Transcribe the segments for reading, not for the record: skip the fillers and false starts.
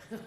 The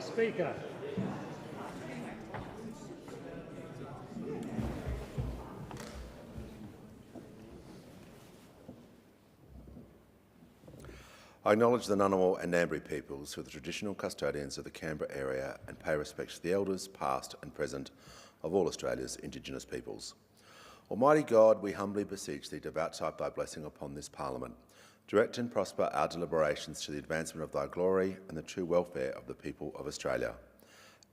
Speaker. I acknowledge the Ngunnawal and Ngambri peoples who are the traditional custodians of the Canberra area and pay respect to the elders, past and present, of all Australia's Indigenous peoples. Almighty God, we humbly beseech Thee to vouchsafe Thy blessing upon this Parliament. Direct and prosper our deliberations to the advancement of Thy glory and the true welfare of the people of Australia.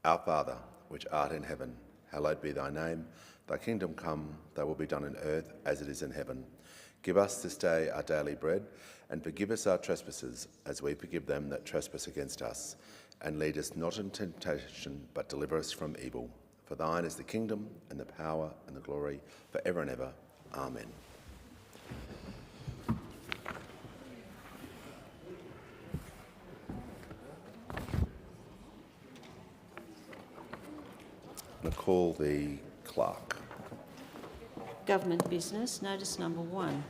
Our Father, which art in heaven, hallowed be Thy name. Thy kingdom come, Thy will be done on earth as it is in heaven. Give us this day our daily bread, and forgive us our trespasses, as we forgive them that trespass against us. And lead us not into temptation, but deliver us from evil. For Thine is the kingdom, and the power, and the glory, for ever and ever. Amen. I'm going to call the clerk. Government business, notice number 1.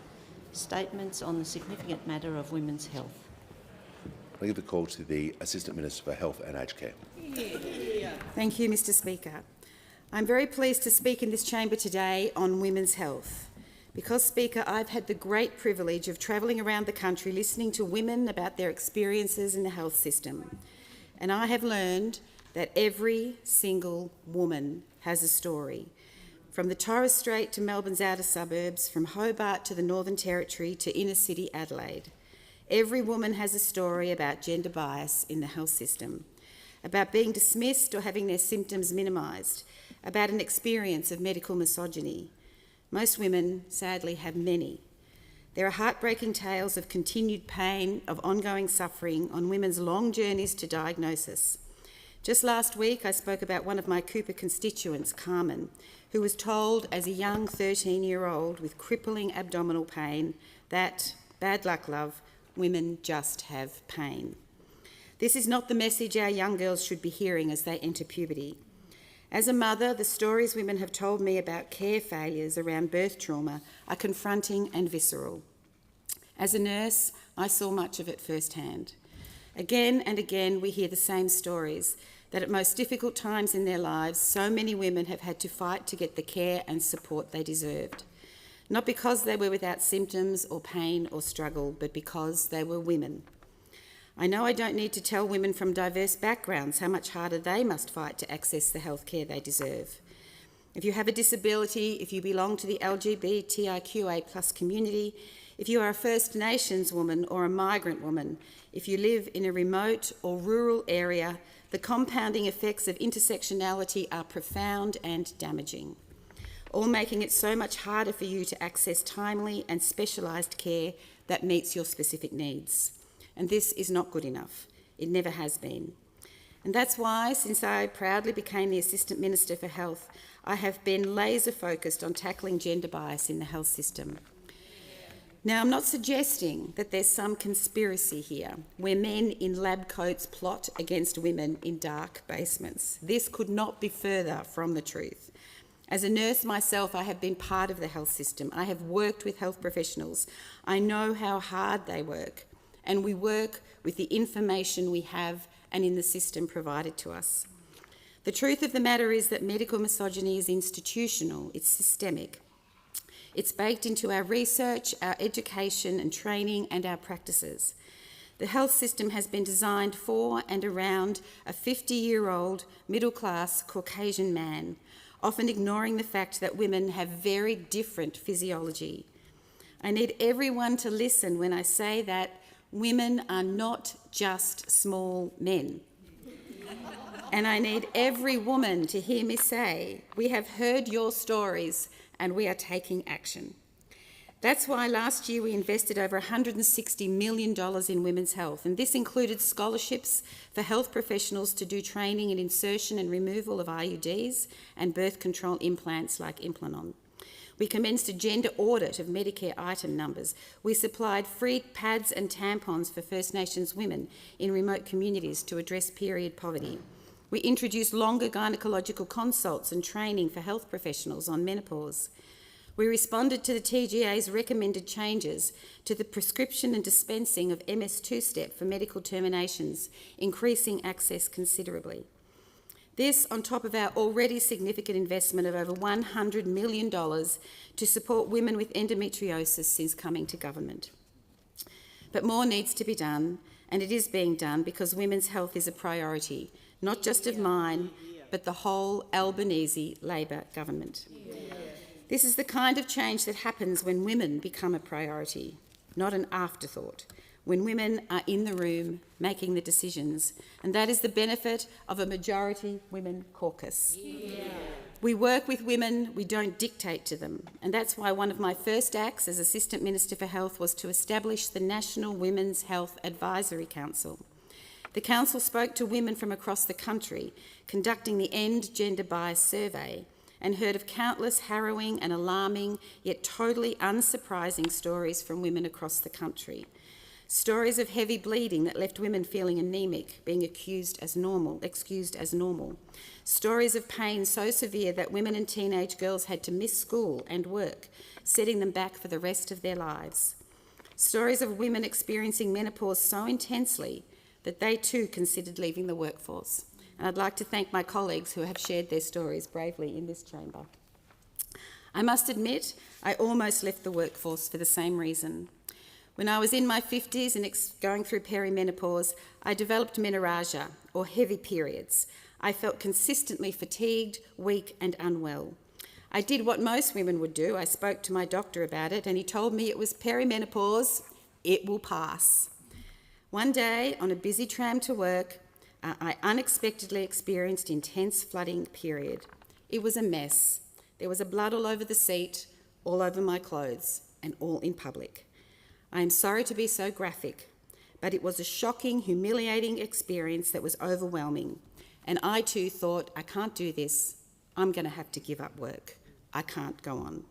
Statements on the significant matter of women's health. I give the call to the Assistant Minister for Health and Aged Care. Thank you, Mr Speaker. I'm very pleased to speak in this chamber today on women's health. Because, Speaker, I've had the great privilege of travelling around the country listening to women about their experiences in the health system. And I have learned that every single woman has a story. From the Torres Strait to Melbourne's outer suburbs, from Hobart to the Northern Territory to inner city Adelaide. Every woman has a story about gender bias in the health system, about being dismissed or having their symptoms minimised, about an experience of medical misogyny. Most women, sadly, have many. There are heartbreaking tales of continued pain, of ongoing suffering on women's long journeys to diagnosis. Just last week, I spoke about one of my Cooper constituents, Carmen, who was told as a young 13-year-old with crippling abdominal pain that, bad luck, love, women just have pain. This is not the message our young girls should be hearing as they enter puberty. As a mother, the stories women have told me about care failures around birth trauma are confronting and visceral. As a nurse, I saw much of it firsthand. Again and again, we hear the same stories, that at most difficult times in their lives, so many women have had to fight to get the care and support they deserved. Not because they were without symptoms or pain or struggle, but because they were women. I know I don't need to tell women from diverse backgrounds how much harder they must fight to access the health care they deserve. If you have a disability, if you belong to the LGBTIQA+ community, if you are a First Nations woman or a migrant woman, if you live in a remote or rural area, the compounding effects of intersectionality are profound and damaging, all making it so much harder for you to access timely and specialised care that meets your specific needs. And this is not good enough. It never has been. And that's why, since I proudly became the Assistant Minister for Health, I have been laser focused on tackling gender bias in the health system. Now, I'm not suggesting that there's some conspiracy here where men in lab coats plot against women in dark basements. This could not be further from the truth. As a nurse myself, I have been part of the health system. I have worked with health professionals. I know how hard they work, and we work with the information we have and in the system provided to us. The truth of the matter is that medical misogyny is institutional, it's systemic. It's baked into our research, our education and training and our practices. The health system has been designed for and around a 50-year-old middle-class Caucasian man, often ignoring the fact that women have very different physiology. I need everyone to listen when I say that women are not just small men. And I need every woman to hear me say, we have heard your stories and we are taking action. That's why last year we invested over $160 million in women's health, and this included scholarships for health professionals to do training in insertion and removal of IUDs and birth control implants like Implanon. We commenced a gender audit of Medicare item numbers. We supplied free pads and tampons for First Nations women in remote communities to address period poverty. We introduced longer gynecological consults and training for health professionals on menopause. We responded to the TGA's recommended changes to the prescription and dispensing of MS2-step for medical terminations, increasing access considerably. This on top of our already significant investment of over $100 million to support women with endometriosis since coming to government. But more needs to be done, and it is being done because women's health is a priority, not just of mine, but the whole Albanese Labor government. This is the kind of change that happens when women become a priority, not an afterthought, when women are in the room making the decisions, and that is the benefit of a majority women caucus. We work with women, we don't dictate to them, and that's why one of my first acts as Assistant Minister for Health was to establish the National Women's Health Advisory Council. The Council spoke to women from across the country, conducting the End Gender Bias Survey, and heard of countless harrowing and alarming, yet totally unsurprising stories from women across the country. Stories of heavy bleeding that left women feeling anemic, being excused as normal. Stories of pain so severe that women and teenage girls had to miss school and work, setting them back for the rest of their lives. Stories of women experiencing menopause so intensely that they too considered leaving the workforce. And I'd like to thank my colleagues who have shared their stories bravely in this chamber. I must admit, I almost left the workforce for the same reason. When I was in my 50s and going through perimenopause, I developed menorrhagia, or heavy periods. I felt consistently fatigued, weak and unwell. I did what most women would do. I spoke to my doctor about it and he told me it was perimenopause, it will pass. One day, on a busy tram to work, I unexpectedly experienced intense flooding period. It was a mess. There was blood all over the seat, all over my clothes, and all in public. I am sorry to be so graphic, but it was a shocking, humiliating experience that was overwhelming. And I too thought, I can't do this. I'm going to have to give up work. I can't go on.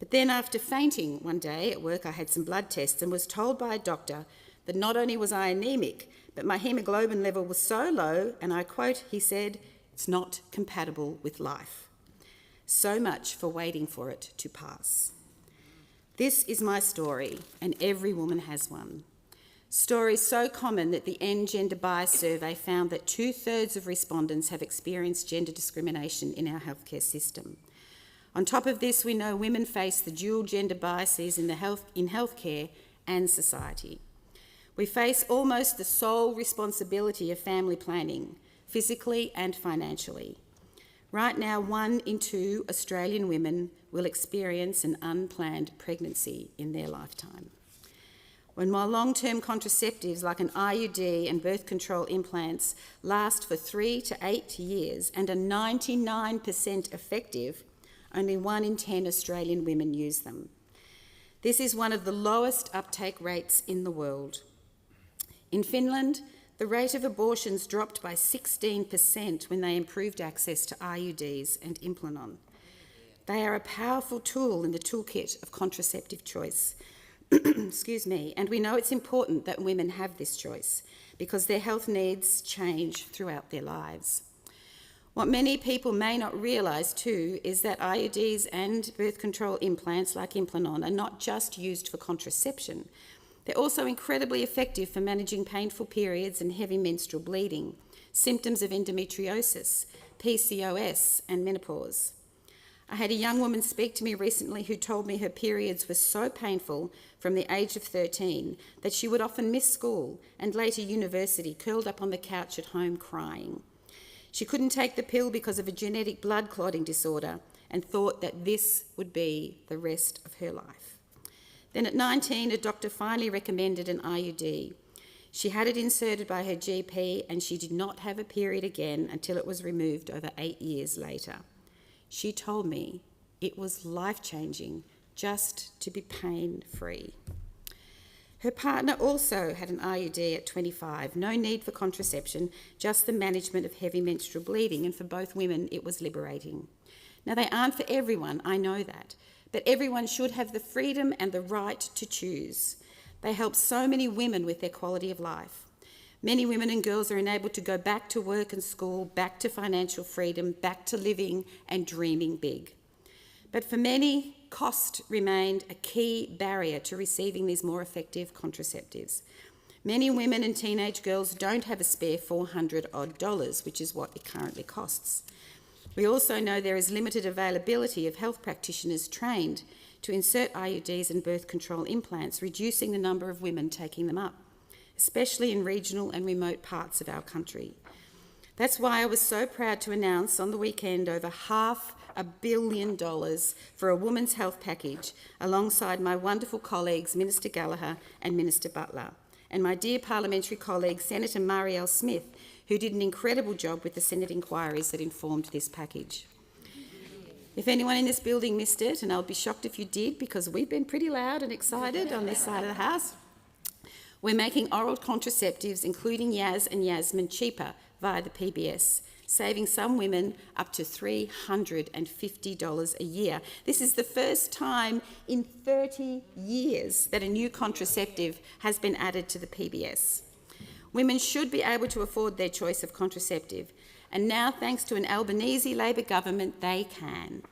But then after fainting one day at work, I had some blood tests and was told by a doctor that not only was I anemic, but my haemoglobin level was so low, and I quote, he said, "It's not compatible with life." So much for waiting for it to pass. This is my story, and every woman has one. Stories so common that the End Gender Bias Survey found that 2/3 of respondents have experienced gender discrimination in our healthcare system. On top of this, we know women face the dual gender biases in healthcare and society. We face almost the sole responsibility of family planning, physically and financially. Right now, 1 in 2 Australian women will experience an unplanned pregnancy in their lifetime. While long-term contraceptives like an IUD and birth control implants last for 3 to 8 years and are 99% effective, only 1 in 10 Australian women use them. This is one of the lowest uptake rates in the world. In Finland, the rate of abortions dropped by 16% when they improved access to IUDs and Implanon. They are a powerful tool in the toolkit of contraceptive choice. Excuse me, and we know it's important that women have this choice because their health needs change throughout their lives. What many people may not realise too is that IUDs and birth control implants like Implanon are not just used for contraception. They're also incredibly effective for managing painful periods and heavy menstrual bleeding, symptoms of endometriosis, PCOS and menopause. I had a young woman speak to me recently who told me her periods were so painful from the age of 13 that she would often miss school and later university, curled up on the couch at home crying. She couldn't take the pill because of a genetic blood clotting disorder and thought that this would be the rest of her life. Then at 19, a doctor finally recommended an IUD. She had it inserted by her GP and she did not have a period again until it was removed over 8 years later. She told me it was life-changing just to be pain-free. Her partner also had an IUD at 25, no need for contraception, just the management of heavy menstrual bleeding, and for both women it was liberating. Now they aren't for everyone, I know that, but everyone should have the freedom and the right to choose. They help so many women with their quality of life. Many women and girls are enabled to go back to work and school, back to financial freedom, back to living and dreaming big. But for many, cost remained a key barrier to receiving these more effective contraceptives. Many women and teenage girls don't have a spare $400 odd, which is what it currently costs. We also know there is limited availability of health practitioners trained to insert IUDs and birth control implants, reducing the number of women taking them up, especially in regional and remote parts of our country. That's why I was so proud to announce on the weekend over $500 million for a women's health package alongside my wonderful colleagues Minister Gallagher and Minister Butler, and my dear parliamentary colleague Senator Marielle Smith, who did an incredible job with the Senate inquiries that informed this package. If anyone in this building missed it, and I'll be shocked if you did because we've been pretty loud and excited on this side of the House, we're making oral contraceptives, including Yaz and Yasmin, cheaper via the PBS, saving some women up to $350 a year. This is the first time in 30 years that a new contraceptive has been added to the PBS. Women should be able to afford their choice of contraceptive, and now, thanks to an Albanese Labor government, they can.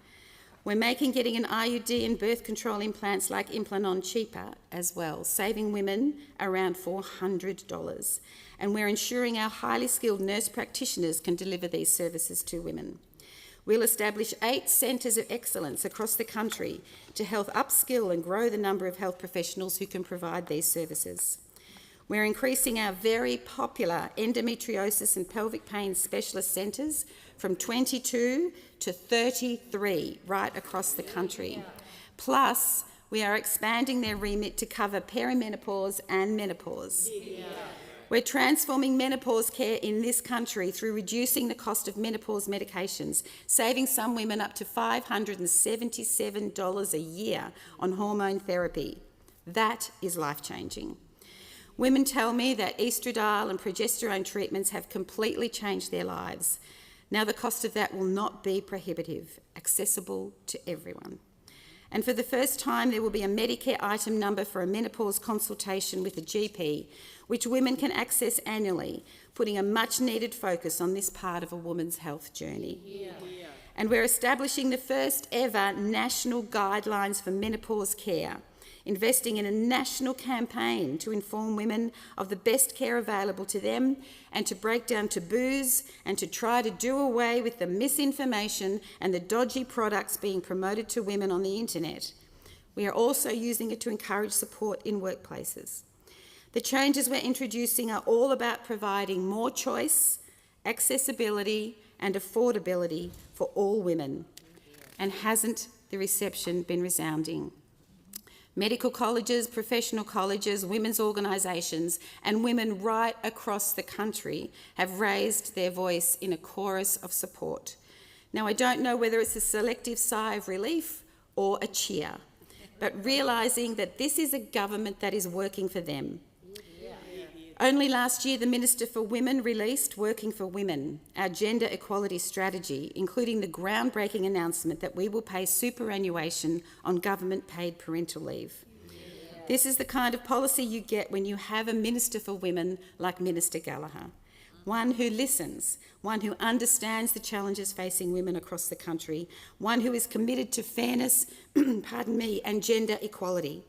We're making getting an IUD and birth control implants like Implanon cheaper as well, saving women around $400. And we're ensuring our highly skilled nurse practitioners can deliver these services to women. We'll establish 8 centres of excellence across the country to help upskill and grow the number of health professionals who can provide these services. We're increasing our very popular endometriosis and pelvic pain specialist centres from 22 to 33 right across the country. Plus, we are expanding their remit to cover perimenopause and menopause. We're transforming menopause care in this country through reducing the cost of menopause medications, saving some women up to $577 a year on hormone therapy. That is life-changing. Women tell me that estradiol and progesterone treatments have completely changed their lives. Now the cost of that will not be prohibitive, accessible to everyone. And for the first time, there will be a Medicare item number for a menopause consultation with a GP, which women can access annually, putting a much-needed focus on this part of a woman's health journey. And we're establishing the first ever national guidelines for menopause care, investing in a national campaign to inform women of the best care available to them and to break down taboos and to try to do away with the misinformation and the dodgy products being promoted to women on the internet. We are also using it to encourage support in workplaces. The changes we're introducing are all about providing more choice, accessibility and affordability for all women. And hasn't the reception been resounding? Medical colleges, professional colleges, women's organisations and women right across the country have raised their voice in a chorus of support. Now, I don't know whether it's a selective sigh of relief or a cheer, but realising that this is a government that is working for them. Only last year, the Minister for Women released Working for Women, our gender equality strategy, including the groundbreaking announcement that we will pay superannuation on government-paid parental leave. This is the kind of policy you get when you have a Minister for Women like Minister Gallagher, one who listens, one who understands the challenges facing women across the country, one who is committed to fairness and gender equality.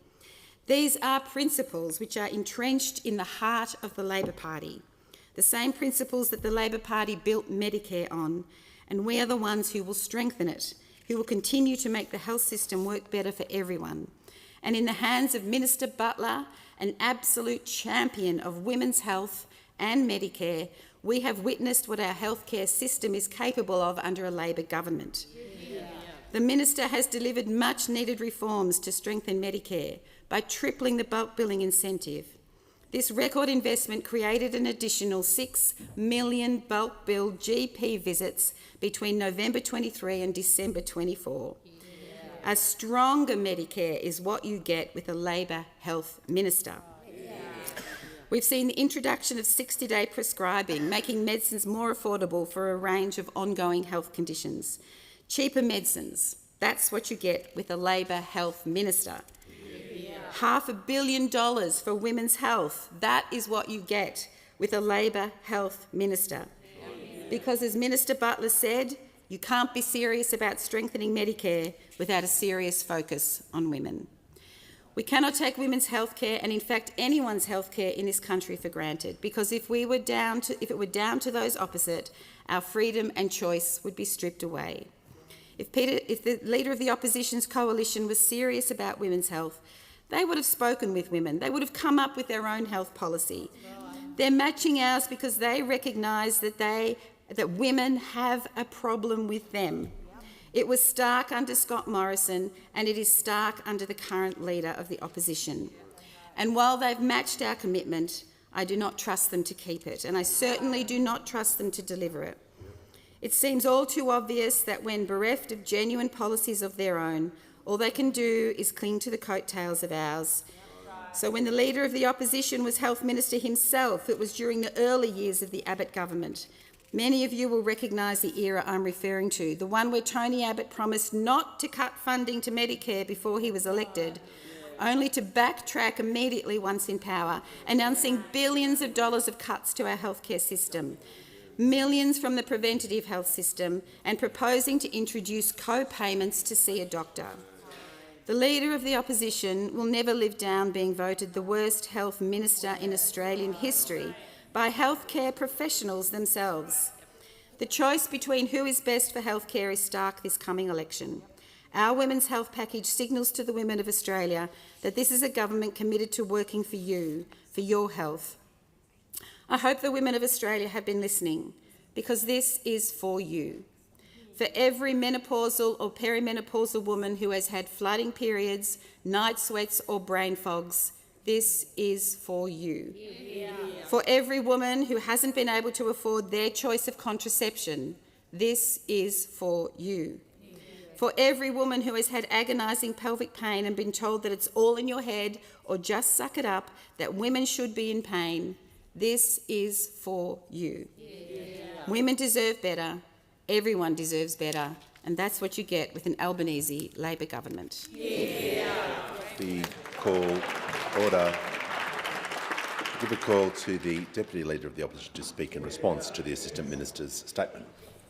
These are principles which are entrenched in the heart of the Labor Party, the same principles that the Labor Party built Medicare on, and we are the ones who will strengthen it, who will continue to make the health system work better for everyone. And in the hands of Minister Butler, an absolute champion of women's health and Medicare, we have witnessed what our healthcare system is capable of under a Labor government. The Minister has delivered much needed reforms to strengthen Medicare by tripling the bulk billing incentive. This record investment created an additional 6 million bulk billed GP visits between November 23 and December 24. A stronger Medicare is what you get with a Labor health minister. We've seen the introduction of 60-day prescribing, making medicines more affordable for a range of ongoing health conditions. Cheaper medicines, that's what you get with a Labor health minister. $500 million for women's health, that is what you get with a Labor health minister. Because as Minister Butler said, you can't be serious about strengthening Medicare without a serious focus on women. We cannot take women's healthcare, and in fact anyone's healthcare in this country, for granted, because if it were down to those opposite, our freedom and choice would be stripped away. If the Leader of the Opposition's coalition was serious about women's health, they would have spoken with women. They would have come up with their own health policy. They're matching ours because they recognise that women have a problem with them. It was stark under Scott Morrison, and it is stark under the current Leader of the Opposition. And while they've matched our commitment, I do not trust them to keep it, and I certainly do not trust them to deliver it. It seems all too obvious that when bereft of genuine policies of their own, all they can do is cling to the coattails of ours. So when the Leader of the Opposition was Health Minister himself, it was during the early years of the Abbott government. Many of you will recognise the era I'm referring to, the one where Tony Abbott promised not to cut funding to Medicare before he was elected, only to backtrack immediately once in power, announcing billions of dollars of cuts to our healthcare system, millions from the preventative health system, and proposing to introduce co-payments to see a doctor. The Leader of the Opposition will never live down being voted the worst health minister in Australian history by healthcare professionals themselves. The choice between who is best for healthcare is stark this coming election. Our women's health package signals to the women of Australia that this is a government committed to working for you, for your health. I hope the women of Australia have been listening, because this is for you. For every menopausal or perimenopausal woman who has had flooding periods, night sweats or brain fogs, this is for you. For every woman who hasn't been able to afford their choice of contraception, this is for you. For every woman who has had agonising pelvic pain and been told that it's all in your head or just suck it up, that women should be in pain, this is for you. Women deserve better, everyone deserves better, and that's what you get with an Albanese Labor government. The call order. Give a call to the Deputy Leader of the Opposition to speak in response to the Assistant Minister's statement.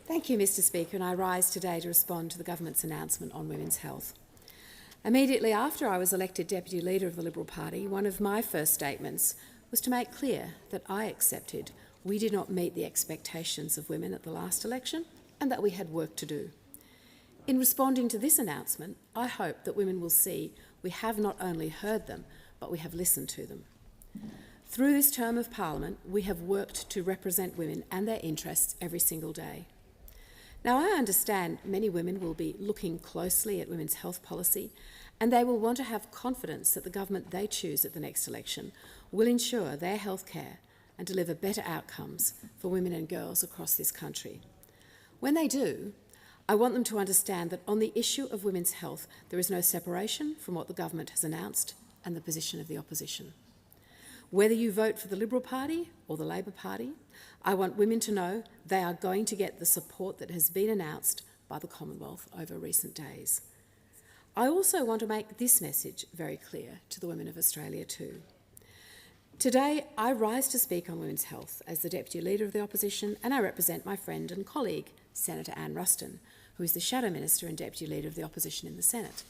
Thank you, Mr Speaker, and I rise today to respond to the government's announcement on women's health. Immediately after I was elected Deputy Leader of the Liberal Party, one of my first statements was to make clear that I accepted we did not meet the expectations of women at the last election and that we had work to do. In responding to this announcement, I hope that women will see we have not only heard them, but we have listened to them. Through this term of Parliament, we have worked to represent women and their interests every single day. Now, I understand many women will be looking closely at women's health policy, and they will want to have confidence that the government they choose at the next election will ensure their health care and deliver better outcomes for women and girls across this country. When they do, I want them to understand that on the issue of women's health, there is no separation from what the government has announced and the position of the opposition. Whether you vote for the Liberal Party or the Labor Party, I want women to know they are going to get the support that has been announced by the Commonwealth over recent days. I also want to make this message very clear to the women of Australia too. Today, I rise to speak on women's health as the Deputy Leader of the Opposition, and I represent my friend and colleague, Senator Anne Ruston, who is the Shadow Minister and Deputy Leader of the Opposition in the Senate.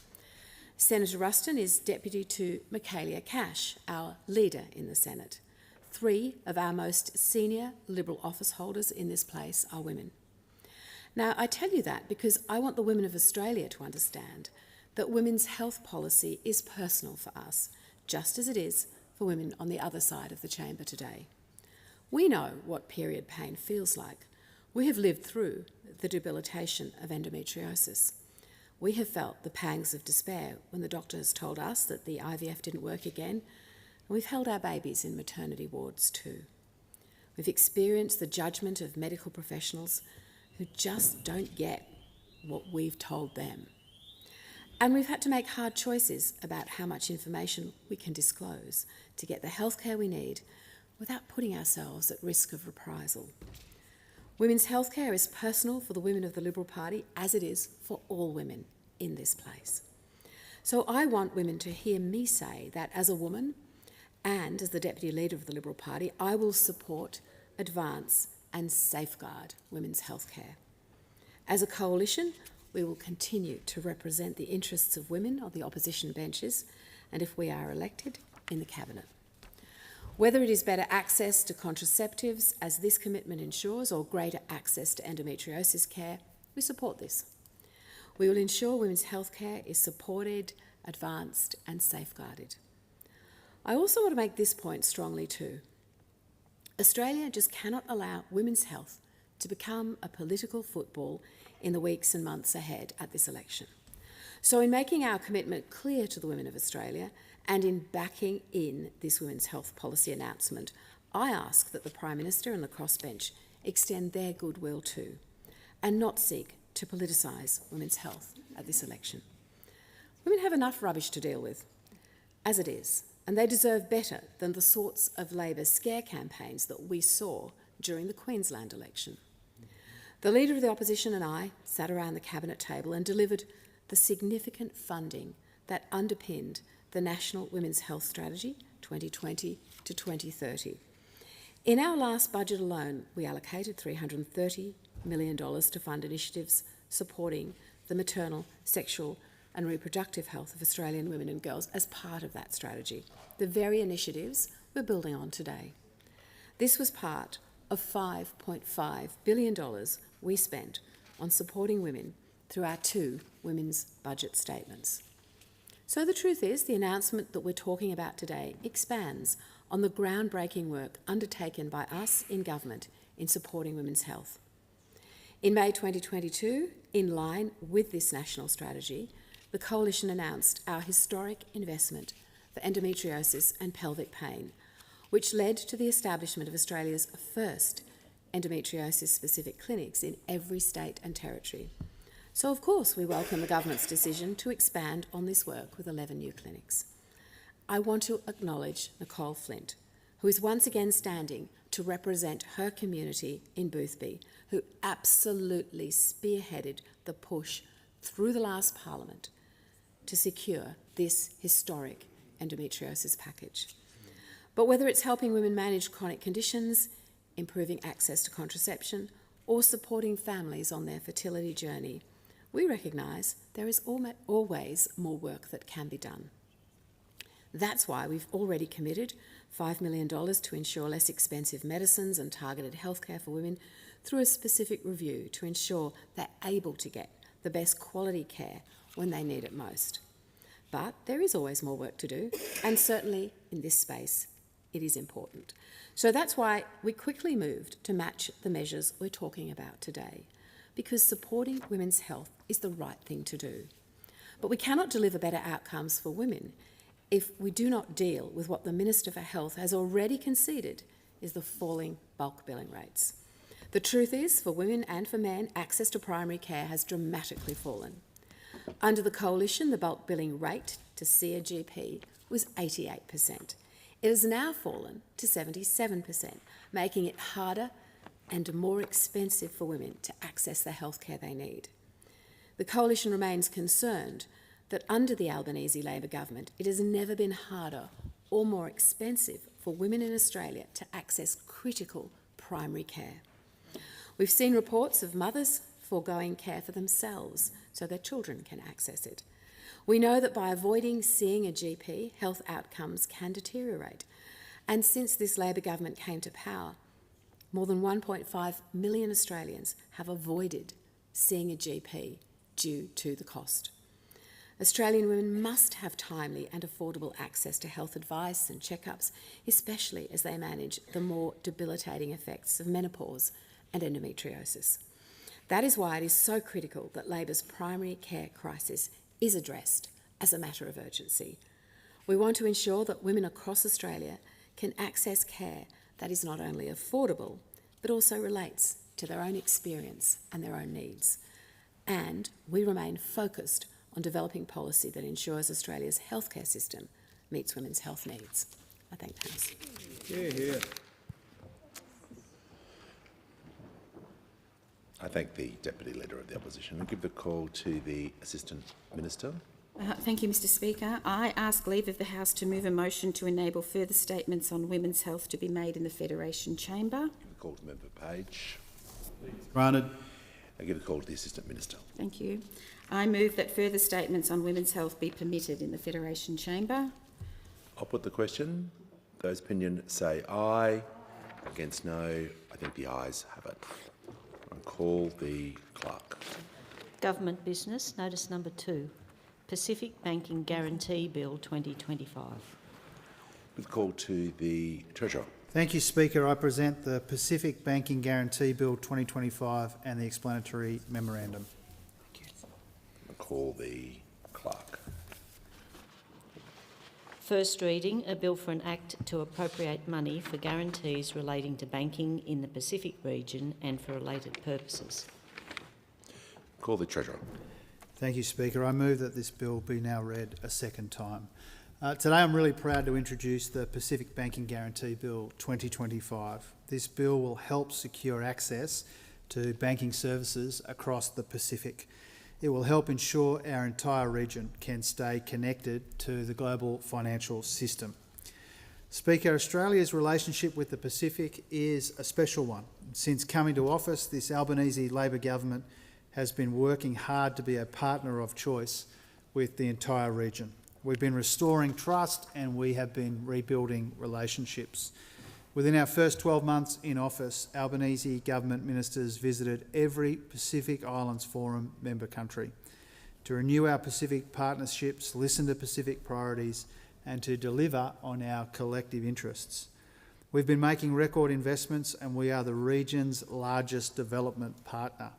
Senator Ruston is Deputy to Michaelia Cash, our Leader in the Senate. 3 of our most senior Liberal office holders in this place are women. Now, I tell you that because I want the women of Australia to understand that women's health policy is personal for us, just as it is for women on the other side of the chamber today. We know what period pain feels like. We have lived through the debilitation of endometriosis. We have felt the pangs of despair when the doctors told us that the IVF didn't work again, and we've held our babies in maternity wards too. We've experienced the judgment of medical professionals who just don't get what we've told them. And we've had to make hard choices about how much information we can disclose to get the healthcare we need without putting ourselves at risk of reprisal. Women's healthcare is personal for the women of the Liberal Party, as it is for all women in this place. So I want women to hear me say that as a woman and as the Deputy Leader of the Liberal Party, I will support, advance and safeguard women's healthcare. As a coalition, we will continue to represent the interests of women on the opposition benches and, if we are elected, in the Cabinet. Whether it is better access to contraceptives, as this commitment ensures, or greater access to endometriosis care, we support this. We will ensure women's healthcare is supported, advanced and safeguarded. I also want to make this point strongly too. Australia just cannot allow women's health to become a political football in the weeks and months ahead at this election. So in making our commitment clear to the women of Australia and in backing in this women's health policy announcement, I ask that the Prime Minister and the crossbench extend their goodwill too and not seek to politicise women's health at this election. Women have enough rubbish to deal with, as it is, and they deserve better than the sorts of Labor scare campaigns that we saw during the Queensland election. The Leader of the Opposition and I sat around the Cabinet table and delivered the significant funding that underpinned the National Women's Health Strategy 2020 to 2030. In our last budget alone, we allocated $330 million to fund initiatives supporting the maternal, sexual and reproductive health of Australian women and girls as part of that strategy, the very initiatives we're building on today. This was part of $5.5 billion we spent on supporting women through our 2 women's budget statements. So the truth is, the announcement that we're talking about today expands on the groundbreaking work undertaken by us in government in supporting women's health. In May 2022, in line with this national strategy, the Coalition announced our historic investment for endometriosis and pelvic pain, which led to the establishment of Australia's first endometriosis-specific clinics in every state and territory. So, of course, we welcome the government's decision to expand on this work with 11 new clinics. I want to acknowledge Nicole Flint, who is once again standing to represent her community in Boothby, who absolutely spearheaded the push through the last Parliament to secure this historic endometriosis package. But whether it's helping women manage chronic conditions, improving access to contraception, or supporting families on their fertility journey, we recognise there is always more work that can be done. That's why we've already committed $5 million to ensure less expensive medicines and targeted healthcare for women through a specific review to ensure they're able to get the best quality care when they need it most. But there is always more work to do, and certainly in this space it is important. So that's why we quickly moved to match the measures we're talking about today, because supporting women's health is the right thing to do. But we cannot deliver better outcomes for women if we do not deal with what the Minister for Health has already conceded is the falling bulk billing rates. The truth is, for women and for men, access to primary care has dramatically fallen. Under the Coalition, the bulk billing rate to see a GP was 88%. It has now fallen to 77%, making it harder and more expensive for women to access the healthcare they need. The Coalition remains concerned that under the Albanese Labor government, it has never been harder or more expensive for women in Australia to access critical primary care. We've seen reports of mothers foregoing care for themselves so their children can access it. We know that by avoiding seeing a GP, health outcomes can deteriorate. And since this Labor government came to power, more than 1.5 million Australians have avoided seeing a GP due to the cost. Australian women must have timely and affordable access to health advice and checkups, especially as they manage the more debilitating effects of menopause and endometriosis. That is why it is so critical that Labor's primary care crisis is addressed as a matter of urgency. We want to ensure that women across Australia can access care that is not only affordable, but also relates to their own experience and their own needs. And we remain focused on developing policy that ensures Australia's healthcare system meets women's health needs. I thank the House. Yeah. I thank the Deputy Leader of the Opposition and give the call to the Assistant Minister. Thank you, Mr Speaker. I ask leave of the House to move a motion to enable further statements on women's health to be made in the Federation Chamber. Give the call to Member Page. Granted. I give the call to the Assistant Minister. Thank you. I move that further statements on women's health be permitted in the Federation Chamber. I'll put the question. Those opinion say aye. Against no. I think the ayes have it. I'll call the clerk. Government business, notice number 2, Pacific Banking Guarantee Bill 2025. With the call to the Treasurer. Thank you, Speaker. I present the Pacific Banking Guarantee Bill 2025 and the explanatory memorandum. I'll call the clerk. First reading, a bill for an act to appropriate money for guarantees relating to banking in the Pacific region and for related purposes. Call the Treasurer. Thank you, Speaker. I move that this bill be now read a second time. Today I'm really proud to introduce the Pacific Banking Guarantee Bill 2025. This bill will help secure access to banking services across the Pacific. It will help ensure our entire region can stay connected to the global financial system. Speaker, Australia's relationship with the Pacific is a special one. Since coming to office, this Albanese Labor government has been working hard to be a partner of choice with the entire region. We've been restoring trust and we have been rebuilding relationships. Within our first 12 months in office, Albanese government ministers visited every Pacific Islands Forum member country to renew our Pacific partnerships, listen to Pacific priorities and to deliver on our collective interests. We've been making record investments and we are the region's largest development partner.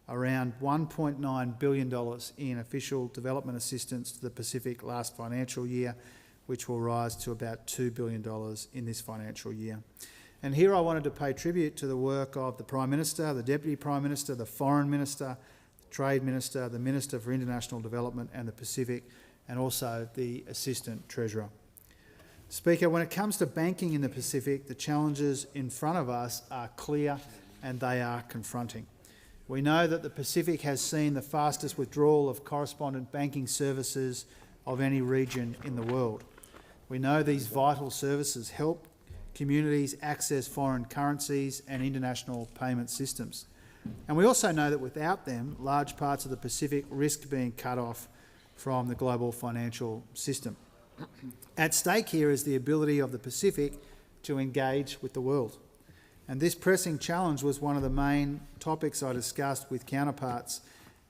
Around $1.9 billion in official development assistance to the Pacific last financial year, which will rise to about $2 billion in this financial year. And here I wanted to pay tribute to the work of the Prime Minister, the Deputy Prime Minister, the Foreign Minister, the Trade Minister, the Minister for International Development and the Pacific, and also the Assistant Treasurer. Speaker, when it comes to banking in the Pacific, the challenges in front of us are clear and they are confronting. We know that the Pacific has seen the fastest withdrawal of correspondent banking services of any region in the world. We know these vital services help communities access foreign currencies and international payment systems. And we also know that without them, large parts of the Pacific risk being cut off from the global financial system. At stake here is the ability of the Pacific to engage with the world. And this pressing challenge was one of the main topics I discussed with counterparts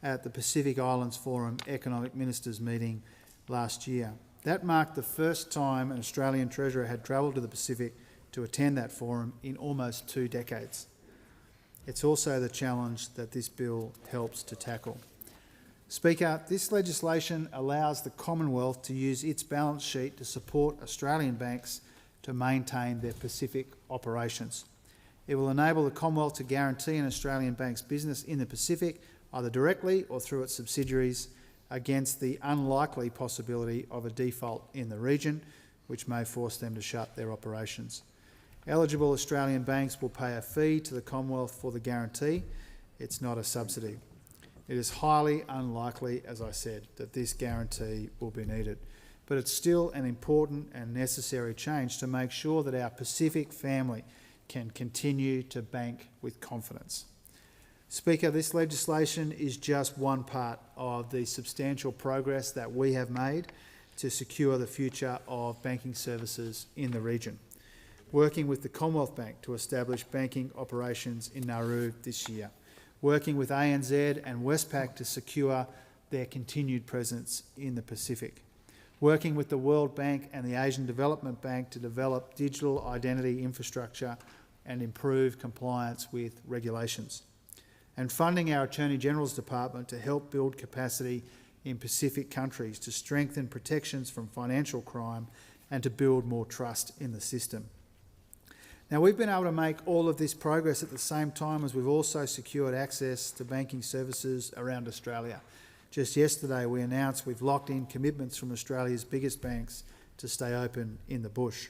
at the Pacific Islands Forum Economic Ministers meeting last year. That marked the first time an Australian Treasurer had travelled to the Pacific to attend that forum in almost 2 decades. It's also the challenge that this bill helps to tackle. Speaker, this legislation allows the Commonwealth to use its balance sheet to support Australian banks to maintain their Pacific operations. It will enable the Commonwealth to guarantee an Australian bank's business in the Pacific, either directly or through its subsidiaries, against the unlikely possibility of a default in the region, which may force them to shut their operations. Eligible Australian banks will pay a fee to the Commonwealth for the guarantee. It's not a subsidy. It is highly unlikely, as I said, that this guarantee will be needed, but it's still an important and necessary change to make sure that our Pacific family can continue to bank with confidence. Speaker, this legislation is just one part of the substantial progress that we have made to secure the future of banking services in the region, working with the Commonwealth Bank to establish banking operations in Nauru this year, working with ANZ and Westpac to secure their continued presence in the Pacific, working with the World Bank and the Asian Development Bank to develop digital identity infrastructure and improve compliance with regulations, and funding our Attorney General's Department to help build capacity in Pacific countries to strengthen protections from financial crime and to build more trust in the system. Now, we've been able to make all of this progress at the same time as we've also secured access to banking services around Australia. Just yesterday, we announced we've locked in commitments from Australia's biggest banks to stay open in the bush.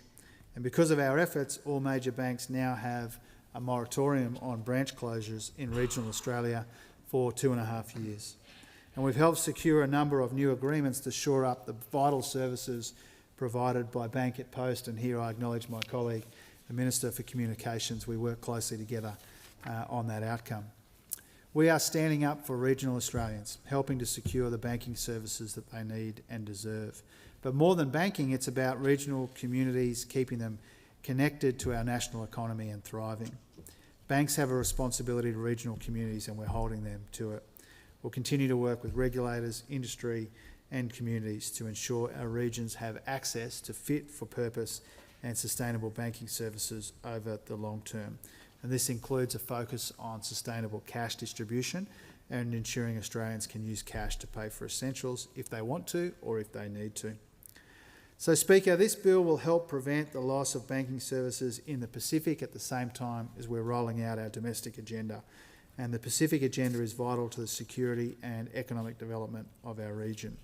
And because of our efforts, all major banks now have a moratorium on branch closures in regional Australia for 2.5 years. And we've helped secure a number of new agreements to shore up the vital services provided by Bank at Post, and here I acknowledge my colleague, the Minister for Communications. We work closely together on that outcome. We are standing up for regional Australians, helping to secure the banking services that they need and deserve. But more than banking, it's about regional communities, keeping them connected to our national economy and thriving. Banks have a responsibility to regional communities, and we're holding them to it. We'll continue to work with regulators, industry and communities to ensure our regions have access to fit-for-purpose and sustainable banking services over the long term. And this includes a focus on sustainable cash distribution and ensuring Australians can use cash to pay for essentials if they want to or if they need to. So, Speaker, this bill will help prevent the loss of banking services in the Pacific at the same time as we're rolling out our domestic agenda. And the Pacific agenda is vital to the security and economic development of our region.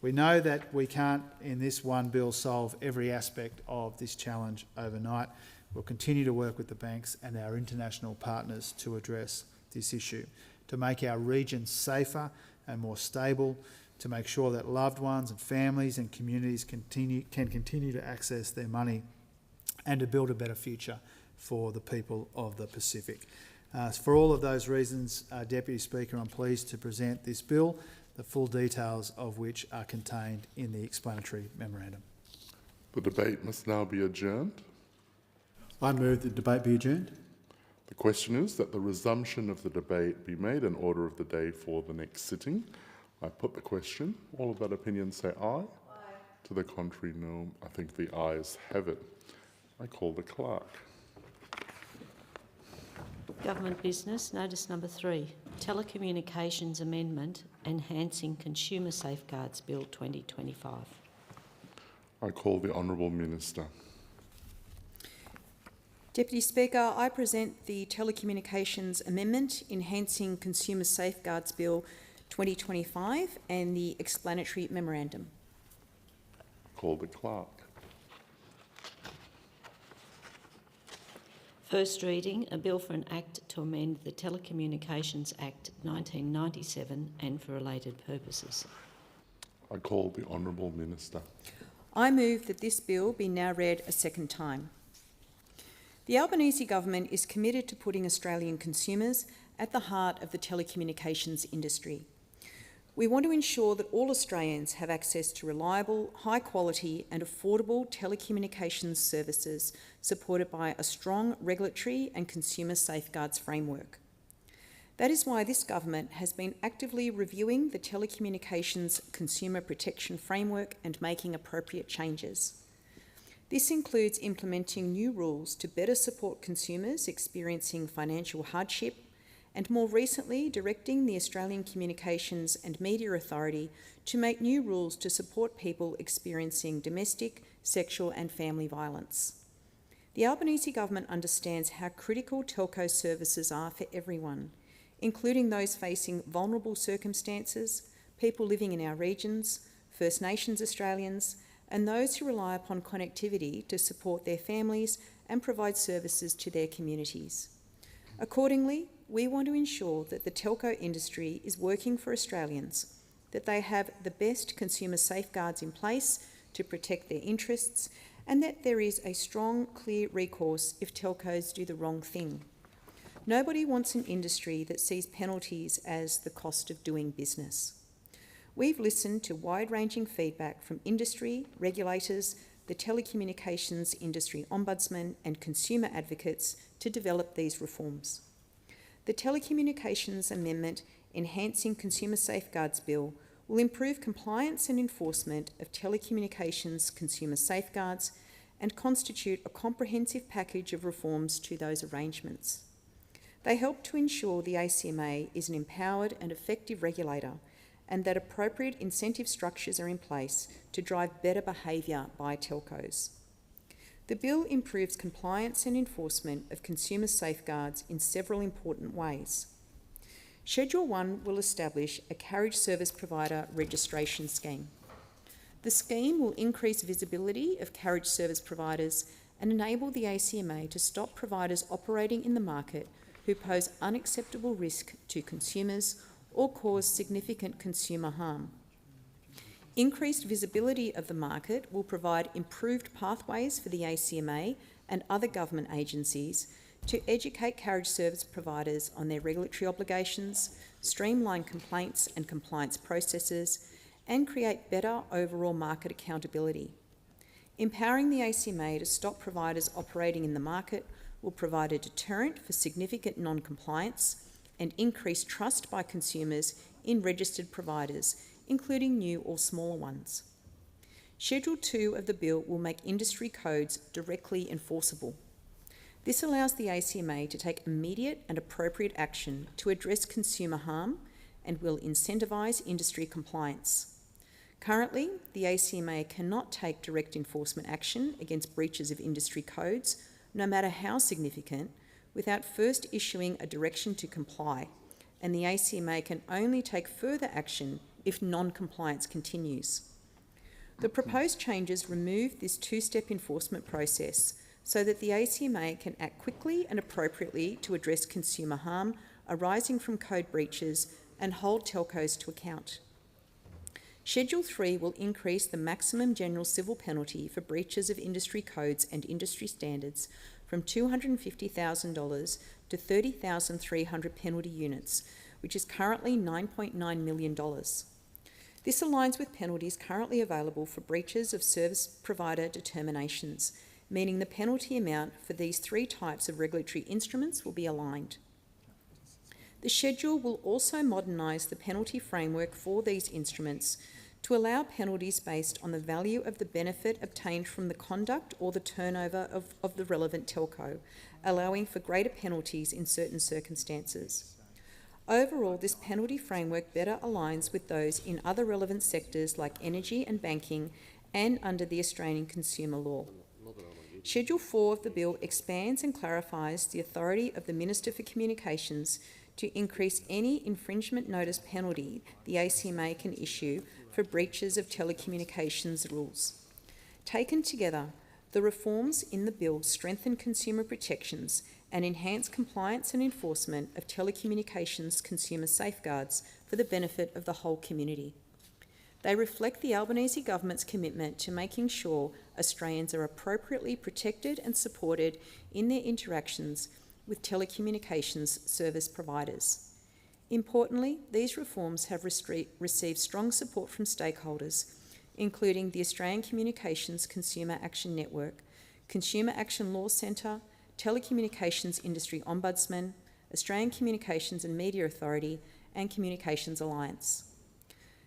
We know that we can't, in this one bill, solve every aspect of this challenge overnight. We'll continue to work with the banks and our international partners to address this issue, to make our region safer and more stable, to make sure that loved ones and families and communities can continue to access their money, and to build a better future for the people of the Pacific. For all of those reasons, Deputy Speaker, I'm pleased to present this bill, the full details of which are contained in the explanatory memorandum. The debate must now be adjourned. I move the debate be adjourned. The question is that the resumption of the debate be made an order of the day for the next sitting. I put the question. All of that opinion say aye. Aye. To the contrary, no. I think the ayes have it. I call the clerk. Government business, notice number 3, Telecommunications Amendment, Enhancing Consumer Safeguards Bill 2025. I call the Honourable Minister. Deputy Speaker, I present the Telecommunications Amendment, Enhancing Consumer Safeguards Bill 2025 and the explanatory memorandum. Call the clerk. First reading, a bill for an act to amend the Telecommunications Act 1997 and for related purposes. I call the Honourable Minister. I move that this bill be now read a second time. The Albanese government is committed to putting Australian consumers at the heart of the telecommunications industry. We want to ensure that all Australians have access to reliable, high quality and affordable telecommunications services supported by a strong regulatory and consumer safeguards framework. That is why this government has been actively reviewing the telecommunications consumer protection framework and making appropriate changes. This includes implementing new rules to better support consumers experiencing financial hardship, and more recently directing the Australian Communications and Media Authority to make new rules to support people experiencing domestic, sexual and family violence. The Albanese government understands how critical telco services are for everyone, including those facing vulnerable circumstances, people living in our regions, First Nations Australians, and those who rely upon connectivity to support their families and provide services to their communities. Accordingly, we want to ensure that the telco industry is working for Australians, that they have the best consumer safeguards in place to protect their interests, and that there is a strong, clear recourse if telcos do the wrong thing. Nobody wants an industry that sees penalties as the cost of doing business. We've listened to wide-ranging feedback from industry, regulators, the telecommunications industry ombudsman and consumer advocates to develop these reforms. The Telecommunications Amendment Enhancing Consumer Safeguards Bill will improve compliance and enforcement of telecommunications consumer safeguards and constitute a comprehensive package of reforms to those arrangements. They help to ensure the ACMA is an empowered and effective regulator and that appropriate incentive structures are in place to drive better behaviour by telcos. The bill improves compliance and enforcement of consumer safeguards in several important ways. Schedule 1 will establish a carriage service provider registration scheme. The scheme will increase visibility of carriage service providers and enable the ACMA to stop providers operating in the market who pose unacceptable risk to consumers or cause significant consumer harm. Increased visibility of the market will provide improved pathways for the ACMA and other government agencies to educate carriage service providers on their regulatory obligations, streamline complaints and compliance processes, and create better overall market accountability. Empowering the ACMA to stop providers operating in the market will provide a deterrent for significant non-compliance and increase trust by consumers in registered providers, including new or smaller ones. Schedule 2 of the bill will make industry codes directly enforceable. This allows the ACMA to take immediate and appropriate action to address consumer harm and will incentivise industry compliance. Currently, the ACMA cannot take direct enforcement action against breaches of industry codes, no matter how significant, without first issuing a direction to comply, and the ACMA can only take further action if non-compliance continues. The proposed changes remove this two-step enforcement process so that the ACMA can act quickly and appropriately to address consumer harm arising from code breaches and hold telcos to account. Schedule 3 will increase the maximum general civil penalty for breaches of industry codes and industry standards from $250,000 to 30,300 penalty units, which is currently $9.9 million. This aligns with penalties currently available for breaches of service provider determinations, meaning the penalty amount for these three types of regulatory instruments will be aligned. The schedule will also modernise the penalty framework for these instruments to allow penalties based on the value of the benefit obtained from the conduct or the turnover of the relevant telco, allowing for greater penalties in certain circumstances. Overall, this penalty framework better aligns with those in other relevant sectors like energy and banking and under the Australian consumer law. Schedule 4 of the bill expands and clarifies the authority of the Minister for Communications to increase any infringement notice penalty the ACMA can issue for breaches of telecommunications rules. Taken together, the reforms in the bill strengthen consumer protections and enhance compliance and enforcement of telecommunications consumer safeguards for the benefit of the whole community. They reflect the Albanese government's commitment to making sure Australians are appropriately protected and supported in their interactions with telecommunications service providers. Importantly, these reforms have received strong support from stakeholders, including the Australian Communications Consumer Action Network, Consumer Action Law Centre, Telecommunications Industry Ombudsman, Australian Communications and Media Authority, and Communications Alliance.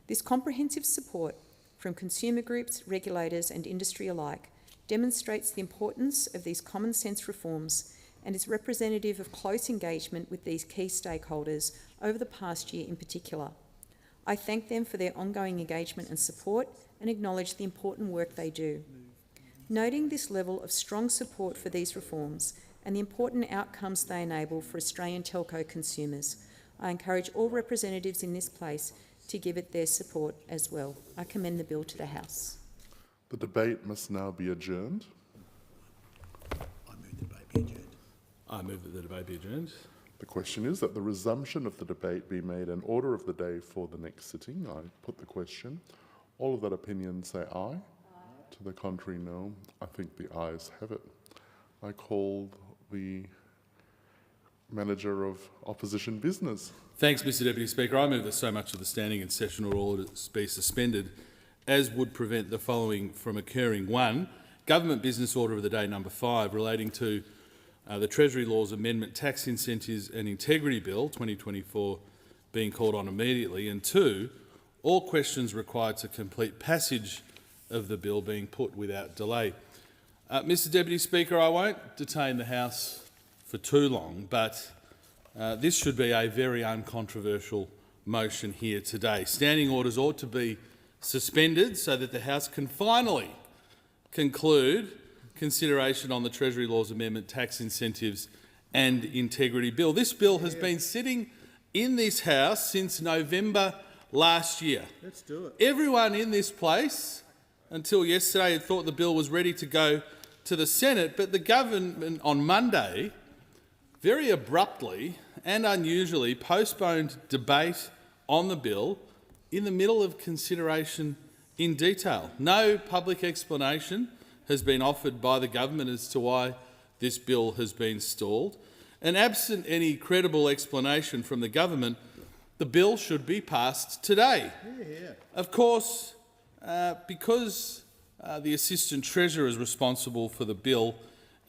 This comprehensive support from consumer groups, regulators and industry alike demonstrates the importance of these common sense reforms and is representative of close engagement with these key stakeholders over the past year in particular. I thank them for their ongoing engagement and support and acknowledge the important work they do. Noting this level of strong support for these reforms and the important outcomes they enable for Australian telco consumers, I encourage all representatives in this place to give it their support as well. I commend the bill to the House. The debate must now be adjourned. I move the debate be adjourned. I move that the debate be adjourned. The question is that the resumption of the debate be made an order of the day for the next sitting. I put the question. All of that opinion say aye. Aye. To the contrary, no. I think the ayes have it. I call the Manager of Opposition Business. Thanks, Mr Deputy Speaker. I move that so much of the standing and sessional orders be suspended as would prevent the following from occurring. 1. Government Business Order of the Day number 5 relating to the Treasury Laws Amendment Tax Incentives and Integrity Bill 2024 being called on immediately, and 2. All questions required to complete passage of the bill being put without delay. Mr Deputy Speaker, I won't detain the House for too long, but this should be a very uncontroversial motion here today. Standing orders ought to be suspended so that the House can finally conclude consideration on the Treasury Laws Amendment Tax Incentives and Integrity Bill. This bill has been sitting in this House since November last year. Let's do it. Everyone in this place until yesterday had thought the bill was ready to go to the Senate, but the government on Monday very abruptly and unusually postponed debate on the bill in the middle of consideration in detail. No public explanation has been offered by the government as to why this bill has been stalled. And absent any credible explanation from the government, the bill should be passed today. Of course, because the Assistant Treasurer is responsible for the bill,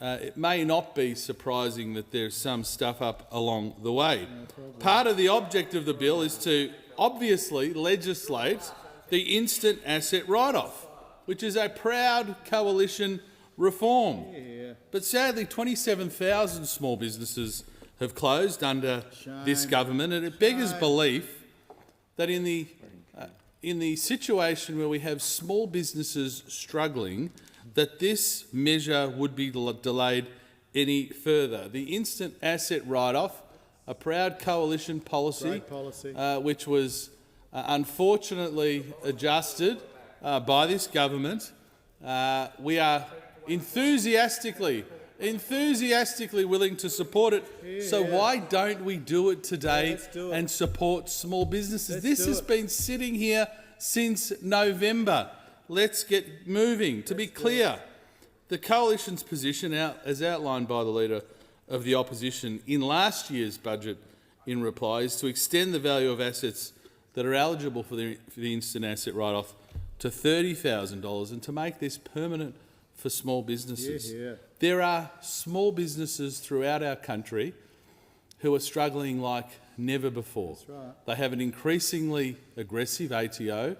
it may not be surprising that there's some stuff up along the way. Part of the object of the bill is to obviously legislate the instant asset write-off, which is a proud coalition reform. But sadly, 27,000 small businesses have closed under this government, and it beggars belief that in the situation where we have small businesses struggling, that this measure would be delayed any further. The instant asset write-off, a proud coalition policy, which was unfortunately adjusted by this government. We are enthusiastically willing to support it. So why don't we do it today and support small businesses? This has been sitting here since November. Let's get moving. To be clear, the coalition's position, as outlined by the Leader of the Opposition in last year's budget in reply, is to extend the value of assets that are eligible for the instant asset write-off to $30,000 and to make this permanent for small businesses. There are small businesses throughout our country who are struggling like never before. They have an increasingly aggressive ATO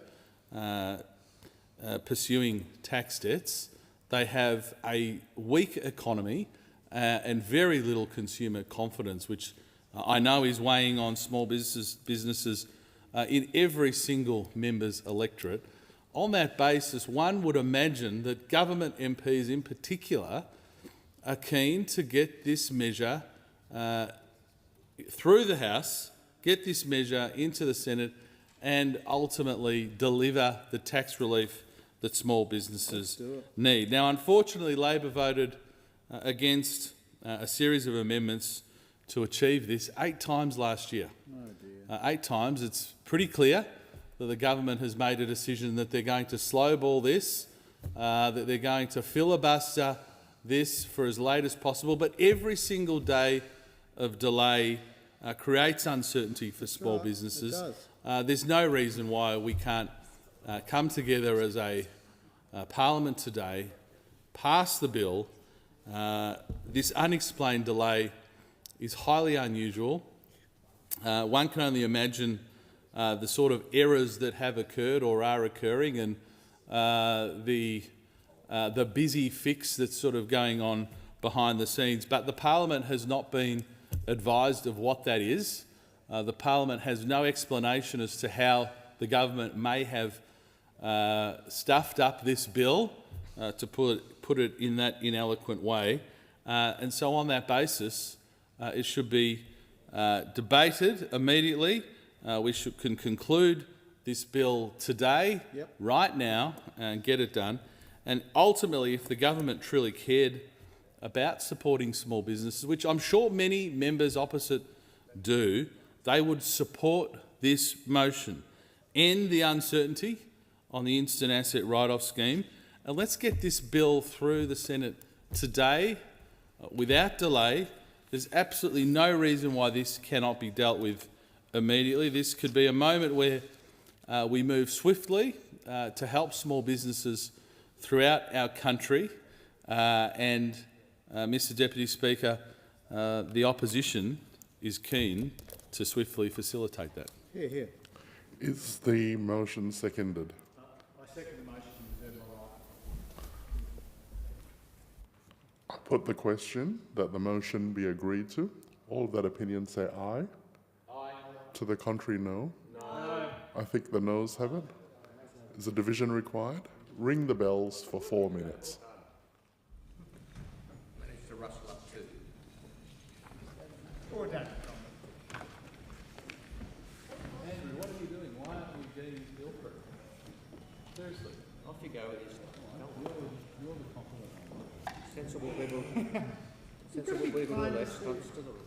pursuing tax debts. They have a weak economy and very little consumer confidence, which I know is weighing on small businesses in every single member's electorate. On that basis, one would imagine that government MPs in particular are keen to get this measure through the House, get this measure into the Senate, and ultimately deliver the tax relief that small businesses need. Now, unfortunately, Labor voted against a series of amendments to achieve this 8 times last year. 8 times. It's pretty clear that the government has made a decision that they're going to slowball this, that they're going to filibuster this for as late as possible, but every single day of delay creates uncertainty for small businesses. There's no reason why we can't come together as a Parliament today, pass the bill. This unexplained delay is highly unusual. One can only imagine the sort of errors that have occurred or are occurring, and the busy fix that's sort of going on behind the scenes. But the Parliament has not been advised of what that is. The Parliament has no explanation as to how the government may have stuffed up this bill, to put it in that ineloquent way. And so on that basis, it should be debated immediately. We can conclude this bill today, right now, and get it done. And ultimately, if the government truly cared about supporting small businesses, which I'm sure many members opposite do, they would support this motion. End the uncertainty on the instant asset write-off scheme, and let's get this bill through the Senate today without delay. There's absolutely no reason why this cannot be dealt with immediately. This could be a moment where we move swiftly to help small businesses throughout our country. Mr Deputy Speaker, the opposition is keen to swiftly facilitate that. Here, here. Is the motion seconded? I second the motion. I put the question that the motion be agreed to. All of that opinion say aye. Aye. To the contrary, no. No. I think the noes have it. Is a division required? Ring the bells for 4 minutes. Managed to rustle up too. Or done. Andrew, what are you doing? Why aren't we getting this bill through? Seriously. Off you go with this. You're the compliment. Sensible people. Sensible people are less close to the rules.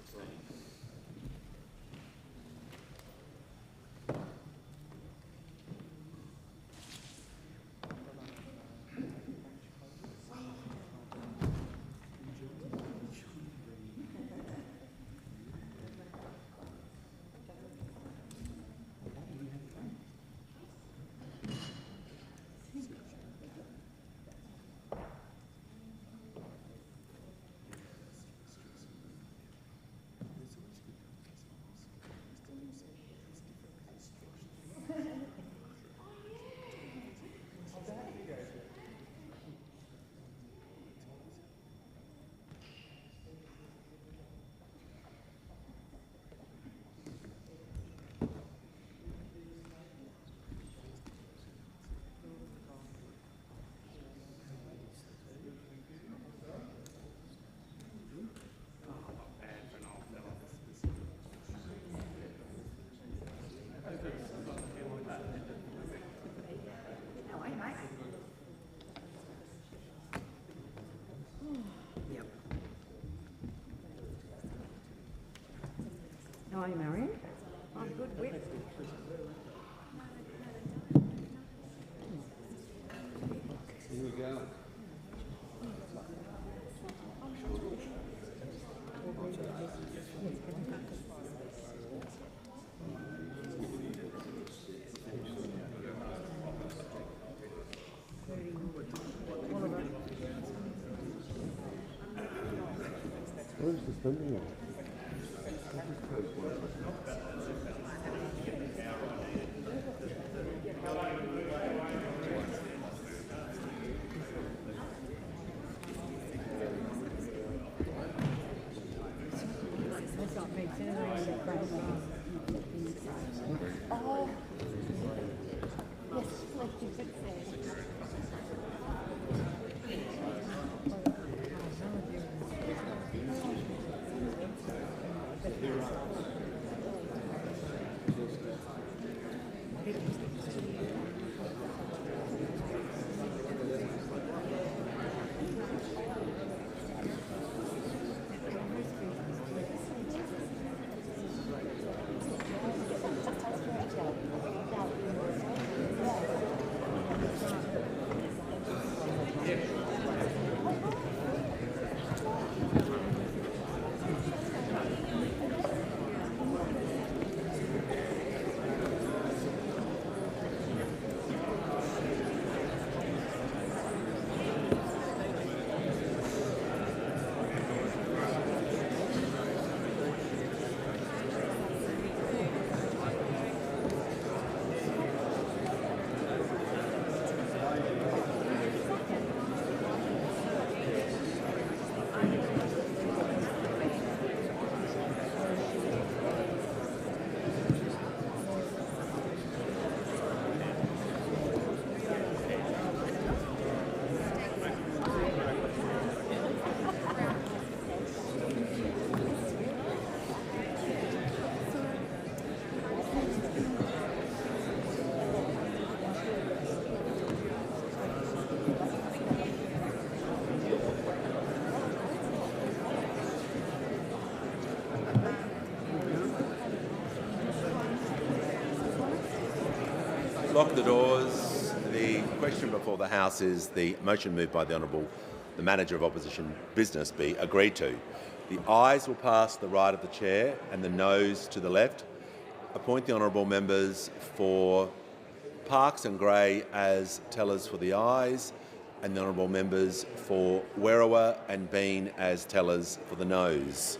How are you, Marion? I'm good with. Here we go. Where's the spending on? Lock the doors. The question before the House is the motion moved by the Honourable the Manager of Opposition Business be agreed to. The ayes will pass to the right of the chair and the noes to the left. Appoint the honourable members for Parkes and Gray as tellers for the ayes, and the honourable members for Werriwa and Bean as tellers for the noes.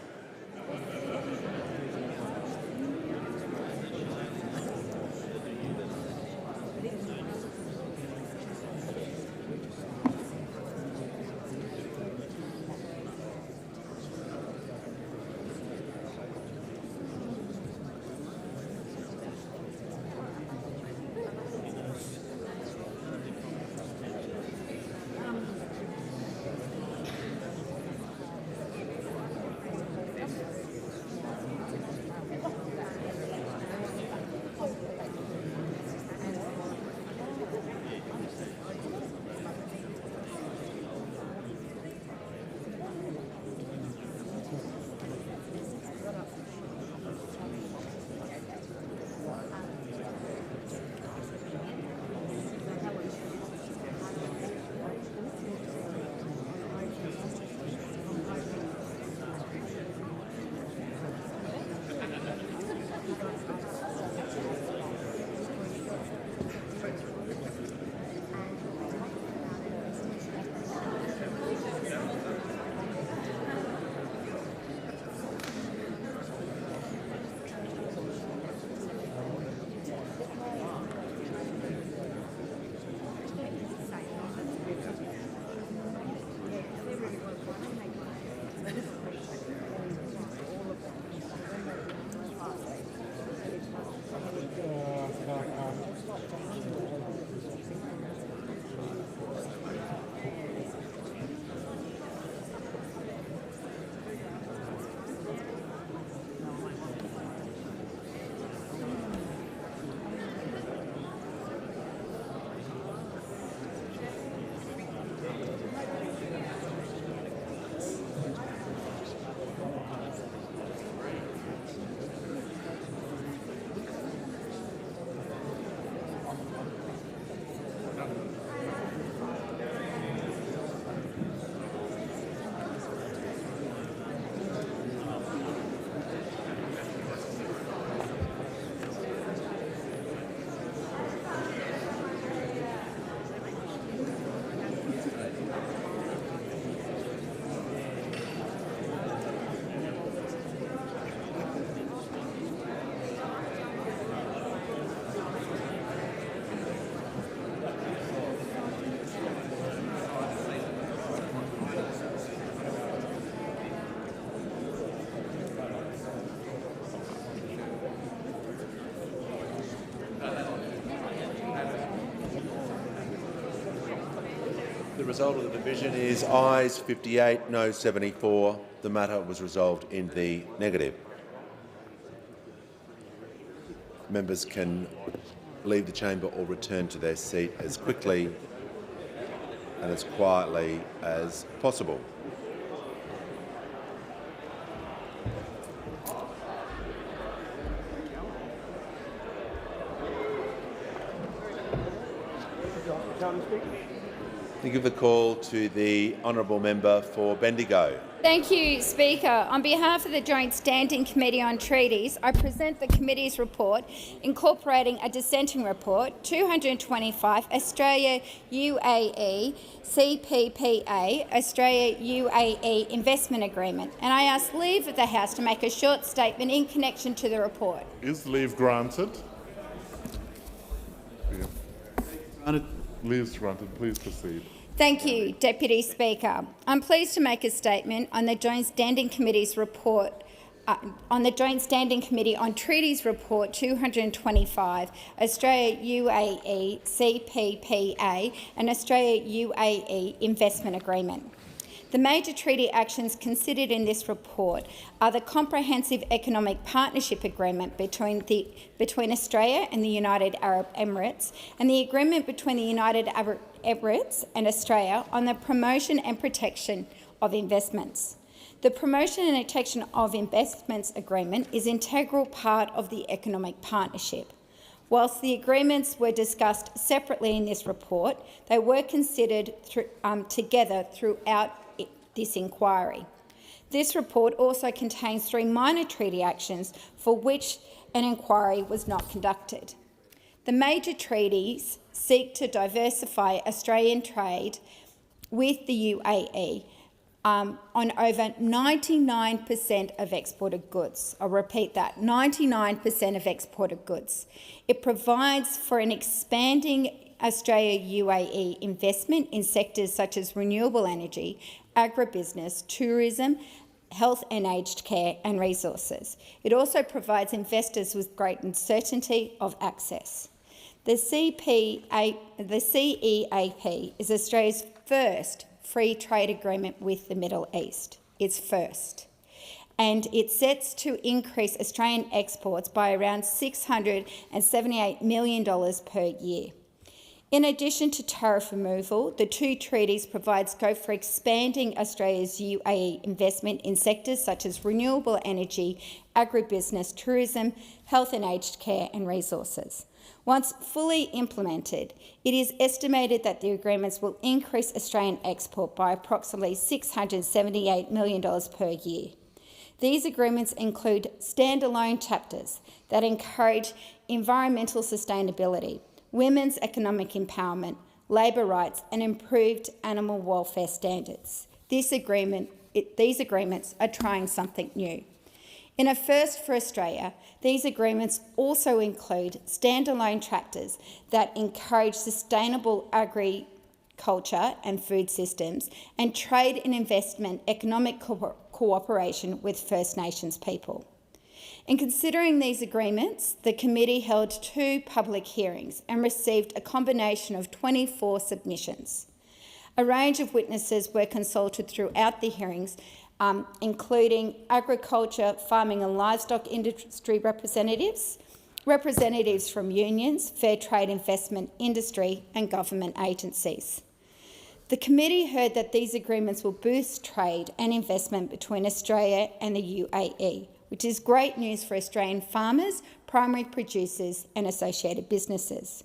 The result of the division is ayes 58, no 74. The matter was resolved in the negative. Members can leave the chamber or return to their seat as quickly and as quietly as possible. I give the call to the honourable member for Bendigo. Thank you, Speaker. On behalf of the Joint Standing Committee on Treaties, I present the committee's report incorporating a dissenting report 225 Australia UAE CPPA Australia UAE Investment Agreement, and I ask leave of the House to make a short statement in connection to the report. Is leave granted? Granted. Leave is granted. Please proceed. Thank you, Deputy Speaker. I'm pleased to make a statement on the Joint Standing Committee's report on the Joint Standing Committee on Treaties Report 225, Australia UAE CPPA and Australia UAE Investment Agreement. The major treaty actions considered in this report are the Comprehensive Economic Partnership Agreement between Australia and the United Arab Emirates and the Agreement between the United Arab Emirates and Australia on the promotion and protection of investments. The Promotion and Protection of Investments Agreement is an integral part of the economic partnership. Whilst the agreements were discussed separately in this report, they were considered together throughout this inquiry. This report also contains 3 minor treaty actions for which an inquiry was not conducted. The major treaties seek to diversify Australian trade with the UAE on over 99% of exported goods. I'll repeat that, 99% of exported goods. It provides for an expanding Australia-UAE investment in sectors such as renewable energy, agribusiness, tourism, health and aged care and resources. It also provides investors with greater certainty of access. The CEAP is Australia's first free trade agreement with the Middle East. It's first. And it sets to increase Australian exports by around $678 million per year. In addition to tariff removal, the 2 treaties provide scope for expanding Australia's UAE investment in sectors such as renewable energy, agribusiness, tourism, health and aged care and resources. Once fully implemented, it is estimated that the agreements will increase Australian export by approximately $678 million per year. These agreements include standalone chapters that encourage environmental sustainability, women's economic empowerment, labour rights and improved animal welfare standards. These agreements are trying something new. In a first for Australia, these agreements also include standalone chapters that encourage sustainable agriculture and food systems and trade and investment economic cooperation with First Nations people. In considering these agreements, the committee held 2 public hearings and received a combination of 24 submissions. A range of witnesses were consulted throughout the hearings, including agriculture, farming and livestock industry representatives, representatives from unions, fair trade investment industry and government agencies. The committee heard that these agreements will boost trade and investment between Australia and the UAE, which is great news for Australian farmers, primary producers and associated businesses.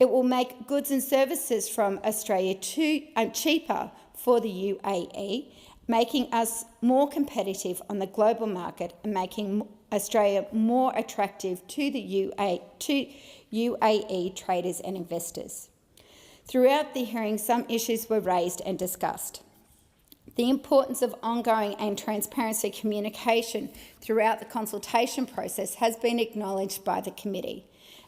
It will make goods and services from Australia cheaper for the UAE, making us more competitive on the global market and making Australia more attractive to the UAE traders and investors. Throughout the hearing, some issues were raised and discussed. The importance of ongoing and transparency communication throughout the consultation process has been acknowledged by the committee,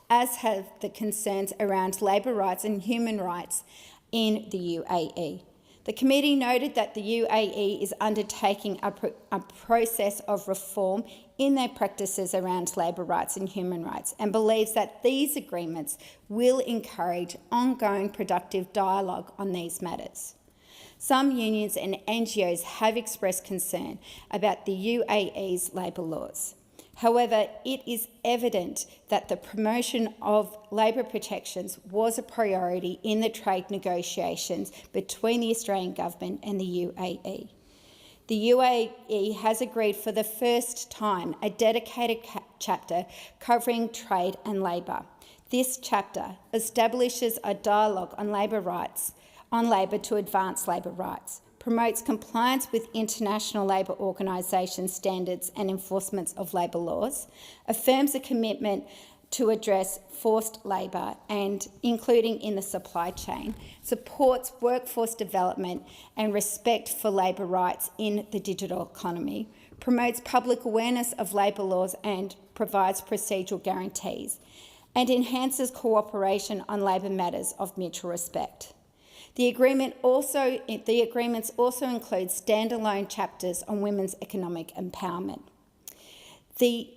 as have the concerns around labour rights and human rights in the UAE. The committee noted that the UAE is undertaking a process of reform in their practices around labour rights and human rights and believes that these agreements will encourage ongoing productive dialogue on these matters. Some unions and NGOs have expressed concern about the UAE's labour laws. However, it is evident that the promotion of labour protections was a priority in the trade negotiations between the Australian government and the UAE. The UAE has agreed for the first time a dedicated chapter covering trade and labour. This chapter establishes a dialogue on labour to advance labour rights, promotes compliance with international labour organisation standards and enforcement of labour laws, affirms a commitment to address forced labour and, including in the supply chain, supports workforce development and respect for labour rights in the digital economy, promotes public awareness of labour laws and provides procedural guarantees, and enhances cooperation on labour matters of mutual respect. The agreements also include standalone chapters on women's economic empowerment. The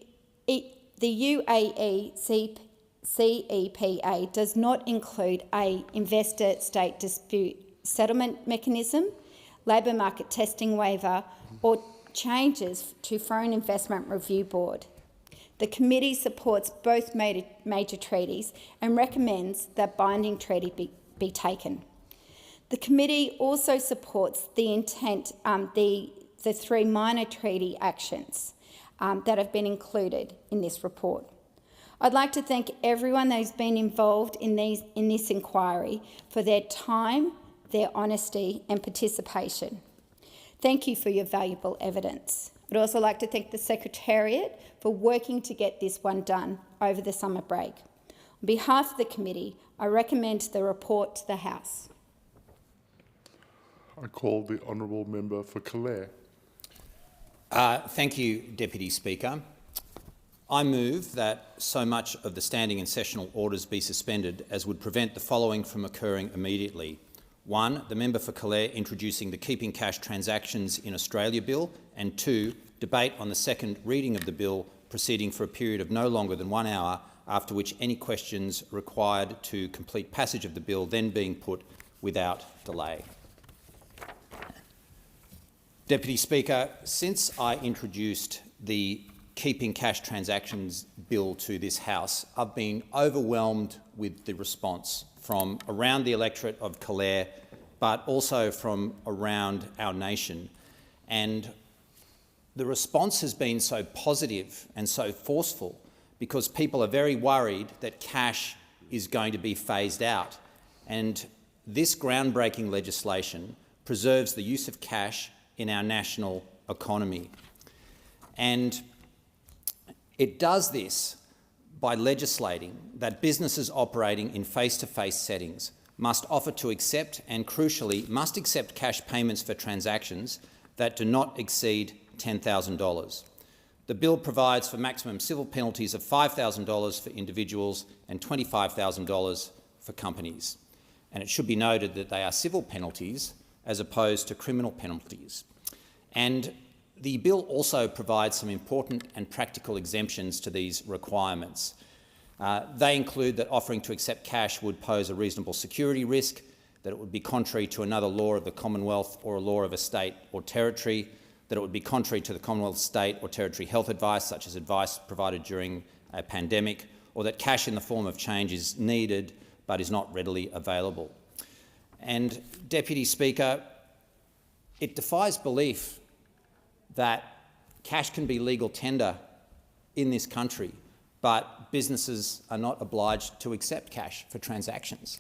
UAE CEPA does not include an investor-state dispute settlement mechanism, labour market testing waiver, or changes to Foreign Investment Review Board. The committee supports both major treaties and recommends that binding treaty be taken. The committee also supports the intent, the 3 minor treaty actions that have been included in this report. I'd like to thank everyone who's been involved in this inquiry for their time, their honesty and participation. Thank you for your valuable evidence. I'd also like to thank the Secretariat for working to get this one done over the summer break. On behalf of the committee, I recommend the report to the House. I call the honourable member for Calare. Thank you, Deputy Speaker. I move that so much of the standing and sessional orders be suspended as would prevent the following from occurring immediately. 1. The member for Calare introducing the Keeping Cash Transactions in Australia Bill, and 2. Debate on the second reading of the bill proceeding for a period of no longer than 1 hour, after which any questions required to complete passage of the bill then being put without delay. Deputy Speaker, since I introduced the Keeping Cash Transactions Bill to this House, I've been overwhelmed with the response from around the electorate of Calare, but also from around our nation. And the response has been so positive and so forceful because people are very worried that cash is going to be phased out. And this groundbreaking legislation preserves the use of cash in our national economy. And it does this by legislating that businesses operating in face-to-face settings must offer to accept and, crucially, must accept cash payments for transactions that do not exceed $10,000. The bill provides for maximum civil penalties of $5,000 for individuals and $25,000 for companies. And it should be noted that they are civil penalties as opposed to criminal penalties. And the bill also provides some important and practical exemptions to these requirements. They include that offering to accept cash would pose a reasonable security risk, that it would be contrary to another law of the Commonwealth or a law of a state or territory, that it would be contrary to the Commonwealth, state or territory health advice, such as advice provided during a pandemic, or that cash in the form of change is needed but is not readily available. And, Deputy Speaker, it defies belief that cash can be legal tender in this country, but businesses are not obliged to accept cash for transactions.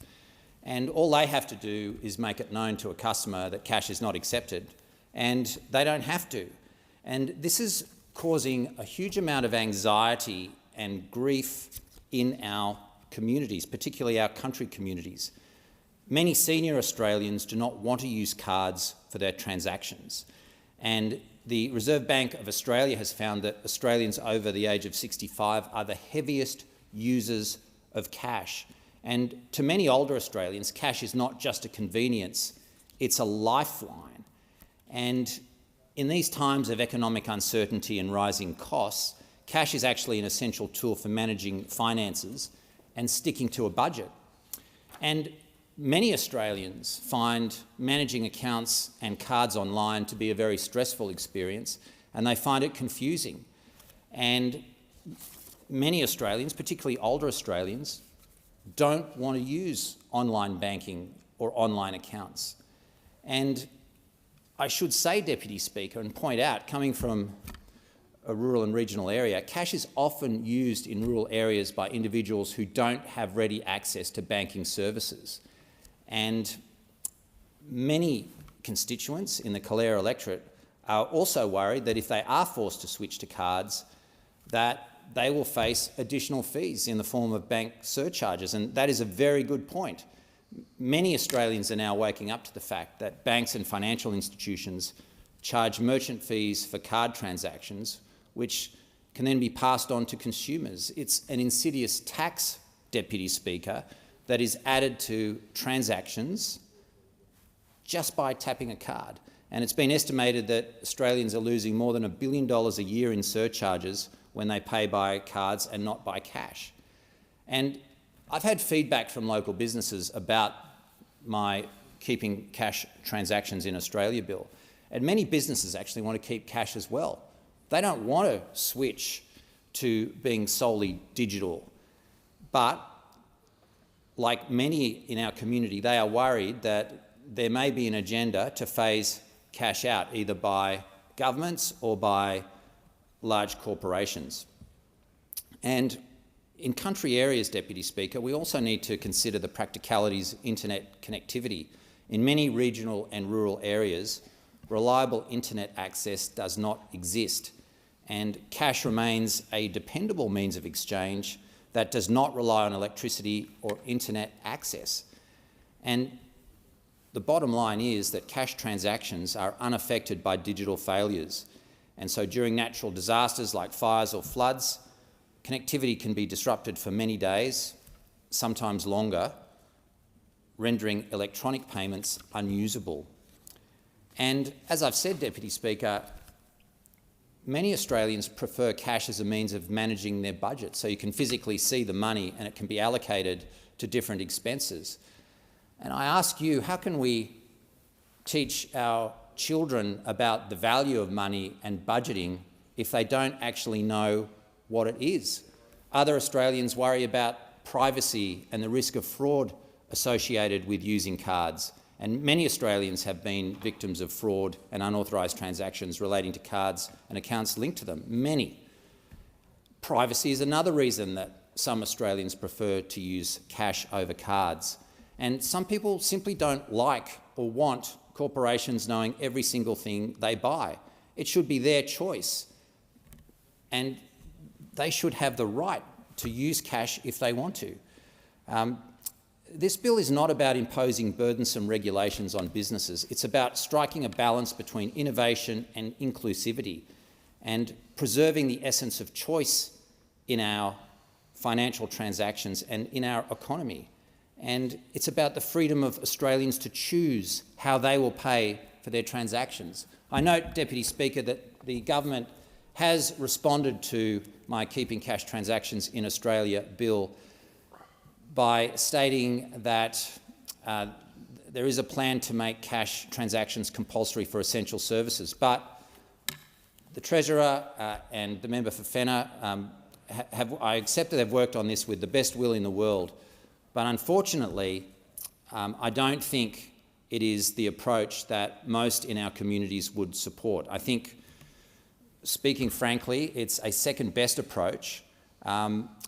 And all they have to do is make it known to a customer that cash is not accepted, and they don't have to. And this is causing a huge amount of anxiety and grief in our communities, particularly our country communities. Many senior Australians do not want to use cards for their transactions, and the Reserve Bank of Australia has found that Australians over the age of 65 are the heaviest users of cash. And to many older Australians, cash is not just a convenience, it's a lifeline. And in these times of economic uncertainty and rising costs, cash is actually an essential tool for managing finances and sticking to a budget. And many Australians find managing accounts and cards online to be a very stressful experience, and they find it confusing. And many Australians, particularly older Australians, don't want to use online banking or online accounts. And I should say, Deputy Speaker, and point out, coming from a rural and regional area, cash is often used in rural areas by individuals who don't have ready access to banking services. And many constituents in the Calare electorate are also worried that if they are forced to switch to cards, that they will face additional fees in the form of bank surcharges, and that is a very good point. Many Australians are now waking up to the fact that banks and financial institutions charge merchant fees for card transactions, which can then be passed on to consumers. It's an insidious tax, Deputy Speaker, that is added to transactions just by tapping a card. And it's been estimated that Australians are losing more than $1 billion a year in surcharges when they pay by cards and not by cash. And I've had feedback from local businesses about my Keeping Cash Transactions in Australia bill. And many businesses actually want to keep cash as well. They don't want to switch to being solely digital. But like many in our community, they are worried that there may be an agenda to phase cash out, either by governments or by large corporations. And in country areas, Deputy Speaker, we also need to consider the practicalities of internet connectivity. In many regional and rural areas, reliable internet access does not exist, and cash remains a dependable means of exchange that does not rely on electricity or internet access. And the bottom line is that cash transactions are unaffected by digital failures. And so during natural disasters like fires or floods, connectivity can be disrupted for many days, sometimes longer, rendering electronic payments unusable. And as I've said, Deputy Speaker, many Australians prefer cash as a means of managing their budget, so you can physically see the money and it can be allocated to different expenses. And I ask you, how can we teach our children about the value of money and budgeting if they don't actually know what it is? Other Australians worry about privacy and the risk of fraud associated with using cards. And many Australians have been victims of fraud and unauthorised transactions relating to cards and accounts linked to them. Many. Privacy is another reason that some Australians prefer to use cash over cards. And some people simply don't like or want corporations knowing every single thing they buy. It should be their choice. And they should have the right to use cash if they want to. This bill is not about imposing burdensome regulations on businesses. It's about striking a balance between innovation and inclusivity and preserving the essence of choice in our financial transactions and in our economy. And it's about the freedom of Australians to choose how they will pay for their transactions. I note, Deputy Speaker, that the government has responded to my Keeping Cash Transactions in Australia bill by stating that there is a plan to make cash transactions compulsory for essential services. But the Treasurer and the member for Fenner, I accept that they've worked on this with the best will in the world, but unfortunately I don't think it is the approach that most in our communities would support. I think, speaking frankly, it's a second-best approach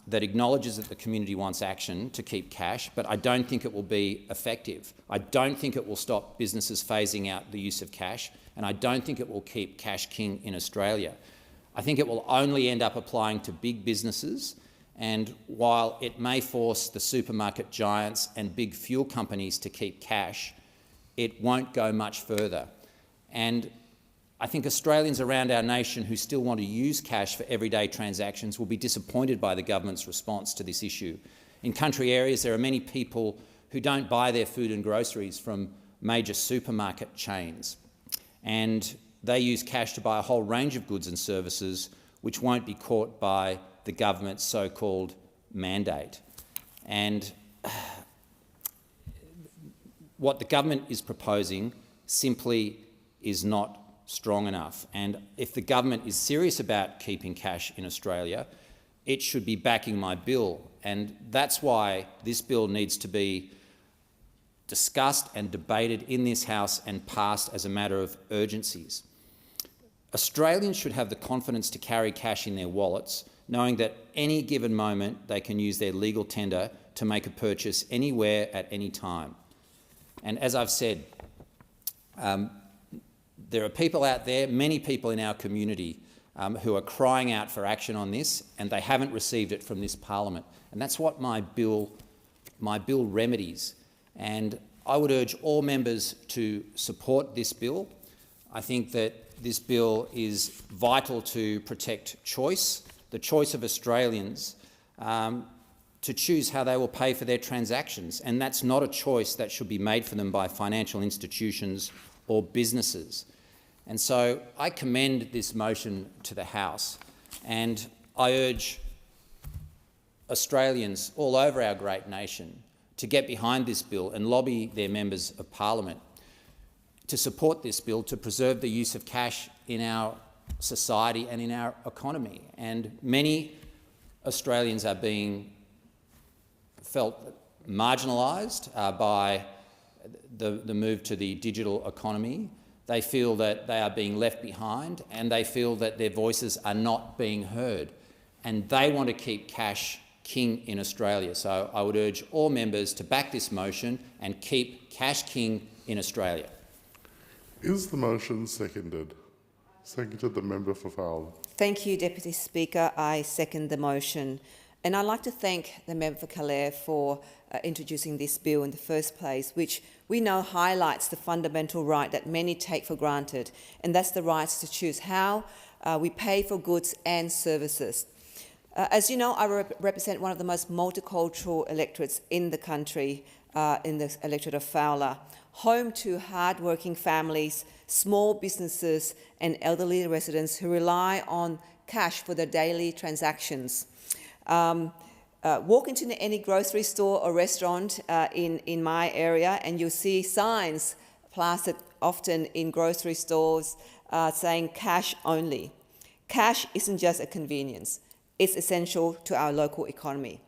that acknowledges that the community wants action to keep cash, but I don't think it will be effective. I don't think it will stop businesses phasing out the use of cash, and I don't think it will keep cash king in Australia. I think it will only end up applying to big businesses, and while it may force the supermarket giants and big fuel companies to keep cash, it won't go much further. And I think Australians around our nation who still want to use cash for everyday transactions will be disappointed by the government's response to this issue. In country areas, there are many people who don't buy their food and groceries from major supermarket chains, and they use cash to buy a whole range of goods and services which won't be caught by the government's so-called mandate. And what the government is proposing simply is not strong enough. And if the government is serious about keeping cash in Australia, it should be backing my bill. And that's why this bill needs to be discussed and debated in this House and passed as a matter of urgencies. Australians should have the confidence to carry cash in their wallets, knowing that any given moment they can use their legal tender to make a purchase anywhere at any time. And as I've said, there are people out there, many people in our community, who are crying out for action on this, and they haven't received it from this parliament. And that's what my bill remedies. And I would urge all members to support this bill. I think that this bill is vital to protect choice, the choice of Australians to choose how they will pay for their transactions. And that's not a choice that should be made for them by financial institutions or businesses. And so I commend this motion to the House, and I urge Australians all over our great nation to get behind this bill and lobby their members of Parliament to support this bill to preserve the use of cash in our society and in our economy. And many Australians are being felt marginalised by the move to the digital economy. They feel that they are being left behind, and they feel that their voices are not being heard. And they want to keep cash king in Australia. So I would urge all members to back this motion and keep cash king in Australia. Is the motion seconded? Seconded the member for Fowler. Thank you, Deputy Speaker. I second the motion. And I'd like to thank the member for Calais for introducing this bill in the first place, which we know highlights the fundamental right that many take for granted, and that's the right to choose how we pay for goods and services. As you know, I represent one of the most multicultural electorates in the country, in the electorate of Fowler, home to hard-working families, small businesses and elderly residents who rely on cash for their daily transactions. Walk into any grocery store or restaurant in my area and you'll see signs plastered often in grocery stores saying cash only. Cash isn't just a convenience, it's essential to our local economy.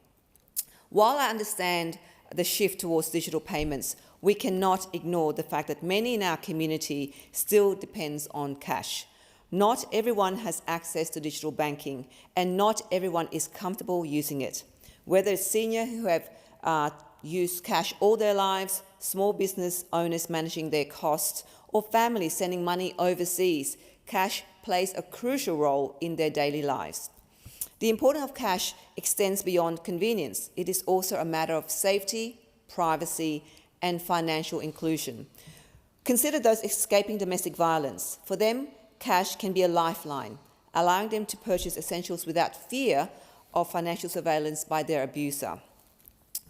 While I understand the shift towards digital payments, we cannot ignore the fact that many in our community still depends on cash. Not everyone has access to digital banking, and not everyone is comfortable using it. Whether it's seniors who have used cash all their lives, small business owners managing their costs, or families sending money overseas, cash plays a crucial role in their daily lives. The importance of cash extends beyond convenience. It is also a matter of safety, privacy, and financial inclusion. Consider those escaping domestic violence. For them, cash can be a lifeline, allowing them to purchase essentials without fear of financial surveillance by their abuser.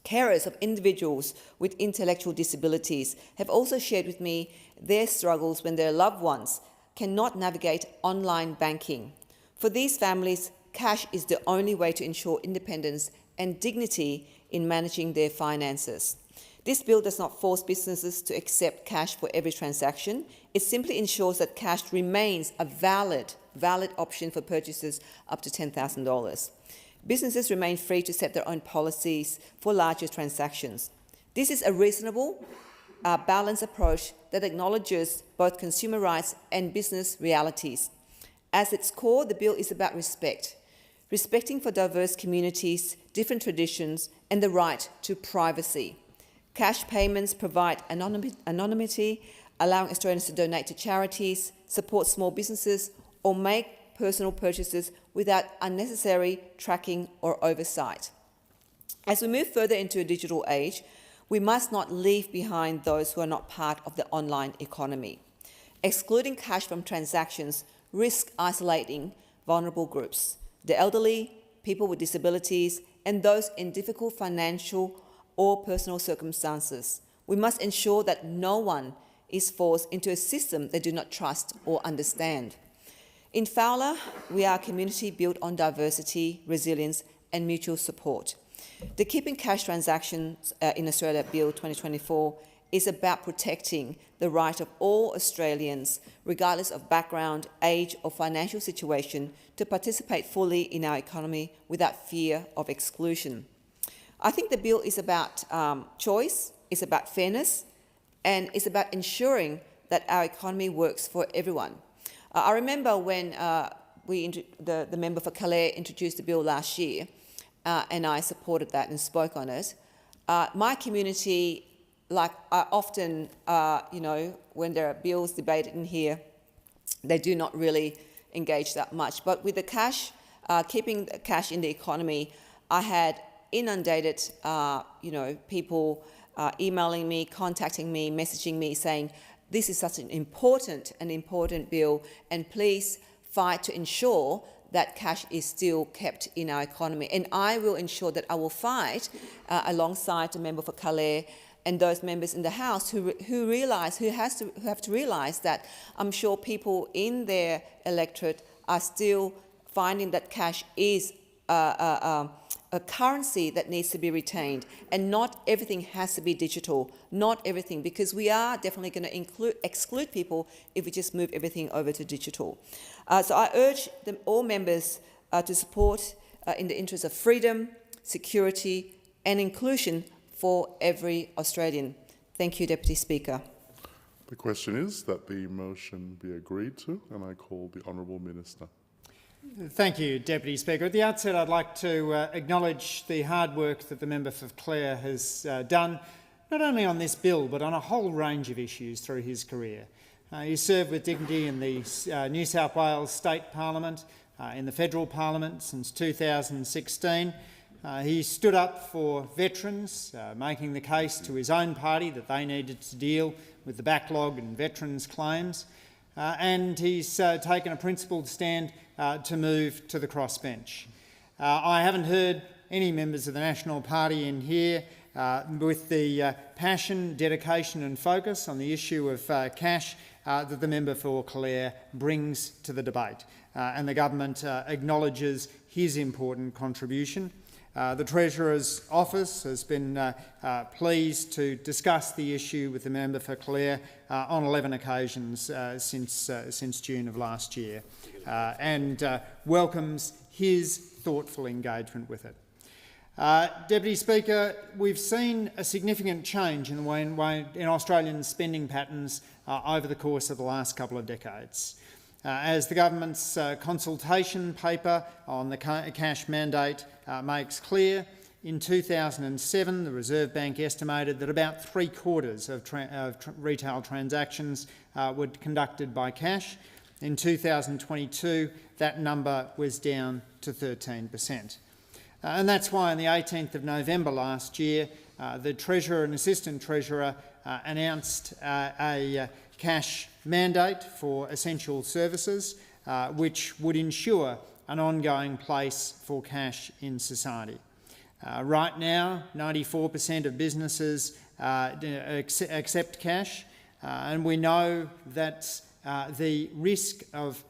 Carers of individuals with intellectual disabilities have also shared with me their struggles when their loved ones cannot navigate online banking. For these families, cash is the only way to ensure independence and dignity in managing their finances. This bill does not force businesses to accept cash for every transaction. It simply ensures that cash remains a valid option for purchases up to $10,000. Businesses remain free to set their own policies for larger transactions. This is a reasonable, balanced approach that acknowledges both consumer rights and business realities. At its core, the bill is about respecting for diverse communities, different traditions, and the right to privacy. Cash payments provide anonymity, allowing Australians to donate to charities, support small businesses, or make personal purchases without unnecessary tracking or oversight. As we move further into a digital age, we must not leave behind those who are not part of the online economy. Excluding cash from transactions risks isolating vulnerable groups, the elderly, people with disabilities, and those in difficult financial or personal circumstances. We must ensure that no one is forced into a system they do not trust or understand. In Fowler, we are a community built on diversity, resilience, and mutual support. The Keeping Cash Transactions in Australia Bill 2024 is about protecting the right of all Australians, regardless of background, age, or financial situation, to participate fully in our economy without fear of exclusion. I think the bill is about choice, it's about fairness, and it's about ensuring that our economy works for everyone. I remember when the member for Calais introduced the bill last year, and I supported that and spoke on it. My community, like I often, when there are bills debated in here, they do not really engage that much. But with the cash, keeping the cash in the economy, I had inundated, people emailing me, contacting me, messaging me, saying, this is such an important bill, and please fight to ensure that cash is still kept in our economy. And I will ensure that I will fight alongside the member for Calais and those members in the House who have to realise that I'm sure people in their electorate are still finding that cash is a currency that needs to be retained, and not everything has to be digital, not everything, because we are definitely going to exclude people if we just move everything over to digital. So I urge all members to support in the interest of freedom, security and inclusion for every Australian. Thank you, Deputy Speaker. The question is that the motion be agreed to, and I call the Honourable Minister. Thank you, Deputy Speaker. At the outset, I'd like to acknowledge the hard work that the member for Clare has done, not only on this bill, but on a whole range of issues through his career. He served with dignity in the New South Wales State Parliament, in the Federal Parliament since 2016. He stood up for veterans, making the case to his own party that they needed to deal with the backlog in veterans' claims. And he's taken a principled stand to move to the crossbench. I haven't heard any members of the National Party in here with the passion, dedication and focus on the issue of cash that the member for Clare brings to the debate. And the government acknowledges his important contribution. The Treasurer's Office has been pleased to discuss the issue with the member for Clare on 11 occasions since June of last year, and welcomes his thoughtful engagement with it. Deputy Speaker, we've seen a significant change in the way in Australian spending patterns over the course of the last couple of decades. As the government's consultation paper on the cash mandate makes clear, in 2007 the Reserve Bank estimated that about 3/4 of retail transactions were conducted by cash. In 2022 that number was down to 13%. And that's why on the 18th of November last year the Treasurer and Assistant Treasurer announced a cash mandate for essential services, which would ensure an ongoing place for cash in society. Right now, 94% of businesses accept cash, and we know that the risk of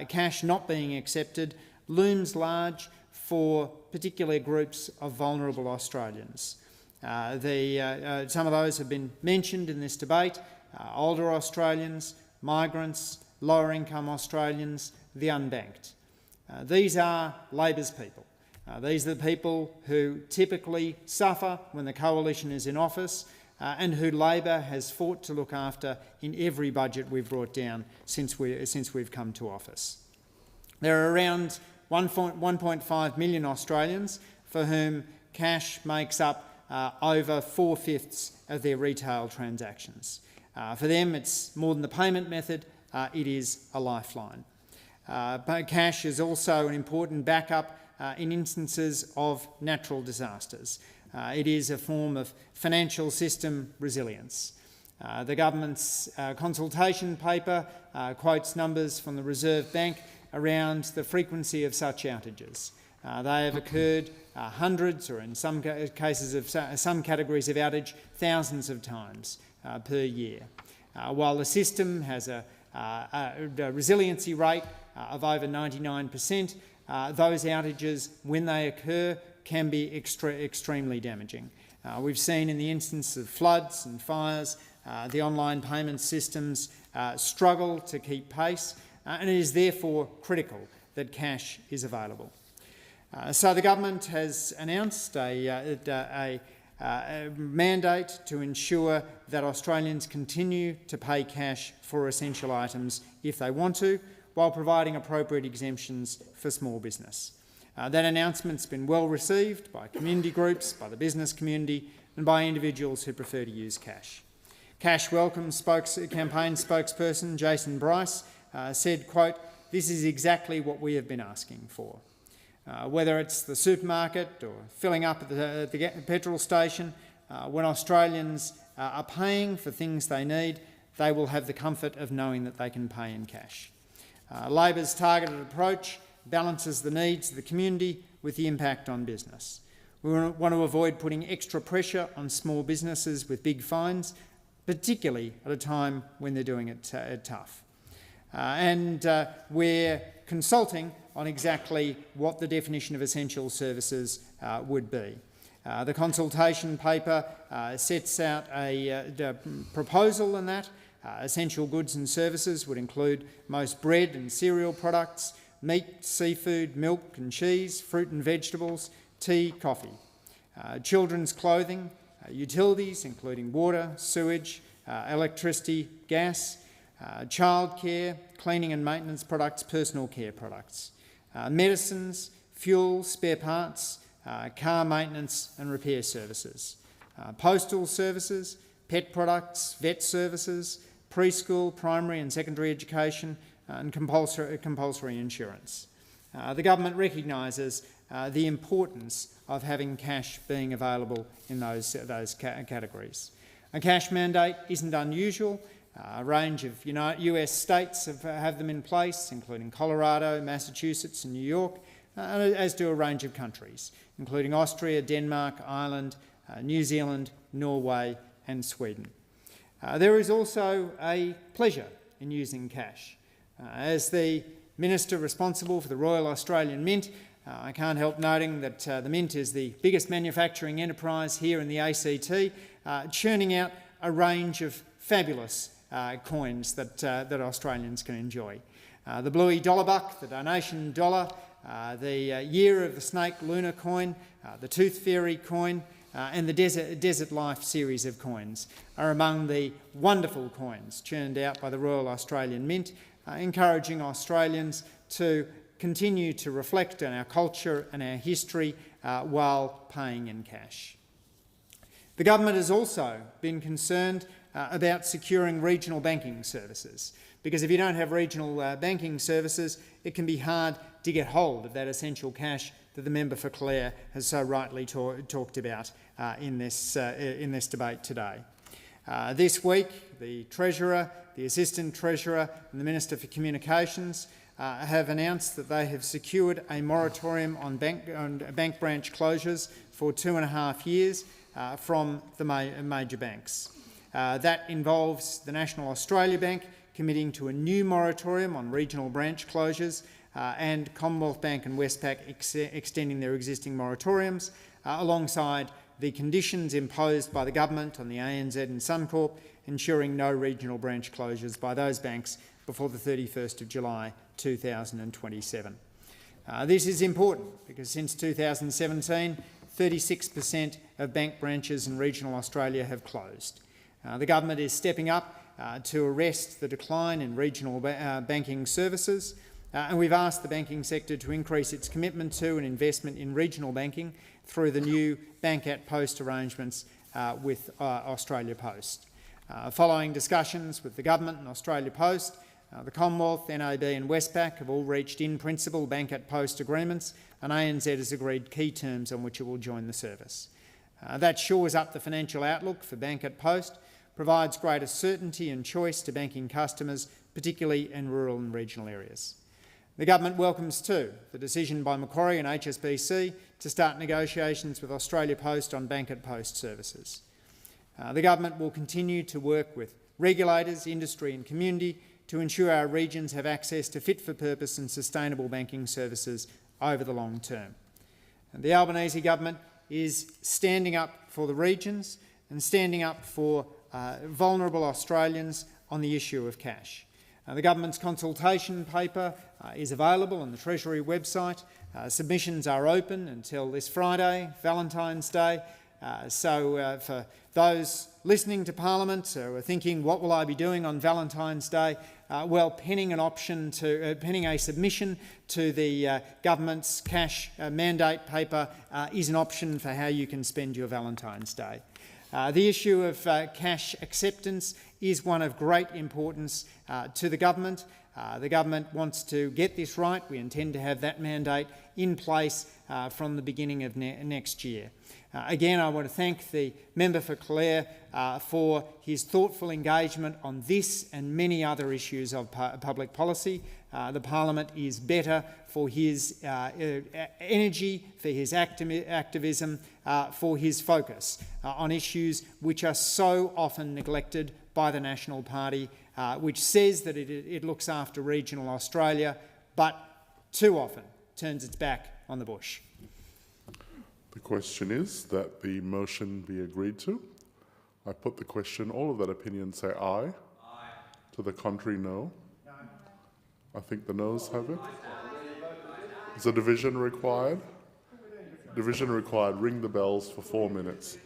cash not being accepted looms large for particular groups of vulnerable Australians. Some of those have been mentioned in this debate: older Australians, migrants, lower income Australians, the unbanked. These are Labor's people. These are the people who typically suffer when the coalition is in office and who Labor has fought to look after in every budget we've brought down since we've come to office. There are around 1.5 million Australians for whom cash makes up over 4/5 of their retail transactions. For them, it's more than the payment method, it is a lifeline. But cash is also an important backup in instances of natural disasters. It is a form of financial system resilience. The government's consultation paper quotes numbers from the Reserve Bank around the frequency of such outages. They have occurred hundreds, or in some cases of some categories of outage, thousands of times per year. While the system has a resiliency rate of over 99%, those outages, when they occur, can be extremely damaging. We've seen in the instance of floods and fires, the online payment systems struggle to keep pace, and it is therefore critical that cash is available. So the government has announced a mandate to ensure that Australians continue to pay cash for essential items if they want to, while providing appropriate exemptions for small business. That announcement's been well received by community groups, by the business community and by individuals who prefer to use cash. Cash Welcome campaign spokesperson Jason Bryce said, quote, "This is exactly what we have been asking for." Whether it's the supermarket or filling up at the petrol station, when Australians are paying for things they need, they will have the comfort of knowing that they can pay in cash. Labor's targeted approach balances the needs of the community with the impact on business. We want to avoid putting extra pressure on small businesses with big fines, particularly at a time when they're doing it tough. And we're consulting on exactly what the definition of essential services would be. The consultation paper sets out a proposal in that. Essential goods and services would include most bread and cereal products, meat, seafood, milk and cheese, fruit and vegetables, tea, coffee. Children's clothing, utilities including water, sewage, electricity, gas, childcare, cleaning and maintenance products, personal care products. medicines, fuel, spare parts, car maintenance and repair services, postal services, pet products, vet services, preschool, primary and secondary education and compulsory insurance. The government recognises the importance of having cash being available in those categories. A cash mandate isn't unusual. A range of US states have them in place, including Colorado, Massachusetts and New York, as do a range of countries, including Austria, Denmark, Ireland, New Zealand, Norway and Sweden. There is also a pleasure in using cash. As the Minister responsible for the Royal Australian Mint, I can't help noting that the Mint is the biggest manufacturing enterprise here in the ACT, churning out a range of fabulous coins that Australians can enjoy. The Bluey Dollar Buck, the Donation Dollar, the Year of the Snake Lunar coin, the Tooth Fairy coin, and the Desert Life series of coins are among the wonderful coins churned out by the Royal Australian Mint, encouraging Australians to continue to reflect on our culture and our history while paying in cash. The government has also been concerned about securing regional banking services, because if you don't have regional banking services, it can be hard to get hold of that essential cash that the member for Clare has so rightly talked about in this debate today. This week, the Treasurer, the Assistant Treasurer and the Minister for Communications have announced that they have secured a moratorium on bank branch closures for 2.5 years from the major banks. That involves the National Australia Bank committing to a new moratorium on regional branch closures and Commonwealth Bank and Westpac extending their existing moratoriums, alongside the conditions imposed by the government on the ANZ and Suncorp, ensuring no regional branch closures by those banks before the 31st of July 2027. This is important because since 2017, 36% of bank branches in regional Australia have closed. The government is stepping up to arrest the decline in regional banking services, and we've asked the banking sector to increase its commitment to and investment in regional banking through the new Bank at Post arrangements with Australia Post. Following discussions with the government and Australia Post, the Commonwealth, NAB and Westpac have all reached in principle Bank at Post agreements, and ANZ has agreed key terms on which it will join the service. That shores up the financial outlook for Bank at Post, provides greater certainty and choice to banking customers, particularly in rural and regional areas. The government welcomes too the decision by Macquarie and HSBC to start negotiations with Australia Post on Bank at Post services. The government will continue to work with regulators, industry and community to ensure our regions have access to fit-for-purpose and sustainable banking services over the long term. And the Albanese government is standing up for the regions and standing up for vulnerable Australians on the issue of cash. The government's consultation paper is available on the Treasury website. Submissions are open until this Friday, Valentine's Day. So for those listening to Parliament who are thinking, what will I be doing on Valentine's Day? Well, penning a submission to the government's cash mandate paper is an option for how you can spend your Valentine's Day. The issue of cash acceptance is one of great importance to the government. The government wants to get this right. We intend to have that mandate in place from the beginning of next year. Again, I want to thank the member for Clare for his thoughtful engagement on this and many other issues of public policy. The Parliament is better for his energy, for his activism, for his focus on issues which are so often neglected by the National Party, which says that it looks after regional Australia, but too often turns its back on the bush. The question is that the motion be agreed to. I put the question. All of that opinion say aye. Aye. To the contrary, no. No. I think the noes have it. Is a division required? Division required. Ring the bells for 4 minutes.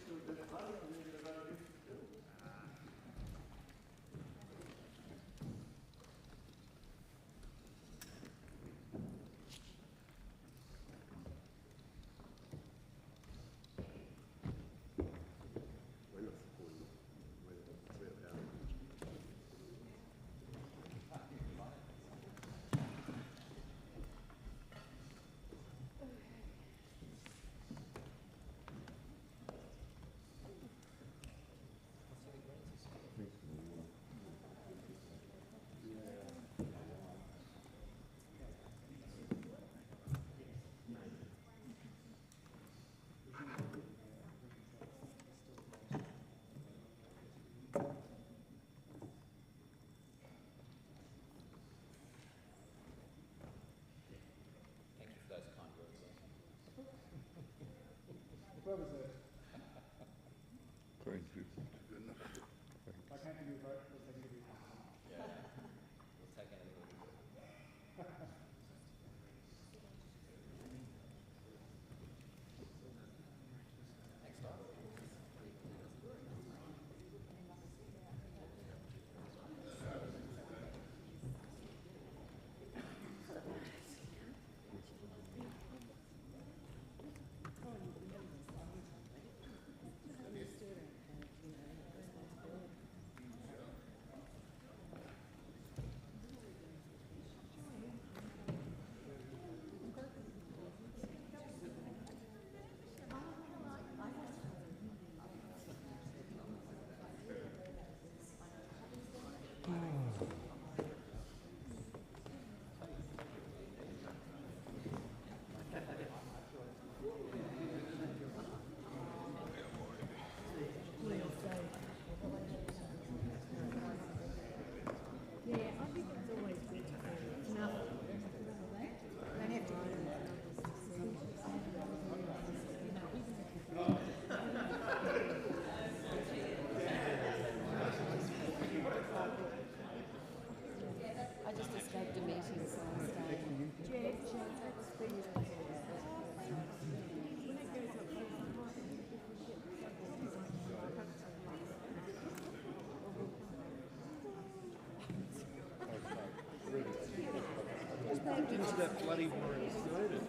bumped into that bloody Warren Snowden.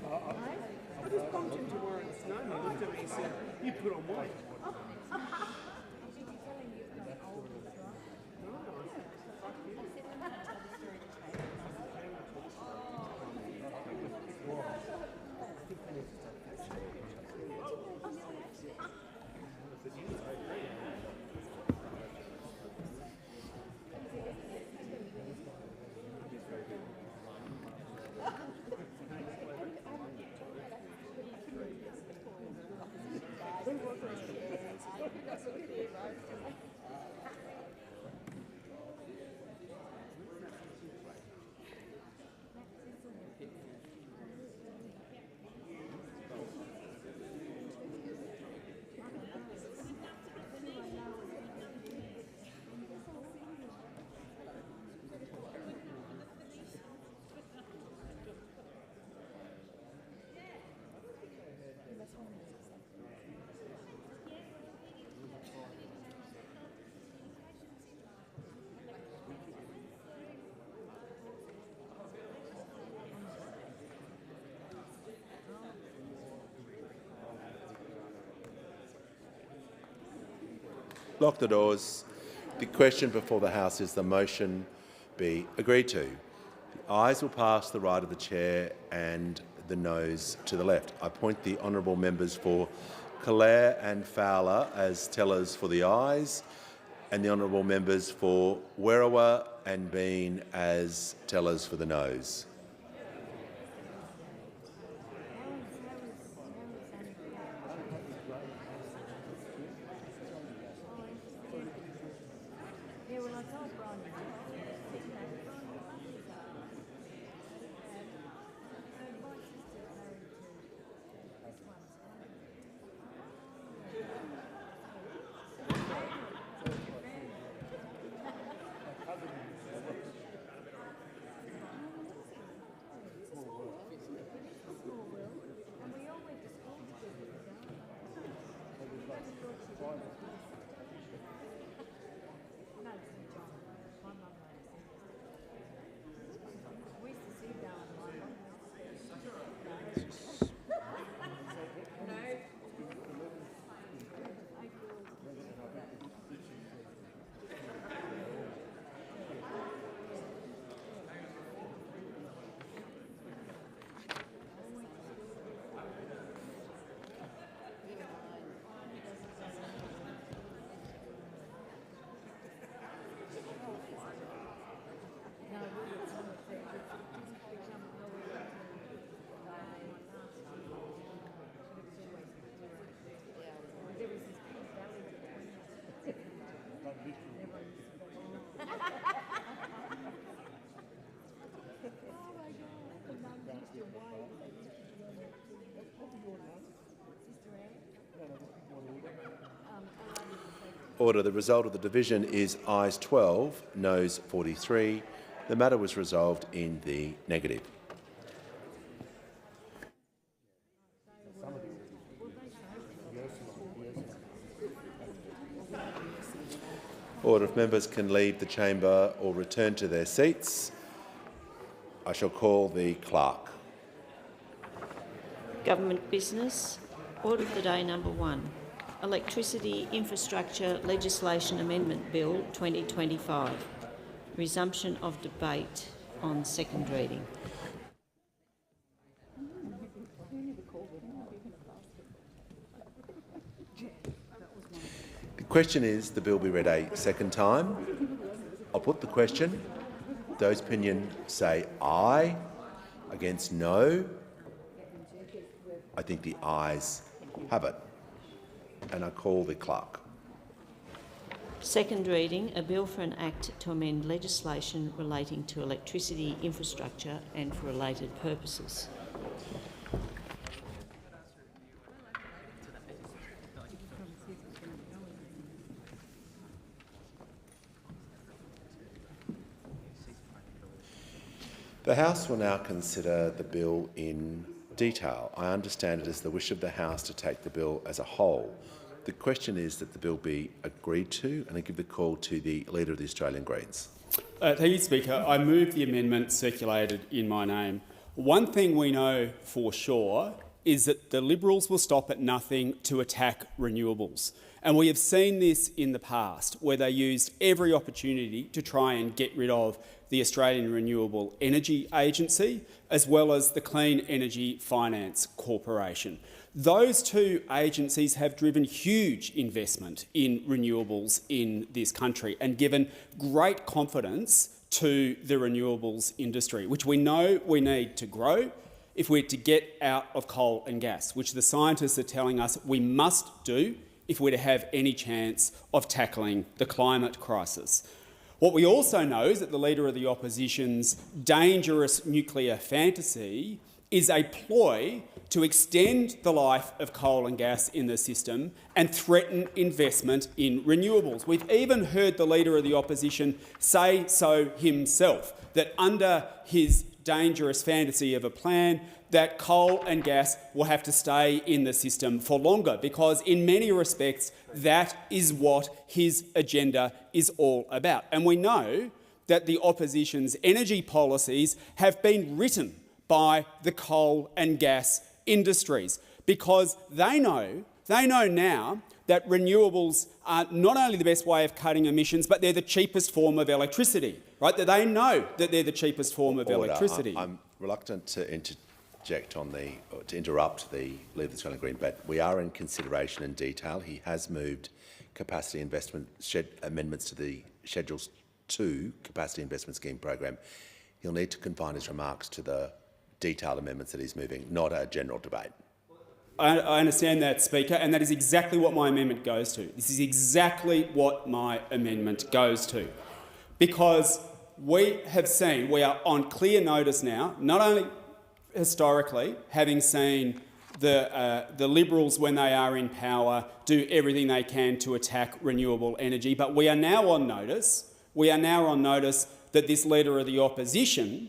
I just bumped into Warren Snowden. He looked at me and said, "You put on weight." Lock the doors. The question before the House is the motion be agreed to. The ayes will pass to the right of the chair and the noes to the left. I appoint the honourable members for Calare and Fowler as tellers for the ayes and the honourable members for Werriwa and Bean as tellers for the noes. Order. The result of the division is ayes 12, noes 43. The matter was resolved in the negative. Order. If members can leave the chamber or return to their seats, I shall call the clerk. Government business. Order of the day number 1. Electricity Infrastructure Legislation Amendment Bill 2025. Resumption of debate on second reading. The question is the bill be read a second time. I'll put the question. Those opinion say aye. Against no. I think the ayes have it. And I call the clerk. Second reading, a bill for an act to amend legislation relating to electricity infrastructure and for related purposes. The House will now consider the bill in detail. I understand it is the wish of the House to take the bill as a whole. The question is that the bill be agreed to, and I give the call to the Leader of the Australian Greens. Thank you, Speaker. I move the amendment circulated in my name. One thing we know for sure is that the Liberals will stop at nothing to attack renewables. And we have seen this in the past, where they used every opportunity to try and get rid of the Australian Renewable Energy Agency, as well as the Clean Energy Finance Corporation. Those two agencies have driven huge investment in renewables in this country and given great confidence to the renewables industry, which we know we need to grow if we're to get out of coal and gas, which the scientists are telling us we must do if we're to have any chance of tackling the climate crisis. What we also know is that the Leader of the Opposition's dangerous nuclear fantasy is a ploy to extend the life of coal and gas in the system and threaten investment in renewables. We've even heard the Leader of the Opposition say so himself, that under his dangerous fantasy of a plan, that coal and gas will have to stay in the system for longer, because in many respects that is what his agenda is all about. And we know that the opposition's energy policies have been written by the coal and gas industries, because they know now that renewables are not only the best way of cutting emissions, but they're the cheapest form of electricity, right? That they know that they're the cheapest form of electricity. I'm reluctant to interrupt the Leave the Australian Green, but we are in consideration in detail. He has moved capacity investment amendments to the Schedule 2 Capacity Investment Scheme program. He'll need to confine his remarks to the detailed amendments that he's moving, not a general debate. I understand that, Speaker, and that is exactly what my amendment goes to. This is exactly what my amendment goes to. Because we have seen, we are on clear notice now, not only historically, having seen the Liberals, when they are in power, do everything they can to attack renewable energy, but we are now on notice. We are now on notice that this Leader of the Opposition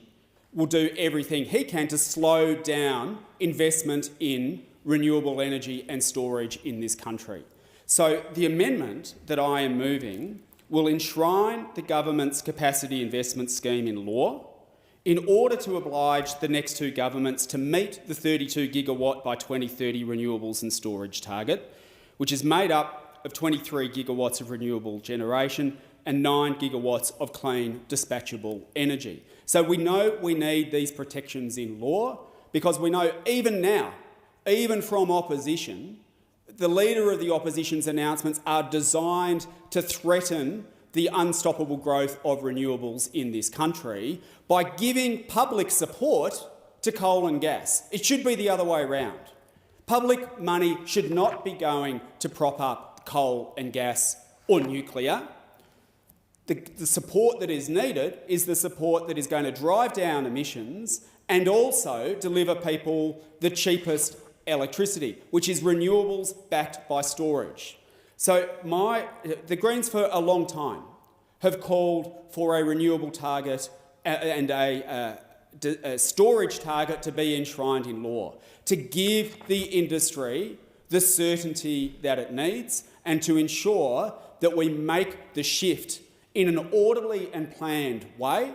will do everything he can to slow down investment in renewable energy and storage in this country. So the amendment that I am moving will enshrine the government's capacity investment scheme in law in order to oblige the next two governments to meet the 32 gigawatt by 2030 renewables and storage target, which is made up of 23 gigawatts of renewable generation and 9 gigawatts of clean dispatchable energy. So we know we need these protections in law, because we know even now, even from opposition, the Leader of the Opposition's announcements are designed to threaten the unstoppable growth of renewables in this country by giving public support to coal and gas. It should be the other way around. Public money should not be going to prop up coal and gas or nuclear. The support that is needed is the support that is going to drive down emissions and also deliver people the cheapest electricity, which is renewables backed by storage. So the Greens for a long time have called for a renewable target and a storage target to be enshrined in law, to give the industry the certainty that it needs and to ensure that we make the shift in an orderly and planned way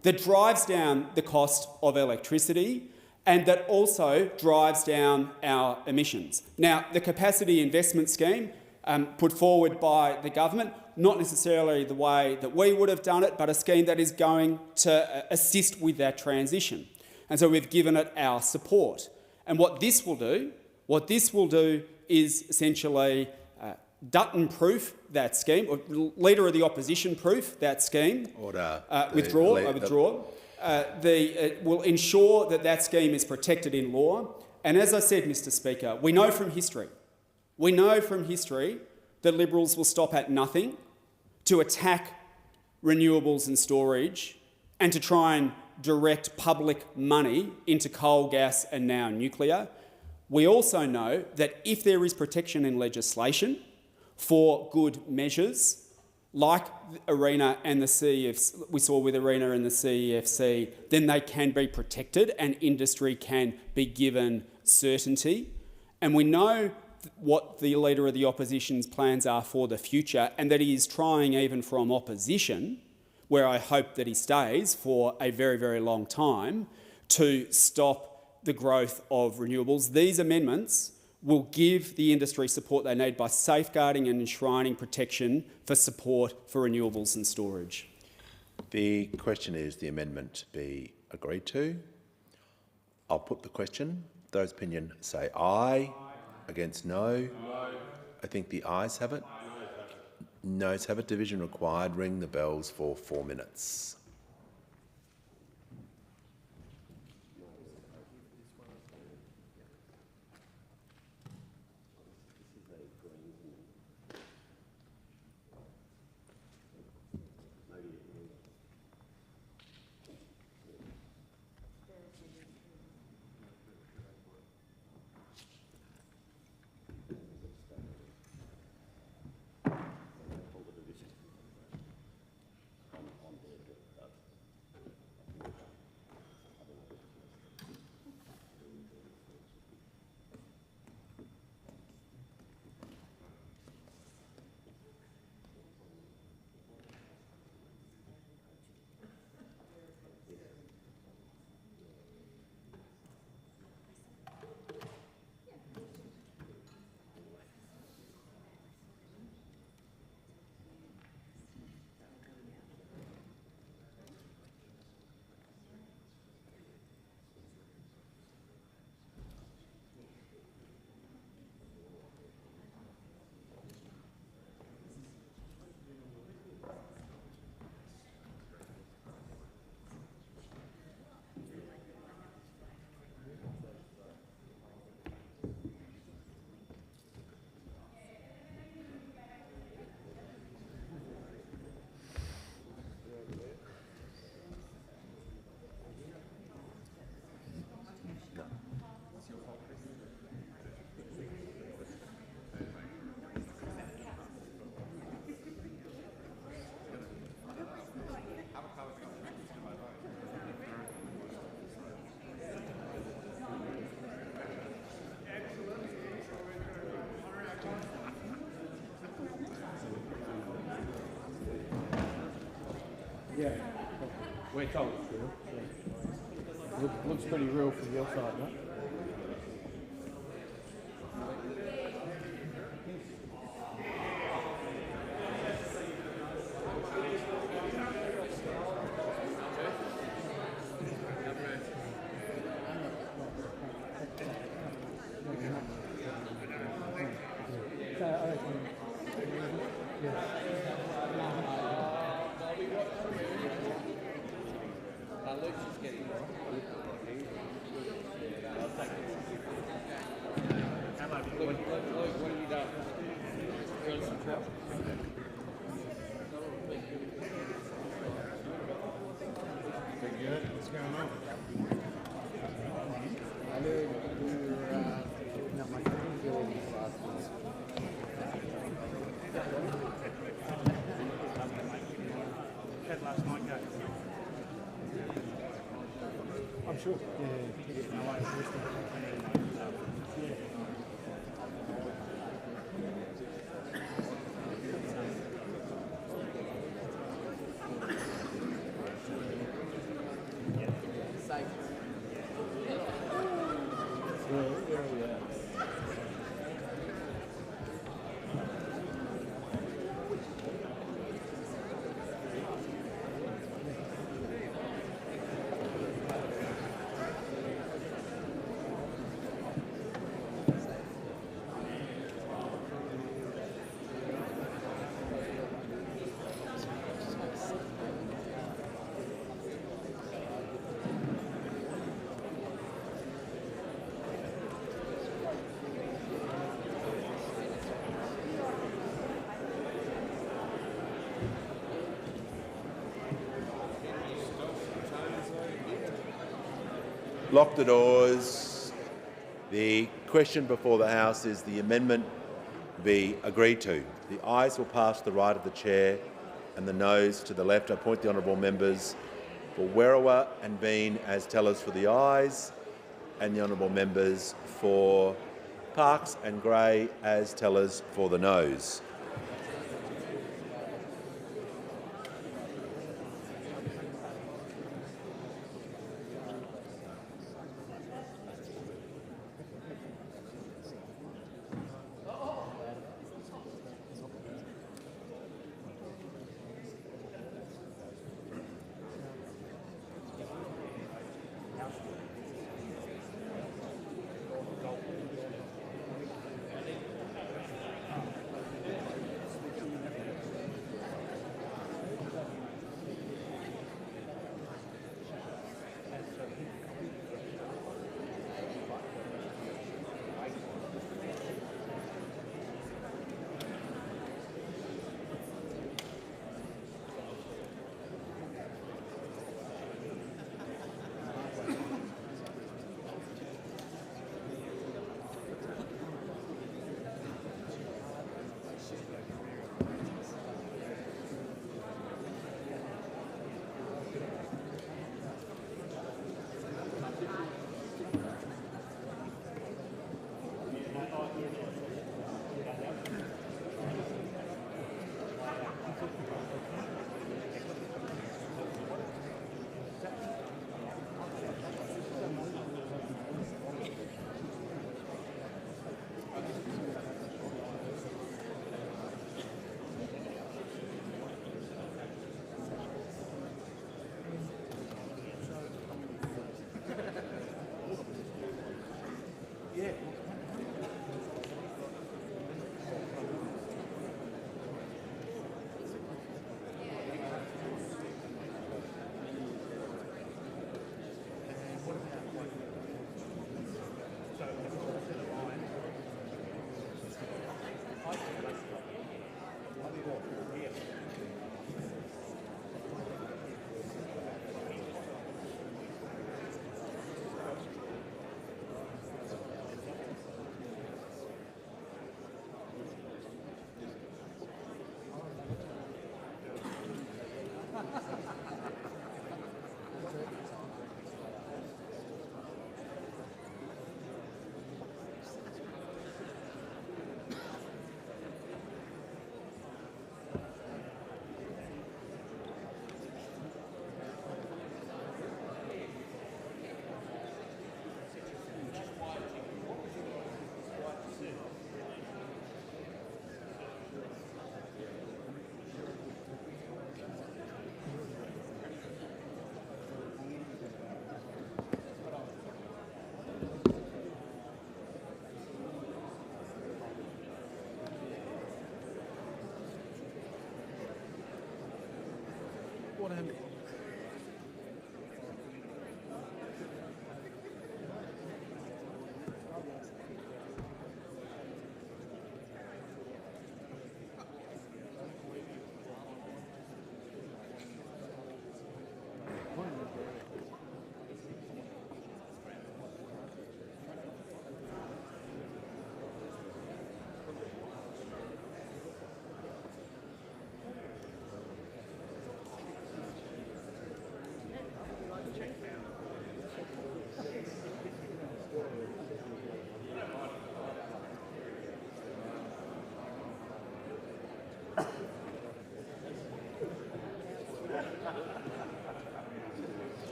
that drives down the cost of electricity and that also drives down our emissions. Now, the capacity investment scheme put forward by the government, not necessarily the way that we would have done it, but a scheme that is going to assist with that transition. And so we've given it our support. And what this will do is essentially Dutton-proof that scheme, or Leader of the Opposition-proof that scheme. Order. I withdraw. It will ensure that that scheme is protected in law. And as I said, Mr Speaker, we know from history that Liberals will stop at nothing to attack renewables and storage and to try and direct public money into coal, gas and now nuclear. We also know that if there is protection in legislation for good measures, like ARENA and the CEFC, we saw with ARENA and the CEFC, then they can be protected and industry can be given certainty. And we know what the Leader of the Opposition's plans are for the future, and that he is trying, even from opposition, where I hope that he stays for a very, very long time, to stop the growth of renewables. These amendments will give the industry support they need by safeguarding and enshrining protection for support for renewables and storage. The question is the amendment be agreed to. I'll put the question. Those opinion say aye. Against no. I think the ayes have it. Noes have it. Division required. Ring the bells for 4 minutes. Yeah, we're told it's real. Yeah. Looks pretty real from your side, no? What's going on? I knew we were not my had last night, go. I'm sure. Lock the doors. The question before the House is the amendment be agreed to. The ayes will pass to the right of the chair and the noes to the left. I appoint the honourable members for Werriwa and Bean as tellers for the ayes, and the honourable members for Parkes and Grey as tellers for the noes.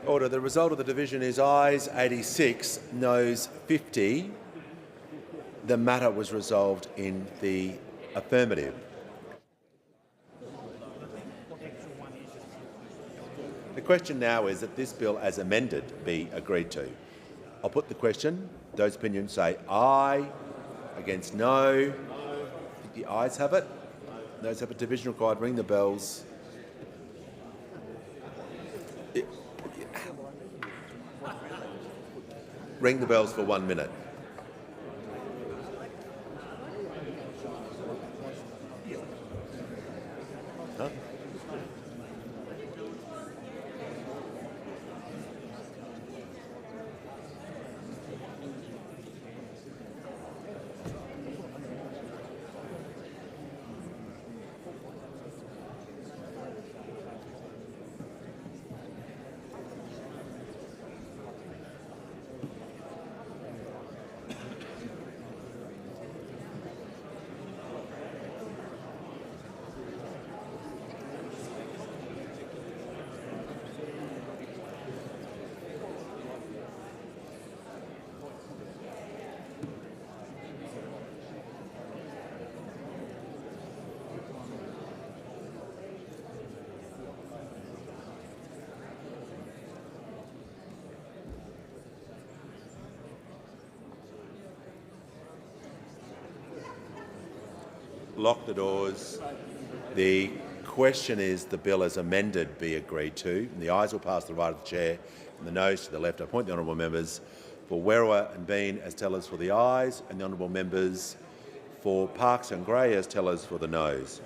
Order. The result of the division is ayes 86, noes 50. The matter was resolved in the affirmative. The question now is that this bill as amended be agreed to. I'll put the question. Those opinions say aye, against no. I think the ayes have it. Those have a division required. Ring the bells. Ring the bells for 1 minute. Huh? Lock the doors. The question is the bill as amended be agreed to. And the ayes will pass to the right of the chair and the noes to the left. I appoint the honourable members for Werriwa and Bean as tellers for the ayes and the honourable members for Parkes and Grey as tellers for the noes.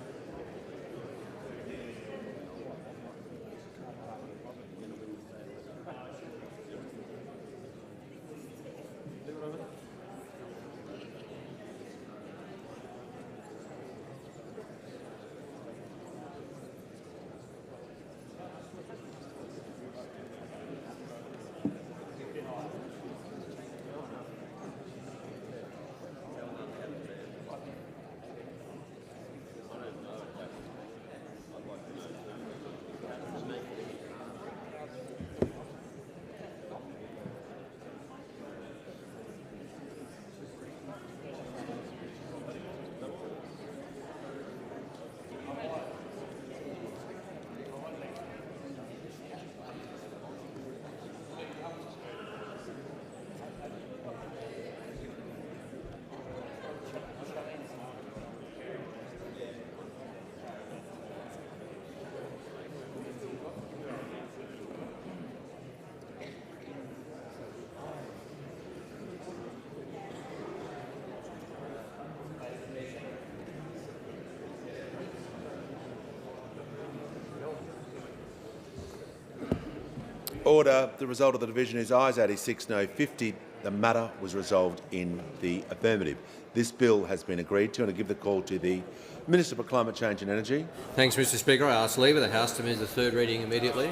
Order. The result of the division is ayes 86, no 50. the matter was resolved in the affirmative. This bill has been agreed to, and I give the call to the Minister for Climate Change and Energy. Thanks, Mr Speaker. I ask leave of the House to move the third reading immediately.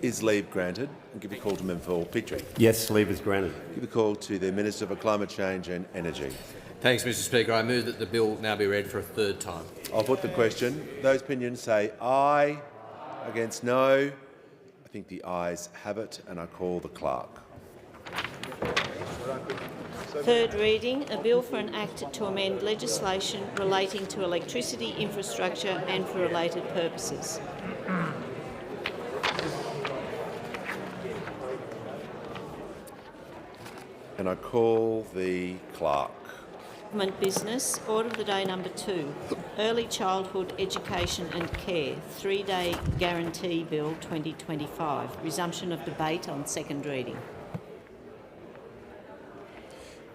Is leave granted? And give the call to Member for Petrie. Yes, leave is granted. Give the call to the Minister for Climate Change and Energy. Thanks, Mr Speaker. I move that the bill now be read for a third time. I'll put the question. Those opinions say aye. Against no. I think the ayes have it, and I call the clerk. Third reading, a bill for an act to amend legislation relating to electricity infrastructure and for related purposes. And I call the clerk. Government business, order of the day number 2, Early Childhood Education and Care, 3-day Guarantee Bill 2025, resumption of debate on second reading.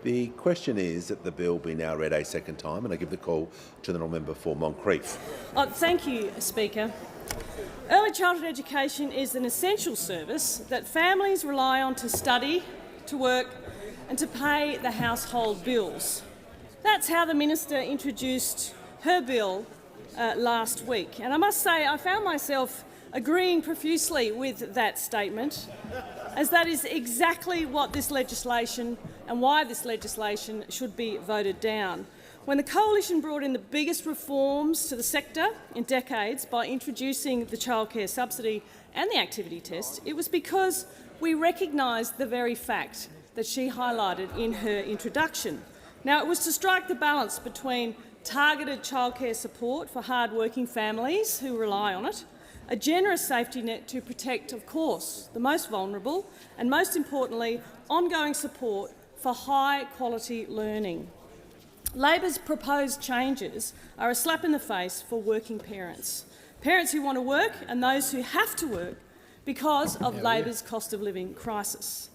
The question is that the bill be now read a second time, and I give the call to the member for Moncrieff. Thank you, Speaker. Early childhood education is an essential service that families rely on to study, to work and to pay the household bills. That's how the Minister introduced her bill last week. And I must say I found myself agreeing profusely with that statement, as that is exactly what this legislation and why this legislation should be voted down. When the Coalition brought in the biggest reforms to the sector in decades by introducing the childcare subsidy and the activity test, it was because we recognised the very fact that she highlighted in her introduction. Now, it was to strike the balance between targeted childcare support for hard-working families who rely on it, a generous safety net to protect, of course, the most vulnerable, and most importantly, ongoing support for high-quality learning. Labor's proposed changes are a slap in the face for working parents, parents who want to work and those who have to work because of Labor's cost of living crisis.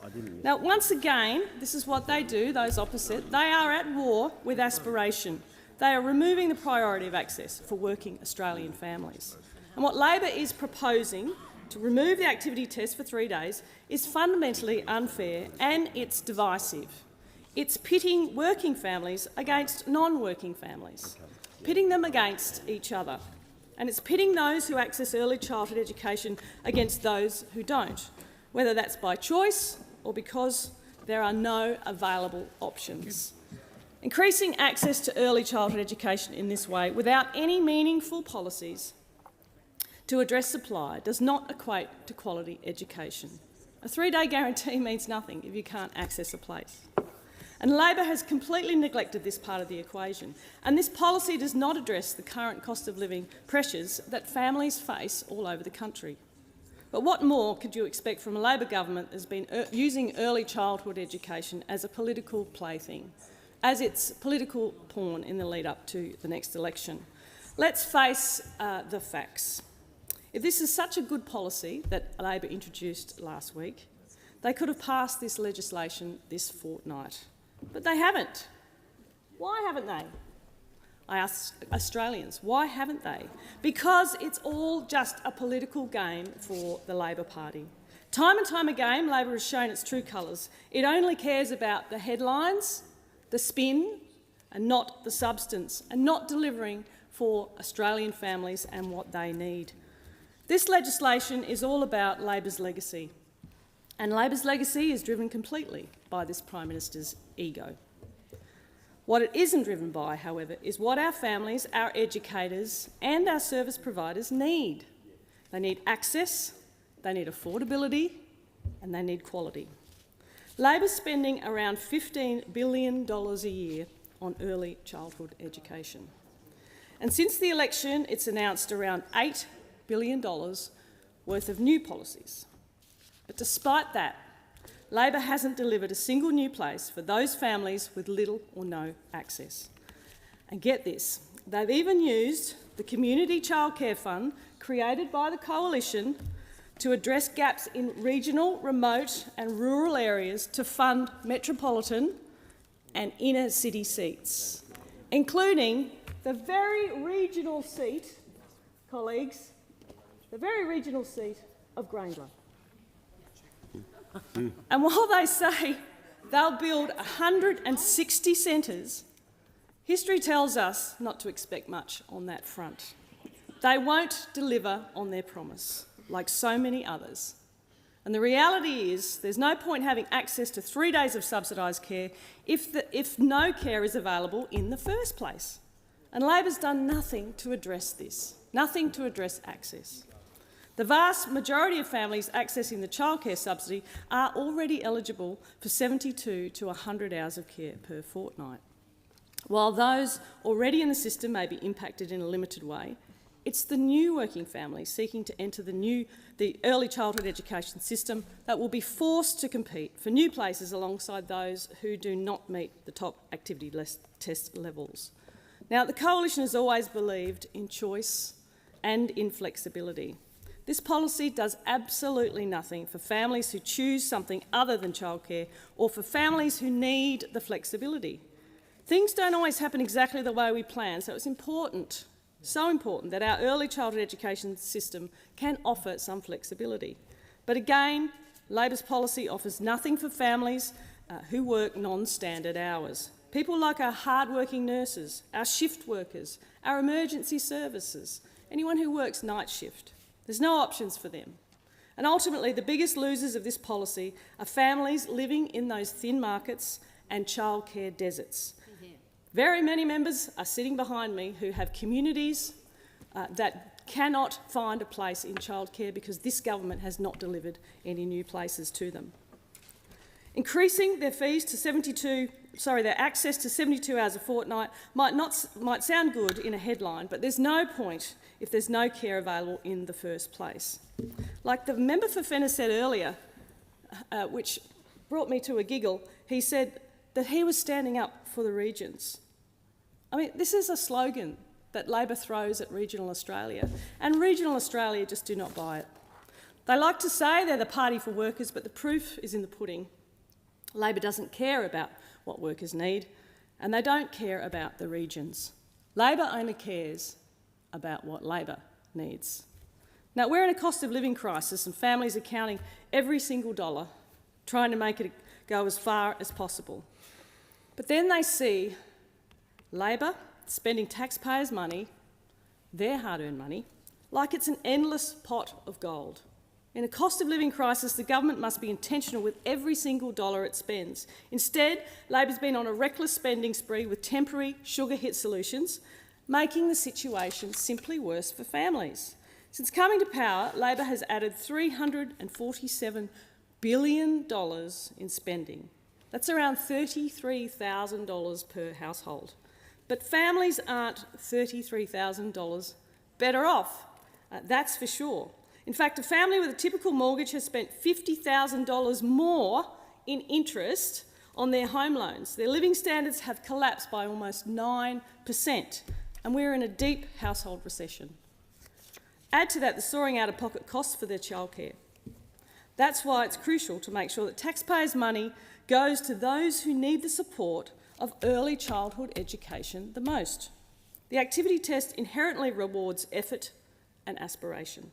Now, once again, this is what they do, those opposite. They are at war with aspiration. They are removing the priority of access for working Australian families. And what Labor is proposing, to remove the activity test for 3 days, is fundamentally unfair and it's divisive. It's pitting working families against non-working families, pitting them against each other. And it's pitting those who access early childhood education against those who don't, whether that's by choice or because there are no available options. Increasing access to early childhood education in this way without any meaningful policies to address supply does not equate to quality education. A 3-day guarantee means nothing if you can't access a place. And Labor has completely neglected this part of the equation, and this policy does not address the current cost of living pressures that families face all over the country. But what more could you expect from a Labor government that has been using early childhood education as a political plaything, as its political pawn in the lead-up to the next election? Let's face the facts. If this is such a good policy that Labor introduced last week, they could have passed this legislation this fortnight. But they haven't. Why haven't they? I ask Australians, why haven't they? Because it's all just a political game for the Labor Party. Time and time again, Labor has shown its true colours. It only cares about the headlines, the spin, and not the substance, and not delivering for Australian families and what they need. This legislation is all about Labor's legacy. And Labor's legacy is driven completely by this Prime Minister's ego. What it isn't driven by, however, is what our families, our educators and our service providers need. They need access, they need affordability and they need quality. Labor's spending around $15 billion a year on early childhood education. And since the election, it's announced around $8 billion worth of new policies. But despite that, Labor hasn't delivered a single new place for those families with little or no access. And get this, they've even used the Community Childcare Fund created by the Coalition to address gaps in regional, remote and rural areas to fund metropolitan and inner city seats, including the very regional seat, colleagues, the very regional seat of Grangler. And while they say they'll build 160 centres, history tells us not to expect much on that front. They won't deliver on their promise, like so many others. And the reality is there's no point having access to 3 days of subsidised care if no care is available in the first place. And Labor's done nothing to address this, nothing to address access. The vast majority of families accessing the childcare subsidy are already eligible for 72 to 100 hours of care per fortnight. While those already in the system may be impacted in a limited way, it's the new working families seeking to enter the early childhood education system that will be forced to compete for new places alongside those who do not meet the top activity test levels. Now, the Coalition has always believed in choice and in flexibility. This policy does absolutely nothing for families who choose something other than childcare or for families who need the flexibility. Things don't always happen exactly the way we plan, so it's important, so important, that our early childhood education system can offer some flexibility. But again, Labor's policy offers nothing for families who work non-standard hours. People like our hard-working nurses, our shift workers, our emergency services, anyone who works night shift. There's no options for them. And ultimately, the biggest losers of this policy are families living in those thin markets and childcare deserts. Very many members are sitting behind me who have communities that cannot find a place in childcare because this government has not delivered any new places to them. Increasing their fees to their access to 72 hours a fortnight might sound good in a headline, but there's no point if there's no care available in the first place. Like the member for Fenner said earlier, which brought me to a giggle, he said that he was standing up for the regions. I mean, this is a slogan that Labor throws at regional Australia, and regional Australia just do not buy it. They like to say they're the party for workers, but the proof is in the pudding. Labor doesn't care about what workers need, and they don't care about the regions. Labor only cares about what Labor needs. Now, we're in a cost of living crisis and families are counting every single dollar, trying to make it go as far as possible. But then they see Labor spending taxpayers' money, their hard-earned money, like it's an endless pot of gold. In a cost of living crisis, the government must be intentional with every single dollar it spends. Instead, Labor's been on a reckless spending spree with temporary sugar-hit solutions, making the situation simply worse for families. Since coming to power, Labor has added $347 billion in spending. That's around $33,000 per household. But families aren't $33,000 better off, that's for sure. In fact, a family with a typical mortgage has spent $50,000 more in interest on their home loans. Their living standards have collapsed by almost 9%, and we're in a deep household recession. Add to that the soaring out-of-pocket costs for their childcare. That's why it's crucial to make sure that taxpayers' money goes to those who need the support of early childhood education the most. The activity test inherently rewards effort and aspiration.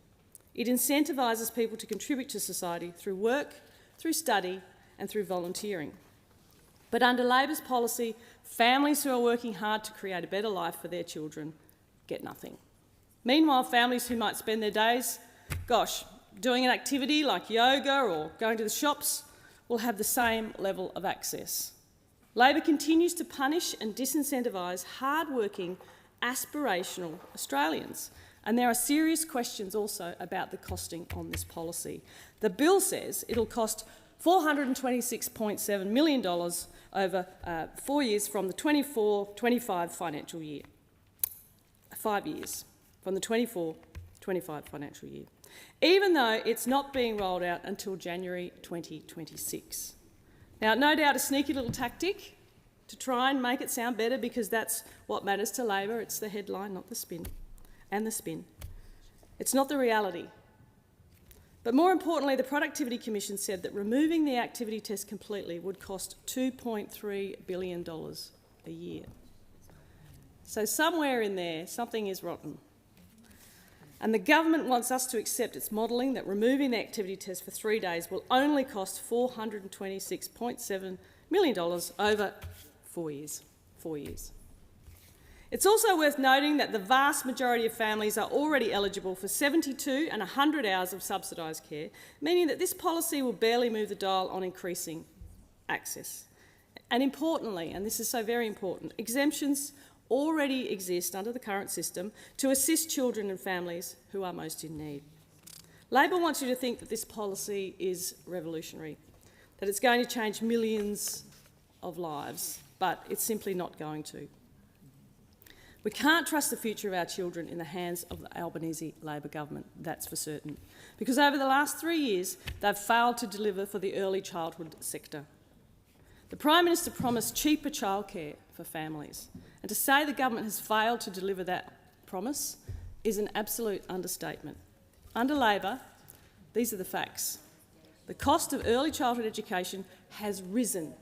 It incentivises people to contribute to society through work, through study and through volunteering. But under Labor's policy, families who are working hard to create a better life for their children get nothing. Meanwhile, families who might spend their days, doing an activity like yoga or going to the shops will have the same level of access. Labor continues to punish and disincentivise hard-working, aspirational Australians. And there are serious questions also about the costing on this policy. The bill says it'll cost $426.7 million over 4 years from the 24-25 financial year. 5 years from the 24-25 financial year, even though it's not being rolled out until January 2026. Now, no doubt a sneaky little tactic to try and make it sound better because that's what matters to Labor. It's the headline, not the spin. And the spin. It's not the reality. But more importantly, the Productivity Commission said that removing the activity test completely would cost $2.3 billion a year. So somewhere in there, something is rotten. And the government wants us to accept its modelling that removing the activity test for 3 days will only cost $426.7 million over 4 years. 4 years. It's also worth noting that the vast majority of families are already eligible for 72 and 100 hours of subsidised care, meaning that this policy will barely move the dial on increasing access. And importantly, and this is so very important, exemptions already exist under the current system to assist children and families who are most in need. Labor wants you to think that this policy is revolutionary, that it's going to change millions of lives, but it's simply not going to. We can't trust the future of our children in the hands of the Albanese Labor government, that's for certain, because over the last 3 years they've failed to deliver for the early childhood sector. The Prime Minister promised cheaper childcare for families, and to say the government has failed to deliver that promise is an absolute understatement. Under Labor, these are the facts. The cost of early childhood education has risen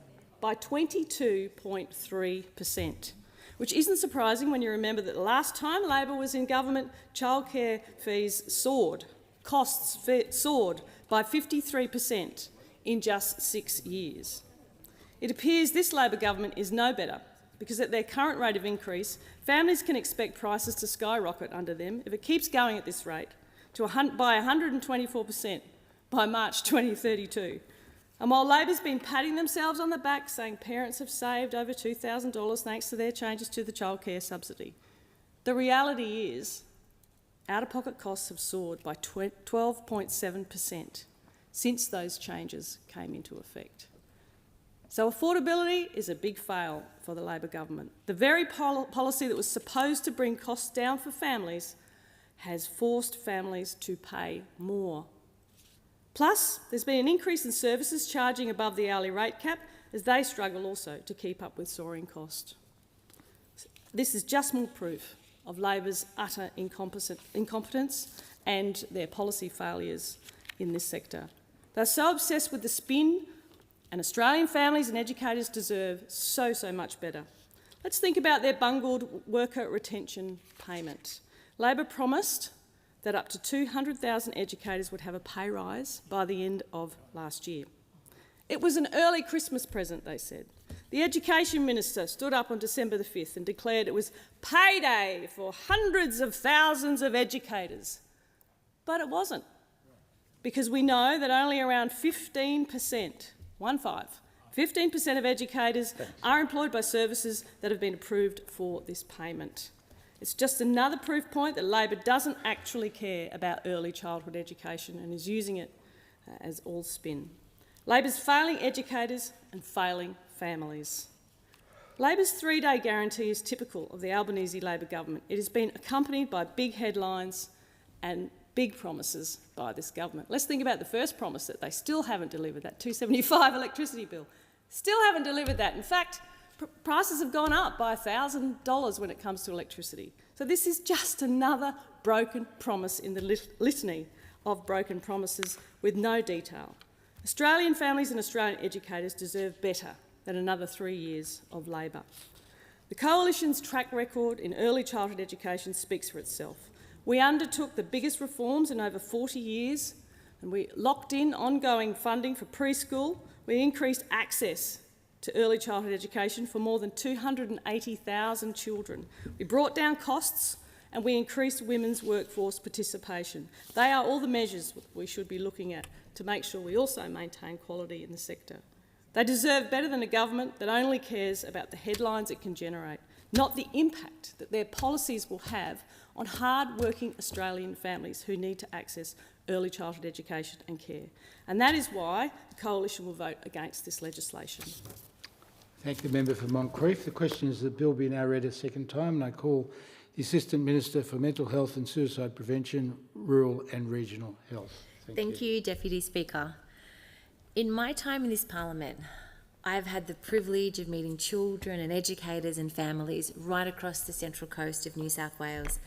by 22.3%, which isn't surprising when you remember that the last time Labor was in government, childcare fees soared, costs soared by 53% in just 6 years. It appears this Labor government is no better, because at their current rate of increase, families can expect prices to skyrocket under them if it keeps going at this rate by 124% by March 2032. And while Labor's been patting themselves on the back, saying parents have saved over $2,000 thanks to their changes to the childcare subsidy, the reality is out-of-pocket costs have soared by 12.7% since those changes came into effect. So affordability is a big fail for the Labor government. The very policy that was supposed to bring costs down for families has forced families to pay more. Plus, there's been an increase in services charging above the hourly rate cap as they struggle also to keep up with soaring costs. This is just more proof of Labor's utter incompetence and their policy failures in this sector. They're so obsessed with the spin, and Australian families and educators deserve so much better. Let's think about their bungled worker retention payment. Labor promised that up to 200,000 educators would have a pay rise by the end of last year. It was an early Christmas present, they said. The Education Minister stood up on December the 5th and declared it was payday for hundreds of thousands of educators. But it wasn't, because we know that only around 15% of educators are employed by services that have been approved for this payment. It's just another proof point that Labor doesn't actually care about early childhood education and is using it as all spin. Labor's failing educators and failing families. Labor's 3-day guarantee is typical of the Albanese Labor government. It has been accompanied by big headlines and big promises by this government. Let's think about the first promise that they still haven't delivered, that $275 electricity bill. Still haven't delivered that. In fact, prices have gone up by $1,000 when it comes to electricity. So this is just another broken promise in the litany of broken promises with no detail. Australian families and Australian educators deserve better than another 3 years of Labor. The Coalition's track record in early childhood education speaks for itself. We undertook the biggest reforms in over 40 years, and we locked in ongoing funding for preschool. We increased access to early childhood education for more than 280,000 children. We brought down costs and we increased women's workforce participation. They are all the measures we should be looking at to make sure we also maintain quality in the sector. They deserve better than a government that only cares about the headlines it can generate, not the impact that their policies will have on hard-working Australian families who need to access early childhood education and care. And that is why the Coalition will vote against this legislation. Thank the member for Moncrieff. The question is the bill be now read a second time, and I call the Assistant Minister for Mental Health and Suicide Prevention, Rural and Regional Health. Thank you, Deputy Speaker. In my time in this Parliament, I've had the privilege of meeting children and educators and families right across the Central Coast of New South Wales.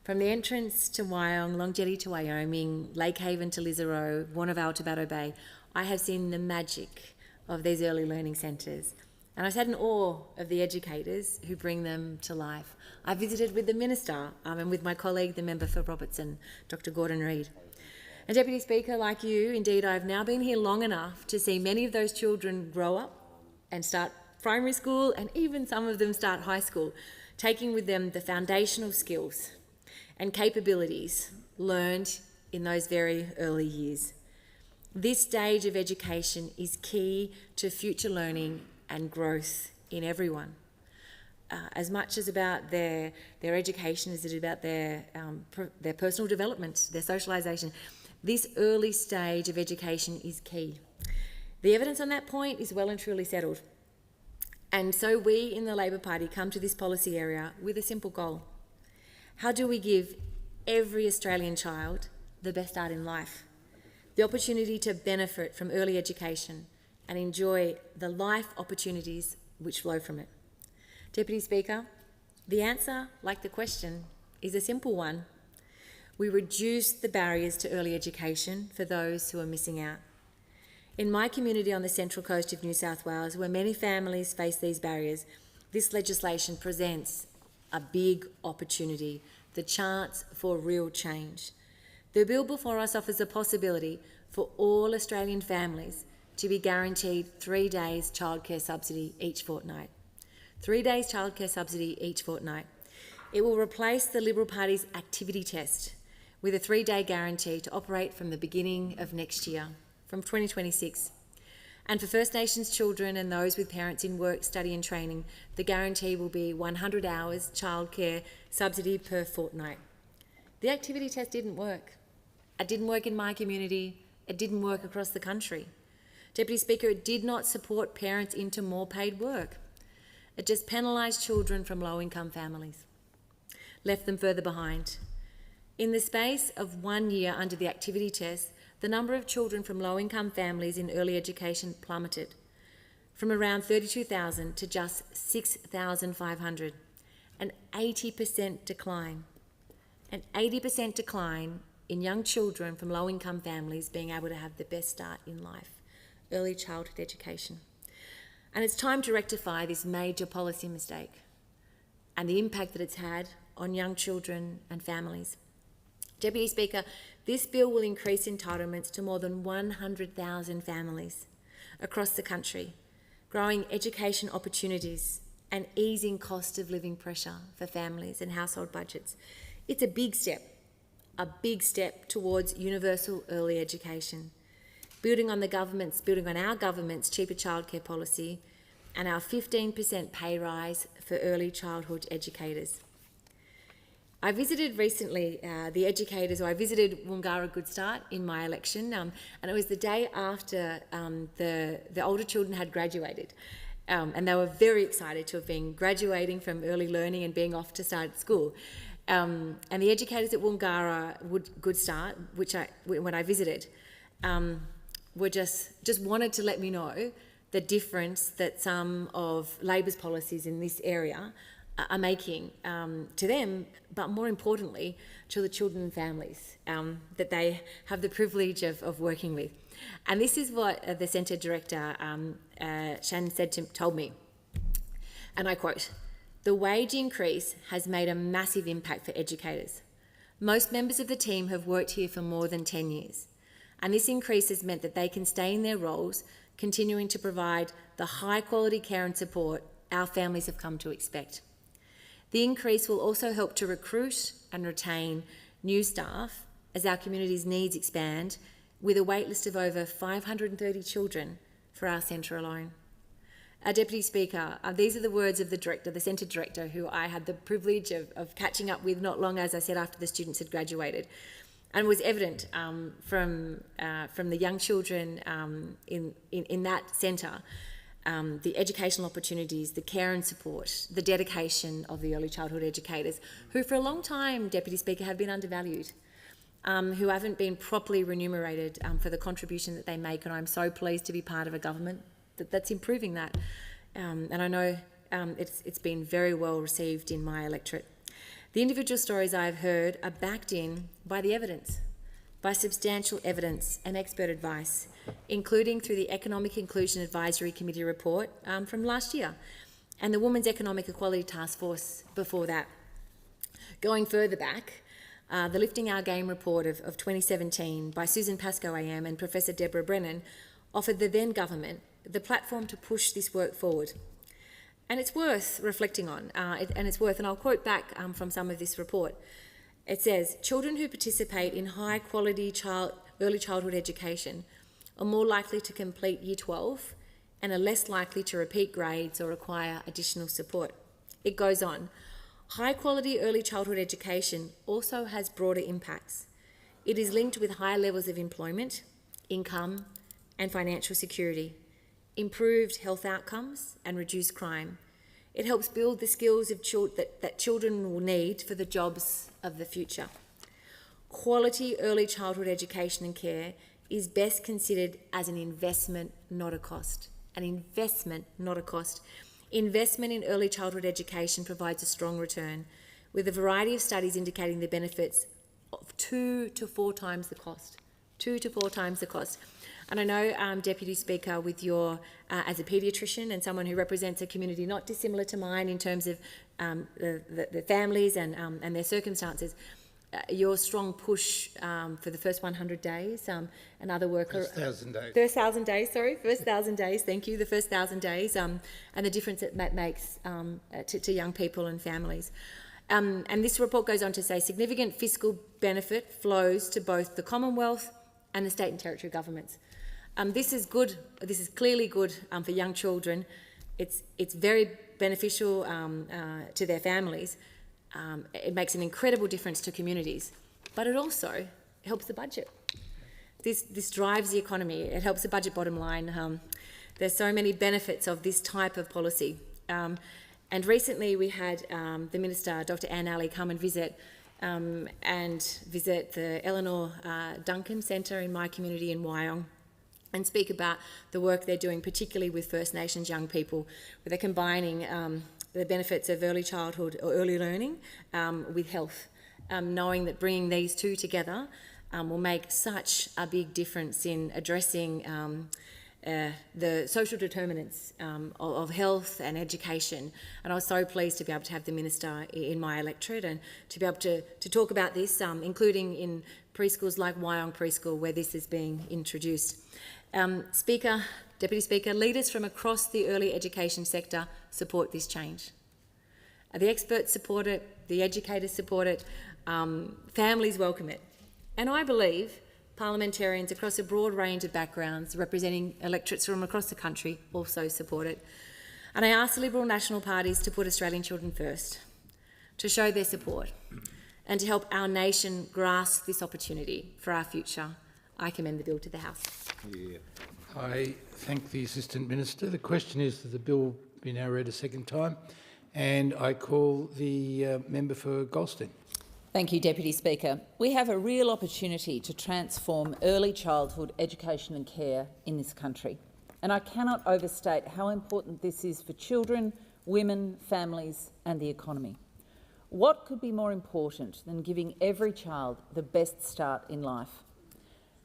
From the entrance to Wyong, Long Jetty to Wyoming, Lake Haven to Lisarow, Warnervale to Batto Bay, I have seen the magic of these early learning centres. and I sat in awe of the educators who bring them to life. I visited with the Minister and with my colleague, the member for Robertson, Dr Gordon Reid. And Deputy Speaker, like you, indeed, I've now been here long enough to see many of those children grow up and start primary school, and even some of them start high school, taking with them the foundational skills and capabilities learned in those very early years. This stage of education is key to future learning and growth in everyone. As much as about their education as it is about their personal development, their socialisation. This early stage of education is key. The evidence on that point is well and truly settled. And so we in the Labor Party come to this policy area with a simple goal. How do we give every Australian child the best start in life? The opportunity to benefit from early education and enjoy the life opportunities which flow from it. Deputy Speaker, the answer, like the question, is a simple one. We reduce the barriers to early education for those who are missing out. In my community on the Central Coast of New South Wales, where many families face these barriers, this legislation presents a big opportunity, the chance for real change. The bill before us offers a possibility for all Australian families to be guaranteed 3 days childcare subsidy each fortnight. 3 days childcare subsidy each fortnight. It will replace the Liberal Party's activity test with a 3-day guarantee to operate from the beginning of next year, from 2026. And for First Nations children and those with parents in work, study and training, the guarantee will be 100 hours childcare subsidy per fortnight. The activity test didn't work. It didn't work in my community. It didn't work across the country. Deputy Speaker, it did not support parents into more paid work. It just penalised children from low-income families, left them further behind. In the space of 1 year under the activity test, the number of children from low-income families in early education plummeted from around 32,000 to just 6,500, an 80% decline. An 80% decline in young children from low-income families being able to have the best start in life, early childhood education. And it's time to rectify this major policy mistake and the impact that it's had on young children and families. Deputy Speaker, this bill will increase entitlements to more than 100,000 families across the country, growing education opportunities and easing cost of living pressure for families and household budgets. It's a big step towards universal early education, building on our government's cheaper childcare policy and our 15% pay rise for early childhood educators. I visited recently the educators, or I visited Woongarra Good Start in my election, and it was the day after the older children had graduated. And they were very excited to have been graduating from early learning and being off to start school. And the educators at Woongarra Good Start, when I visited, were just wanted to let me know the difference that some of Labor's policies in this area are making to them, but more importantly, to the children and families that they have the privilege of working with. And this is what the Centre Director, Shannon, told me, and I quote, "The wage increase has made a massive impact for educators. Most members of the team have worked here for more than 10 years, and this increase has meant that they can stay in their roles, continuing to provide the high-quality care and support our families have come to expect. The increase will also help to recruit and retain new staff as our community's needs expand, with a waitlist of over 530 children for our centre alone." Deputy Speaker, these are the words of the director, the centre director, who I had the privilege of catching up with not long, as I said, after the students had graduated. And it was evident from the young children in that centre, the educational opportunities, the care and support, the dedication of the early childhood educators, who for a long time, Deputy Speaker, have been undervalued, who haven't been properly remunerated for the contribution that they make. And I'm so pleased to be part of a government that's improving that. And I know it's been very well received in my electorate. The individual stories I've heard are backed in by the evidence by substantial evidence and expert advice, including through the Economic Inclusion Advisory Committee report from last year and the Women's Economic Equality Task Force before that. Going further back, the Lifting Our Game report of 2017 by Susan Pascoe AM and Professor Deborah Brennan offered the then government the platform to push this work forward. And it's worth reflecting on, and I'll quote back from some of this report. It says, children who participate in high quality early childhood education are more likely to complete Year 12 and are less likely to repeat grades or require additional support. It goes on. High quality early childhood education also has broader impacts. It is linked with higher levels of employment, income and financial security, improved health outcomes and reduced crime. It helps build the skills of that children will need for the jobs of the future. Quality early childhood education and care is best considered as an investment, not a cost. An investment, not a cost. Investment in early childhood education provides a strong return, with a variety of studies indicating the benefits of 2 to 4 times the cost. 2 to 4 times the cost. And I know, Deputy Speaker, with your, as a paediatrician and someone who represents a community not dissimilar to mine in terms of the families and their circumstances, your strong push for the first 100 days and other work... First 1,000 days. First 1,000 days, sorry. First 1,000 days, thank you. The first 1,000 days and the difference it makes to young people and families. And this report goes on to say significant fiscal benefit flows to both the Commonwealth and the state and territory governments. This is good. This is clearly good for young children. It's very beneficial to their families. It makes an incredible difference to communities, but it also helps the budget. This drives the economy. It helps the budget bottom line. There's so many benefits of this type of policy. And recently we had the Minister, Dr. Anne Alley, come and visit the Eleanor Duncan Centre in my community in Wyong, and speak about the work they're doing, particularly with First Nations young people, where they're combining the benefits of early childhood or early learning with health, knowing that bringing these two together will make such a big difference in addressing the social determinants of health and education. And I was so pleased to be able to have the Minister in my electorate and to be able to talk about this, including in preschools like Wyong Preschool, where this is being introduced. Speaker, Deputy Speaker, leaders from across the early education sector support this change. The experts support it, the educators support it, families welcome it. And I believe parliamentarians across a broad range of backgrounds representing electorates from across the country also support it. And I ask the Liberal National parties to put Australian children first, to show their support and to help our nation grasp this opportunity for our future. I commend the bill to the House. Yeah. I thank the Assistant Minister. The question is that the bill be now read a second time, and I call the member for Goulston. Thank you, Deputy Speaker. We have a real opportunity to transform early childhood education and care in this country, and I cannot overstate how important this is for children, women, families and the economy. What could be more important than giving every child the best start in life?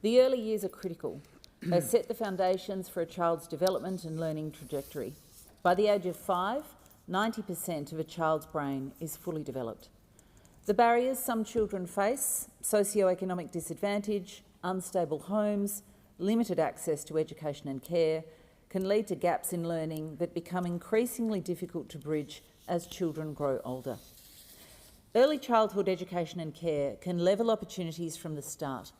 The early years are critical. They set the foundations for a child's development and learning trajectory. By the age of 5, 90% of a child's brain is fully developed. The barriers some children face, socioeconomic disadvantage, unstable homes, limited access to education and care, can lead to gaps in learning that become increasingly difficult to bridge as children grow older. Early childhood education and care can level opportunities from the start,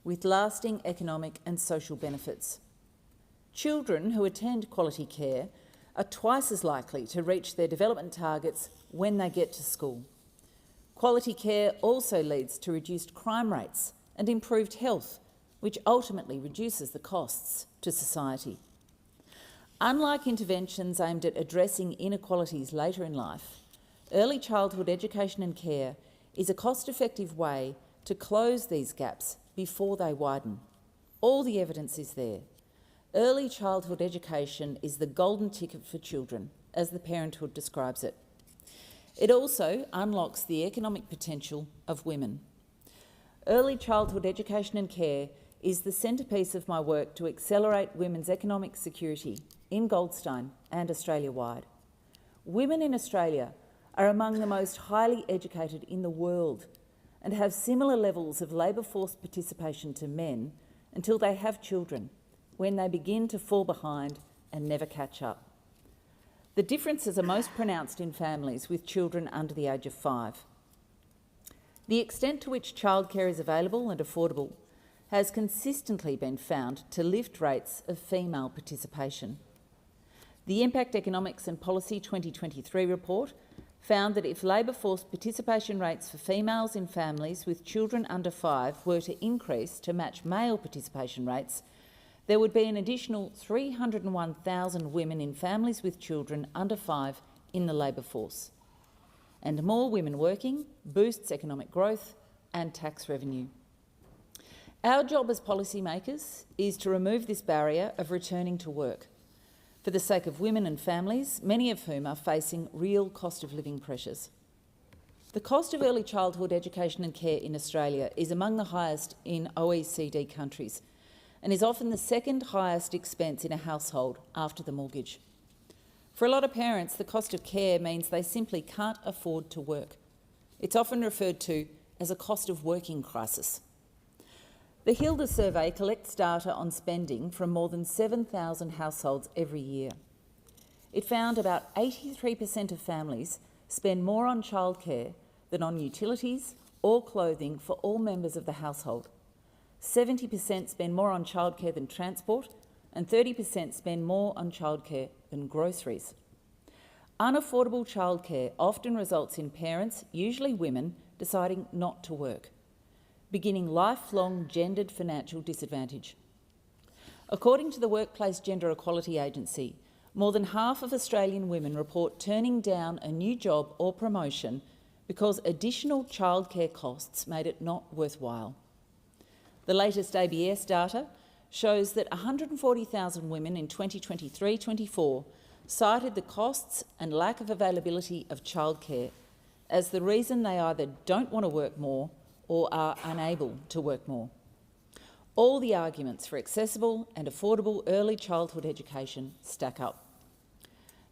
with lasting economic and social benefits. Children who attend quality care are twice as likely to reach their development targets when they get to school. Quality care also leads to reduced crime rates and improved health, which ultimately reduces the costs to society. Unlike interventions aimed at addressing inequalities later in life, early childhood education and care is a cost-effective way to close these gaps before they widen. All the evidence is there. Early childhood education is the golden ticket for children, as the Parenthood describes it. It also unlocks the economic potential of women. Early childhood education and care is the centrepiece of my work to accelerate women's economic security in Goldstein and Australia-wide. Women in Australia are among the most highly educated in the world and have similar levels of labour force participation to men until they have children, when they begin to fall behind and never catch up. The differences are most pronounced in families with children under the age of 5. The extent to which childcare is available and affordable has consistently been found to lift rates of female participation. The Impact Economics and Policy 2023 report found that if labour force participation rates for females in families with children under 5 were to increase to match male participation rates, there would be an additional 301,000 women in families with children under 5 in the labour force. And more women working boosts economic growth and tax revenue. Our job as policymakers is to remove this barrier of returning to work for the sake of women and families, many of whom are facing real cost of living pressures. The cost of early childhood education and care in Australia is among the highest in OECD countries and is often the second highest expense in a household after the mortgage. For a lot of parents, the cost of care means they simply can't afford to work. It's often referred to as a cost of working crisis. The Hilda survey collects data on spending from more than 7,000 households every year. It found about 83% of families spend more on childcare than on utilities or clothing for all members of the household. 70% spend more on childcare than transport, and 30% spend more on childcare than groceries. Unaffordable childcare often results in parents, usually women, deciding not to work, beginning lifelong gendered financial disadvantage. According to the Workplace Gender Equality Agency, more than half of Australian women report turning down a new job or promotion because additional childcare costs made it not worthwhile. The latest ABS data shows that 140,000 women in 2023-24 cited the costs and lack of availability of childcare as the reason they either don't want to work more or are unable to work more. All the arguments for accessible and affordable early childhood education stack up.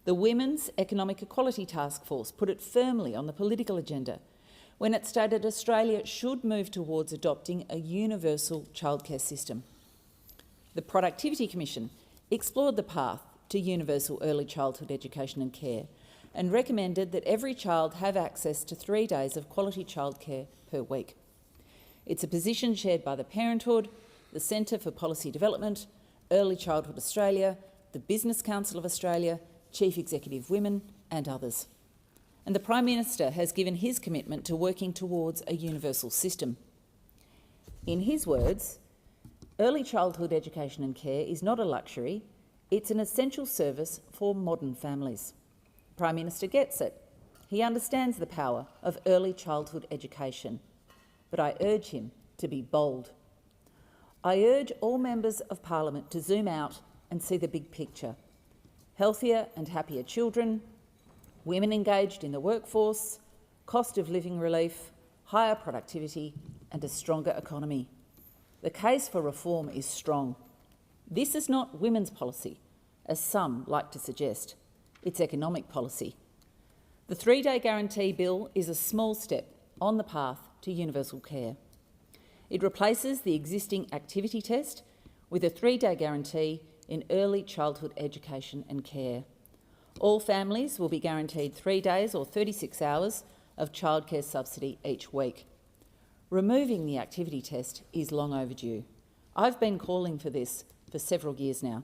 The Women's Economic Equality Task Force put it firmly on the political agenda when it stated Australia should move towards adopting a universal childcare system. The Productivity Commission explored the path to universal early childhood education and care and recommended that every child have access to 3 days of quality childcare per week. It's a position shared by the Parenthood, the Centre for Policy Development, Early Childhood Australia, the Business Council of Australia, Chief Executive Women and others. And the Prime Minister has given his commitment to working towards a universal system. In his words, early childhood education and care is not a luxury, it's an essential service for modern families. The Prime Minister gets it. He understands the power of early childhood education. But I urge him to be bold. I urge all members of Parliament to zoom out and see the big picture. Healthier and happier children, women engaged in the workforce, cost of living relief, higher productivity and a stronger economy. The case for reform is strong. This is not women's policy, as some like to suggest. It's economic policy. The 3-day guarantee bill is a small step on the path to universal care. It replaces the existing activity test with a 3-day guarantee in early childhood education and care. All families will be guaranteed 3 days or 36 hours of childcare subsidy each week. Removing the activity test is long overdue. I've been calling for this for several years now.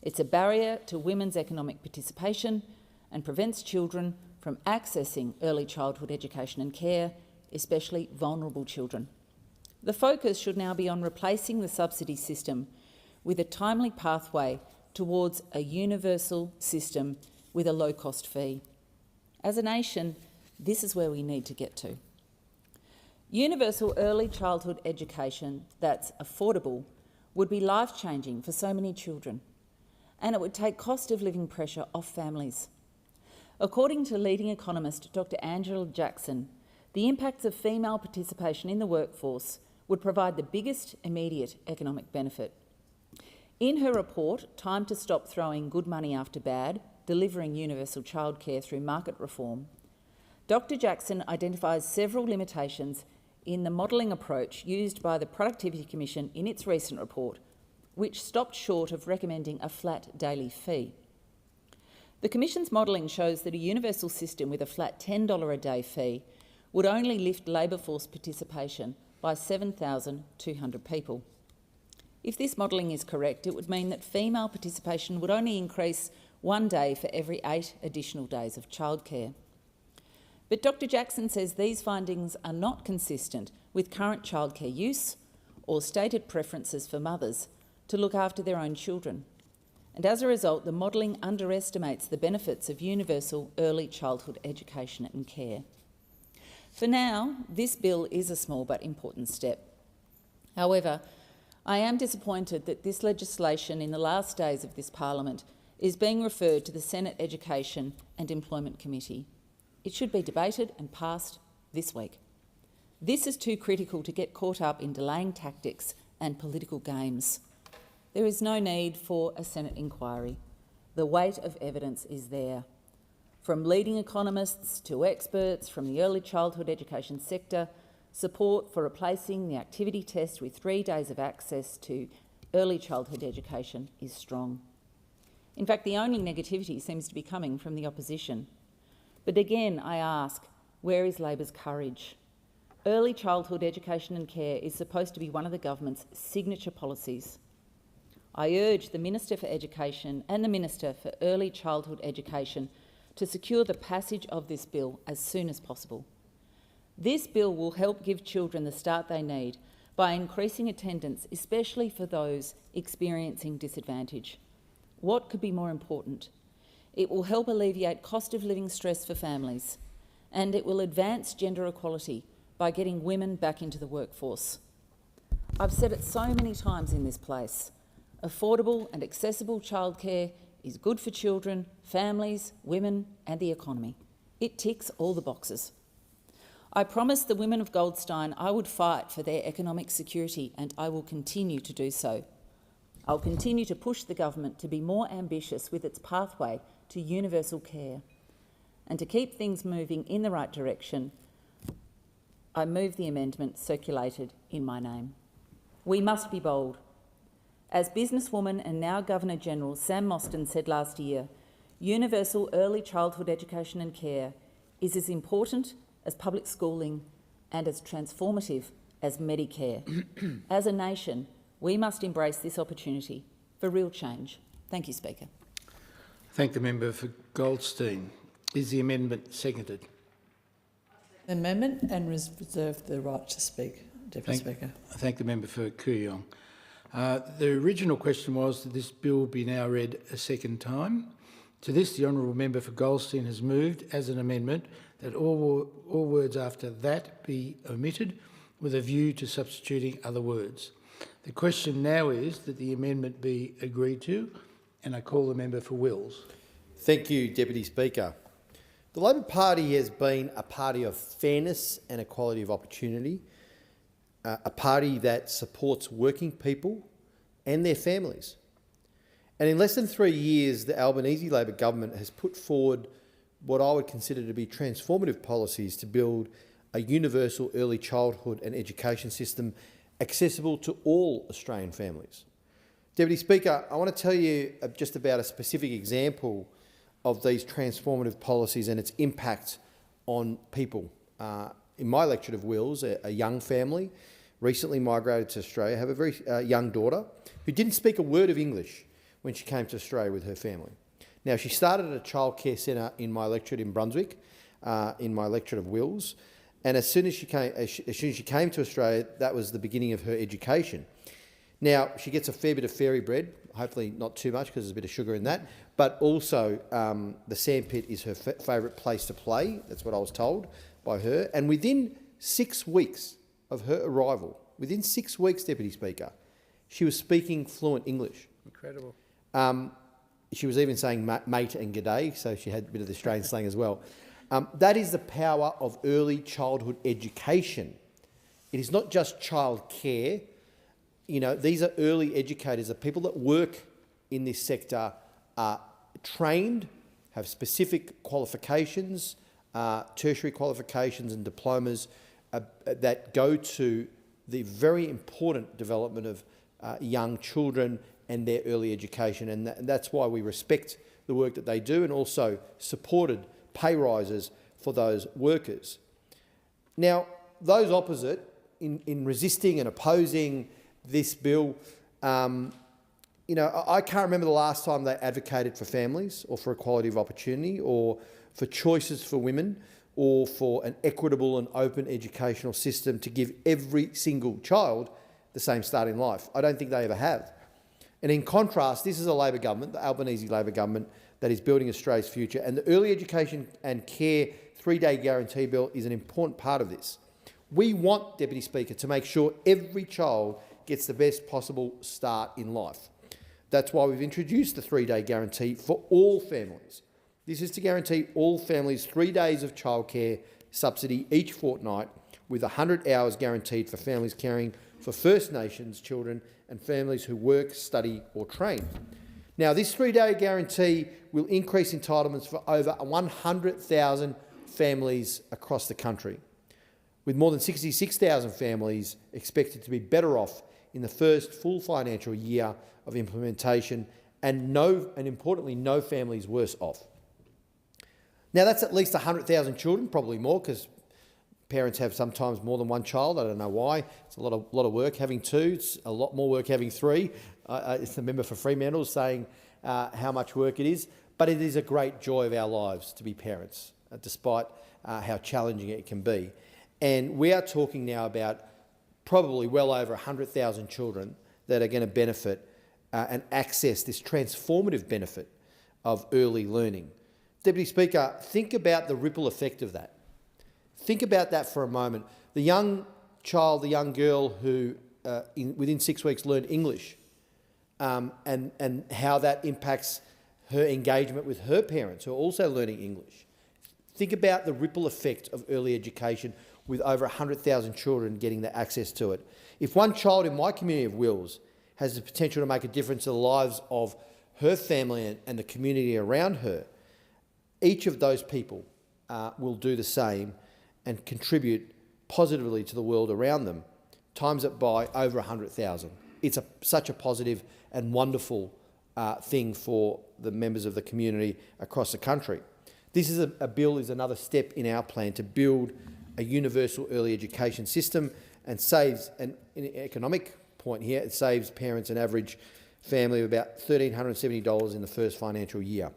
It's a barrier to women's economic participation and prevents children from accessing early childhood education and care, especially vulnerable children. The focus should now be on replacing the subsidy system with a timely pathway towards a universal system with a low-cost fee. As a nation, this is where we need to get to. Universal early childhood education that's affordable would be life-changing for so many children, and it would take cost of living pressure off families. According to leading economist Dr. Angela Jackson, the impacts of female participation in the workforce would provide the biggest immediate economic benefit. In her report, Time to Stop Throwing Good Money After Bad, Delivering Universal Childcare Through Market Reform, Dr Jackson identifies several limitations in the modelling approach used by the Productivity Commission in its recent report, which stopped short of recommending a flat daily fee. The Commission's modelling shows that a universal system with a flat $10 a day fee would only lift labour force participation by 7,200 people. If this modelling is correct, it would mean that female participation would only increase 1 day for every 8 additional days of childcare. But Dr Jackson says these findings are not consistent with current childcare use or stated preferences for mothers to look after their own children. And as a result, the modelling underestimates the benefits of universal early childhood education and care. For now, this bill is a small but important step. However, I am disappointed that this legislation in the last days of this Parliament is being referred to the Senate Education and Employment Committee. It should be debated and passed this week. This is too critical to get caught up in delaying tactics and political games. There is no need for a Senate inquiry. The weight of evidence is there. From leading economists to experts from the early childhood education sector, support for replacing the activity test with 3 days of access to early childhood education is strong. In fact, the only negativity seems to be coming from the opposition. But again, I ask, where is Labor's courage? Early childhood education and care is supposed to be one of the government's signature policies. I urge the Minister for Education and the Minister for Early Childhood Education to secure the passage of this bill as soon as possible. This bill will help give children the start they need by increasing attendance, especially for those experiencing disadvantage. What could be more important? It will help alleviate cost of living stress for families, and it will advance gender equality by getting women back into the workforce. I've said it so many times in this place. Affordable and accessible childcare is good for children, families, women and the economy. It ticks all the boxes. I promised the women of Goldstein I would fight for their economic security, and I will continue to do so. I'll continue to push the government to be more ambitious with its pathway to universal care. And to keep things moving in the right direction, I move the amendment circulated in my name. We must be bold. As businesswoman and now Governor-General Sam Mostyn said last year, universal early childhood education and care is as important as public schooling and as transformative as Medicare. As a nation, we must embrace this opportunity for real change. Thank you, Speaker. Thank the member for Goldstein. Is the amendment seconded? Amendment and reserve the right to speak, Deputy Speaker. I thank the member for Kooyong. The original question was that this bill be now read a second time. To this, the honourable member for Goldstein has moved as an amendment that all words after that be omitted with a view to substituting other words. The question now is that the amendment be agreed to, and I call the member for Wills. Thank you, Deputy Speaker. The Labor Party has been a party of fairness and equality of opportunity, a party that supports working people and their families. And in less than 3 years, the Albanese Labor government has put forward what I would consider to be transformative policies to build a universal early childhood and education system accessible to all Australian families. Deputy Speaker, I want to tell you just about a specific example of these transformative policies and its impact on people. In my electorate of Wills, a young family recently migrated to Australia, have a very young daughter who didn't speak a word of English when she came to Australia with her family. Now, she started at a childcare centre in my electorate in Brunswick, in my electorate of Wills, and as soon as she came to Australia, that was the beginning of her education. Now, she gets a fair bit of fairy bread, hopefully not too much because there's a bit of sugar in that, but also the sandpit is her favourite place to play. That's what I was told by her. And within 6 weeks of her arrival, within 6 weeks, Deputy Speaker, she was speaking fluent English. Incredible. She was even saying mate and g'day, so she had a bit of the Australian slang as well. That is the power of early childhood education It is not just childcare. You know, these are early educators. The people that work in this sector are trained, have specific qualifications, tertiary qualifications and diplomas that go to the very important development of young children and their early education. And that's why we respect the work that they do and also supported pay rises for those workers. Now, those opposite, in resisting and opposing this bill, you know, I can't remember the last time they advocated for families or for equality of opportunity or for choices for women or for an equitable and open educational system to give every single child the same start in life. I don't think they ever have. And in contrast, this is a Labor government, the Albanese Labor government, that is building Australia's future. And the Early Education and Care 3-day guarantee bill is an important part of this. We want, Deputy Speaker, to make sure every child gets the best possible start in life. That's why we've introduced the 3-day guarantee for all families. This is to guarantee all families 3 days of childcare subsidy each fortnight, with 100 hours guaranteed for families caring for First Nations children and families who work, study or train. Now, this 3-day guarantee will increase entitlements for over 100,000 families across the country, with more than 66,000 families expected to be better off in the first full financial year of implementation, and importantly, no families worse off. Now, that's at least 100,000 children, probably more, because parents have sometimes more than one child. I don't know why. It's a lot of work having two. It's a lot more work having three. It's the member for Fremantle saying how much work it is. But it is a great joy of our lives to be parents, despite how challenging it can be. And we are talking now about probably well over 100,000 children that are going to benefit and access this transformative benefit of early learning. Deputy Speaker, think about the ripple effect of that. Think about that for a moment. The young child, the young girl who within 6 weeks learned English and how that impacts her engagement with her parents who are also learning English. Think about the ripple effect of early education with over 100,000 children getting the access to it. If one child in my community of Wills has the potential to make a difference to the lives of her family and the community around her, each of those people will do the same and contribute positively to the world around them, times it by over 100,000. It's such a positive and wonderful thing for the members of the community across the country. This is a bill is another step in our plan to build a universal early education system and saves, and in an economic point here, it saves parents an average family of about $1,370 in the first financial year.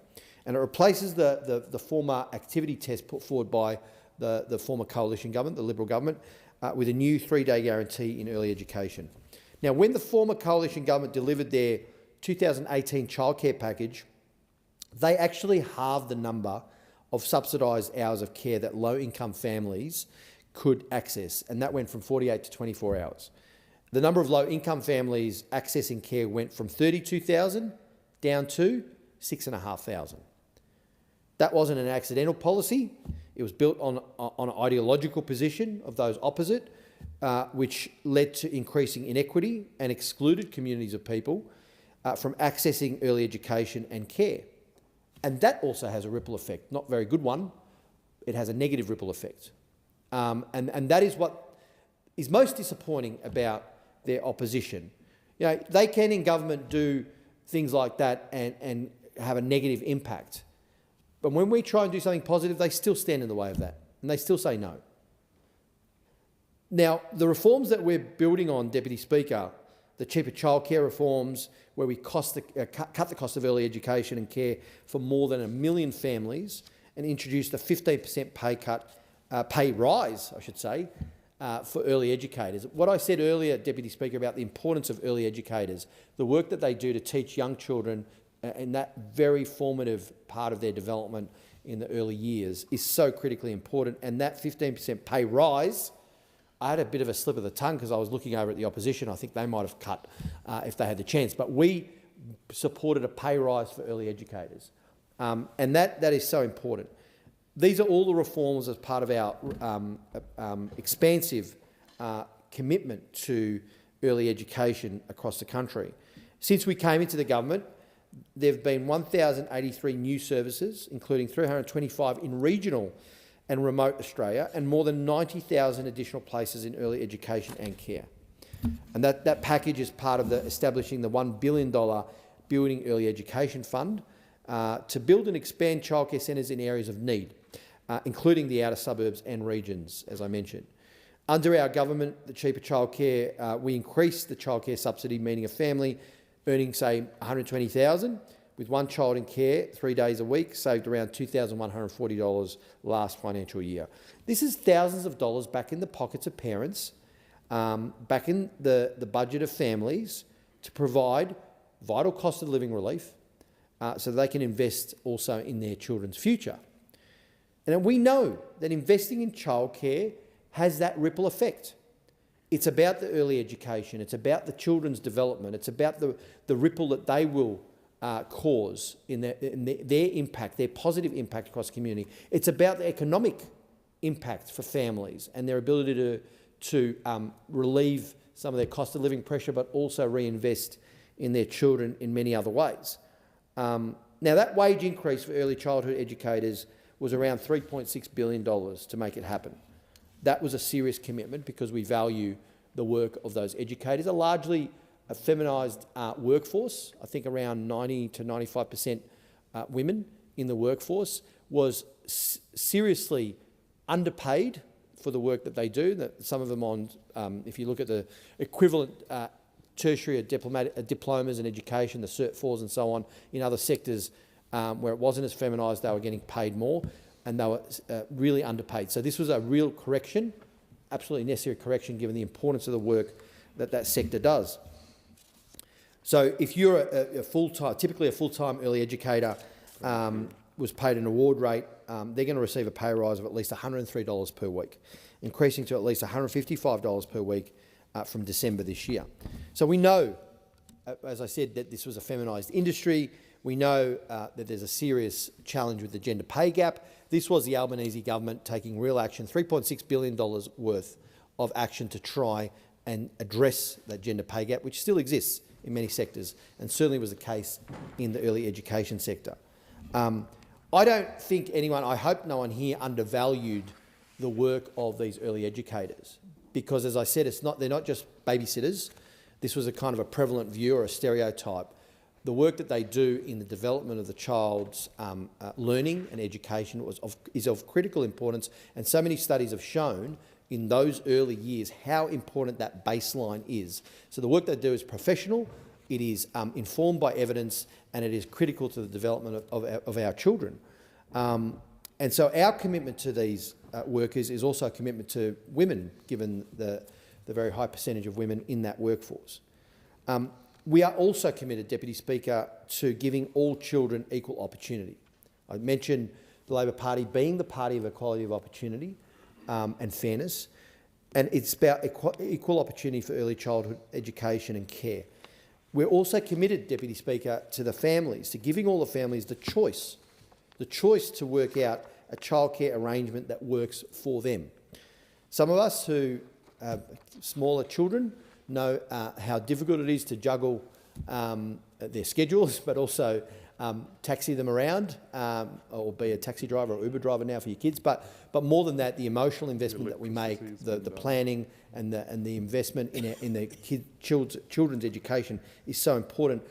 And it replaces the former activity test put forward by the former coalition government, the Liberal government, with a new 3-day guarantee in early education. Now, when the former coalition government delivered their 2018 childcare package, they actually halved the number of subsidised hours of care that low-income families could access, and that went from 48 to 24 hours. The number of low-income families accessing care went from 32,000 down to 6,500. That wasn't an accidental policy. It was built on an ideological position of those opposite, which led to increasing inequity and excluded communities of people from accessing early education and care. And that also has a ripple effect, not a very good one. It has a negative ripple effect. And that is what is most disappointing about their opposition. You know, they can in government do things like that and have a negative impact. But when we try and do something positive, they still stand in the way of that, and they still say no. Now, the reforms that we're building on, Deputy Speaker, the cheaper childcare reforms, where we cut the cost of early education and care for more than 1 million families and introduced a 15% pay rise, I should say, for early educators. What I said earlier, Deputy Speaker, about the importance of early educators, the work that they do to teach young children in that very formative part of their development in the early years is so critically important. And that 15% pay rise, I had a bit of a slip of the tongue because I was looking over at the opposition. I think they might have cut if they had the chance. But we supported a pay rise for early educators. And that is so important. These are all the reforms as part of our expansive commitment to early education across the country. Since we came into the government, there have been 1,083 new services, including 325 in regional and remote Australia, and more than 90,000 additional places in early education and care. And that package is part of establishing the $1 billion Building Early Education Fund to build and expand childcare centres in areas of need, including the outer suburbs and regions, as I mentioned. Under our government, the cheaper childcare, we increased the childcare subsidy, meaning a family earning, say, $120,000 with one child in care 3 days a week saved around $2,140 last financial year. This is thousands of dollars back in the pockets of parents, back in the budget of families to provide vital cost of living relief so they can invest also in their children's future. And we know that investing in childcare has that ripple effect. It's about the early education, it's about the children's development, it's about the ripple that they will cause in their impact, their positive impact across the community. It's about the economic impact for families and their ability to relieve some of their cost of living pressure, but also reinvest in their children in many other ways. Now, that wage increase for early childhood educators was around $3.6 billion to make it happen. That was a serious commitment because we value the work of those educators, a largely feminised workforce. I think around 90 to 95% women in the workforce was seriously underpaid for the work that they do. That some of them on, if you look at the equivalent tertiary diplomas in education, the Cert 4s and so on, in other sectors where it wasn't as feminised, they were getting paid more and they were really underpaid. So this was a real correction, absolutely necessary correction given the importance of the work that sector does. So if you're a full-time, typically a full-time early educator was paid an award rate, they're going to receive a pay rise of at least $103 per week, increasing to at least $155 per week from December this year. So we know, as I said, that this was a feminised industry. We know that there's a serious challenge with the gender pay gap. This was the Albanese government taking real action, $3.6 billion worth of action to try and address that gender pay gap, which still exists in many sectors, and certainly was the case in the early education sector. I don't think anyone, I hope no one here undervalued the work of these early educators, because as I said, they're not just babysitters. This was a kind of a prevalent view or a stereotype. The work that they do in the development of the child's learning and education is of critical importance, and so many studies have shown in those early years how important that baseline is. So the work they do is professional, it is informed by evidence, and it is critical to the development of our children. And so our commitment to these workers is also a commitment to women, given the very high percentage of women in that workforce. We are also committed, Deputy Speaker, to giving all children equal opportunity. I mentioned the Labor Party being the party of equality of opportunity and fairness, and it's about equal opportunity for early childhood education and care. We're also committed, Deputy Speaker, to the families, to giving all the families the choice to work out a childcare arrangement that works for them. Some of us who have smaller children know how difficult it is to juggle their schedules, but also taxi them around, or be a taxi driver or Uber driver now for your kids. But more than that, the emotional investment that we make, the planning and the investment in the children's education is so important.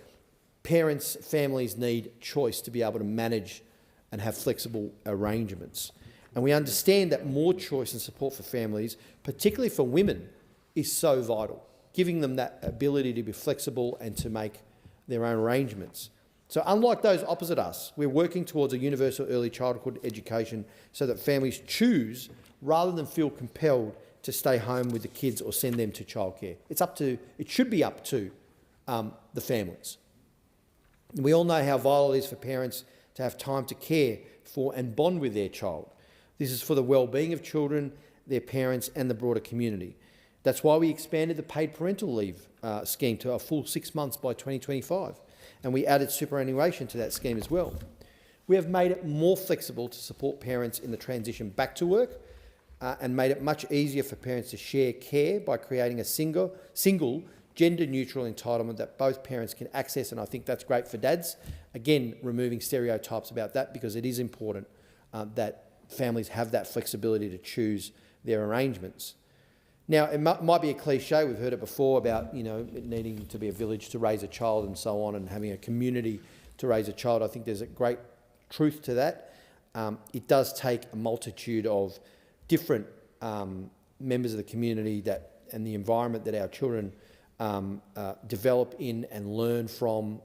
Parents, families need choice to be able to manage and have flexible arrangements. And we understand that more choice and support for families, particularly for women, is so vital, giving them that ability to be flexible and to make their own arrangements. So unlike those opposite us, we're working towards a universal early childhood education so that families choose rather than feel compelled to stay home with the kids or send them to childcare. It should be up to the families. And we all know how vital it is for parents to have time to care for and bond with their child. This is for the well-being of children, their parents and the broader community. That's why we expanded the paid parental leave scheme to a full 6 months by 2025, and we added superannuation to that scheme as well. We have made it more flexible to support parents in the transition back to work and made it much easier for parents to share care by creating a single gender-neutral entitlement that both parents can access, and I think that's great for dads. Again, removing stereotypes about that, because it is important that families have that flexibility to choose their arrangements. Now, it might be a cliche, we've heard it before about, you know, it needing to be a village to raise a child and so on, and having a community to raise a child. I think there's a great truth to that. It does take a multitude of different members of the community and the environment that our children develop in and learn from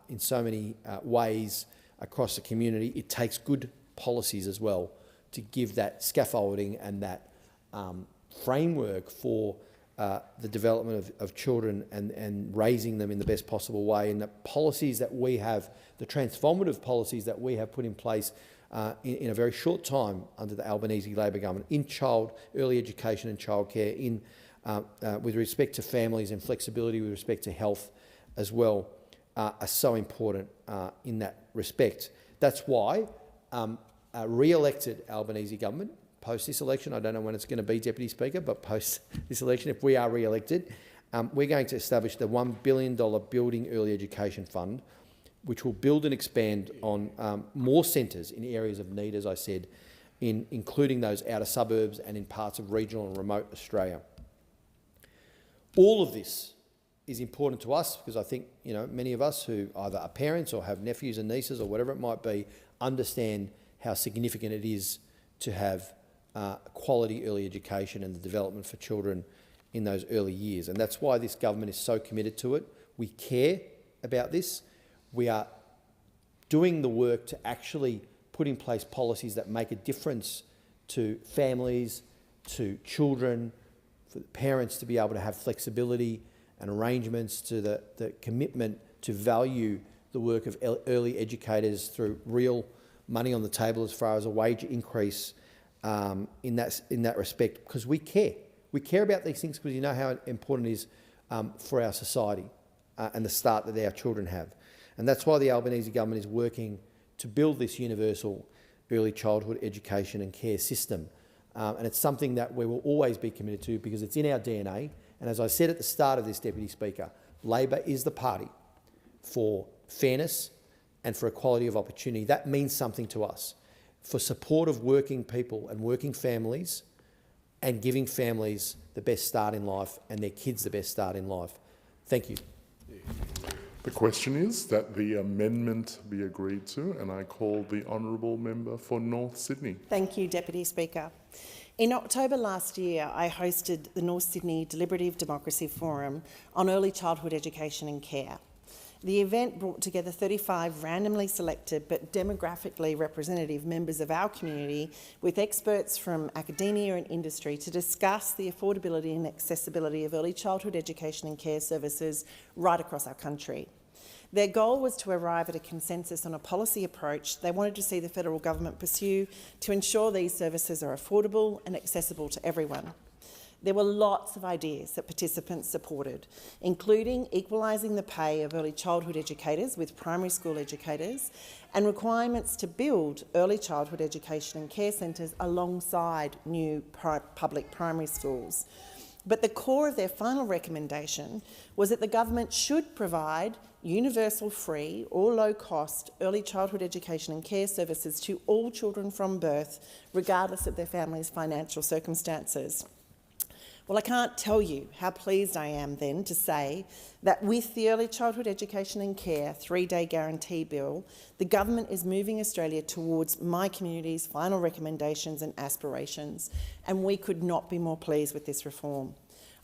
in so many ways across the community. It takes good policies as well to give that scaffolding and that framework for the development of children and raising them in the best possible way. And the policies that we have, the transformative policies that we have put in place in a very short time under the Albanese Labor government in early education and childcare, with respect to families and flexibility with respect to health as well, are so important in that respect. That's why a re-elected Albanese government, post this election, I don't know when it's going to be, Deputy Speaker, but post this election, if we are re-elected, we're going to establish the $1 billion Building Early Education Fund, which will build and expand on more centres in areas of need, as I said, including those outer suburbs and in parts of regional and remote Australia. All of this is important to us because I think, you know, many of us who either are parents or have nephews and nieces or whatever it might be understand how significant it is to have quality early education and the development for children in those early years. And that's why this government is so committed to it. We care about this. We are doing the work to actually put in place policies that make a difference to families, to children, for parents to be able to have flexibility and arrangements, to the commitment to value the work of early educators through real money on the table as far as a wage increase in that respect, because we care. We care about these things because you know how important it is for our society and the start that our children have. And that's why the Albanese government is working to build this universal early childhood education and care system. And it's something that we will always be committed to because it's in our DNA. And as I said at the start of this, Deputy Speaker, Labor is the party for fairness and for equality of opportunity. That means something to us. For support of working people and working families and giving families the best start in life and their kids the best start in life. Thank you. The question is that the amendment be agreed to, and I call the honourable member for North Sydney. Thank you, Deputy Speaker. In October last year, I hosted the North Sydney Deliberative Democracy Forum on early childhood education and care. The event brought together 35 randomly selected but demographically representative members of our community with experts from academia and industry to discuss the affordability and accessibility of early childhood education and care services right across our country. Their goal was to arrive at a consensus on a policy approach they wanted to see the federal government pursue to ensure these services are affordable and accessible to everyone. There were lots of ideas that participants supported, including equalising the pay of early childhood educators with primary school educators and requirements to build early childhood education and care centres alongside new public primary schools. But the core of their final recommendation was that the government should provide universal free or low-cost early childhood education and care services to all children from birth, regardless of their family's financial circumstances. Well, I can't tell you how pleased I am then to say that with the Early Childhood Education and Care 3-day guarantee bill, the government is moving Australia towards my community's final recommendations and aspirations, and we could not be more pleased with this reform.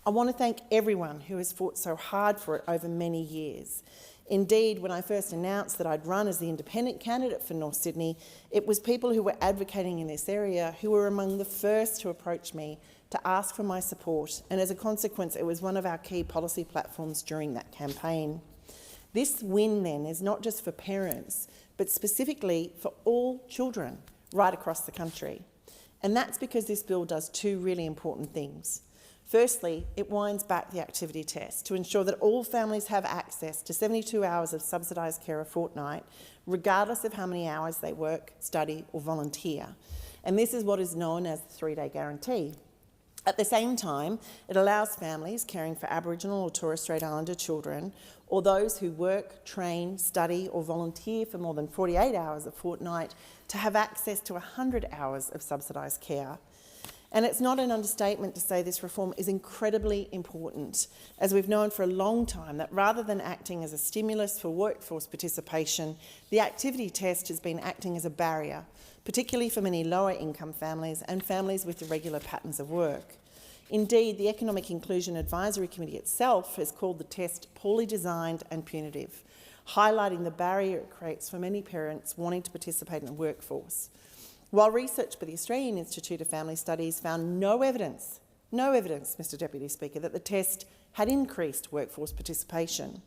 I want to thank everyone who has fought so hard for it over many years. Indeed, when I first announced that I'd run as the independent candidate for North Sydney, it was people who were advocating in this area who were among the first to approach me to ask for my support, and as a consequence, it was one of our key policy platforms during that campaign. This win, then, is not just for parents, but specifically for all children right across the country. And that's because this bill does two really important things. Firstly, it winds back the activity test to ensure that all families have access to 72 hours of subsidised care a fortnight, regardless of how many hours they work, study or volunteer. and this is what is known as the 3-day guarantee. At the same time, it allows families caring for Aboriginal or Torres Strait Islander children, or those who work, train, study or volunteer for more than 48 hours a fortnight, to have access to 100 hours of subsidised care. And it's not an understatement to say this reform is incredibly important, as we've known for a long time that rather than acting as a stimulus for workforce participation, the activity test has been acting as a barrier, particularly for many lower income families and families with irregular patterns of work. Indeed, the Economic Inclusion Advisory Committee itself has called the test poorly designed and punitive, highlighting the barrier it creates for many parents wanting to participate in the workforce. While research by the Australian Institute of Family Studies found no evidence, Mr Deputy Speaker, that the test had increased workforce participation.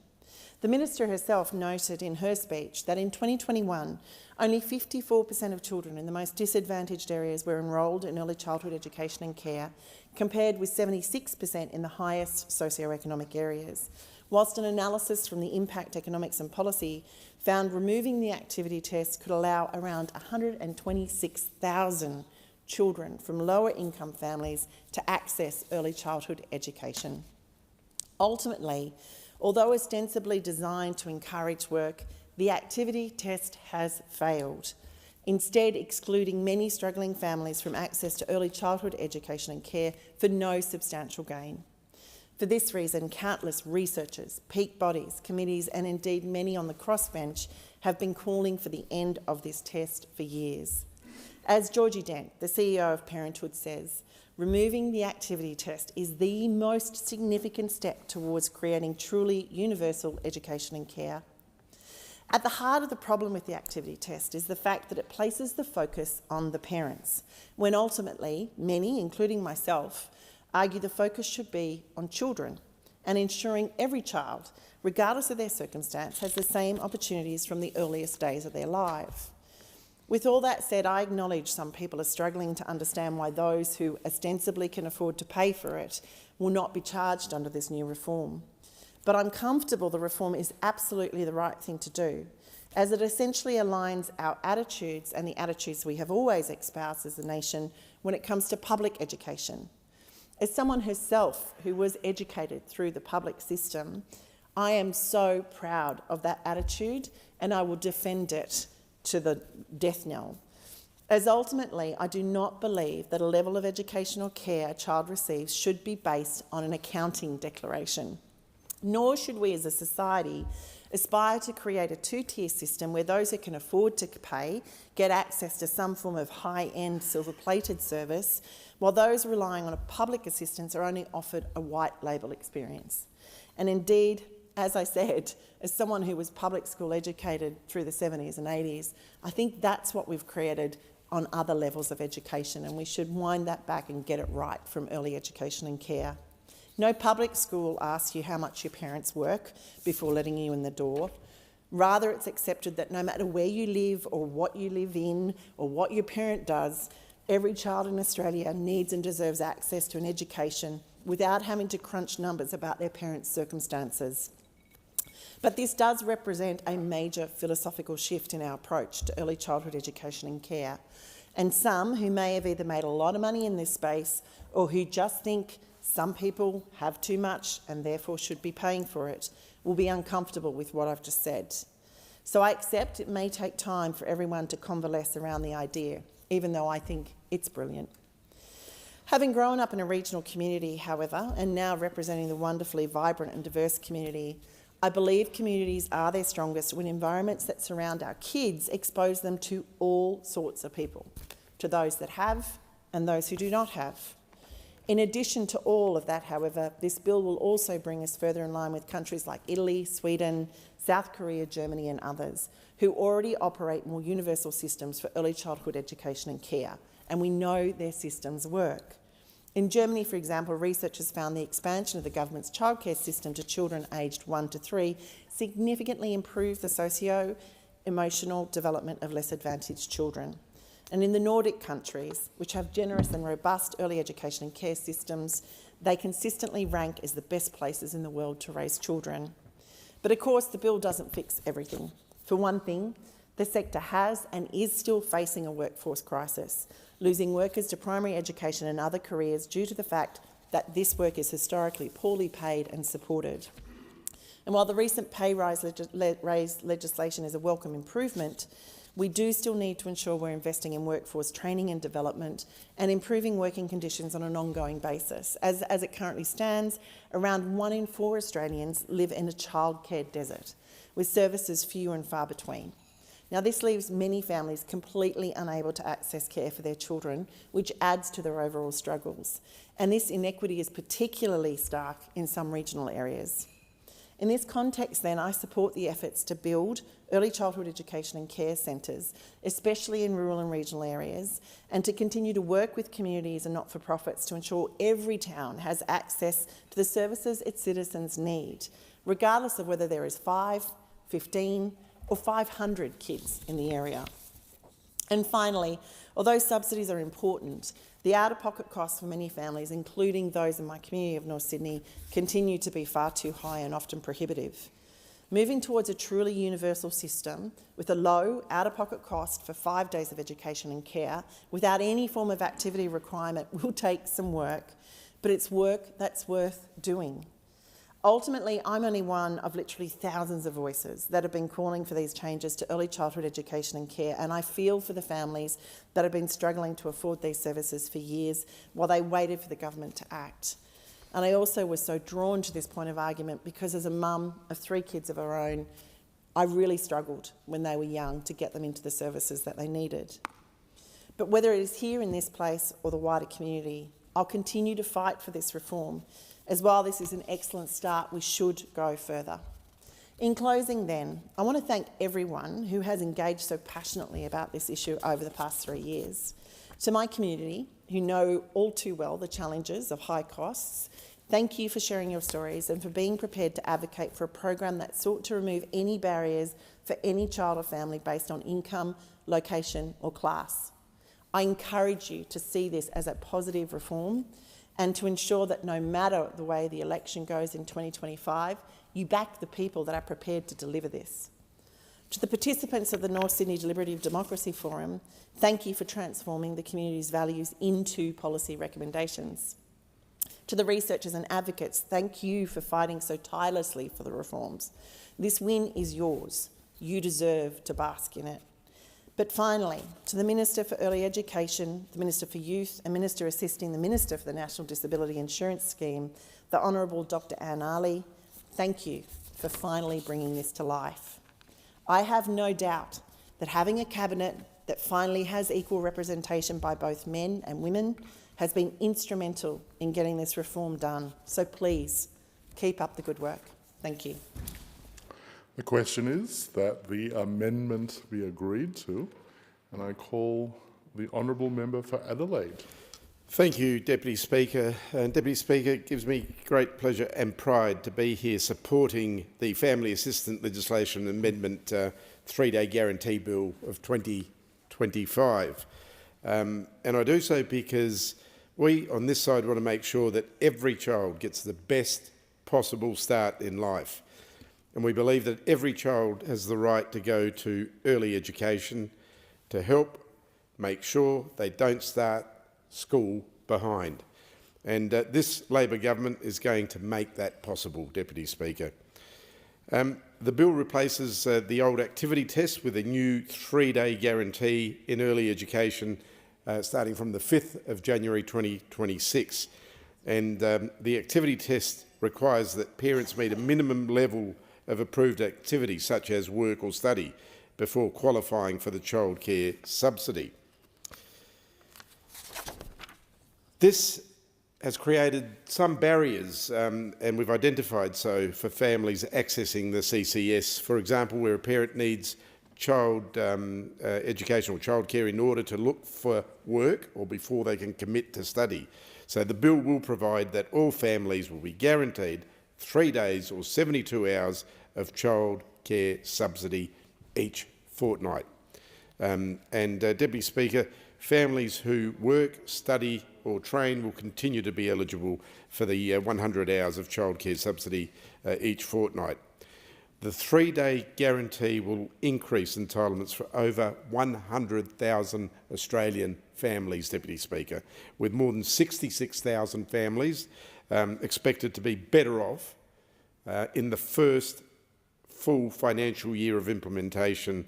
The Minister herself noted in her speech that in 2021, only 54% of children in the most disadvantaged areas were enrolled in early childhood education and care, compared with 76% in the highest socioeconomic areas, whilst an analysis from the Impact Economics and Policy found removing the activity test could allow around 126,000 children from lower income families to access early childhood education. Ultimately, although ostensibly designed to encourage work, the activity test has failed, instead excluding many struggling families from access to early childhood education and care for no substantial gain. For this reason, countless researchers, peak bodies, committees and indeed many on the crossbench have been calling for the end of this test for years. As Georgie Dent, the CEO of Parenthood, says, removing the activity test is the most significant step towards creating truly universal education and care. At the heart of the problem with the activity test is the fact that it places the focus on the parents, when ultimately many, including myself, argue the focus should be on children and ensuring every child, regardless of their circumstance, has the same opportunities from the earliest days of their life. With all that said, I acknowledge some people are struggling to understand why those who ostensibly can afford to pay for it will not be charged under this new reform. But I'm comfortable the reform is absolutely the right thing to do, as it essentially aligns our attitudes and the attitudes we have always espoused as a nation when it comes to public education. As someone herself who was educated through the public system, I am so proud of that attitude and I will defend it to the death knell. As ultimately, I do not believe that a level of educational care a child receives should be based on an accounting declaration. Nor should we as a society aspire to create a two-tier system where those who can afford to pay get access to some form of high-end silver-plated service, while those relying on a public assistance are only offered a white label experience. And indeed, as I said, as someone who was public school educated through the 70s and 80s, I think that's what we've created on other levels of education, and we should wind that back and get it right from early education and care. No public school asks you how much your parents work before letting you in the door. Rather, it's accepted that no matter where you live or what you live in or what your parent does, every child in Australia needs and deserves access to an education without having to crunch numbers about their parents' circumstances. But this does represent a major philosophical shift in our approach to early childhood education and care. And some who may have either made a lot of money in this space or who just think some people have too much and therefore should be paying for it will be uncomfortable with what I've just said. So I accept it may take time for everyone to convalesce around the idea, even though I think it's brilliant. Having grown up in a regional community, however, and now representing the wonderfully vibrant and diverse community, I believe communities are their strongest when environments that surround our kids expose them to all sorts of people, to those that have and those who do not have. In addition to all of that, however, this bill will also bring us further in line with countries like Italy, Sweden, South Korea, Germany and others, who already operate more universal systems for early childhood education and care, and we know their systems work. In Germany, for example, researchers found the expansion of the government's childcare system to children aged 1 to 3 significantly improved the socio-emotional development of less advantaged children. And in the Nordic countries, which have generous and robust early education and care systems, they consistently rank as the best places in the world to raise children. But of course, the bill doesn't fix everything. For one thing, the sector has and is still facing a workforce crisis, losing workers to primary education and other careers due to the fact that this work is historically poorly paid and supported. And while the recent pay rise legislation is a welcome improvement, we do still need to ensure we're investing in workforce training and development and improving working conditions on an ongoing basis. As it currently stands, around 1 in 4 Australians live in a childcare desert, with services few and far between. Now, this leaves many families completely unable to access care for their children, which adds to their overall struggles. And this inequity is particularly stark in some regional areas. In this context, then, I support the efforts to build early childhood education and care centres, especially in rural and regional areas, and to continue to work with communities and not-for-profits to ensure every town has access to the services its citizens need, regardless of whether there is 5, 15 or 500 kids in the area. And finally, although subsidies are important, the out-of-pocket costs for many families, including those in my community of North Sydney, continue to be far too high and often prohibitive. Moving towards a truly universal system with a low out-of-pocket cost for 5 days of education and care without any form of activity requirement will take some work, but it's work that's worth doing. Ultimately, I'm only one of literally thousands of voices that have been calling for these changes to early childhood education and care, and I feel for the families that have been struggling to afford these services for years while they waited for the government to act. And I also was so drawn to this point of argument because as a mum of 3 kids of her own, I really struggled when they were young to get them into the services that they needed. But whether it is here in this place or the wider community, I'll continue to fight for this reform, as while this is an excellent start, we should go further. In closing then, I want to thank everyone who has engaged so passionately about this issue over the past 3 years. To my community, who know all too well the challenges of high costs, thank you for sharing your stories and for being prepared to advocate for a program that sought to remove any barriers for any child or family based on income, location or class. I encourage you to see this as a positive reform and to ensure that no matter the way the election goes in 2025, you back the people that are prepared to deliver this. To the participants of the North Sydney Deliberative Democracy Forum, thank you for transforming the community's values into policy recommendations. To the researchers and advocates, thank you for fighting so tirelessly for the reforms. This win is yours. You deserve to bask in it. But finally, to the Minister for Early Education, the Minister for Youth and Minister assisting the Minister for the National Disability Insurance Scheme, the Honourable Dr Anne Ali, thank you for finally bringing this to life. I have no doubt that having a cabinet that finally has equal representation by both men and women has been instrumental in getting this reform done. So please, keep up the good work. Thank you. The question is that the amendment be agreed to, and I call the Honourable Member for Adelaide. Thank you, Deputy Speaker. And Deputy Speaker, it gives me great pleasure and pride to be here supporting the Family Assistance Legislation Amendment 3-Day Guarantee Bill of 2025. And I do so because we on this side want to make sure that every child gets the best possible start in life. And we believe that every child has the right to go to early education to help make sure they don't start school behind. And this Labor government is going to make that possible, Deputy Speaker. The bill replaces the old activity test with a new 3-day guarantee in early education starting from the 5th of January 2026. And the activity test requires that parents meet a minimum level of approved activity, such as work or study, before qualifying for the childcare subsidy. This has created some barriers, and we've identified so, for families accessing the CCS. For example, where a parent needs child education or childcare in order to look for work or before they can commit to study. So the bill will provide that all families will be guaranteed 3 days or 72 hours of child care subsidy each fortnight. Deputy Speaker, families who work, study or train will continue to be eligible for the 100 hours of childcare subsidy each fortnight. The 3-day guarantee will increase entitlements for over 100,000 Australian families, Deputy Speaker, with more than 66,000 families expected to be better off in the first full financial year of implementation,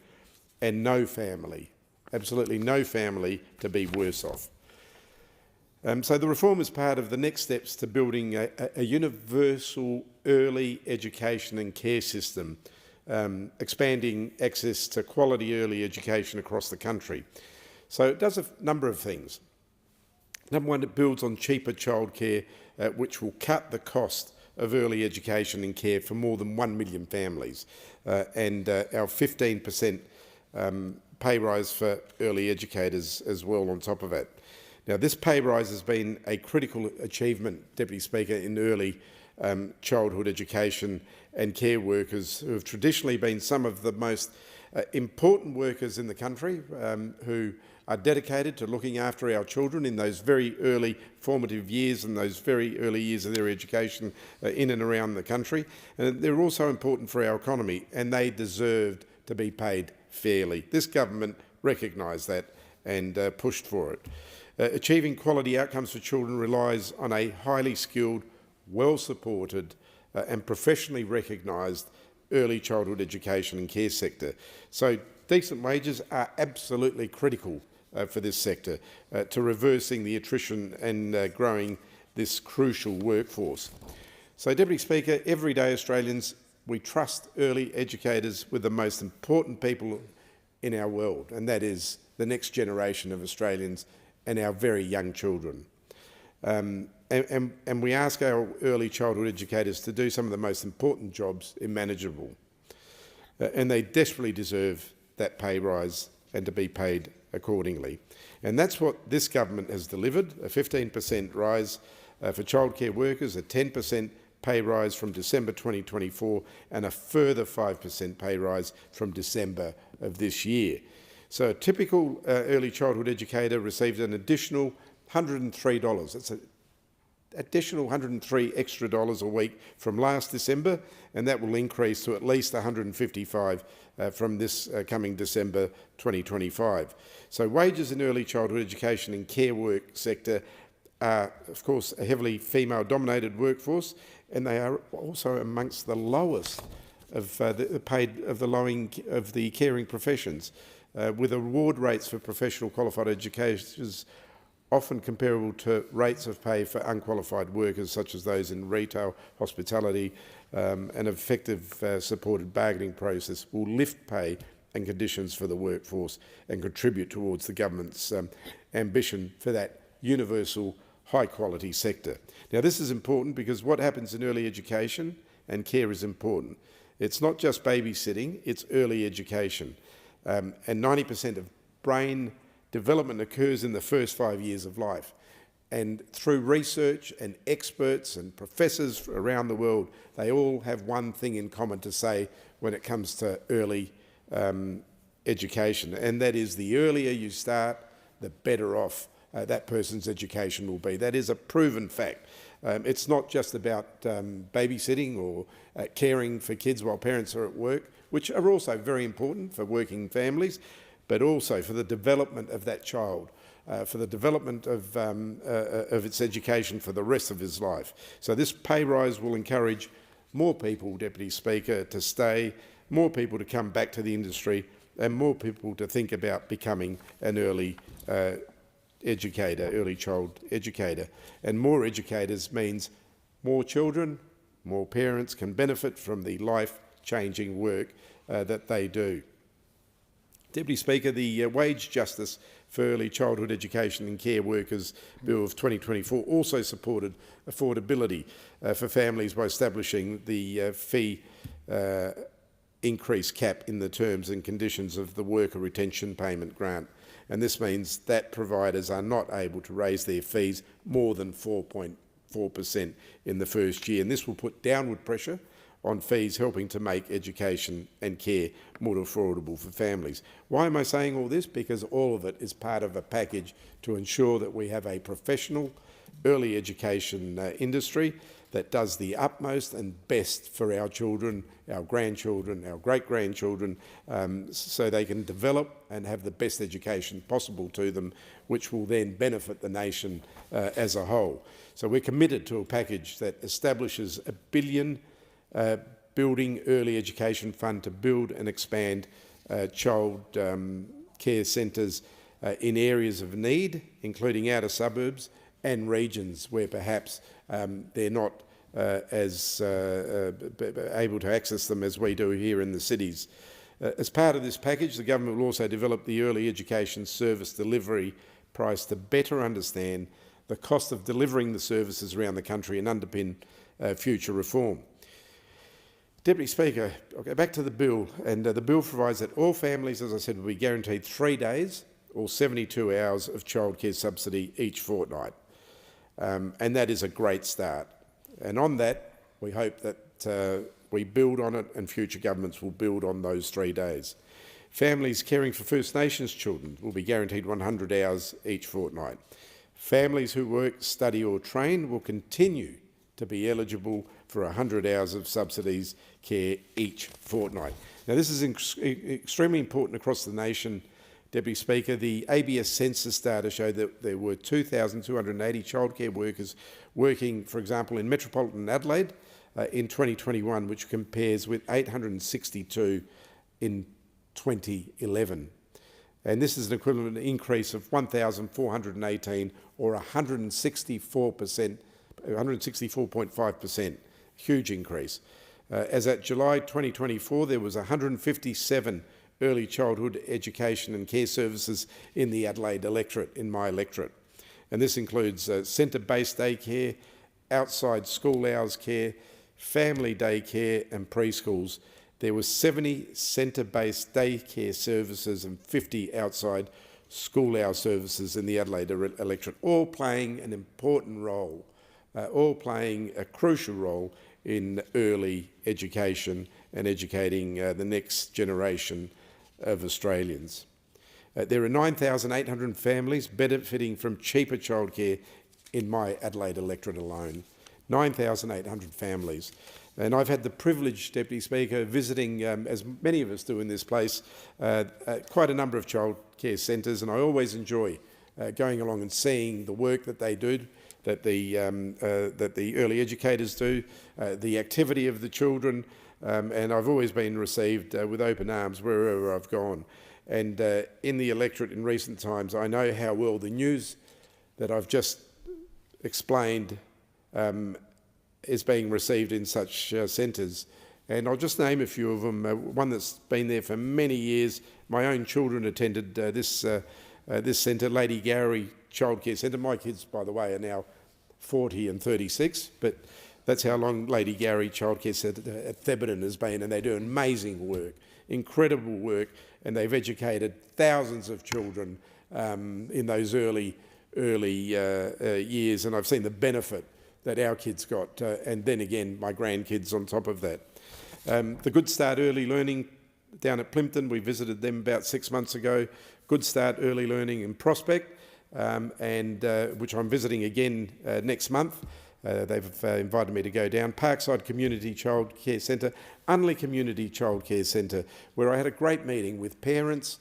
and no family, absolutely no family, to be worse off. So the reform is part of the next steps to building a universal early education and care system, expanding access to quality early education across the country. So it does a number of things. Number one, it builds on cheaper childcare, which will cut the cost of early education and care for more than 1 million families, and our 15% pay rise for early educators as well on top of it. Now, this pay rise has been a critical achievement, Deputy Speaker, in early childhood education and care workers who have traditionally been some of the most important workers in the country, who are dedicated to looking after our children in those very early formative years and those very early years of their education in and around the country. And they're also important for our economy, and they deserved to be paid fairly. This government recognised that and pushed for it. Achieving quality outcomes for children relies on a highly skilled, well-supported and professionally recognised early childhood education and care sector. So decent wages are absolutely critical for this sector to reversing the attrition and growing this crucial workforce. So, Deputy Speaker, everyday Australians, we trust early educators with the most important people in our world, and that is the next generation of Australians and our very young children. And we ask our early childhood educators to do some of the most important jobs imaginable. And they desperately deserve that pay rise and to be paid accordingly. And that's what this government has delivered: a 15% rise for childcare workers, a 10% pay rise from December 2024, and a further 5% pay rise from December of this year. So a typical early childhood educator received an additional $103. That's an additional $103 extra a week from last December, and that will increase to at least $155 from this coming December 2025. So wages in early childhood education and care work sector are, of course, a heavily female-dominated workforce, and they are also amongst the lowest of the caring professions, with award rates for professional qualified educators often comparable to rates of pay for unqualified workers, such as those in retail, hospitality. An effective supported bargaining process will lift pay and conditions for the workforce and contribute towards the government's ambition for that universal high-quality sector. Now, this is important because what happens in early education and care is important. It's not just babysitting, it's early education. And 90% of brain development occurs in the first 5 years of life. And through research and experts and professors around the world, they all have one thing in common to say when it comes to early education, and that is the earlier you start, the better off that person's education will be. That is a proven fact. It's not just about babysitting or caring for kids while parents are at work, which are also very important for working families, but also for the development of that child, for the development of its education for the rest of his life. So this pay rise will encourage more people, Deputy Speaker, to stay, more people to come back to the industry, and more people to think about becoming an early educator, early child educator. And more educators means more children, more parents can benefit from the life-changing work that they do. Deputy Speaker, the Wage Justice for Early Childhood Education and Care Workers Bill of 2024 also supported affordability for families by establishing the fee increase cap in the terms and conditions of the Worker Retention Payment Grant. And this means that providers are not able to raise their fees more than 4.4% in the first year. And this will put downward pressure on fees, helping to make education and care more affordable for families. Why am I saying all this? Because all of it is part of a package to ensure that we have a professional, early education industry that does the utmost and best for our children, our grandchildren, our great-grandchildren, so they can develop and have the best education possible to them, which will then benefit the nation as a whole. So we're committed to a package that establishes $1 billion building early education fund to build and expand child care centres in areas of need, including outer suburbs and regions where perhaps they're not as able to access them as we do here in the cities. As part of this package, the government will also develop the early education service delivery price to better understand the cost of delivering the services around the country and underpin future reform. Deputy Speaker, I'll go back to the bill, and the bill provides that all families, as I said, will be guaranteed 3 days or 72 hours of childcare subsidy each fortnight. And that is a great start. And on that, we hope that we build on it and future governments will build on those 3 days. Families caring for First Nations children will be guaranteed 100 hours each fortnight. Families who work, study or train will continue to be eligible for 100 hours of subsidies care each fortnight. Now, this is extremely important across the nation, Deputy Speaker. The ABS census data show that there were 2,280 childcare workers working, for example, in metropolitan Adelaide in 2021, which compares with 862 in 2011. And this is an equivalent increase of 1,418 or 164.5%, huge increase. As at July 2024, there was 157 early childhood education and care services in the Adelaide electorate, in my electorate. And this includes centre-based daycare, outside school hours care, family daycare and preschools. There were 70 centre-based daycare services and 50 outside school hour services in the Adelaide electorate, all playing an important role, all playing a crucial role in early education and educating the next generation of Australians. There are 9,800 families benefiting from cheaper childcare in my Adelaide electorate alone. 9,800 families. And I've had the privilege, Deputy Speaker, visiting, as many of us do in this place, quite a number of childcare centres, and I always enjoy going along and seeing the work that they do, that the early educators do, the activity of the children, and I've always been received with open arms wherever I've gone. And in the electorate in recent times, I know how well the news that I've just explained is being received in such centres. And I'll just name a few of them. One that's been there for many years. My own children attended this centre, Lady Gowrie Childcare Centre. My kids, by the way, are now 40 and 36, but that's how long Lady Gowrie Childcare Centre at Thebarton has been, and they do amazing work, incredible work, and they've educated thousands of children in those early years, and I've seen the benefit that our kids got, and then again my grandkids on top of that. The Good Start Early Learning down at Plympton, we visited them about 6 months ago. Good Start Early Learning in Prospect, which I'm visiting again next month. They've invited me to go down. Parkside Community Childcare Centre, Unley Community Childcare Centre, where I had a great meeting with parents,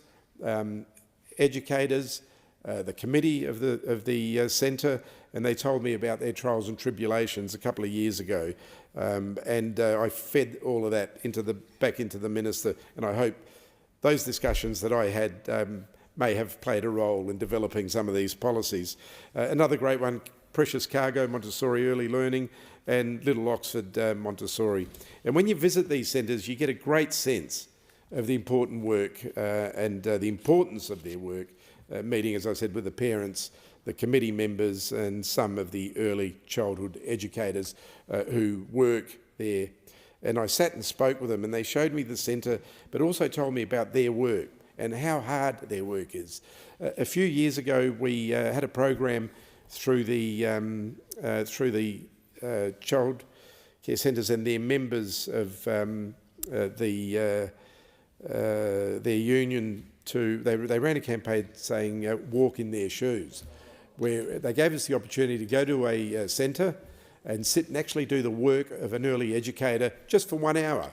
educators, the committee of the centre, and they told me about their trials and tribulations a couple of years ago, and I fed all of that back into the minister, and I hope those discussions that I had may have played a role in developing some of these policies. Another great one, Precious Cargo Montessori Early Learning, and Little Oxford Montessori. And when you visit these centres, you get a great sense of the important work and the importance of their work, meeting, as I said, with the parents, the committee members and some of the early childhood educators who work there. And I sat and spoke with them, and they showed me the centre, but also told me about their work and how hard their work is. A few years ago, we had a program through the child care centres and their members of their union they ran a campaign saying walk in their shoes, where they gave us the opportunity to go to a centre and sit and actually do the work of an early educator just for 1 hour.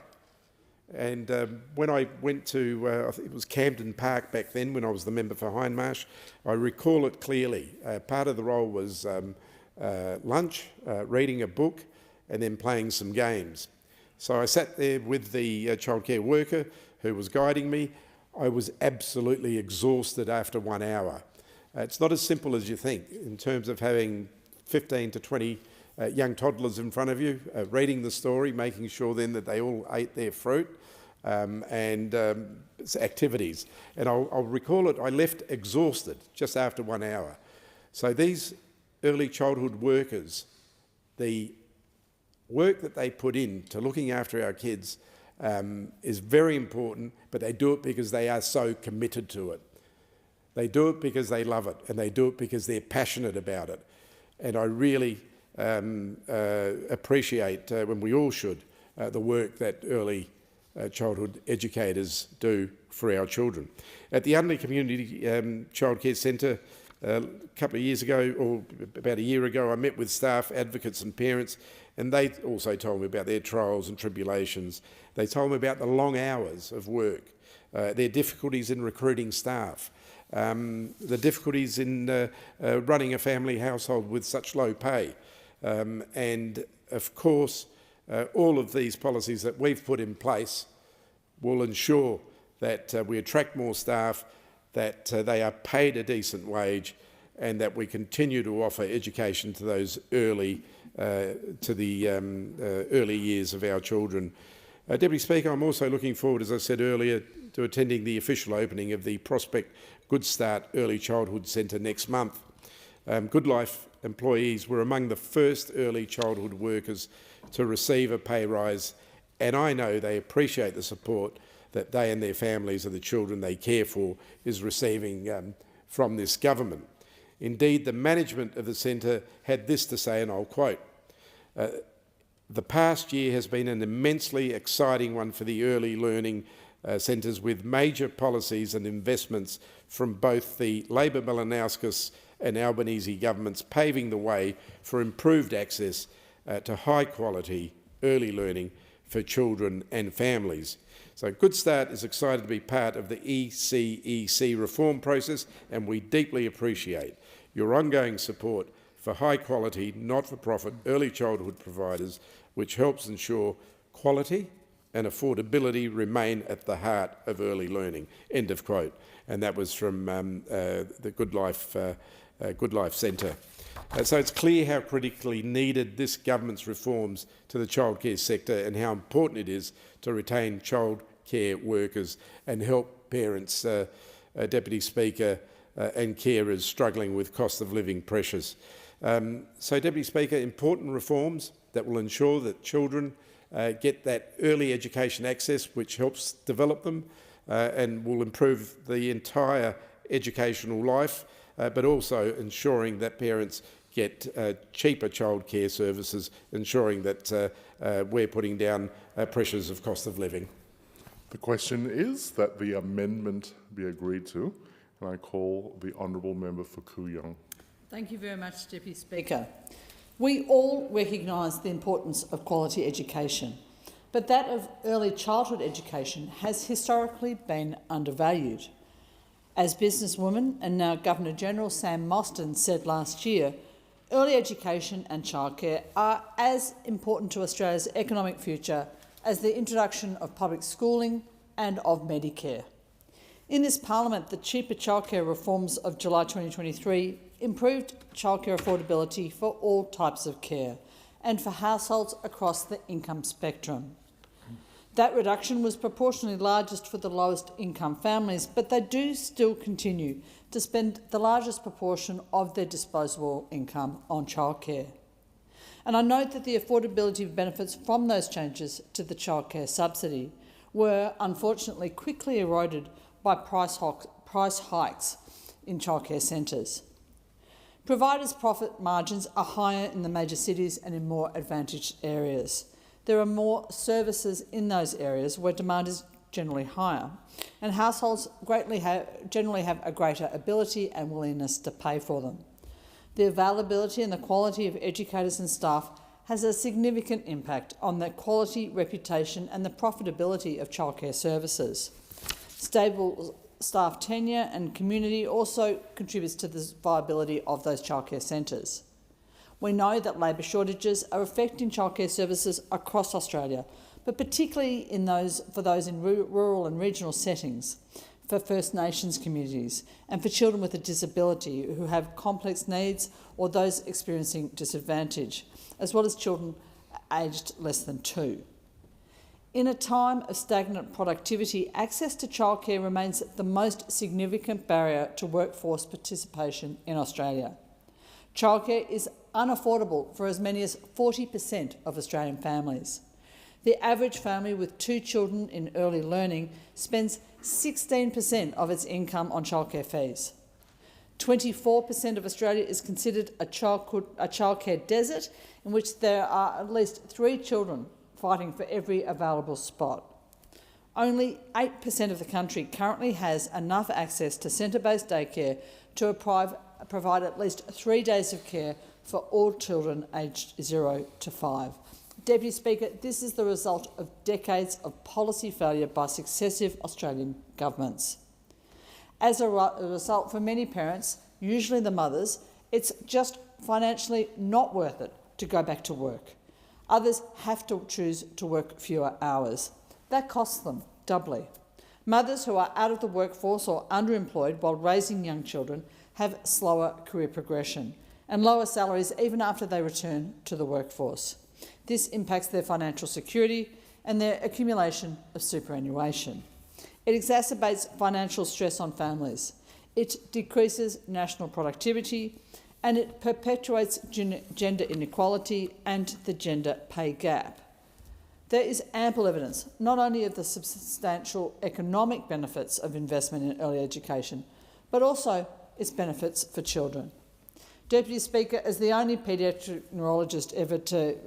And when I went to, I think it was Camden Park back then when I was the member for Hindmarsh, I recall it clearly. Part of the role was lunch, reading a book, and then playing some games. So I sat there with the childcare worker who was guiding me. I was absolutely exhausted after 1 hour. It's not as simple as you think in terms of having 15 to 20 young toddlers in front of you, reading the story, making sure then that they all ate their fruit, and activities. And I'll recall it, I left exhausted just after 1 hour. So these early childhood workers, the work that they put in to looking after our kids is very important, but they do it because they are so committed to it. They do it because they love it, and they do it because they're passionate about it. And I really appreciate, when we all should, the work that early childhood educators do for our children. At the Unley Community Childcare Centre a couple of years ago, or about a year ago, I met with staff, advocates and parents, and they also told me about their trials and tribulations. They told me about the long hours of work, their difficulties in recruiting staff, the difficulties in running a family household with such low pay. And of course, all of these policies that we've put in place will ensure that we attract more staff, that they are paid a decent wage, and that we continue to offer education to those early early years of our children. Deputy Speaker, I'm also looking forward, as I said earlier, to attending the official opening of the Prospect Good Start Early Childhood Centre next month. Good Life employees were among the first early childhood workers to receive a pay rise, and I know they appreciate the support that they and their families and the children they care for is receiving from this government. Indeed, the management of the centre had this to say, and I'll quote, "The past year has been an immensely exciting one for the early learning centres, with major policies and investments from both the Labor-Malinowskis and Albanese governments paving the way for improved access to high-quality early learning for children and families." So Good Start is excited to be part of the ECEC reform process, and we deeply appreciate your ongoing support for high-quality, not-for-profit early childhood providers, which helps ensure quality and affordability remain at the heart of early learning. End of quote. And that was from the Good Life Centre. So it's clear how critically needed this government's reforms to the childcare sector and how important it is to retain childcare workers and help parents, Deputy Speaker, and carers struggling with cost of living pressures. So, Deputy Speaker, important reforms that will ensure that children get that early education access, which helps develop them and will improve the entire educational life, but also ensuring that parents get cheaper childcare services, ensuring that we're putting down pressures of cost of living. The question is that the amendment be agreed to, and I call the Honourable Member for Kooyong. Thank you very much, Deputy Speaker. We all recognise the importance of quality education, but that of early childhood education has historically been undervalued. As businesswoman and now Governor-General Sam Mostyn said last year, early education and childcare are as important to Australia's economic future as the introduction of public schooling and of Medicare. In this Parliament, the cheaper childcare reforms of July 2023 improved childcare affordability for all types of care and for households across the income spectrum. That reduction was proportionally largest for the lowest income families, but they do still continue to spend the largest proportion of their disposable income on childcare. And I note that the affordability benefits from those changes to the childcare subsidy were unfortunately quickly eroded by price hikes in childcare centres. Providers' profit margins are higher in the major cities and in more advantaged areas. There are more services in those areas where demand is generally higher, and households generally have a greater ability and willingness to pay for them. The availability and the quality of educators and staff has a significant impact on the quality, reputation and the profitability of childcare services. Stable staff tenure and community also contributes to the viability of those childcare centres. We know that labour shortages are affecting childcare services across Australia, but particularly for those in rural and regional settings, for First Nations communities and for children with a disability who have complex needs or those experiencing disadvantage, as well as children aged less than 2. In a time of stagnant productivity, access to childcare remains the most significant barrier to workforce participation in Australia. Childcare is unaffordable for as many as 40% of Australian families. The average family with 2 children in early learning spends 16% of its income on childcare fees. 24% of Australia is considered a childcare desert, in which there are at least 3 children fighting for every available spot. Only 8% of the country currently has enough access to centre-based daycare to provide at least 3 days of care for all children aged 0 to 5. Deputy Speaker, this is the result of decades of policy failure by successive Australian governments. As a result, for many parents, usually the mothers, it's just financially not worth it to go back to work. Others have to choose to work fewer hours. That costs them doubly. Mothers who are out of the workforce or underemployed while raising young children have slower career progression and lower salaries even after they return to the workforce. This impacts their financial security and their accumulation of superannuation. It exacerbates financial stress on families. It decreases national productivity and it perpetuates gender inequality and the gender pay gap. There is ample evidence not only of the substantial economic benefits of investment in early education, but also its benefits for children. Deputy Speaker, as the only paediatric neurologist ever to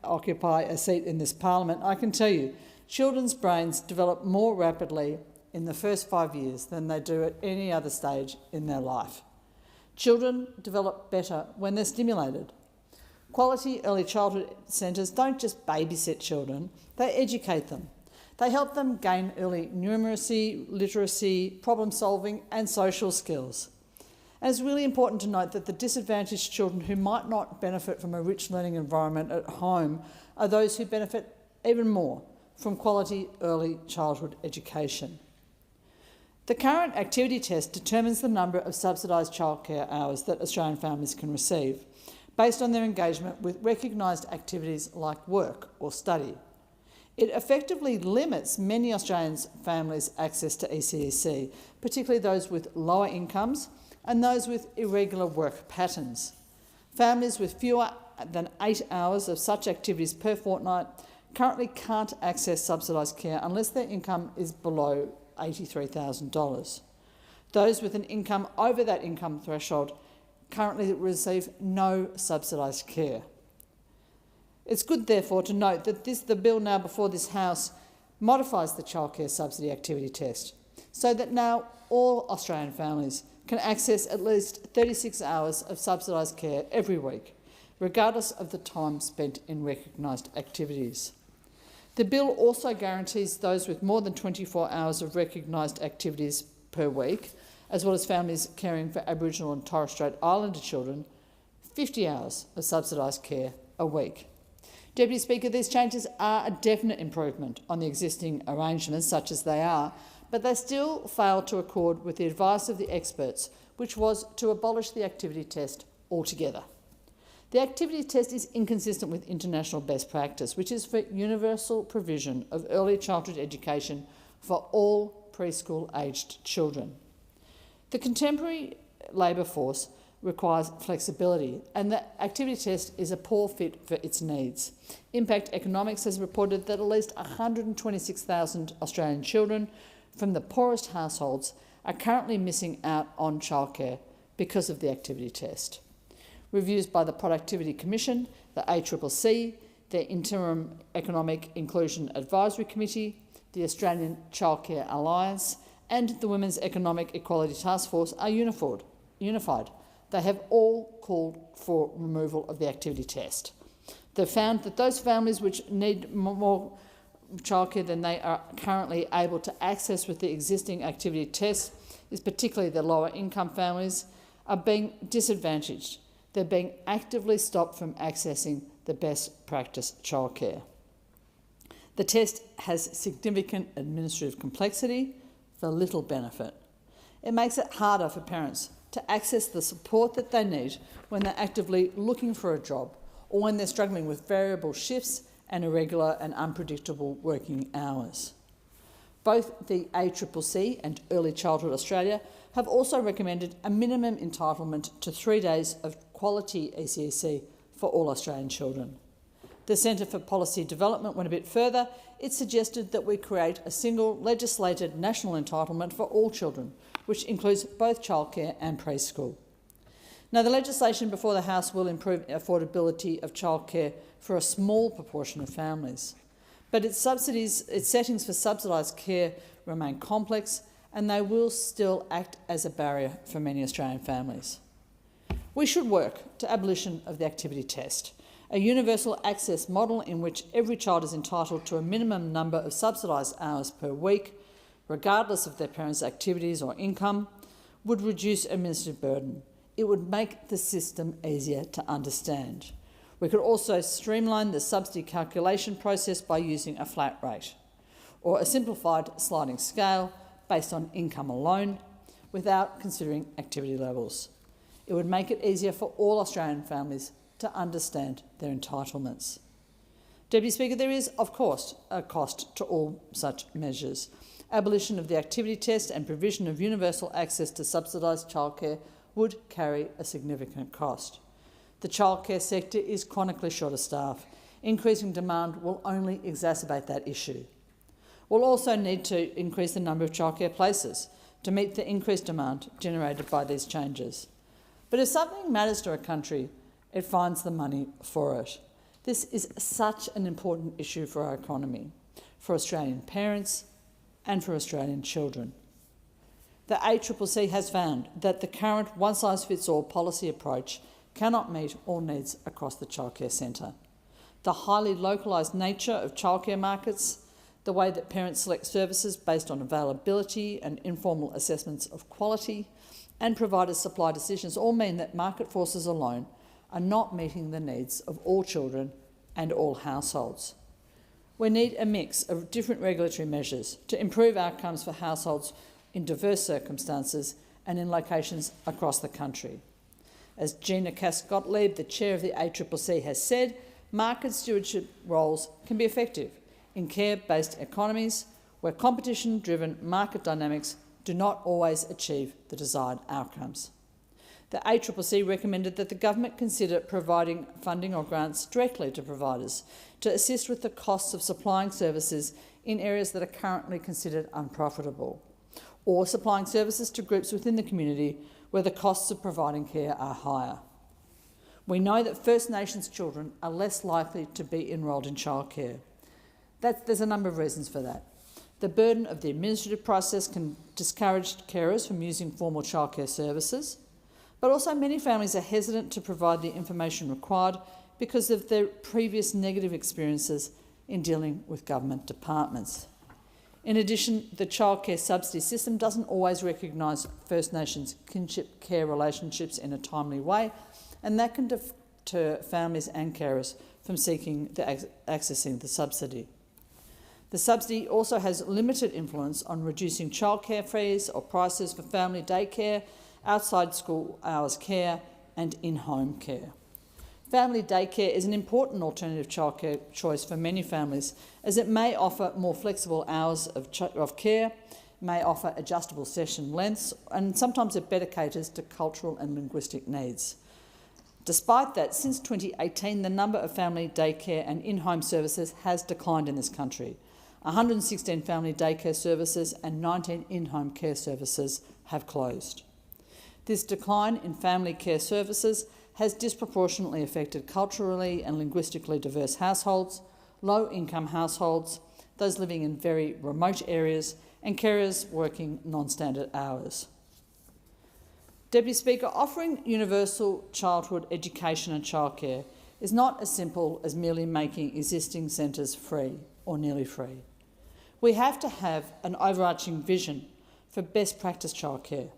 occupy a seat in this parliament, I can tell you children's brains develop more rapidly in the first 5 years than they do at any other stage in their life. Children develop better when they're stimulated. Quality early childhood centres don't just babysit children, they educate them. They help them gain early numeracy, literacy, problem solving and social skills. And it's really important to note that the disadvantaged children who might not benefit from a rich learning environment at home are those who benefit even more from quality early childhood education. The current activity test determines the number of subsidised childcare hours that Australian families can receive, based on their engagement with recognised activities like work or study. It effectively limits many Australian families' access to ECEC, particularly those with lower incomes and those with irregular work patterns. Families with fewer than 8 hours of such activities per fortnight currently can't access subsidised care unless their income is below $83,000. Those with an income over that income threshold currently receive no subsidised care. It's good, therefore, to note that the bill now before this House modifies the childcare subsidy activity test so that now all Australian families can access at least 36 hours of subsidised care every week, regardless of the time spent in recognised activities. The bill also guarantees those with more than 24 hours of recognised activities per week, as well as families caring for Aboriginal and Torres Strait Islander children, 50 hours of subsidised care a week. Deputy Speaker, these changes are a definite improvement on the existing arrangements, such as they are, but they still fail to accord with the advice of the experts, which was to abolish the activity test altogether. The activity test is inconsistent with international best practice, which is for universal provision of early childhood education for all preschool-aged children. The contemporary labour force requires flexibility, and the activity test is a poor fit for its needs. Impact Economics has reported that at least 126,000 Australian children from the poorest households are currently missing out on childcare because of the activity test. Reviews by the Productivity Commission, the ACCC, the Interim Economic Inclusion Advisory Committee, the Australian Childcare Alliance and the Women's Economic Equality Task Force are unified. they have all called for removal of the activity test. They've found that those families which need more childcare than they are currently able to access with the existing activity test, is particularly the lower income families, are being disadvantaged. They're being actively stopped from accessing the best practice childcare. The test has significant administrative complexity for little benefit. It makes it harder for parents to access the support that they need when they're actively looking for a job or when they're struggling with variable shifts and irregular and unpredictable working hours. Both the ACCC and Early Childhood Australia have also recommended a minimum entitlement to 3 days of quality ECEC for all Australian children. The Centre for Policy Development went a bit further. It suggested that we create a single legislated national entitlement for all children, which includes both childcare and preschool. Now, the legislation before the House will improve affordability of childcare for a small proportion of families, but its settings for subsidised care remain complex, and they will still act as a barrier for many Australian families. We should work to abolition of the activity test, a universal access model in which every child is entitled to a minimum number of subsidised hours per week, regardless of their parents' activities or income, would reduce administrative burden. It would make the system easier to understand. We could also streamline the subsidy calculation process by using a flat rate or a simplified sliding scale based on income alone without considering activity levels. It would make it easier for all Australian families to understand their entitlements. Deputy Speaker, there is, of course, a cost to all such measures. Abolition of the activity test and provision of universal access to subsidised childcare would carry a significant cost. The childcare sector is chronically short of staff. Increasing demand will only exacerbate that issue. We'll also need to increase the number of childcare places to meet the increased demand generated by these changes. But if something matters to a country, it finds the money for it. This is such an important issue for our economy, for Australian parents and for Australian children. The ACCC has found that the current one-size-fits-all policy approach cannot meet all needs across the childcare centre. The highly localised nature of childcare markets, the way that parents select services based on availability and informal assessments of quality, and providers' supply decisions all mean that market forces alone are not meeting the needs of all children and all households. We need a mix of different regulatory measures to improve outcomes for households in diverse circumstances and in locations across the country. As Gina Cass-Gottlieb, the chair of the ACCC, has said, market stewardship roles can be effective in care-based economies where competition-driven market dynamics do not always achieve the desired outcomes. The ACCC recommended that the government consider providing funding or grants directly to providers to assist with the costs of supplying services in areas that are currently considered unprofitable, or supplying services to groups within the community where the costs of providing care are higher. We know that First Nations children are less likely to be enrolled in childcare. There's a number of reasons for that. The burden of the administrative process can discourage carers from using formal childcare services, but also many families are hesitant to provide the information required because of their previous negative experiences in dealing with government departments. In addition, the childcare subsidy system doesn't always recognise First Nations kinship care relationships in a timely way, and that can deter families and carers from accessing the subsidy. The subsidy also has limited influence on reducing childcare fees or prices for family daycare, outside school hours care and in-home care. Family daycare is an important alternative childcare choice for many families, as it may offer more flexible hours of care, may offer adjustable session lengths, and sometimes it better caters to cultural and linguistic needs. Despite that, since 2018, the number of family daycare and in-home services has declined in this country. 116 family daycare services and 19 in-home care services have closed. This decline in family care services has disproportionately affected culturally and linguistically diverse households, low-income households, those living in very remote areas, and carers working non-standard hours. Deputy Speaker, offering universal childhood education and childcare is not as simple as merely making existing centres free or nearly free. We have to have an overarching vision for best practice childcare.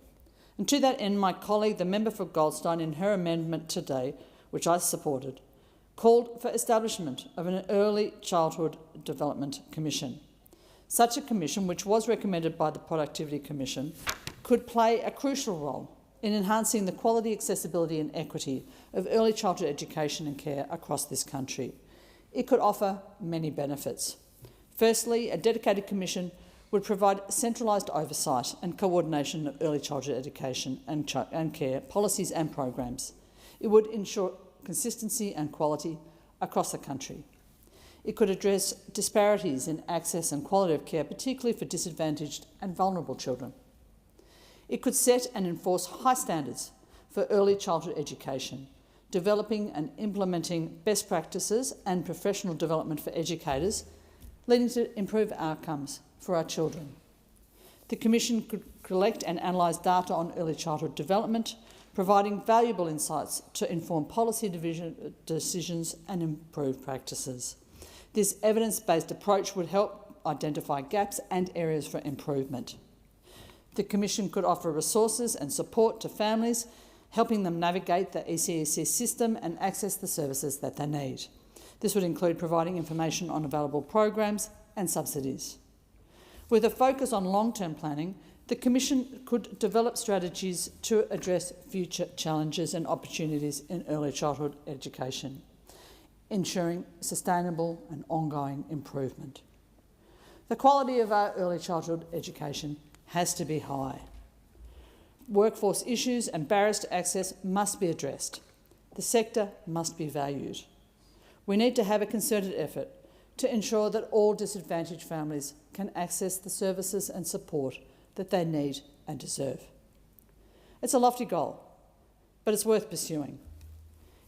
And to that end, my colleague, the member for Goldstein, in her amendment today, which I supported, called for establishment of an Early Childhood Development Commission. Such a commission, which was recommended by the Productivity Commission, could play a crucial role in enhancing the quality, accessibility and equity of early childhood education and care across this country. It could offer many benefits. Firstly, a dedicated commission would provide centralised oversight and coordination of early childhood education and care policies and programs. It would ensure consistency and quality across the country. It could address disparities in access and quality of care, particularly for disadvantaged and vulnerable children. It could set and enforce high standards for early childhood education, developing and implementing best practices and professional development for educators, leading to improved outcomes for our children. The Commission could collect and analyse data on early childhood development, providing valuable insights to inform policy decisions and improve practices. This evidence-based approach would help identify gaps and areas for improvement. The Commission could offer resources and support to families, helping them navigate the ECEC system and access the services that they need. This would include providing information on available programs and subsidies. With a focus on long-term planning, the Commission could develop strategies to address future challenges and opportunities in early childhood education, ensuring sustainable and ongoing improvement. The quality of our early childhood education has to be high. Workforce issues and barriers to access must be addressed. The sector must be valued. We need to have a concerted effort to ensure that all disadvantaged families can access the services and support that they need and deserve. It's a lofty goal, but it's worth pursuing.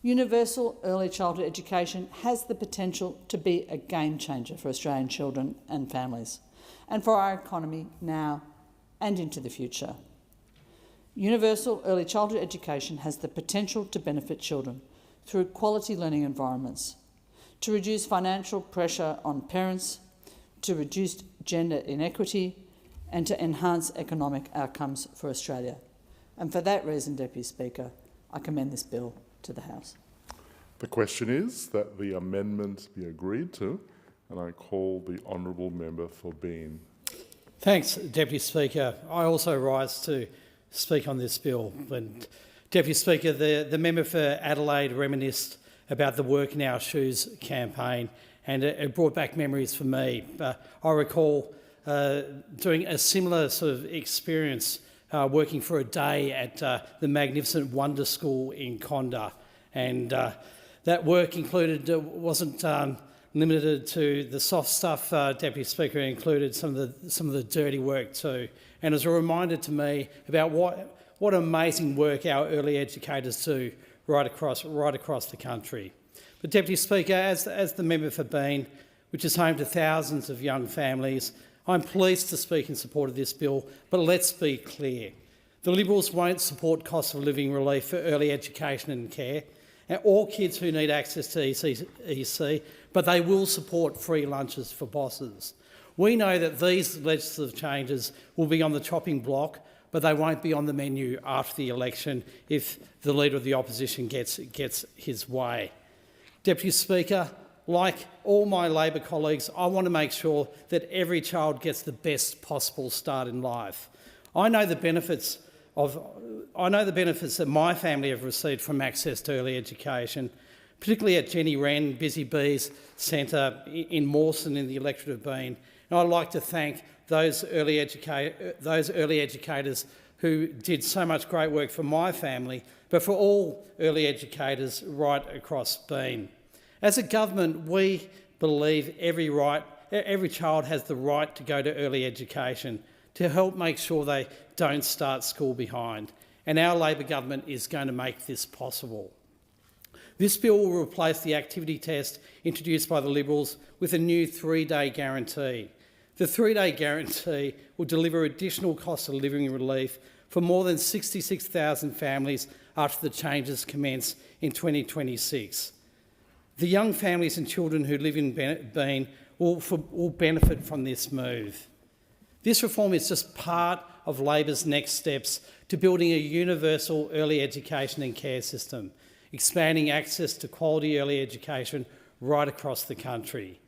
Universal early childhood education has the potential to be a game changer for Australian children and families, and for our economy now and into the future. Universal early childhood education has the potential to benefit children through quality learning environments, to reduce financial pressure on parents, to reduce gender inequity, and to enhance economic outcomes for Australia. And for that reason, Deputy Speaker, I commend this bill to the House. The question is that the amendment be agreed to, and I call the honourable member for Bean. Thanks, Deputy Speaker. I also rise to speak on this bill. And Deputy Speaker, the member for Adelaide reminisced about the Work in Our Shoes campaign, and it brought back memories for me. I recall doing a similar sort of experience working for a day at the magnificent Wonder School in Conda, and that work included wasn't limited to the soft stuff, Deputy Speaker. It included some of the dirty work too, and as a reminder to me about what amazing work our early educators do right across the country. But Deputy Speaker, as the member for Bean, which is home to thousands of young families, I'm pleased to speak in support of this bill, but let's be clear. The Liberals won't support cost of living relief for early education and care, and all kids who need access to ECEC, but they will support free lunches for bosses. We know that these legislative changes will be on the chopping block, but they won't be on the menu after the election if the Leader of the Opposition gets his way. Deputy Speaker, like all my Labor colleagues, I want to make sure that every child gets the best possible start in life. I know the benefits that my family have received from access to early education, particularly at Jenny Wren Busy Bees Centre in Mawson in the electorate of Bean. And I'd like to thank those early educators who did so much great work for my family, but for all early educators right across Bean. As a government, we believe every child has the right to go to early education to help make sure they don't start school behind, and our Labor government is going to make this possible. This bill will replace the activity test introduced by the Liberals with a new 3-day guarantee. The 3-day guarantee will deliver additional cost of living relief for more than 66,000 families after the changes commence in 2026. The young families and children who live in Bean will benefit from this move. This reform is just part of Labor's next steps to building a universal early education and care system, expanding access to quality early education right across the country.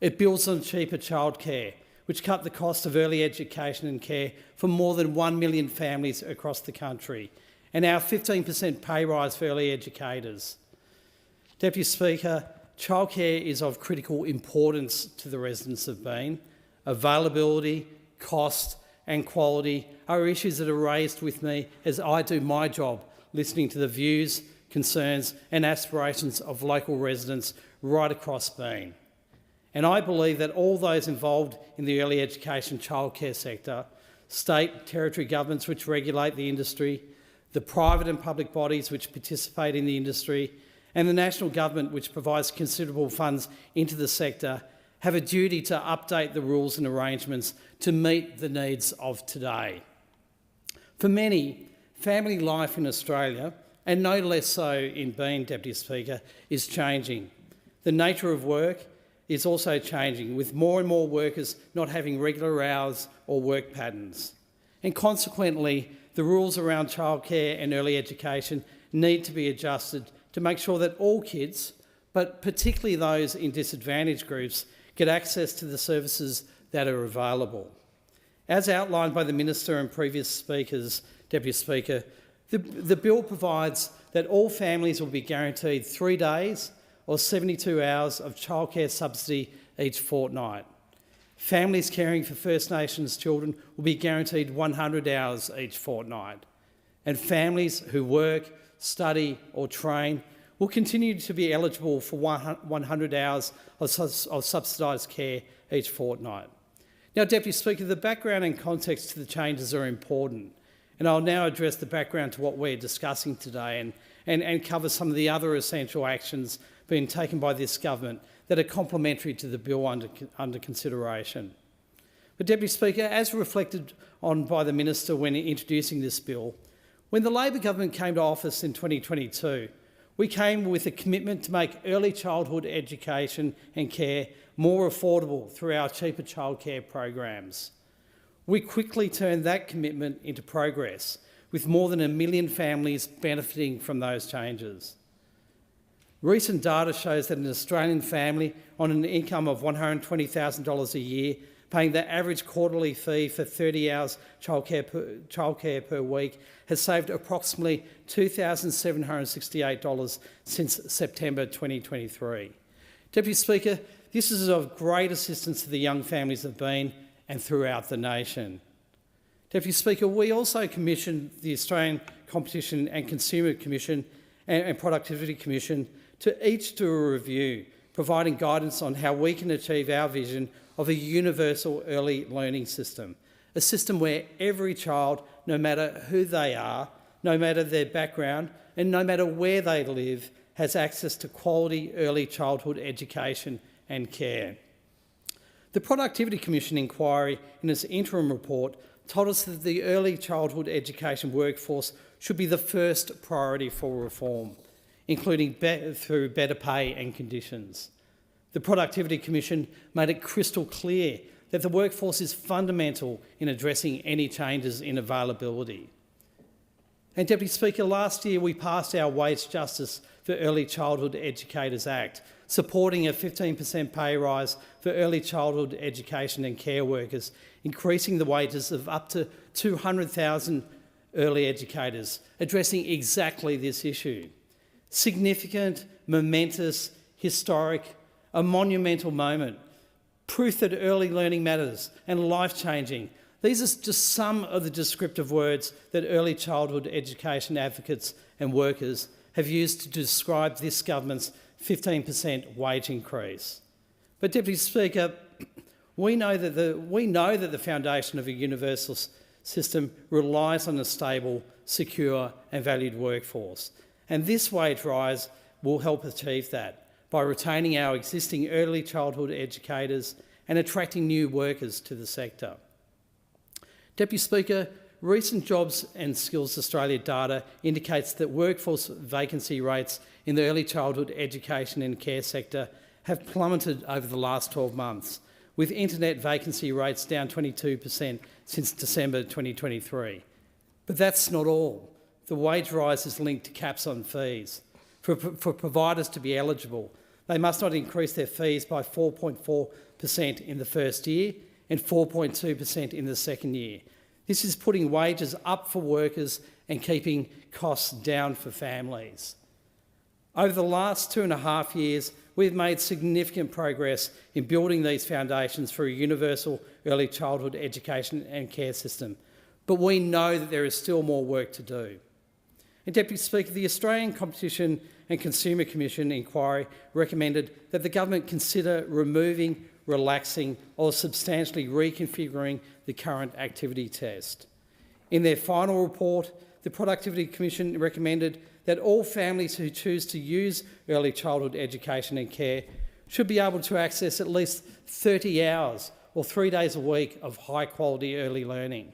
It builds on cheaper childcare, which cut the cost of early education and care for more than 1 million families across the country, and our 15% pay rise for early educators. Deputy Speaker, childcare is of critical importance to the residents of Bean. Availability, cost and quality are issues that are raised with me as I do my job, listening to the views, concerns and aspirations of local residents right across Bean. And I believe that all those involved in the early education childcare sector, state, territory governments which regulate the industry, the private and public bodies which participate in the industry, and the national government which provides considerable funds into the sector have a duty to update the rules and arrangements to meet the needs of today. For many, family life in Australia, and no less so in Bean, Deputy Speaker, is changing. The nature of work is also changing, with more and more workers not having regular hours or work patterns. And consequently, the rules around childcare and early education need to be adjusted to make sure that all kids, but particularly those in disadvantaged groups, get access to the services that are available. As outlined by the Minister and previous speakers, Deputy Speaker, the bill provides that all families will be guaranteed 3 days or 72 hours of childcare subsidy each fortnight. Families caring for First Nations children will be guaranteed 100 hours each fortnight. And families who work, study or train will continue to be eligible for 100 hours of subsidised care each fortnight. Now, Deputy Speaker, the background and context to the changes are important, and I'll now address the background to what we're discussing today and cover some of the other essential actions being taken by this government that are complementary to the bill under consideration. But, Deputy Speaker, as reflected on by the Minister when introducing this bill, when the Labor government came to office in 2022, we came with a commitment to make early childhood education and care more affordable through our cheaper childcare programs. We quickly turned that commitment into progress, with more than 1 million families benefiting from those changes. Recent data shows that an Australian family on an income of $120,000 a year, paying the average quarterly fee for 30 hours childcare per week, has saved approximately $2,768 since September 2023. Deputy Speaker, this is of great assistance to the young families of Bean and throughout the nation. Deputy Speaker, we also commissioned the Australian Competition and Consumer Commission and Productivity Commission to each do a review, providing guidance on how we can achieve our vision of a universal early learning system, a system where every child, no matter who they are, no matter their background, and no matter where they live, has access to quality early childhood education and care. The Productivity Commission inquiry in its interim report told us that the early childhood education workforce should be the first priority for reform, including through better pay and conditions. The Productivity Commission made it crystal clear that the workforce is fundamental in addressing any changes in availability. And Deputy Speaker, last year we passed our Wage Justice for Early Childhood Educators Act, supporting a 15% pay rise for early childhood education and care workers, increasing the wages of up to 200,000 early educators, addressing exactly this issue. Significant, momentous, historic, a monumental moment, proof that early learning matters and life-changing. These are just some of the descriptive words that early childhood education advocates and workers have used to describe this government's 15% wage increase. But, Deputy Speaker, we know that the foundation of a universal system relies on a stable, secure and valued workforce. And this wage rise will help achieve that by retaining our existing early childhood educators and attracting new workers to the sector. Deputy Speaker, recent Jobs and Skills Australia data indicates that workforce vacancy rates in the early childhood education and care sector have plummeted over the last 12 months, with internet vacancy rates down 22% since December 2023. But that's not all. The wage rise is linked to caps on fees. For providers to be eligible, they must not increase their fees by 4.4% in the first year and 4.2% in the second year. This is putting wages up for workers and keeping costs down for families. Over the last 2.5 years, we've made significant progress in building these foundations for a universal early childhood education and care system, but we know that there is still more work to do. And Deputy Speaker, the Australian Competition and Consumer Commission inquiry recommended that the government consider removing, relaxing or substantially reconfiguring the current activity test. In their final report, the Productivity Commission recommended that all families who choose to use early childhood education and care should be able to access at least 30 hours or 3 days a week of high-quality early learning.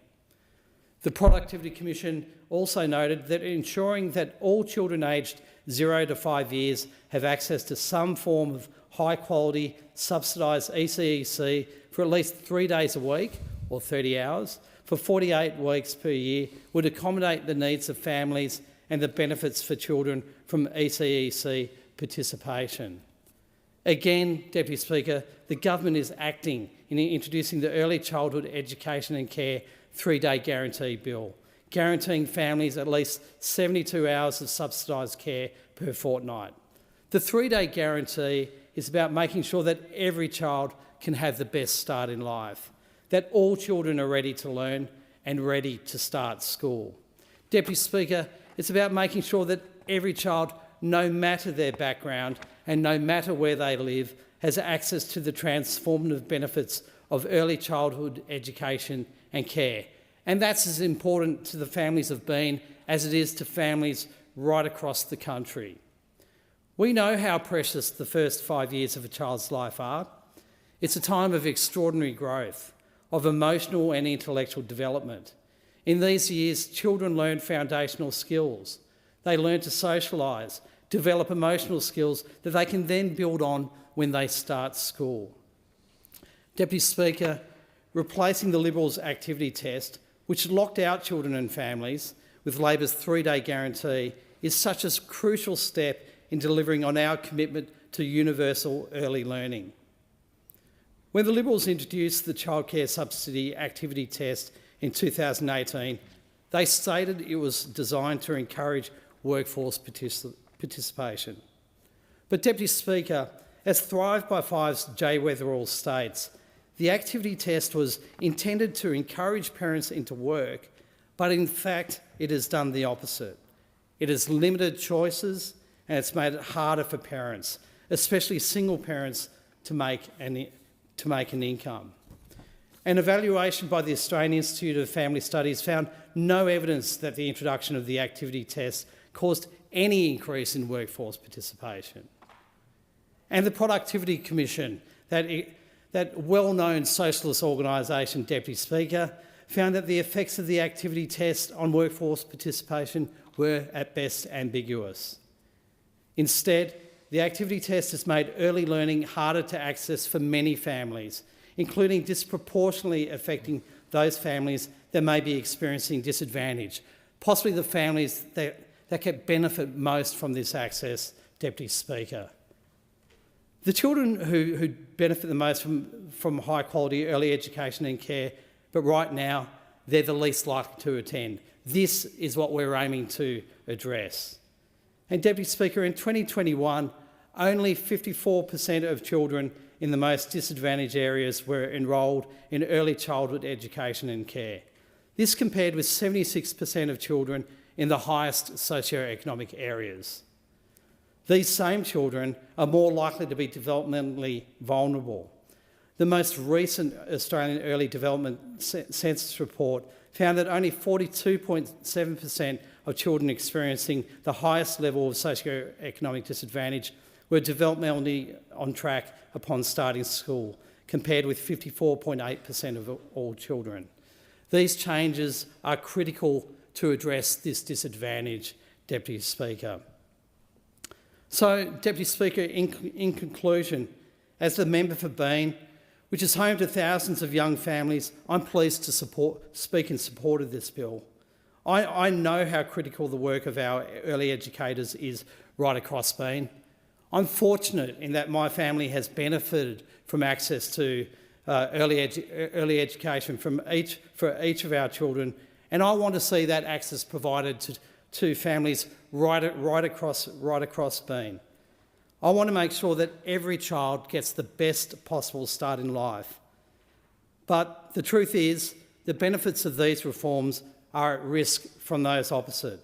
The Productivity Commission also noted that ensuring that all children aged 0 to 5 years have access to some form of high-quality subsidised ECEC for at least 3 days a week, or 30 hours, for 48 weeks per year would accommodate the needs of families and the benefits for children from ECEC participation. Again, Deputy Speaker, the government is acting in introducing the Early Childhood Education and Care 3-day guarantee bill, guaranteeing families at least 72 hours of subsidised care per fortnight. The 3-day guarantee is about making sure that every child can have the best start in life, that all children are ready to learn and ready to start school. Deputy Speaker, it's about making sure that every child, no matter their background and no matter where they live, has access to the transformative benefits of early childhood education and care. And that's as important to the families of Bean as it is to families right across the country. We know how precious the first 5 years of a child's life are. It's a time of extraordinary growth, of emotional and intellectual development. In these years, children learn foundational skills. They learn to socialise, develop emotional skills that they can then build on when they start school. Deputy Speaker, replacing the Liberals' activity test, which locked out children and families, with Labor's 3-day guarantee, is such a crucial step in delivering on our commitment to universal early learning. When the Liberals introduced the childcare subsidy activity test in 2018, they stated it was designed to encourage workforce participation. But Deputy Speaker, as Thrive by Five's Jay Weatherall states, the activity test was intended to encourage parents into work, but in fact it has done the opposite. It has limited choices and it's made it harder for parents, especially single parents, to make an income. An evaluation by the Australian Institute of Family Studies found no evidence that the introduction of the activity test caused any increase in workforce participation. And the Productivity Commission, that well-known socialist organisation, Deputy Speaker, found that the effects of the activity test on workforce participation were at best ambiguous. Instead, the activity test has made early learning harder to access for many families, including disproportionately affecting those families that may be experiencing disadvantage, possibly the families that can benefit most from this access, Deputy Speaker. The children who benefit the most from high-quality early education and care, but right now they're the least likely to attend. This is what we're aiming to address. And Deputy Speaker, in 2021, only 54% of children in the most disadvantaged areas were enrolled in early childhood education and care. This compared with 76% of children in the highest socio-economic areas. These same children are more likely to be developmentally vulnerable. The most recent Australian Early Development Census report found that only 42.7% of children experiencing the highest level of socio-economic disadvantage were developmentally on track upon starting school, compared with 54.8% of all children. These changes are critical to address this disadvantage, Deputy Speaker. So, Deputy Speaker, in conclusion, as the member for Bean, which is home to thousands of young families, I'm pleased to speak in support of this bill. I know how critical the work of our early educators is right across Bean. I'm fortunate in that my family has benefited from access to early education for each of our children, and I want to see that access provided to families right across Bean. I want to make sure that every child gets the best possible start in life. But the truth is, the benefits of these reforms are at risk from those opposite.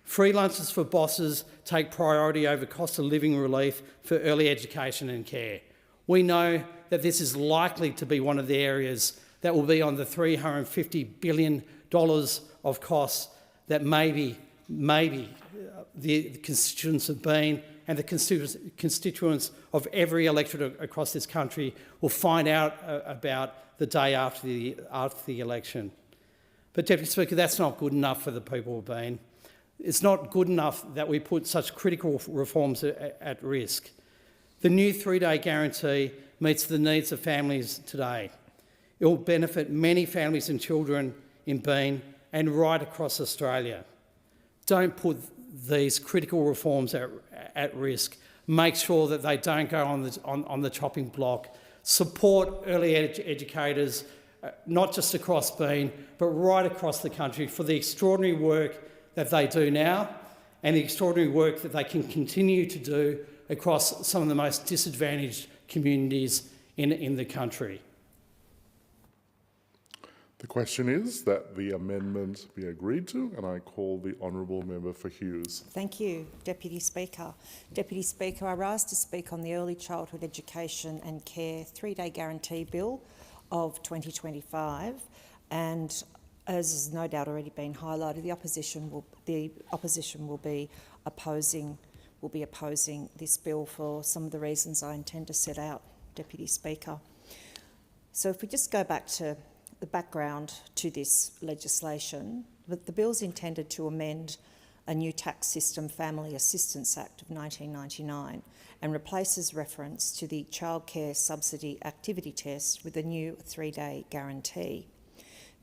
Free lunches for bosses take priority over cost of living relief for early education and care. We know that this is likely to be one of the areas that will be on the $350 billion of costs that maybe the constituents of Bean and the constituents of every electorate across this country will find out about the day after the election. But, Deputy Speaker, that's not good enough for the people of Bean. It's not good enough that we put such critical reforms at risk. The new 3-day guarantee meets the needs of families today. It will benefit many families and children in Bean and right across Australia. Don't put these critical reforms at risk. Make sure that they don't go on the chopping block. Support early educators, not just across Bean, but right across the country for the extraordinary work that they do now and the extraordinary work that they can continue to do across some of the most disadvantaged communities in the country. The question is that the amendment be agreed to, and I call the Honourable Member for Hughes. Thank you, Deputy Speaker. Deputy Speaker, I rise to speak on the Early Childhood Education and Care 3-day Guarantee Bill of 2025, and as has no doubt already been highlighted, the opposition will be opposing this bill for some of the reasons I intend to set out, Deputy Speaker. So if we just go back to the background to this legislation, the bill's intended to amend a new tax system, Family Assistance Act of 1999, and replaces reference to the childcare subsidy activity test with a new 3-day guarantee.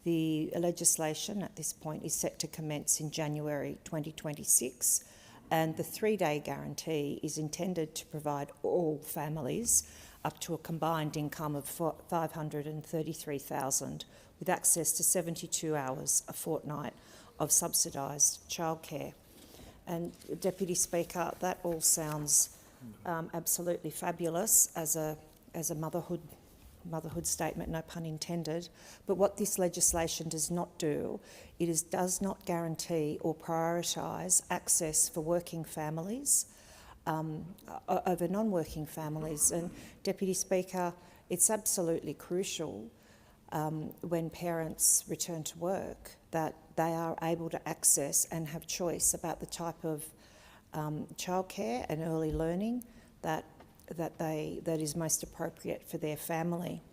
The legislation at this point is set to commence in January 2026, and the 3-day guarantee is intended to provide all families up to a combined income of $533,000 with access to 72 hours a fortnight of subsidised childcare. And, Deputy Speaker, that all sounds absolutely fabulous as a motherhood statement, no pun intended. But what this legislation does not do, does not guarantee or prioritise access for working families over non-working families. And, Deputy Speaker, it's absolutely crucial when parents return to work that they are able to access and have choice about the type of childcare and early learning that is most appropriate for their family.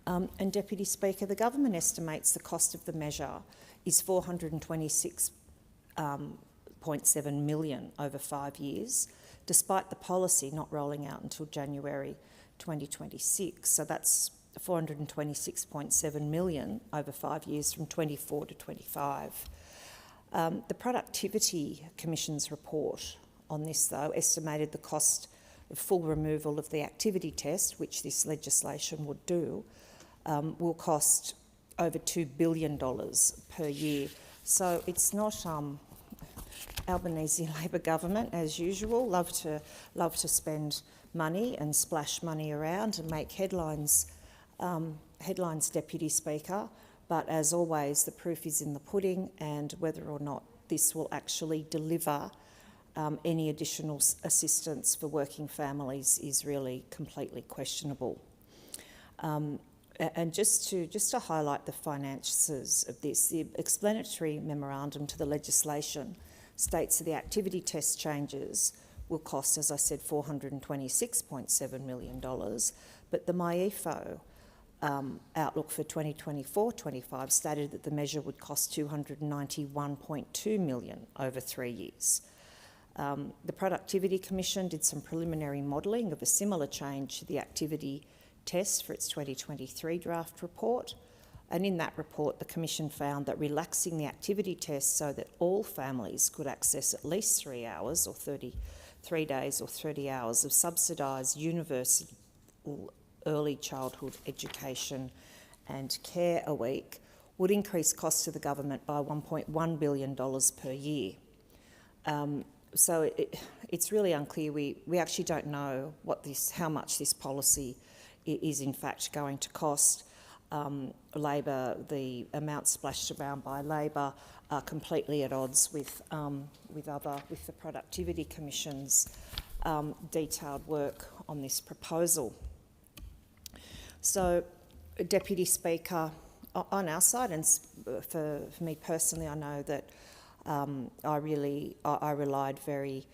And, Deputy Speaker, the government estimates the cost of the measure is $426.7 million over 5 years, despite the policy not rolling out until January 2026. So that's $426.7 million over 5 years from 24 to 25. The Productivity Commission's report on this, though, estimated the cost of full removal of the activity test, which this legislation would do, will cost over $2 billion per year. So it's not Albanese Labor government, as usual, love to spend money and splash money around and make headlines, Deputy Speaker. But as always, the proof is in the pudding, and whether or not this will actually deliver any additional assistance for working families is really completely questionable. And just to highlight the finances of this, the explanatory memorandum to the legislation states that the activity test changes will cost, as I said, $426.7 million, but the MyEFO outlook for 2024-25 stated that the measure would cost $291.2 million over 3 years. The Productivity Commission did some preliminary modelling of a similar change to the activity test for its 2023 draft report, and in that report the Commission found that relaxing the activity test so that all families could access at least 3 hours or 33 days or 30 hours of subsidised universal early childhood education and care a week would increase costs to the government by $1.1 billion per year. So it's really unclear. We actually don't know how much this policy is in fact going to cost. Labor, the amounts splashed around by Labor are completely at odds with the Productivity Commission's detailed work on this proposal. So, Deputy Speaker, on our side, and for me personally, I know that I relied very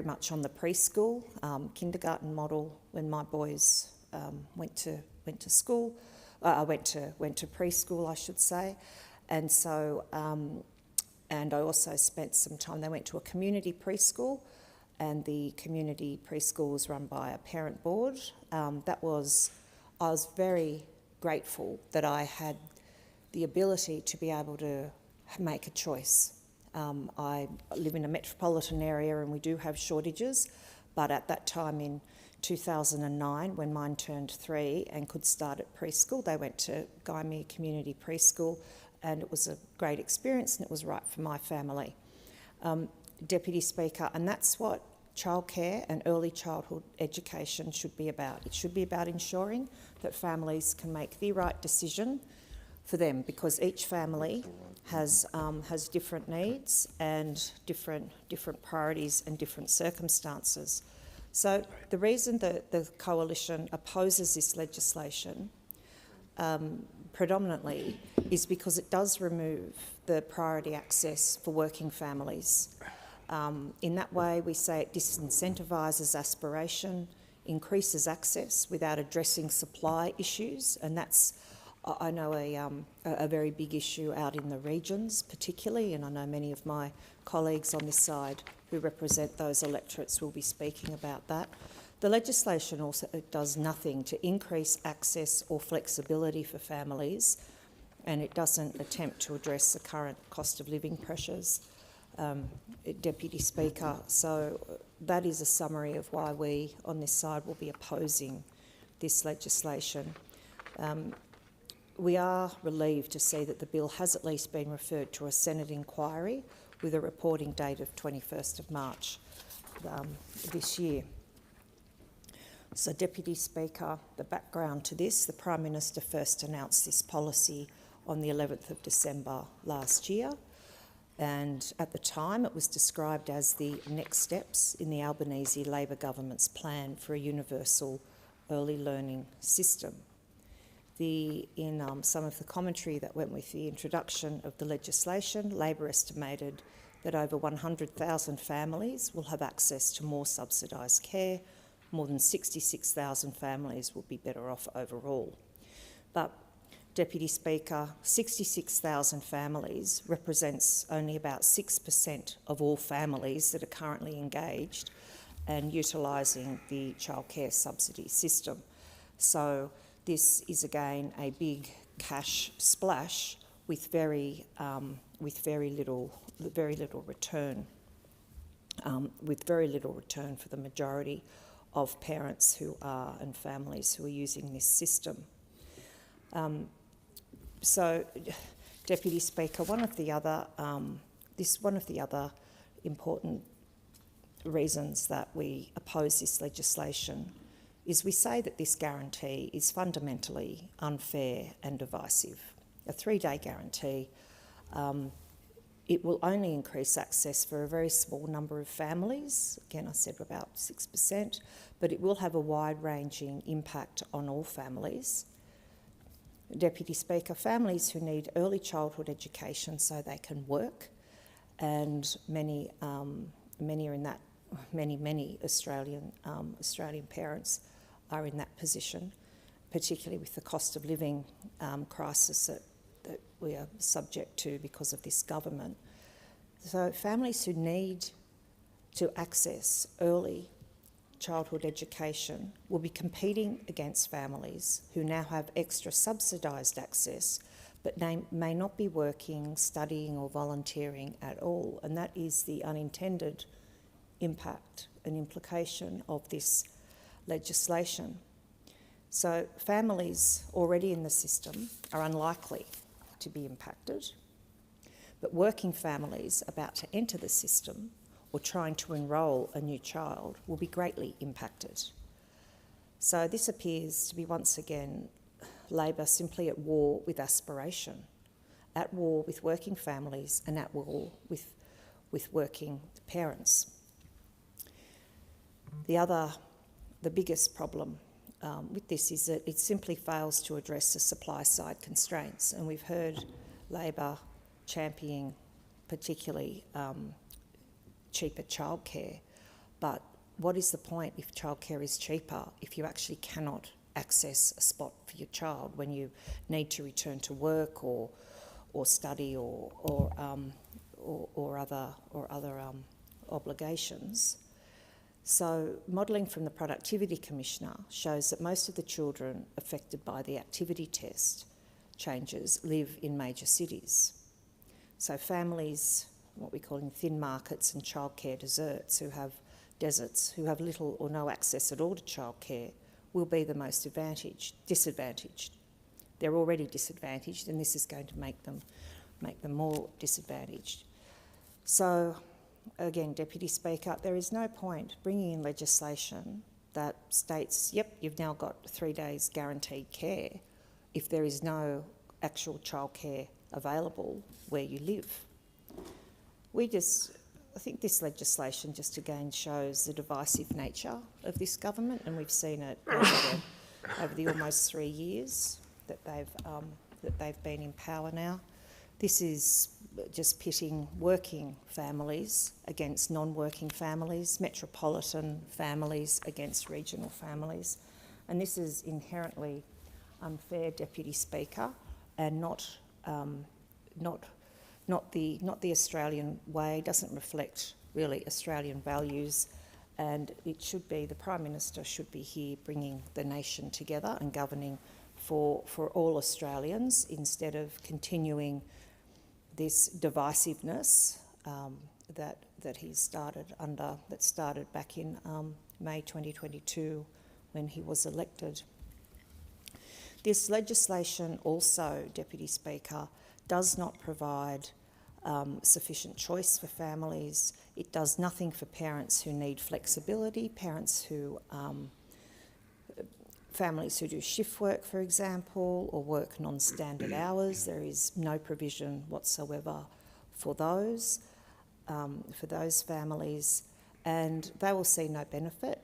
much on the preschool, kindergarten model when my boys went to school. I went to preschool, I should say, and so and I also spent some time. They went to a community preschool, and the community preschool was run by a parent board. I was very grateful that I had the ability to be able to make a choice. I live in a metropolitan area and we do have shortages, but at that time in 2009, when mine turned 3 and could start at preschool, they went to Gymea Community Preschool, and it was a great experience and it was right for my family. Deputy Speaker, and that's what childcare and early childhood education should be about. It should be about ensuring that families can make the right decision for them, because each family has different needs and different priorities and different circumstances. So the reason that the Coalition opposes this legislation predominantly is because it does remove the priority access for working families. In that way, we say it disincentivises aspiration, increases access without addressing supply issues, and that's, I know, a very big issue out in the regions particularly, and I know many of my colleagues on this side who represent those electorates will be speaking about that. The legislation also does nothing to increase access or flexibility for families, and it doesn't attempt to address the current cost of living pressures. Deputy Speaker, so that is a summary of why we on this side will be opposing this legislation. We are relieved to see that the bill has at least been referred to a Senate inquiry with a reporting date of 21st of March this year. So, Deputy Speaker, the background to this, the Prime Minister first announced this policy on the 11th of December last year, and at the time it was described as the next steps in the Albanese Labor government's plan for a universal early learning system. In some of the commentary that went with the introduction of the legislation, Labor estimated that over 100,000 families will have access to more subsidised care. More than 66,000 families will be better off overall. But, Deputy Speaker, 66,000 families represents only about 6% of all families that are currently engaged and utilising the childcare subsidy system. So this is again a big cash splash with very little return, for the majority of parents and families who are using this system. So, Deputy Speaker, one of the other important reasons that we oppose this legislation is we say that this guarantee is fundamentally unfair and divisive. A 3-day guarantee, it will only increase access for a very small number of families. Again, I said about 6%, but it will have a wide-ranging impact on all families. Deputy Speaker, families who need early childhood education so they can work, and many Australian parents are in that position, particularly with the cost of living crisis that we are subject to because of this government. So families who need to access early childhood education will be competing against families who now have extra subsidised access but may not be working, studying or volunteering at all. And that is the unintended impact and implication of this legislation. So families already in the system are unlikely to be impacted, but working families about to enter the system or trying to enrol a new child will be greatly impacted. So this appears to be once again Labor simply at war with aspiration, at war with working families and at war with working parents. The biggest problem with this is that it simply fails to address the supply side constraints, and we've heard Labor championing particularly cheaper childcare, but what is the point if childcare is cheaper if you actually cannot access a spot for your child when you need to return to work or study or other obligations? So modelling from the Productivity Commissioner shows that most of the children affected by the activity test changes live in major cities. So families, what we call in thin markets and childcare deserts, who have little or no access at all to childcare, will be the most disadvantaged. They're already disadvantaged, and this is going to make them more disadvantaged. So, again, Deputy Speaker, there is no point bringing in legislation that states, yep, you've now got 3 days guaranteed care if there is no actual childcare available where you live. I think this legislation just again shows the divisive nature of this government, and we've seen it over the almost 3 years that they've been in power now. This is just pitting working families against non-working families, metropolitan families against regional families, and this is inherently unfair, Deputy Speaker, and not the Australian way, doesn't reflect really Australian values, and it should be, the Prime Minister should be here bringing the nation together and governing for all Australians instead of continuing this divisiveness that he started back in May 2022 when he was elected. This legislation also, Deputy Speaker, does not provide sufficient choice for families. It does nothing for parents who need flexibility, families who do shift work, for example, or work non-standard hours. There is no provision whatsoever for those families, and they will see no benefit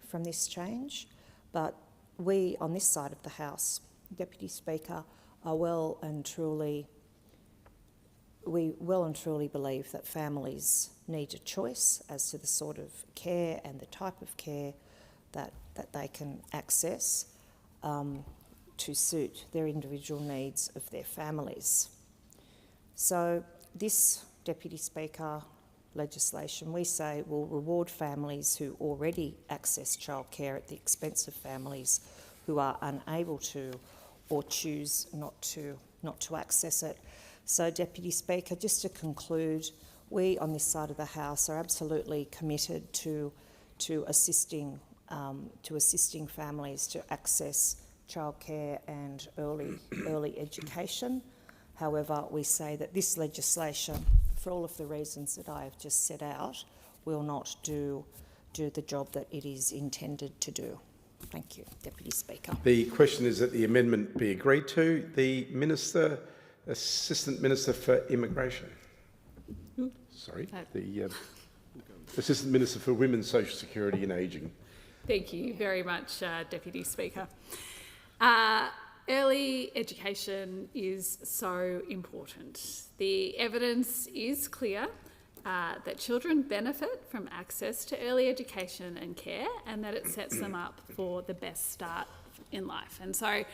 from this change. But we, on this side of the House, Deputy Speaker, are well and truly believe that families need a choice as to the sort of care and the type of care that they can access to suit their individual needs of their families. So this, Deputy Speaker, legislation, we say, will reward families who already access childcare at the expense of families who are unable to or choose not to access it. So, Deputy Speaker, just to conclude, we on this side of the House are absolutely committed to assisting families to access childcare and early education. However, we say that this legislation, for all of the reasons that I have just set out, will not do the job that it is intended to do. Thank you, Deputy Speaker. The question is that the amendment be agreed to. The Assistant Minister for Immigration. Sorry, the Assistant Minister for Women's Social Security and Ageing. Thank you very much, Deputy Speaker. Early education is so important. The evidence is clear that children benefit from access to early education and care, and that it sets them up for the best start in life. And so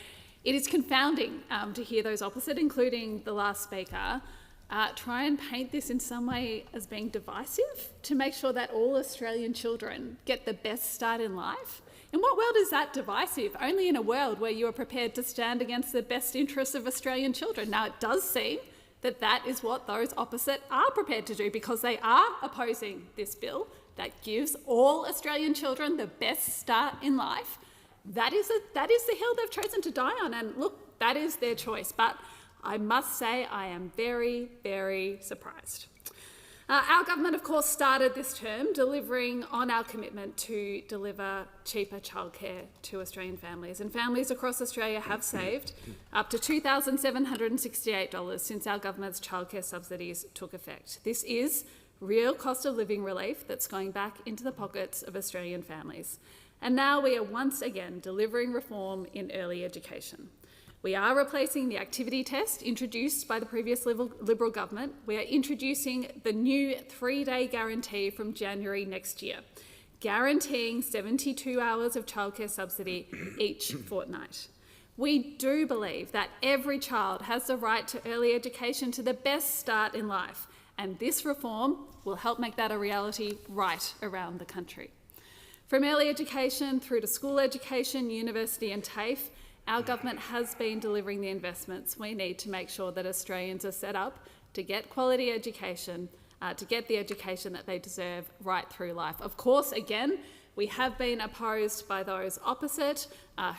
it is confounding to hear those opposite, including the last speaker, try and paint this in some way as being divisive to make sure that all Australian children get the best start in life. In what world is that divisive? Only in a world where you are prepared to stand against the best interests of Australian children. Now, it does seem that that is what those opposite are prepared to do, because they are opposing this bill that gives all Australian children the best start in life. That is the hill they've chosen to die on, and look, that is their choice. But I must say I am very, very surprised. Our government, of course, started this term delivering on our commitment to deliver cheaper childcare to Australian families. And families across Australia have saved up to $2,768 since our government's childcare subsidies took effect. This is real cost of living relief that's going back into the pockets of Australian families. And now we are once again delivering reform in early education. We are replacing the activity test introduced by the previous Liberal government. We are introducing the new 3-day guarantee from January next year, guaranteeing 72 hours of childcare subsidy each fortnight. We do believe that every child has the right to early education to the best start in life, and this reform will help make that a reality right around the country. From early education through to school education, university and TAFE, our government has been delivering the investments we need to make sure that Australians are set up to get quality education, to get the education that they deserve right through life. Of course, again, we have been opposed by those opposite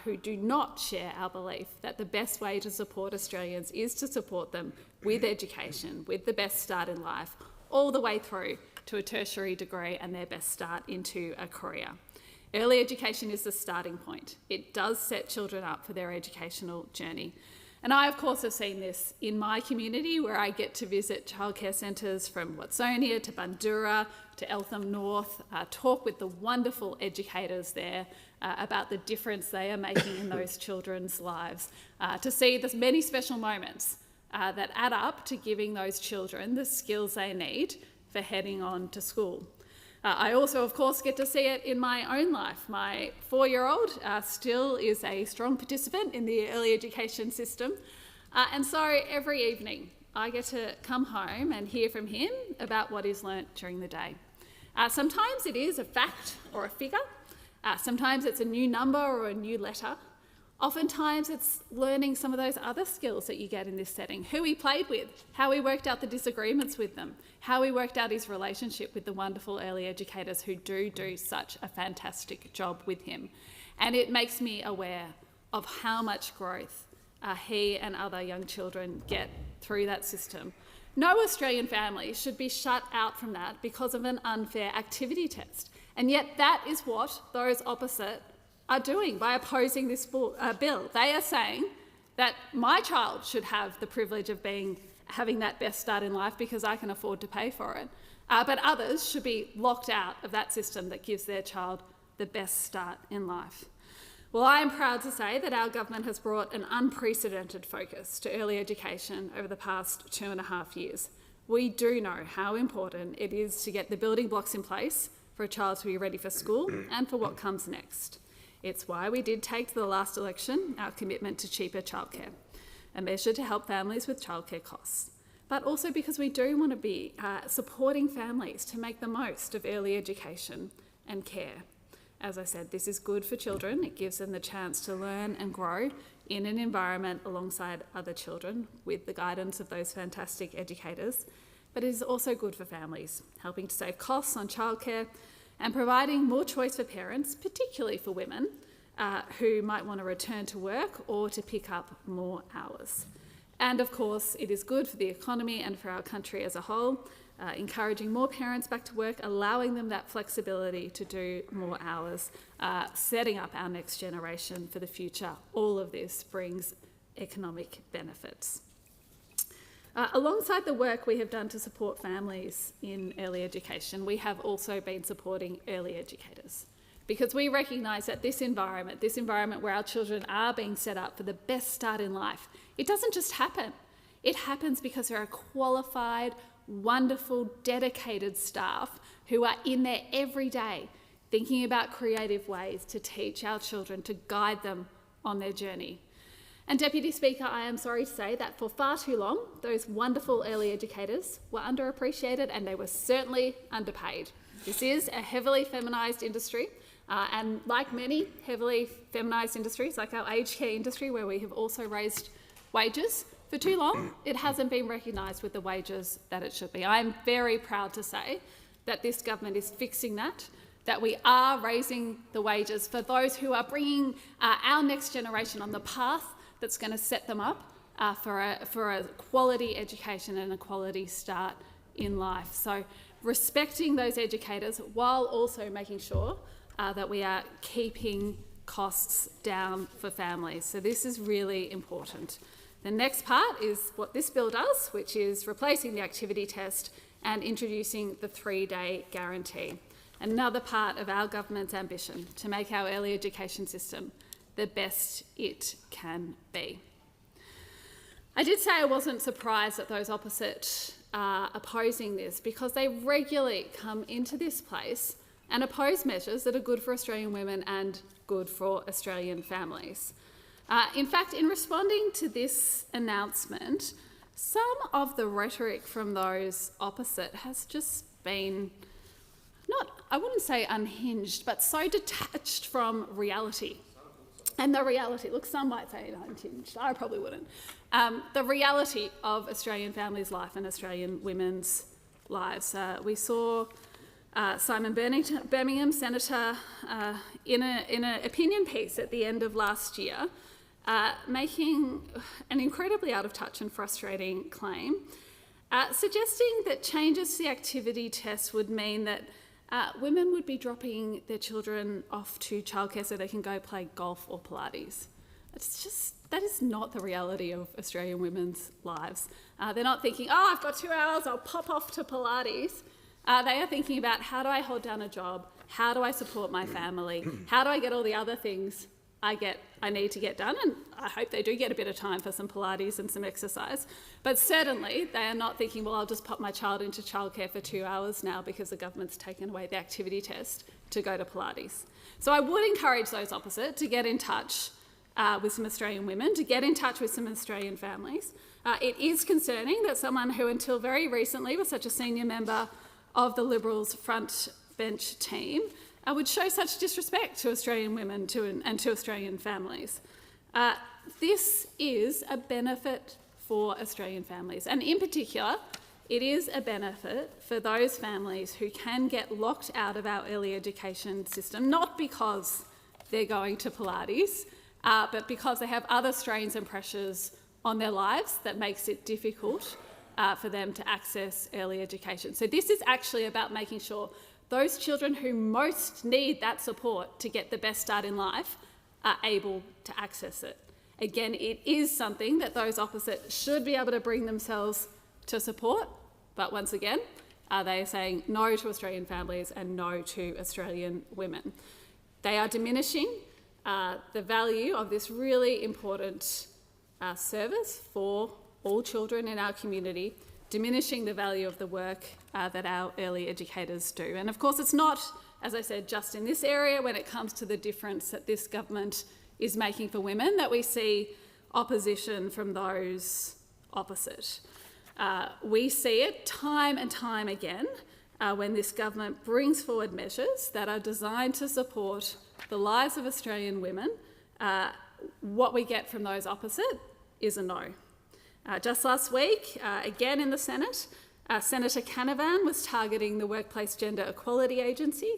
who do not share our belief that the best way to support Australians is to support them with education, with the best start in life, all the way through to a tertiary degree and their best start into a career. Early education is the starting point. It does set children up for their educational journey. And I, of course, have seen this in my community where I get to visit childcare centres from Watsonia to Bundoora to Eltham North, talk with the wonderful educators there about the difference they are making in those children's lives, to see the many special moments that add up to giving those children the skills they need for heading on to school. I also, of course, get to see it in my own life. My 4-year-old still is a strong participant in the early education system. And so every evening I get to come home and hear from him about what he's learnt during the day. Sometimes it is a fact or a figure. Sometimes it's a new number or a new letter. Oftentimes it's learning some of those other skills that you get in this setting, who he played with, how he worked out the disagreements with them, how he worked out his relationship with the wonderful early educators who do such a fantastic job with him. And it makes me aware of how much growth he and other young children get through that system. No Australian family should be shut out from that because of an unfair activity test. And yet that is what those opposite are doing by opposing this bill. They are saying that my child should have the privilege of having that best start in life because I can afford to pay for it. But others should be locked out of that system that gives their child the best start in life. Well, I am proud to say that our government has brought an unprecedented focus to early education over the past 2.5 years. We do know how important it is to get the building blocks in place for a child to be ready for school and for what comes next. It's why we did take to the last election our commitment to cheaper childcare, a measure to help families with childcare costs, but also because we do want to be supporting families to make the most of early education and care. As I said, this is good for children. It gives them the chance to learn and grow in an environment alongside other children with the guidance of those fantastic educators, but it is also good for families, helping to save costs on childcare and providing more choice for parents, particularly for women who might want to return to work or to pick up more hours. And of course, it is good for the economy and for our country as a whole, encouraging more parents back to work, allowing them that flexibility to do more hours, setting up our next generation for the future. All of this brings economic benefits. Alongside the work we have done to support families in early education, we have also been supporting early educators because we recognise that this environment where our children are being set up for the best start in life, it doesn't just happen. It happens because there are qualified, wonderful, dedicated staff who are in there every day thinking about creative ways to teach our children, to guide them on their journey. And Deputy Speaker, I am sorry to say that for far too long, those wonderful early educators were underappreciated and they were certainly underpaid. This is a heavily feminised industry, and like many heavily feminised industries, like our aged care industry, where we have also raised wages, for too long, it hasn't been recognised with the wages that it should be. I am very proud to say that this government is fixing that we are raising the wages for those who are bringing our next generation on the path that's going to set them up for a quality education and a quality start in life. So respecting those educators while also making sure that we are keeping costs down for families. So this is really important. The next part is what this bill does, which is replacing the activity test and introducing the 3-day guarantee. Another part of our government's ambition to make our early education system the best it can be. I did say I wasn't surprised that those opposite are opposing this, because they regularly come into this place and oppose measures that are good for Australian women and good for Australian families. In fact, in responding to this announcement, some of the rhetoric from those opposite has just been I wouldn't say unhinged, but so detached from reality. And the reality, look, some might say unhinged, I probably wouldn't. The reality of Australian families' life and Australian women's lives. We saw Simon Birmingham, Senator, in an opinion piece at the end of last year, making an incredibly out of touch and frustrating claim, suggesting that changes to the activity test would mean that women would be dropping their children off to childcare so they can go play golf or Pilates. That is not the reality of Australian women's lives. They're not thinking, oh, I've got 2 hours, I'll pop off to Pilates. They are thinking about, how do I hold down a job? How do I support my family? How do I get all the other things I need to get done? And I hope they do get a bit of time for some Pilates and some exercise. But certainly they are not thinking, well, I'll just pop my child into childcare for 2 hours now because the government's taken away the activity test to go to Pilates. So I would encourage those opposite to get in touch with some Australian women, to get in touch with some Australian families. It is concerning that someone who until very recently was such a senior member of the Liberals' front bench team would show such disrespect to Australian women and to Australian families. This is a benefit for Australian families, and in particular, it is a benefit for those families who can get locked out of our early education system, not because they're going to Pilates, but because they have other strains and pressures on their lives that makes it difficult for them to access early education. So this is actually about making sure those children who most need that support to get the best start in life are able to access it. Again, it is something that those opposite should be able to bring themselves to support, but once again, they are saying no to Australian families and no to Australian women. They are diminishing the value of this really important service for all children in our community, diminishing the value of the work that our early educators do. And of course, it's not, as I said, just in this area when it comes to the difference that this government is making for women that we see opposition from those opposite. We see it time and time again when this government brings forward measures that are designed to support the lives of Australian women. What we get from those opposite is a no. Just last week, again in the Senate, Senator Canavan was targeting the Workplace Gender Equality Agency,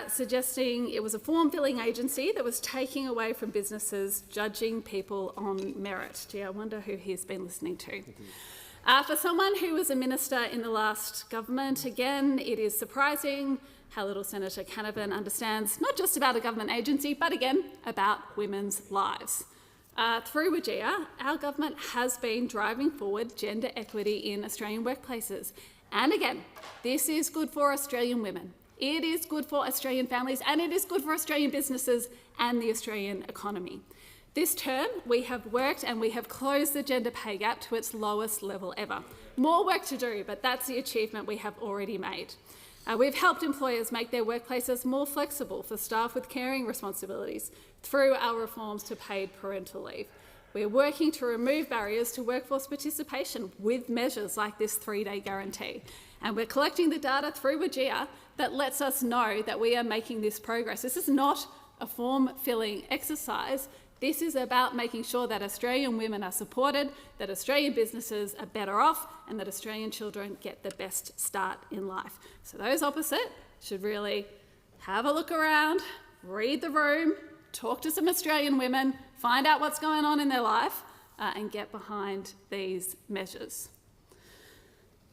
suggesting it was a form-filling agency that was taking away from businesses judging people on merit. Gee, I wonder who he's been listening to. For someone who was a minister in the last government, again, it is surprising how little Senator Canavan understands not just about a government agency, but again, about women's lives. Through WGEA, our government has been driving forward gender equity in Australian workplaces. And again, this is good for Australian women. It is good for Australian families, and it is good for Australian businesses and the Australian economy. This term, we have worked and we have closed the gender pay gap to its lowest level ever. More work to do, but that's the achievement we have already made. We've helped employers make their workplaces more flexible for staff with caring responsibilities through our reforms to paid parental leave. We're working to remove barriers to workforce participation with measures like this 3-day guarantee. And we're collecting the data through WGEA that lets us know that we are making this progress. This is not a form-filling exercise. This is about making sure that Australian women are supported, that Australian businesses are better off, and that Australian children get the best start in life. So those opposite should really have a look around, read the room, talk to some Australian women, find out what's going on in their life, and get behind these measures.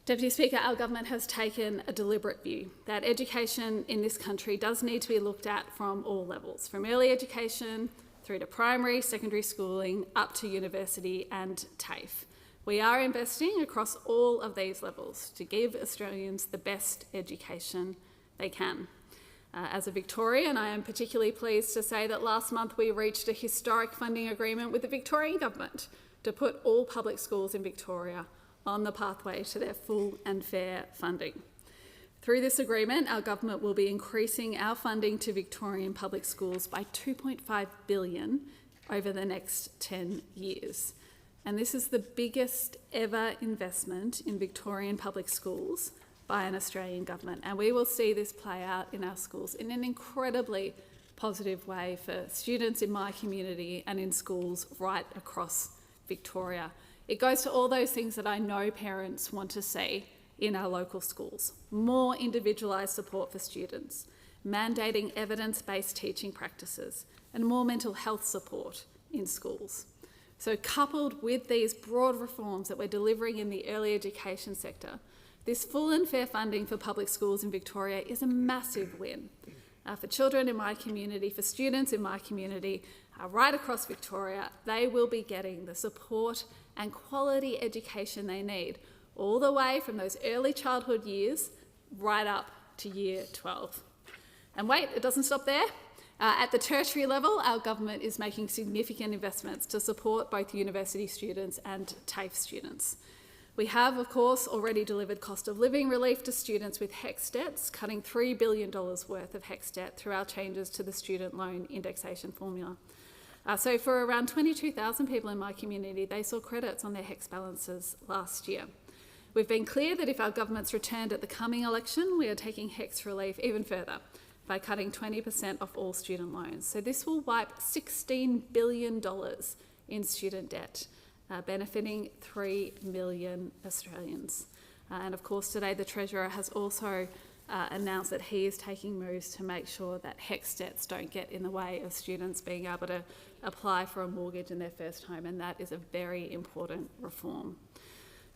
Deputy Speaker, our government has taken a deliberate view that education in this country does need to be looked at from all levels, from early education through to primary, secondary schooling, up to university and TAFE. We are investing across all of these levels to give Australians the best education they can. As a Victorian, I am particularly pleased to say that last month we reached a historic funding agreement with the Victorian Government to put all public schools in Victoria on the pathway to their full and fair funding. Through this agreement, our government will be increasing our funding to Victorian public schools by $2.5 billion over the next 10 years. And this is the biggest ever investment in Victorian public schools by an Australian government. And we will see this play out in our schools in an incredibly positive way for students in my community and in schools right across Victoria. It goes to all those things that I know parents want to see in our local schools. More individualised support for students, mandating evidence-based teaching practices, and more mental health support in schools. So coupled with these broad reforms that we're delivering in the early education sector, this full and fair funding for public schools in Victoria is a massive win for children in my community, for students in my community, right across Victoria. They will be getting the support and quality education they need, all the way from those early childhood years right up to year 12. And wait, it doesn't stop there. At the tertiary level, our government is making significant investments to support both university students and TAFE students. We have, of course, already delivered cost of living relief to students with HECS debts, cutting $3 billion worth of HECS debt through our changes to the student loan indexation formula. So for around 22,000 people in my community, they saw credits on their HECS balances last year. We've been clear that if our government's returned at the coming election, we are taking HECS relief even further by cutting 20% off all student loans. So this will wipe $16 billion in student debt, benefiting 3 million Australians. And of course, today the Treasurer has also announced that he is taking moves to make sure that HECS debts don't get in the way of students being able to apply for a mortgage in their first home, and that is a very important reform.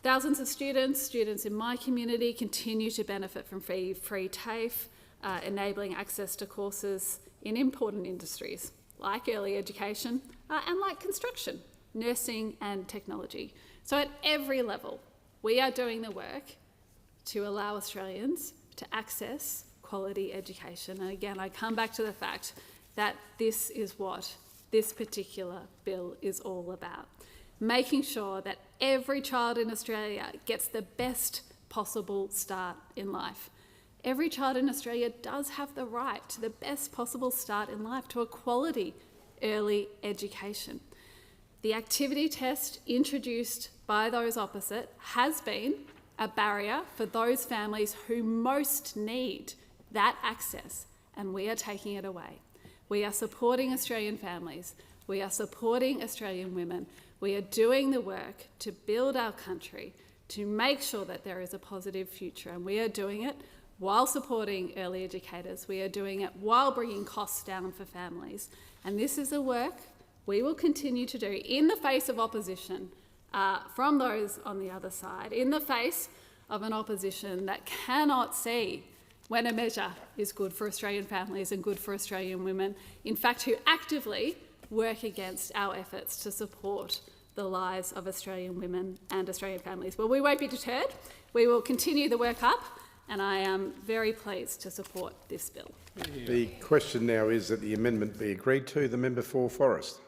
Thousands of students in my community continue to benefit from free TAFE, enabling access to courses in important industries like early education and like construction, nursing and technology. So at every level, we are doing the work to allow Australians to access quality education. And again, I come back to the fact that this is what this particular bill is all about. Making sure that every child in Australia gets the best possible start in life. Every child in Australia does have the right to the best possible start in life, to a quality early education. The activity test introduced by those opposite has been a barrier for those families who most need that access, and we are taking it away. We are supporting Australian families. We are supporting Australian women. We are doing the work to build our country, to make sure that there is a positive future, and we are doing it while supporting early educators. We are doing it while bringing costs down for families. And this is a work we will continue to do in the face of opposition from those on the other side, in the face of an opposition that cannot see when a measure is good for Australian families and good for Australian women, in fact, who actively work against our efforts to support the lives of Australian women and Australian families. Well, we won't be deterred. We will continue the work up, and I am very pleased to support this bill. The question now is that the amendment be agreed to. The member for Forrest.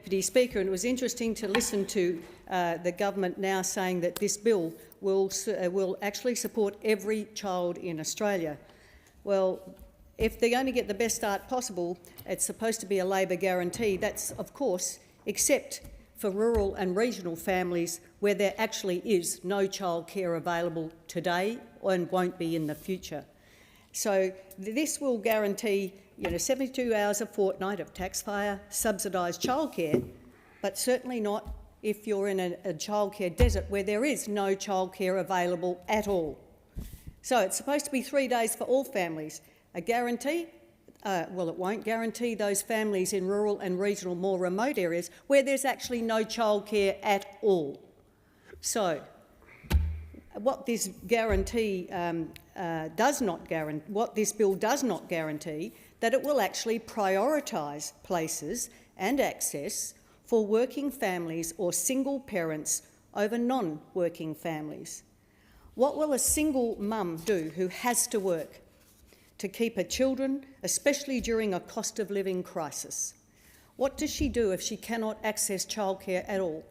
Deputy Speaker, and it was interesting to listen to the government now saying that this bill will actually support every child in Australia. Well, if they're going to get the best start possible, it's supposed to be a Labor guarantee. That's, of course, except for rural and regional families where there actually is no childcare available today and won't be in the future. So this will guarantee 72 hours a fortnight of taxpayer subsidised childcare, but certainly not if you're in a childcare desert where there is no childcare available at all. So it's supposed to be 3 days for all families. A guarantee? Well, it won't guarantee those families in rural and regional, more remote areas where there's actually no childcare at all. So what this guarantee what this bill does not guarantee, that it will actually prioritise places and access for working families or single parents over non-working families. What will a single mum do who has to work to keep her children, especially during a cost of living crisis? What does she do if she cannot access childcare at all?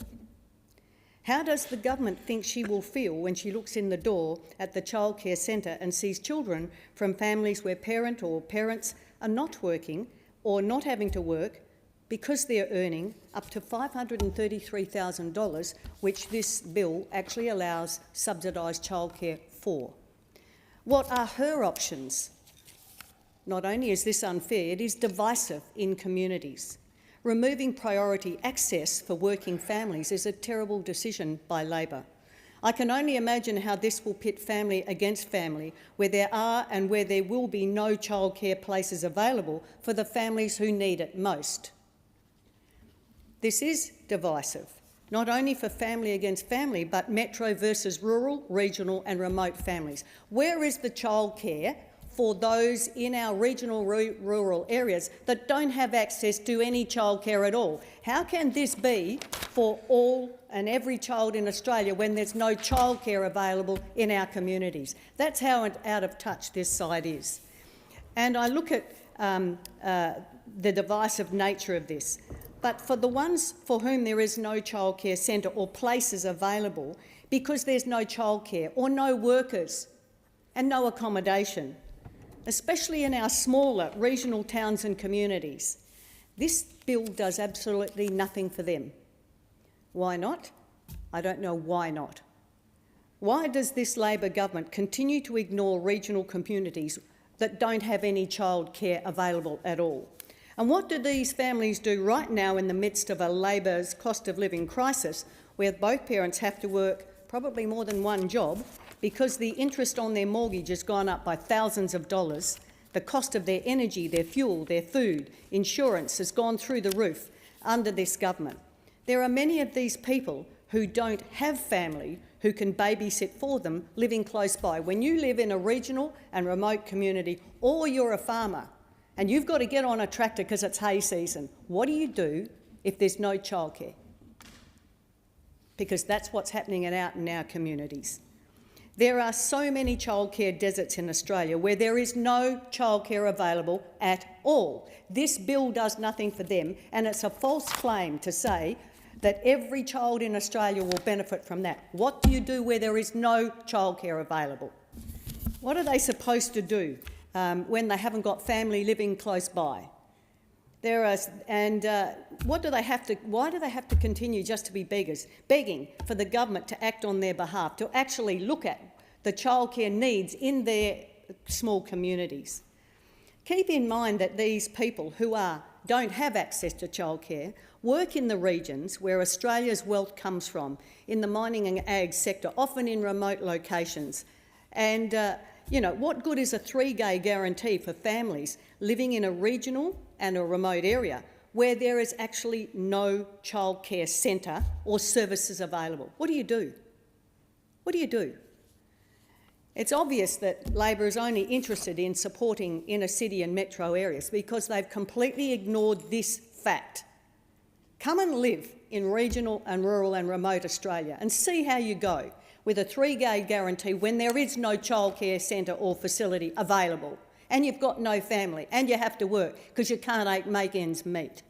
How does the government think she will feel when she looks in the door at the childcare centre and sees children from families where parent or parents are not working or not having to work because they're earning up to $533,000, which this bill actually allows subsidised childcare for? What are her options? Not only is this unfair, it is divisive in communities. Removing priority access for working families is a terrible decision by Labor. I can only imagine how this will pit family against family, where there are and where there will be no childcare places available for the families who need it most. This is divisive, not only for family against family, but metro versus rural, regional and remote families. Where is the childcare for those in our regional rural areas that don't have access to any childcare at all? How can this be for all and every child in Australia when there's no childcare available in our communities? That's how out of touch this side is. And I look at the divisive nature of this. But for the ones for whom there is no childcare centre or places available because there's no childcare or no workers and no accommodation, especially in our smaller regional towns and communities, this bill does absolutely nothing for them. Why not? I don't know why not. Why does this Labor government continue to ignore regional communities that don't have any childcare available at all? And what do these families do right now in the midst of a Labor's cost of living crisis, where both parents have to work probably more than one job because the interest on their mortgage has gone up by thousands of dollars, the cost of their energy, their fuel, their food, insurance has gone through the roof under this government? There are many of these people who don't have family who can babysit for them living close by. When you live in a regional and remote community, or you're a farmer and you've got to get on a tractor because it's hay season, what do you do if there's no childcare? Because that's what's happening out in our communities. There are so many childcare deserts in Australia where there is no childcare available at all. This bill does nothing for them, and it's a false claim to say that every child in Australia will benefit from that. What do you do where there is no childcare available? What are they supposed to do when they haven't got family living close by? What do they have to? Why do they have to continue just to be beggars, begging for the government to act on their behalf, to actually look at the childcare needs in their small communities? Keep in mind that these people who don't have access to childcare work in the regions where Australia's wealth comes from, in the mining and ag sector, often in remote locations. And what good is a 3-day guarantee for families living in a regional and a remote area where there is actually no childcare centre or services available? What do you do? What do you do? It's obvious that Labor is only interested in supporting inner city and metro areas because they've completely ignored this fact. Come and live in regional and rural and remote Australia and see how you go with a 3-day guarantee when there is no childcare centre or facility available and you've got no family and you have to work because you can't make ends meet.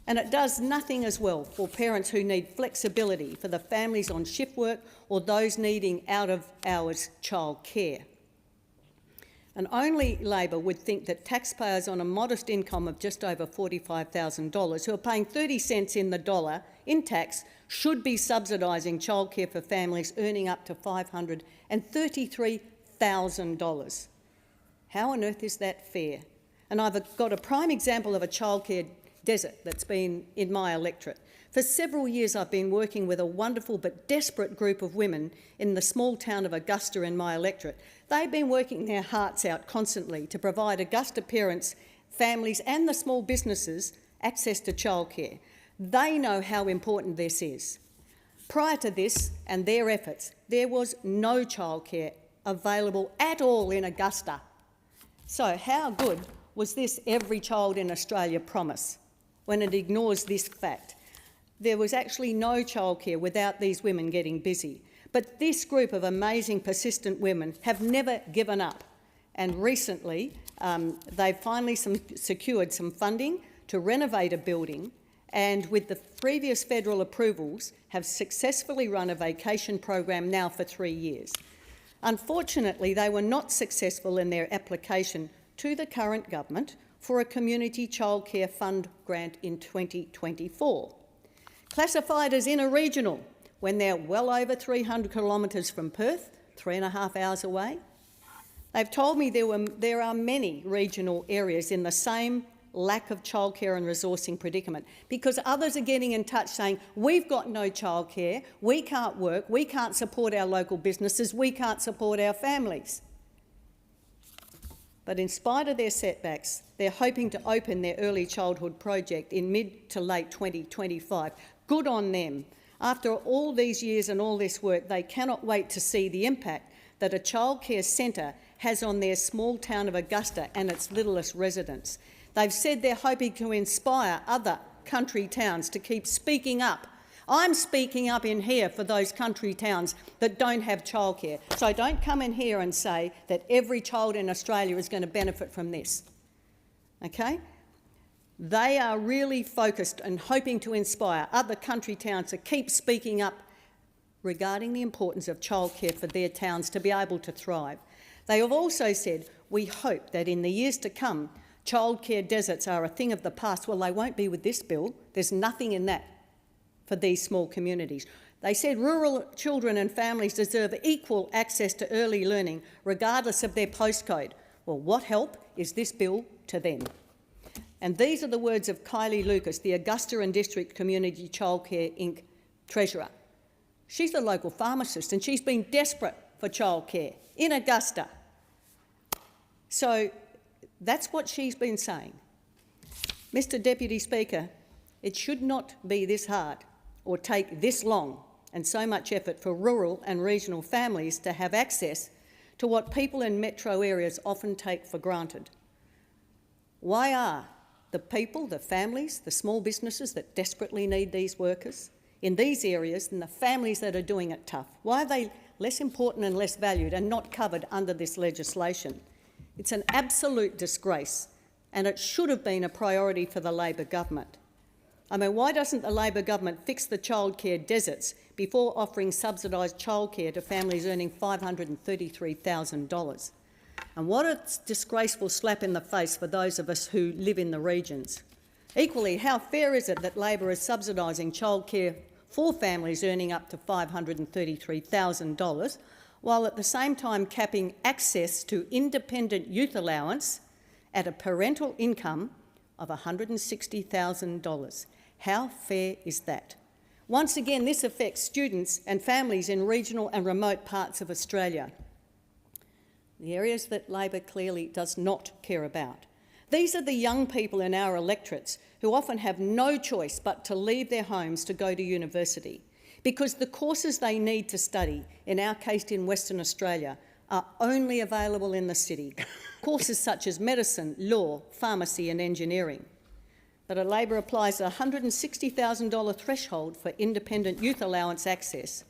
And it does nothing as well for parents who need flexibility, for the families on shift work or those needing out-of-hours childcare. And only Labor would think that taxpayers on a modest income of just over $45,000 who are paying 30 cents in the dollar in tax should be subsidising childcare for families earning up to $533,000. How on earth is that fair? And I've got a prime example of a childcare desert that's been in my electorate. For several years I've been working with a wonderful but desperate group of women in the small town of Augusta in my electorate. They've been working their hearts out constantly to provide Augusta parents, families and the small businesses access to childcare. They know how important this is. Prior to this and their efforts, there was no childcare available at all in Augusta. So how good was this Every Child in Australia promise when it ignores this fact? There was actually no childcare without these women getting busy. But this group of amazing, persistent women have never given up. And recently, they've finally secured some funding to renovate a building, and with the previous federal approvals, have successfully run a vacation program now for 3 years. Unfortunately, they were not successful in their application to the current government for a Community Childcare Fund grant in 2024. Classified as interregional when they're well over 300 kilometres from Perth, 3.5 hours away. They've told me there are many regional areas in the same lack of childcare and resourcing predicament because others are getting in touch saying, we've got no childcare, we can't work, we can't support our local businesses, we can't support our families. But in spite of their setbacks, they're hoping to open their early childhood project in mid to late 2025. Good on them. After all these years and all this work, they cannot wait to see the impact that a childcare centre has on their small town of Augusta and its littlest residents. They've said they're hoping to inspire other country towns to keep speaking up. I'm speaking up in here for those country towns that don't have childcare. So don't come in here and say that every child in Australia is going to benefit from this. Okay? They are really focused and hoping to inspire other country towns to keep speaking up regarding the importance of childcare for their towns to be able to thrive. They have also said, we hope that in the years to come, childcare deserts are a thing of the past. Well, they won't be with this bill. There's nothing in that for these small communities. They said rural children and families deserve equal access to early learning regardless of their postcode. Well, what help is this bill to them? And these are the words of Kylie Lucas, the Augusta and District Community Childcare Inc. Treasurer. She's a local pharmacist and she's been desperate for childcare in Augusta. So that's what she's been saying. Mr Deputy Speaker, it should not be this hard or take this long and so much effort for rural and regional families to have access to what people in metro areas often take for granted. Why are the people, the families, the small businesses that desperately need these workers in these areas and the families that are doing it tough, why are they less important and less valued and not covered under this legislation? It's an absolute disgrace and it should have been a priority for the Labor government. I mean, why doesn't the Labor government fix the childcare deserts before offering subsidised childcare to families earning $533,000? And what a disgraceful slap in the face for those of us who live in the regions. Equally, how fair is it that Labor is subsidising childcare for families earning up to $533,000 while at the same time capping access to independent youth allowance at a parental income of $160,000? How fair is that? Once again, this affects students and families in regional and remote parts of Australia, the areas that Labor clearly does not care about. These are the young people in our electorates who often have no choice but to leave their homes to go to university because the courses they need to study, in our case in Western Australia, are only available in the city. Courses such as medicine, law, pharmacy and engineering. But Labor applies a $160,000 threshold for independent youth allowance access,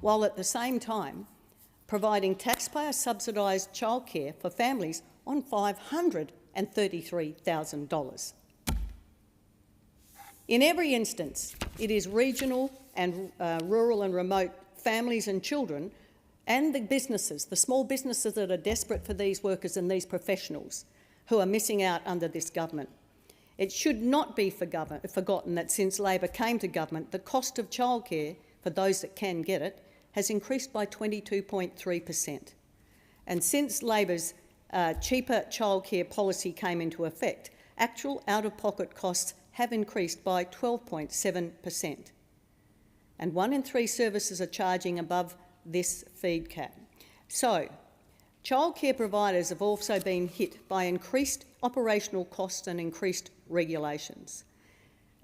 while at the same time providing taxpayer subsidised childcare for families on $533,000. In every instance, it is regional and rural and remote families and children and the businesses, the small businesses that are desperate for these workers and these professionals who are missing out under this government. It should not be forgotten that since Labor came to government, the cost of childcare for those that can get it has increased by 22.3%. And since Labor's cheaper childcare policy came into effect, actual out-of-pocket costs have increased by 12.7%. And 1 in 3 services are charging above this feed cap. So, childcare providers have also been hit by increased operational costs and increased regulations.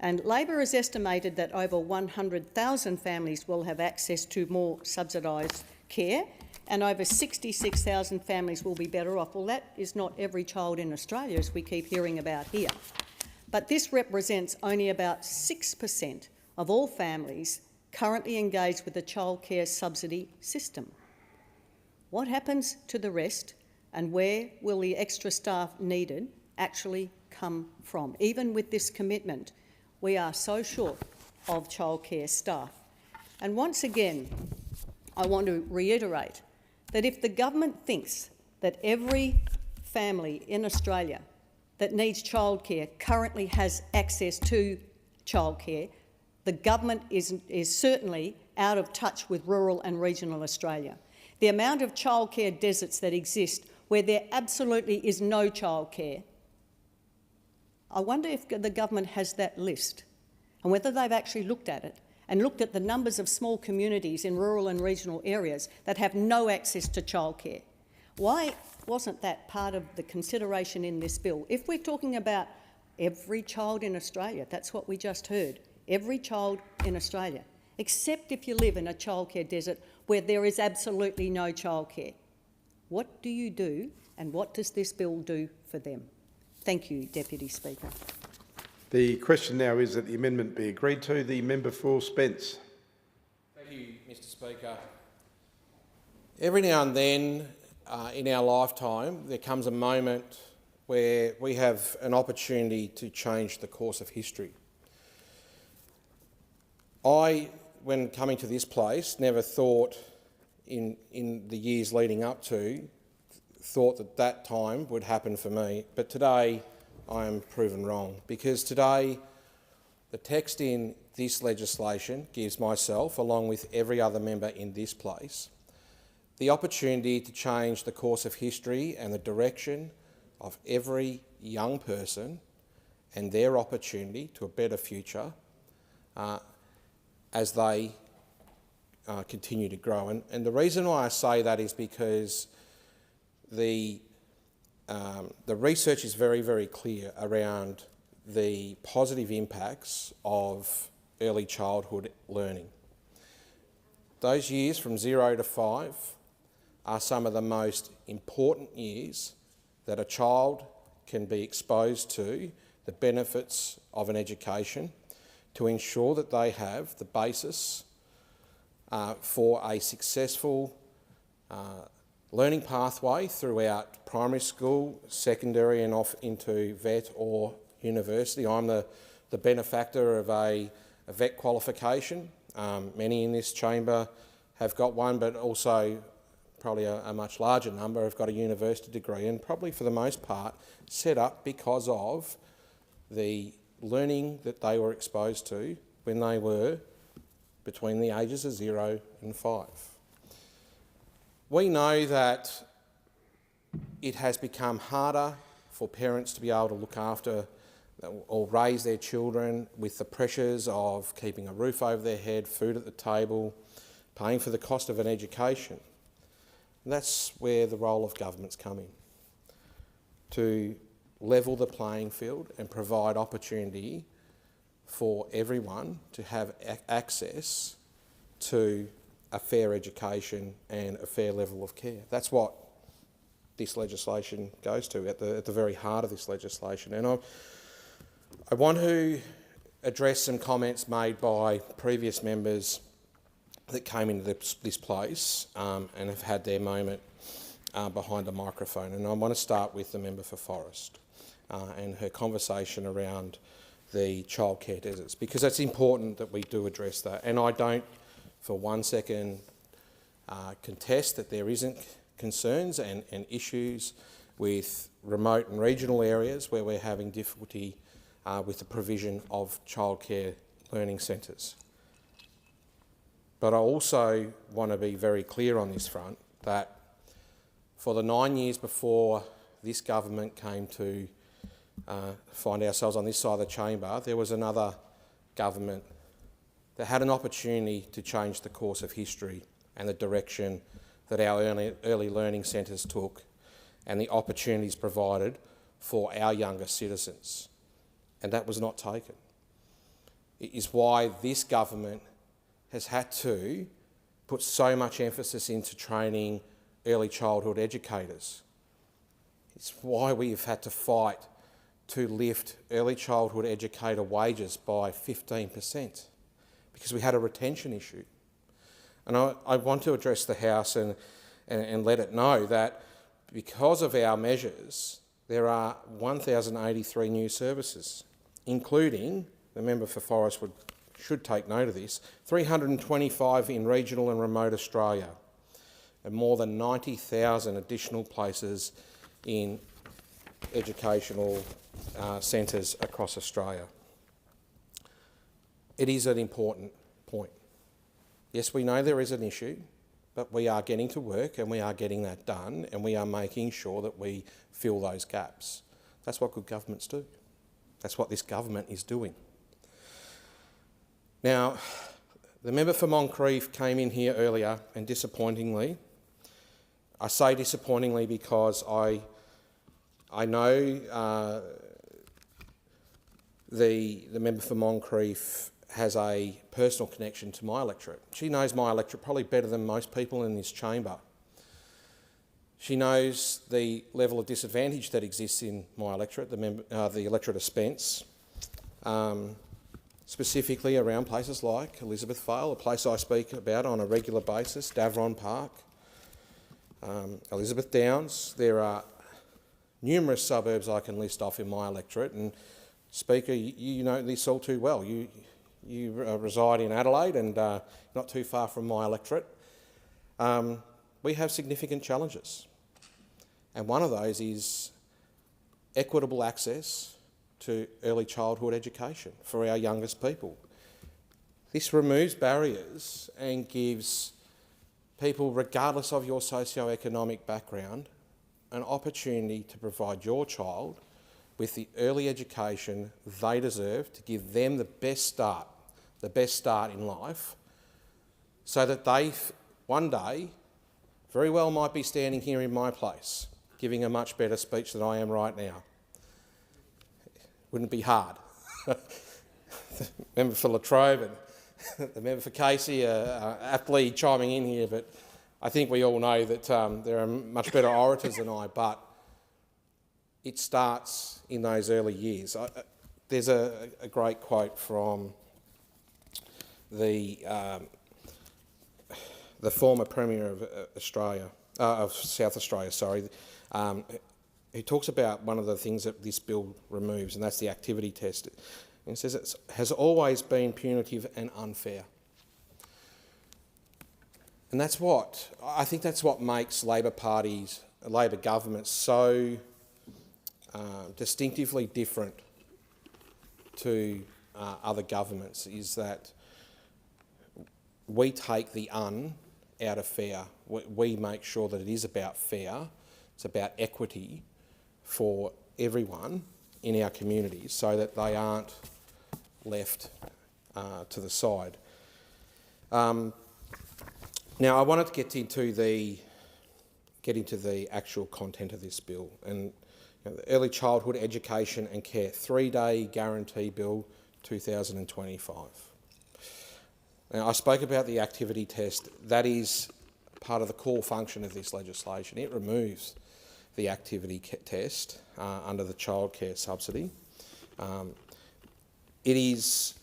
And Labor has estimated that over 100,000 families will have access to more subsidised care, and over 66,000 families will be better off. Well, that is not every child in Australia, as we keep hearing about here. But this represents only about 6% of all families currently engaged with the childcare subsidy system. What happens to the rest, and where will the extra staff needed actually come from? Even with this commitment, we are so short of childcare staff. And once again, I want to reiterate that if the government thinks that every family in Australia that needs childcare currently has access to childcare, the government is certainly out of touch with rural and regional Australia. The amount of childcare deserts that exist where there absolutely is no childcare, I wonder if the government has that list and whether they've actually looked at it and looked at the numbers of small communities in rural and regional areas that have no access to childcare. Why wasn't that part of the consideration in this bill? If we're talking about every child in Australia, that's what we just heard, every child in Australia, except if you live in a childcare desert where there is absolutely no childcare. What do you do, and what does this bill do for them? Thank you, Deputy Speaker. The question now is that the amendment be agreed to. The member for Spence. Thank you, Mr Speaker. Every now and then in our lifetime there comes a moment where we have an opportunity to change the course of history. I, when coming to this place, never thought in the years leading up to, thought that that time would happen for me. But today I am proven wrong, because today the text in this legislation gives myself, along with every other member in this place, the opportunity to change the course of history and the direction of every young person and their opportunity to a better future as they continue to grow. And the reason why I say that is because the research is very, very clear around the positive impacts of early childhood learning. Those years from 0 to 5 are some of the most important years that a child can be exposed to the benefits of an education to ensure that they have the basis for a successful learning pathway throughout primary school, secondary and off into vet or university. I'm the benefactor of a vet qualification. Many in this chamber have got one, but also probably a much larger number have got a university degree, and probably for the most part set up because of the learning that they were exposed to when they were between the ages of 0 and 5. We know that it has become harder for parents to be able to look after or raise their children with the pressures of keeping a roof over their head, food at the table, paying for the cost of an education. And that's where the role of governments come in, to level the playing field and provide opportunity for everyone to have access to a fair education and a fair level of care. That's what this legislation goes to, at the very heart of this legislation. And I want to address some comments made by previous members that came into this place and have had their moment behind the microphone. And I want to start with the member for Forrest and her conversation around the childcare deserts, because it's important that we do address that. And I don't for one second contest that there isn't concerns and issues with remote and regional areas where we're having difficulty with the provision of childcare learning centres. But I also want to be very clear on this front that for the 9 years before this government came to find ourselves on this side of the chamber, there was another government that had an opportunity to change the course of history and the direction that our early learning centres took and the opportunities provided for our younger citizens. And that was not taken. It is why this government has had to put so much emphasis into training early childhood educators. It's why we have had to fight to lift early childhood educator wages by 15%, because we had a retention issue. And I want to address the House and let it know that because of our measures, there are 1,083 new services, including, the member for Forest should take note of this, 325 in regional and remote Australia, and more than 90,000 additional places in educational centres across Australia. It is an important point. Yes, we know there is an issue, but we are getting to work and we are getting that done, and we are making sure that we fill those gaps. That's what good governments do. That's what this government is doing. Now, the member for Moncrieff came in here earlier, and disappointingly, I say disappointingly because I know the member for Moncrieff has a personal connection to my electorate. She knows my electorate probably better than most people in this chamber. She knows the level of disadvantage that exists in my electorate, the electorate of Spence, specifically around places like Elizabeth Vale, a place I speak about on a regular basis, Davron Park, Elizabeth Downs. There are numerous suburbs I can list off in my electorate, and Speaker, you know this all too well. You reside in Adelaide and not too far from my electorate. We have significant challenges, and one of those is equitable access to early childhood education for our youngest people. This removes barriers and gives people, regardless of your socio-economic background, an opportunity to provide your child with the early education they deserve, to give them the best start in life, so that they one day very well might be standing here in my place giving a much better speech than I am right now. Wouldn't it be hard? The member for Latrobe and the member for Casey are aptly chiming in here, but I think we all know that there are much better orators than I, but it starts in those early years. There's a great quote from the former Premier of Australia, of South Australia, sorry, who talks about one of the things that this bill removes, and that's the activity test. And it says it has always been punitive and unfair. And that's what, I think that's what makes Labor governments so distinctively different to other governments, is that we take the out of fair. We make sure that it is about fair, it's about equity for everyone in our communities, so that they aren't left to the side. Now, I wanted to get into the actual content of this bill, and the Early Childhood Education and Care 3-Day Guarantee Bill 2025. Now, I spoke about the activity test. That is part of the core function of this legislation. It removes the activity test under the childcare subsidy. It is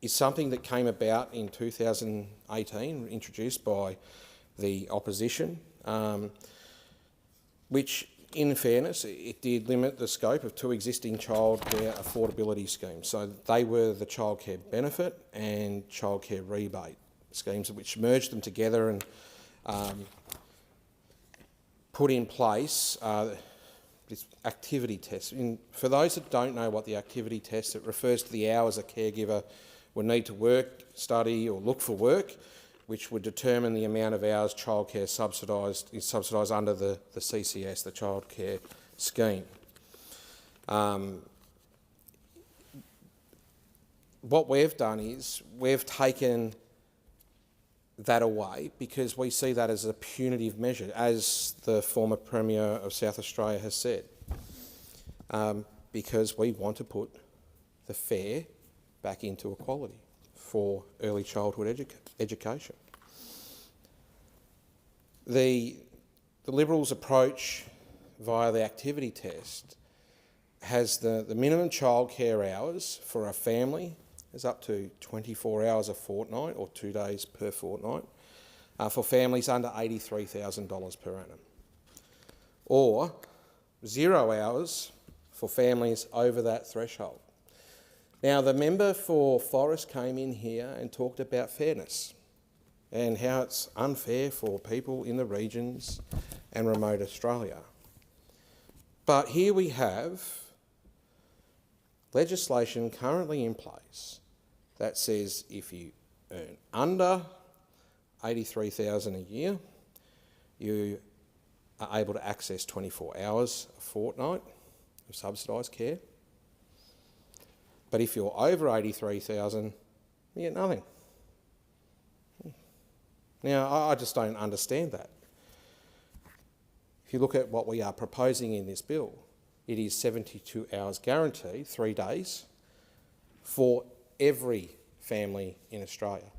something that came about in 2018, introduced by the opposition, which in fairness, it did limit the scope of two existing childcare affordability schemes. So they were the childcare benefit and childcare rebate schemes, which merged them together and put in place this activity test. For those that don't know what the activity test, it refers to the hours a caregiver would need to work, study or look for work, which would determine the amount of hours childcare is subsidised under the CCS, the childcare scheme. What we've done is we've taken that away because we see that as a punitive measure, as the former Premier of South Australia has said, because we want to put the fare back into equality for early childhood education. The Liberals' approach via the activity test has the minimum childcare hours for a family is up to 24 hours a fortnight or 2 days per fortnight for families under $83,000 per annum, or 0 hours for families over that threshold. Now, the member for Forrest came in here and talked about fairness and how it's unfair for people in the regions and remote Australia. But here we have legislation currently in place that says if you earn under $83,000 a year, you are able to access 24 hours a fortnight of subsidised care. But if you're over $83,000, you get nothing. Now, I just don't understand that. If you look at what we are proposing in this bill, it is 72 hours guaranteed, 3 days, for every family in Australia.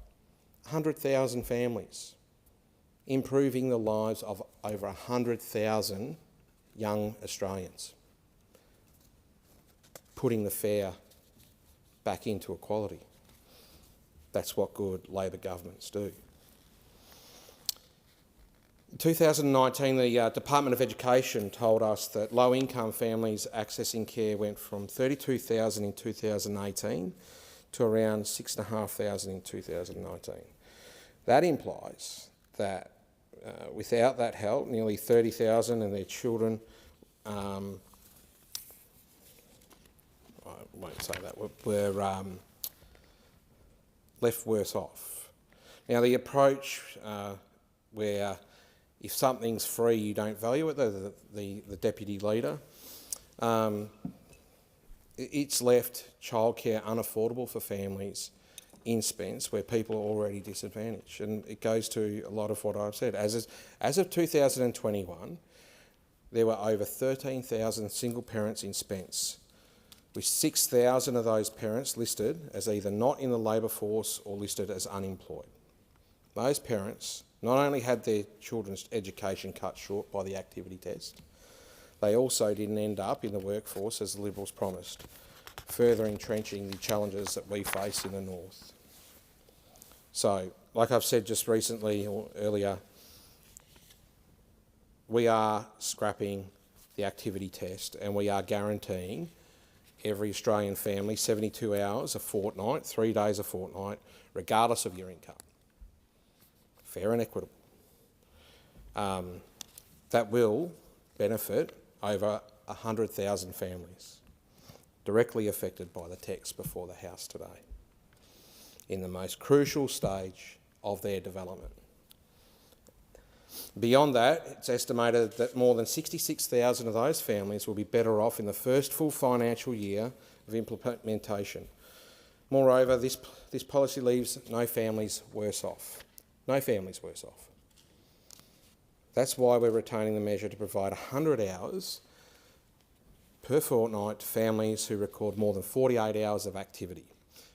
100,000 families, improving the lives of over 100,000 young Australians, putting the fare back into equality. That's what good Labor governments do. In 2019, the Department of Education told us that low-income families accessing care went from 32,000 in 2018 to around 6,500 in 2019. That implies that without that help, nearly 30,000 and their children, I won't say that, were left worse off. Now, the approach where if something's free, you don't value it, the Deputy Leader, it's left childcare unaffordable for families in Spence where people are already disadvantaged. And it goes to a lot of what I've said. As of 2021, there were over 13,000 single parents in Spence, with 6,000 of those parents listed as either not in the labour force or listed as unemployed. Those parents not only had their children's education cut short by the activity test, they also didn't end up in the workforce as the Liberals promised, further entrenching the challenges that we face in the north. So, like I've said just recently or earlier, we are scrapping the activity test and we are guaranteeing every Australian family 72 hours a fortnight, 3 days a fortnight, regardless of your income. Fair and equitable. That will benefit over 100,000 families directly affected by the text before the House today in the most crucial stage of their development. Beyond that, it's estimated that more than 66,000 of those families will be better off in the first full financial year of implementation. Moreover, this policy leaves no families worse off. No families worse off. That's why we're retaining the measure to provide 100 hours per fortnight to families who record more than 48 hours of activity.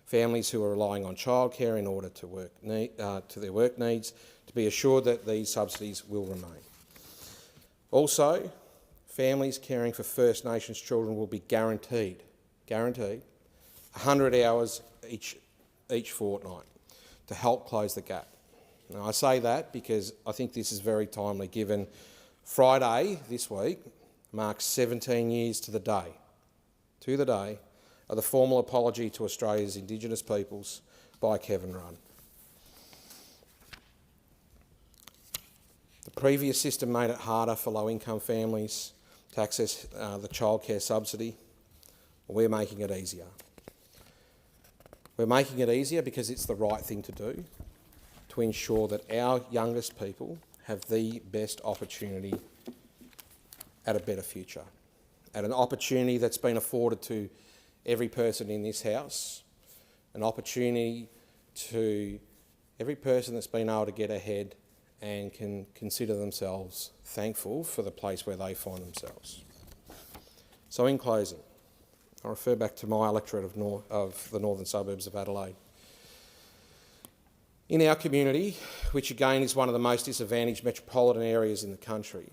Families who are relying on childcare in order to their work needs, to be assured that these subsidies will remain. Also, families caring for First Nations children will be guaranteed 100 hours each fortnight to help close the gap. Now, I say that because I think this is very timely, given Friday this week, marks 17 years to the day, of the formal apology to Australia's Indigenous peoples by Kevin Rudd. The previous system made it harder for low-income families to access the childcare subsidy. We're making it easier. We're making it easier because it's the right thing to do, to ensure that our youngest people have the best opportunity at a better future, at an opportunity that's been afforded to every person in this House, an opportunity to every person that's been able to get ahead and can consider themselves thankful for the place where they find themselves. So in closing, I refer back to my electorate of the northern suburbs of Adelaide. In our community, which again is one of the most disadvantaged metropolitan areas in the country,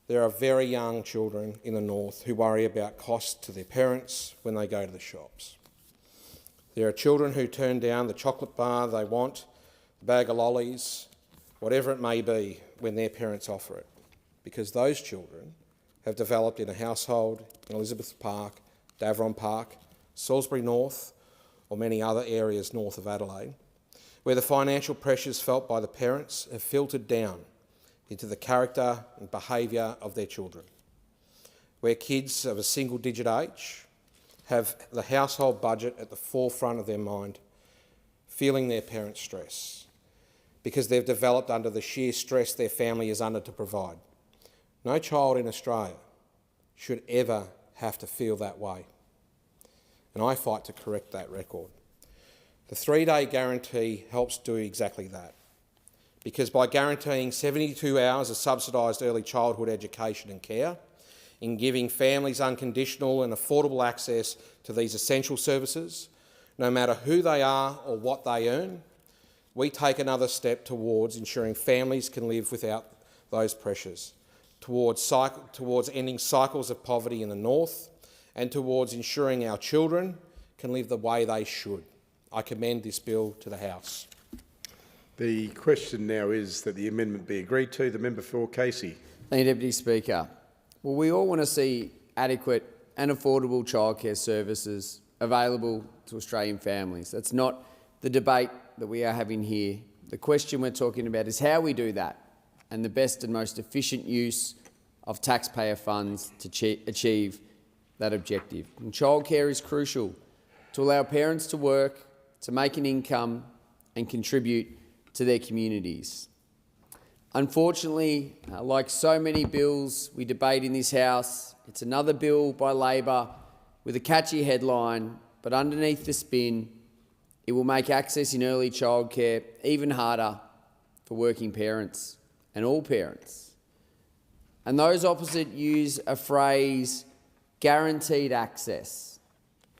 there are very young children in the north who worry about costs to their parents when they go to the shops. There are children who turn down the chocolate bar they want, the bag of lollies, whatever it may be, when their parents offer it, because those children have developed in a household in Elizabeth Park, Davron Park, Salisbury North, or many other areas north of Adelaide, where the financial pressures felt by the parents have filtered down into the character and behaviour of their children, where kids of a single-digit age have the household budget at the forefront of their mind, feeling their parents' stress, because they've developed under the sheer stress their family is under to provide. No child in Australia should ever have to feel that way, and I fight to correct that record. The 3-day guarantee helps do exactly that, because by guaranteeing 72 hours of subsidised early childhood education and care, in giving families unconditional and affordable access to these essential services, no matter who they are or what they earn, we take another step towards ensuring families can live without those pressures, towards ending cycles of poverty in the north, and towards ensuring our children can live the way they should. I commend this bill to the House. The question now is that the amendment be agreed to. The member for Casey. Thank you, Deputy Speaker. Well, we all want to see adequate and affordable childcare services available to Australian families. That's not the debate that we are having here. The question we're talking about is how we do that and the best and most efficient use of taxpayer funds to achieve that objective. And childcare is crucial to allow parents to work, to make an income and contribute to their communities. Unfortunately, like so many bills we debate in this House, it's another bill by Labor with a catchy headline, but underneath the spin, it will make access in early childcare even harder for working parents and all parents. And those opposite use a phrase, guaranteed access.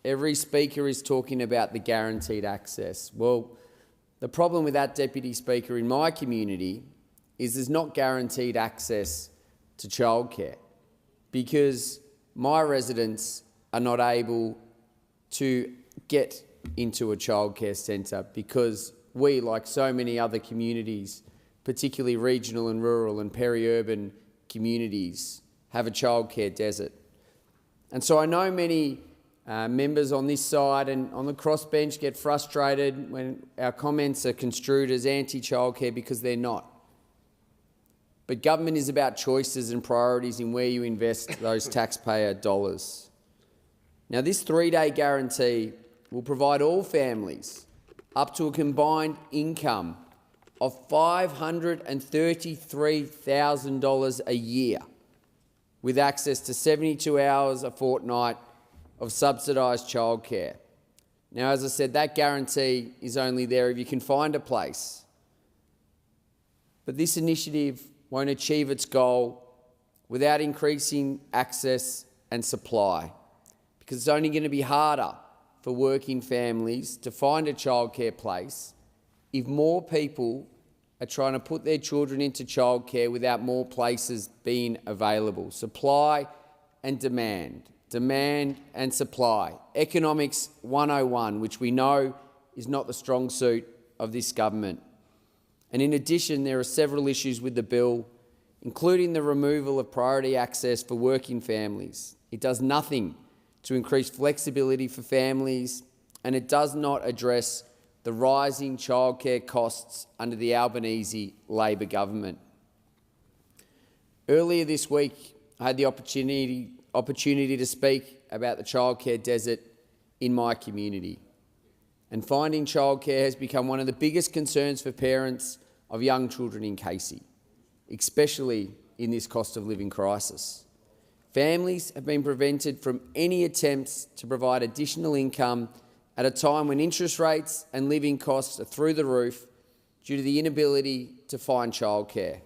Every speaker is talking about the guaranteed access. Well, the problem with that, Deputy Speaker, in my community is there's not guaranteed access to childcare because my residents are not able to get into a childcare centre because we, like so many other communities, particularly regional and rural and peri-urban communities, have a childcare desert. And so I know many members on this side and on the crossbench get frustrated when our comments are construed as anti-childcare because they're not. But government is about choices and priorities in where you invest those taxpayer dollars. Now, this 3-day guarantee will provide all families up to a combined income of $533,000 a year with access to 72 hours a fortnight of subsidised childcare. Now, as I said, that guarantee is only there if you can find a place. But this initiative won't achieve its goal without increasing access and supply, because it's only going to be harder for working families to find a childcare place if more people are trying to put their children into childcare without more places being available. Supply and demand. Demand and supply. Economics 101, which we know is not the strong suit of this government. And in addition, there are several issues with the bill, including the removal of priority access for working families. It does nothing to increase flexibility for families, and it does not address the rising childcare costs under the Albanese Labor government. Earlier this week, I had the opportunity to speak about the childcare desert in my community. And finding childcare has become one of the biggest concerns for parents of young children in Casey, especially in this cost of living crisis. Families have been prevented from any attempts to provide additional income at a time when interest rates and living costs are through the roof due to the inability to find childcare.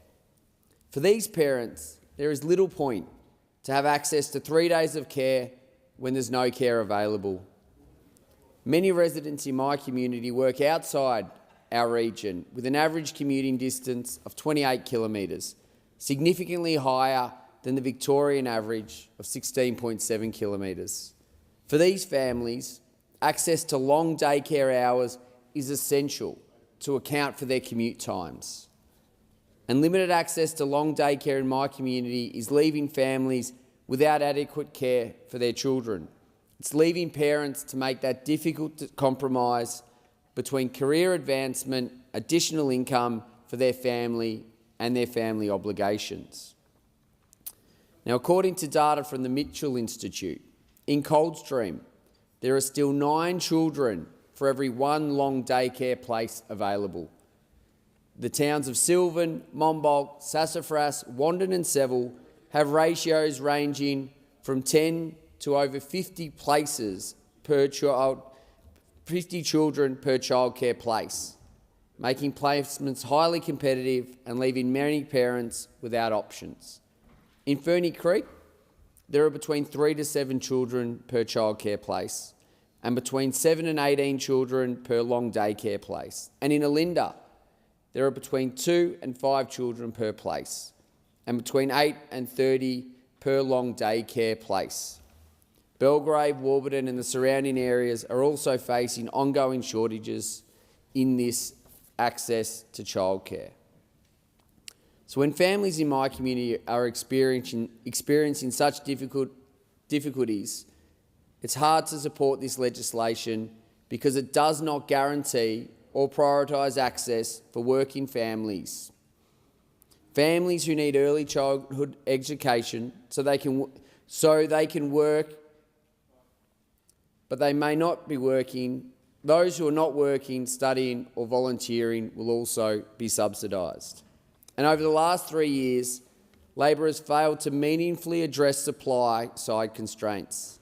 For these parents, there is little point to have access to 3 days of care when there's no care available. Many residents in my community work outside our region with an average commuting distance of 28 kilometres, significantly higher than the Victorian average of 16.7 kilometres. For these families, access to long daycare hours is essential to account for their commute times. And limited access to long daycare in my community is leaving families without adequate care for their children. It's leaving parents to make that difficult compromise between career advancement, additional income for their family and their family obligations. Now, according to data from the Mitchell Institute, in Coldstream, there are still 9 children for every 1 long daycare place available. The towns of Sylvan, Monbulk, Sassafras, Wandon and Seville have ratios ranging from 10 to over 50 places per child, 50 children per childcare place, making placements highly competitive and leaving many parents without options. In Ferny Creek, there are between 3 to 7 children per childcare place and between 7 and 18 children per long daycare place. And in Olinda, there are between 2 and 5 children per place and between 8 and 30 per long daycare place. Belgrave, Warburton and the surrounding areas are also facing ongoing shortages in this access to childcare. So when families in my community are experiencing such difficulties, it's hard to support this legislation because it does not guarantee or prioritise access for working families. Families who need early childhood education so they can work, but they may not be working. Those who are not working, studying or volunteering will also be subsidised. And over the last 3 years, Labor has failed to meaningfully address supply-side constraints.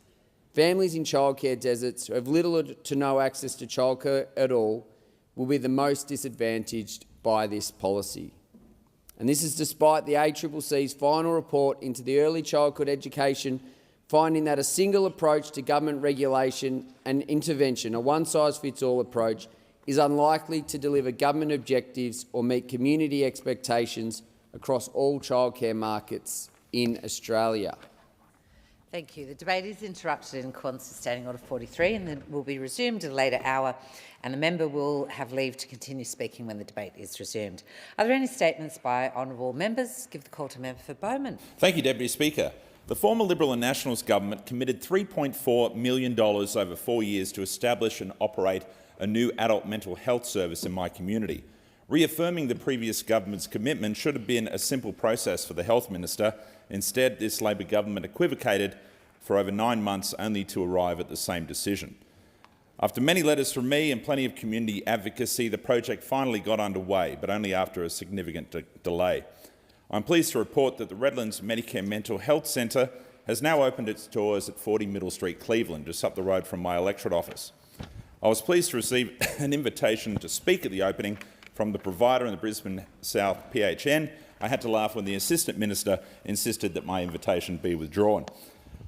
Families in childcare deserts who have little to no access to childcare at all will be the most disadvantaged by this policy. And this is despite the ACCC's final report into the early childhood education finding that a single approach to government regulation and intervention, a one-size-fits-all approach, is unlikely to deliver government objectives or meet community expectations across all childcare markets in Australia. Thank you. The debate is interrupted in accordance with Standing Order 43 and then will be resumed at a later hour, and the member will have leave to continue speaking when the debate is resumed. Are there any statements by honourable members? Give the call to member for Bowman. Thank you, Deputy Speaker. The former Liberal and Nationals government committed $3.4 million over 4 years to establish and operate a new adult mental health service in my community. Reaffirming the previous government's commitment should have been a simple process for the Health Minister. Instead, this Labor government equivocated for over 9 months only to arrive at the same decision. After many letters from me and plenty of community advocacy, the project finally got underway, but only after a significant delay. I'm pleased to report that the Redlands Medicare Mental Health Centre has now opened its doors at 40 Middle Street, Cleveland, just up the road from my electorate office. I was pleased to receive an invitation to speak at the opening from the provider in the Brisbane South PHN. I had to laugh when the Assistant Minister insisted that my invitation be withdrawn.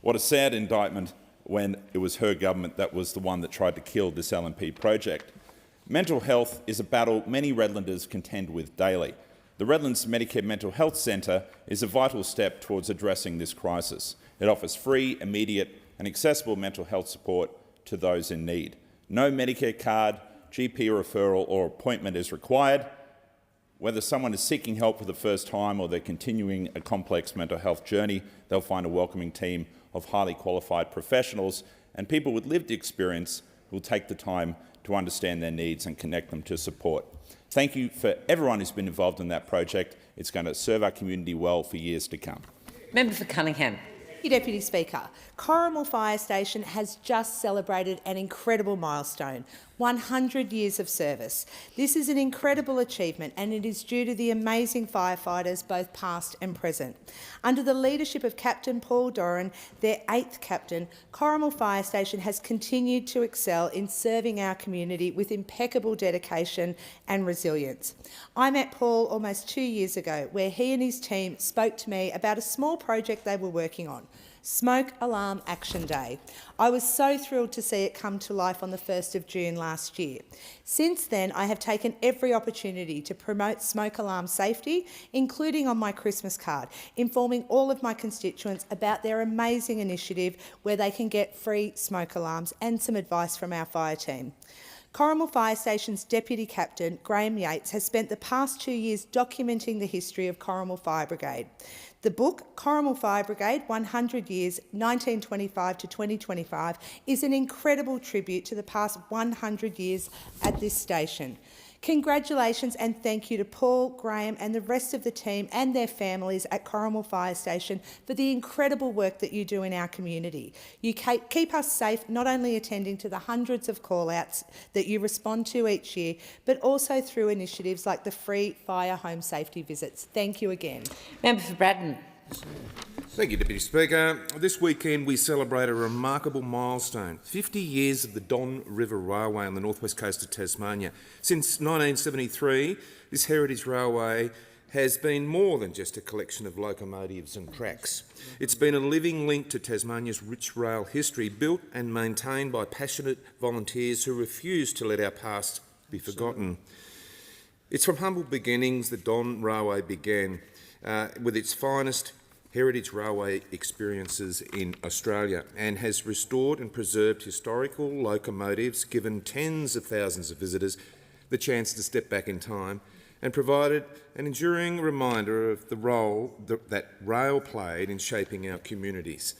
What a sad indictment when it was her government that was the one that tried to kill this LNP project. Mental health is a battle many Redlanders contend with daily. The Redlands Medicare Mental Health Centre is a vital step towards addressing this crisis. It offers free, immediate and accessible mental health support to those in need. No Medicare card, GP referral or appointment is required. Whether someone is seeking help for the first time or they're continuing a complex mental health journey, they'll find a welcoming team of highly qualified professionals and people with lived experience who will take the time to understand their needs and connect them to support. Thank you for everyone who's been involved in that project. It's going to serve our community well for years to come. Member for Cunningham. Thank you, Deputy Speaker. Corrimal Fire Station has just celebrated an incredible milestone, 100 years of service. This is an incredible achievement and it is due to the amazing firefighters, both past and present. Under the leadership of Captain Paul Doran, their 8th captain, Corrimal Fire Station has continued to excel in serving our community with impeccable dedication and resilience. I met Paul almost 2 years ago, where he and his team spoke to me about a small project they were working on, Smoke Alarm Action Day. I was so thrilled to see it come to life on the 1st of June last year. Since then, I have taken every opportunity to promote smoke alarm safety, including on my Christmas card, informing all of my constituents about their amazing initiative where they can get free smoke alarms and some advice from our fire team. Corrimal Fire Station's Deputy Captain, Graham Yates, has spent the past 2 years documenting the history of Corrimal Fire Brigade. The book, Corrimal Fire Brigade, 100 Years, 1925 to 2025, is an incredible tribute to the past 100 years at this station. Congratulations and thank you to Paul, Graham and the rest of the team and their families at Corrimal Fire Station for the incredible work that you do in our community. You keep us safe, not only attending to the hundreds of call-outs that you respond to each year, but also through initiatives like the free fire home safety visits. Thank you again. Member for Braddon. Thank you, Deputy Speaker. This weekend we celebrate a remarkable milestone, 50 years of the Don River Railway on the northwest coast of Tasmania. Since 1973, this heritage railway has been more than just a collection of locomotives and tracks. It's been a living link to Tasmania's rich rail history, built and maintained by passionate volunteers who refuse to let our past be forgotten. It's from humble beginnings that Don Railway began, with its finest heritage railway experiences in Australia, and has restored and preserved historical locomotives, given tens of thousands of visitors the chance to step back in time, and provided an enduring reminder of the role that rail played in shaping our communities.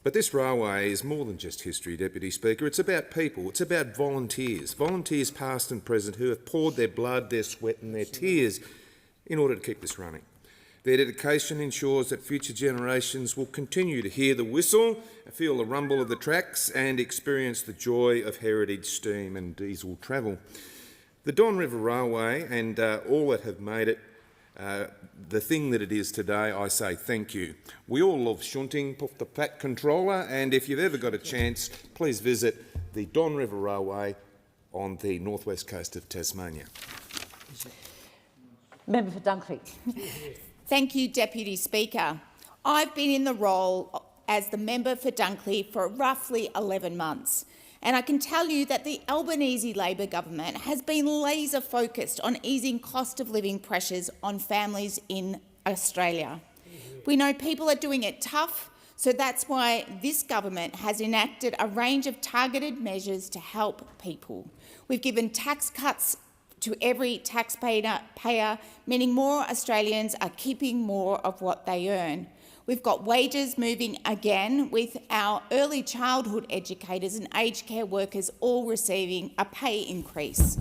But this railway is more than just history, Deputy Speaker. It's about people. It's about volunteers, volunteers past and present, who have poured their blood, their sweat and their tears in order to keep this running. Their dedication ensures that future generations will continue to hear the whistle, feel the rumble of the tracks and experience the joy of heritage steam and diesel travel. The Don River Railway and all that have made it the thing that it is today, I say thank you. We all love shunting, puff the fat controller, and if you've ever got a chance, please visit the Don River Railway on the northwest coast of Tasmania. Member for Dunkley. Thank you, Deputy Speaker. I've been in the role as the member for Dunkley for roughly 11 months, and I can tell you that the Albanese Labor government has been laser focused on easing cost of living pressures on families in Australia. We know people are doing it tough, so that's why this government has enacted a range of targeted measures to help people. We've given tax cuts to every taxpayer, meaning more Australians are keeping more of what they earn. We've got wages moving again, with our early childhood educators and aged care workers all receiving a pay increase.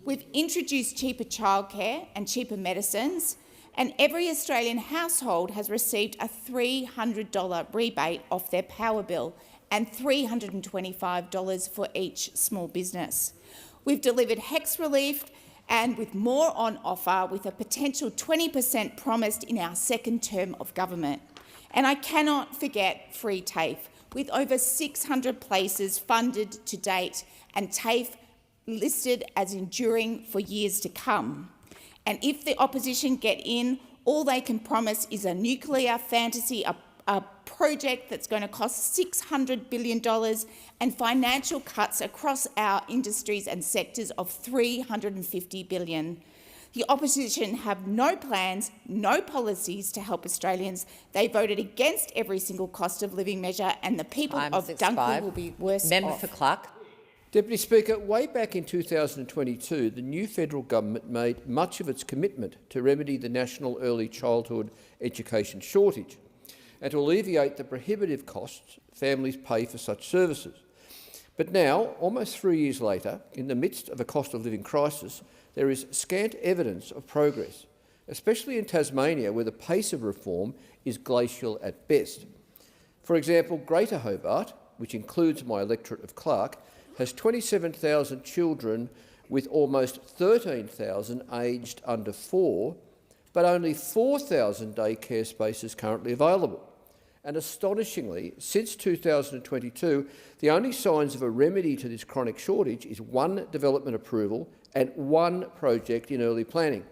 We've introduced cheaper childcare and cheaper medicines, and every Australian household has received a $300 rebate off their power bill and $325 for each small business. We've delivered HECS relief, and with more on offer, with a potential 20% promised in our second term of government. And I cannot forget free TAFE, with over 600 places funded to date and TAFE listed as enduring for years to come. And if the opposition get in, all they can promise is a nuclear fantasy, a project that's going to cost $600 billion and financial cuts across our industries and sectors of $350 billion. The opposition have no plans, no policies to help Australians. They voted against every single cost of living measure, and the people of Dunkley will be worse off. Member for Clark. Deputy Speaker, way back in 2022, the new federal government made much of its commitment to remedy the national early childhood education shortage and to alleviate the prohibitive costs families pay for such services. But now, almost 3 years later, in the midst of a cost of living crisis, there is scant evidence of progress, especially in Tasmania, where the pace of reform is glacial at best. For example, Greater Hobart, which includes my electorate of Clark, has 27,000 children with almost 13,000 aged under 4, but only 4,000 daycare spaces currently available. And astonishingly, since 2022, the only signs of a remedy to this chronic shortage is one development approval and one project in early planning.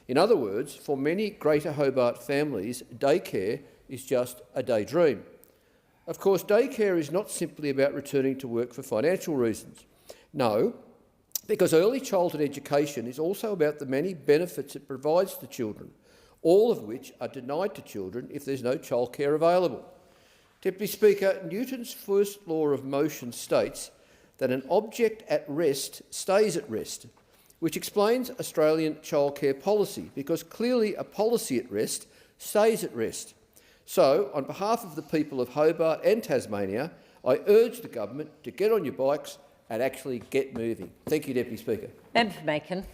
In other words, for many Greater Hobart families, daycare is just a daydream. Of course, daycare is not simply about returning to work for financial reasons. No, because early childhood education is also about the many benefits it provides to children, all of which are denied to children if there's no childcare available. Deputy Speaker, Newton's first law of motion states that an object at rest stays at rest, which explains Australian childcare policy, because clearly a policy at rest stays at rest. So, on behalf of the people of Hobart and Tasmania, I urge the government to get on your bikes and actually get moving. Thank you, Deputy Speaker. Member for Macon.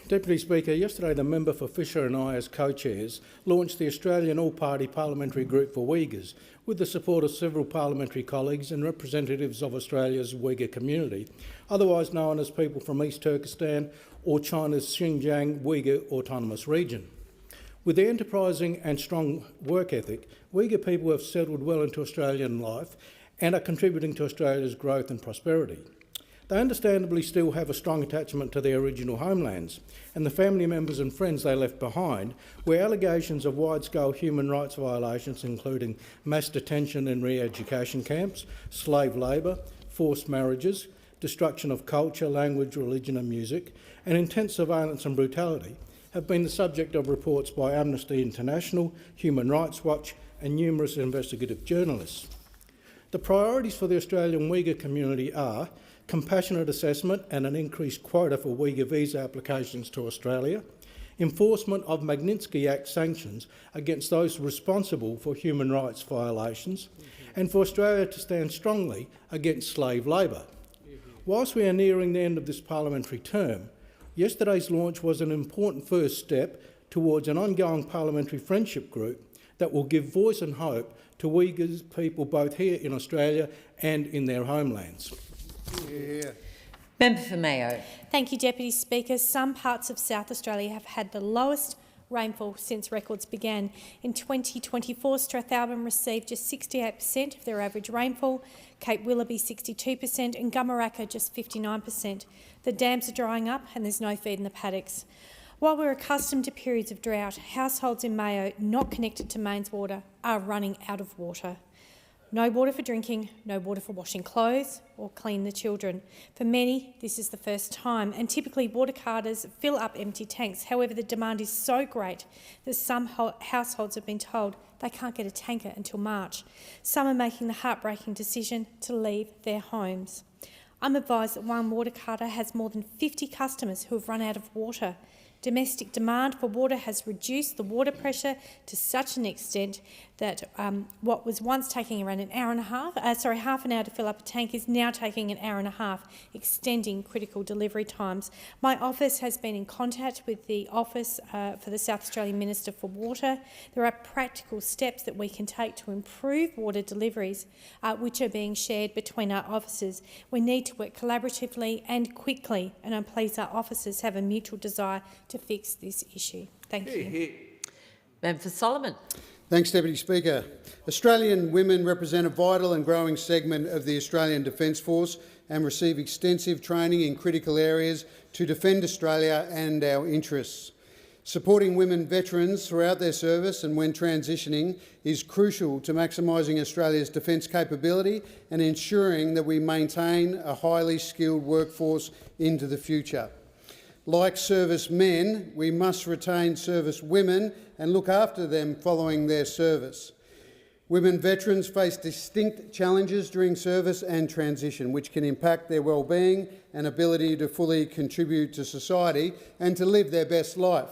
Deputy Speaker, yesterday the member for Fisher and I, as co-chairs, launched the Australian All-Party Parliamentary Group for Uyghurs, with the support of several parliamentary colleagues and representatives of Australia's Uyghur community, otherwise known as people from East Turkestan or China's Xinjiang Uyghur Autonomous Region. With their enterprising and strong work ethic, Uyghur people have settled well into Australian life and are contributing to Australia's growth and prosperity. They understandably still have a strong attachment to their original homelands, and the family members and friends they left behind were allegations of wide-scale human rights violations, including mass detention and re-education camps, slave labour, forced marriages, destruction of culture, language, religion and music, and intense surveillance and brutality, have been the subject of reports by Amnesty International, Human Rights Watch and numerous investigative journalists. The priorities for the Australian Uyghur community are compassionate assessment and an increased quota for Uyghur visa applications to Australia, enforcement of Magnitsky Act sanctions against those responsible for human rights violations, and for Australia to stand strongly against slave labour. Whilst we are nearing the end of this parliamentary term, yesterday's launch was an important first step towards an ongoing parliamentary friendship group that will give voice and hope to Uyghur people both here in Australia and in their homelands. Member for Mayo. Thank you, Deputy Speaker. Some parts of South Australia have had the lowest rainfall since records began. In 2024, Strathalbyn received just 68% of their average rainfall, Cape Willoughby 62% and Gumaraka just 59%. The dams are drying up and there's no feed in the paddocks. While we're accustomed to periods of drought, households in Mayo not connected to mains water are running out of water. No water for drinking, no water for washing clothes or clean the children. For many, this is the first time, and typically water carters fill up empty tanks. However, the demand is so great that some households have been told they can't get a tanker until March. Some are making the heartbreaking decision to leave their homes. I'm advised that one water carter has more than 50 customers who have run out of water. Domestic demand for water has reduced the water pressure to such an extent that what was once taking around an hour and a half, half an hour to fill up a tank is now taking an hour and a half, extending critical delivery times. My office has been in contact with the Office for the South Australian Minister for Water. There are practical steps that we can take to improve water deliveries, which are being shared between our offices. We need to work collaboratively and quickly, and I'm pleased our offices have a mutual desire to fix this issue. Thank you. Member for Solomon. Thanks, Deputy Speaker. Australian women represent a vital and growing segment of the Australian Defence Force and receive extensive training in critical areas to defend Australia and our interests. Supporting women veterans throughout their service and when transitioning is crucial to maximising Australia's defence capability and ensuring that we maintain a highly skilled workforce into the future. Like service men, we must retain service women and look after them following their service. Women veterans face distinct challenges during service and transition, which can impact their well-being and ability to fully contribute to society and to live their best life.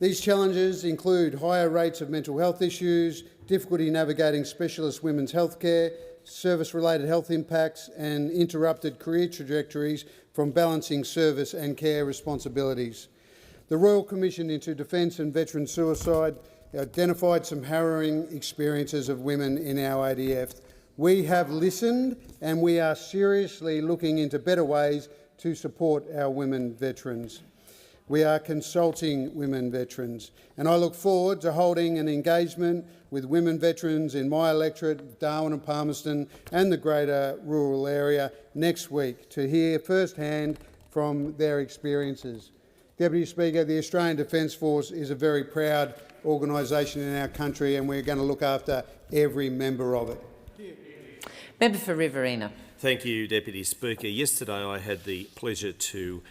These challenges include higher rates of mental health issues, difficulty navigating specialist women's healthcare, service-related health impacts and interrupted career trajectories from balancing service and care responsibilities. The Royal Commission into Defence and Veteran Suicide identified some harrowing experiences of women in our ADF. We have listened and we are seriously looking into better ways to support our women veterans. We are consulting women veterans, and I look forward to holding an engagement with women veterans in my electorate, Darwin and Palmerston, and the greater rural area next week to hear firsthand from their experiences. Deputy Speaker, the Australian Defence Force is a very proud organisation in our country, and we're going to look after every member of it. Member for Riverina. Thank you, Deputy Speaker. Yesterday I had the pleasure to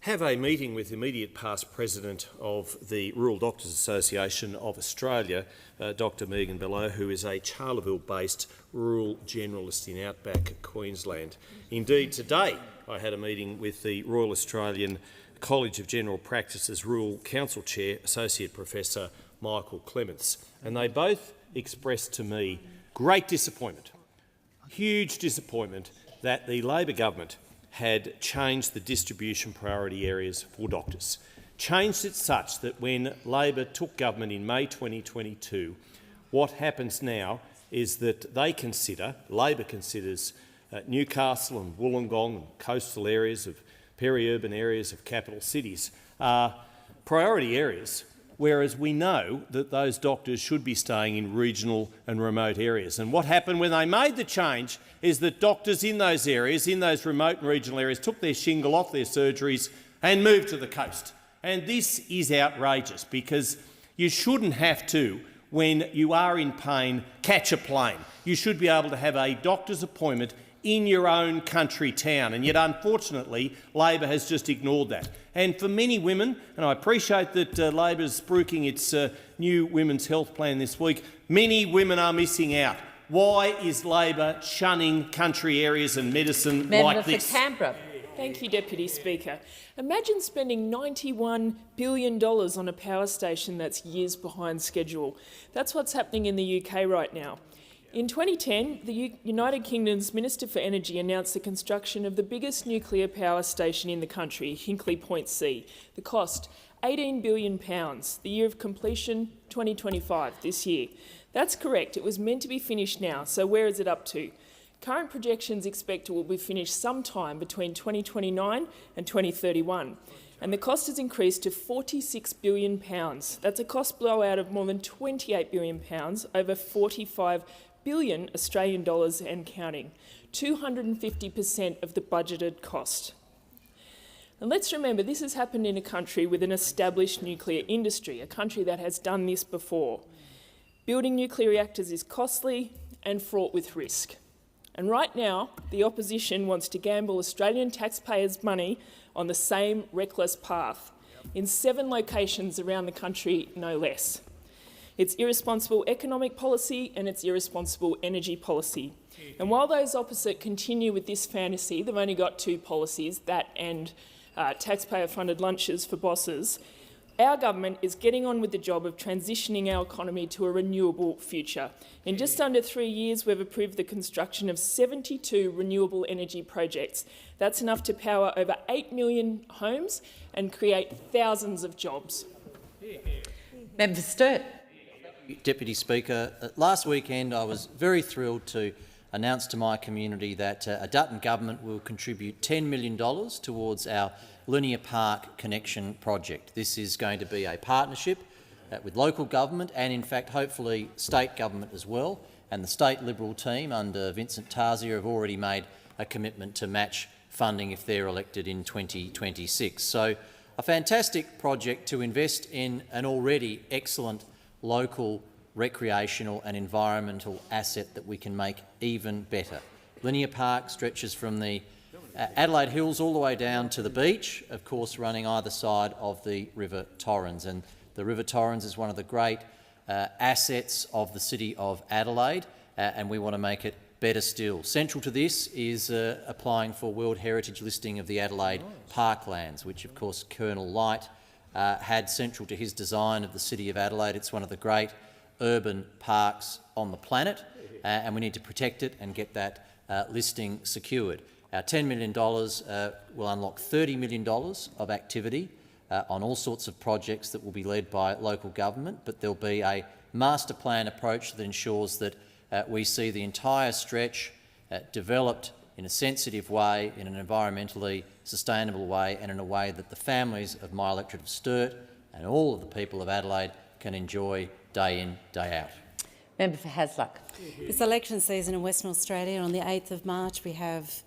have a meeting with the immediate past president of the Rural Doctors Association of Australia, Dr Megan Belleau, who is a Charleville-based rural generalist in outback Queensland. Indeed, today I had a meeting with the Royal Australian College of General Practice's Rural Council Chair, Associate Professor Michael Clements, and they both expressed to me great disappointment, huge disappointment, that the Labor government had changed the distribution priority areas for doctors, changed it such that when Labor took government in May 2022, what happens now is that Labor considers Newcastle and Wollongong and coastal areas of peri-urban areas of capital cities are priority areas, whereas we know that those doctors should be staying in regional and remote areas. And what happened when they made the change is that doctors in those areas, in those remote and regional areas, took their shingle off their surgeries and moved to the coast. And this is outrageous, because you shouldn't have to, when you are in pain, catch a plane. You should be able to have a doctor's appointment in your own country town, and yet unfortunately Labor has just ignored that. And for many women, and I appreciate that Labor is spruiking its new women's health plan this week, many women are missing out. Why is Labor shunning country areas and medicine like this? Member for Canberra. Thank you, Deputy Speaker. Imagine spending $91 billion on a power station that's years behind schedule. That's what's happening in the UK right now. In 2010, the United Kingdom's Minister for Energy announced the construction of the biggest nuclear power station in the country, Hinkley Point C. The cost, £18 billion. The year of completion, 2025, this year. That's correct. It was meant to be finished now, so where is it up to? Current projections expect it will be finished sometime between 2029 and 2031. And the cost has increased to £46 billion. That's a cost blowout of more than £28 billion, over 45 billion Australian dollars and counting, 250% of the budgeted cost. And let's remember, this has happened in a country with an established nuclear industry, a country that has done this before. Building nuclear reactors is costly and fraught with risk. And right now, the opposition wants to gamble Australian taxpayers' money on the same reckless path, in 7 locations around the country, no less. It's irresponsible economic policy and it's irresponsible energy policy. And while those opposite continue with this fantasy, they've only got 2 policies, that and taxpayer-funded lunches for bosses, our government is getting on with the job of transitioning our economy to a renewable future. In just under 3 years, we've approved the construction of 72 renewable energy projects. That's enough to power over 8 million homes and create thousands of jobs. Member Sturt. Deputy Speaker, last weekend I was very thrilled to announce to my community that a Dutton government will contribute $10 million towards our Linear Park connection project. This is going to be a partnership with local government and, in fact, hopefully state government as well. And the state Liberal team under Vincent Tarzia have already made a commitment to match funding if they're elected in 2026. So a fantastic project to invest in an already excellent local recreational and environmental asset that we can make even better. Linear Park stretches from the Adelaide Hills all the way down to the beach, of course running either side of the River Torrens. And the River Torrens is one of the great assets of the City of Adelaide, and we want to make it better still. Central to this is applying for World Heritage listing of the Adelaide Parklands, which of course Colonel Light had central to his design of the City of Adelaide. It's one of the great urban parks on the planet, and we need to protect it and get that listing secured. Our $10 million will unlock $30 million of activity on all sorts of projects that will be led by local government, but there'll be a master plan approach that ensures that we see the entire stretch developed in a sensitive way, in an environmentally sustainable way, and in a way that the families of my electorate of Sturt and all of the people of Adelaide can enjoy day in, day out. Member for Hasluck. This election season in Western Australia, on the 8th of March, we have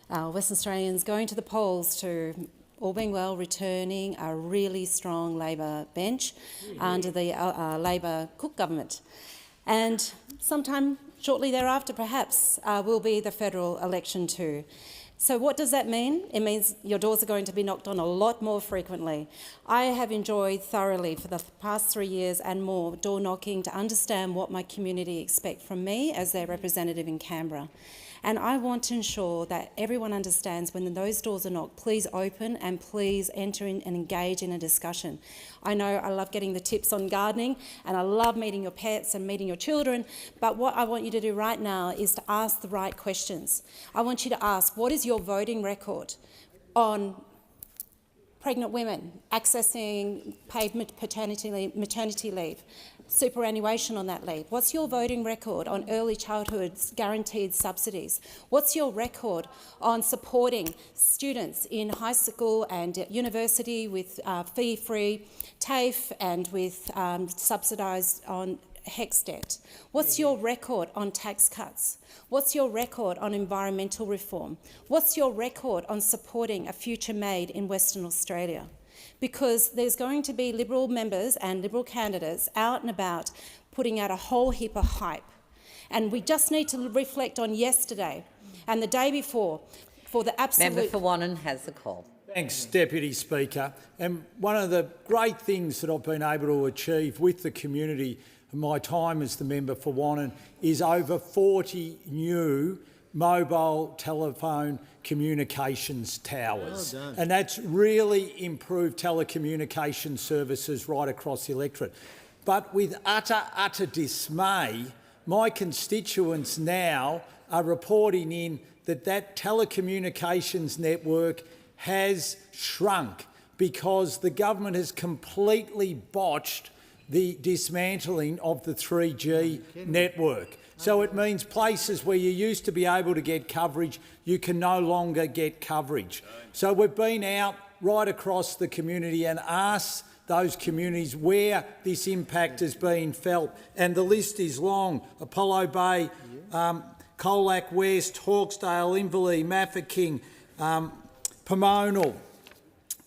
Western Australians going to the polls to, all being well, returning a really strong Labor bench under the Labor Cook government. And sometime shortly thereafter, perhaps, will be the federal election too. So what does that mean? It means your doors are going to be knocked on a lot more frequently. I have enjoyed thoroughly for the past 3 years and more door knocking to understand what my community expect from me as their representative in Canberra. And I want to ensure that everyone understands when those doors are knocked, please open and please enter in and engage in a discussion. I know I love getting the tips on gardening and I love meeting your pets and meeting your children, but what I want you to do right now is to ask the right questions. I want you to ask, what is your voting record on pregnant women accessing paid maternity leave, superannuation on that leave? What's your voting record on early childhood guaranteed subsidies? What's your record on supporting students in high school and university with fee-free TAFE and with subsidised on HECS debt? What's your record on tax cuts? What's your record on environmental reform? What's your record on supporting a future made in Western Australia? Because there's going to be Liberal members and Liberal candidates out and about putting out a whole heap of hype. And we just need to reflect on yesterday and the day before for the absolute... Member for Wannon has the call. Thanks, Deputy Speaker. And one of the great things that I've been able to achieve with the community in my time as the member for Wannon is over 40 new mobile telephone communications towers. Well done. And that's really improved telecommunication services right across the electorate. But with utter dismay, my constituents now are reporting in that telecommunications network has shrunk because the government has completely botched the dismantling of the 3G network. So it means places where you used to be able to get coverage, you can no longer get coverage. So we've been out right across the community and asked those communities where this impact has been felt. And the list is long. Apollo Bay, Colac West, Hawkesdale, Inverleigh, Mafeking, Pomona,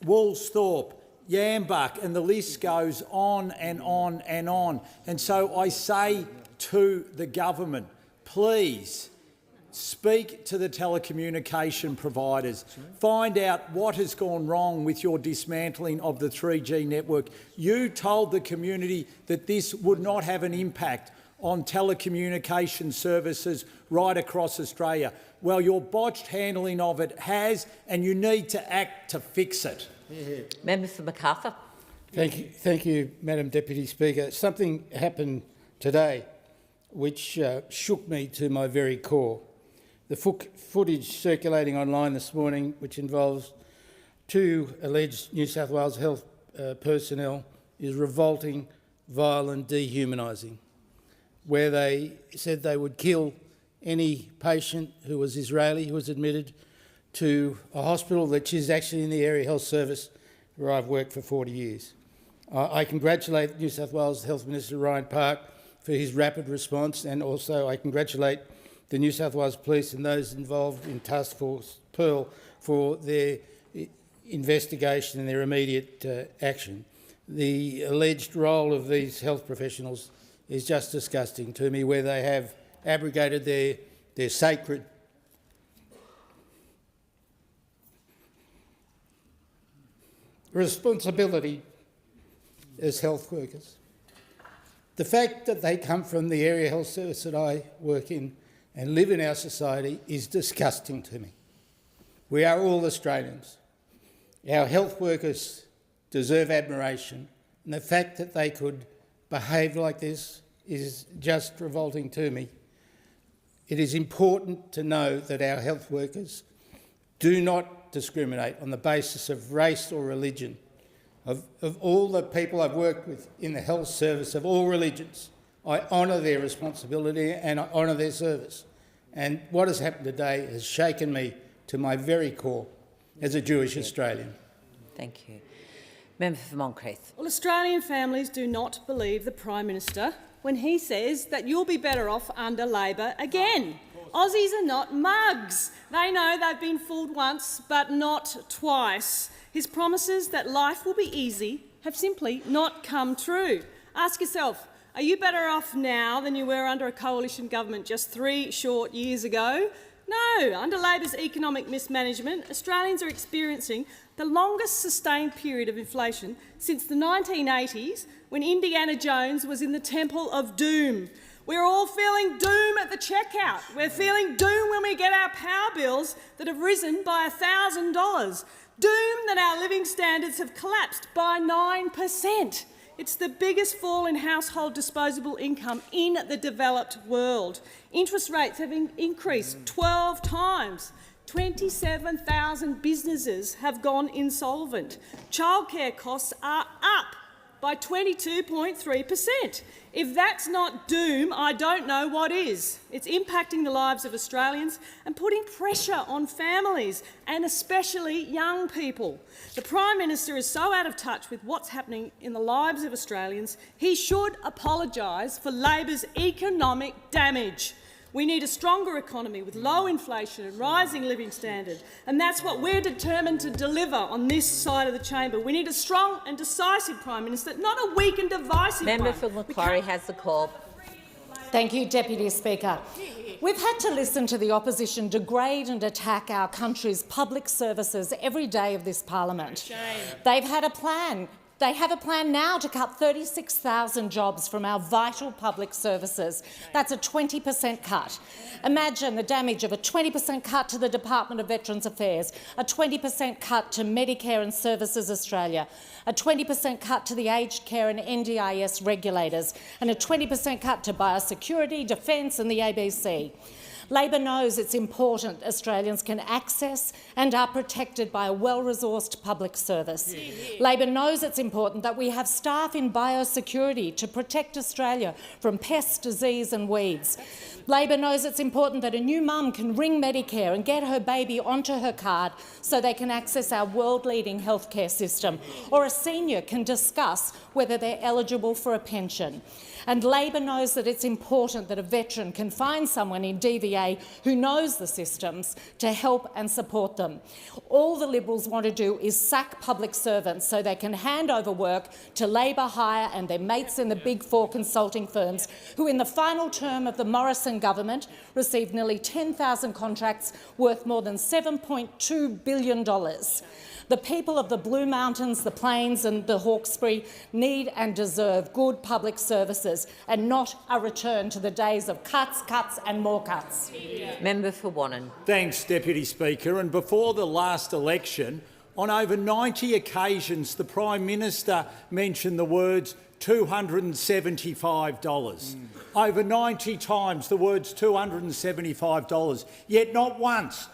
Woolsthorpe, Yambuck, and the list goes on and on and on. And so I say to the government, please speak to the telecommunication providers, find out what has gone wrong with your dismantling of the 3G network. You told the community that this would not have an impact on telecommunication services right across Australia. Well, your botched handling of it has, and you need to act to fix it. Member for Macarthur. Thank you, Madam Deputy Speaker. Something happened today which shook me to my very core. The footage circulating online this morning, which involves 2 alleged New South Wales health personnel, is revolting, vile and dehumanising, where they said they would kill any patient who was Israeli who was admitted to a hospital that is actually in the Area Health Service where I've worked for 40 years. I congratulate New South Wales Health Minister Ryan Park for his rapid response, and also I congratulate the New South Wales Police and those involved in Task Force Pearl for their investigation and their immediate action. The alleged role of these health professionals is just disgusting to me, where they have abrogated their sacred responsibility as health workers. The fact that they come from the area health service that I work in and live in our society is disgusting to me. We are all Australians. Our health workers deserve admiration, and the fact that they could behave like this is just revolting to me. It is important to know that our health workers do not discriminate on the basis of race or religion. Of all the people I've worked with in the health service of all religions, I honour their responsibility and I honour their service. And what has happened today has shaken me to my very core as a Jewish Australian. Thank you. Member for Moncrieff. Well, Australian families do not believe the Prime Minister when he says that you'll be better off under Labor again. Aussies are not mugs. They know they've been fooled once, but not twice. His promises that life will be easy have simply not come true. Ask yourself, are you better off now than you were under a coalition government just 3 short years ago? No. Under Labor's economic mismanagement, Australians are experiencing the longest sustained period of inflation since the 1980s, when Indiana Jones was in the Temple of Doom. We're all feeling doom at the checkout. We're feeling doom when we get our power bills that have risen by $1,000. Doom that our living standards have collapsed by 9%. It's the biggest fall in household disposable income in the developed world. Interest rates have increased 12 times. 27,000 businesses have gone insolvent. Childcare costs are up by 22.3%. If that's not doom, I don't know what is. It's impacting the lives of Australians and putting pressure on families and especially young people. The Prime Minister is so out of touch with what's happening in the lives of Australians, he should apologise for Labor's economic damage. We need a stronger economy with low inflation and rising living standards, and that's what we're determined to deliver on this side of the chamber. We need a strong and decisive Prime Minister, not a weak and divisive one. Member for Macquarie has the call. Thank you, Deputy Speaker. We've had to listen to the opposition degrade and attack our country's public services every day of this parliament. Shame. They've had a plan. They have a plan now to cut 36,000 jobs from our vital public services. That's a 20% cut. Imagine the damage of a 20% cut to the Department of Veterans Affairs, a 20% cut to Medicare and Services Australia, a 20% cut to the aged care and NDIS regulators, and a 20% cut to biosecurity, defence and the ABC. Labor knows it's important Australians can access and are protected by a well-resourced public service. Labor knows it's important that we have staff in biosecurity to protect Australia from pests, disease and weeds. Labor knows it's important that a new mum can ring Medicare and get her baby onto her card so they can access our world-leading healthcare system, or a senior can discuss whether they're eligible for a pension. And Labor knows that it's important that a veteran can find someone in DVA who knows the systems to help and support them. All the Liberals want to do is sack public servants so they can hand over work to Labor hire and their mates in the Big Four consulting firms, who in the final term of the Morrison government received nearly 10,000 contracts worth more than $7.2 billion. The people of the Blue Mountains, the Plains and the Hawkesbury need and deserve good public services and not a return to the days of cuts, cuts and more cuts. Member for Wannon. Thanks, Deputy Speaker. And before the last election, on over 90 occasions, the Prime Minister mentioned the words $275. Over 90 times the words $275. Yet not once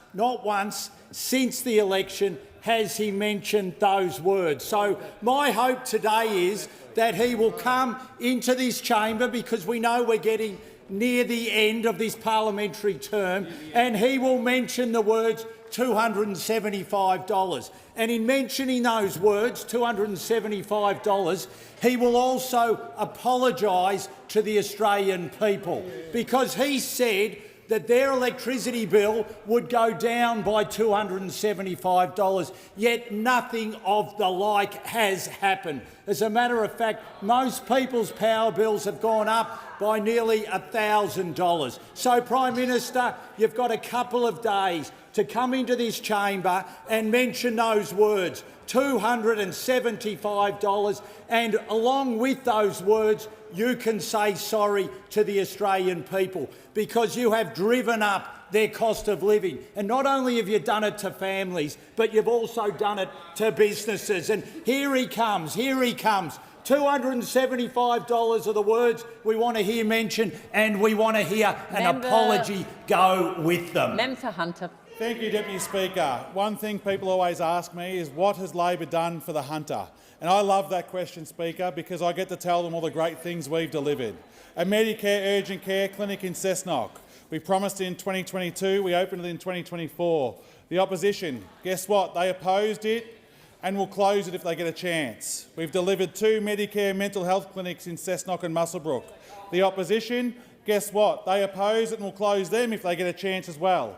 since the election has he mentioned those words. So my hope today is that he will come into this chamber, because we know we're getting near the end of this parliamentary term, and he will mention the words $275. And in mentioning those words, $275, he will also apologise to the Australian people, because he said that their electricity bill would go down by $275, yet nothing of the like has happened. As a matter of fact, most people's power bills have gone up by nearly $1,000. So, Prime Minister, you've got a couple of days to come into this chamber and mention those words. $275, and along with those words, you can say sorry to the Australian people, because you have driven up their cost of living. And not only have you done it to families, but you've also done it to businesses. And here he comes. $275 are the words we want to hear mentioned, and we want to hear an apology go with them. Member for Hunter. Thank you, Deputy Speaker. One thing people always ask me is, what has Labor done for the hunter? And I love that question, Speaker, because I get to tell them all the great things we've delivered. A Medicare urgent care clinic in Cessnock. We promised in 2022, we opened it in 2024. The opposition, guess what? They opposed it and will close it if they get a chance. We've delivered 2 Medicare mental health clinics in Cessnock and Muswellbrook. The opposition, guess what? They oppose it and will close them if they get a chance as well.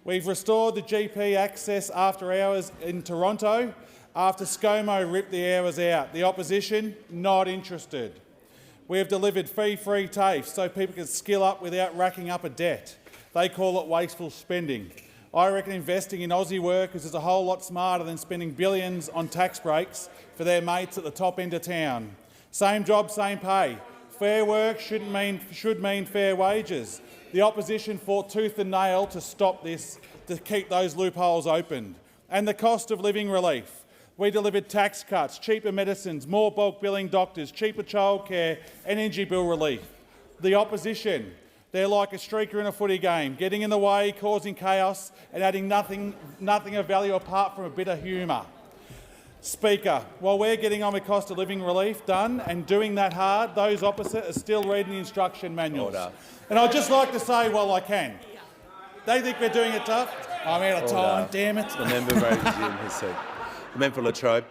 We've restored the GP access after hours in Toronto after ScoMo ripped the hours out. The opposition, not interested. We have delivered free TAFE so people can skill up without racking up a debt. They call it wasteful spending. I reckon investing in Aussie workers is a whole lot smarter than spending billions on tax breaks for their mates at the top end of town. Same job, same pay. Fair work should mean fair wages. The opposition fought tooth and nail to stop this, to keep those loopholes open. And the cost of living relief. We delivered tax cuts, cheaper medicines, more bulk billing doctors, cheaper childcare, energy bill relief. The opposition, they're like a streaker in a footy game, getting in the way, causing chaos and adding nothing of value apart from a bit of humour. Speaker, while we're getting on with cost of living relief done and doing that hard, those opposite are still reading the instruction manuals. Order. And I'd just like to say, while I can, they think we're doing it tough. I'm out of time, damn it. The member may resume his seat. The member for Latrobe.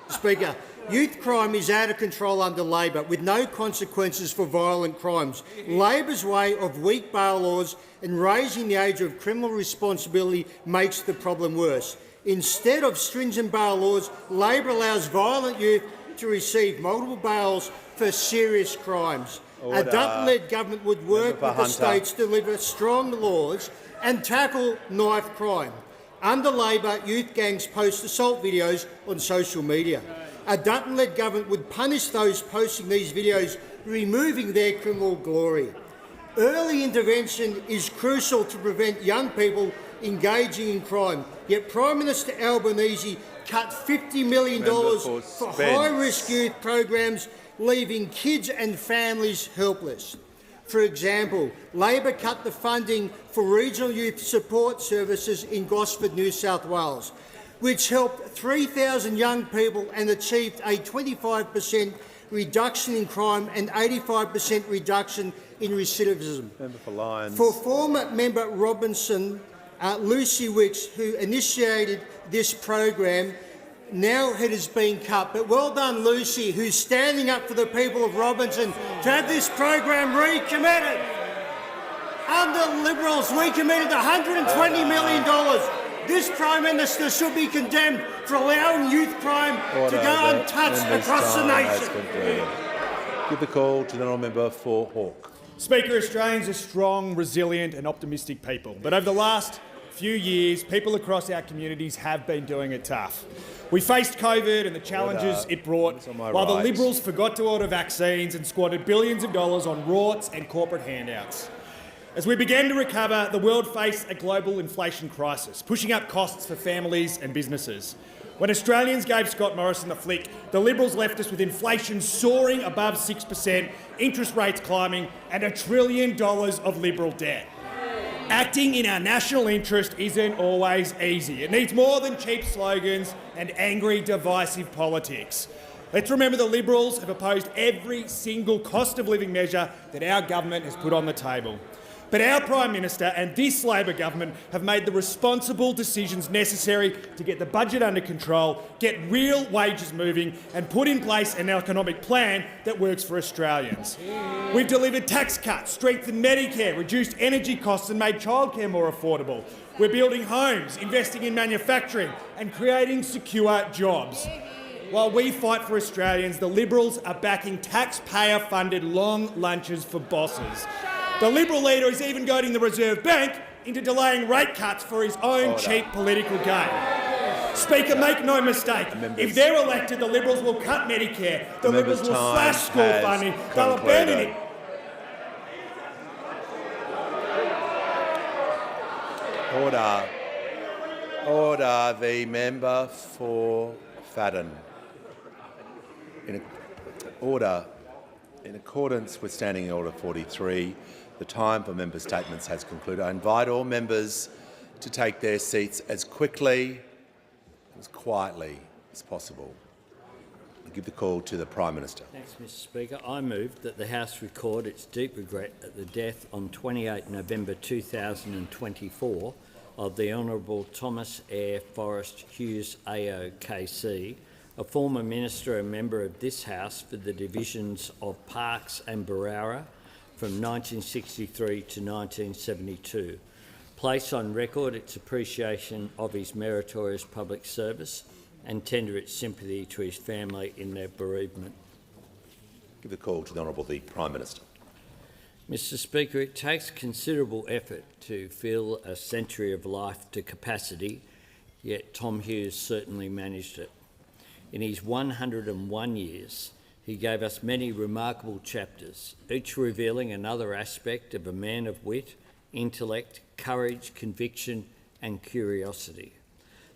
Speaker, youth crime is out of control under Labor, with no consequences for violent crimes. Labor's way of weak bail laws and raising the age of criminal responsibility makes the problem worse. Instead of stringent bail laws, Labor allows violent youth to receive multiple bails for serious crimes. Order. A Dutton-led government would work with the states to deliver strong laws and tackle knife crime. Under Labor, youth gangs post assault videos on social media. A Dutton-led government would punish those posting these videos, removing their criminal glory. Early intervention is crucial to prevent young people engaging in crime, yet Prime Minister Albanese cut $50 million for high-risk youth programs, leaving kids and families helpless. For example, Labor cut the funding for regional youth support services in Gosford, New South Wales, which helped 3,000 young people and achieved a 25% reduction in crime and 85% reduction in recidivism. Member for Lyons. For former member Robinson, Lucy Wicks, who initiated this program, now it has been cut. But well done, Lucy, who's standing up for the people of Robinson to have this program recommitted. Under Liberals, we committed $120 million. This Prime Minister should be condemned for allowing youth crime to go untouched across the nation. Give the call to the honourable member for Hawke. Speaker, Australians are strong, resilient and optimistic people. But over the last few years, people across our communities have been doing it tough. We faced COVID and the challenges it brought, while the Liberals forgot to order vaccines and squandered billions of dollars on rorts and corporate handouts. As we began to recover, the world faced a global inflation crisis, pushing up costs for families and businesses. When Australians gave Scott Morrison the flick, the Liberals left us with inflation soaring above 6%, interest rates climbing and $1 trillion of Liberal debt. Acting in our national interest isn't always easy. It needs more than cheap slogans and angry, divisive politics. Let's remember the Liberals have opposed every single cost of living measure that our government has put on the table. But our Prime Minister and this Labor government have made the responsible decisions necessary to get the budget under control, get real wages moving and put in place an economic plan that works for Australians. We've delivered tax cuts, strengthened Medicare, reduced energy costs and made childcare more affordable. We're building homes, investing in manufacturing and creating secure jobs. While we fight for Australians, the Liberals are backing taxpayer-funded long lunches for bosses. The Liberal leader is even goading the Reserve Bank into delaying rate cuts for his own cheap political gain. Speaker, make no mistake. If they're elected, the Liberals will cut Medicare. The Liberals will slash school funding. They'll abandon it. Order. Order. The member for Fadden. Order. In accordance with Standing Order 43, the time for member statements has concluded. I invite all members to take their seats as quickly, as quietly as possible. I give the call to the Prime Minister. Thanks, Mr Speaker. I move that the House record its deep regret at the death on 28 November 2024 of the Honourable Thomas Eyre Forrest Hughes AOKC, a former minister and member of this House for the divisions of Parkes and Barara from 1963 to 1972. Place on record its appreciation of his meritorious public service and tender its sympathy to his family in their bereavement. Give the call to the Honourable the Prime Minister. Mr Speaker, it takes considerable effort to fill a century of life to capacity, yet Tom Hughes certainly managed it. In his 101 years, he gave us many remarkable chapters, each revealing another aspect of a man of wit, intellect, courage, conviction and curiosity.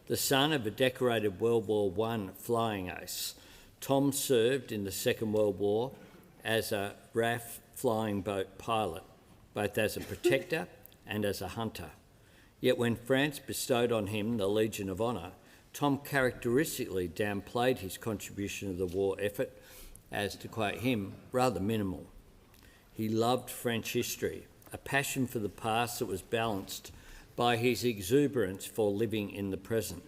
The son of a decorated World War I flying ace, Tom served in the Second World War as a RAF flying boat pilot, both as a protector and as a hunter. Yet when France bestowed on him the Legion of Honour, Tom characteristically downplayed his contribution to the war effort as, to quote him, rather minimal. He loved French history, a passion for the past that was balanced by his exuberance for living in the present.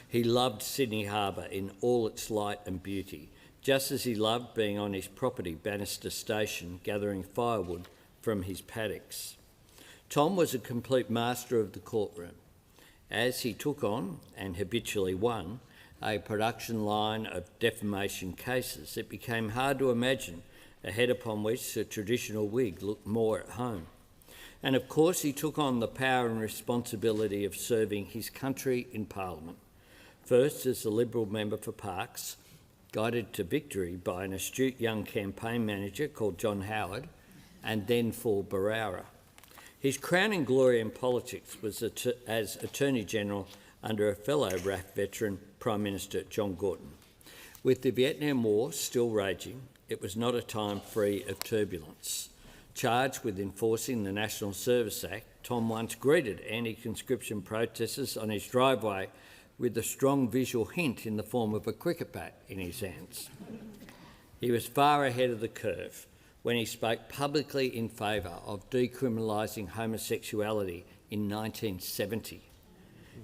He loved Sydney Harbour in all its light and beauty, just as he loved being on his property, Bannister Station, gathering firewood from his paddocks. Tom was a complete master of the courtroom. As he took on, and habitually won, a production line of defamation cases, it became hard to imagine a head upon which the traditional wig looked more at home. And of course he took on the power and responsibility of serving his country in Parliament, first as the Liberal member for Parkes, guided to victory by an astute young campaign manager called John Howard, and then for Barara. His crowning glory in politics was as Attorney-General under a fellow RAF veteran, Prime Minister John Gorton. With the Vietnam War still raging, it was not a time free of turbulence. Charged with enforcing the National Service Act, Tom once greeted anti-conscription protesters on his driveway with a strong visual hint in the form of a cricket bat in his hands. He was far ahead of the curve when he spoke publicly in favour of decriminalising homosexuality in 1970.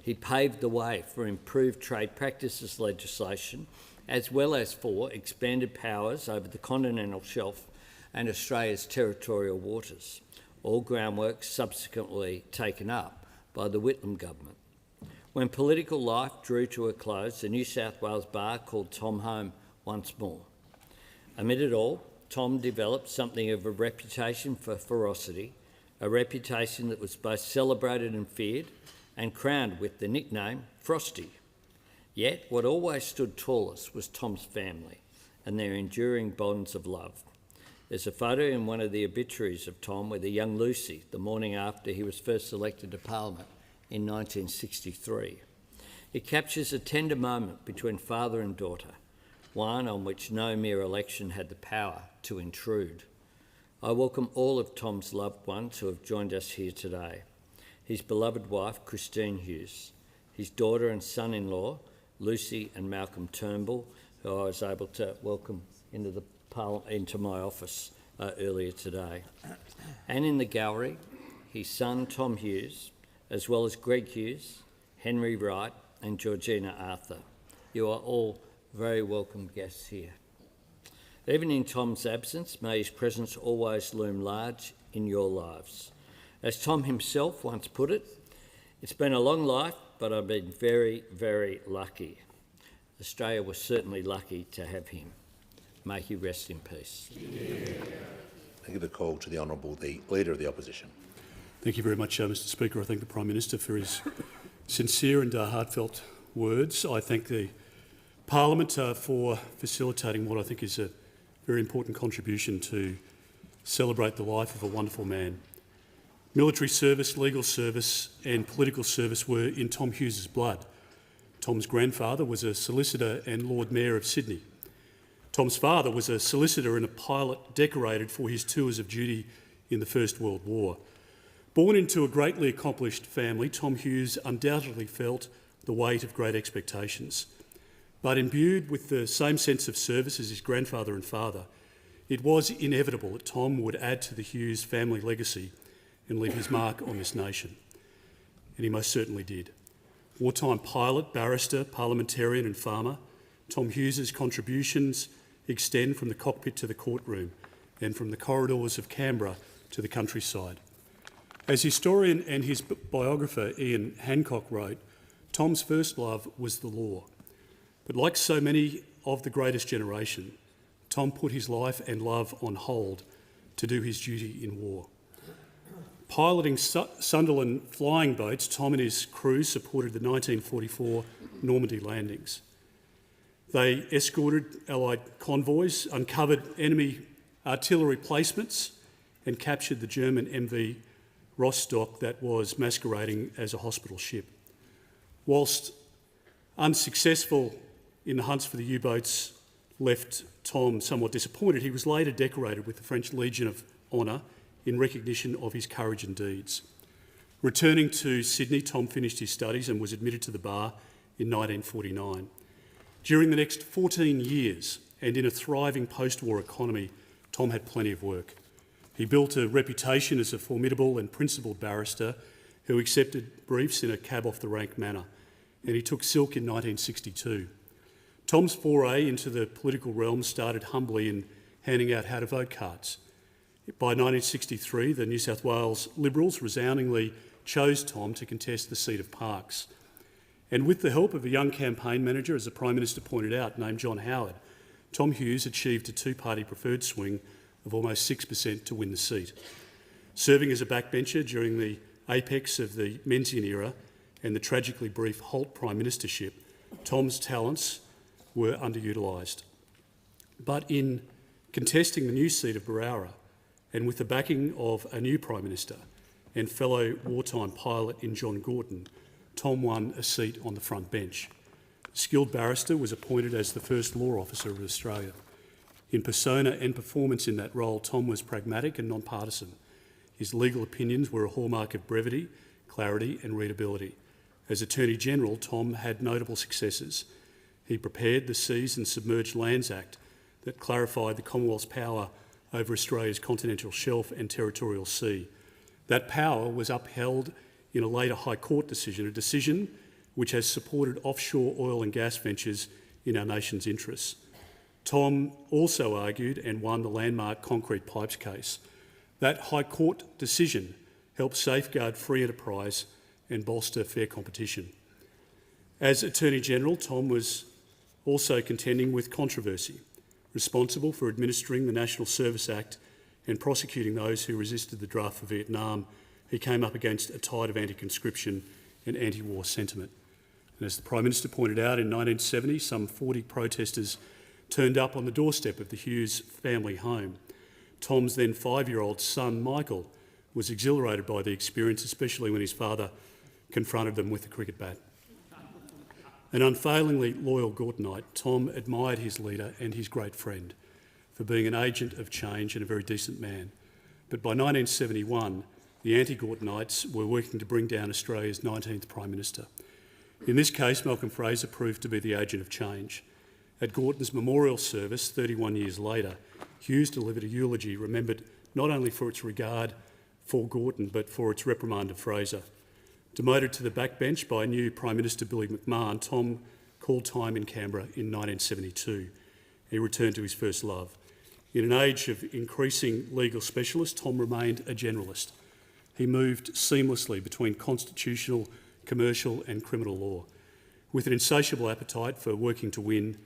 He paved the way for improved trade practices legislation, as well as for expanded powers over the continental shelf and Australia's territorial waters, all groundwork subsequently taken up by the Whitlam government. When political life drew to a close, the New South Wales Bar called Tom home once more. Amid it all, Tom developed something of a reputation for ferocity, a reputation that was both celebrated and feared, and crowned with the nickname Frosty. Yet what always stood tallest was Tom's family and their enduring bonds of love. There's a photo in one of the obituaries of Tom with a young Lucy the morning after he was first elected to Parliament in 1963. It captures a tender moment between father and daughter, one on which no mere election had the power to intrude. I welcome all of Tom's loved ones who have joined us here today. His beloved wife, Christine Hughes, his daughter and son-in-law, Lucy and Malcolm Turnbull, who I was able to welcome into my office earlier today. And in the gallery, his son, Tom Hughes, as well as Greg Hughes, Henry Wright and Georgina Arthur. You are all very welcome guests here. Even in Tom's absence, may his presence always loom large in your lives. As Tom himself once put it, it's been a long life, but I've been very, very lucky. Australia was certainly lucky to have him. May he rest in peace. I give the call to the Honourable the Leader of the Opposition. Thank you very much, Mr Speaker. I thank the Prime Minister for his sincere and heartfelt words. I thank the Parliament for facilitating what I think is a very important contribution to celebrate the life of a wonderful man. Military service, legal service and political service were in Tom Hughes's blood. Tom's grandfather was a solicitor and Lord Mayor of Sydney. Tom's father was a solicitor and a pilot decorated for his tours of duty in the First World War. Born into a greatly accomplished family, Tom Hughes undoubtedly felt the weight of great expectations. But imbued with the same sense of service as his grandfather and father, it was inevitable that Tom would add to the Hughes family legacy and leave his mark on this nation. And he most certainly did. Wartime pilot, barrister, parliamentarian and farmer, Tom Hughes's contributions extend from the cockpit to the courtroom and from the corridors of Canberra to the countryside. As historian and his biographer Ian Hancock wrote, Tom's first love was the law. But like so many of the greatest generation, Tom put his life and love on hold to do his duty in war. Piloting Sunderland flying boats, Tom and his crew supported the 1944 Normandy landings. They escorted Allied convoys, uncovered enemy artillery placements and captured the German MV Rostock that was masquerading as a hospital ship. Whilst unsuccessful in the hunts for the U-boats left Tom somewhat disappointed, he was later decorated with the French Legion of Honour in recognition of his courage and deeds. Returning to Sydney, Tom finished his studies and was admitted to the bar in 1949. During the next 14 years, and in a thriving post-war economy, Tom had plenty of work. He built a reputation as a formidable and principled barrister who accepted briefs in a cab-off-the-rank manner, and he took silk in 1962. Tom's foray into the political realm started humbly in handing out how-to-vote cards. By 1963, the New South Wales Liberals resoundingly chose Tom to contest the seat of Parkes. And with the help of a young campaign manager, as the Prime Minister pointed out, named John Howard, Tom Hughes achieved a two-party preferred swing of almost 6% to win the seat. Serving as a backbencher during the apex of the Menzies era and the tragically brief Holt Prime Ministership, Tom's talents were underutilised. But in contesting the new seat of Berowra, and with the backing of a new Prime Minister and fellow wartime pilot in John Gorton, Tom won a seat on the front bench. The skilled barrister was appointed as the first law officer of Australia. In persona and performance in that role, Tom was pragmatic and non-partisan. His legal opinions were a hallmark of brevity, clarity and readability. As Attorney-General, Tom had notable successes. He prepared the Seas and Submerged Lands Act that clarified the Commonwealth's power over Australia's continental shelf and territorial sea. That power was upheld in a later High Court decision, a decision which has supported offshore oil and gas ventures in our nation's interests. Tom also argued and won the landmark Concrete Pipes case. That High Court decision helped safeguard free enterprise and bolster fair competition. As Attorney-General, Tom was also contending with controversy, responsible for administering the National Service Act and prosecuting those who resisted the draft for Vietnam. He came up against a tide of anti-conscription and anti-war sentiment. And as the Prime Minister pointed out, in 1970, some 40 protesters turned up on the doorstep of the Hughes family home. Tom's then 5-year-old son, Michael, was exhilarated by the experience, especially when his father confronted them with a cricket bat. An unfailingly loyal Gortonite, Tom admired his leader and his great friend for being an agent of change and a very decent man. But by 1971, the anti-Gortonites were working to bring down Australia's 19th Prime Minister. In this case, Malcolm Fraser proved to be the agent of change. At Gorton's memorial service 31 years later, Hughes delivered a eulogy remembered not only for its regard for Gorton, but for its reprimand of Fraser. Demoted to the backbench by new Prime Minister Billy McMahon, Tom called time in Canberra in 1972. He returned to his first love. In an age of increasing legal specialists, Tom remained a generalist. He moved seamlessly between constitutional, commercial and criminal law. With an insatiable appetite for working to win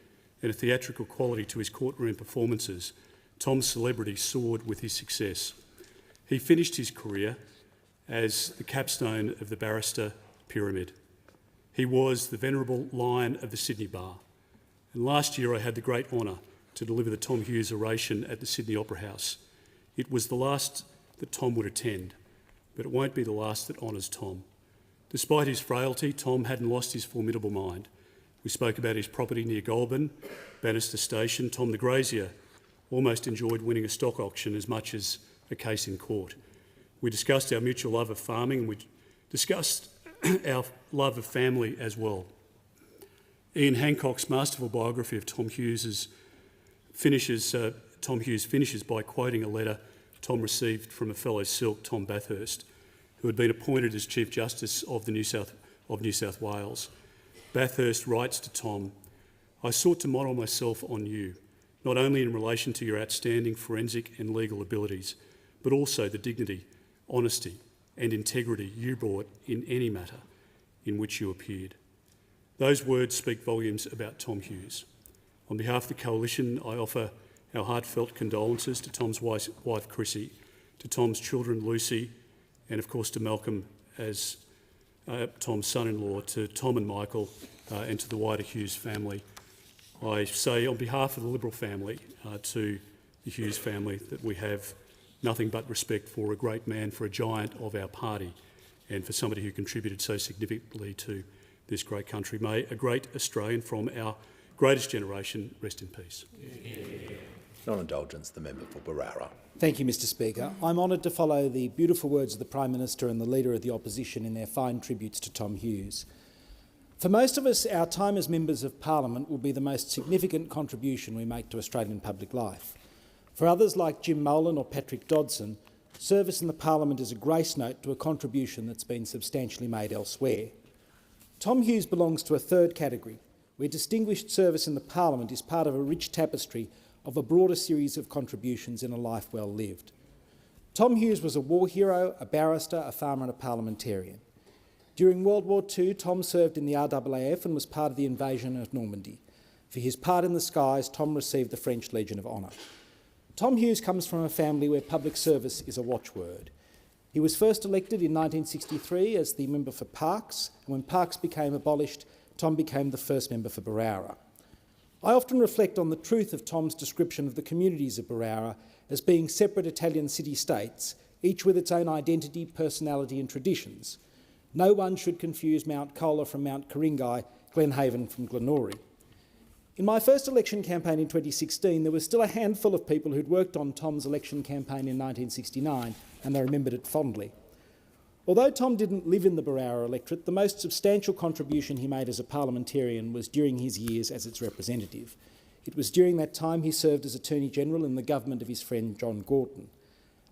and a theatrical quality to his courtroom performances, Tom's celebrity soared with his success. He finished his career as the capstone of the barrister pyramid. He was the venerable lion of the Sydney Bar. And last year I had the great honour to deliver the Tom Hughes oration at the Sydney Opera House. It was the last that Tom would attend, but it won't be the last that honours Tom. Despite his frailty, Tom hadn't lost his formidable mind. We spoke about his property near Goulburn, Bannister Station. Tom the grazier almost enjoyed winning a stock auction as much as a case in court. We discussed our mutual love of farming, and we discussed our love of family as well. Ian Hancock's masterful biography of Tom Hughes finishes by quoting a letter Tom received from a fellow Silk, Tom Bathurst, who had been appointed as Chief Justice of New South Wales. Bathurst writes to Tom, "I sought to model myself on you, not only in relation to your outstanding forensic and legal abilities, but also the dignity, honesty and integrity you brought in any matter in which you appeared." Those words speak volumes about Tom Hughes. On behalf of the Coalition, I offer our heartfelt condolences to Tom's wife Chrissy, to Tom's children Lucy, and of course to Malcolm as Tom's son-in-law, to Tom and Michael, and to the wider Hughes family. I say on behalf of the Liberal family to the Hughes family that we have nothing but respect for a great man, for a giant of our party, and for somebody who contributed so significantly to this great country. May a great Australian from our greatest generation rest in peace. Non-indulgence, the member for Barara. Thank you, Mr Speaker. I'm honoured to follow the beautiful words of the Prime Minister and the Leader of the Opposition in their fine tributes to Tom Hughes. For most of us, our time as members of Parliament will be the most significant contribution we make to Australian public life. For others, like Jim Molan or Patrick Dodson, service in the Parliament is a grace note to a contribution that's been substantially made elsewhere. Tom Hughes belongs to a third category, where distinguished service in the Parliament is part of a rich tapestry of a broader series of contributions in a life well lived. Tom Hughes was a war hero, a barrister, a farmer and a parliamentarian. During World War II, Tom served in the RAAF and was part of the invasion of Normandy. For his part in the skies, Tom received the French Legion of Honour. Tom Hughes comes from a family where public service is a watchword. He was first elected in 1963 as the member for Parkes, and when Parkes became abolished, Tom became the first member for Barara. I often reflect on the truth of Tom's description of the communities of Barara as being separate Italian city-states, each with its own identity, personality and traditions. No one should confuse Mount Colah from Mount Ku-ring-gai, Glenhaven from Glenorrhea. In my first election campaign in 2016, there was still a handful of people who'd worked on Tom's election campaign in 1969, and they remembered it fondly. Although Tom didn't live in the Barara electorate, the most substantial contribution he made as a parliamentarian was during his years as its representative. It was during that time he served as Attorney-General in the government of his friend John Gorton.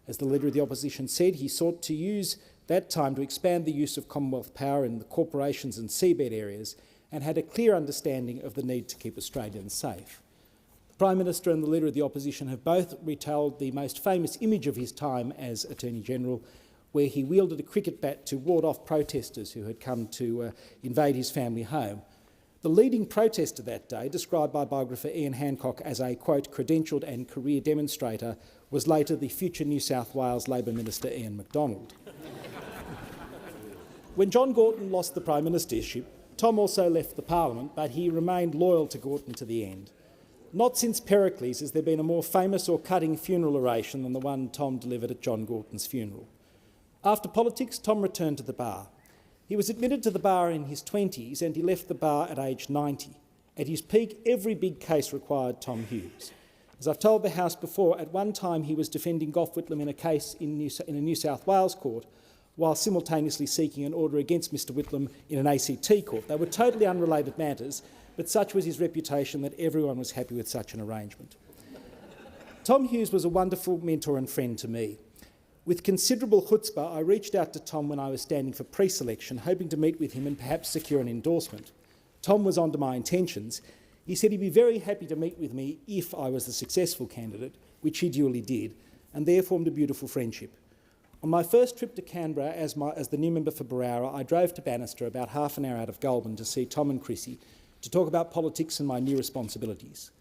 As the Leader of the Opposition said, he sought to use that time to expand the use of Commonwealth power in the corporations and seabed areas, and had a clear understanding of the need to keep Australians safe. The Prime Minister and the Leader of the Opposition have both retold the most famous image of his time as Attorney-General, where he wielded a cricket bat to ward off protesters who had come to invade his family home. The leading protester that day, described by biographer Ian Hancock as a, quote, credentialed and career demonstrator, was later the future New South Wales Labor Minister Ian MacDonald. When John Gorton lost the Prime Ministership, Tom also left the Parliament, but he remained loyal to Gorton to the end. Not since Pericles has there been a more famous or cutting funeral oration than the one Tom delivered at John Gorton's funeral. After politics, Tom returned to the bar. He was admitted to the bar in his 20s and he left the bar at age 90. At his peak, every big case required Tom Hughes. As I've told the House before, at one time he was defending Gough Whitlam in a case in a New South Wales court, while simultaneously seeking an order against Mr Whitlam in an ACT court. They were totally unrelated matters, but such was his reputation that everyone was happy with such an arrangement. Tom Hughes was a wonderful mentor and friend to me. With considerable chutzpah, I reached out to Tom when I was standing for pre-selection, hoping to meet with him and perhaps secure an endorsement. Tom was on to my intentions. He said he'd be very happy to meet with me if I was the successful candidate, which he duly did, and there formed a beautiful friendship. On my first trip to Canberra as the new member for Barara, I drove to Bannister about half an hour out of Goulburn to see Tom and Chrissy to talk about politics and my new responsibilities.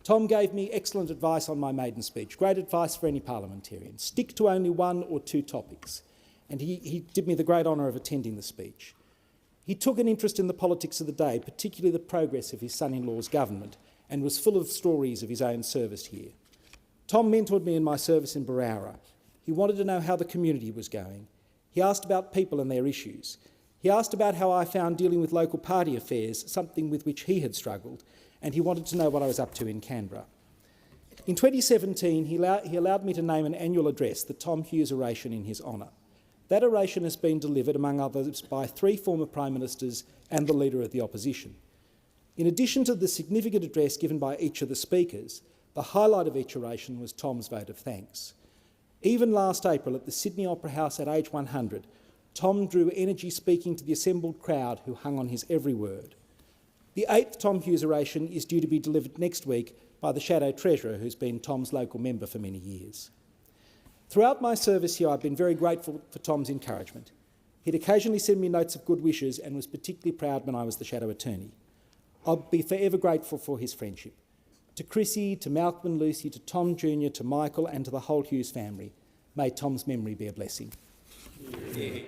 Tom gave me excellent advice on my maiden speech, great advice for any parliamentarian. Stick to only one or two topics. And he did me the great honour of attending the speech. He took an interest in the politics of the day, particularly the progress of his son-in-law's government, and was full of stories of his own service here. Tom mentored me in my service in Barara. He wanted to know how the community was going. He asked about people and their issues. He asked about how I found dealing with local party affairs, something with which he had struggled, and he wanted to know what I was up to in Canberra. In 2017, he allowed me to name an annual address, the Tom Hughes Oration in his honour. That oration has been delivered, among others, by 3 former Prime Ministers and the Leader of the Opposition. In addition to the significant address given by each of the speakers, the highlight of each oration was Tom's vote of thanks. Even last April at the Sydney Opera House at age 100, Tom drew energy speaking to the assembled crowd who hung on his every word. The 8th Tom Hughes oration is due to be delivered next week by the Shadow Treasurer, who's been Tom's local member for many years. Throughout my service here, I've been very grateful for Tom's encouragement. He'd occasionally send me notes of good wishes and was particularly proud when I was the Shadow Attorney. I'll be forever grateful for his friendship. To Chrissy, to Malcolm and Lucy, to Tom Jr., to Michael and to the whole Hughes family, may Tom's memory be a blessing. Yeah.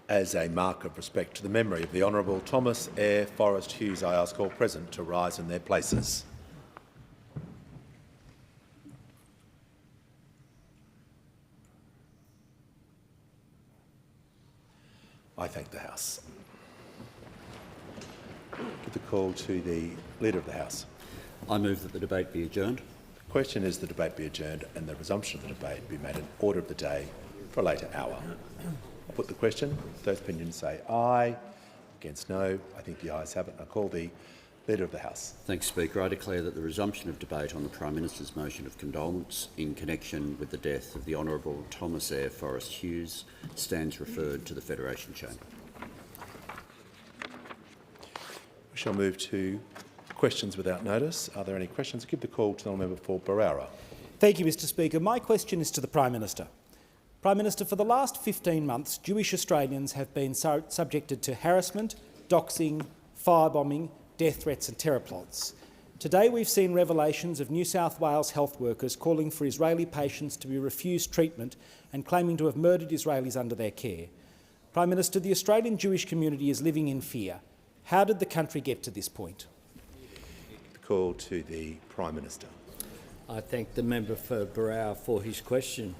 As a mark of respect to the memory of the Honourable Thomas Eyre Forrest Hughes, I ask all present to rise in their places. I thank the House. Give the call to the Leader of the House. I move that the debate be adjourned. The question is the debate be adjourned and the resumption of the debate be made an order of the day for a later hour. I'll put the question. Those opinions say aye. Against no. I think the ayes have it. I call the Leader of the House. Thanks, Speaker. I declare that the resumption of debate on the Prime Minister's motion of condolence in connection with the death of the Honourable Thomas Eyre Forrest Hughes stands referred to the Federation Chamber. We shall move to questions without notice. Are there any questions? Give the call to the member for Barara. Thank you, Mr Speaker. My question is to the Prime Minister. Prime Minister, for the last 15 months, Jewish Australians have been subjected to harassment, doxing, firebombing, death threats and terror plots. Today we've seen revelations of New South Wales health workers calling for Israeli patients to be refused treatment and claiming to have murdered Israelis under their care. Prime Minister, the Australian Jewish community is living in fear. How did the country get to this point? The call to the Prime Minister. I thank the member for Barara for his question.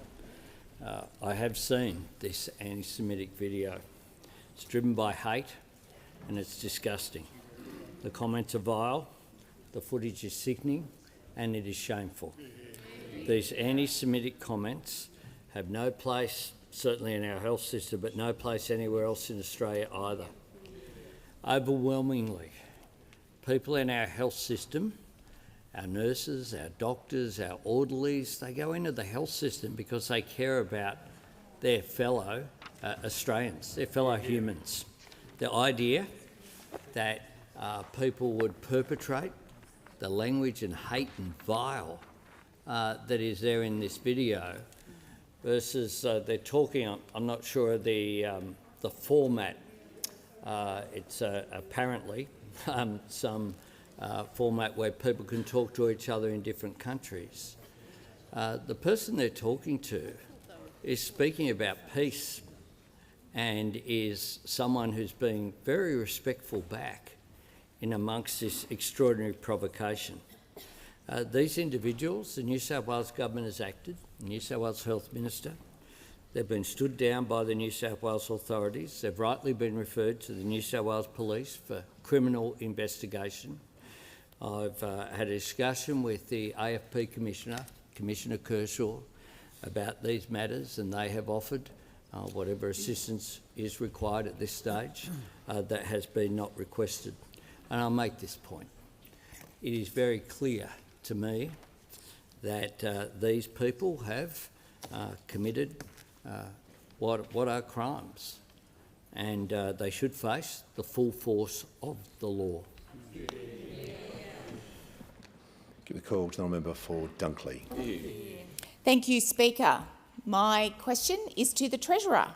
I have seen this anti-Semitic video. It's driven by hate and it's disgusting. The comments are vile, the footage is sickening and it is shameful. These anti-Semitic comments have no place, certainly in our health system, but no place anywhere else in Australia either. Overwhelmingly, people in our health system, our nurses, our doctors, our orderlies, they go into the health system because they care about their fellow Australians, their fellow humans. The idea that people would perpetrate the language and hate and vile that is there in this video versus they're talking, I'm not sure the format. It's apparently some format where people can talk to each other in different countries. The person they're talking to is speaking about peace and is someone who's being very respectful back in amongst this extraordinary provocation. These individuals, the New South Wales Government has acted, the New South Wales Health Minister, they've been stood down by the New South Wales authorities, they've rightly been referred to the New South Wales Police for criminal investigation. I've had a discussion with the AFP Commissioner, Commissioner Kershaw, about these matters and they have offered whatever assistance is required at this stage that has been not requested. And I'll make this point. It is very clear to me that these people have committed what are crimes and they should face the full force of the law. Give the call to the member for Dunkley. Thank you, Speaker. My question is to the Treasurer.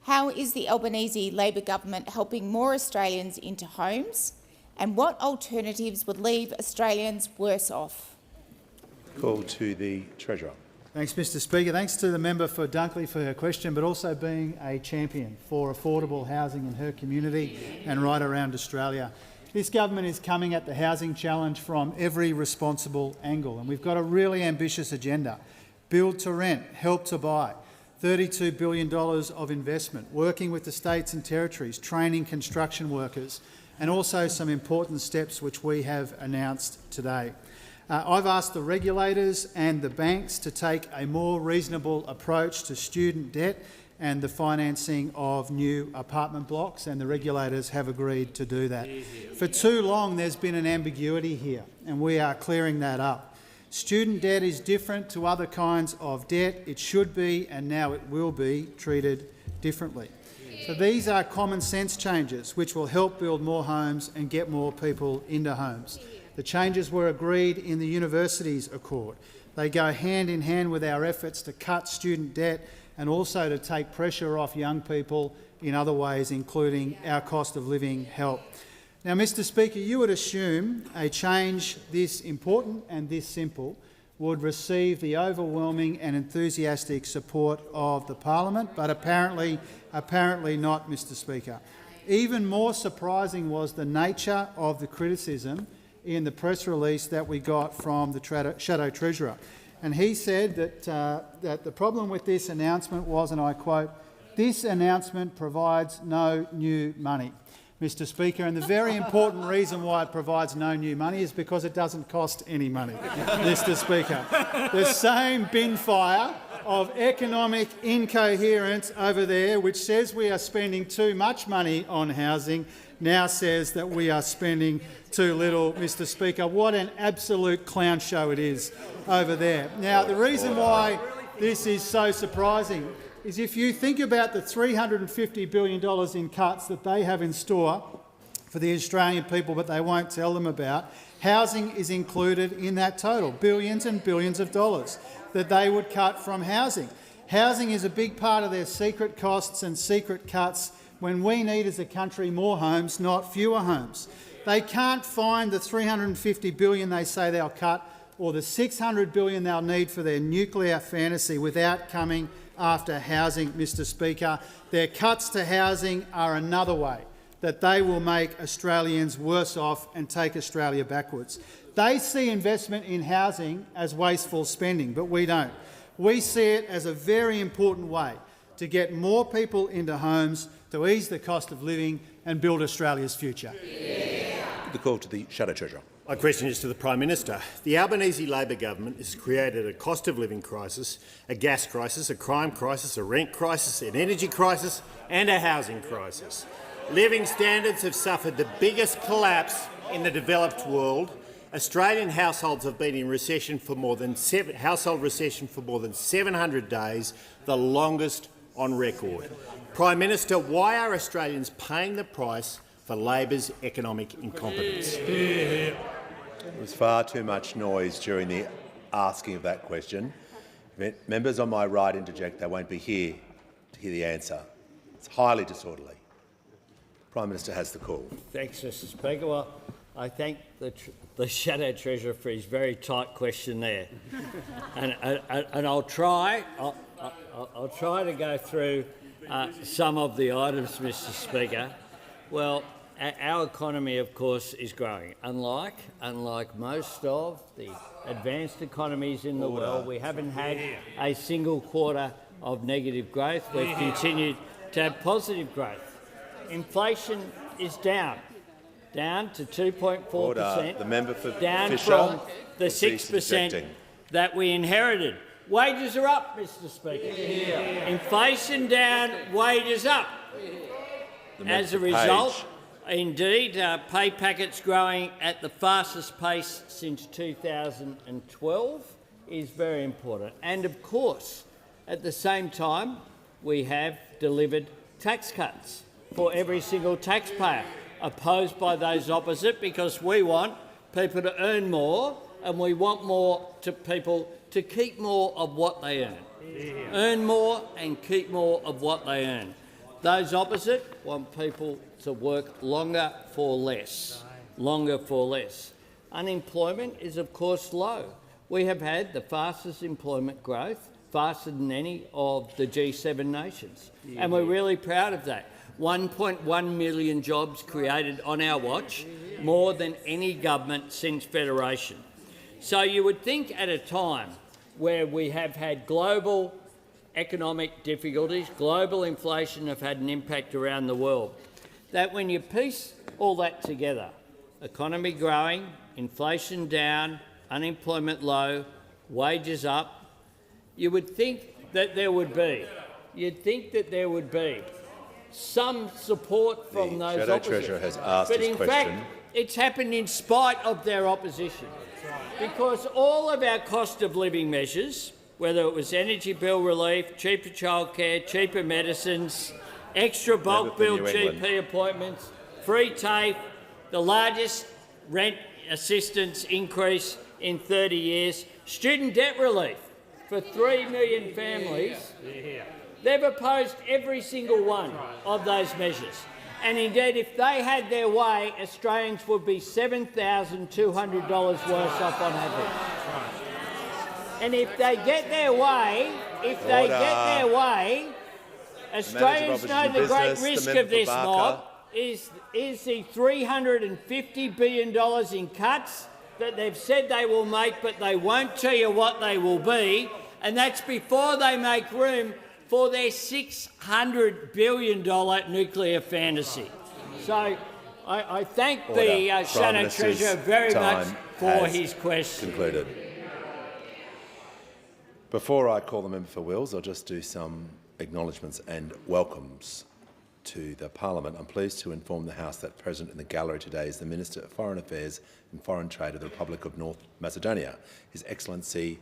How is the Albanese Labor government helping more Australians into homes? And what alternatives would leave Australians worse off? Call to the Treasurer. Thanks, Mr Speaker. Thanks to the member for Dunkley for her question, but also being a champion for affordable housing in her community and right around Australia. This government is coming at the housing challenge from every responsible angle, and we've got a really ambitious agenda. Build to rent, help to buy, $32 billion of investment, working with the states and territories, training construction workers, and also some important steps which we have announced today. I've asked the regulators and the banks to take a more reasonable approach to student debt and the financing of new apartment blocks, and the regulators have agreed to do that. For too long there's been an ambiguity here, and we are clearing that up. Student debt is different to other kinds of debt. It should be, and now it will be, treated differently. So these are common sense changes which will help build more homes and get more people into homes. The changes were agreed in the Universities Accord. They go hand in hand with our efforts to cut student debt and also to take pressure off young people in other ways, including our cost of living help. Now, Mr Speaker, you would assume a change this important and this simple would receive the overwhelming and enthusiastic support of the Parliament, but apparently not, Mr Speaker. Even more surprising was the nature of the criticism in the press release that we got from the Shadow Treasurer. And he said that the problem with this announcement was, and I quote, "This announcement provides no new money." Mr Speaker, and the very important reason why it provides no new money is because it doesn't cost any money, Mr Speaker. The same bin fire of economic incoherence over there, which says we are spending too much money on housing, now says that we are spending too little, Mr Speaker. What an absolute clown show it is over there. Now, the reason why this is so surprising is if you think about the $350 billion in cuts that they have in store for the Australian people, but they won't tell them about, housing is included in that total, billions and billions of dollars that they would cut from housing. Housing is a big part of their secret costs and secret cuts when we need as a country more homes, not fewer homes. They can't find the $350 billion they say they'll cut or the $600 billion they'll need for their nuclear fantasy without coming after housing, Mr Speaker. Their cuts to housing are another way that they will make Australians worse off and take Australia backwards. They see investment in housing as wasteful spending, but we don't. We see it as a very important way to get more people into homes, to ease the cost of living and build Australia's future. The call to the Shadow Treasurer. My question is to the Prime Minister. The Albanese Labor government has created a cost of living crisis, a gas crisis, a crime crisis, a rent crisis, an energy crisis and a housing crisis. Living standards have suffered the biggest collapse in the developed world. Australian households have been in recession for more than 700 days, the longest on record. Prime Minister, why are Australians paying the price for Labor's economic incompetence? There was far too much noise during the asking of that question. If members on my right interject, they won't be here to hear the answer. It's highly disorderly. Prime Minister has the call. Thanks, Mr Speaker. Well, I thank the Shadow Treasurer for his very tight question there, and I'll try to go through some of the items, Mr Speaker. Well, our economy, of course, is growing. Unlike most of the advanced economies in the world, we haven't had a single quarter of negative growth. We've continued to have positive growth. Inflation is down to 2.4%, the member for down Fisher from the 6% that we inherited. Wages are up, Mr Speaker. Inflation down, wages up. As a result, indeed, pay packets growing at the fastest pace since 2012 is very important. And of course, at the same time, we have delivered tax cuts for every single taxpayer, opposed by those opposite, because we want people to earn more and we want people to keep more of what they earn. Earn more and keep more of what they earn. Those opposite want people to work longer for less. Unemployment is, of course, low. We have had the fastest employment growth, faster than any of the G7 nations, and we're really proud of that. 1.1 million jobs created on our watch, more than any government since Federation. So you would think at a time where we have had global economic difficulties, global inflation have had an impact around the world, that when you piece all that together, economy growing, inflation down, unemployment low, wages up, you would think that there would be, some support from those Shadow opposition. Treasurer has asked but his in question. fact, it's happened in spite of their opposition, because all of our cost of living measures, whether it was energy bill relief, cheaper childcare, cheaper medicines, extra bulk bill GP appointments, free TAFE, the largest rent assistance increase in 30 years, student debt relief for 3 million families, they've opposed every single one of those measures. And indeed, if they had their way, Australians would be $7,200 worse off on average. And if they get their way, Australians know the great risk of this mob is the $350 billion in cuts that they've said they will make, but they won't tell you what they will be, and that's before they make room for their $600 billion nuclear fantasy. So I thank the Shadow Treasurer very much for his question. Concluded. Before I call the member for Wills, I'll just do some acknowledgements and welcomes to the Parliament. I'm pleased to inform the House that present in the gallery today is the Minister of Foreign Affairs and Foreign Trade of the Republic of North Macedonia, His Excellency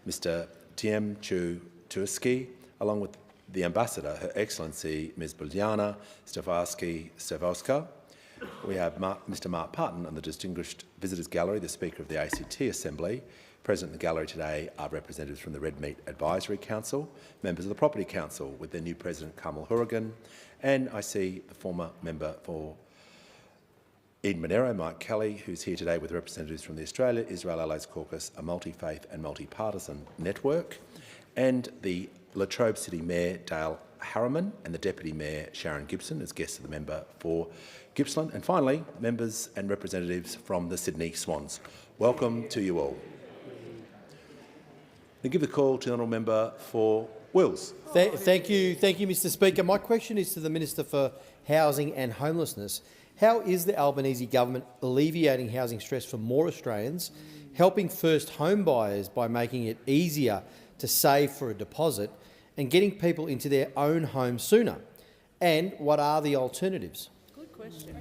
Mr. Tiem Tursky, along with the Ambassador, Her Excellency Ms. Biljana Stevovska. We have Mr. Mark Parton and the Distinguished Visitors Gallery, the Speaker of the ACT Assembly. Present in the gallery today are representatives from the Red Meat Advisory Council, members of the Property Council with their new President Kamal Hourigan, and I see the former member for Eden Monero, Mike Kelly, who's here today with representatives from the Australia-Israel Allies Caucus, a multi-faith and multi-partisan network, and the Latrobe City Mayor Dale Harriman and the Deputy Mayor Sharon Gibson as guests of the member for Gippsland, and finally members and representatives from the Sydney Swans. Welcome to you all. I give the call to the honourable member for Wills. Thank you, Mr. Speaker. My question is to the Minister for Housing and Homelessness. How is the Albanese government alleviating housing stress for more Australians, helping first home buyers by making it easier to save for a deposit and getting people into their own home sooner? And what are the alternatives? Good question.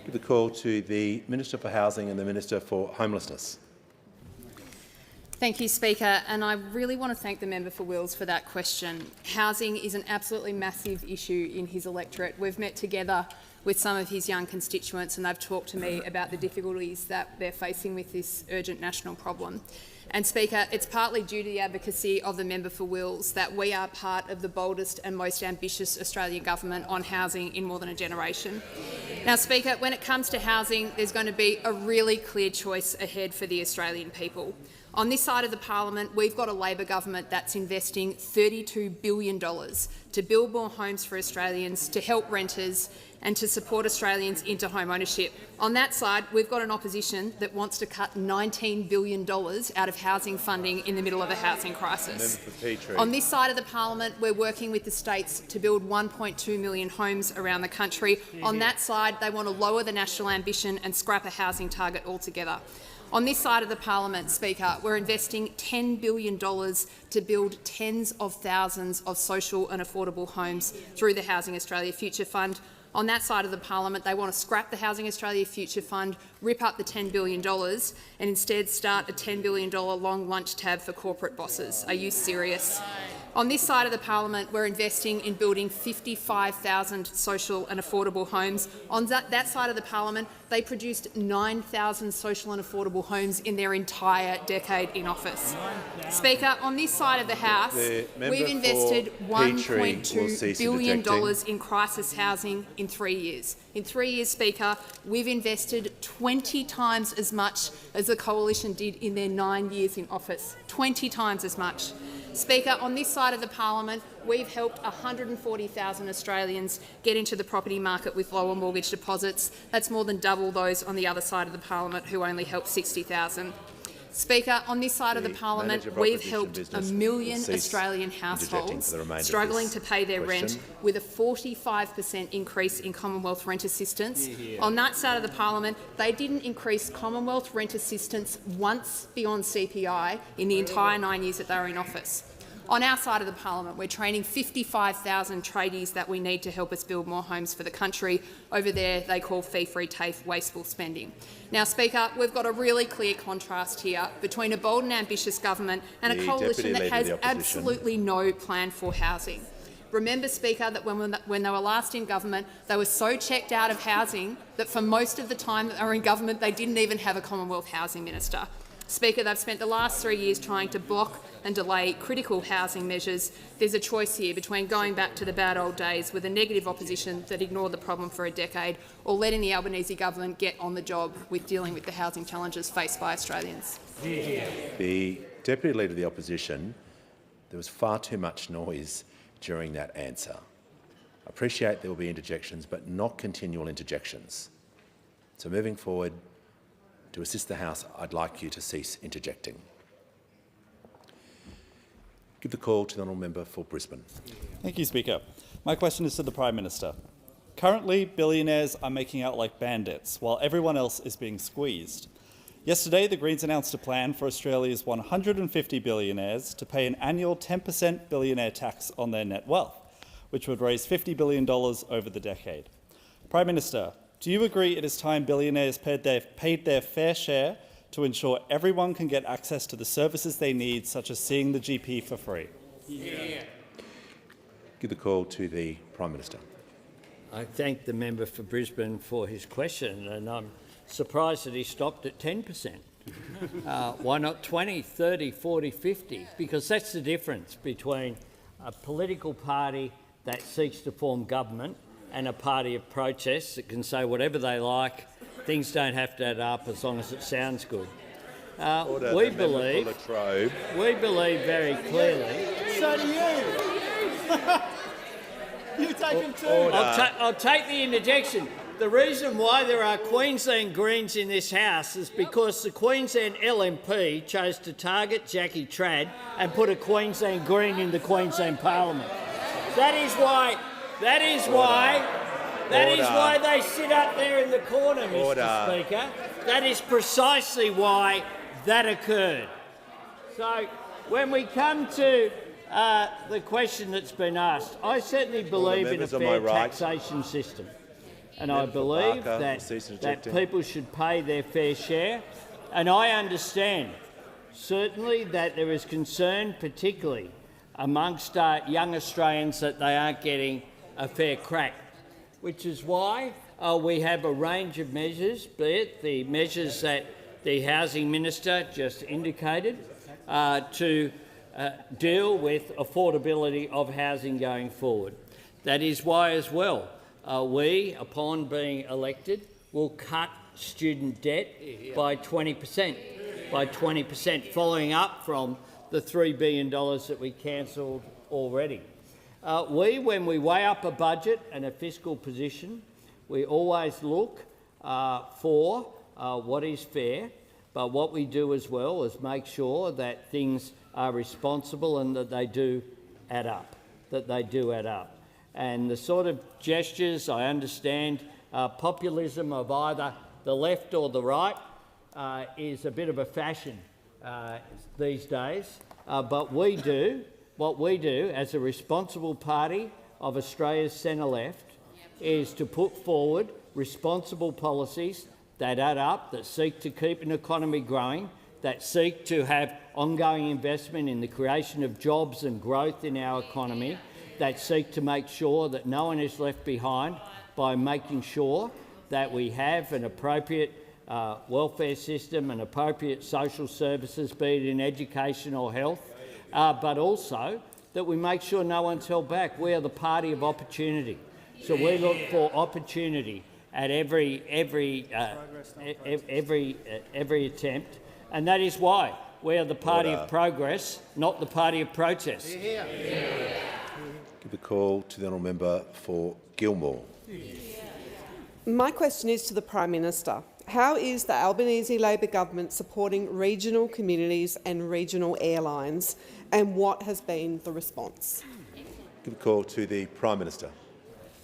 Give the call to the Minister for Housing and the Minister for Homelessness. Thank you, Speaker, and I really want to thank the member for Wills for that question. Housing is an absolutely massive issue in his electorate. We've met together with some of his young constituents and they've talked to me about the difficulties that they're facing with this urgent national problem. And Speaker, it's partly due to the advocacy of the member for Wills that we are part of the boldest and most ambitious Australian government on housing in more than a generation. Now, Speaker, when it comes to housing, there's going to be a really clear choice ahead for the Australian people. On this side of the parliament, we've got a Labor government that's investing $32 billion to build more homes for Australians, to help renters and to support Australians into home ownership. On that side, we've got an opposition that wants to cut $19 billion out of housing funding in the middle of a housing crisis. On this side of the parliament, we're working with the states to build 1.2 million homes around the country. On that side, they want to lower the national ambition and scrap a housing target altogether. On this side of the parliament, Speaker, we're investing $10 billion to build tens of thousands of social and affordable homes through the Housing Australia Future Fund. On that side of the parliament, they want to scrap the Housing Australia Future Fund, rip up the $10 billion and instead start a $10 billion long lunch tab for corporate bosses. Are you serious? On this side of the parliament, we're investing in building 55,000 social and affordable homes. On that side of the parliament, they produced 9,000 social and affordable homes in their entire decade in office. Speaker, on this side of the House, we've invested $1.2 billion in crisis housing in 3 years. In 3 years, Speaker, we've invested 20 times as much as the Coalition did in their 9 years in office. 20 times as much. Speaker, on this side of the parliament, we've helped 140,000 Australians get into the property market with lower mortgage deposits. That's more than double those on the other side of the parliament, who only helped 60,000. Speaker, on this side of the parliament, we've helped 1 million Australian households struggling to pay their rent with a 45% increase in Commonwealth rent assistance. On that side of the parliament, they didn't increase Commonwealth rent assistance once beyond CPI in the entire 9 years that they were in office. On our side of the parliament, we're training 55,000 tradies that we need to help us build more homes for the country. Over there, they call fee-free TAFE wasteful spending. Now, Speaker, we've got a really clear contrast here between a bold and ambitious government and a coalition that has absolutely no plan for housing. Remember, Speaker, that when they were last in government, they were so checked out of housing that for most of the time that they were in government, they didn't even have a Commonwealth Housing Minister. Speaker, they've spent the last 3 years trying to block and delay critical housing measures. There's a choice here between going back to the bad old days with a negative opposition that ignored the problem for a decade, or letting the Albanese government get on the job with dealing with the housing challenges faced by Australians. The Deputy Leader of the Opposition, there was far too much noise during that answer. I appreciate there will be interjections, but not continual interjections. So moving forward, to assist the House, I'd like you to cease interjecting. Give the call to the honourable member for Brisbane. Thank you, Speaker. My question is to the Prime Minister. Currently, billionaires are making out like bandits, while everyone else is being squeezed. Yesterday, the Greens announced a plan for Australia's 150 billionaires to pay an annual 10% billionaire tax on their net wealth, which would raise $50 billion over the decade. Prime Minister, do you agree it is time billionaires paid their fair share to ensure everyone can get access to the services they need, such as seeing the GP for free? Yeah. Give the call to the Prime Minister. I thank the member for Brisbane for his question, and I'm surprised that he stopped at 10%. Why not 20, 30, 40, 50? Because that's the difference between a political party that seeks to form government and a party of protest that can say whatever they like. Things don't have to add up as long as it sounds good. We believe very clearly. So do you. You take him too. I'll take the interjection. The reason why there are Queensland Greens in this House is because the Queensland LNP chose to target Jackie Trad and put a Queensland Green in the Queensland Parliament. That is why they sit up there in the corner, Mr. Speaker. That is precisely why that occurred. So when we come to the question that's been asked, I certainly believe in a fair taxation system. And I believe that people should pay their fair share. And I understand, certainly, that there is concern, particularly amongst young Australians, that they aren't getting a fair crack, which is why we have a range of measures, be it the measures that the Housing Minister just indicated, to deal with affordability of housing going forward. That is why, as well, we, upon being elected, will cut student debt by 20%, following up from the $3 billion that we cancelled already. When we weigh up a budget and a fiscal position, we always look for what is fair, but what we do as well is make sure that things are responsible and that they do add up, And the sort of gestures, I understand, populism of either the left or the right is a bit of a fashion these days, but what we do as a responsible party of Australia's centre-left is to put forward responsible policies that add up, that seek to keep an economy growing, that seek to have ongoing investment in the creation of jobs and growth in our economy, that seek to make sure that no one is left behind by making sure that we have an appropriate welfare system and appropriate social services, be it in education or health, but also that we make sure no one's held back. We are the party of opportunity. So we look for opportunity at every attempt, and that is why we are the party of progress, not the party of protest. Give a call to the honourable member for Gilmore. My question is to the Prime Minister. How is the Albanese Labor government supporting regional communities and regional airlines, and what has been the response? Give a call to the Prime Minister.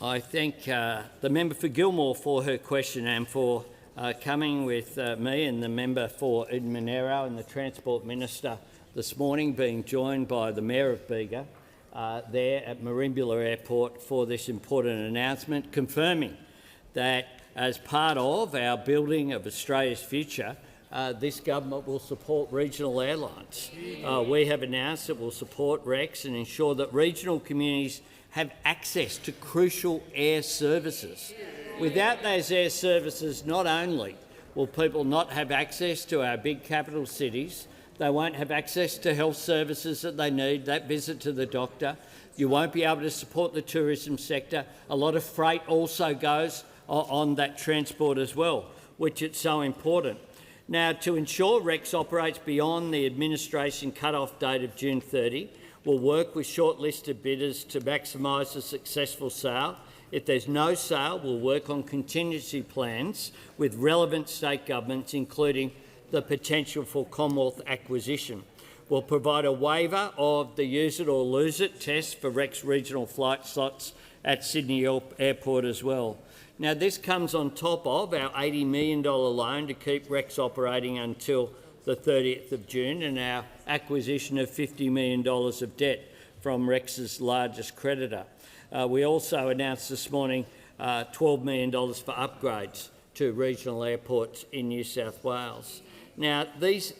I thank the member for Gilmore for her question and for coming with me and the member for Eden Monaro and the Transport Minister this morning, being joined by the Mayor of Bega there at Merimbula Airport for this important announcement, confirming that as part of our building of Australia's future, this government will support regional airlines. We have announced that we'll support REX and ensure that regional communities have access to crucial air services. Without those air services, not only will people not have access to our big capital cities, they won't have access to health services that they need, that visit to the doctor. You won't be able to support the tourism sector. A lot of freight also goes on that transport as well, which is so important. Now, to ensure REX operates beyond the administration cut-off date of June 30, we'll work with shortlisted bidders to maximise a successful sale. If there's no sale, we'll work on contingency plans with relevant state governments, including the potential for Commonwealth acquisition. We'll provide a waiver of the use it or lose it test for REX regional flight slots at Sydney Airport as well. Now, this comes on top of our $80 million loan to keep REX operating until the 30th of June and our acquisition of $50 million of debt from REX's largest creditor. We also announced this morning $12 million for upgrades to regional airports in New South Wales. Now, this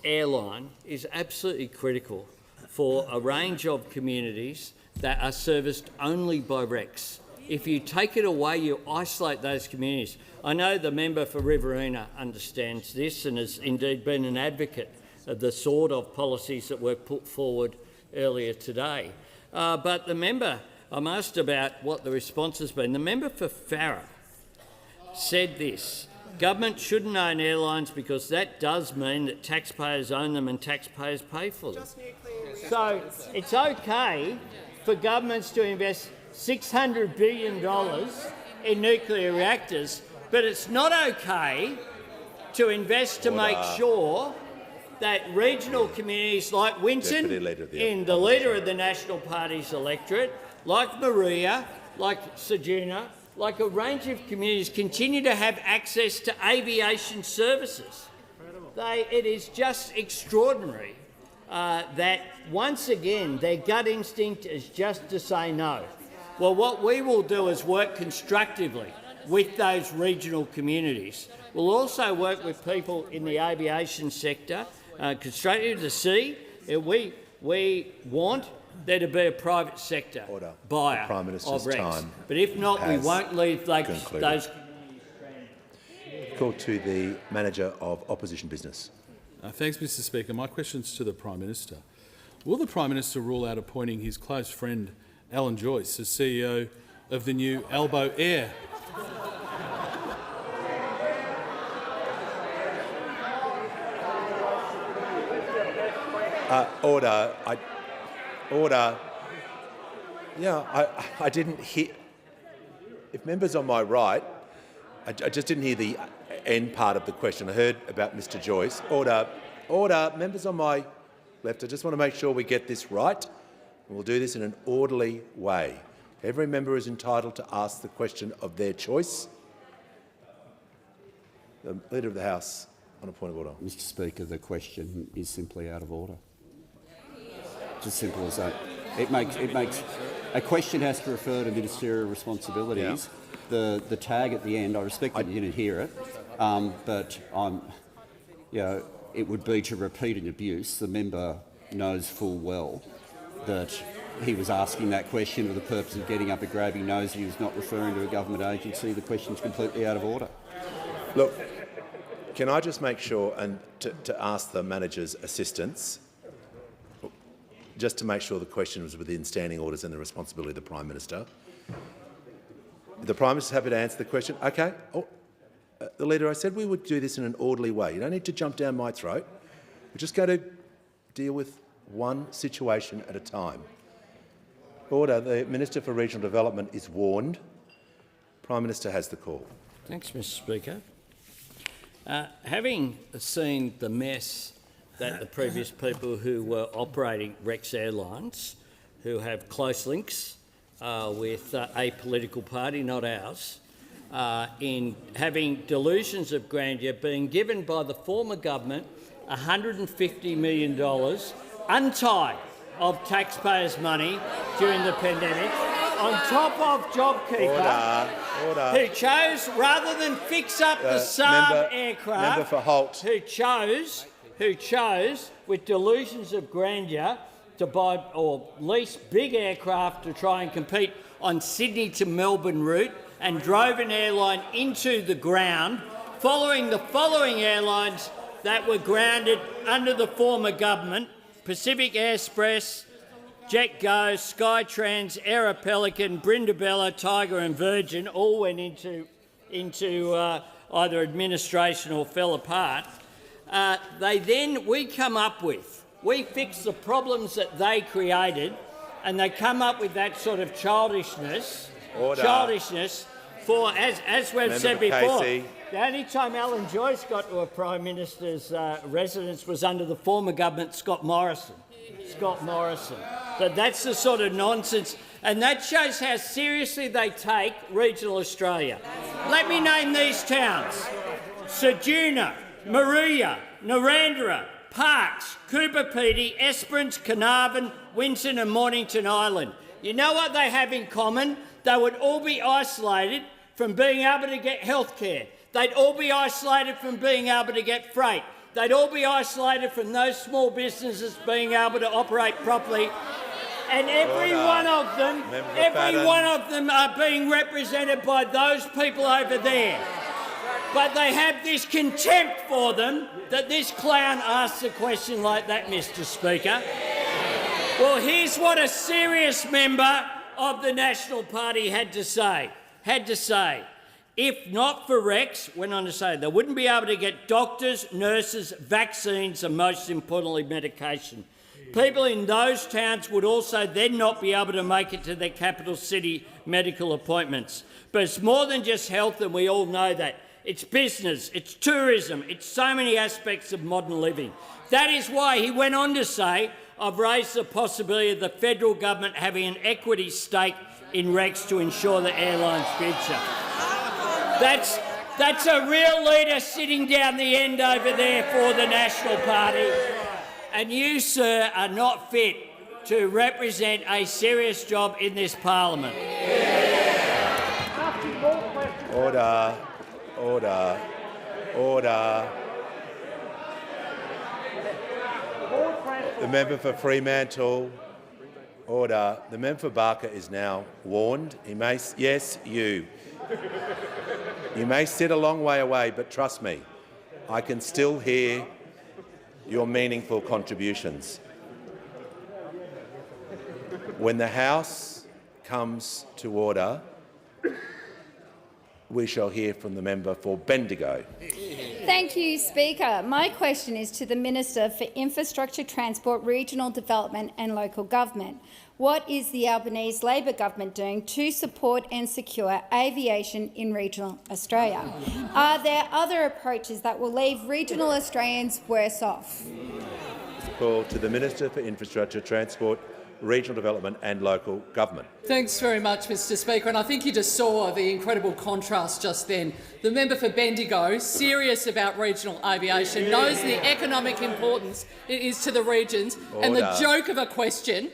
airline is absolutely critical for a range of communities that are serviced only by REX. If you take it away, you isolate those communities. I know the member for Riverina understands this and has indeed been an advocate of the sort of policies that were put forward earlier today. But the member, I'm asked about what the response has been. The member for Farrer said this: government shouldn't own airlines because that does mean that taxpayers own them and taxpayers pay for them. So it's okay for governments to invest $600 billion in nuclear reactors, but it's not okay to invest to make sure that regional communities like Winton, in the leader of the National Party's electorate, like Maria, like Ceduna, like a range of communities, continue to have access to aviation services. It is just extraordinary that, once again, their gut instinct is just to say no. Well, what we will do is work constructively with those regional communities. We'll also work with people in the aviation sector, constructively to see we want there to be a private sector buyer of REX. But if not, we won't leave those. Call to the Manager of Opposition Business. Thanks, Mr Speaker. My question is to the Prime Minister. Will the Prime Minister rule out appointing his close friend Alan Joyce as CEO of the new Albo Air? Order. Order. Yeah, I didn't hear. If members on my right, I just didn't hear the end part of the question. I heard about Mr Joyce. Order. Order. Members on my left, I just want to make sure we get this right. And we'll do this in an orderly way. Every member is entitled to ask the question of their choice. The Leader of the House on a point of order. Mr Speaker, the question is simply out of order. It's as simple as that. It makes a question has to refer to ministerial responsibilities. Yeah. The tag at the end, I respect that you didn't hear it, but it would be to repeat an abuse. The member knows full well that he was asking that question for the purpose of getting up a grab. He knows he was not referring to a government agency. The question's completely out of order. Look, can I just make sure and to ask the manager's assistance, just to make sure the question was within standing orders and the responsibility of the Prime Minister. The Prime Minister is happy to answer the question. Okay. The Leader, I said we would do this in an orderly way. You don't need to jump down my throat. We're just going to deal with one situation at a time. Order. The Minister for Regional Development is warned. Prime Minister has the call. Thanks, Mr Speaker. Having seen the mess that the previous people who were operating Rex Airlines, who have close links with a political party, not ours, in having delusions of grandeur, being given by the former government $150 million untied of taxpayers' money during the pandemic, on top of JobKeeper, who chose, rather than fix up the Saab aircraft, member for Holt, who chose, with delusions of grandeur, to buy or lease big aircraft to try and compete on Sydney to Melbourne route, and drove an airline into the ground, following the following airlines that were grounded under the former government: Pacific Express, JetGo, Skytrans, Air Pelican, Brindabella, Tiger and Virgin all went into either administration or fell apart. We fix the problems that they created, and they come up with that sort of childishness. For, as we've said before, Casey. The only time Alan Joyce got to a Prime Minister's residence was under the former government, Scott Morrison. But that's the sort of nonsense, and that shows how seriously they take regional Australia. Let me name these towns: Ceduna, Maria, Narrandera, Parkes, Cooper Pedy, Esperance, Carnarvon, Winton and Mornington Island. You know what they have in common? They would all be isolated from being able to get health care. They'd all be isolated from being able to get freight. They'd all be isolated from those small businesses being able to operate properly. And every one of them are being represented by those people over there. But they have this contempt for them that this clown asks a question like that, Mr Speaker. Well, here's what a serious member of the National Party had to say. If not for Rex, went on to say, they wouldn't be able to get doctors, nurses, vaccines and, most importantly, medication. People in those towns would also then not be able to make it to their capital city medical appointments. But it's more than just health, and we all know that. It's business, it's tourism, it's so many aspects of modern living. That is why he went on to say, I've raised the possibility of the federal government having an equity stake in Rex to ensure the airline's future. That's a real leader sitting down the end over there for the National Party. And you, sir, are not fit to represent a serious job in this parliament. Order. The member for Fremantle. Order. The member for Barker is now warned. He may, yes, you. You may sit a long way away, but trust me, I can still hear your meaningful contributions. When the House comes to order, we shall hear from the member for Bendigo. Thank you, Speaker. My question is to the Minister for Infrastructure, Transport, Regional Development and Local Government. What is the Albanese Labor government doing to support and secure aviation in regional Australia? Are there other approaches that will leave regional Australians worse off? Call to the Minister for Infrastructure, Transport, regional development and local government. Thanks very much, Mr Speaker. And I think you just saw the incredible contrast just then. The member for Bendigo, serious about regional aviation, knows the economic importance it is to the regions, and the joke of a question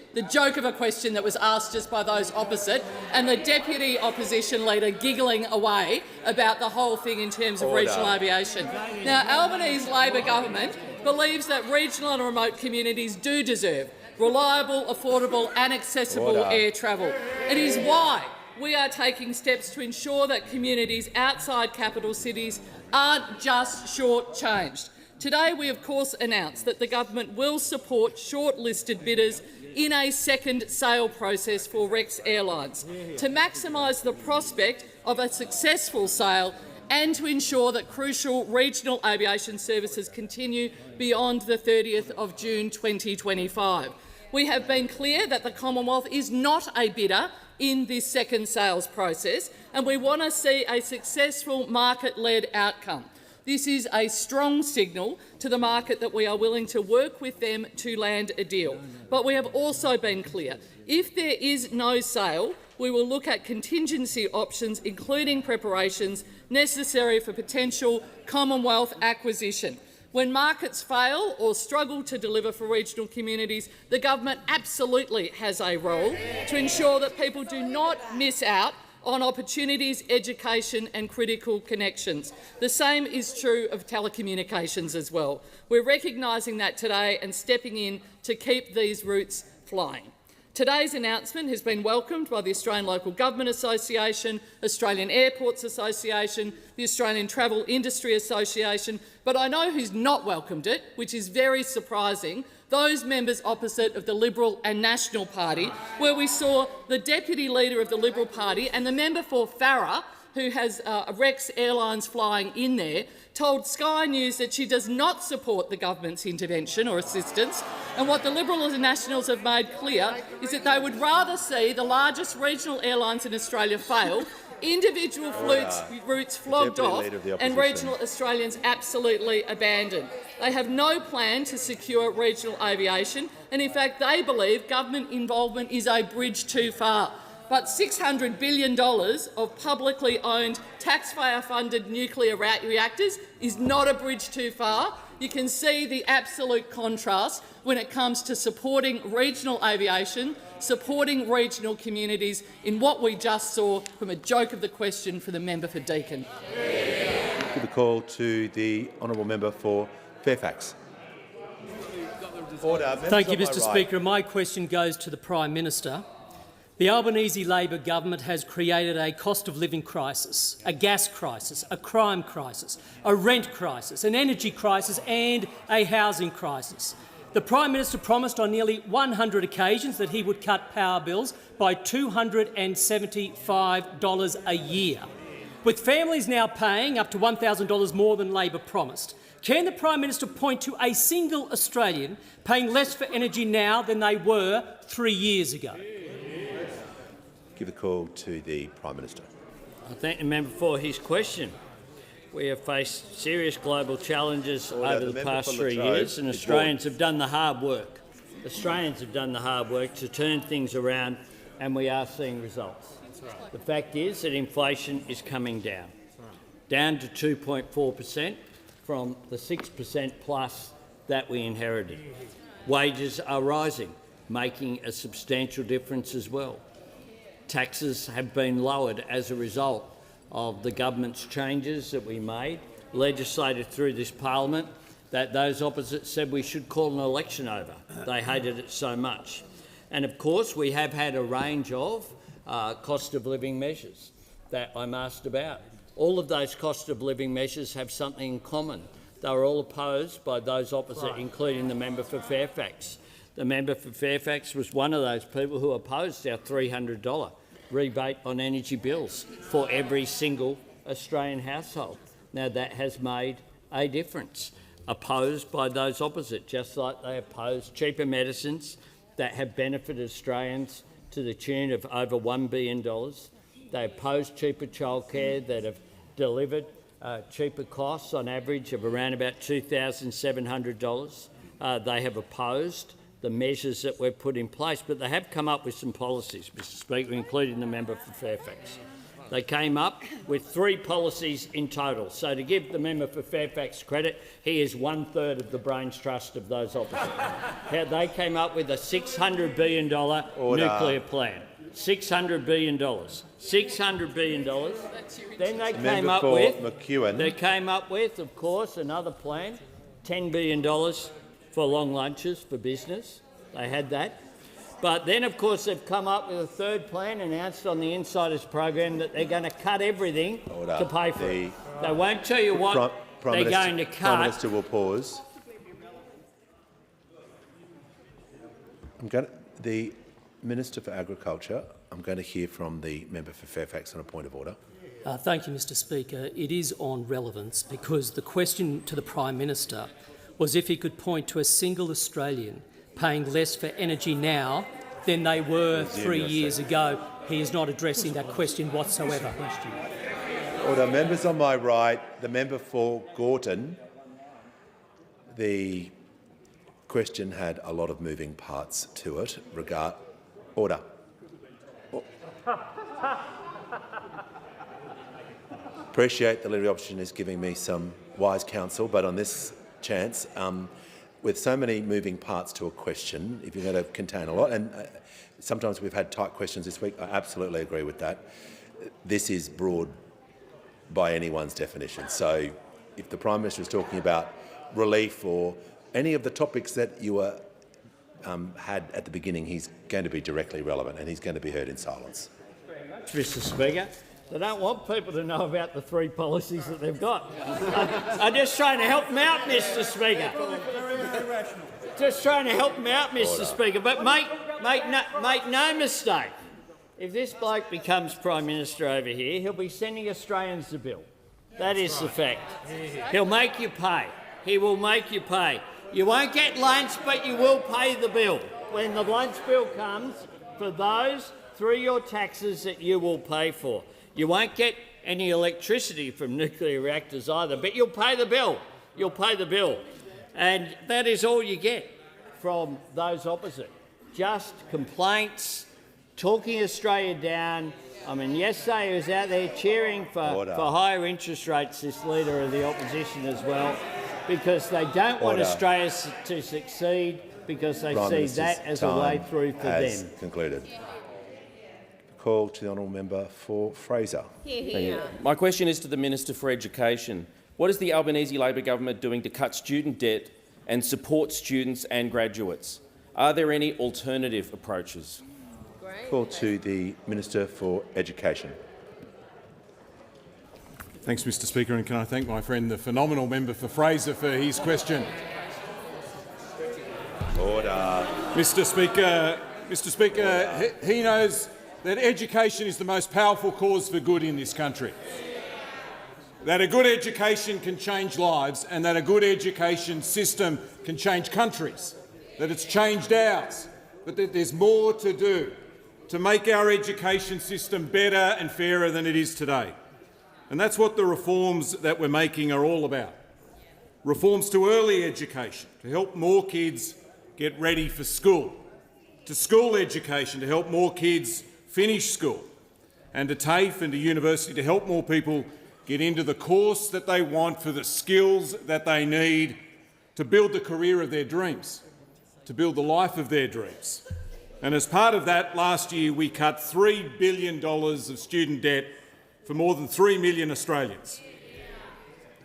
that was asked just by those opposite, and the deputy opposition leader giggling away about the whole thing in terms of regional aviation. Now, Albanese Labor government believes that regional and remote communities do deserve reliable, affordable and accessible air travel. It is why we are taking steps to ensure that communities outside capital cities aren't just shortchanged. Today we of course announced that the government will support shortlisted bidders in a second sale process for Rex Airlines to maximise the prospect of a successful sale and to ensure that crucial regional aviation services continue beyond the 30th of June 2025. We have been clear that the Commonwealth is not a bidder in this second sales process, and we want to see a successful market-led outcome. This is a strong signal to the market that we are willing to work with them to land a deal. But we have also been clear, if there is no sale, we will look at contingency options, including preparations necessary for potential Commonwealth acquisition. When markets fail or struggle to deliver for regional communities, the government absolutely has a role to ensure that people do not miss out on opportunities, education and critical connections. The same is true of telecommunications as well. We're recognising that today and stepping in to keep these routes flying. Today's announcement has been welcomed by the Australian Local Government Association, Australian Airports Association, the Australian Travel Industry Association, but I know who's not welcomed it, which is very surprising, those members opposite of the Liberal and National Party, where we saw the Deputy Leader of the Liberal Party and the member for Farrer, who has Rex Airlines flying in there, told Sky News that she does not support the government's intervention or assistance, and what the Liberals and Nationals have made clear is that they would rather see the largest regional airlines in Australia fail, individual routes flogged off and regional Australians absolutely abandoned. They have no plan to secure regional aviation, and in fact they believe government involvement is a bridge too far. But $600 billion of publicly owned, taxpayer-funded nuclear reactors is not a bridge too far. You can see the absolute contrast when it comes to supporting regional aviation, supporting regional communities in what we just saw from a joke of the question for the member for Deakin. Give the call to the honourable member for Fairfax. Thank you, Mr Speaker. My question goes to the Prime Minister. The Albanese Labor government has created a cost of living crisis, a gas crisis, a crime crisis, a rent crisis, an energy crisis and a housing crisis. The Prime Minister promised on nearly 100 occasions that he would cut power bills by $275 a year. With families now paying up to $1,000 more than Labor promised, can the Prime Minister point to a single Australian paying less for energy now than they were 3 years ago? Give the call to the Prime Minister. I thank the member for his question. We have faced serious global challenges over the past 3 years, and Australians have done the hard work. Australians have done the hard work to turn things around, and we are seeing results. The fact is that inflation is coming down to 2.4% from the 6% plus that we inherited. Wages are rising, making a substantial difference as well. Taxes have been lowered as a result of the government's changes that we made, legislated through this parliament, that those opposite said we should call an election over. They hated it so much. And of course we have had a range of cost of living measures that I'm asked about. All of those cost of living measures have something in common. They were all opposed by those opposite, including the member for Fairfax. The member for Fairfax was one of those people who opposed our $300 rebate on energy bills for every single Australian household. Now that has made a difference. Opposed by those opposite, just like they opposed cheaper medicines that have benefited Australians to the tune of over $1 billion. They opposed cheaper childcare that have delivered cheaper costs on average of around about $2,700. They have opposed the measures that we've put in place, but they have come up with some policies, Mr Speaker, including the member for Fairfax. They came up with 3 policies in total. So to give the member for Fairfax credit, he is 1/3 of the brains trust of those opposite. They came up with a $600 billion nuclear plan. $600 billion. $600 billion. Then they came up with, of course, another plan, $10 billion for long lunches for business. They had that. But then, of course, they've come up with a 3rd plan announced on the Insiders program that they're going to cut everything to pay for it. They won't tell you what they're going to cut. Prime Minister will pause. The Minister for Agriculture, I'm going to hear from the member for Fairfax on a point of order. Thank you, Mr Speaker. It is on relevance because the question to the Prime Minister was if he could point to a single Australian paying less for energy now than they were 3 years ago. He is not addressing that question whatsoever. Order. Members on my right, the member for Gorton. The question had a lot of moving parts to it. Order. Appreciate the Leader of the Opposition is giving me some wise counsel, but on this chance, with so many moving parts to a question, if you're going to contain a lot, and sometimes we've had tight questions this week, I absolutely agree with that. This is broad by anyone's definition. So if the Prime Minister is talking about relief or any of the topics that you were, had at the beginning, he's going to be directly relevant and he's going to be heard in silence. Mr Speaker. They don't want people to know about the 3 policies that they've got. I'm just trying to help them out, Mr Speaker. Just trying to help them out, Mr Speaker. But make no mistake, if this bloke becomes Prime Minister over here, he'll be sending Australians the bill. That is the fact. He'll make you pay. He will make you pay. You won't get lunch, but you will pay the bill. When the lunch bill comes, for those through your taxes that you will pay for. You won't get any electricity from nuclear reactors either, but you'll pay the bill. You'll pay the bill. And that is all you get from those opposite. Just complaints, talking Australia down. I mean, yesterday he was out there cheering for higher interest rates, this Leader of the Opposition as well, because they don't want Australia to succeed, because they see that as a way through for them. Concluded. Call to the honourable member for Fraser. My question is to the Minister for Education. What is the Albanese Labor government doing to cut student debt and support students and graduates? Are there any alternative approaches? Call to the Minister for Education. Thanks, Mr Speaker, and can I thank my friend, the phenomenal member for Fraser, for his question. Order. Mr Speaker, he knows that education is the most powerful cause for good in this country, that a good education can change lives and that a good education system can change countries, that it's changed ours, but that there's more to do to make our education system better and fairer than it is today. And that's what the reforms that we're making are all about. Reforms to early education, to help more kids get ready for school, to school education, to help more kids finish school, and to TAFE and to university to help more people get into the course that they want for the skills that they need to build the career of their dreams, to build the life of their dreams. And as part of that, last year we cut $3 billion of student debt for more than 3 million Australians.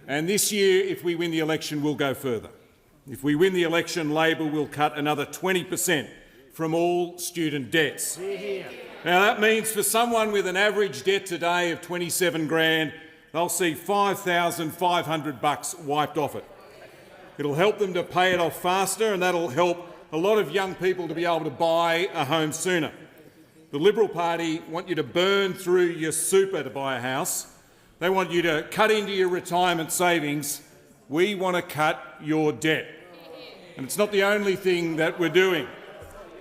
And this year, if we win the election, we'll go further. If we win the election, Labor will cut another 20% from all student debts. Now that means for someone with an average debt today of 27 grand, they'll see $5,500 wiped off it. It'll help them to pay it off faster, and that'll help a lot of young people to be able to buy a home sooner. The Liberal Party want you to burn through your super to buy a house. They want you to cut into your retirement savings. We want to cut your debt. And it's not the only thing that we're doing.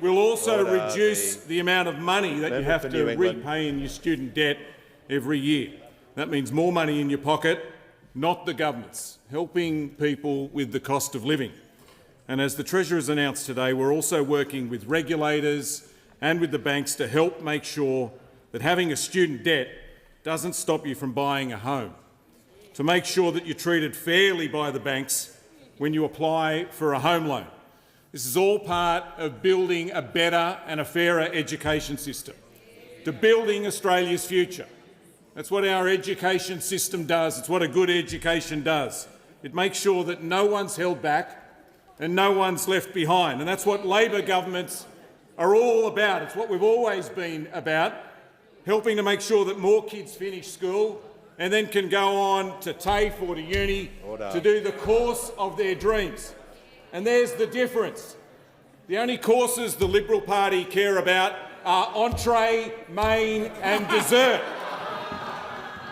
We'll also reduce the amount of money that you have to repay in your student debt every year. That means more money in your pocket, not the government's, helping people with the cost of living. And as the Treasurer has announced today, we're also working with regulators and with the banks to help make sure that having a student debt doesn't stop you from buying a home, to make sure that you're treated fairly by the banks when you apply for a home loan. This is all part of building a better and a fairer education system, to building Australia's future. That's what our education system does. It's what a good education does. It makes sure that no one's held back and no one's left behind. And that's what Labor governments are all about. It's what we've always been about, helping to make sure that more kids finish school and then can go on to TAFE or to uni to do the course of their dreams. And there's the difference. The only courses the Liberal Party care about are entree, main and dessert.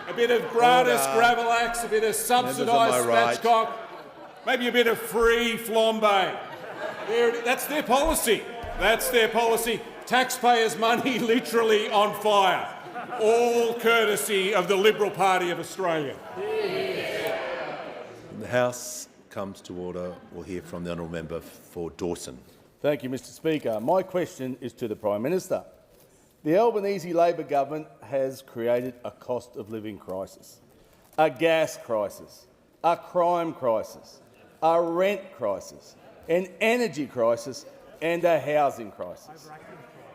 A bit of gratis gravlax, a bit of subsidised spatchcock, maybe a bit of free flambe. That's their policy. That's their policy. Taxpayers' money literally on fire. All courtesy of the Liberal Party of Australia. The House comes to order. We'll hear from the honourable member for Dawson. Thank you, Mr Speaker. My question is to the Prime Minister. The Albanese Labor government has created a cost of living crisis, a gas crisis, a crime crisis, a rent crisis, an energy crisis and a housing crisis.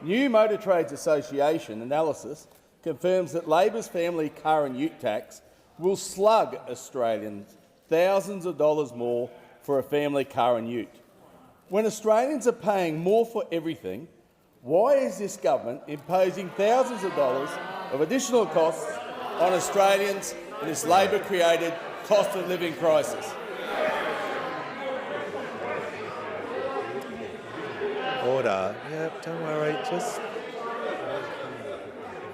New Motor Trades Association analysis confirms that Labor's family car and ute tax will slug Australians thousands of dollars more for a family car and ute. When Australians are paying more for everything, why is this government imposing thousands of dollars of additional costs on Australians in this Labor-created cost of living crisis? Order. Yeah, don't worry. Just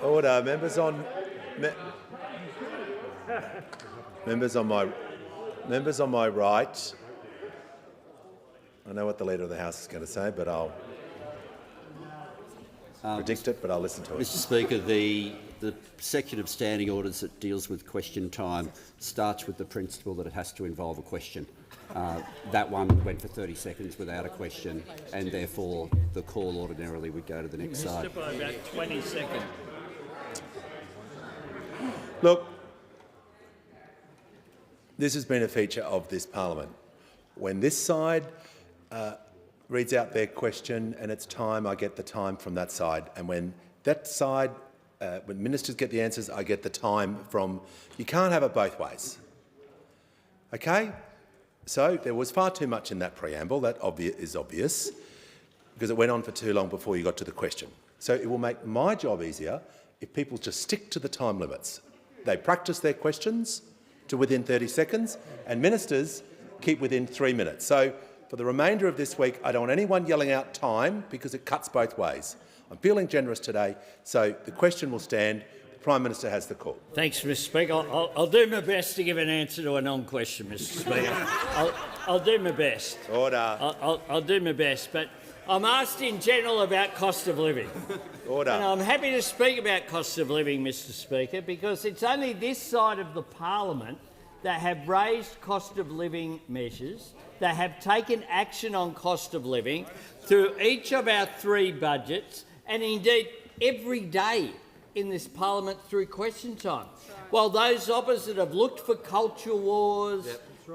order. Members on my right. I know what the Leader of the House is going to say, but I'll predict it, but I'll listen to it. Mr Speaker, the section of standing orders that deals with question time starts with the principle that it has to involve a question. That one went for 30 seconds without a question, and therefore the call ordinarily would go to the next side. By about 20 seconds. Look, this has been a feature of this parliament. When this side reads out their question and it's time, I get the time from that side. And when that side, when ministers get the answers, I get the time from... You can't have it both ways. Okay? So there was far too much in that preamble. That is obvious, because it went on for too long before you got to the question. So it will make my job easier if people just stick to the time limits. They practice their questions to within 30 seconds, and ministers keep within 3 minutes. So for the remainder of this week, I don't want anyone yelling out time, because it cuts both ways. I'm feeling generous today, so the question will stand. The Prime Minister has the call. Thanks, Mr Speaker. I'll do my best to give an answer to a non-question, Mr Speaker. I'll do my best. Order. I'll do my best, but I'm asked in general about cost of living. Order. And I'm happy to speak about cost of living, Mr Speaker, because it's only this side of the parliament that have raised cost of living measures, that have taken action on cost of living through each of our 3 budgets, and indeed every day in this parliament through question time. While those opposite have looked for culture wars,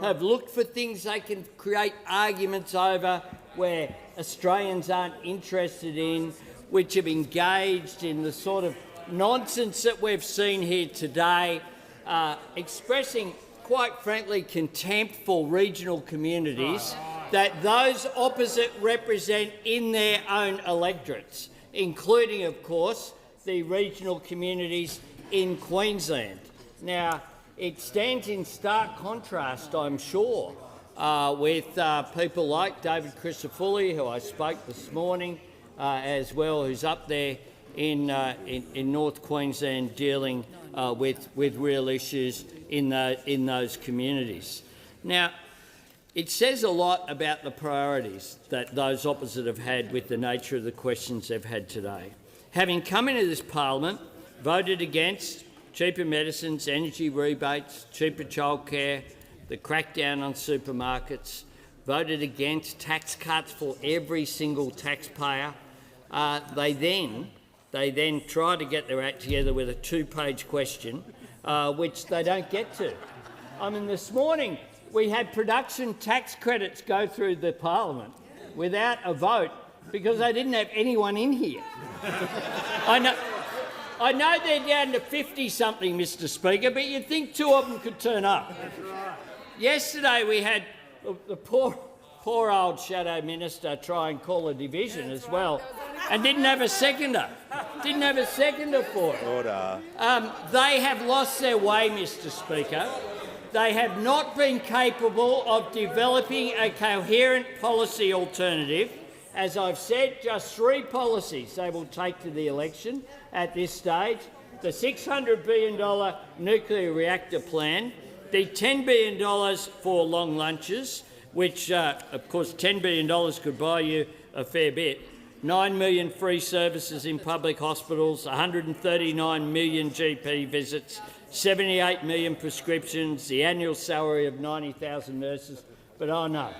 have looked for things they can create arguments over where Australians aren't interested in, which have engaged in the sort of nonsense that we've seen here today, expressing, quite frankly, contempt for regional communities that those opposite represent in their own electorates, including, of course, the regional communities in Queensland. Now, it stands in stark contrast, I'm sure, with people like David Crisafulli, who I spoke this morning, as well, who's up there in North Queensland dealing with real issues in those communities. Now, it says a lot about the priorities that those opposite have had with the nature of the questions they've had today. Having come into this parliament, voted against cheaper medicines, energy rebates, cheaper childcare, the crackdown on supermarkets, voted against tax cuts for every single taxpayer. They then try to get their act together with a 2-page question, which they don't get to. I mean, this morning we had production tax credits go through the Parliament without a vote because they didn't have anyone in here. I know they're down to 50-something, Mr Speaker, but you'd think 2 of them could turn up. Yesterday we had the poor old shadow minister try and call a division as well, and didn't have a seconder. Didn't have a seconder for it. Order. They have lost their way, Mr Speaker. They have not been capable of developing a coherent policy alternative. As I've said, just 3 policies they will take to the election at this stage: the $600 billion nuclear reactor plan, the $10 billion for long lunches, which, of course, $10 billion could buy you a fair bit, 9 million free services in public hospitals, 139 million GP visits, 78 million prescriptions, the annual salary of 90,000 nurses. But oh no,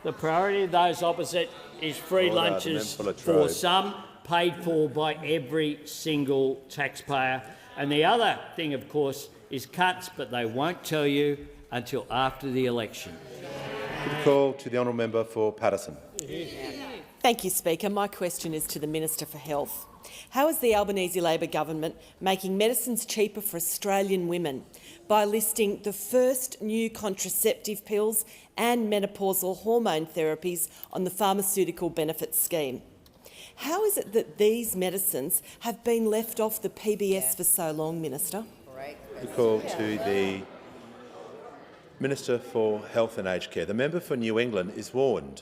the priority of those opposite is free lunches for some, paid for by every single taxpayer. And the other thing, of course, is cuts, but they won't tell you until after the election. Call to the honourable member for Paterson. Thank you, Speaker. My question is to the Minister for Health. How is the Albanese Labor government making medicines cheaper for Australian women by listing the first new contraceptive pills and menopausal hormone therapies on the pharmaceutical benefits scheme? How is it that these medicines have been left off the PBS for so long, Minister? The call to the Minister for Health and Aged Care. The member for New England is warned.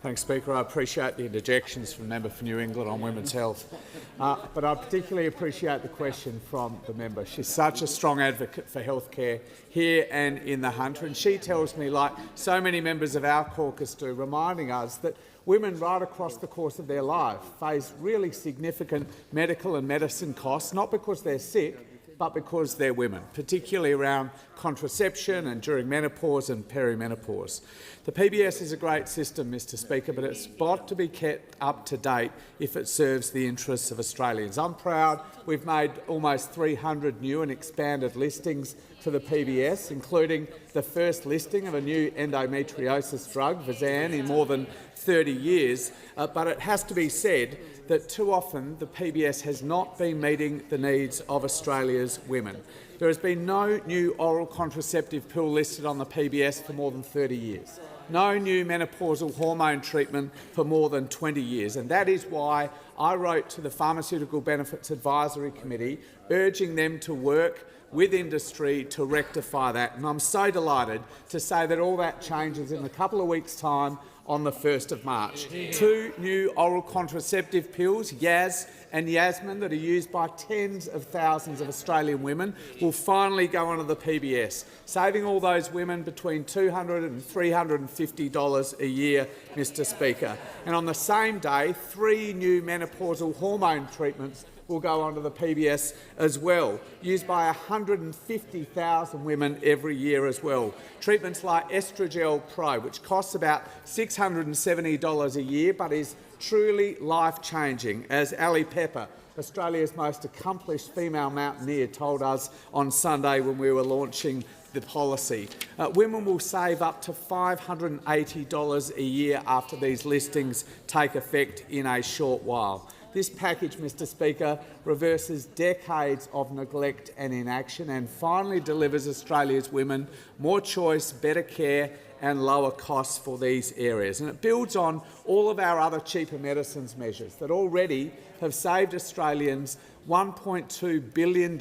Thanks, Speaker. I appreciate the interjections from the member for New England on women's health, but I particularly appreciate the question from the member. She's such a strong advocate for healthcare here and in the Hunter, and she tells me, like so many members of our caucus do, reminding us that women right across the course of their life face really significant medical and medicine costs, not because they're sick, but because they're women, particularly around contraception and during menopause and perimenopause. The PBS is a great system, Mr Speaker, but it's got to be kept up to date if it serves the interests of Australians. I'm proud we've made almost 300 new and expanded listings to the PBS, including the first listing of a new endometriosis drug, Vizan, in more than 30 years. But it has to be said that too often the PBS has not been meeting the needs of Australia's women. There has been no new oral contraceptive pill listed on the PBS for more than 30 years. No new menopausal hormone treatment for more than 20 years. And that is why I wrote to the Pharmaceutical Benefits Advisory Committee urging them to work with industry to rectify that. And I'm so delighted to say that all that changes in a couple of weeks' time on the 1st of March. 2 new oral contraceptive pills, Yaz and Yasmin, that are used by tens of thousands of Australian women, will finally go onto the PBS, saving all those women between $200 and $350 a year, Mr Speaker. And on the same day, 3 new menopausal hormone treatments will go onto the PBS as well, used by 150,000 women every year as well. Treatments like Estrogel Pro, which costs about $670 a year but is truly life-changing, as Ali Pepper, Australia's most accomplished female mountaineer, told us on Sunday when we were launching the policy. Women will save up to $580 a year after these listings take effect in a short while. This package, Mr Speaker, reverses decades of neglect and inaction and finally delivers Australia's women more choice, better care and lower costs for these areas. And it builds on all of our other cheaper medicines measures that already have saved Australians $1.2 billion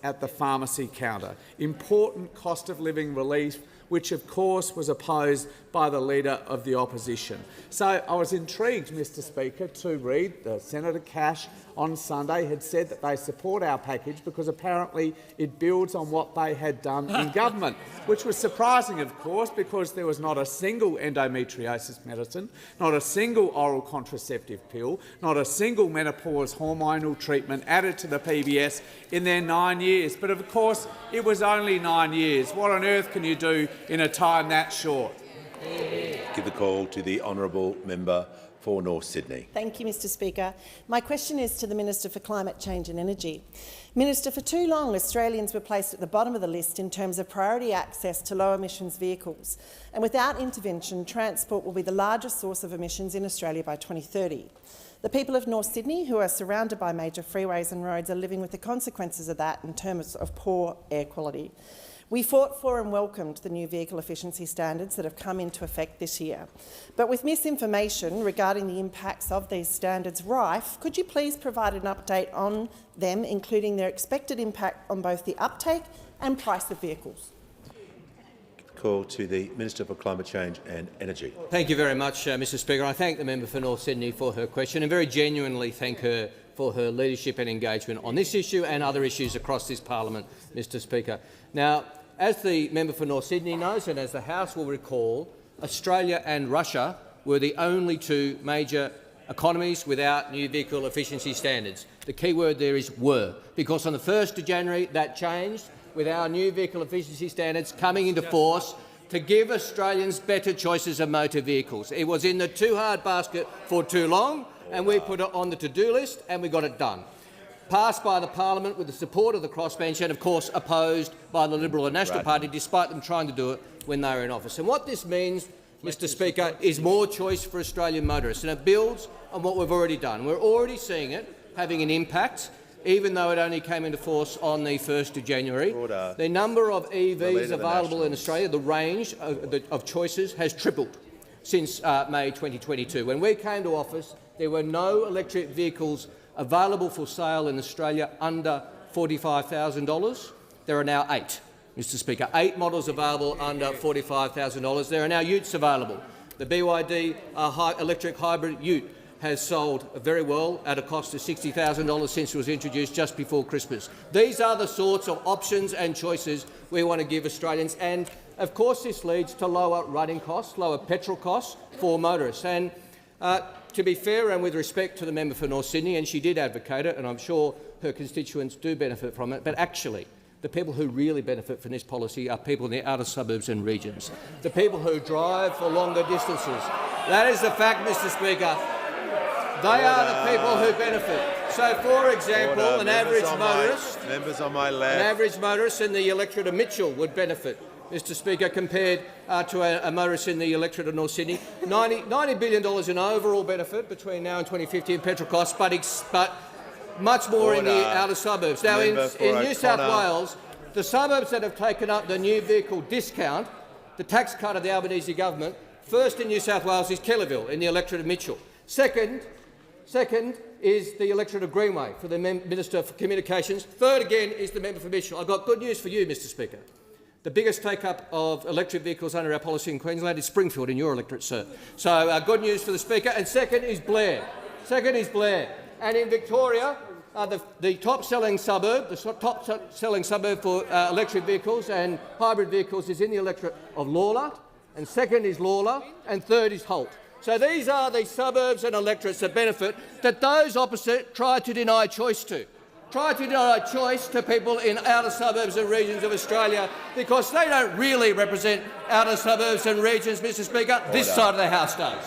at the pharmacy counter. Important cost of living relief, which of course was opposed by the Leader of the Opposition. So I was intrigued, Mr Speaker, to read that Senator Cash on Sunday had said that they support our package because apparently it builds on what they had done in government, which was surprising, of course, because there was not a single endometriosis medicine, not a single oral contraceptive pill, not a single menopause hormonal treatment added to the PBS in their 9 years. But of course, it was only 9 years. What on earth can you do in a time that short? give the call to the honourable member for North Sydney. Thank you, Mr Speaker. My question is to the Minister for Climate Change and Energy. Minister, for too long Australians were placed at the bottom of the list in terms of priority access to low emissions vehicles, and without intervention, transport will be the largest source of emissions in Australia by 2030. The people of North Sydney, who are surrounded by major freeways and roads, are living with the consequences of that in terms of poor air quality. We fought for and welcomed the new vehicle efficiency standards that have come into effect this year. But with misinformation regarding the impacts of these standards rife, could you please provide an update on them, including their expected impact on both the uptake and price of vehicles? Call to the Minister for Climate Change and Energy. Thank you very much, Mr Speaker. I thank the member for North Sydney for her question and very genuinely thank her for her leadership and engagement on this issue and other issues across this parliament, Mr Speaker. Now, as the member for North Sydney knows, and as the House will recall, Australia and Russia were the only two major economies without new vehicle efficiency standards. The key word there is were, because on the 1st of January that changed with our new vehicle efficiency standards coming into force to give Australians better choices of motor vehicles. It was in the too hard basket for too long, and we put it on the to-do list and we got it done. Passed by the parliament with the support of the crossbench and, of course, opposed by the Liberal and National Party, despite them trying to do it when they were in office. And what this means, Mr Speaker, is more choice for Australian motorists, and it builds on what we've already done. We're already seeing it having an impact, even though it only came into force on the 1st of January. Order. The number of EVs available in Australia, the range of choices, has tripled since May 2022. When we came to office, there were no electric vehicles available for sale in Australia under $45,000. There are now 8, Mr Speaker. 8 models available under $45,000. There are now utes available. The BYD electric hybrid ute has sold very well at a cost of $60,000 since it was introduced just before Christmas. These are the sorts of options and choices we want to give Australians, and of course this leads to lower running costs, lower petrol costs for motorists. And to be fair and with respect to the member for North Sydney, and she did advocate it, and I'm sure her constituents do benefit from it, but actually the people who really benefit from this policy are people in the outer suburbs and regions, the people who drive for longer distances. That is the fact, Mr Speaker. They are the people who benefit. So, for example, an average motorist in the electorate of Mitchell would benefit, Mr Speaker, compared to a motorist in the electorate of North Sydney. $90 billion in overall benefit between now and 2050 in petrol costs, but much more in the outer suburbs. Now, in New South Wales, the suburbs that have taken up the new vehicle discount, the tax cut of the Albanese government, first in New South Wales is Kellyville in the electorate of Mitchell. Second is the electorate of Greenway for the Minister for Communications. Third again is the member for Mitchell. I've got good news for you, Mr Speaker. The biggest take-up of electric vehicles under our policy in Queensland is Springfield in your electorate, sir. So good news for the Speaker. And second is Blair. And in Victoria, the top-selling suburb for electric vehicles and hybrid vehicles is in the electorate of Lawler, and second is Lawler, and third is Holt. So these are the suburbs and electorates that benefit that those opposite try to deny choice to. Try to deny choice to people in outer suburbs and regions of Australia because they don't really represent outer suburbs and regions, Mr Speaker. This side of the House does.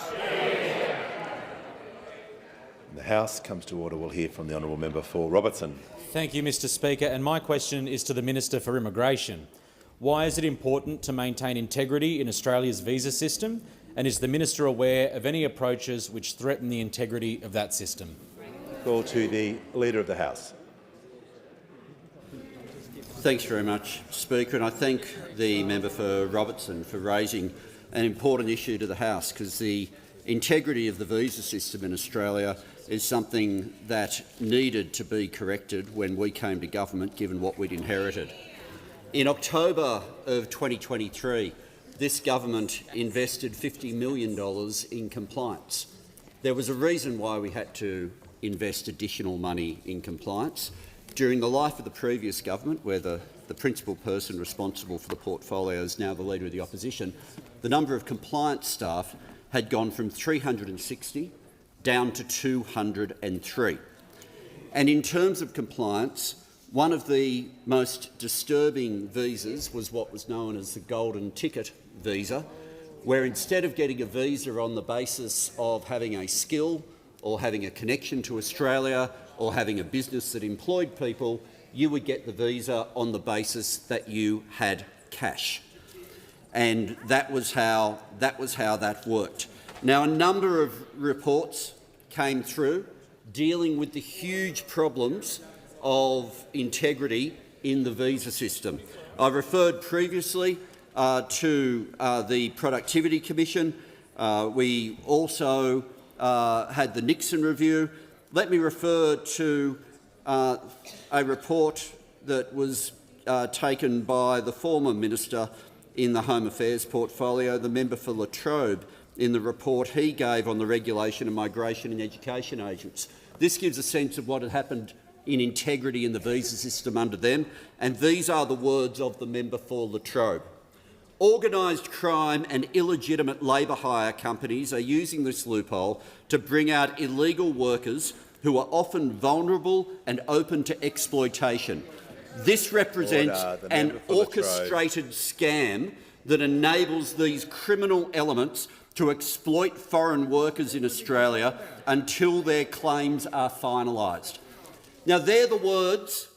The House comes to order. We'll hear from the honourable member for Robertson. Thank you, Mr Speaker. And my question is to the Minister for Immigration. Why is it important to maintain integrity in Australia's visa system? And is the Minister aware of any approaches which threaten the integrity of that system? Call to the Leader of the House. Thanks very much, Speaker, and I thank the member for Robertson for raising an important issue to the House, because the integrity of the visa system in Australia is something that needed to be corrected when we came to government, given what we'd inherited. In October of 2023, this government invested $50 million in compliance. There was a reason why we had to invest additional money in compliance. During the life of the previous government, where the principal person responsible for the portfolio is now the Leader of the Opposition, the number of compliance staff had gone from 360 down to 203. And in terms of compliance, one of the most disturbing visas was what was known as the golden ticket visa, where instead of getting a visa on the basis of having a skill or having a connection to Australia or having a business that employed people, you would get the visa on the basis that you had cash. And that was how that worked. Now, a number of reports came through dealing with the huge problems of integrity in the visa system. I referred previously to the Productivity Commission. We also had the Nixon Review. Let me refer to a report that was taken by the former Minister in the Home Affairs portfolio, the member for Latrobe, in the report he gave on the regulation of migration and education agents. This gives a sense of what had happened in integrity in the visa system under them, and these are the words of the member for Latrobe. Organised crime and illegitimate labour hire companies are using this loophole to bring out illegal workers who are often vulnerable and open to exploitation. This represents an orchestrated scam that enables these criminal elements to exploit foreign workers in Australia until their claims are finalised. Now, they're the words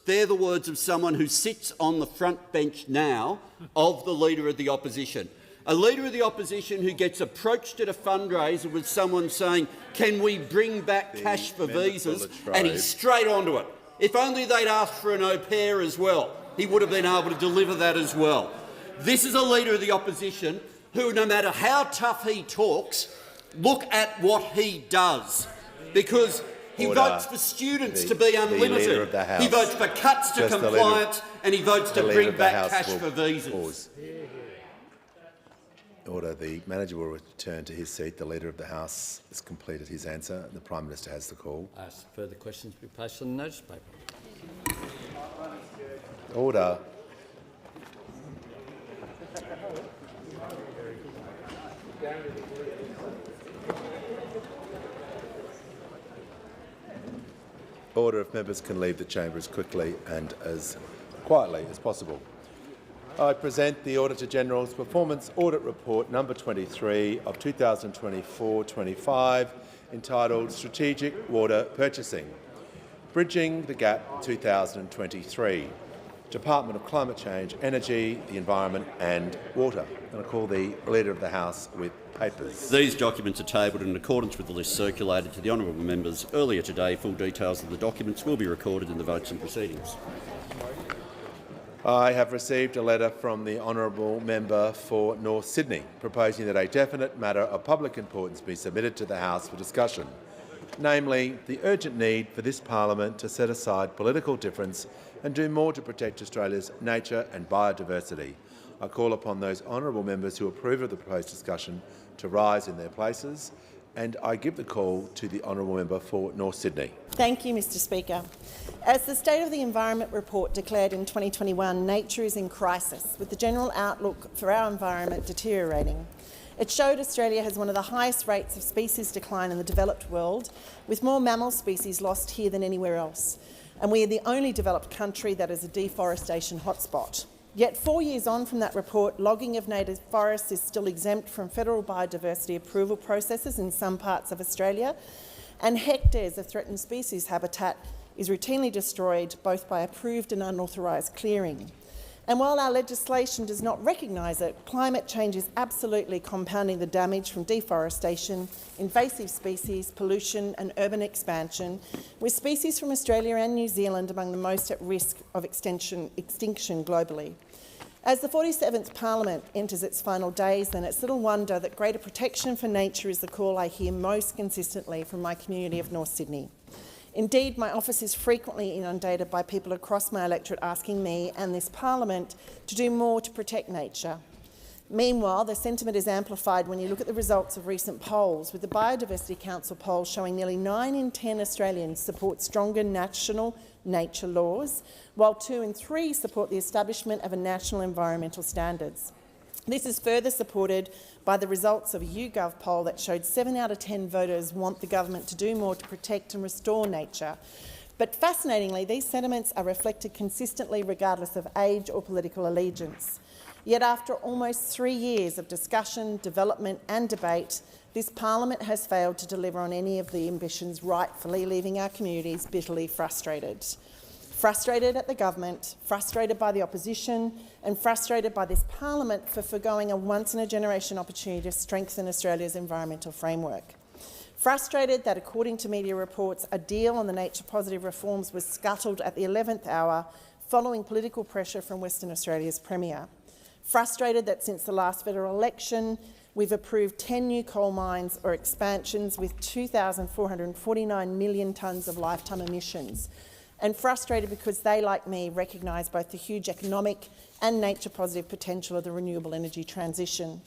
of someone who sits on the front bench now of the Leader of the Opposition. A Leader of the Opposition who gets approached at a fundraiser with someone saying, "Can we bring back cash for visas?" and he's straight onto it. If only they'd asked for an au pair as well, he would have been able to deliver that as well. This is a Leader of the Opposition who, no matter how tough he talks, look at what he does, because he votes for students to be unlimited, he votes for cuts to compliance, and he votes to bring back cash for visas. Order. The manager will return to his seat. The Leader of the House has completed his answer. The Prime Minister has the call. Further questions be placed on the notice paper. Order. Order. If members can leave the chamber as quickly and as quietly as possible. I present the Auditor-General's Performance Audit Report number 23 of 2024-25, entitled Strategic Water Purchasing, Bridging the Gap 2023, Department of Climate Change, Energy, the Environment and Water. And I call the Leader of the House with papers. These documents are tabled in accordance with the list circulated to the honourable members earlier today. Full details of the documents will be recorded in the votes and proceedings. I have received a letter from the honourable member for North Sydney proposing that a definite matter of public importance be submitted to the House for discussion, namely the urgent need for this parliament to set aside political difference and do more to protect Australia's nature and biodiversity. I call upon those honourable members who approve of the proposed discussion to rise in their places, and I give the call to the honourable member for North Sydney. Thank you, Mr Speaker. As the State of the Environment report declared in 2021, nature is in crisis, with the general outlook for our environment deteriorating. It showed Australia has one of the highest rates of species decline in the developed world, with more mammal species lost here than anywhere else. And we are the only developed country that is a deforestation hotspot. Yet 4 years on from that report, logging of native forests is still exempt from federal biodiversity approval processes in some parts of Australia, and hectares of threatened species habitat is routinely destroyed both by approved and unauthorised clearing. And while our legislation does not recognise it, climate change is absolutely compounding the damage from deforestation, invasive species, pollution and urban expansion, with species from Australia and New Zealand among the most at risk of extinction globally. As the 47th Parliament enters its final days, then it's little wonder that greater protection for nature is the call I hear most consistently from my community of North Sydney. Indeed, my office is frequently inundated by people across my electorate asking me and this Parliament to do more to protect nature. Meanwhile, the sentiment is amplified when you look at the results of recent polls, with the Biodiversity Council poll showing nearly 9 in 10 Australians support stronger national nature laws, while 2 in 3 support the establishment of a national environmental standards. This is further supported by the results of a YouGov poll that showed 7 out of 10 voters want the government to do more to protect and restore nature. But fascinatingly, these sentiments are reflected consistently regardless of age or political allegiance. Yet after almost 3 years of discussion, development and debate, this parliament has failed to deliver on any of the ambitions, rightfully leaving our communities bitterly frustrated. Frustrated at the government, frustrated by the opposition and frustrated by this parliament for forgoing a once-in-a-generation opportunity to strengthen Australia's environmental framework. Frustrated that, according to media reports, a deal on the nature-positive reforms was scuttled at the 11th hour following political pressure from Western Australia's Premier. Frustrated that since the last federal election, we've approved 10 new coal mines or expansions with 2,449 million tonnes of lifetime emissions. And frustrated because they, like me, recognise both the huge economic and nature-positive potential of the renewable energy transition.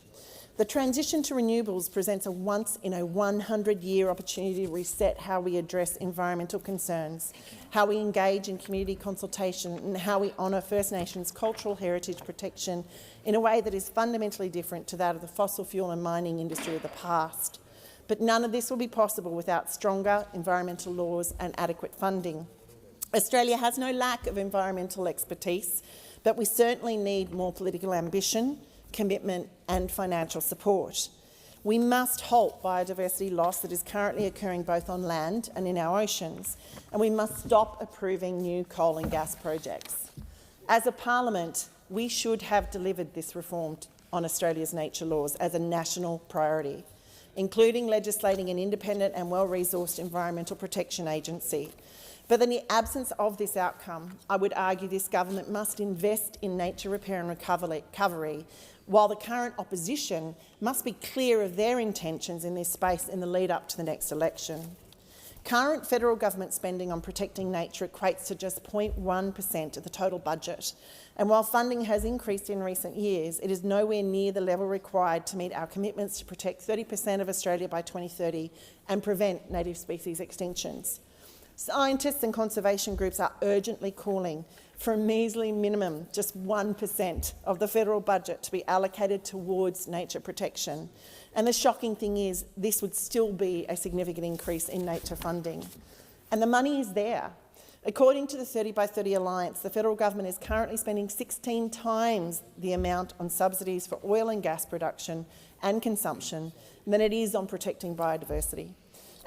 The transition to renewables presents a once-in-a-100-year opportunity to reset how we address environmental concerns, how we engage in community consultation and how we honour First Nations cultural heritage protection in a way that is fundamentally different to that of the fossil fuel and mining industry of the past. But none of this will be possible without stronger environmental laws and adequate funding. Australia has no lack of environmental expertise, but we certainly need more political ambition, commitment and financial support. We must halt biodiversity loss that is currently occurring both on land and in our oceans, and we must stop approving new coal and gas projects. As a parliament, we should have delivered this reform on Australia's nature laws as a national priority, including legislating an independent and well-resourced environmental protection agency. But in the absence of this outcome, I would argue this government must invest in nature repair and recovery, while the current opposition must be clear of their intentions in this space in the lead-up to the next election. Current federal government spending on protecting nature equates to just 0.1% of the total budget, and while funding has increased in recent years, it is nowhere near the level required to meet our commitments to protect 30% of Australia by 2030 and prevent native species extinctions. Scientists and conservation groups are urgently calling for a measly minimum, just 1% of the federal budget to be allocated towards nature protection. And the shocking thing is this would still be a significant increase in nature funding. And the money is there. According to the 30 by 30 Alliance, the federal government is currently spending 16 times the amount on subsidies for oil and gas production and consumption than it is on protecting biodiversity.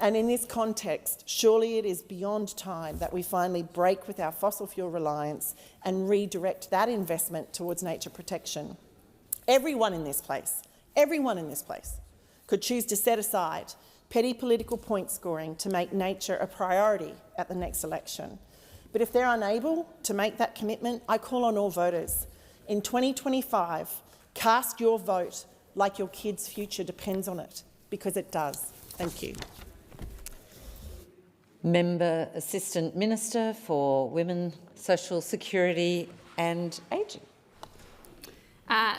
And in this context, surely it is beyond time that we finally break with our fossil fuel reliance and redirect that investment towards nature protection. Everyone in this place could choose to set aside petty political point scoring to make nature a priority at the next election. But if they're unable to make that commitment, I call on all voters. In 2025, cast your vote like your kids' future depends on it, because it does. Thank you. Member Assistant Minister for Women, Social Security and Ageing.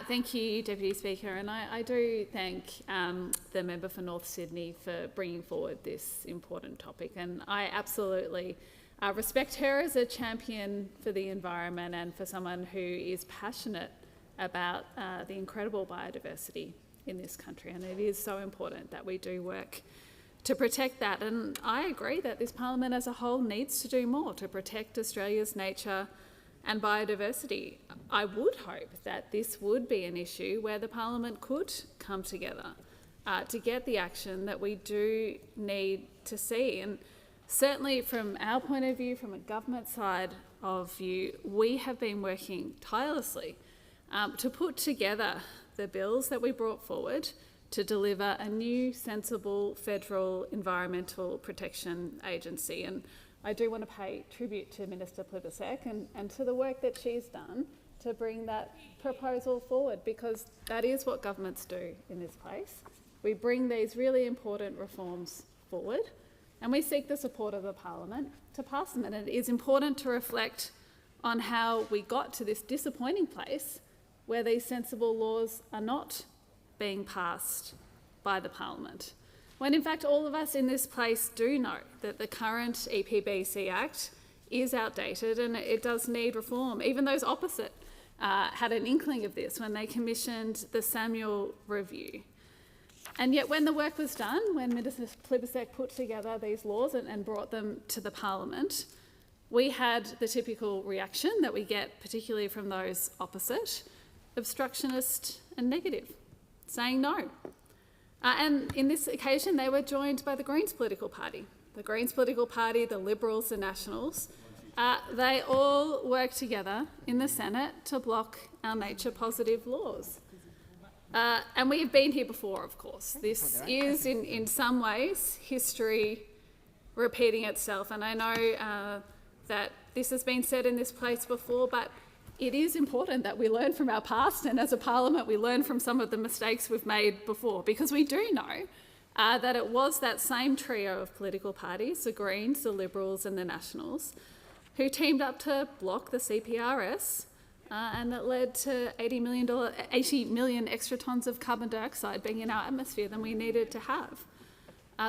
Thank you, Deputy Speaker, and I do thank the member for North Sydney for bringing forward this important topic, and I absolutely respect her as a champion for the environment and for someone who is passionate about the incredible biodiversity in this country, and it is so important that we do work to protect that. And I agree that this parliament as a whole needs to do more to protect Australia's nature and biodiversity. I would hope that this would be an issue where the parliament could come together to get the action that we do need to see. And certainly from our point of view, from a government side of view, we have been working tirelessly to put together the bills that we brought forward to deliver a new, sensible federal environmental protection agency. And I do want to pay tribute to Minister Plibersek and to the work that she's done to bring that proposal forward, because that is what governments do in this place. We bring these really important reforms forward and we seek the support of the parliament to pass them. And it is important to reflect on how we got to this disappointing place where these sensible laws are not being passed by the parliament, when in fact all of us in this place do know that the current EPBC Act is outdated and it does need reform. Even those opposite had an inkling of this when they commissioned the Samuel Review. And yet when the work was done, when Minister Plibersek put together these laws and brought them to the parliament, we had the typical reaction that we get particularly from those opposite, obstructionist and negative, saying no. And in this occasion, they were joined by the Greens political party. The Greens political party, the Liberals, the Nationals, they all worked together in the Senate to block our nature-positive laws. And we have been here before, of course. This is, in some ways, history repeating itself. And I know that this has been said in this place before, but it is important that we learn from our past, and as a parliament we learn from some of the mistakes we've made before, because we do know that it was that same trio of political parties, the Greens, the Liberals and the Nationals, who teamed up to block the CPRS, and that led to 80 million extra tonnes of carbon dioxide being in our atmosphere than we needed to have.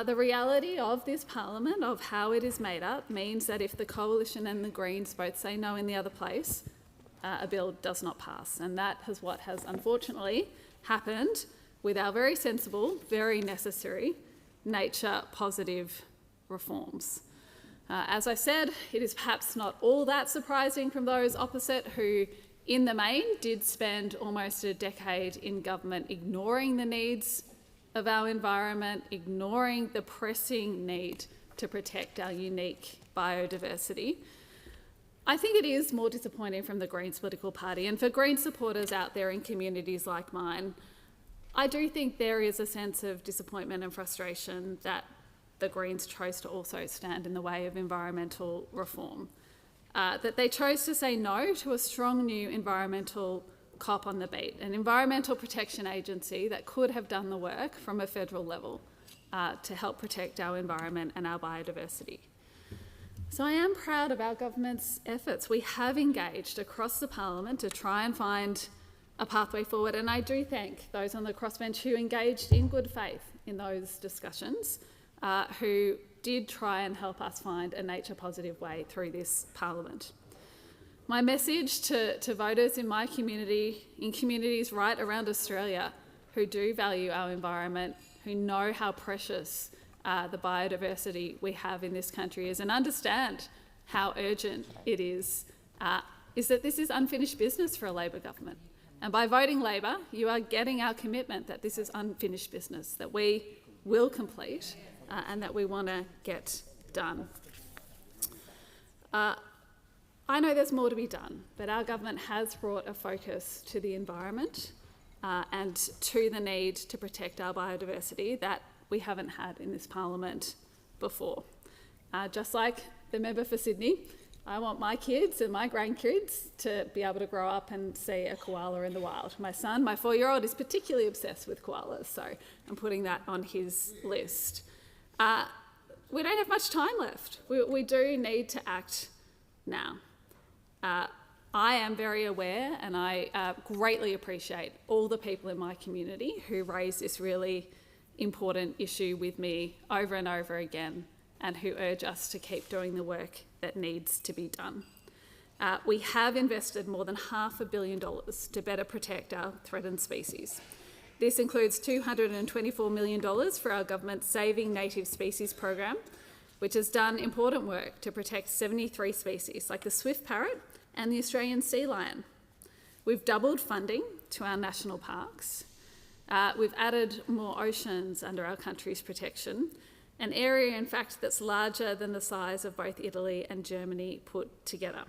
The reality of this parliament, of how it is made up, means that if the Coalition and the Greens both say no in the other place, a bill does not pass. And that is what has unfortunately happened with our very sensible, very necessary, nature-positive reforms. As I said, it is perhaps not all that surprising from those opposite who, in the main, did spend almost a decade in government ignoring the needs of our environment, ignoring the pressing need to protect our unique biodiversity. I think it is more disappointing from the Greens political party, and for Greens supporters out there in communities like mine, I do think there is a sense of disappointment and frustration that the Greens chose to also stand in the way of environmental reform, that they chose to say no to a strong new environmental cop on the beat, an environmental protection agency that could have done the work from a federal level to help protect our environment and our biodiversity. So I am proud of our government's efforts. We have engaged across the parliament to try and find a pathway forward, and I do thank those on the crossbench who engaged in good faith in those discussions, who did try and help us find a nature-positive way through this parliament. My message to voters in my community, in communities right around Australia who do value our environment, who know how precious the biodiversity we have in this country is, and understand how urgent it is that this is unfinished business for a Labor government. And by voting Labor, you are getting our commitment that this is unfinished business, that we will complete and that we want to get done. I know there's more to be done, but our government has brought a focus to the environment and to the need to protect our biodiversity that we haven't had in this parliament before. Just like the member for Sydney, I want my kids and my grandkids to be able to grow up and see a koala in the wild. My son, my 4-year-old, is particularly obsessed with koalas, so I'm putting that on his list. We don't have much time left. We do need to act now. I am very aware, and I greatly appreciate all the people in my community who raise this really important issue with me over and over again, and who urge us to keep doing the work that needs to be done. We have invested more than $500 million to better protect our threatened species. This includes $224 million for our government's Saving Native Species program, which has done important work to protect 73 species, like the swift parrot and the Australian sea lion. We've doubled funding to our national parks. We've added more oceans under our country's protection, an area, in fact, that's larger than the size of both Italy and Germany put together.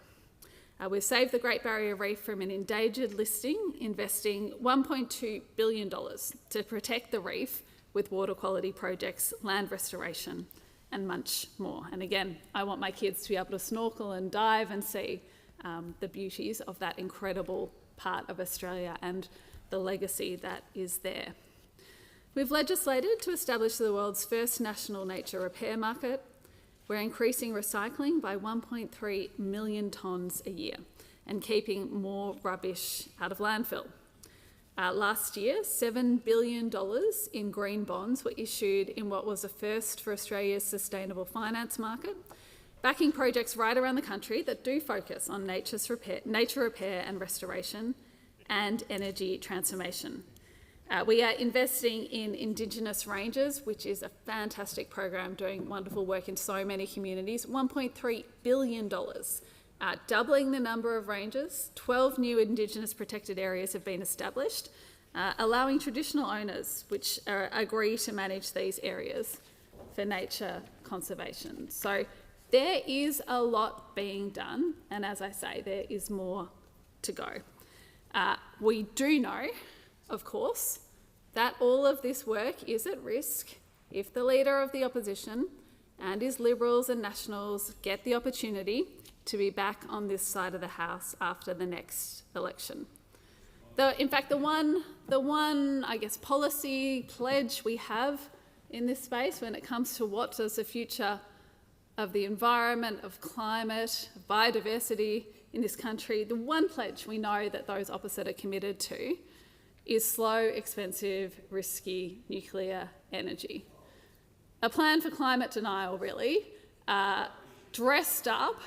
We've saved the Great Barrier Reef from an endangered listing, investing $1.2 billion to protect the reef with water quality projects, land restoration, and much more. And again, I want my kids to be able to snorkel and dive and see the beauties of that incredible part of Australia and the legacy that is there. We've legislated to establish the world's first national nature repair market. We're increasing recycling by 1.3 million tonnes a year and keeping more rubbish out of landfill. Last year, $7 billion in green bonds were issued in what was a first for Australia's sustainable finance market, backing projects right around the country that do focus on nature repair and restoration and energy transformation. We are investing in Indigenous rangers, which is a fantastic program doing wonderful work in so many communities, $1.3 billion doubling the number of ranges. 12 new Indigenous protected areas have been established, allowing traditional owners which agree to manage these areas for nature conservation. So there is a lot being done, and as I say, there is more to go. We do know, of course, that all of this work is at risk if the Leader of the Opposition and his Liberals and Nationals get the opportunity to be back on this side of the House after the next election. In fact, the one, I guess, policy pledge we have in this space when it comes to what does the future of the environment, of climate, of biodiversity in this country, the one pledge we know that those opposite are committed to is slow, expensive, risky nuclear energy. A plan for climate denial, really, dressed up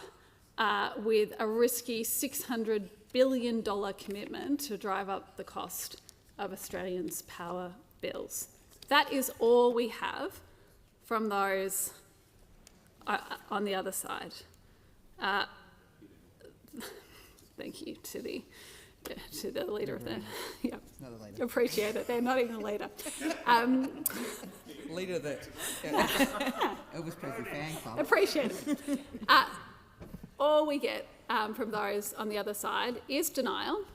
with a risky $600 billion commitment to drive up the cost of Australians' power bills. That is all we have from those on the other side. Thank you to the leader of the. Yeah, appreciate it. They're not even the leader. Leader of the Elvis Presley fan club. Appreciate it. All we get from those on the other side is denial,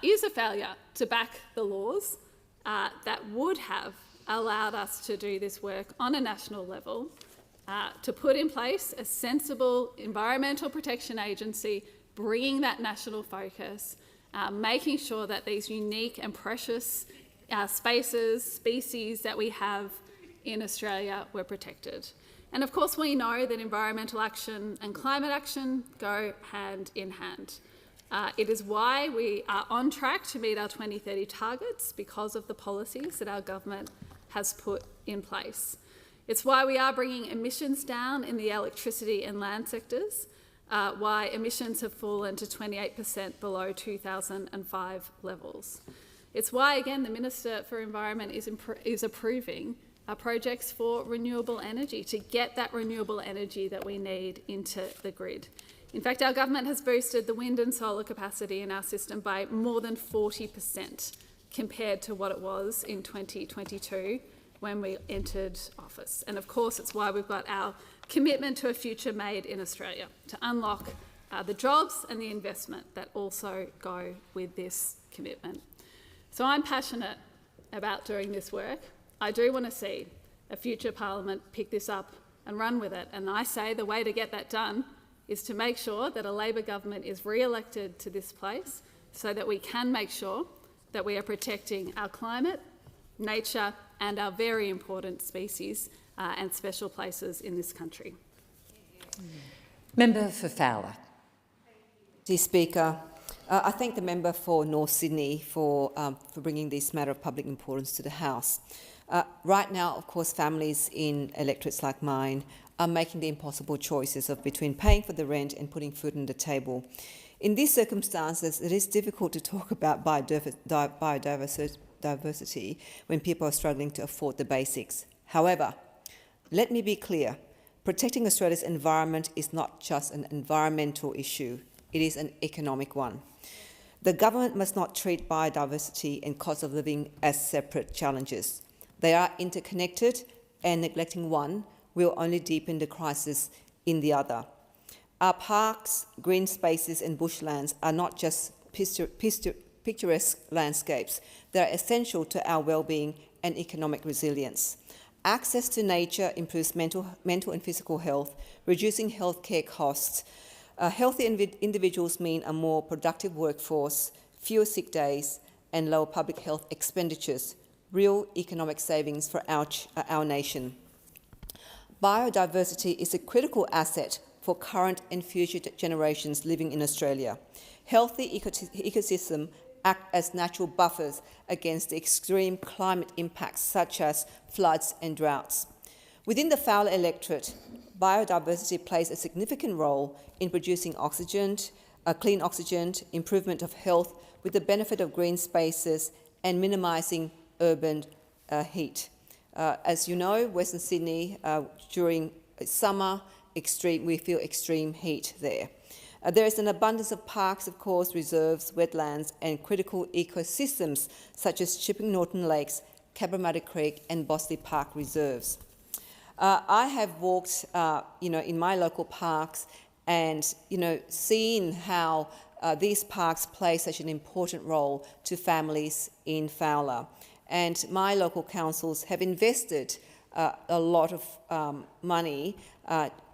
is a failure to back the laws that would have allowed us to do this work on a national level, to put in place a sensible environmental protection agency, bringing that national focus, making sure that these unique and precious species that we have in Australia were protected. And of course we know that environmental action and climate action go hand in hand. It is why we are on track to meet our 2030 targets, because of the policies that our government has put in place. It's why we are bringing emissions down in the electricity and land sectors, why emissions have fallen to 28% below 2005 levels. It's why, again, the Minister for Environment is approving projects for renewable energy, to get that renewable energy that we need into the grid. In fact, our government has boosted the wind and solar capacity in our system by more than 40% compared to what it was in 2022 when we entered office. And of course, it's why we've got our commitment to a future made in Australia, to unlock the jobs and the investment that also go with this commitment. So I'm passionate about doing this work. I do want to see a future Parliament pick this up and run with it. And I say the way to get that done is to make sure that a Labor government is re-elected to this place so that we can make sure that we are protecting our climate, nature and our very important species and special places in this country. Member for Fowler. Dear Speaker, I thank the member for North Sydney for bringing this matter of public importance to the House. Right now, of course, families in electorates like mine are making the impossible choices of between paying for the rent and putting food on the table. In these circumstances, it is difficult to talk about biodiversity when people are struggling to afford the basics. However, let me be clear, protecting Australia's environment is not just an environmental issue, it is an economic one. The government must not treat biodiversity and cost of living as separate challenges. They are interconnected, and neglecting one will only deepen the crisis in the other. Our parks, green spaces and bushlands are not just picturesque landscapes. They are essential to our well-being and economic resilience. Access to nature improves mental and physical health, reducing healthcare costs. Healthy individuals mean a more productive workforce, fewer sick days and lower public health expenditures, real economic savings for our nation. Biodiversity is a critical asset for current and future generations living in Australia. Healthy ecosystems act as natural buffers against the extreme climate impacts such as floods and droughts. Within the Fowler electorate, biodiversity plays a significant role in producing oxygen, clean oxygen, improvement of health with the benefit of green spaces and minimising urban heat. As you know, Western Sydney, during summer, we feel extreme heat there. There is an abundance of parks, of course, reserves, wetlands and critical ecosystems such as Chipping Norton Lakes, Cabramatta Creek and Bosley Park reserves. I have walked in my local parks and seen how these parks play such an important role to families in Fowler. And my local councils have invested a lot of money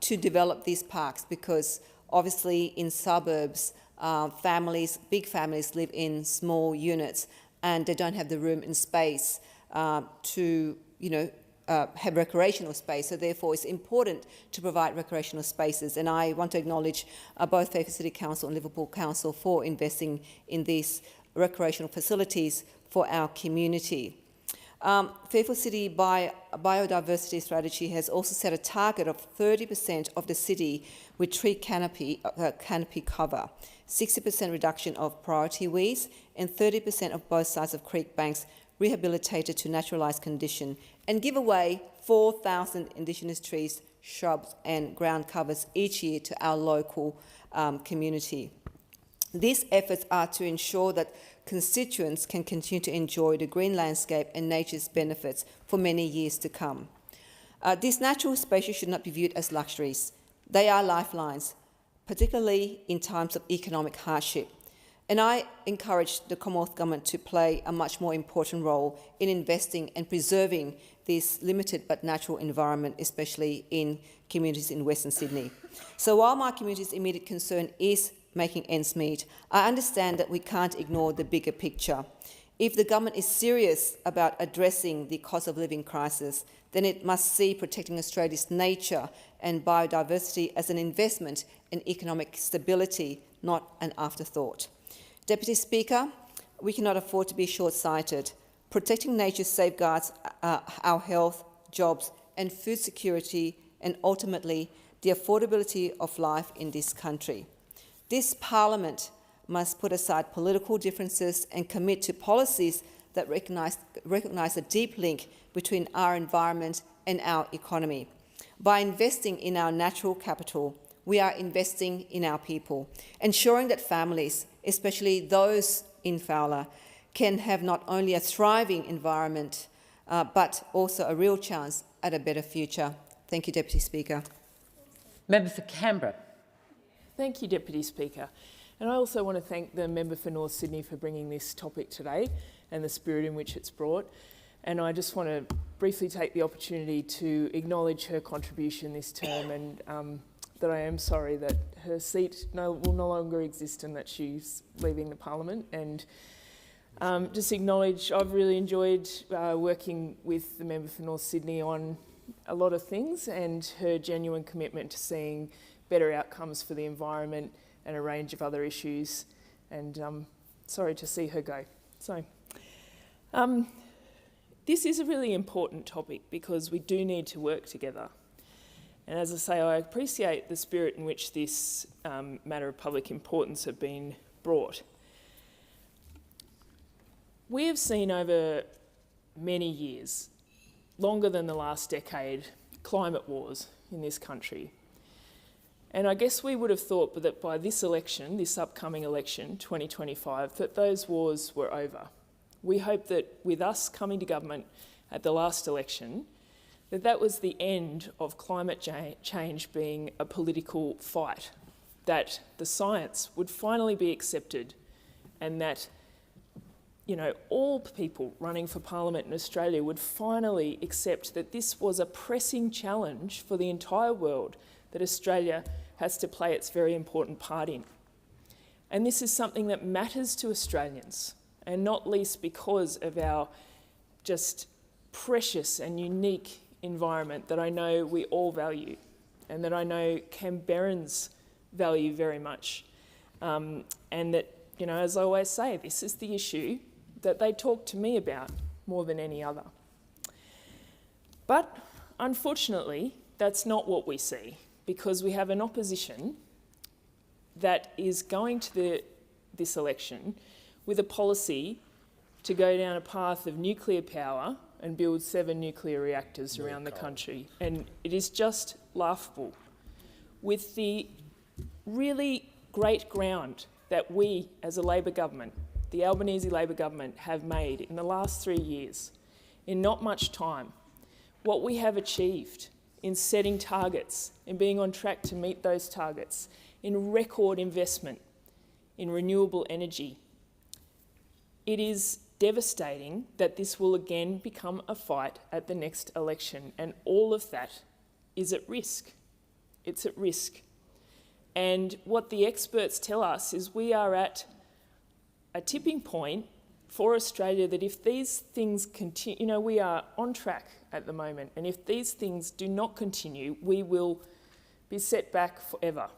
to develop these parks, because obviously in suburbs, big families live in small units and they don't have the room and space to have recreational space. So therefore it's important to provide recreational spaces. And I want to acknowledge both Fairfield City Council and Liverpool Council for investing in these recreational facilities for our community. Fairfield City Biodiversity Strategy has also set a target of 30% of the city with tree canopy cover, 60% reduction of priority weeds, and 30% of both sides of creek banks rehabilitated to naturalised condition, and give away 4,000 Indigenous trees, shrubs and ground covers each year to our local community. These efforts are to ensure that constituents can continue to enjoy the green landscape and nature's benefits for many years to come. These natural spaces should not be viewed as luxuries. They are lifelines, particularly in times of economic hardship. And I encourage the Commonwealth Government to play a much more important role in investing and preserving this limited but natural environment, especially in communities in Western Sydney. So while my community's immediate concern is making ends meet, I understand that we can't ignore the bigger picture. If the government is serious about addressing the cost of living crisis, then it must see protecting Australia's nature and biodiversity as an investment in economic stability, not an afterthought. Deputy Speaker, we cannot afford to be short-sighted. Protecting nature safeguards our health, jobs and food security, and ultimately the affordability of life in this country. This Parliament must put aside political differences and commit to policies that recognise a deep link between our environment and our economy. By investing in our natural capital, we are investing in our people, ensuring that families, especially those in Fowler, can have not only a thriving environment, but also a real chance at a better future. Thank you, Deputy Speaker. Member for Canberra. Thank you, Deputy Speaker. And I also want to thank the member for North Sydney for bringing this topic today and the spirit in which it's brought. And I just want to briefly take the opportunity to acknowledge her contribution this term, and that I am sorry that her seat will no longer exist and that she's leaving the Parliament. And just acknowledge I've really enjoyed working with the member for North Sydney on a lot of things, and her genuine commitment to seeing better outcomes for the environment and a range of other issues. And sorry to see her go. So this is a really important topic because we do need to work together. And as I say, I appreciate the spirit in which this matter of public importance have been brought. We have seen over many years, longer than the last decade, climate wars in this country. And I guess we would have thought that by this election, this upcoming election, 2025, that those wars were over. We hope that with us coming to government at the last election, that was the end of climate change being a political fight, that the science would finally be accepted, and that all people running for Parliament in Australia would finally accept that this was a pressing challenge for the entire world that Australia has to play its very important part in. And this is something that matters to Australians, and not least because of our just precious and unique environment that I know we all value, and that I know Canberrans value very much. And that, as I always say, this is the issue that they talk to me about more than any other. But unfortunately, that's not what we see, because we have an opposition that is going to this election with a policy to go down a path of nuclear power and build 7 nuclear reactors around the country. And it is just laughable. With the really great ground that we, as a Labor government, the Albanese Labor government, have made in the last 3 years, in not much time. What we have achieved in setting targets, in being on track to meet those targets, in record investment in renewable energy. It is devastating that this will again become a fight at the next election, and all of that is at risk. It's at risk. And what the experts tell us is we are at a tipping point for Australia that if these things continue, we are on track at the moment, and if these things do not continue, we will be set back forever.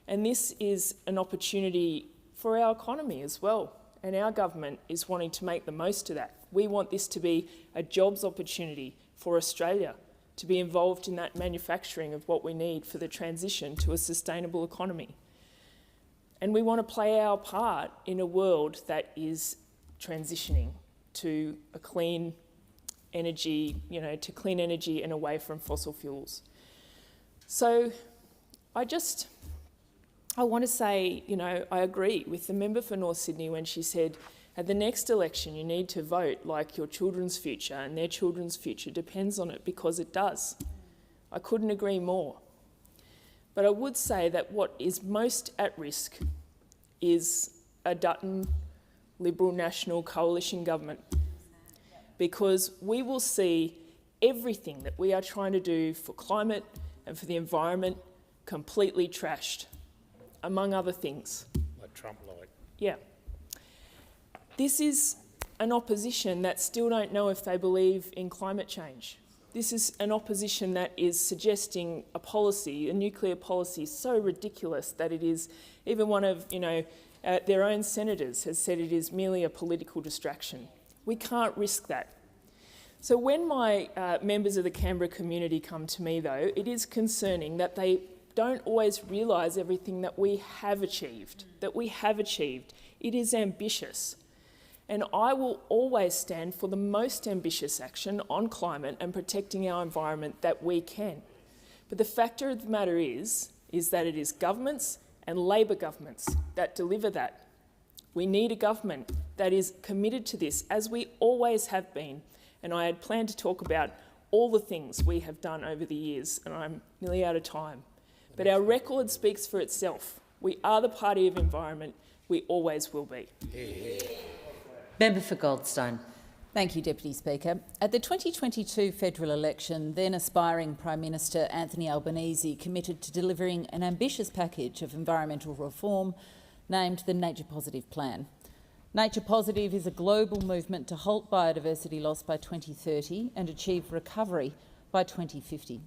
And this is an opportunity for our economy as well, and our government is wanting to make the most of that. We want this to be a jobs opportunity for Australia, to be involved in that manufacturing of what we need for the transition to a sustainable economy. And we want to play our part in a world that is transitioning to a clean energy, to clean energy and away from fossil fuels. So I want to say, I agree with the member for North Sydney when she said, at the next election, you need to vote like your children's future and their children's future depends on it, because it does. I couldn't agree more. But I would say that what is most at risk is a Dutton Liberal National Coalition government, because we will see everything that we are trying to do for climate and for the environment completely trashed, among other things. Like Trump like. Yeah. This is an opposition that still don't know if they believe in climate change. This is an opposition that is suggesting a policy, a nuclear policy, so ridiculous that it is, even one of their own senators has said it is merely a political distraction. We can't risk that. So when my members of the Canberra community come to me, though, it is concerning that they don't always realise everything that we have achieved, It is ambitious. And I will always stand for the most ambitious action on climate and protecting our environment that we can. But the fact of the matter is that it is governments and Labor governments that deliver that. We need a government that is committed to this, as we always have been. And I had planned to talk about all the things we have done over the years, and I'm nearly out of time. But our record speaks for itself. We are the party of environment. We always will be. Member for Goldstein. Thank you, Deputy Speaker. At the 2022 federal election, then aspiring Prime Minister Anthony Albanese committed to delivering an ambitious package of environmental reform named the Nature Positive Plan. Nature Positive is a global movement to halt biodiversity loss by 2030 and achieve recovery by 2050.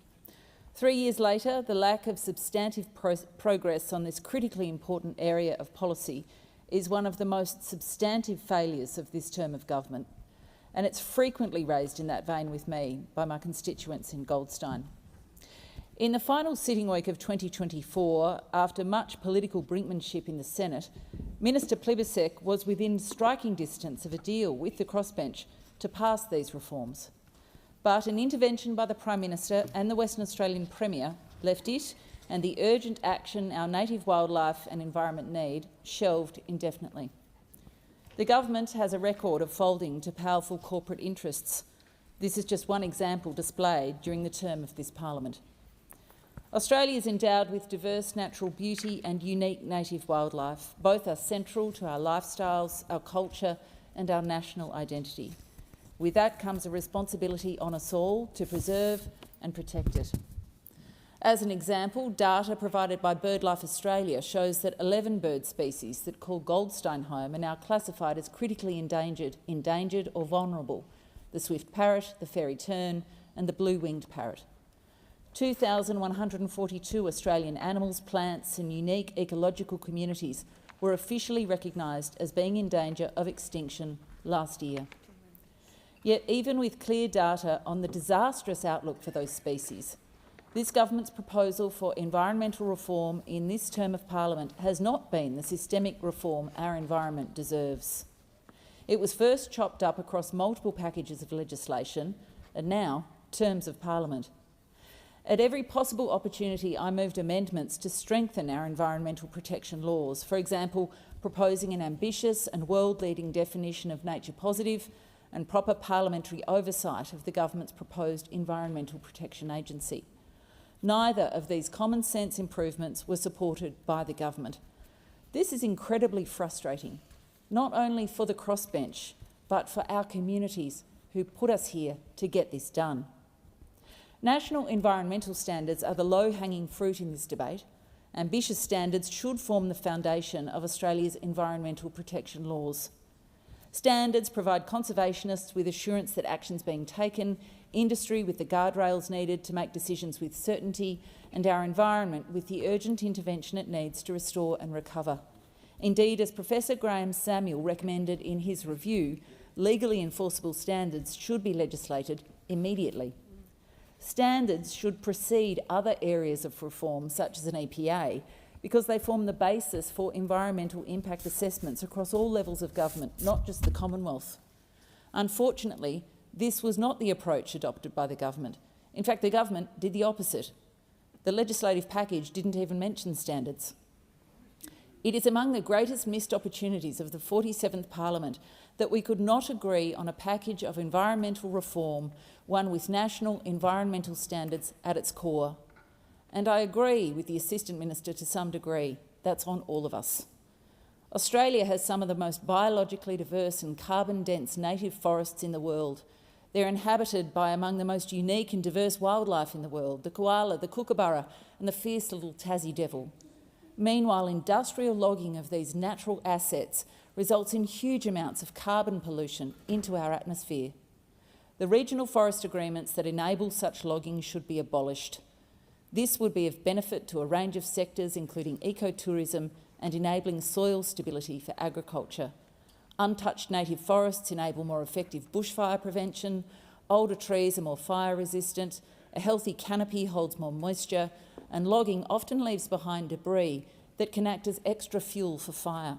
3 years later, the lack of substantive progress on this critically important area of policy is one of the most substantive failures of this term of government, and it's frequently raised in that vein with me by my constituents in Goldstein. In the final sitting week of 2024, after much political brinkmanship in the Senate, Minister Plibersek was within striking distance of a deal with the crossbench to pass these reforms. But an intervention by the Prime Minister and the Western Australian Premier left it and the urgent action our native wildlife and environment need shelved indefinitely. The government has a record of folding to powerful corporate interests. This is just one example displayed during the term of this parliament. Australia is endowed with diverse natural beauty and unique native wildlife. Both are central to our lifestyles, our culture and our national identity. With that comes a responsibility on us all to preserve and protect it. As an example, data provided by BirdLife Australia shows that 11 bird species that call Goldstein home are now classified as critically endangered or vulnerable: the swift parrot, the fairy tern and the blue-winged parrot. 2,142 Australian animals, plants and unique ecological communities were officially recognised as being in danger of extinction last year. Yet even with clear data on the disastrous outlook for those species, this government's proposal for environmental reform in this term of parliament has not been the systemic reform our environment deserves. It was first chopped up across multiple packages of legislation and now terms of parliament. At every possible opportunity, I moved amendments to strengthen our environmental protection laws, for example, proposing an ambitious and world-leading definition of nature positive and proper parliamentary oversight of the government's proposed Environmental Protection Agency. Neither of these common sense improvements were supported by the government. This is incredibly frustrating, not only for the crossbench, but for our communities who put us here to get this done. National environmental standards are the low-hanging fruit in this debate. Ambitious standards should form the foundation of Australia's environmental protection laws. Standards provide conservationists with assurance that action's being taken, industry with the guardrails needed to make decisions with certainty, and our environment with the urgent intervention it needs to restore and recover. Indeed, as Professor Graham Samuel recommended in his review, legally enforceable standards should be legislated immediately. Standards should precede other areas of reform, such as an EPA, because they form the basis for environmental impact assessments across all levels of government, not just the Commonwealth. Unfortunately, this was not the approach adopted by the government. In fact, the government did the opposite. The legislative package didn't even mention standards. It is among the greatest missed opportunities of the 47th Parliament that we could not agree on a package of environmental reform, one with national environmental standards at its core. And I agree with the Assistant Minister to some degree. That's on all of us. Australia has some of the most biologically diverse and carbon-dense native forests in the world. They're inhabited by among the most unique and diverse wildlife in the world, the koala, the kookaburra and the fierce little Tassie devil. Meanwhile, industrial logging of these natural assets results in huge amounts of carbon pollution into our atmosphere. The regional forest agreements that enable such logging should be abolished. This would be of benefit to a range of sectors, including ecotourism and enabling soil stability for agriculture. Untouched native forests enable more effective bushfire prevention, older trees are more fire resistant, a healthy canopy holds more moisture, and logging often leaves behind debris that can act as extra fuel for fire.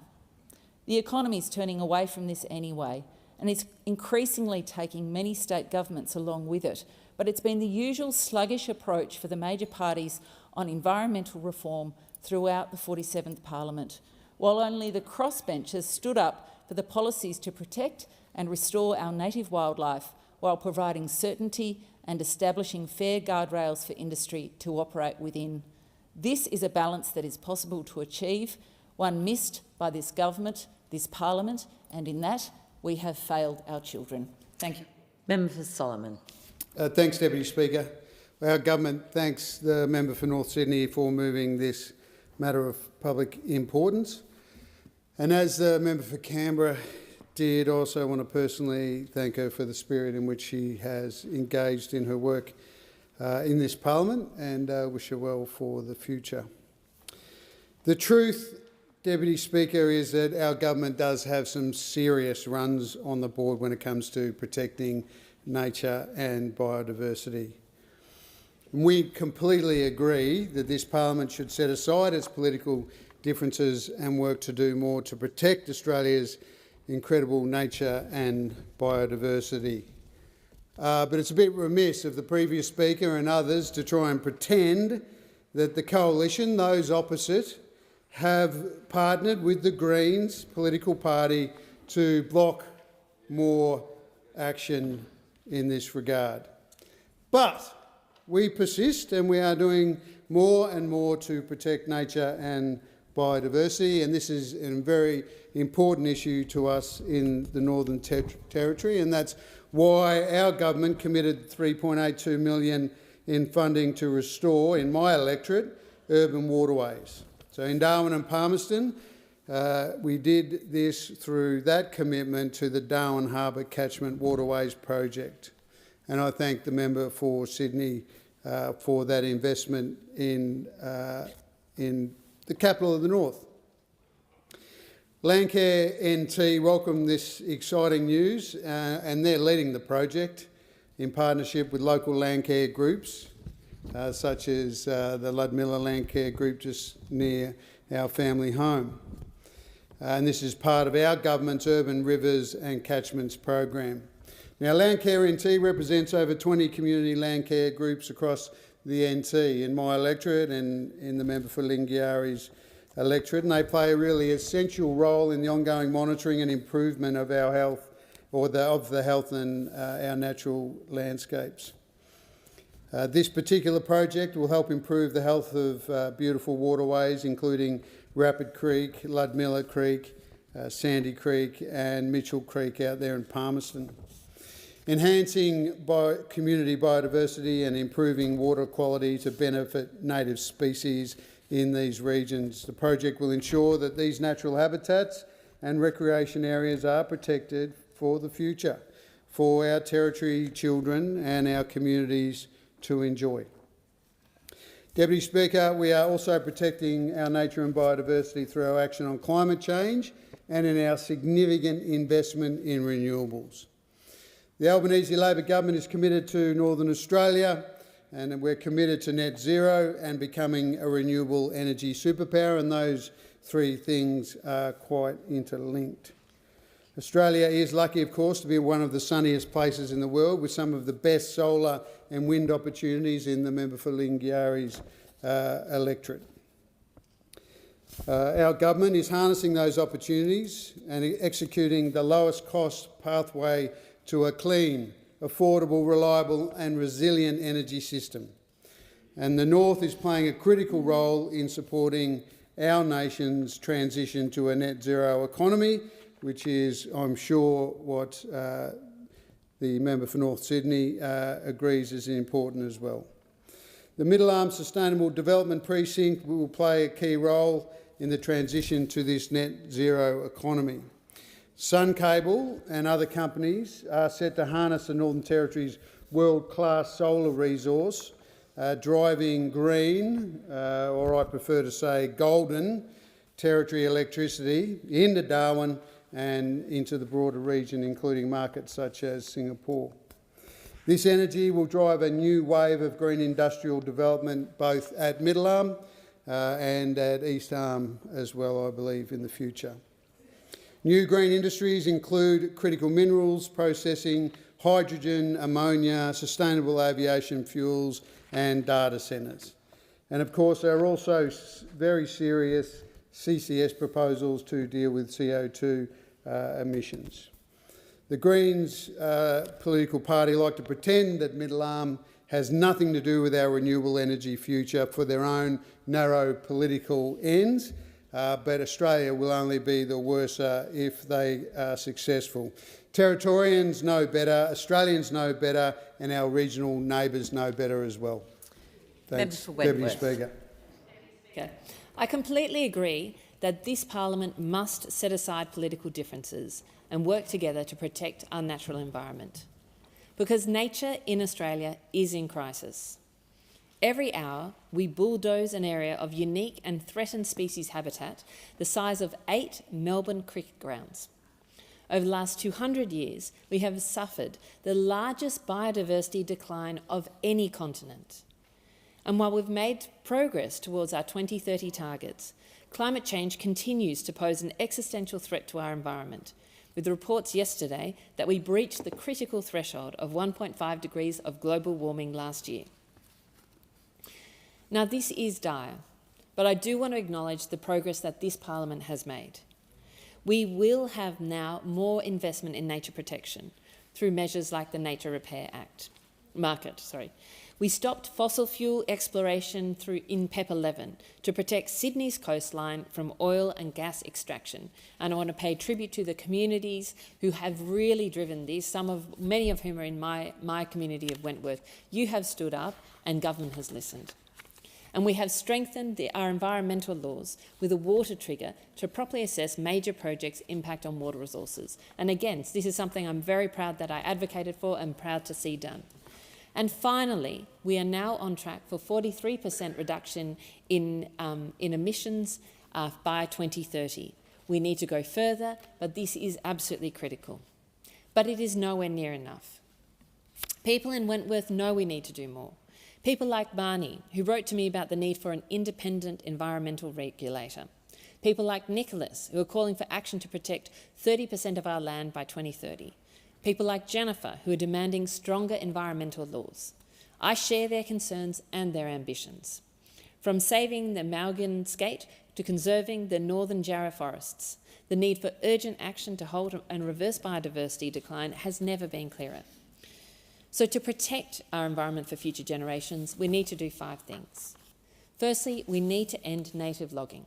The economy is turning away from this anyway, and it's increasingly taking many state governments along with it, but it's been the usual sluggish approach for the major parties on environmental reform throughout the 47th Parliament, while only the crossbench has stood up for the policies to protect and restore our native wildlife while providing certainty and establishing fair guardrails for industry to operate within. This is a balance that is possible to achieve, one missed by this government, this Parliament, and in that we have failed our children. Thank you. Member for Solomon. Thanks, Deputy Speaker. Our government thanks the member for North Sydney for moving this matter of public importance. And as the member for Canberra did, also want to personally thank her for the spirit in which she has engaged in her work in this Parliament, and wish her well for the future. The truth, Deputy Speaker, is that our government does have some serious runs on the board when it comes to protecting nature and biodiversity. We completely agree that this Parliament should set aside its political differences and work to do more to protect Australia's incredible nature and biodiversity. But it's a bit remiss of the previous speaker and others to try and pretend that the coalition, those opposite, have partnered with the Greens political party to block more action in this regard. But we persist, and we are doing more and more to protect nature and biodiversity, and this is a very important issue to us in the Northern Territory, and that's why our government committed $3.82 million in funding to restore, in my electorate, urban waterways. So in Darwin and Palmerston, we did this through that commitment to the Darwin Harbour Catchment Waterways project. And I thank the member for Sydney for that investment in the capital of the North. Landcare NT welcome this exciting news, and they're leading the project in partnership with local Landcare groups, such as the Ludmilla Landcare group just near our family home. And this is part of our government's Urban Rivers and Catchments program. Now, Landcare NT represents over 20 community landcare groups across the NT in my electorate and in the member for Lingiari's electorate, and they play a really essential role in the ongoing monitoring and improvement of our health, or of the health and our natural landscapes. This particular project will help improve the health of beautiful waterways, including Rapid Creek, Ludmilla Creek, Sandy Creek and Mitchell Creek out there in Palmerston. Enhancing community biodiversity and improving water quality to benefit native species in these regions. The project will ensure that these natural habitats and recreation areas are protected for the future, for our Territory children and our communities to enjoy. Deputy Speaker, we are also protecting our nature and biodiversity through our action on climate change and in our significant investment in renewables. The Albanese Labor government is committed to Northern Australia, and we're committed to net zero and becoming a renewable energy superpower, and those three things are quite interlinked. Australia is lucky, of course, to be one of the sunniest places in the world, with some of the best solar and wind opportunities in the member for Lingiari's electorate. Our government is harnessing those opportunities and executing the lowest cost pathway to a clean, affordable, reliable and resilient energy system. And the North is playing a critical role in supporting our nation's transition to a net zero economy, which is, I'm sure, what the member for North Sydney agrees is important as well. The Middle Arm Sustainable Development Precinct will play a key role in the transition to this net zero economy. Sun Cable and other companies are set to harness the Northern Territory's world-class solar resource, driving green, or I prefer to say golden, Territory electricity into Darwin and into the broader region, including markets such as Singapore. This energy will drive a new wave of green industrial development both at Middle Arm and at East Arm as well, I believe, in the future. New green industries include critical minerals processing, hydrogen, ammonia, sustainable aviation fuels and data centres. And of course there are also very serious CCS proposals to deal with CO2 emissions. The Greens political party like to pretend that Middle Arm has nothing to do with our renewable energy future for their own narrow political ends, but Australia will only be the worser if they are successful. Territorians know better, Australians know better, and our regional neighbours know better as well. Thanks, Deputy Speaker. Okay. I completely agree that this parliament must set aside political differences and work together to protect our natural environment, because nature in Australia is in crisis. Every hour, we bulldoze an area of unique and threatened species habitat the size of 8 Melbourne cricket grounds. Over the last 200 years, we have suffered the largest biodiversity decline of any continent. And while we've made progress towards our 2030 targets, climate change continues to pose an existential threat to our environment, with reports yesterday that we breached the critical threshold of 1.5 degrees of global warming last year. Now, this is dire, but I do want to acknowledge the progress that this parliament has made. We will have now more investment in nature protection through measures like the Nature Repair Market. We stopped fossil fuel exploration in PEP 11 to protect Sydney's coastline from oil and gas extraction. And I want to pay tribute to the communities who have really driven this, many of whom are in my community of Wentworth. You have stood up and government has listened. And we have strengthened our environmental laws with a water trigger to properly assess major projects' impact on water resources. And again, this is something I'm very proud that I advocated for and proud to see done. And finally, we are now on track for 43% reduction in emissions by 2030. We need to go further, but this is absolutely critical. But it is nowhere near enough. People in Wentworth know we need to do more. People like Barney, who wrote to me about the need for an independent environmental regulator. People like Nicholas, who are calling for action to protect 30% of our land by 2030. People like Jennifer, who are demanding stronger environmental laws. I share their concerns and their ambitions. From saving the Malgan Skate to conserving the Northern Jarrah forests, the need for urgent action to halt and reverse biodiversity decline has never been clearer. So to protect our environment for future generations, we need to do 5 things. Firstly, we need to end native logging.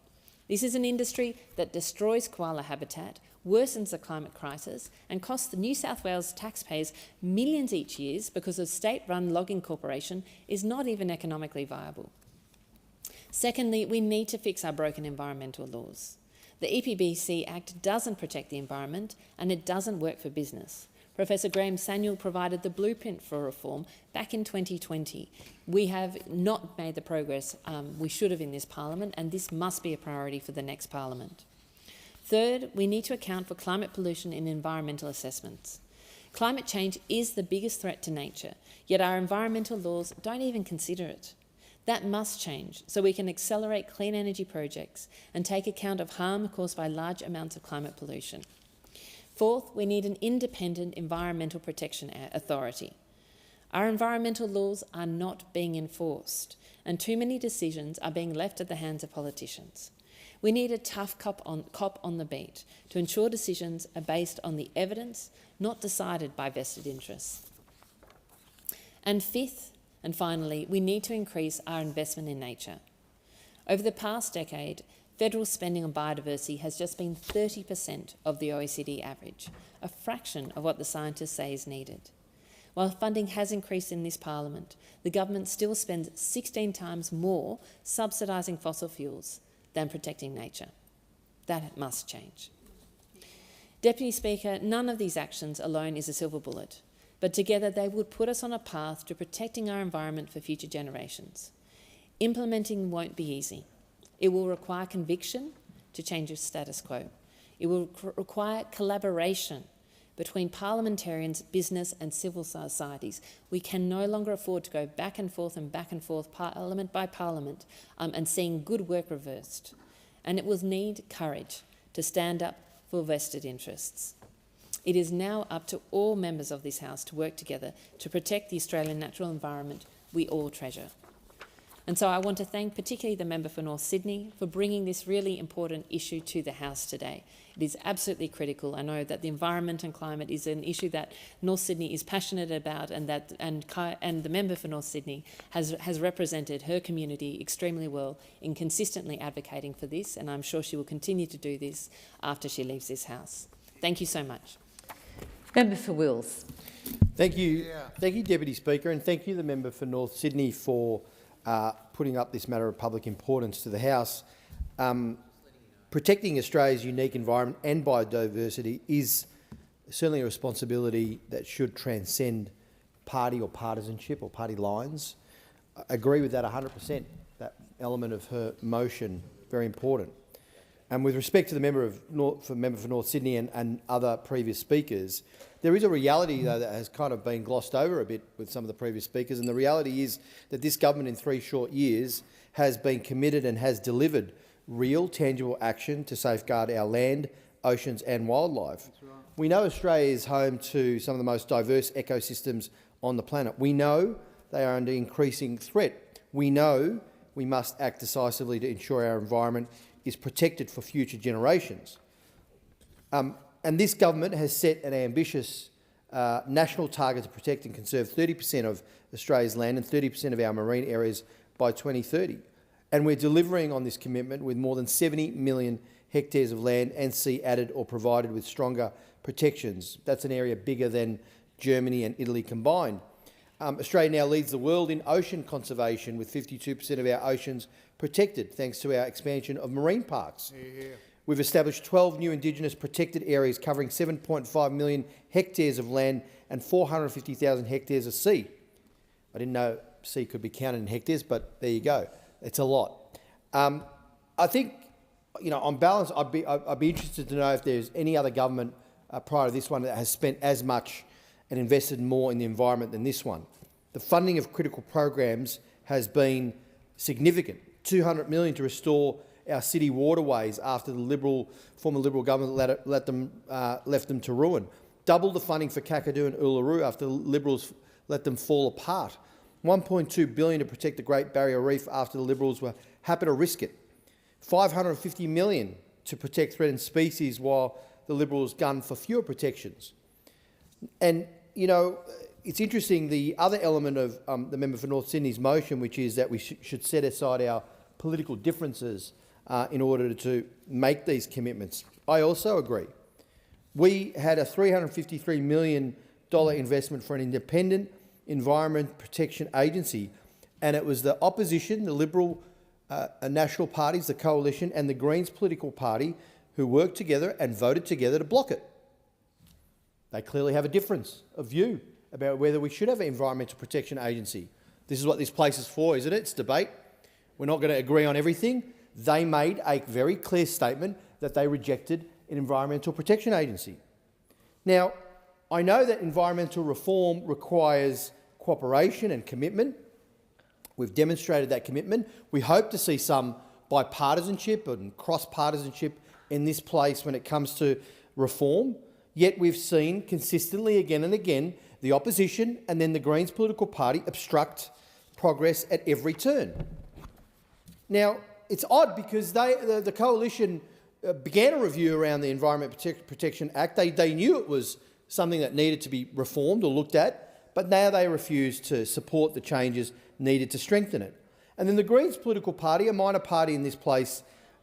This is an industry that destroys koala habitat, worsens the climate crisis and costs the New South Wales taxpayers millions each year because a state-run logging corporation is not even economically viable. Secondly, we need to fix our broken environmental laws. The EPBC Act doesn't protect the environment and it doesn't work for business. Professor Graham Samuel provided the blueprint for reform back in 2020. We have not made the progress we should have in this parliament, and this must be a priority for the next parliament. Third, we need to account for climate pollution in environmental assessments. Climate change is the biggest threat to nature, yet our environmental laws don't even consider it. That must change so we can accelerate clean energy projects and take account of harm caused by large amounts of climate pollution. Fourth, we need an independent environmental protection authority. Our environmental laws are not being enforced, and too many decisions are being left at the hands of politicians. We need a tough cop on the beat to ensure decisions are based on the evidence, not decided by vested interests. And fifth, and finally, we need to increase our investment in nature. Over the past decade, federal spending on biodiversity has just been 30% of the OECD average, a fraction of what the scientists say is needed. While funding has increased in this parliament, the government still spends 16 times more subsidising fossil fuels than protecting nature. That must change. Deputy Speaker, none of these actions alone is a silver bullet, but together they would put us on a path to protecting our environment for future generations. Implementing won't be easy. It will require conviction to change the status quo. It will require collaboration between parliamentarians, business and civil societies. We can no longer afford to go back and forth, parliament by parliament, and seeing good work reversed. And it will need courage to stand up for vested interests. It is now up to all members of this House to work together to protect the Australian natural environment we all treasure. And so I want to thank particularly the member for North Sydney for bringing this really important issue to the House today. It is absolutely critical. I know that the environment and climate is an issue that North Sydney is passionate about, and the member for North Sydney has represented her community extremely well in consistently advocating for this, and I'm sure she will continue to do this after she leaves this House. Thank you so much. Member for Wills. Thank you, Deputy Speaker, and thank you, the member for North Sydney, for putting up this matter of public importance to the House. Protecting Australia's unique environment and biodiversity is certainly a responsibility that should transcend party or partisanship or party lines. I agree with that 100%, that element of her motion, very important. And with respect to the member for North Sydney and other previous speakers, there is a reality, though, that has kind of been glossed over a bit with some of the previous speakers, and the reality is that this government in 3 short years has been committed and has delivered real, tangible action to safeguard our land, oceans and wildlife. Right. We know Australia is home to some of the most diverse ecosystems on the planet. We know they are under increasing threat. We know we must act decisively to ensure our environment is protected for future generations. And this government has set an ambitious national target to protect and conserve 30% of Australia's land and 30% of our marine areas by 2030. And we're delivering on this commitment with more than 70 million hectares of land and sea added or provided with stronger protections. That's an area bigger than Germany and Italy combined. Australia now leads the world in ocean conservation, with 52% of our oceans protected thanks to our expansion of marine parks. Yeah. We've established 12 new Indigenous protected areas covering 7.5 million hectares of land and 450,000 hectares of sea. I didn't know sea could be counted in hectares, but there you go. It's a lot. I think, on balance, I'd be interested to know if there's any other government prior to this one that has spent as much and invested more in the environment than this one. The funding of critical programs has been significant. $200 million to restore our city waterways after the former Liberal government left them to ruin. Double the funding for Kakadu and Uluru after the Liberals let them fall apart. $1.2 billion to protect the Great Barrier Reef after the Liberals were happy to risk it. $550 million to protect threatened species while the Liberals gunned for fewer protections. And, you know, it's interesting, the other element of the member for North Sydney's motion, which is that we should set aside our political differences in order to make these commitments. I also agree. We had a $353 million investment for an independent environment protection agency, and it was the opposition, the Liberal national parties, the coalition, and the Greens political party who worked together and voted together to block it. They clearly have a difference of view about whether we should have an environmental protection agency. This is what this place is for, isn't it? It's debate. We're not going to agree on everything. They made a very clear statement that they rejected an environmental protection agency. Now, I know that environmental reform requires cooperation and commitment. We've demonstrated that commitment. We hope to see some bipartisanship and cross-partisanship in this place when it comes to reform. Yet we've seen consistently again and again the opposition and then the Greens political party obstruct progress at every turn. Now, it's odd because the coalition began a review around the Environment Protection Act. They knew it was something that needed to be reformed or looked at, but now they refuse to support the changes needed to strengthen it. And then the Greens political party, a minor party in this place,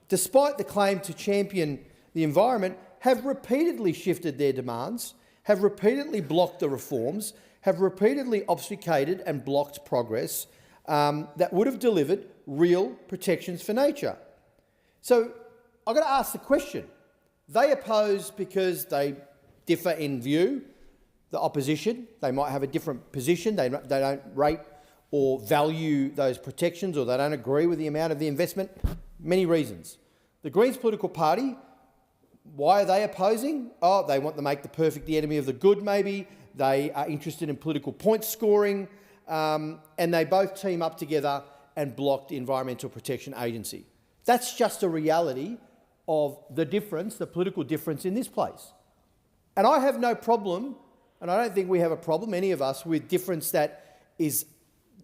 despite the claim to champion the environment, have repeatedly shifted their demands, have repeatedly blocked the reforms, have repeatedly obfuscated and blocked progress that would have delivered real protections for nature. So I've got to ask the question. They oppose because they differ in view, the opposition. They might have a different position. They don't rate or value those protections, or they don't agree with the amount of the investment. Many reasons. The Greens political party, why are they opposing? Oh, they want to make the perfect the enemy of the good, maybe. They are interested in political point scoring, and they both team up together and block the Environmental Protection Agency. That's just a reality of the difference, the political difference in this place. And I have no problem, and I don't think we have a problem, any of us, with difference that is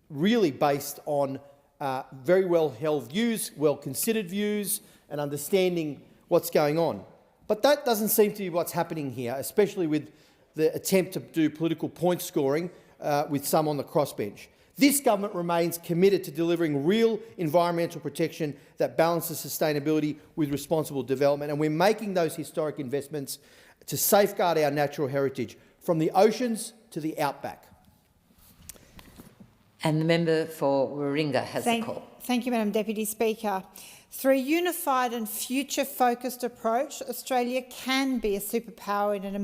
really based on very well-held views, well-considered views, and understanding what's going on. But that doesn't seem to be what's happening here, especially with the attempt to do political point scoring with some on the crossbench. This government remains committed to delivering real environmental protection that balances sustainability with responsible development, and we're making those historic investments to safeguard our natural heritage, from the oceans to the outback. And the member for Warringah has the call. Thank you, Madam Deputy Speaker. Through a unified and future-focused approach, Australia can be a superpower in an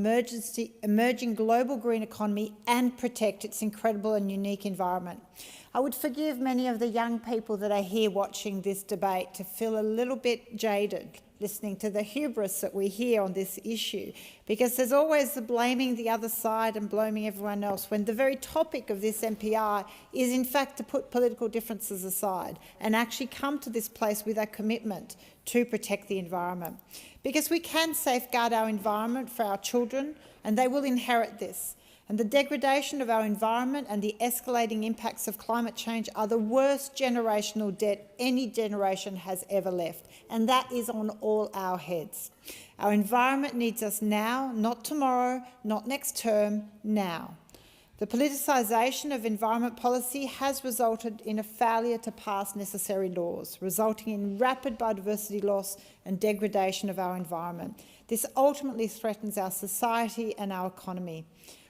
emerging global green economy and protect its incredible and unique environment. I would forgive many of the young people that are here watching this debate to feel a little bit jaded listening to the hubris that we hear on this issue, because there's always the blaming the other side and blaming everyone else, when the very topic of this MPR is in fact to put political differences aside and actually come to this place with a commitment to protect the environment. Because we can safeguard our environment for our children, and they will inherit this. And the degradation of our environment and the escalating impacts of climate change are the worst generational debt any generation has ever left, and that is on all our heads. Our environment needs us now, not tomorrow, not next term, now. The politicisation of environment policy has resulted in a failure to pass necessary laws, resulting in rapid biodiversity loss and degradation of our environment. This ultimately threatens our society and our economy.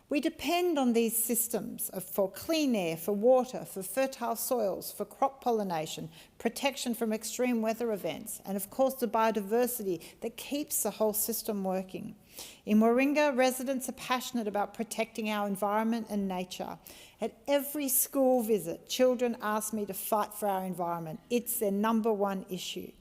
We depend on these systems for clean air, for water, for fertile soils, for crop pollination, protection from extreme weather events, and of course the biodiversity that keeps the whole system working. In Warringah, residents are passionate about protecting our environment and nature. At every school visit, children ask me to fight for our environment. It's their #1 issue.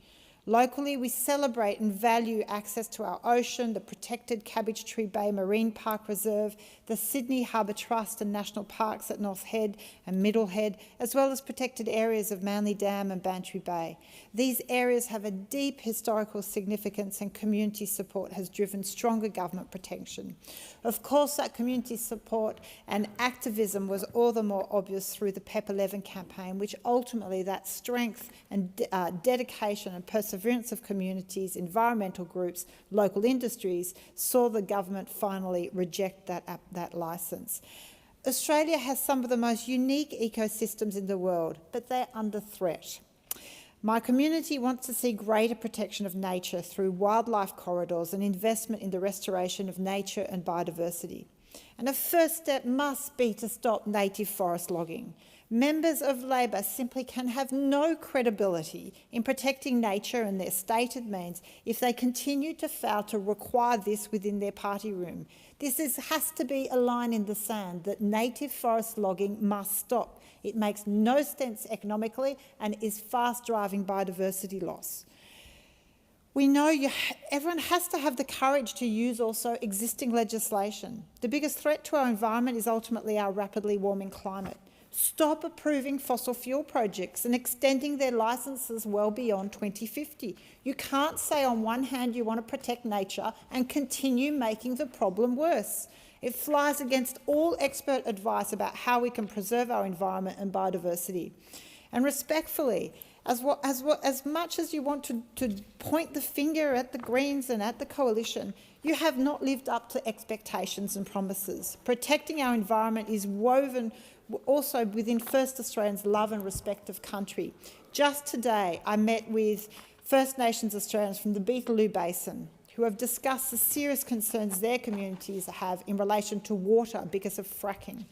Locally, we celebrate and value access to our ocean, the protected Cabbage Tree Bay Marine Park Reserve, the Sydney Harbour Trust and National Parks at North Head and Middle Head, as well as protected areas of Manly Dam and Bantry Bay. These areas have a deep historical significance, and community support has driven stronger government protection. Of course, that community support and activism was all the more obvious through the PEP 11 campaign, which ultimately that strength and dedication and perseverance of communities, environmental groups, local industries saw the government finally reject that licence. Australia has some of the most unique ecosystems in the world, but they're under threat. My community wants to see greater protection of nature through wildlife corridors and investment in the restoration of nature and biodiversity. And a first step must be to stop native forest logging. Members of Labor simply can have no credibility in protecting nature and their stated means if they continue to fail to require this within their party room. This has to be a line in the sand that native forest logging must stop. It makes no sense economically and is fast driving biodiversity loss. We know everyone has to have the courage to use also existing legislation. The biggest threat to our environment is ultimately our rapidly warming climate. Stop approving fossil fuel projects and extending their licences well beyond 2050. You can't say on one hand you want to protect nature and continue making the problem worse. It flies against all expert advice about how we can preserve our environment and biodiversity. And respectfully, as much as you want to point the finger at the Greens and at the Coalition, you have not lived up to expectations and promises. Protecting our environment is woven also within First Australians' love and respect of country. Just today, I met with First Nations Australians from the Beetaloo Basin who have discussed the serious concerns their communities have in relation to water because of fracking.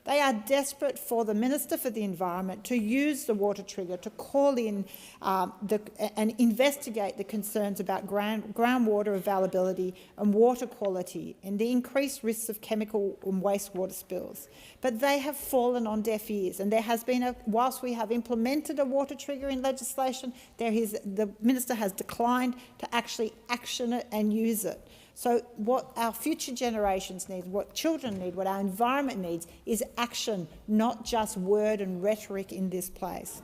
They are desperate for the Minister for the Environment to use the water trigger to call in and investigate the concerns about groundwater availability and water quality and the increased risks of chemical and wastewater spills. But they have fallen on deaf ears, and there has been whilst we have implemented a water trigger in legislation, the Minister has declined to actually action it and use it. So what our future generations need, what children need, what our environment needs is action, not just word and rhetoric in this place.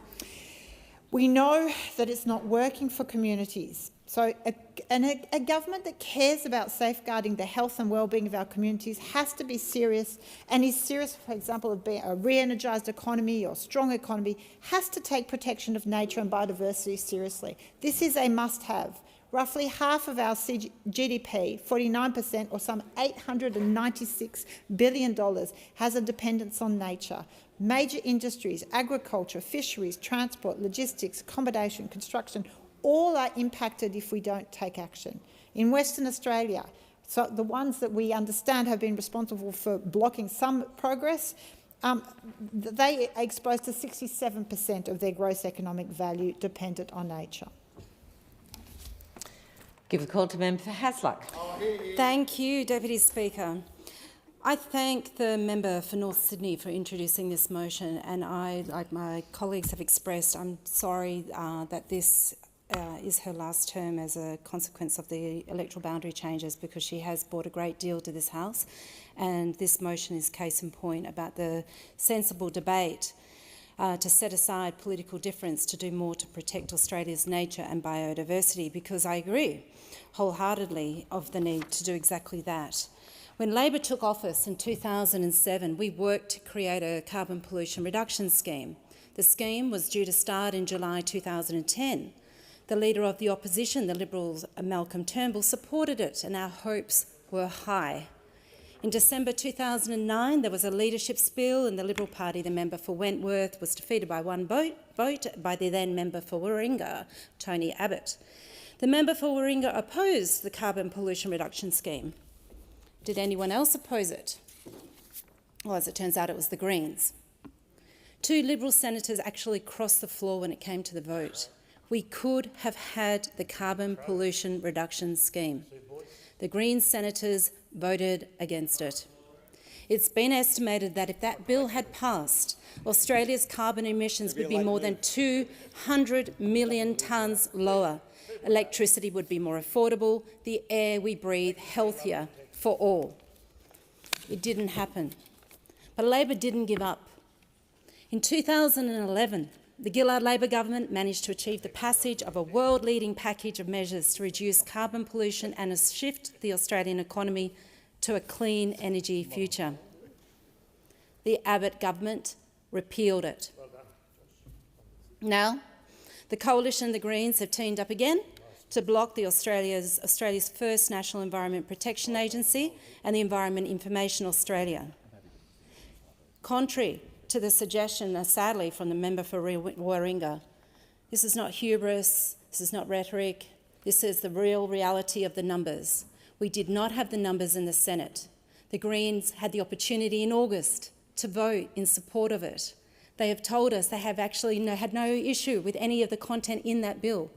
We know that it's not working for communities. So a government that cares about safeguarding the health and well-being of our communities has to be serious, and is serious, for example, of being a re-energised economy or strong economy, has to take protection of nature and biodiversity seriously. This is a must-have. Roughly half of our GDP, 49%, or some $896 billion, has a dependence on nature. Major industries, agriculture, fisheries, transport, logistics, accommodation, construction, all are impacted if we don't take action. In Western Australia, so the ones that we understand have been responsible for blocking some progress, they are exposed to 67% of their gross economic value dependent on nature. Give the call to member for Hasluck. Thank you, Deputy Speaker. I thank the member for North Sydney for introducing this motion, and I, like my colleagues have expressed, I'm sorry that this is her last term as a consequence of the electoral boundary changes, because she has brought a great deal to this House, and this motion is case in point about the sensible debate to set aside political difference to do more to protect Australia's nature and biodiversity, because I agree wholeheartedly of the need to do exactly that. When Labor took office in 2007, we worked to create a carbon pollution reduction scheme. The scheme was due to start in July 2010. The Leader of the Opposition, the Liberals, Malcolm Turnbull, supported it, and our hopes were high. In December 2009, there was a leadership spill in the Liberal Party. The member for Wentworth was defeated by one vote by the then member for Warringah, Tony Abbott. The member for Warringah opposed the carbon pollution reduction scheme. Did anyone else oppose it? Well, as it turns out, it was the Greens. 2 Liberal senators actually crossed the floor when it came to the vote. We could have had the carbon pollution reduction scheme. The Greens senators voted against it. It's been estimated that if that bill had passed, Australia's carbon emissions would be more than 200 million tonnes lower. Electricity would be more affordable, the air we breathe healthier for all. It didn't happen. But Labor didn't give up. In 2011, the Gillard Labor government managed to achieve the passage of a world-leading package of measures to reduce carbon pollution and shift the Australian economy to a clean energy future. The Abbott government repealed it. Now, the Coalition and the Greens have teamed up again to block Australia's first National Environment Protection Agency and the Environment Information Australia. Contrary to the suggestion, sadly, from the member for Warringah, this is not hubris, this is not rhetoric, this is the real reality of the numbers. We did not have the numbers in the Senate. The Greens had the opportunity in August to vote in support of it. They have told us they have actually had no issue with any of the content in that bill,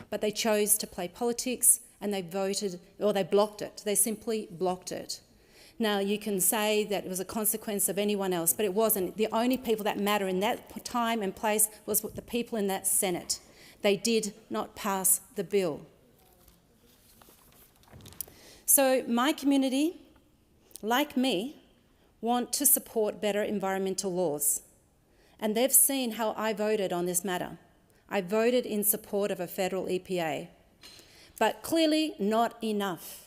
but they chose to play politics and they voted, or they blocked it. They simply blocked it. Now, you can say that it was a consequence of anyone else, but it wasn't. The only people that matter in that time and place was the people in that Senate. They did not pass the bill. So my community, like me, want to support better environmental laws. And they've seen how I voted on this matter. I voted in support of a federal EPA, but clearly not enough.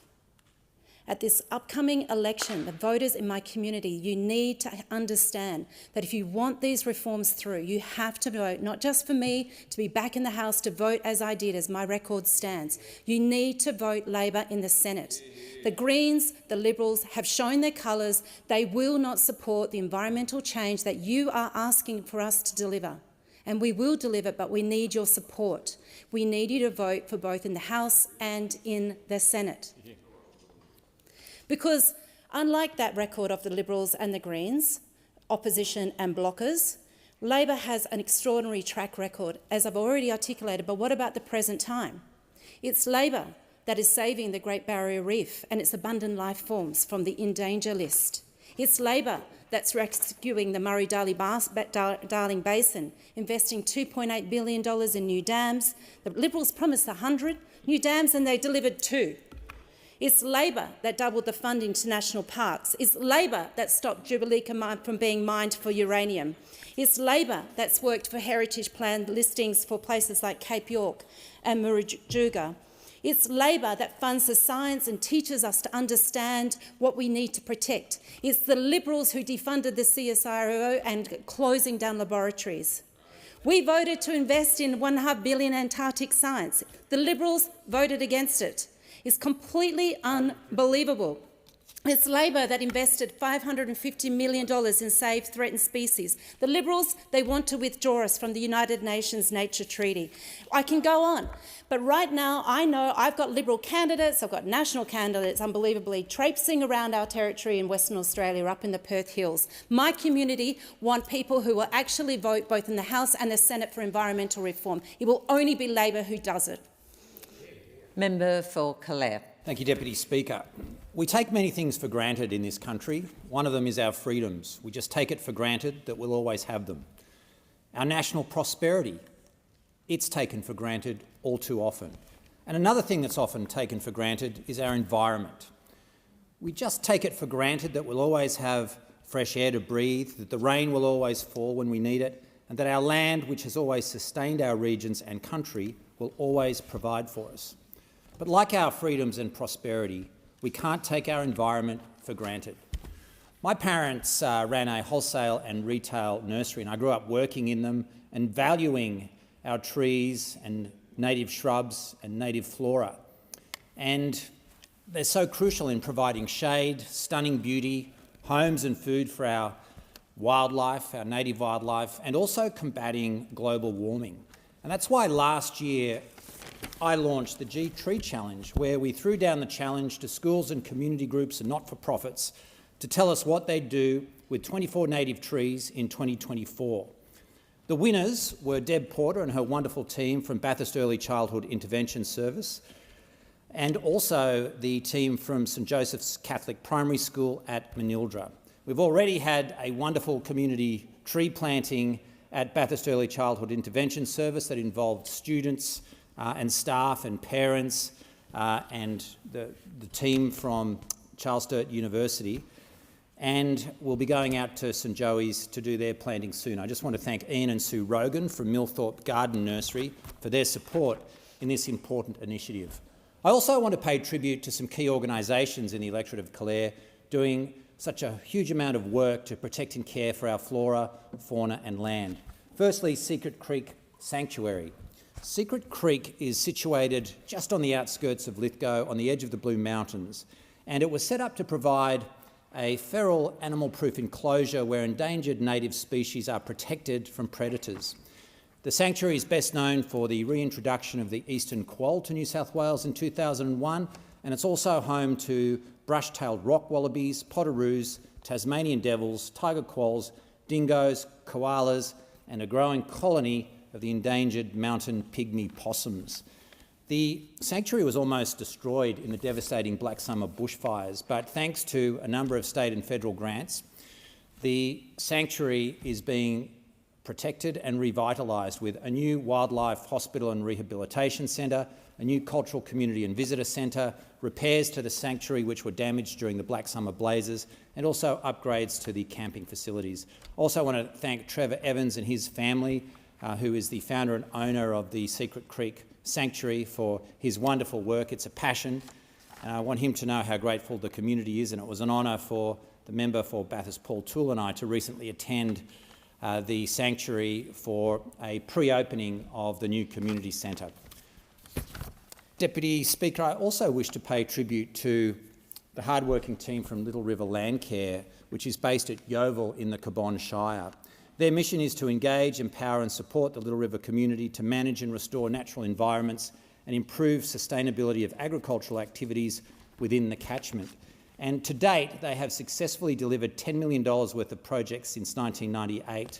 At this upcoming election, the voters in my community, you need to understand that if you want these reforms through, you have to vote, not just for me to be back in the House to vote as I did, as my record stands. You need to vote Labor in the Senate. The Greens, the Liberals have shown their colours. They will not support the environmental change that you are asking for us to deliver. And we will deliver, but we need your support. We need you to vote for both in the House and in the Senate. Because unlike that record of the Liberals and the Greens, opposition and blockers, Labor has an extraordinary track record, as I've already articulated, but what about the present time? It's Labor that is saving the Great Barrier Reef and its abundant life forms from the in danger list. It's Labor that's rescuing the Murray-Darling Basin, investing $2.8 billion in new dams. The Liberals promised 100 new dams and they delivered 2. It's Labor that doubled the funding to national parks. It's Labor that stopped Jubilee from being mined for uranium. It's Labor that's worked for heritage plan listings for places like Cape York and Murujuga. It's Labor that funds the science and teaches us to understand what we need to protect. It's the Liberals who defunded the CSIRO and closing down laboratories. We voted to invest in $1.5 billion Antarctic science. The Liberals voted against it. It's completely unbelievable. It's Labor that invested $550 million in Save Threatened Species. The Liberals, they want to withdraw us from the United Nations Nature Treaty. I can go on, but right now I know I've got Liberal candidates, I've got national candidates unbelievably traipsing around our territory in Western Australia up in the Perth Hills. My community want people who will actually vote both in the House and the Senate for environmental reform. It will only be Labor who does it. Member for Calais. Thank you, Deputy Speaker. We take many things for granted in this country. One of them is our freedoms. We just take it for granted that we'll always have them. Our national prosperity, it's taken for granted all too often. And another thing that's often taken for granted is our environment. We just take it for granted that we'll always have fresh air to breathe, that the rain will always fall when we need it, and that our land, which has always sustained our regions and country, will always provide for us. But like our freedoms and prosperity, we can't take our environment for granted. My parents ran a wholesale and retail nursery, and I grew up working in them and valuing our trees and native shrubs and native flora. And they're so crucial in providing shade, stunning beauty, homes and food for our wildlife, our native wildlife, and also combating global warming. And that's why last year I launched the G Tree Challenge, where we threw down the challenge to schools and community groups and not-for-profits to tell us what they'd do with 24 native trees in 2024. The winners were Deb Porter and her wonderful team from Bathurst Early Childhood Intervention Service, and also the team from St Joseph's Catholic Primary School at Manildra. We've already had a wonderful community tree planting at Bathurst Early Childhood Intervention Service that involved students and staff and parents and the team from Charles Sturt University. And we'll be going out to St Joey's to do their planting soon. I just want to thank Ian and Sue Rogan from Millthorpe Garden Nursery for their support in this important initiative. I also want to pay tribute to some key organisations in the electorate of Calare doing such a huge amount of work to protect and care for our flora, fauna and land. Firstly, Secret Creek Sanctuary. Secret Creek is situated just on the outskirts of Lithgow on the edge of the Blue Mountains, and it was set up to provide a feral animal-proof enclosure where endangered native species are protected from predators. The sanctuary is best known for the reintroduction of the eastern quoll to New South Wales in 2001, and it's also home to brush-tailed rock wallabies, potoroos, Tasmanian devils, tiger quolls, dingoes, koalas, and a growing colony of the endangered mountain pygmy possums. The sanctuary was almost destroyed in the devastating Black Summer bushfires, but thanks to a number of state and federal grants, the sanctuary is being protected and revitalised with a new wildlife hospital and rehabilitation centre, a new cultural community and visitor centre, repairs to the sanctuary which were damaged during the Black Summer blazes, and also upgrades to the camping facilities. Also want to thank Trevor Evans and his family, who is the founder and owner of the Secret Creek Sanctuary, for his wonderful work. It's a passion, and I want him to know how grateful the community is, and it was an honour for the member for Bathurst, Paul Toole, and I to recently attend the sanctuary for a pre-opening of the new community centre. Deputy Speaker, I also wish to pay tribute to the hard-working team from Little River Landcare, which is based at Yeovil in the Cabonne Shire. Their mission is to engage, empower and support the Little River community to manage and restore natural environments and improve sustainability of agricultural activities within the catchment. And to date, they have successfully delivered $10 million worth of projects since 1998.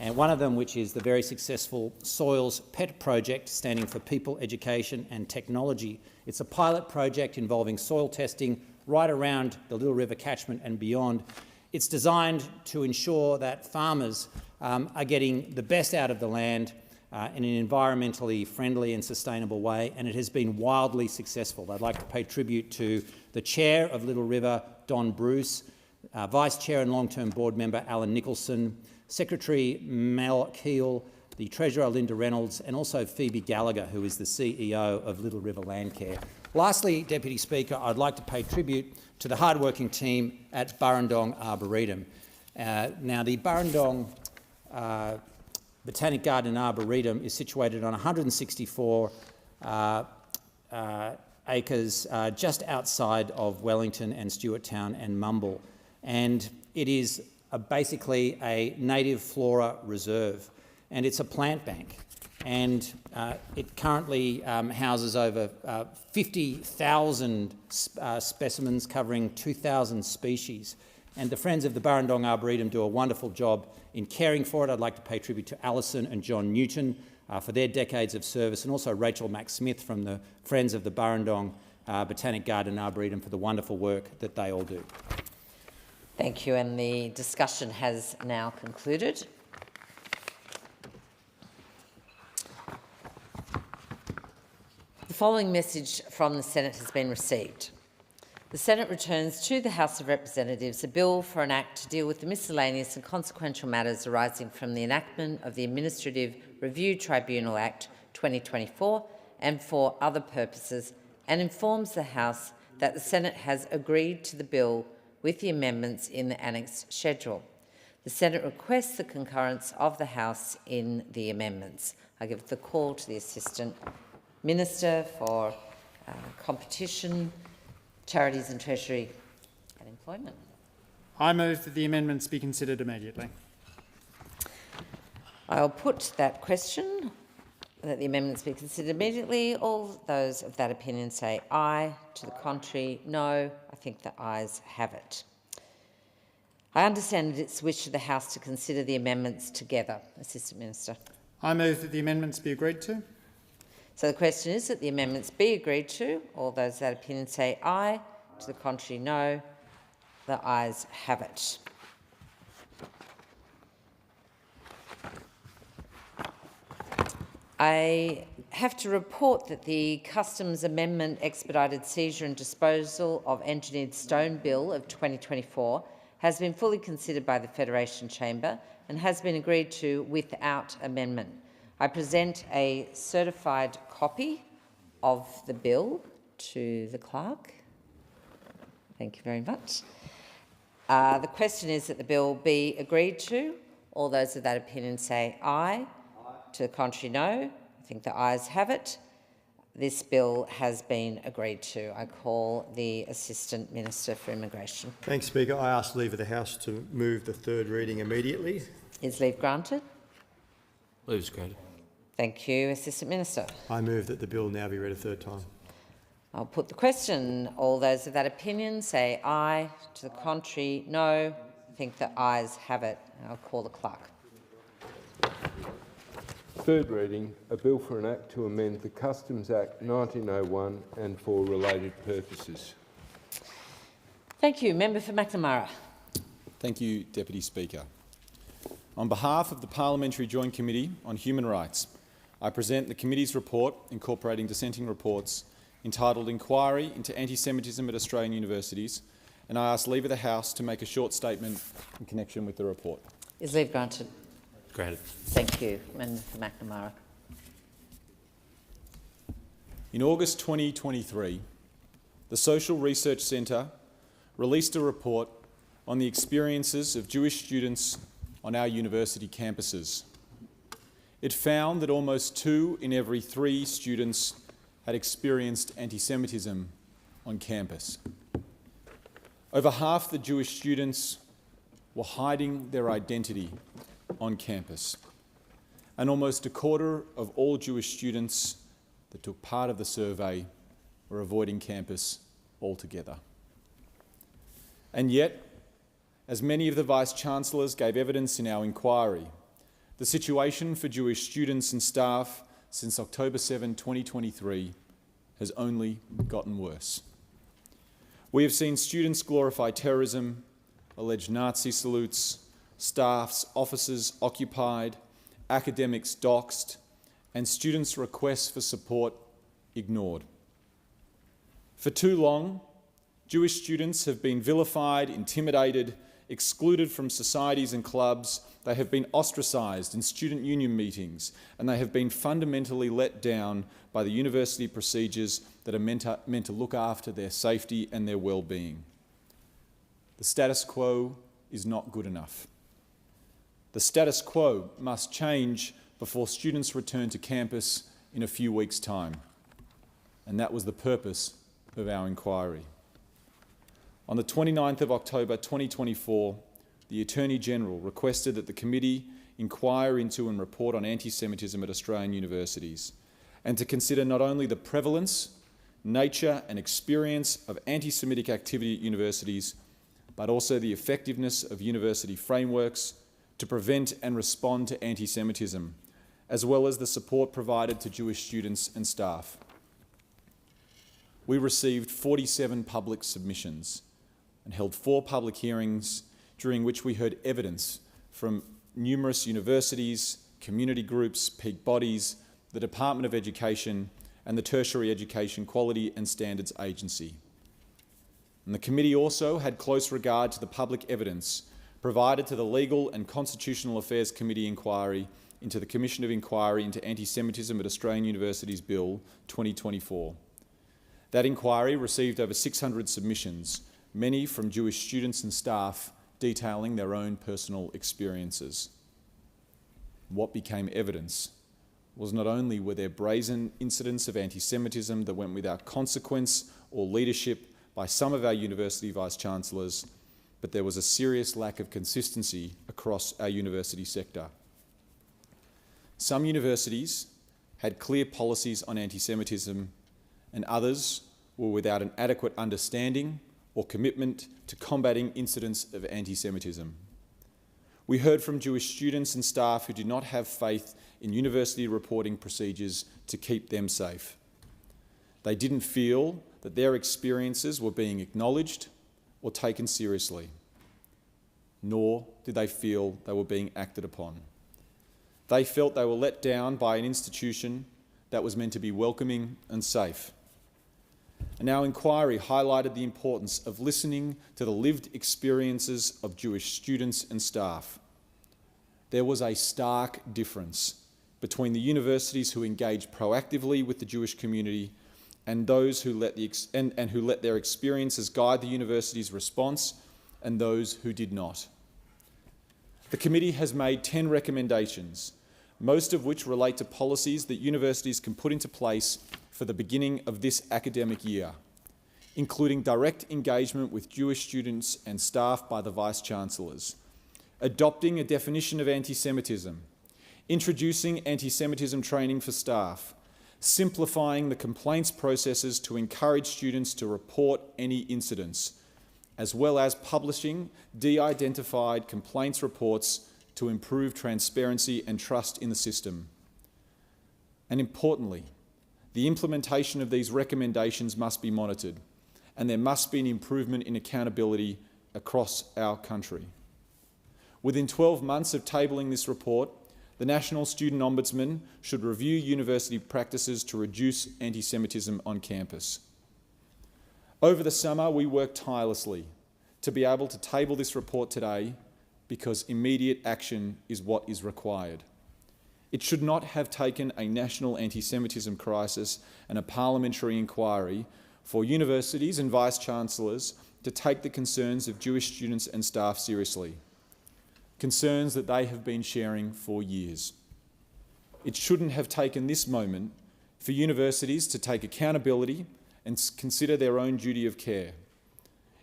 And one of them, which is the very successful Soils PET project, standing for People, Education and Technology. It's a pilot project involving soil testing right around the Little River catchment and beyond. It's designed to ensure that farmers are getting the best out of the land in an environmentally friendly and sustainable way, and it has been wildly successful. I'd like to pay tribute to the Chair of Little River, Don Bruce, Vice Chair and long-term board member Alan Nicholson, Secretary Mel Keel, the Treasurer Linda Reynolds, and also Phoebe Gallagher, who is the CEO of Little River Landcare. Lastly, Deputy Speaker, I'd like to pay tribute to the hard-working team at Burrendong Arboretum. Now, the Burrendong Botanic Garden and Arboretum is situated on 164 acres just outside of Wellington and Stewarttown and Mumble, and it is basically a native flora reserve, and it's a plant bank. And it currently houses over 50,000 specimens covering 2,000 species. And the Friends of the Burrendong Arboretum do a wonderful job in caring for it. I'd like to pay tribute to Alison and John Newton for their decades of service, and also Rachel Mack-Smith from the Friends of the Burrendong Botanic Garden and Arboretum for the wonderful work that they all do. Thank you, and the discussion has now concluded. The following message from the Senate has been received. The Senate returns to the House of Representatives a bill for an act to deal with the miscellaneous and consequential matters arising from the enactment of the Administrative Review Tribunal Act 2024 and for other purposes, and informs the House that the Senate has agreed to the bill with the amendments in the annexed schedule. The Senate requests the concurrence of the House in the amendments. I give the call to the Assistant Minister for Competition, Charities and Treasury and Employment. I move that the amendments be considered immediately. I'll put that question, that the amendments be considered immediately. All those of that opinion say aye. To the contrary, no. I think the ayes have it. I understand that it's the wish of the House to consider the amendments together. Assistant Minister. I move that the amendments be agreed to. So the question is that the amendments be agreed to. All those of that opinion say aye. To the contrary, no. The ayes have it. I have to report that the Customs Amendment Expedited Seizure and Disposal of Engineered Stone Bill of 2024 has been fully considered by the Federation Chamber and has been agreed to without amendment. I present a certified copy of the bill to the clerk. Thank you very much. The question is that the bill be agreed to. All those of that opinion say aye. To the contrary, no. I think the ayes have it. This bill has been agreed to. I call the Assistant Minister for Immigration. Thanks, Speaker. I ask leave of the House to move the third reading immediately. Is leave granted? Leave is granted. Thank you, Assistant Minister. I move that the bill now be read a third time. I'll put the question. All those of that opinion say aye. To the contrary, no. I think the ayes have it. I'll call the clerk. Third reading, a bill for an act to amend the Customs Act 1901 and for related purposes. Thank you. Member for McNamara. Thank you, Deputy Speaker. On behalf of the Parliamentary Joint Committee on Human Rights, I present the committee's report incorporating dissenting reports entitled Inquiry into Anti-Semitism at Australian Universities, and I ask leave of the House to make a short statement in connection with the report. Is leave granted? Granted. Thank you. Member for McNamara. In August 2023, the Social Research Centre released a report on the experiences of Jewish students on our university campuses. It found that almost 2 in every 3 students had experienced anti-Semitism on campus. Over half the Jewish students were hiding their identity on campus, and almost a quarter of all Jewish students that took part of the survey were avoiding campus altogether. And yet, as many of the Vice-Chancellors gave evidence in our inquiry, the situation for Jewish students and staff since October 7, 2023 has only gotten worse. We have seen students glorify terrorism, allege Nazi salutes, staff's offices occupied, academics doxed, and students' requests for support ignored. For too long, Jewish students have been vilified, intimidated, excluded from societies and clubs. They have been ostracised in student union meetings, and they have been fundamentally let down by the university procedures that are meant to look after their safety and their well-being. The status quo is not good enough. The status quo must change before students return to campus in a few weeks' time, and that was the purpose of our inquiry. On the 29th of October 2024, the Attorney-General requested that the committee inquire into and report on anti-Semitism at Australian universities, and to consider not only the prevalence, nature and experience of anti-Semitic activity at universities, but also the effectiveness of university frameworks to prevent and respond to anti-Semitism, as well as the support provided to Jewish students and staff. We received 47 public submissions and held 4 public hearings during which we heard evidence from numerous universities, community groups, peak bodies, the Department of Education and the Tertiary Education Quality and Standards Agency. And the committee also had close regard to the public evidence provided to the Legal and Constitutional Affairs Committee inquiry into the Commission of Inquiry into Anti-Semitism at Australian Universities Bill 2024. That inquiry received over 600 submissions, many from Jewish students and staff detailing their own personal experiences. What became evidence was not only were there brazen incidents of anti-Semitism that went without consequence or leadership by some of our university vice-chancellors, but there was a serious lack of consistency across our university sector. Some universities had clear policies on anti-Semitism, and others were without an adequate understanding or commitment to combating incidents of anti-Semitism. We heard from Jewish students and staff who did not have faith in university reporting procedures to keep them safe. They didn't feel that their experiences were being acknowledged or taken seriously. nor did they feel they were being acted upon. They felt they were let down by an institution that was meant to be welcoming and safe. And our inquiry highlighted the importance of listening to the lived experiences of Jewish students and staff. There was a stark difference between the universities who engaged proactively with the Jewish community and those who let their experiences guide the university's response, and those who did not. The committee has made 10 recommendations, most of which relate to policies that universities can put into place for the beginning of this academic year, including direct engagement with Jewish students and staff by the Vice-Chancellors, adopting a definition of anti-Semitism, introducing anti-Semitism training for staff, simplifying the complaints processes to encourage students to report any incidents, as well as publishing de-identified complaints reports to improve transparency and trust in the system. And importantly, the implementation of these recommendations must be monitored, and there must be an improvement in accountability across our country. Within 12 months of tabling this report, the National Student Ombudsman should review university practices to reduce anti-Semitism on campus. Over the summer, we worked tirelessly to be able to table this report today because immediate action is what is required. It should not have taken a national anti-Semitism crisis and a parliamentary inquiry for universities and vice-chancellors to take the concerns of Jewish students and staff seriously, concerns that they have been sharing for years. It shouldn't have taken this moment for universities to take accountability and consider their own duty of care.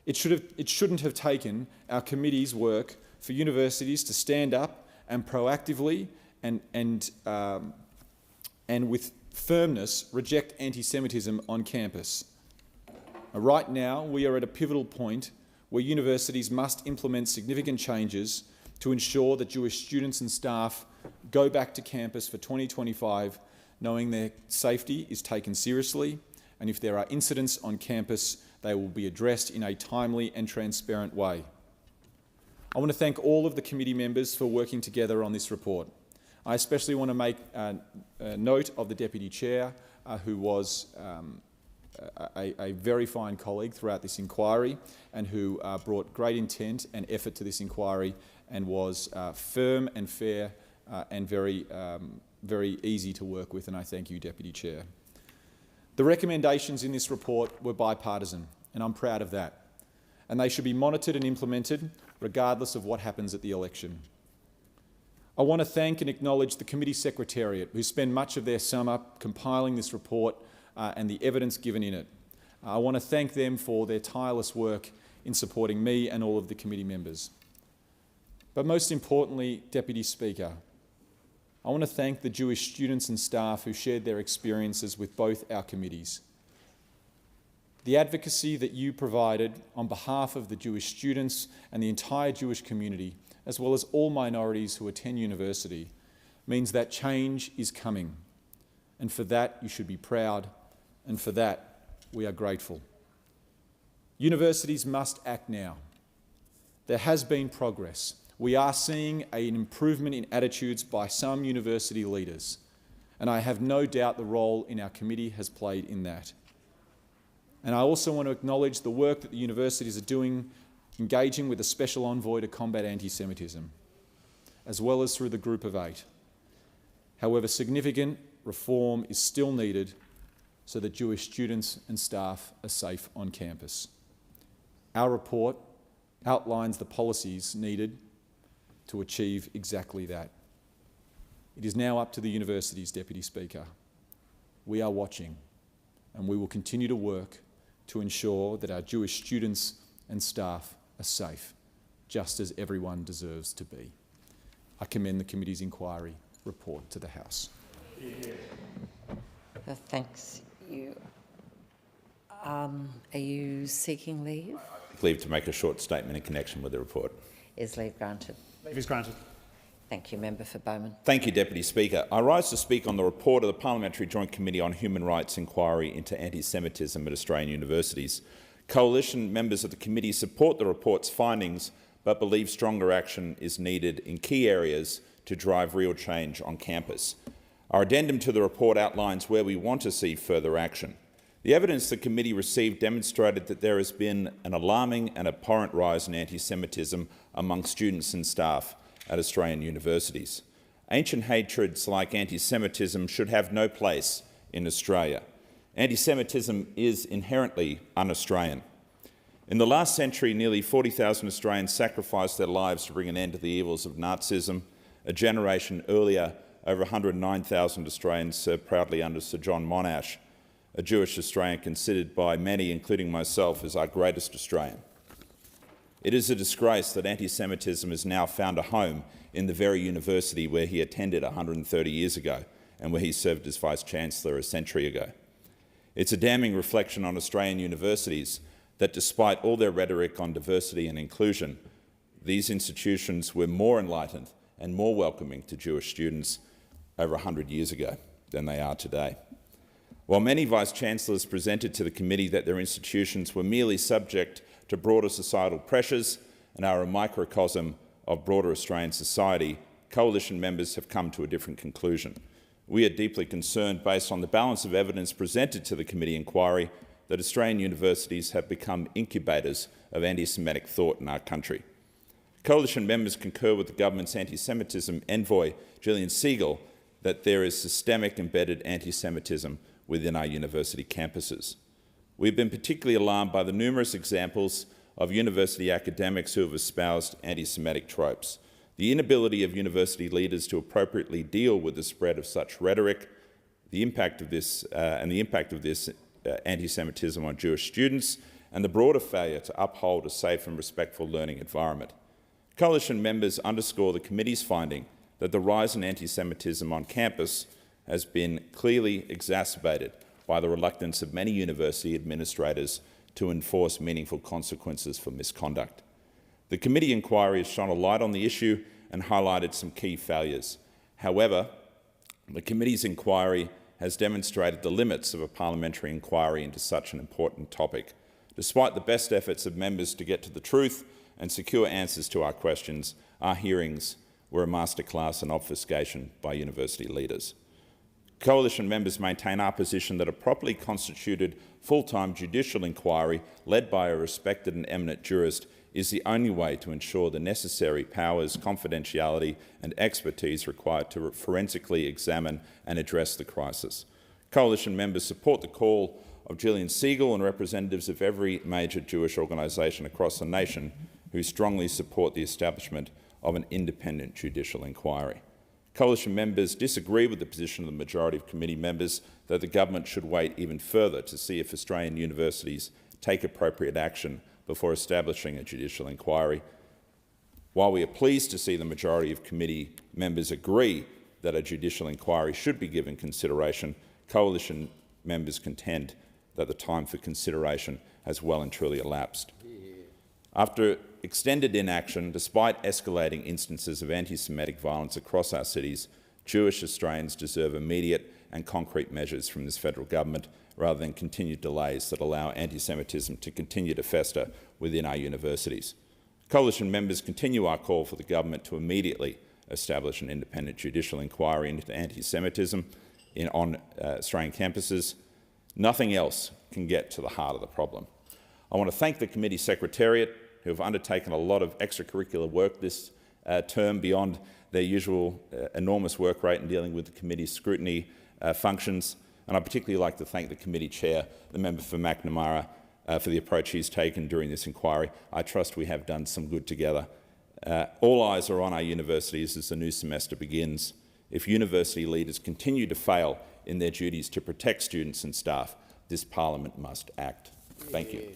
It shouldn't have taken our committee's work for universities to stand up and proactively and with firmness reject anti-Semitism on campus. Right now, we are at a pivotal point where universities must implement significant changes to ensure that Jewish students and staff go back to campus for 2025 knowing their safety is taken seriously, and if there are incidents on campus, they will be addressed in a timely and transparent way. I want to thank all of the committee members for working together on this report. I especially want to make note of the Deputy Chair, who was a very fine colleague throughout this inquiry and who brought great intent and effort to this inquiry and was firm and fair and very easy to work with, and I thank you, Deputy Chair. The recommendations in this report were bipartisan, and I'm proud of that, and they should be monitored and implemented regardless of what happens at the election. I want to thank and acknowledge the Committee Secretariat, who spend much of their summer compiling this report and the evidence given in it. I want to thank them for their tireless work in supporting me and all of the committee members. But most importantly, Deputy Speaker, I want to thank the Jewish students and staff who shared their experiences with both our committees. The advocacy that you provided on behalf of the Jewish students and the entire Jewish community, as well as all minorities who attend university, means that change is coming. And for that, you should be proud, and for that, we are grateful. Universities must act now. There has been progress. We are seeing an improvement in attitudes by some university leaders, and I have no doubt the role in our committee has played in that. And I also want to acknowledge the work that the universities are doing, engaging with a special envoy to combat anti-Semitism, as well as through the Group of 8. However, significant reform is still needed so that Jewish students and staff are safe on campus. Our report outlines the policies needed to achieve exactly that. It is now up to the universities, Deputy Speaker. We are watching, and we will continue to work to ensure that our Jewish students and staff are safe, just as everyone deserves to be. I commend the committee's inquiry report to the House. Thanks. Are you seeking leave? Leave to make a short statement in connection with the report. Is leave granted? Leave is granted. Thank you, Member for Bowman. Thank you, Deputy Speaker. I rise to speak on the report of the Parliamentary Joint Committee on Human Rights Inquiry into Anti-Semitism at Australian Universities. Coalition members of the committee support the report's findings, but believe stronger action is needed in key areas to drive real change on campus. Our addendum to the report outlines where we want to see further action. The evidence the committee received demonstrated that there has been an alarming and abhorrent rise in anti-Semitism among students and staff at Australian universities. Ancient hatreds like anti-Semitism should have no place in Australia. Anti-Semitism is inherently un-Australian. In the last century, nearly 40,000 Australians sacrificed their lives to bring an end to the evils of Nazism. A generation earlier, over 109,000 Australians served proudly under Sir John Monash, a Jewish Australian considered by many, including myself, as our greatest Australian. It is a disgrace that anti-Semitism has now found a home in the very university where he attended 130 years ago and where he served as Vice-Chancellor a century ago. It's a damning reflection on Australian universities that despite all their rhetoric on diversity and inclusion, these institutions were more enlightened and more welcoming to Jewish students over 100 years ago than they are today. While many Vice-Chancellors presented to the committee that their institutions were merely subject to broader societal pressures and are a microcosm of broader Australian society, coalition members have come to a different conclusion. We are deeply concerned, based on the balance of evidence presented to the committee inquiry, that Australian universities have become incubators of anti-Semitic thought in our country. Coalition members concur with the government's anti-Semitism envoy, Gillian Segal, that there is systemic embedded anti-Semitism within our university campuses. We've been particularly alarmed by the numerous examples of university academics who have espoused anti-Semitic tropes. The inability of university leaders to appropriately deal with the spread of such rhetoric, the impact of this anti-Semitism on Jewish students, and the broader failure to uphold a safe and respectful learning environment. Coalition members underscore the committee's finding that the rise in anti-Semitism on campus has been clearly exacerbated by the reluctance of many university administrators to enforce meaningful consequences for misconduct. The committee inquiry has shone a light on the issue and highlighted some key failures. However, the committee's inquiry has demonstrated the limits of a parliamentary inquiry into such an important topic. Despite the best efforts of members to get to the truth and secure answers to our questions, our hearings were a masterclass in obfuscation by university leaders. Coalition members maintain our position that a properly constituted full-time judicial inquiry led by a respected and eminent jurist is the only way to ensure the necessary powers, confidentiality and expertise required to forensically examine and address the crisis. Coalition members support the call of Gillian Segal and representatives of every major Jewish organisation across the nation who strongly support the establishment of an independent judicial inquiry. Coalition members disagree with the position of the majority of committee members that the government should wait even further to see if Australian universities take appropriate action before establishing a judicial inquiry. While we are pleased to see the majority of committee members agree that a judicial inquiry should be given consideration, coalition members contend that the time for consideration has well and truly elapsed. After extended inaction, despite escalating instances of anti-Semitic violence across our cities, Jewish Australians deserve immediate and concrete measures from this federal government rather than continued delays that allow anti-Semitism to continue to fester within our universities. Coalition members continue our call for the government to immediately establish an independent judicial inquiry into anti-Semitism on Australian campuses. Nothing else can get to the heart of the problem. I want to thank the committee secretariat, who have undertaken a lot of extracurricular work this term beyond their usual enormous work rate in dealing with the committee's scrutiny functions. And I'd particularly like to thank the committee chair, the member for McNamara, for the approach he's taken during this inquiry. I trust we have done some good together. All eyes are on our universities as the new semester begins. If university leaders continue to fail in their duties to protect students and staff, this parliament must act. Thank you.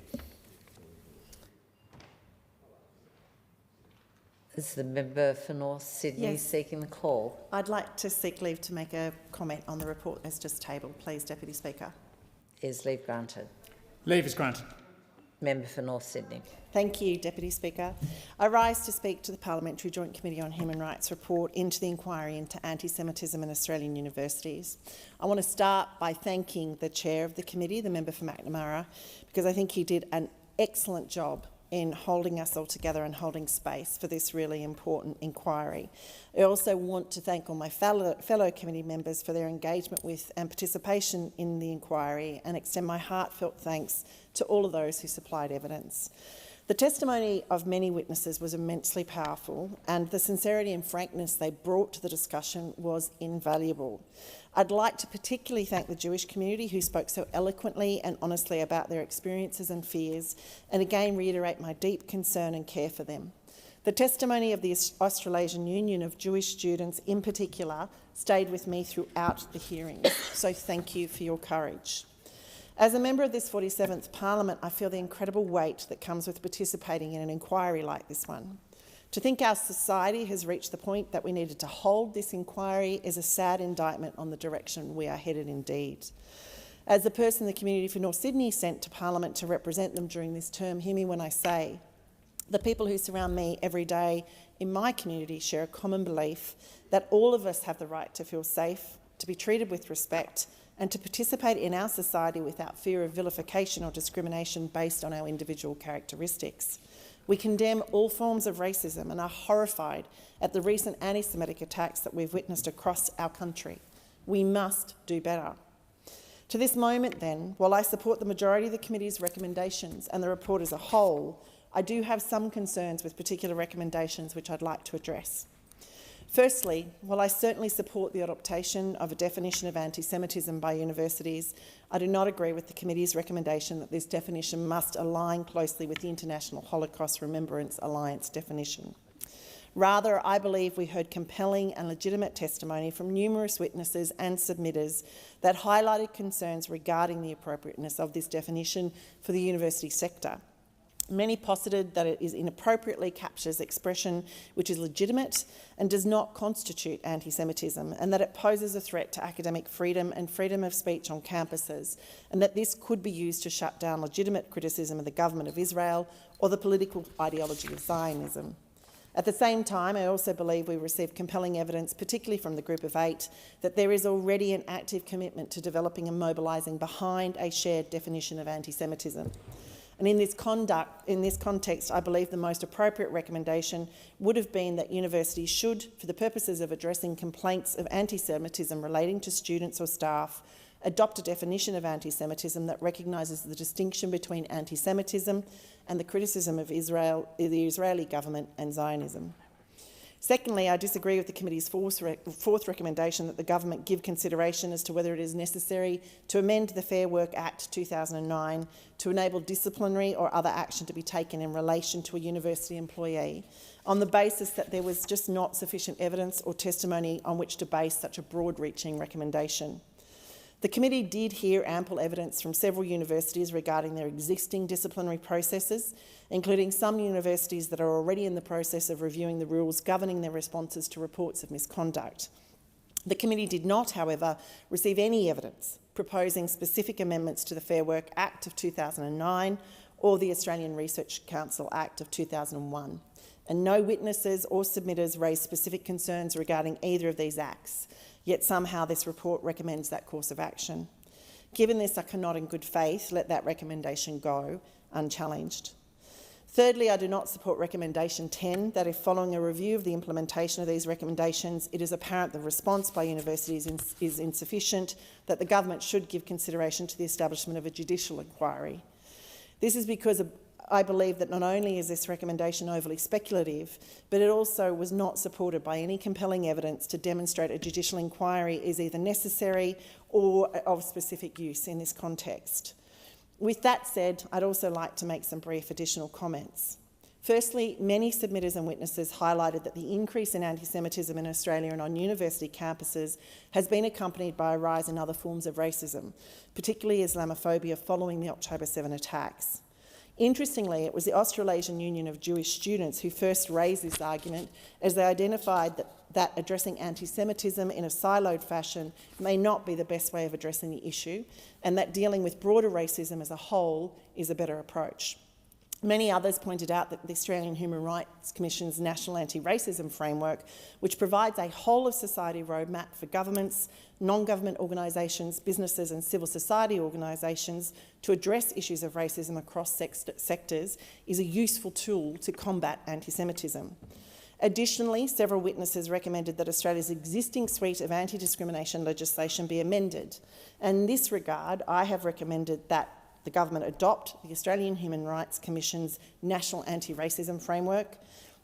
Is the member for North Sydney seeking the call? I'd like to seek leave to make a comment on the report as just tabled, please, Deputy Speaker. Is leave granted? Leave is granted. Member for North Sydney. Thank you, Deputy Speaker. I rise to speak to the Parliamentary Joint Committee on Human Rights report into the inquiry into anti-Semitism in Australian universities. I want to start by thanking the chair of the committee, the member for McNamara, because I think he did an excellent job in holding us all together and holding space for this really important inquiry. I also want to thank all my fellow committee members for their engagement with and participation in the inquiry, and extend my heartfelt thanks to all of those who supplied evidence. The testimony of many witnesses was immensely powerful, and the sincerity and frankness they brought to the discussion was invaluable. I'd like to particularly thank the Jewish community, who spoke so eloquently and honestly about their experiences and fears, and again reiterate my deep concern and care for them. The testimony of the Australasian Union of Jewish Students in particular stayed with me throughout the hearings, so thank you for your courage. As a member of this 47th Parliament, I feel the incredible weight that comes with participating in an inquiry like this one. To think our society has reached the point that we needed to hold this inquiry is a sad indictment on the direction we are headed indeed. As the person the community for North Sydney sent to Parliament to represent them during this term, hear me when I say, the people who surround me every day in my community share a common belief that all of us have the right to feel safe, to be treated with respect, and to participate in our society without fear of vilification or discrimination based on our individual characteristics. We condemn all forms of racism and are horrified at the recent anti-Semitic attacks that we've witnessed across our country. We must do better. To this moment then, while I support the majority of the committee's recommendations and the report as a whole, I do have some concerns with particular recommendations which I'd like to address. Firstly, while I certainly support the adoption of a definition of anti-Semitism by universities, I do not agree with the committee's recommendation that this definition must align closely with the International Holocaust Remembrance Alliance definition. Rather, I believe we heard compelling and legitimate testimony from numerous witnesses and submitters that highlighted concerns regarding the appropriateness of this definition for the university sector. Many posited that it inappropriately captures expression which is legitimate and does not constitute anti-Semitism, and that it poses a threat to academic freedom and freedom of speech on campuses, and that this could be used to shut down legitimate criticism of the government of Israel or the political ideology of Zionism. At the same time, I also believe we received compelling evidence, particularly from the Group of 8, that there is already an active commitment to developing and mobilising behind a shared definition of anti-Semitism. And in this context, I believe the most appropriate recommendation would have been that universities should, for the purposes of addressing complaints of anti-Semitism relating to students or staff, adopt a definition of anti-Semitism that recognises the distinction between anti-Semitism and the criticism of Israel, the Israeli government and Zionism. Secondly, I disagree with the committee's fourth recommendation that the government give consideration as to whether it is necessary to amend the Fair Work Act 2009 to enable disciplinary or other action to be taken in relation to a university employee on the basis that there was just not sufficient evidence or testimony on which to base such a broad-reaching recommendation. The committee did hear ample evidence from several universities regarding their existing disciplinary processes, including some universities that are already in the process of reviewing the rules governing their responses to reports of misconduct. The committee did not, however, receive any evidence proposing specific amendments to the Fair Work Act of 2009 or the Australian Research Council Act of 2001, and no witnesses or submitters raised specific concerns regarding either of these acts. Yet somehow this report recommends that course of action. Given this, I cannot in good faith let that recommendation go unchallenged. Thirdly, I do not support recommendation 10, that if following a review of the implementation of these recommendations, it is apparent the response by universities is insufficient, that the government should give consideration to the establishment of a judicial inquiry. This is because I believe that not only is this recommendation overly speculative, but it also was not supported by any compelling evidence to demonstrate a judicial inquiry is either necessary or of specific use in this context. With that said, I'd also like to make some brief additional comments. Firstly, many submitters and witnesses highlighted that the increase in anti-Semitism in Australia and on university campuses has been accompanied by a rise in other forms of racism, particularly Islamophobia following the October 7 attacks. Interestingly, it was the Australasian Union of Jewish Students who first raised this argument, as they identified that addressing anti-Semitism in a siloed fashion may not be the best way of addressing the issue, and that dealing with broader racism as a whole is a better approach. Many others pointed out that the Australian Human Rights Commission's National Anti-Racism Framework, which provides a whole-of-society roadmap for governments, non-government organisations, businesses and civil society organisations to address issues of racism across sectors, is a useful tool to combat anti-Semitism. Additionally, several witnesses recommended that Australia's existing suite of anti-discrimination legislation be amended. And in this regard, I have recommended that the government adopt the Australian Human Rights Commission's National Anti-Racism Framework,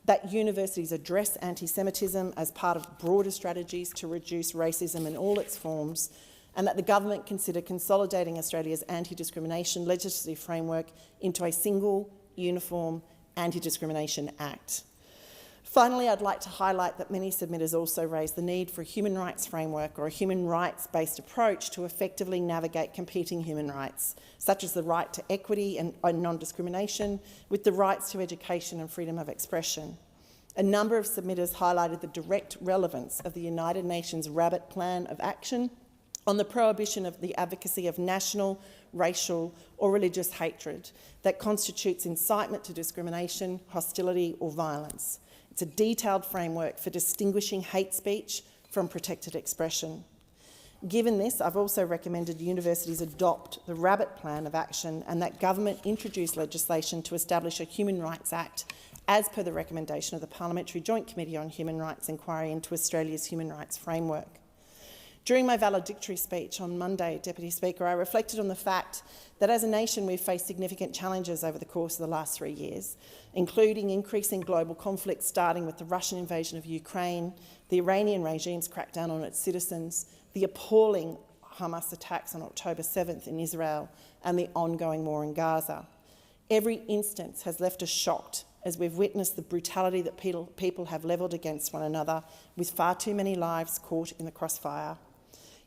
that universities address anti-Semitism as part of broader strategies to reduce racism in all its forms, and that the government consider consolidating Australia's anti-discrimination legislative framework into a single, uniform Anti-Discrimination Act. Finally, I'd like to highlight that many submitters also raised the need for a human rights framework or a human rights-based approach to effectively navigate competing human rights, such as the right to equity and non-discrimination, with the rights to education and freedom of expression. A number of submitters highlighted the direct relevance of the United Nations Rabbit Plan of Action on the prohibition of the advocacy of national, racial or religious hatred that constitutes incitement to discrimination, hostility or violence. It's a detailed framework for distinguishing hate speech from protected expression. Given this, I've also recommended universities adopt the Rabbit Plan of Action and that government introduce legislation to establish a Human Rights Act as per the recommendation of the Parliamentary Joint Committee on Human Rights Inquiry into Australia's Human Rights Framework. During my valedictory speech on Monday, Deputy Speaker, I reflected on the fact that as a nation we've faced significant challenges over the course of the last 3 years, including increasing global conflict starting with the Russian invasion of Ukraine, the Iranian regime's crackdown on its citizens, the appalling Hamas attacks on October 7th in Israel and the ongoing war in Gaza. Every instance has left us shocked as we've witnessed the brutality that people have levelled against one another, with far too many lives caught in the crossfire.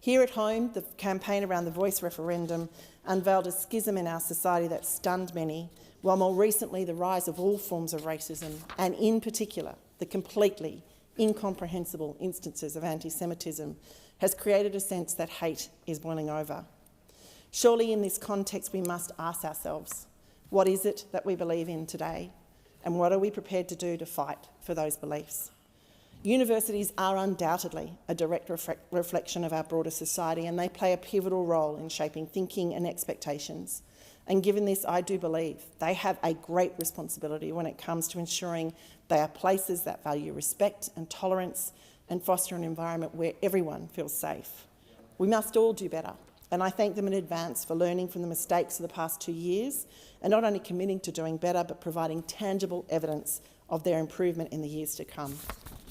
Here at home, the campaign around the Voice referendum unveiled a schism in our society that stunned many, while more recently the rise of all forms of racism, and in particular the completely incomprehensible instances of anti-Semitism, has created a sense that hate is boiling over. Surely in this context we must ask ourselves, what is it that we believe in today, and what are we prepared to do to fight for those beliefs? Universities are undoubtedly a direct reflection of our broader society, and they play a pivotal role in shaping thinking and expectations. And given this, I do believe they have a great responsibility when it comes to ensuring they are places that value respect and tolerance and foster an environment where everyone feels safe. We must all do better, and I thank them in advance for learning from the mistakes of the past 2 years and not only committing to doing better but providing tangible evidence of their improvement in the years to come.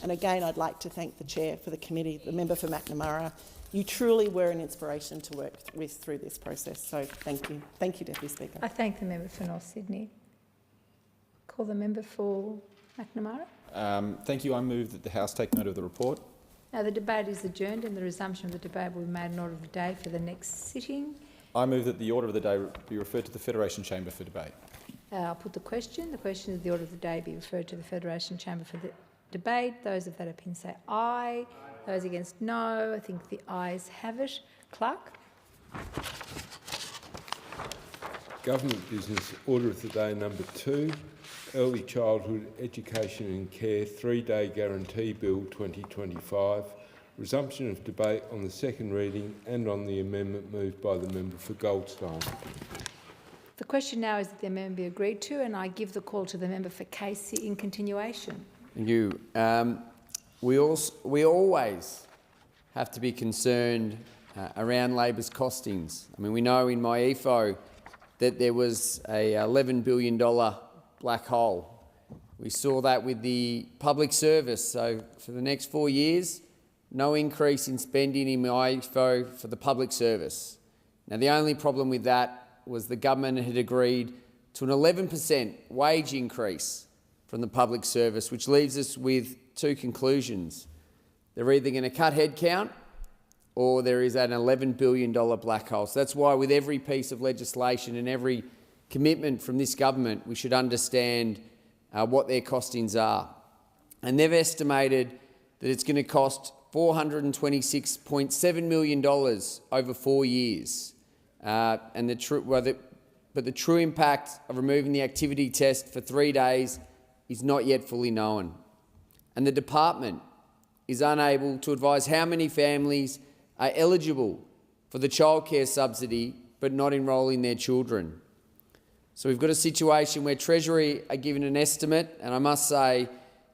And again, I'd like to thank the Chair for the committee, the member for Macnamara. You truly were an inspiration to work with through this process, so thank you. Thank you, Deputy Speaker. I thank the member for North Sydney. Call the member for Macnamara. Thank you. I move that the House take note of the report. Now the debate is adjourned and the resumption of the debate will be made in order of the day for the next sitting. I move that the order of the day be referred to the Federation Chamber for debate. I'll put the question. The question is the order of the day be referred to the Federation Chamber for the debate. Those of that opinion say aye. Those against no. I think the ayes have it. Clerk. Government business, order of the day number 2, Early Childhood Education and Care 3-Day Guarantee Bill 2025, resumption of debate on the second reading and on the amendment moved by the member for Goldstein. The question now is that the amendment be agreed to, and I give the call to the member for Casey in continuation. Thank you. We always have to be concerned around Labor's costings. I mean, we know in my EFO that there was a $11 billion black hole. We saw that with the public service. So for the next 4 years, no increase in spending in my EFO for the public service. Now, the only problem with that was the government had agreed to an 11% wage increase from the public service, which leaves us with two conclusions. They're either going to cut headcount or there is an $11 billion black hole. So that's why with every piece of legislation and every commitment from this government, we should understand what their costings are. And they've estimated that it's going to cost $426.7 million over 4 years. And the but the true impact of removing the activity test for 3 days is not yet fully known. And the department is unable to advise how many families are eligible for the childcare subsidy but not enrolling their children. So we've got a situation where Treasury are given an estimate, and I must say,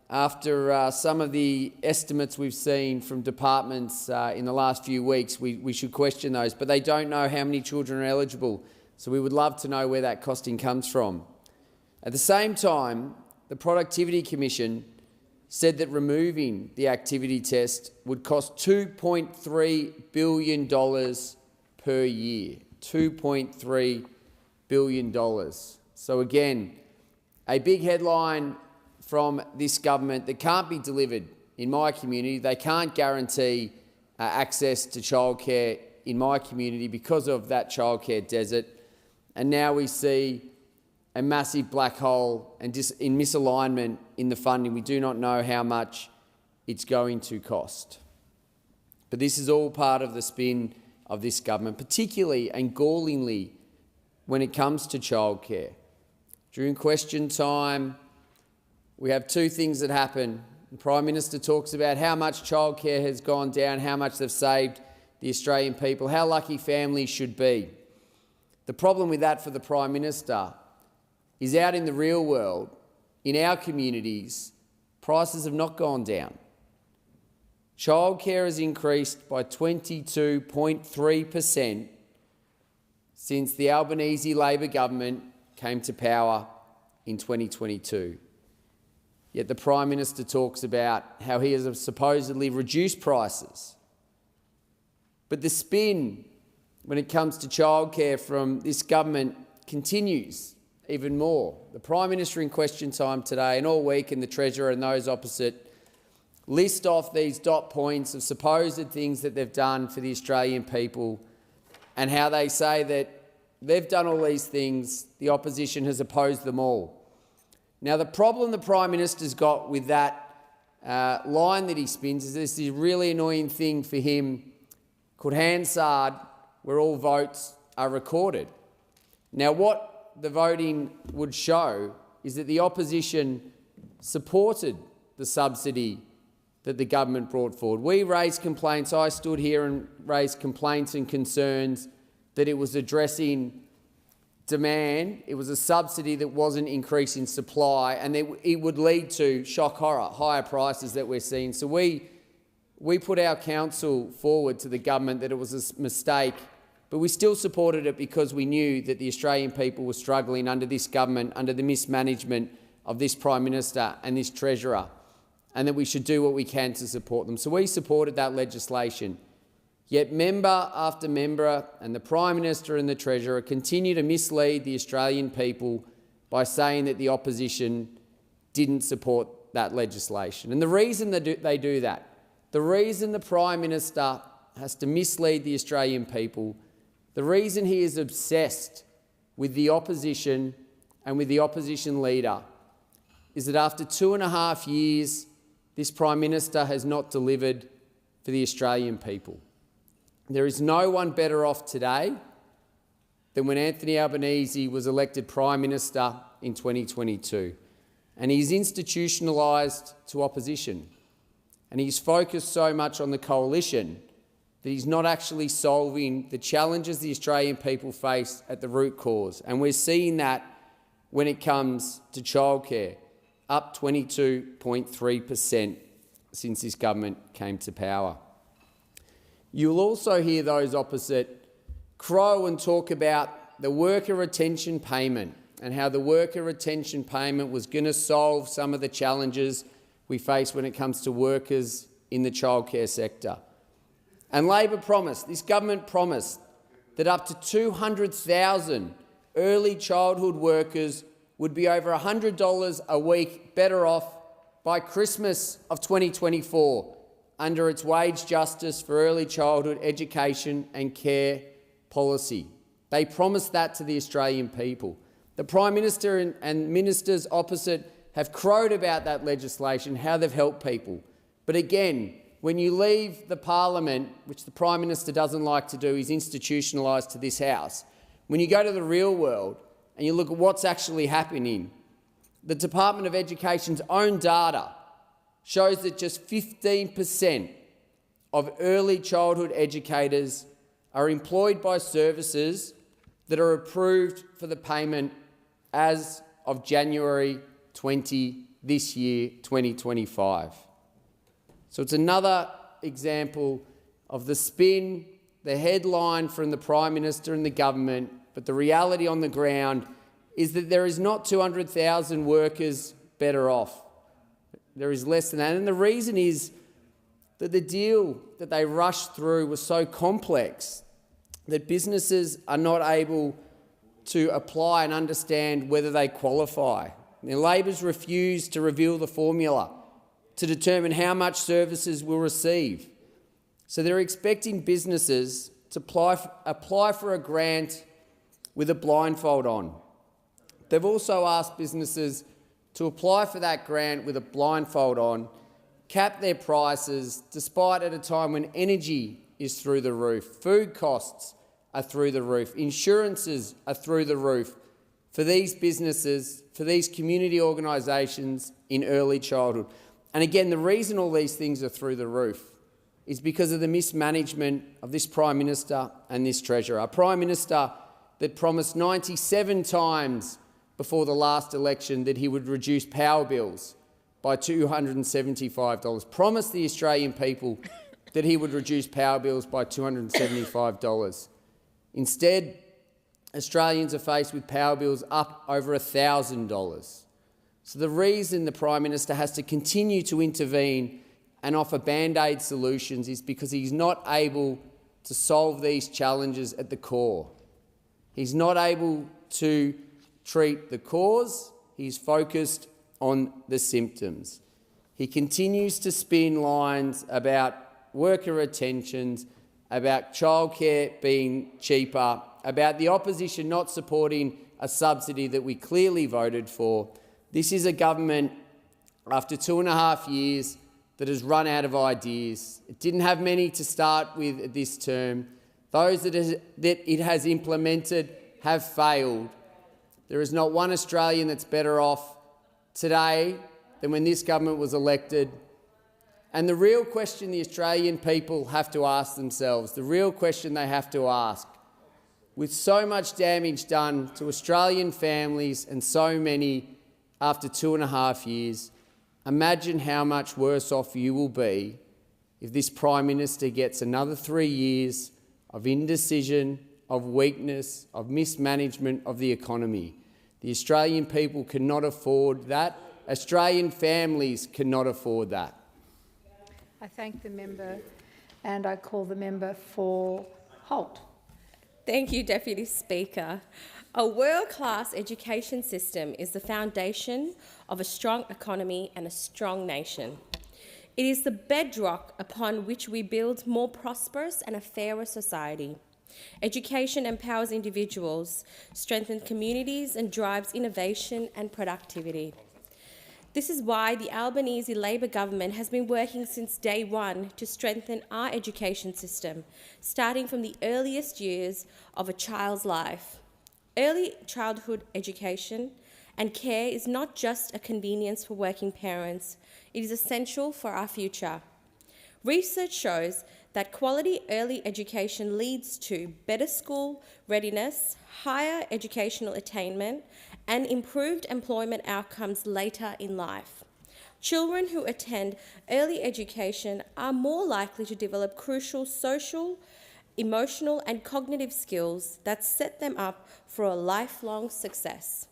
after some of the estimates we've seen from departments in the last few weeks, we should question those, but they don't know how many children are eligible. So we would love to know where that costing comes from. At the same time, the Productivity Commission said that removing the activity test would cost $2.3 billion per year. $2.3 billion. So again, a big headline from this government that can't be delivered in my community. They can't guarantee access to childcare in my community because of that childcare desert. And now we see a massive black hole and in misalignment in the funding. We do not know how much it's going to cost. But this is all part of the spin of this government, particularly and gallingly when it comes to childcare. During question time, we have two things that happen. The Prime Minister talks about how much childcare has gone down, how much they've saved the Australian people, how lucky families should be. The problem with that for the Prime Minister is out in the real world, in our communities, prices have not gone down. Childcare has increased by 22.3% since the Albanese Labor government came to power in 2022. Yet the Prime Minister talks about how he has supposedly reduced prices. But the spin when it comes to childcare from this government continues even more. The Prime Minister in question time today and all week, and the Treasurer and those opposite, list off these dot points of supposed things that they've done for the Australian people and how they say that they've done all these things, the opposition has opposed them all. Now, the problem the Prime Minister's got with that line that he spins is this really annoying thing for him called Hansard, where all votes are recorded. Now, what the voting would show is that the opposition supported the subsidy that the government brought forward. We raised complaints. I stood here and raised complaints and concerns that it was addressing demand. It was a subsidy that wasn't increasing supply, and it would lead to, shock horror, higher prices that we're seeing. So we put our counsel forward to the government that it was a mistake, but we still supported it because we knew that the Australian people were struggling under this government, under the mismanagement of this Prime Minister and this Treasurer, and that we should do what we can to support them. So we supported that legislation. Yet member after member and the Prime Minister and the Treasurer continue to mislead the Australian people by saying that the opposition didn't support that legislation. And the reason they do that, the reason the Prime Minister has to mislead the Australian people, the reason he is obsessed with the opposition and with the opposition leader is that after 2.5 years, this Prime Minister has not delivered for the Australian people. There is no one better off today than when Anthony Albanese was elected Prime Minister in 2022. And he's institutionalised to opposition. And he's focused so much on the coalition that he's not actually solving the challenges the Australian people face at the root cause. And we're seeing that when it comes to childcare, up 22.3% since this government came to power. You'll also hear those opposite crow and talk about the worker retention payment and how the worker retention payment was going to solve some of the challenges we face when it comes to workers in the childcare sector. And Labor promised, this government promised, that up to 200,000 early childhood workers would be over $100 a week better off by Christmas of 2024 under its wage justice for early childhood education and care policy. They promised that to the Australian people. The Prime Minister and ministers opposite have crowed about that legislation, how they've helped people. But again, when you leave the Parliament, which the Prime Minister doesn't like to do, he's institutionalised to this House. When you go to the real world, and you look at what's actually happening, the Department of Education's own data shows that just 15% of early childhood educators are employed by services that are approved for the payment as of January 20 this year, 2025. So it's another example of the spin, the headline from the Prime Minister and the government, but the reality on the ground is that there is not 200,000 workers better off. There is less than that. And the reason is that the deal that they rushed through was so complex that businesses are not able to apply and understand whether they qualify. Now, Labor's refused to reveal the formula to determine how much services will receive. So they're expecting businesses to apply for a grant with a blindfold on. They've also asked businesses to apply for that grant with a blindfold on, cap their prices, despite at a time when energy is through the roof, food costs are through the roof, insurances are through the roof for these businesses, for these community organisations in early childhood. And again, the reason all these things are through the roof is because of the mismanagement of this Prime Minister and this Treasurer. A Prime Minister that promised 97 times before the last election that he would reduce power bills by $275, promised the Australian people that he would reduce power bills by $275. Instead, Australians are faced with power bills up over $1,000. So the reason the Prime Minister has to continue to intervene and offer band-aid solutions is because he's not able to solve these challenges at the core. He's not able to treat the cause, he's focused on the symptoms. He continues to spin lines about worker retentions, about childcare being cheaper, about the opposition not supporting a subsidy that we clearly voted for. This is a government, after 2.5 years, that has run out of ideas. It didn't have many to start with at this term. Those that it has implemented have failed. There is not one Australian that's better off today than when this government was elected. And the real question the Australian people have to ask themselves, the real question they have to ask, with so much damage done to Australian families and so many after 2.5 years, imagine how much worse off you will be if this Prime Minister gets another 3 years of indecision, of weakness, of mismanagement of the economy. The Australian people cannot afford that. Australian families cannot afford that. I thank the member and I call the member for Holt. Thank you, Deputy Speaker. A world-class education system is the foundation of a strong economy and a strong nation. It is the bedrock upon which we build more prosperous and a fairer society. Education empowers individuals, strengthens communities and drives innovation and productivity. This is why the Albanese Labor government has been working since day one to strengthen our education system, starting from the earliest years of a child's life. Early childhood education and care is not just a convenience for working parents, it is essential for our future. Research shows that quality early education leads to better school readiness, higher educational attainment, and improved employment outcomes later in life. Children who attend early education are more likely to develop crucial social, emotional, and cognitive skills that set them up for a lifelong success.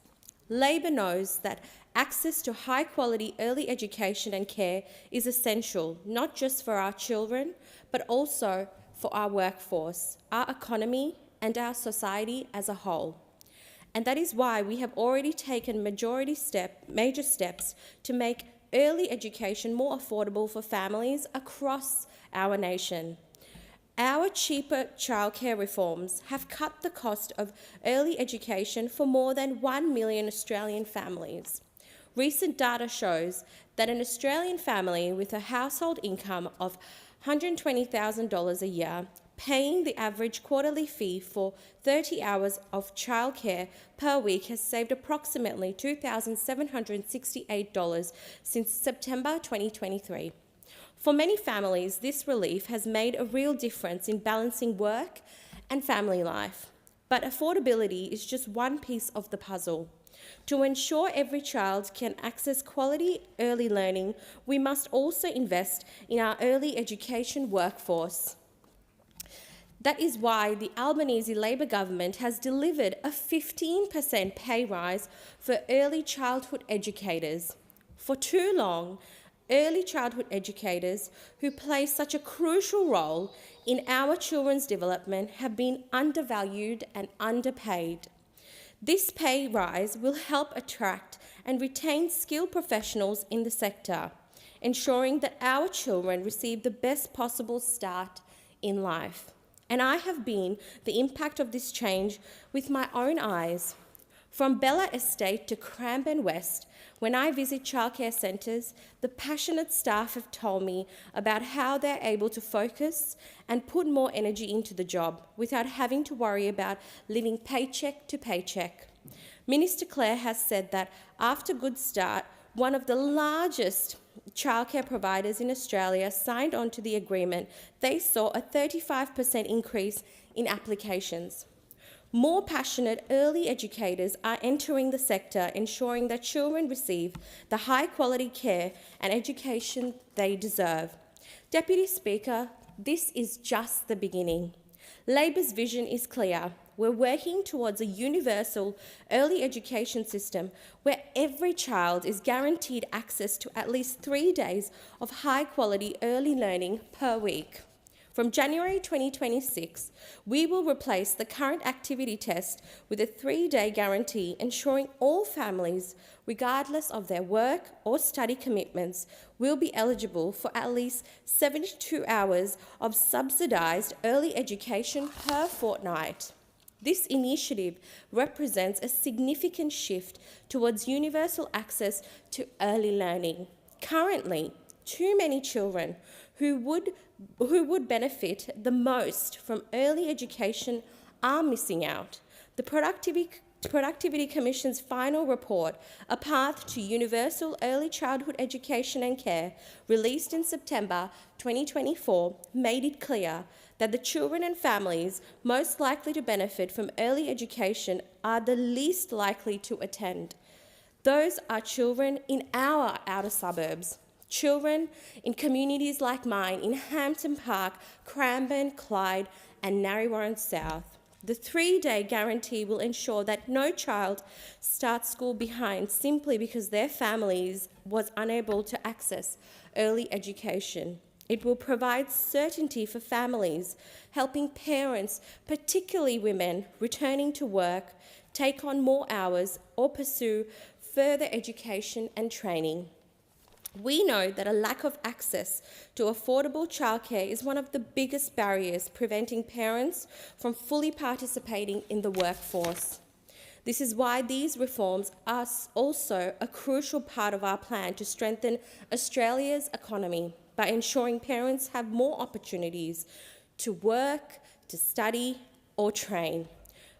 Labor knows that access to high-quality early education and care is essential, not just for our children, but also for our workforce, our economy, and our society as a whole. And that is why we have already taken major steps to make early education more affordable for families across our nation. Our cheaper childcare reforms have cut the cost of early education for more than 1 million Australian families. Recent data shows that an Australian family with a household income of $120,000 a year paying the average quarterly fee for 30 hours of childcare per week has saved approximately $2,768 since September 2023. For many families, this relief has made a real difference in balancing work and family life. But affordability is just one piece of the puzzle. To ensure every child can access quality early learning, we must also invest in our early education workforce. That is why the Albanese Labor government has delivered a 15% pay rise for early childhood educators. For too long, early childhood educators who play such a crucial role in our children's development have been undervalued and underpaid. This pay rise will help attract and retain skilled professionals in the sector, ensuring that our children receive the best possible start in life. And I have been the impact of this change with my own eyes. From Bella Estate to Cranbourne West, when I visit childcare centres, the passionate staff have told me about how they're able to focus and put more energy into the job without having to worry about living paycheck to paycheck. Minister Clare has said that after Good Start, one of the largest childcare providers in Australia signed on to the agreement, they saw a 35% increase in applications. More passionate early educators are entering the sector, ensuring that children receive the high-quality care and education they deserve. Deputy Speaker, this is just the beginning. Labor's vision is clear. We're working towards a universal early education system where every child is guaranteed access to at least 3 days of high-quality early learning per week. From January 2026, we will replace the current activity test with a 3-day guarantee, ensuring all families, regardless of their work or study commitments, will be eligible for at least 72 hours of subsidised early education per fortnight. This initiative represents a significant shift towards universal access to early learning. Currently, too many children who would benefit the most from early education are missing out. The Productivity Commission's final report, A Path to Universal Early Childhood Education and Care, released in September 2024, made it clear that the children and families most likely to benefit from early education are the least likely to attend. Those are children in our outer suburbs. Children in communities like mine in Hampton Park, Cranbourne, Clyde and Narre South. The 3-day guarantee will ensure that no child starts school behind simply because their families was unable to access early education. It will provide certainty for families, helping parents, particularly women, returning to work, take on more hours or pursue further education and training. We know that a lack of access to affordable childcare is one of the biggest barriers preventing parents from fully participating in the workforce. This is why these reforms are also a crucial part of our plan to strengthen Australia's economy by ensuring parents have more opportunities to work, to study or train.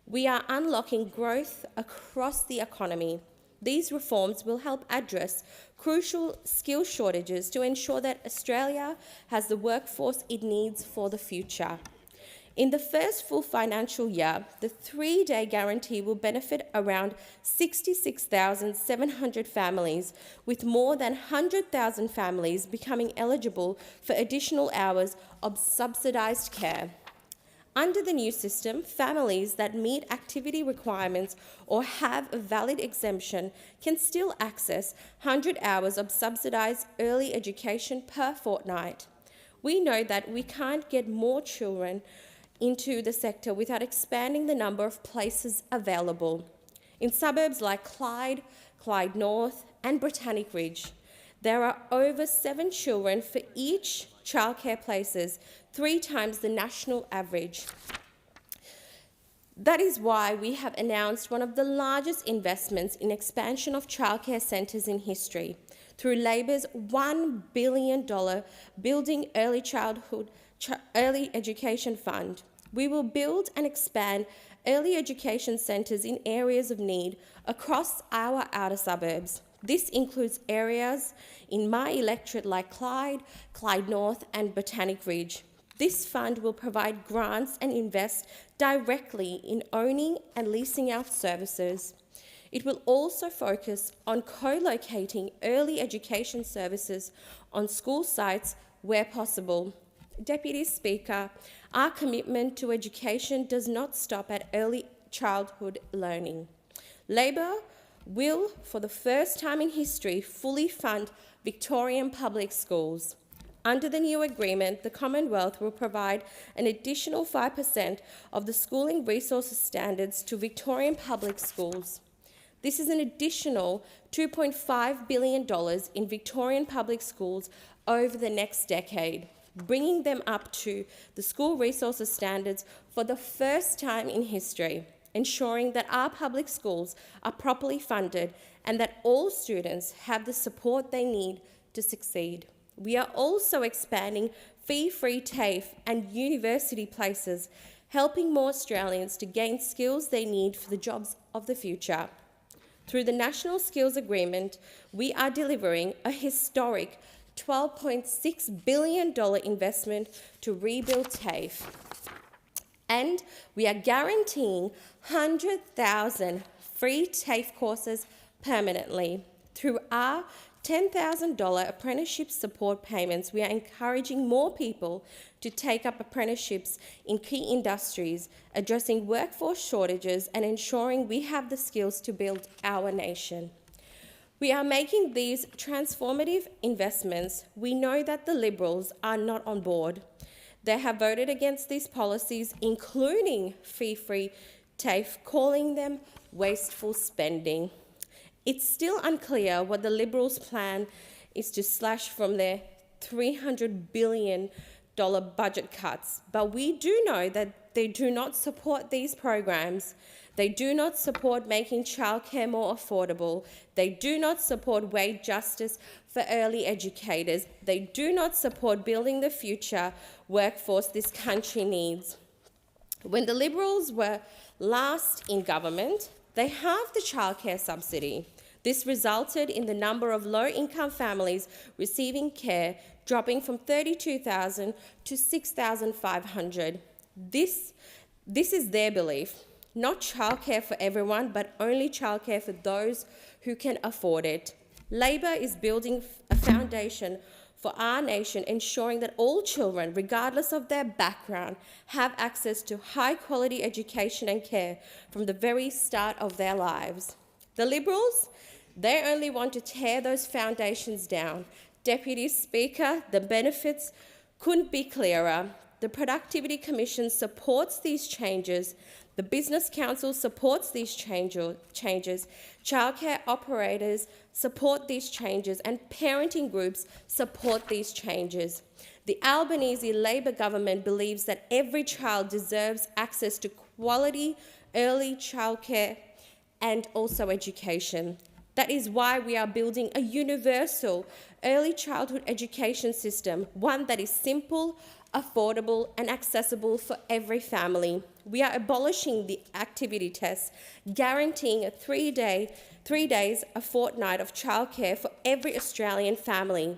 We are unlocking growth across the economy. These reforms will help address crucial skill shortages to ensure that Australia has the workforce it needs for the future. In the first full financial year, the 3-day guarantee will benefit around 66,700 families, with more than 100,000 families becoming eligible for additional hours of subsidised care. Under the new system, families that meet activity requirements or have a valid exemption can still access 100 hours of subsidised early education per fortnight. We know that we can't get more children into the sector without expanding the number of places available. In suburbs like Clyde, Clyde North and Botanic Ridge, there are over 7 children for each childcare places, 3 times the national average. That is why we have announced one of the largest investments in expansion of childcare centres in history through Labor's $1 billion Building Early Childhood Early Education Fund. We will build and expand early education centres in areas of need across our outer suburbs. This includes areas in my electorate like Clyde, Clyde North and Botanic Ridge. This fund will provide grants and invest directly in owning and leasing out services. It will also focus on co-locating early education services on school sites where possible. Deputy Speaker, our commitment to education does not stop at early childhood learning. Labor will, for the first time in history, fully fund Victorian public schools. Under the new agreement, the Commonwealth will provide an additional 5% of the schooling resources standards to Victorian public schools. This is an additional $2.5 billion in Victorian public schools over the next decade, bringing them up to the school resources standards for the first time in history, ensuring that our public schools are properly funded and that all students have the support they need to succeed. We are also expanding fee-free TAFE and university places, helping more Australians to gain skills they need for the jobs of the future. Through the National Skills Agreement, we are delivering a historic $12.6 billion investment to rebuild TAFE. And we are guaranteeing 100,000 free TAFE courses permanently. Through our $10,000 apprenticeship support payments, we are encouraging more people to take up apprenticeships in key industries, addressing workforce shortages and ensuring we have the skills to build our nation. We are making these transformative investments. We know that the Liberals are not on board. They have voted against these policies, including fee-free TAFE, calling them wasteful spending. It's still unclear what the Liberals' plan is to slash from their $300 billion budget cuts, but we do know that they do not support these programs. They do not support making childcare more affordable. They do not support wage justice for early educators. They do not support building the future workforce this country needs. When the Liberals were last in government, they halved the childcare subsidy. This resulted in the number of low-income families receiving care dropping from 32,000 to 6,500. This is their belief. Not childcare for everyone, but only childcare for those who can afford it. Labor is building a foundation for our nation, ensuring that all children, regardless of their background, have access to high-quality education and care from the very start of their lives. The Liberals, they only want to tear those foundations down. Deputy Speaker, the benefits couldn't be clearer. The Productivity Commission supports these changes. The Business Council supports these changes. Childcare operators support these changes, and parenting groups support these changes. The Albanese Labor government believes that every child deserves access to quality early childcare and also education. That is why we are building a universal early childhood education system, one that is simple, affordable and accessible for every family. We are abolishing the activity test, guaranteeing a 3 days a fortnight of childcare for every Australian family,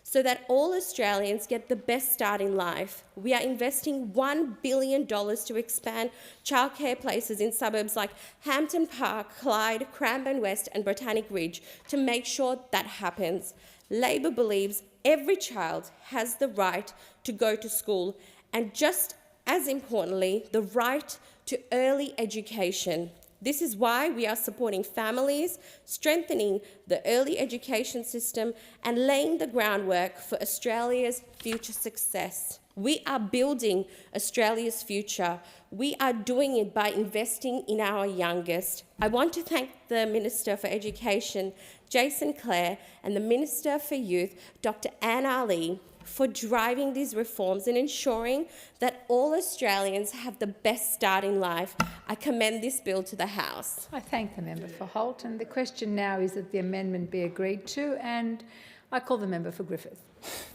so that all Australians get the best start in life. We are investing $1 billion to expand childcare places in suburbs like Hampton Park, Clyde, Cranbourne West and Botanic Ridge to make sure that happens. Labor believes every child has the right to go to school and, just as importantly, the right to early education. This is why we are supporting families, strengthening the early education system and laying the groundwork for Australia's future success. We are building Australia's future. We are doing it by investing in our youngest. I want to thank the Minister for Education, Jason Clare, and the Minister for Youth, Dr. Anne Ali, for driving these reforms and ensuring that all Australians have the best start in life. I commend this bill to the House. I thank the member for Holt, and the question now is that the amendment be agreed to, and I call the member for Griffith.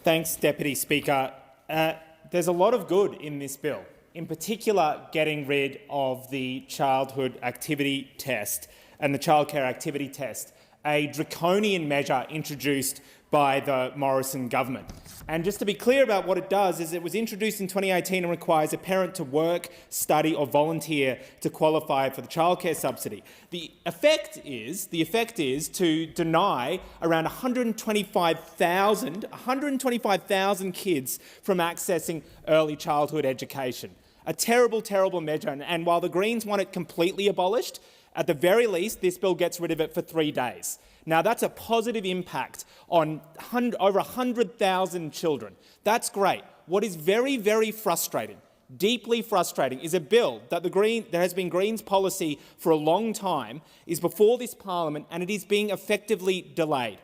Thanks, Deputy Speaker. there's a lot of good in this bill, in particular getting rid of the childhood activity test and the childcare activity test, a draconian measure introduced by the Morrison government. And just to be clear about what it does, is it was introduced in 2018 and requires a parent to work, study or volunteer to qualify for the childcare subsidy. The effect is to deny around 125,000 kids from accessing early childhood education. A terrible, terrible measure. And while the Greens want it completely abolished, at the very least, this bill gets rid of it for 3 days. Now, that's a positive impact on over 100,000 children. That's great. What is very, very frustrating, deeply frustrating, is a bill that there has been Greens policy for a long time, is before this Parliament, and it is being effectively delayed.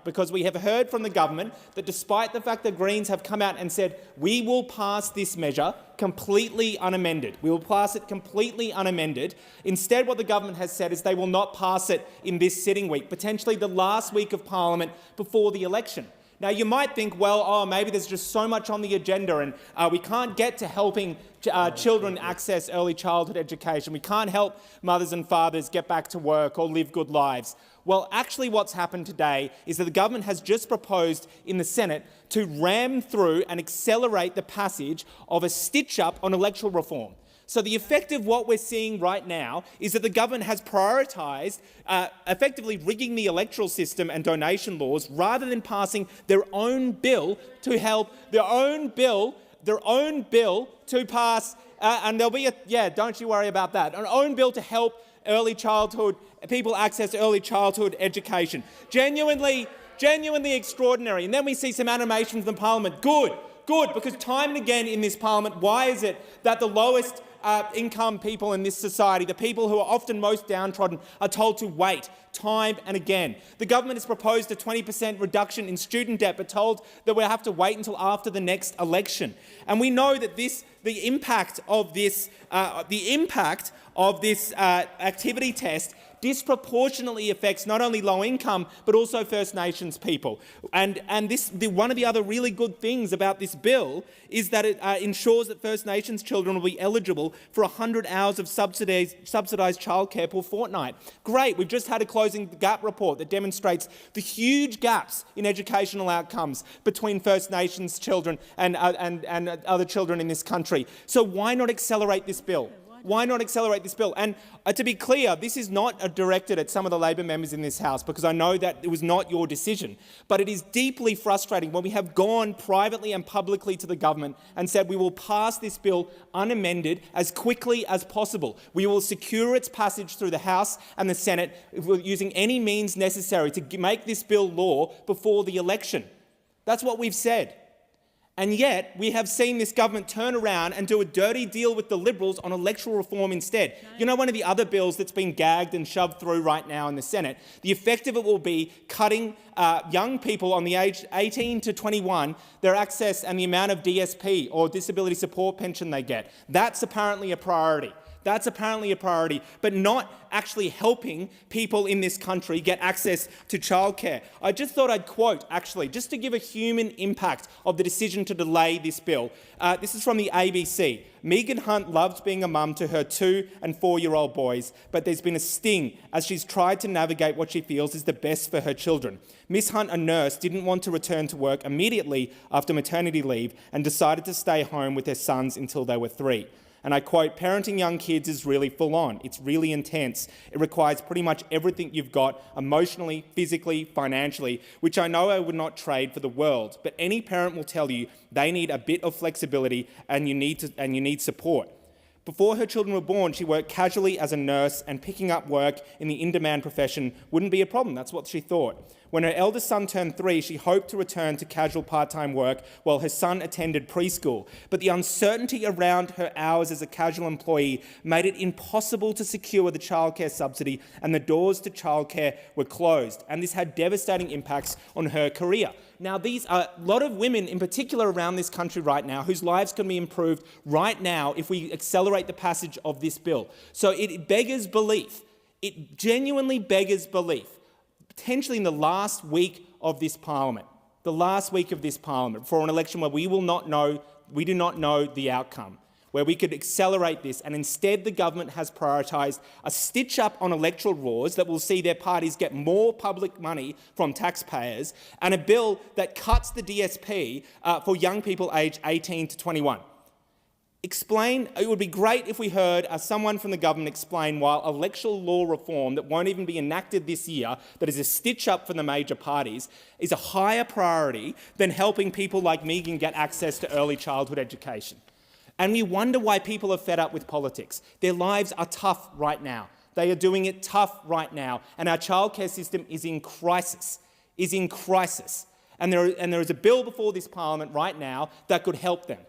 Because we have heard from the government that despite the fact that Greens have come out and said, we will pass this measure completely unamended. We will pass it completely unamended. Instead, what the government has said is they will not pass it in this sitting week, potentially the last week of Parliament before the election. Now, you might think, well, maybe there's just so much on the agenda and we can't get to helping children access early childhood education. We can't help mothers and fathers get back to work or live good lives. Well, actually what's happened today is that the government has just proposed in the Senate to ram through and accelerate the passage of a stitch-up on electoral reform. So the effect of what we're seeing right now is that the government has prioritised effectively rigging the electoral system and donation laws rather than passing their own bill to help their own bill to pass, and there'll be don't you worry about that, an own bill to help people access early childhood education. Genuinely extraordinary. And then we see some animations in the Parliament. Good, because time and again in this Parliament, why is it that the lowest income people in this society, the people who are often most downtrodden, are told to wait time and again? The government has proposed a 20% reduction in student debt, but told that we'll have to wait until after the next election. And we know that the impact of this activity test disproportionately affects not only low income but also First Nations people. And one of the other really good things about this bill is that it ensures that First Nations children will be eligible for 100 hours of subsidised childcare per fortnight. Great. We've just had a Closing the Gap report that demonstrates the huge gaps in educational outcomes between First Nations children and other children in this country. So why not accelerate this bill? Why not accelerate this bill? And to be clear, this is not directed at some of the Labor members in this House, because I know that it was not your decision. But it is deeply frustrating when we have gone privately and publicly to the government and said we will pass this bill unamended as quickly as possible. We will secure its passage through the House and the Senate using any means necessary to make this bill law before the election. That's what we've said. And yet, we have seen this government turn around and do a dirty deal with the Liberals on electoral reform instead. No. You know, one of the other bills that's been gagged and shoved through right now in the Senate, the effect of it will be cutting young people on the age 18 to 21, their access and the amount of DSP or disability support pension they get. That's apparently a priority. But not actually helping people in this country get access to childcare. I just thought I'd quote, actually, just to give a human impact of the decision to delay this bill. This is from the ABC. Megan Hunt loves being a mum to her 2- and 4-year-old boys, but there's been a sting as she's tried to navigate what she feels is the best for her children. Miss Hunt, a nurse, didn't want to return to work immediately after maternity leave and decided to stay home with her sons until they were 3. And I quote, "Parenting young kids is really full on. It's really intense. It requires pretty much everything you've got emotionally, physically, financially, which I know I would not trade for the world. But any parent will tell you they need a bit of flexibility and you need support." Before her children were born, she worked casually as a nurse, and picking up work in the in-demand profession wouldn't be a problem. That's what she thought. When her eldest son turned 3, she hoped to return to casual part-time work while her son attended preschool. But the uncertainty around her hours as a casual employee made it impossible to secure the childcare subsidy, and the doors to childcare were closed. And this had devastating impacts on her career. Now, these are a lot of women in particular around this country right now whose lives can be improved right now if we accelerate the passage of this bill. So it beggars belief. It genuinely beggars belief, potentially in the last week of this Parliament, the last week of this parliament, for an election where we do not know the outcome, where we could accelerate this, and instead the government has prioritised a stitch-up on electoral laws that will see their parties get more public money from taxpayers, and a bill that cuts the DSP for young people aged 18 to 21. Explain. It would be great if we heard someone from the government explain why electoral law reform that won't even be enacted this year, that is a stitch-up for the major parties, is a higher priority than helping people like Megan get access to early childhood education. And we wonder why people are fed up with politics. Their lives are tough right now. They are doing it tough right now. And our childcare system is in crisis, And there is a bill before this parliament right now that could help them.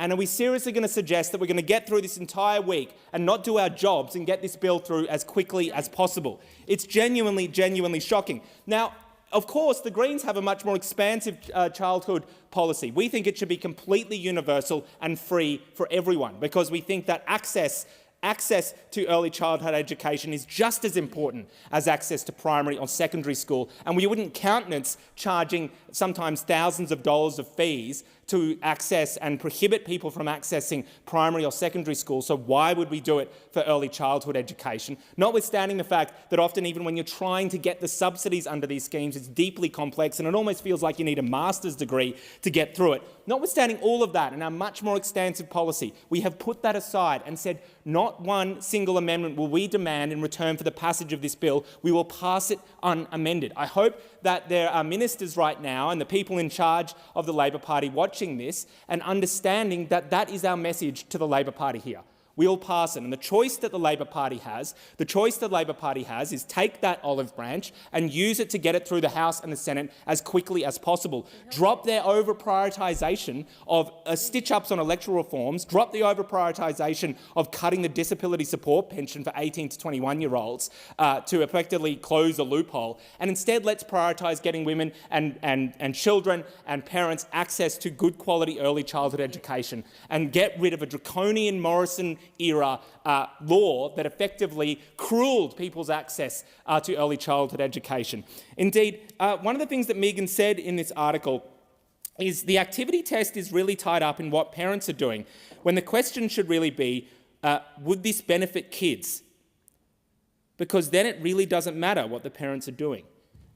And are we seriously going to suggest that we're going to get through this entire week and not do our jobs and get this bill through as quickly as possible? It's genuinely shocking. Now, of course, the Greens have a much more expansive childhood policy. We think it should be completely universal and free for everyone, because we think that access to early childhood education is just as important as access to primary or secondary school, and we wouldn't countenance charging sometimes thousands of dollars of fees to access and prohibit people from accessing primary or secondary school. So why would we do it for early childhood education? Notwithstanding the fact that often, even when you're trying to get the subsidies under these schemes, it's deeply complex and it almost feels like you need a master's degree to get through it. Notwithstanding all of that and our much more extensive policy, we have put that aside and said not one single amendment will we demand in return for the passage of this bill. We will pass it unamended. I hope that there are ministers right now and the people in charge of the Labor Party watching this and understanding that that is our message to the Labor Party here. We'll pass it. And the choice that the Labor Party has is take that olive branch and use it to get it through the House and the Senate as quickly as possible. Drop their over-prioritisation of stitch-ups on electoral reforms, drop the over-prioritisation of cutting the disability support pension for 18 to 21-year-olds to effectively close a loophole, and instead let's prioritise getting women and children and parents access to good quality early childhood education and get rid of a draconian Morrison-era law that effectively cruelled people's access to early childhood education. Indeed, one of the things that Megan said in this article is the activity test is really tied up in what parents are doing, when the question should really be, would this benefit kids? Because then it really doesn't matter what the parents are doing.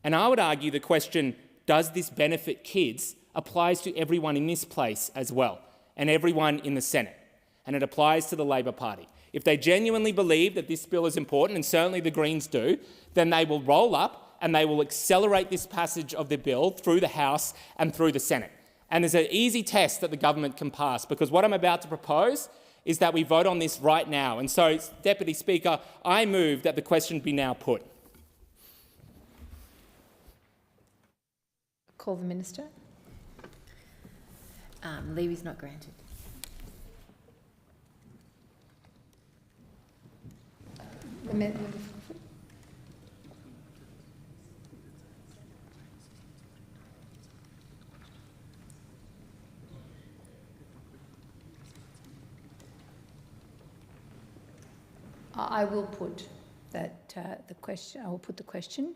And I would argue the question, does this benefit kids, applies to everyone in this place as well, and everyone in the Senate. And it applies to the Labor Party. If they genuinely believe that this bill is important, and certainly the Greens do, then they will roll up and they will accelerate this passage of the bill through the House and through the Senate. And there's an easy test that the government can pass, because what I'm about to propose is that we vote on this right now. And so, Deputy Speaker, I move that the question be now put. Call the Minister. Leave is not granted. I will put the question. I will put the question.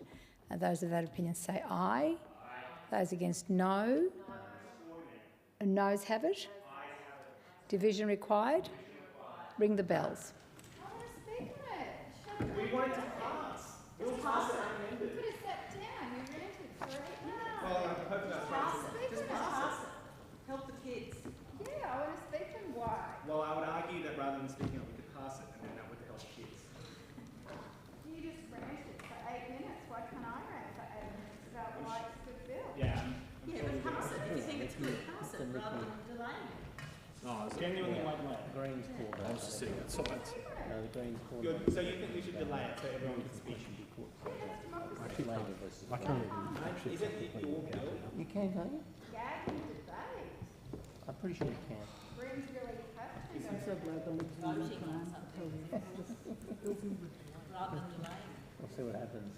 Those of that opinion say aye. Those against no. Noes have it. Division required. Ring the bells. We want it to pass. We'll pass it unamended. Put a step down. You ranted for 8 minutes. Well, I'm hoping that's right. Just pass it. Help the kids. Yeah, I want to speak and why. Well, I would argue that rather than speaking up, we could pass it, and then that would help kids. You just ranted for 8 minutes. Why can't I rant for 8 minutes about why it's a good bill? Yeah. Yeah, but pass it. If you think it's good, pass it rather than delaying it. Oh, it's genuinely like that. Greens call. I was just sitting outside. No, the Greens call. Good. So you think we should delay it so everyone can speak? I can't even. Is it your bill? You can, can't you? Gag and debate. I'm pretty sure you can. Greens really have to go. We'll see what happens.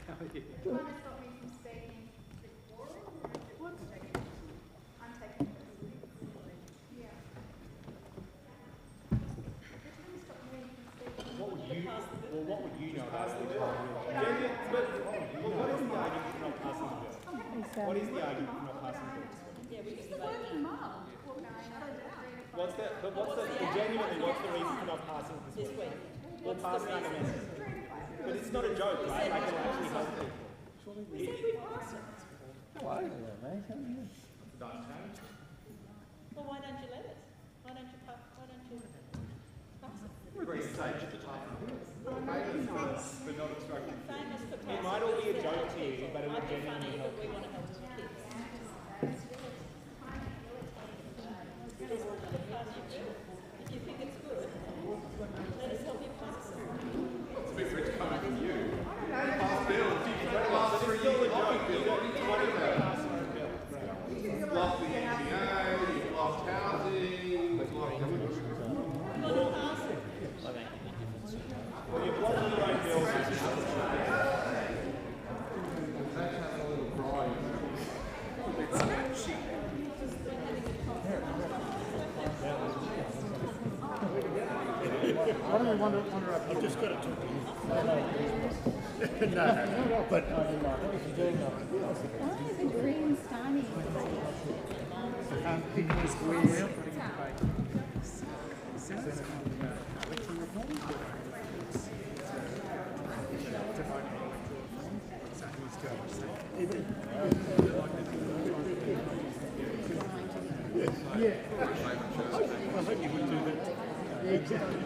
How are you? You want to stop me from speaking before? I'm taking this. Yeah. What is the argument for not passing the bill? Genuinely, what's the reason for not passing it this week? We'll pass the amendment. But it's not a joke, right? Like, it'll actually help people. We said we pass it. Why? Well, why don't you let us? Why don't you pass it? We're agreeing to say just the time. But not obstructing. It might all be a joke to you, but it would genuinely help. We want to help the kids. If you think it's good, let us help you pass it. It's a bit rich coming from you. Pass bill. Last 3 years ago, you've lost the NGA, you've lost housing, you've lost you've lost your own bills. Why don't we wander up? I've just got to talk to you. No, but Why is the green shiny? because we're yeah. I hope you would do that. Yeah, exactly.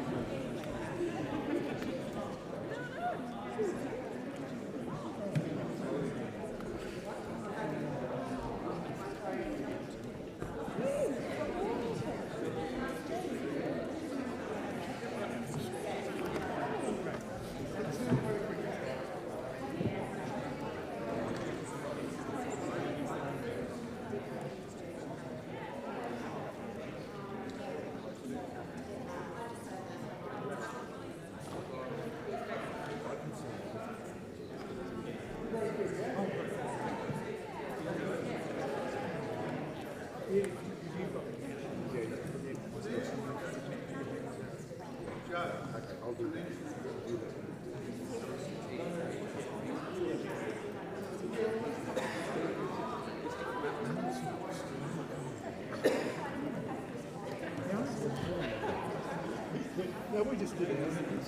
Yeah, we just did it.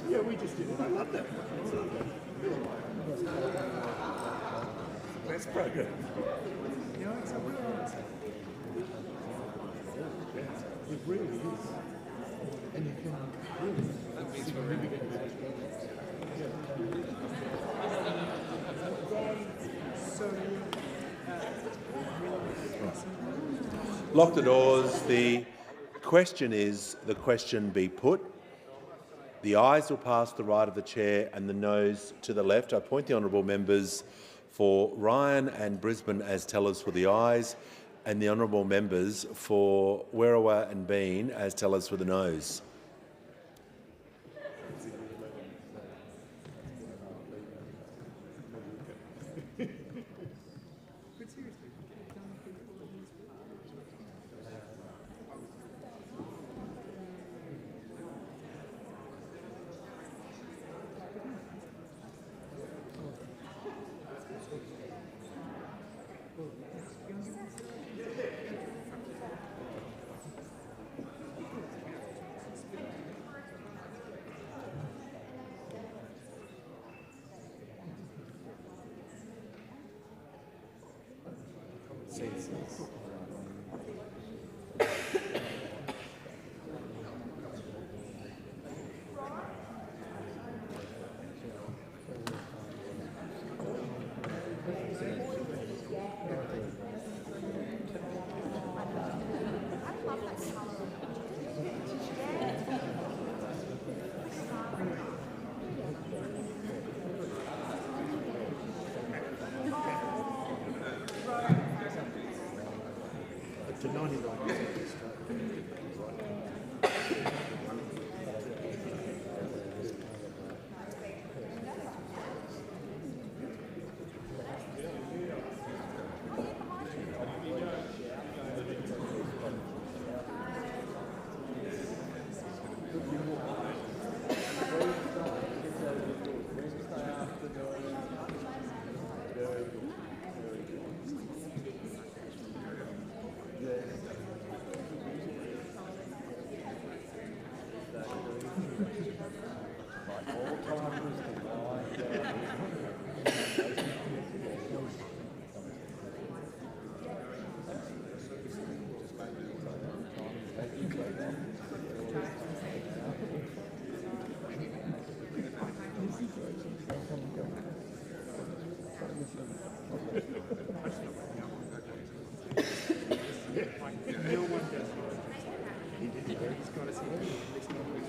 Yeah, we just did it. I love that one. Best program. You know, it really is. And you can really Lock the doors. The question is the question be put. The ayes will pass to the right of the chair and the noes to the left. I point the honourable members for Ryan and Brisbane as tellers for the ayes, and the honourable members for Werriwa and Bean as tellers for the noes.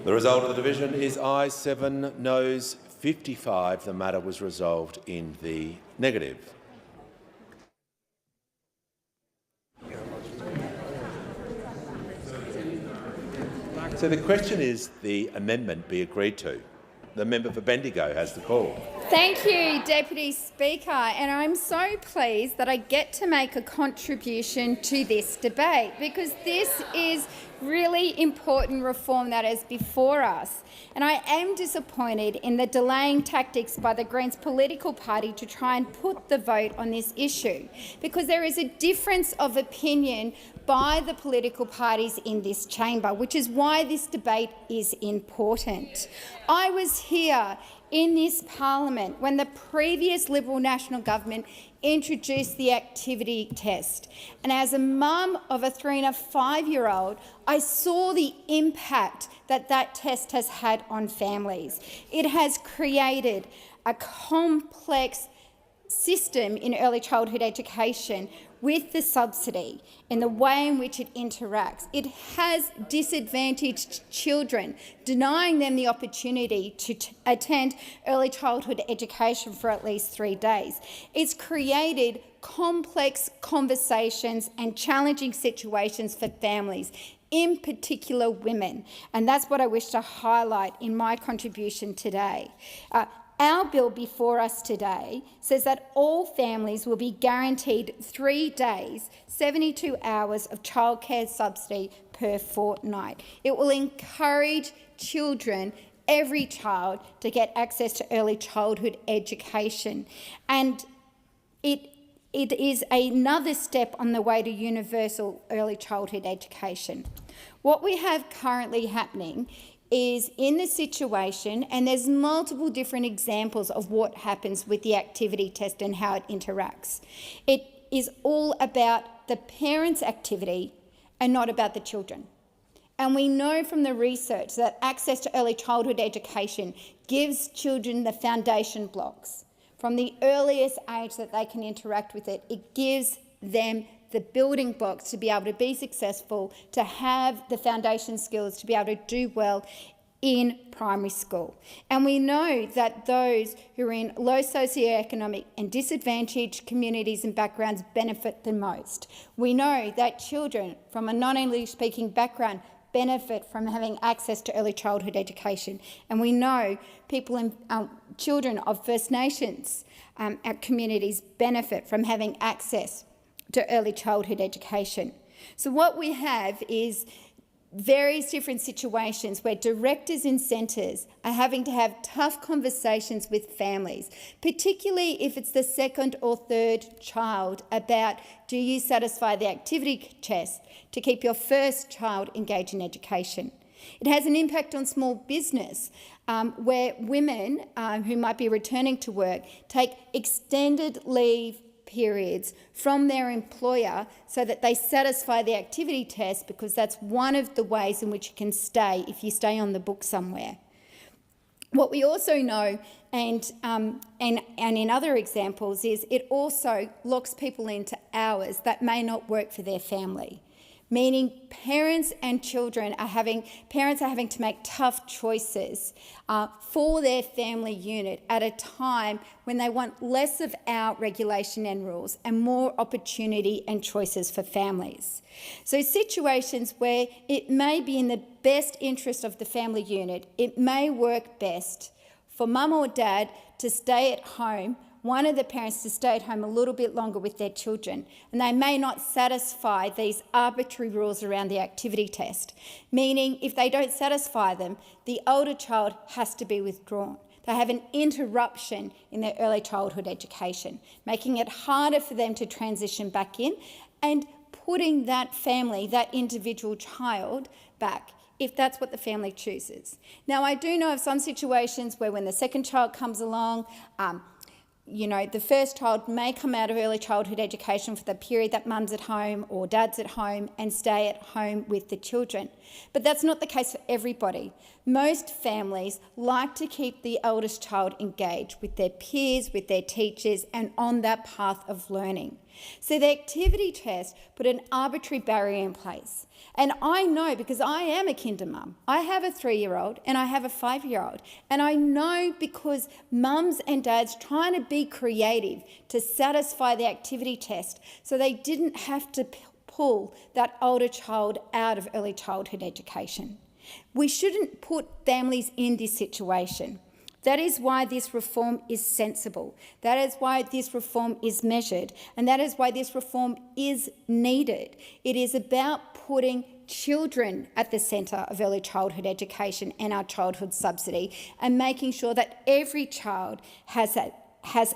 The result of the division is ayes 7, noes 55. The matter was resolved in the negative. So the question is the amendment be agreed to. The member for Bendigo has the call. Thank you, Deputy Speaker, and I'm so pleased that I get to make a contribution to this debate because this is really important reform that is before us. And I am disappointed in the delaying tactics by the Greens political party to try and put the vote on this issue, because there is a difference of opinion by the political parties in this chamber, which is why this debate is important. I was here in this parliament when the previous Liberal National Government introduced the activity test. And as a mum of a 3- and 5-year-old, I saw the impact that that test has had on families. It has created a complex system in early childhood education with the subsidy in the way in which it interacts. It has disadvantaged children, denying them the opportunity to attend early childhood education for at least 3 days. It's created complex conversations and challenging situations for families, in particular women, and that's what I wish to highlight in my contribution today. Our bill before us today says that all families will be guaranteed 3 days, 72 hours of childcare subsidy per fortnight. It will encourage children, every child, to get access to early childhood education. And it is another step on the way to universal early childhood education. What we have currently happening is in the situation, and there's multiple different examples of what happens with the activity test and how it interacts. It is all about the parents' activity and not about the children. And we know from the research that access to early childhood education gives children the foundation blocks. From the earliest age that they can interact with it, it gives them the building blocks to be able to be successful, to have the foundation skills, to be able to do well in primary school. And we know that those who are in low socioeconomic and disadvantaged communities and backgrounds benefit the most. We know that children from a non-English speaking background benefit from having access to early childhood education. And we know people in children of First Nations communities benefit from having access to early childhood education. So what we have is various different situations where directors in centres are having to have tough conversations with families, particularly if it's the second or third child, about do you satisfy the activity test to keep your first child engaged in education. It has an impact on small business, where women who might be returning to work take extended leave periods from their employer so that they satisfy the activity test, because that's one of the ways in which you can stay if you stay on the book somewhere. What we also know, and in other examples, is it also locks people into hours that may not work for their family, meaning parents and children are having to make tough choices for their family unit at a time when they want less of our regulation and rules and more opportunity and choices for families. So situations where it may be in the best interest of the family unit, it may work best for mum or dad to stay at home, one of the parents to stay at home a little bit longer with their children, and they may not satisfy these arbitrary rules around the activity test, meaning if they don't satisfy them, the older child has to be withdrawn. They have an interruption in their early childhood education, making it harder for them to transition back in and putting that family, that individual child, back, if that's what the family chooses. Now, I do know of some situations where when the second child comes along, you know, the first child may come out of early childhood education for the period that mum's at home or dad's at home and stay at home with the children. But that's not the case for everybody. Most families like to keep the eldest child engaged with their peers, with their teachers, and on that path of learning. So the activity test put an arbitrary barrier in place. And I know, because I am a kinder mum, I have a 3-year-old and I have a 5-year-old. And I know because mums and dads trying to be creative to satisfy the activity test so they didn't have to pull that older child out of early childhood education. We shouldn't put families in this situation. That is why this reform is sensible. That is why this reform is measured. And that is why this reform is needed. It is about putting children at the centre of early childhood education and our childhood subsidy, and making sure that every child has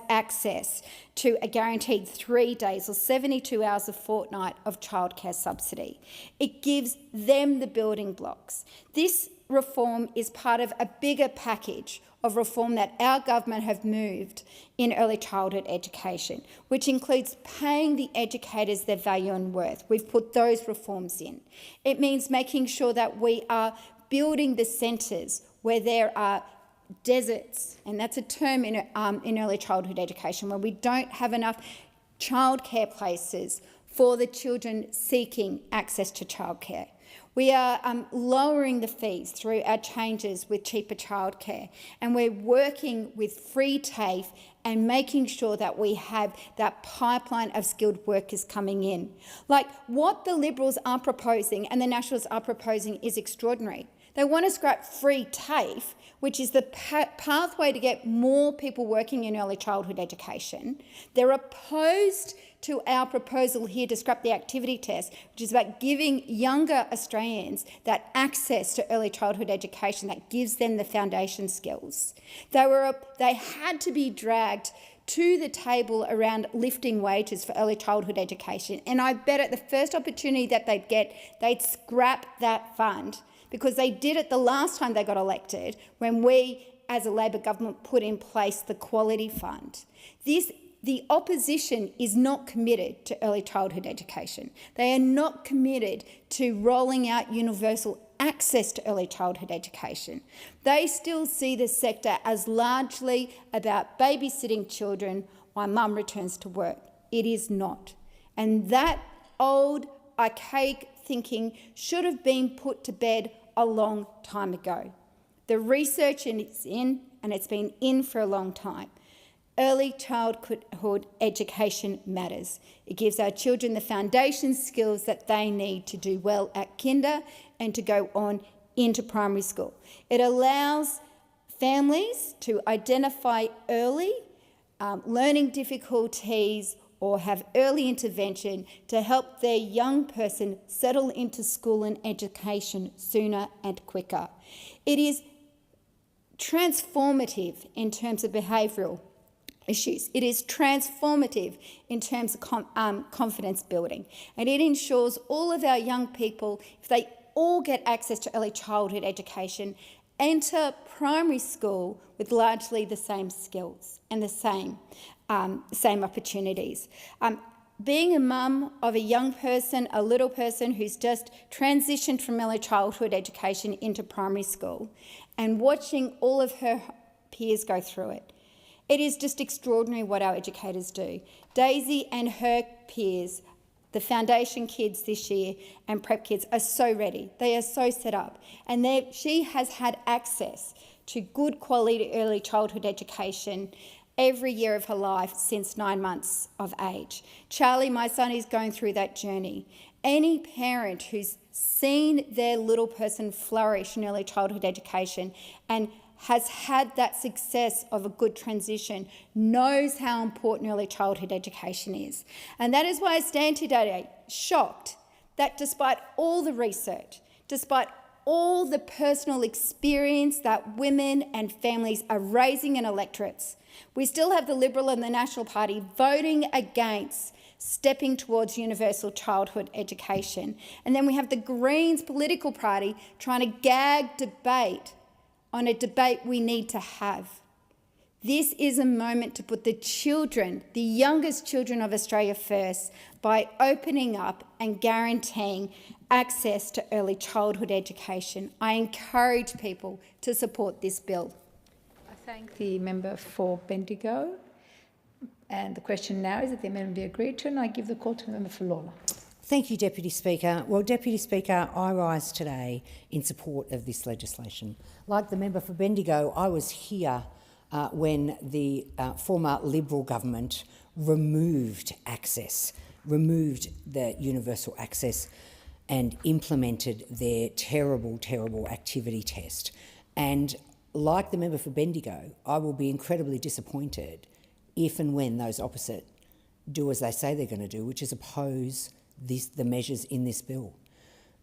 access to a guaranteed 3 days or 72 hours a fortnight of childcare subsidy. It gives them the building blocks. This reform is part of a bigger package of reform that our government have moved in early childhood education, which includes paying the educators their value and worth. We've put those reforms in. It means making sure that we are building the centres where there are deserts, and that's a term in early childhood education, where we don't have enough childcare places for the children seeking access to childcare. We are lowering the fees through our changes with cheaper childcare, and we're working with free TAFE and making sure that we have that pipeline of skilled workers coming in. Like what the Liberals are proposing and the Nationals are proposing is extraordinary. They want to scrap free TAFE, which is the pathway to get more people working in early childhood education. They're opposed to our proposal here to scrap the activity test, which is about giving younger Australians that access to early childhood education that gives them the foundation skills. They had to be dragged to the table around lifting wages for early childhood education, and I bet at the first opportunity that they'd get, they'd scrap that fund, because they did it the last time they got elected when we, as a Labor government, put in place the Quality Fund. The opposition is not committed to early childhood education. They are not committed to rolling out universal access to early childhood education. They still see the sector as largely about babysitting children while mum returns to work. It is not. And that old, archaic thinking should have been put to bed a long time ago. The research is in, and it's been in for a long time. Early childhood education matters. It gives our children the foundation skills that they need to do well at kinder and to go on into primary school. It allows families to identify early learning difficulties or have early intervention to help their young person settle into school and education sooner and quicker. It is transformative in terms of behavioural issues. It is transformative in terms of confidence building, and it ensures all of our young people, if they all get access to early childhood education, enter primary school with largely the same skills and the same opportunities. Being a mum of a young person, a little person who's just transitioned from early childhood education into primary school, and watching all of her peers go through it, it is just extraordinary what our educators do. Daisy and her peers, the foundation kids this year and prep kids, are so ready. They are so set up. And she has had access to good quality early childhood education every year of her life since 9 months of age. Charlie, my son, is going through that journey. Any parent who's seen their little person flourish in early childhood education and has had that success of a good transition knows how important early childhood education is. And that is why I stand today shocked that despite all the research, despite all the personal experience that women and families are raising in electorates, we still have the Liberal and the National Party voting against stepping towards universal childhood education. And then we have the Greens political party trying to gag debate on a debate we need to have. This is a moment to put the children, the youngest children of Australia first, by opening up and guaranteeing access to early childhood education. I encourage people to support this bill. I thank the member for Bendigo. And the question now is that the amendment be agreed to, and I give the call to the member for Lawler. Thank you, Deputy Speaker. Well, Deputy Speaker, I rise today in support of this legislation. Like the member for Bendigo, I was here when the former Liberal government removed the universal access and implemented their terrible, terrible activity test. And like the member for Bendigo, I will be incredibly disappointed if and when those opposite do as they say they're going to do, which is oppose the measures in this bill.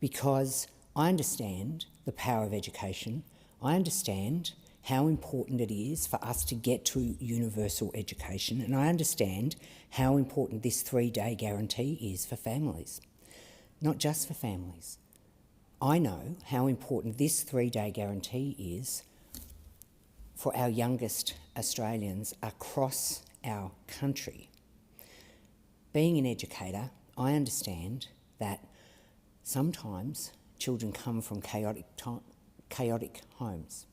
Because I understand the power of education. I understand how important it is for us to get to universal education, and I understand how important this 3-day guarantee is for families. Not just for families. I know how important this 3-day guarantee is for our youngest Australians across our country. Being an educator, I understand that sometimes children come from chaotic homes.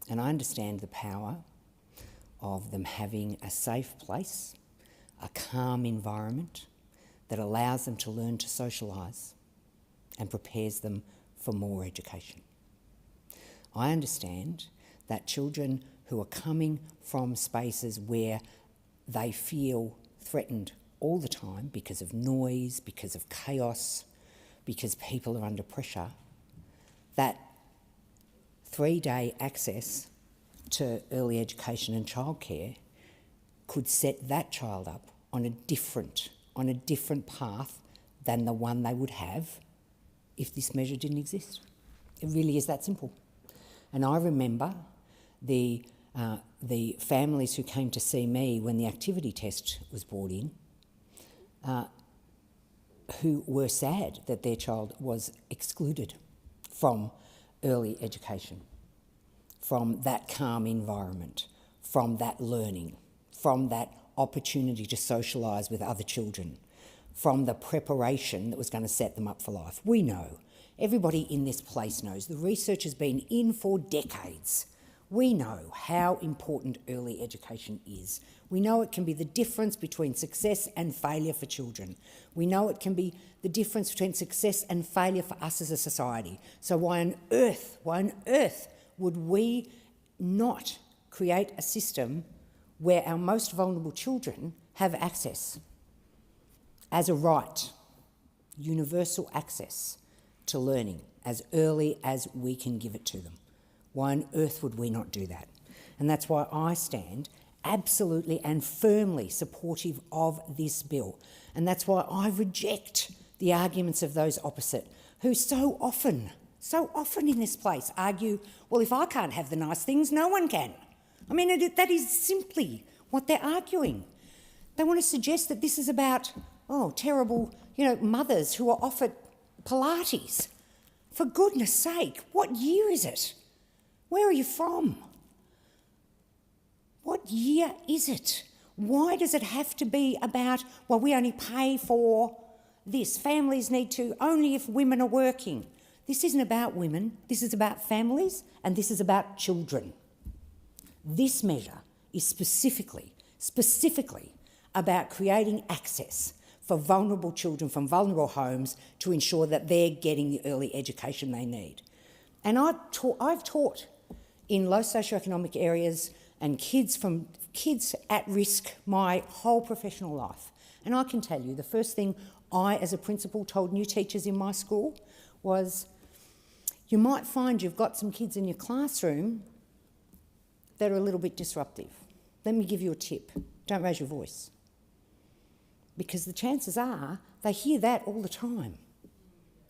And I understand the power of them having a safe place, a calm environment that allows them to learn to socialise and prepares them for more education. I understand that children who are coming from spaces where they feel threatened all the time because of noise, because of chaos, because people are under pressure, that 3-day access to early education and childcare could set that child up on a different path than the one they would have if this measure didn't exist. It really is that simple. And I remember the families who came to see me when the activity test was brought in, who were sad that their child was excluded from early education, from that calm environment, from that learning, from that opportunity to socialise with other children, from the preparation that was going to set them up for life. We know, everybody in this place knows, the research has been in for decades. We know how important early education is. We know it can be the difference between success and failure for children. We know it can be the difference between success and failure for us as a society. So why on earth would we not create a system where our most vulnerable children have access as a right, universal access to learning as early as we can give it to them? Why on earth would we not do that? And that's why I stand absolutely and firmly supportive of this bill. And that's why I reject the arguments of those opposite, who so often in this place argue, well, if I can't have the nice things, no one can. I mean, that is simply what they're arguing. They want to suggest that this is about, terrible, mothers who are offered Pilates. For goodness sake, what year is it? Where are you from? What year is it? Why does it have to be about, well, we only pay for this, families need to, only if women are working? This isn't about women, this is about families, and this is about children. This measure is specifically about creating access for vulnerable children from vulnerable homes to ensure that they're getting the early education they need. And I've taught in low socioeconomic areas and kids at risk my whole professional life. And I can tell you, the first thing I, as a principal, told new teachers in my school was, you might find you've got some kids in your classroom that are a little bit disruptive. Let me give you a tip. Don't raise your voice. Because the chances are they hear that all the time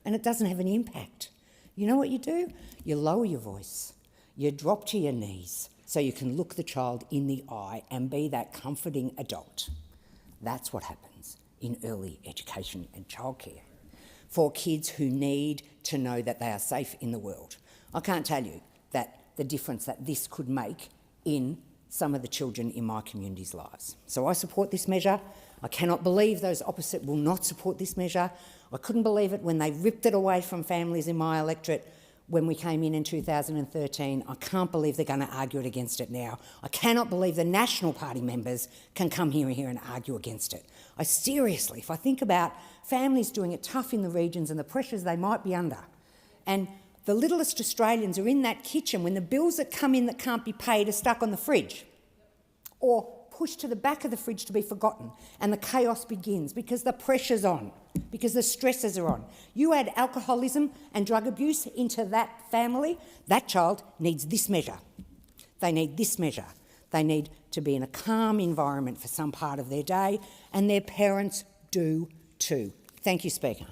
and it doesn't have any impact. You know what you do? You lower your voice. You drop to your knees so you can look the child in the eye and be that comforting adult. That's what happens in early education and childcare for kids who need to know that they are safe in the world. I can't tell you that the difference that this could make in some of the children in my community's lives. So I support this measure. I cannot believe those opposite will not support this measure. I couldn't believe it when they ripped it away from families in my electorate when we came in 2013. I can't believe they're going to argue it against it now. I cannot believe the National Party members can come here and argue against it. I seriously, if I think about families doing it tough in the regions and the pressures they might be under, and the littlest Australians are in that kitchen when the bills that come in that can't be paid are stuck on the fridge or pushed to the back of the fridge to be forgotten, and the chaos begins because the pressure's on, because the stresses are on. You add alcoholism and drug abuse into that family, that child needs this measure. They need this measure. They need to be in a calm environment for some part of their day, and their parents do too. Thank you, Speaker.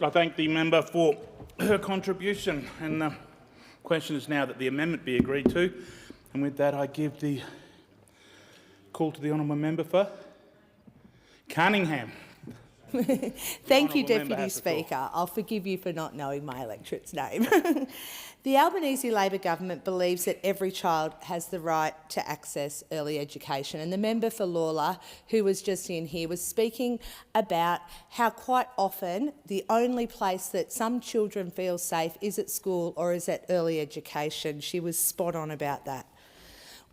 I thank the member for her contribution, and the question is now that the amendment be agreed to. And with that, I give the call to the honourable member for Cunningham. Thank you, Deputy Speaker. I'll forgive you for not knowing my electorate's name. The Albanese Labor government believes that every child has the right to access early education, and the member for Lawler, who was just in here, was speaking about how quite often the only place that some children feel safe is at school or is at early education. She was spot on about that.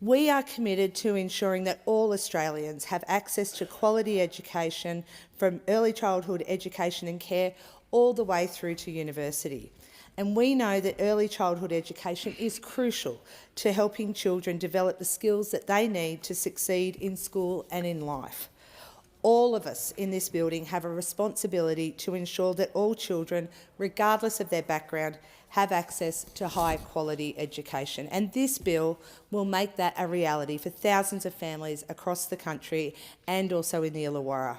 We are committed to ensuring that all Australians have access to quality education from early childhood education and care all the way through to university. And we know that early childhood education is crucial to helping children develop the skills that they need to succeed in school and in life. All of us in this building have a responsibility to ensure that all children, regardless of their background, have access to high-quality education. And this bill will make that a reality for thousands of families across the country and also in the Illawarra.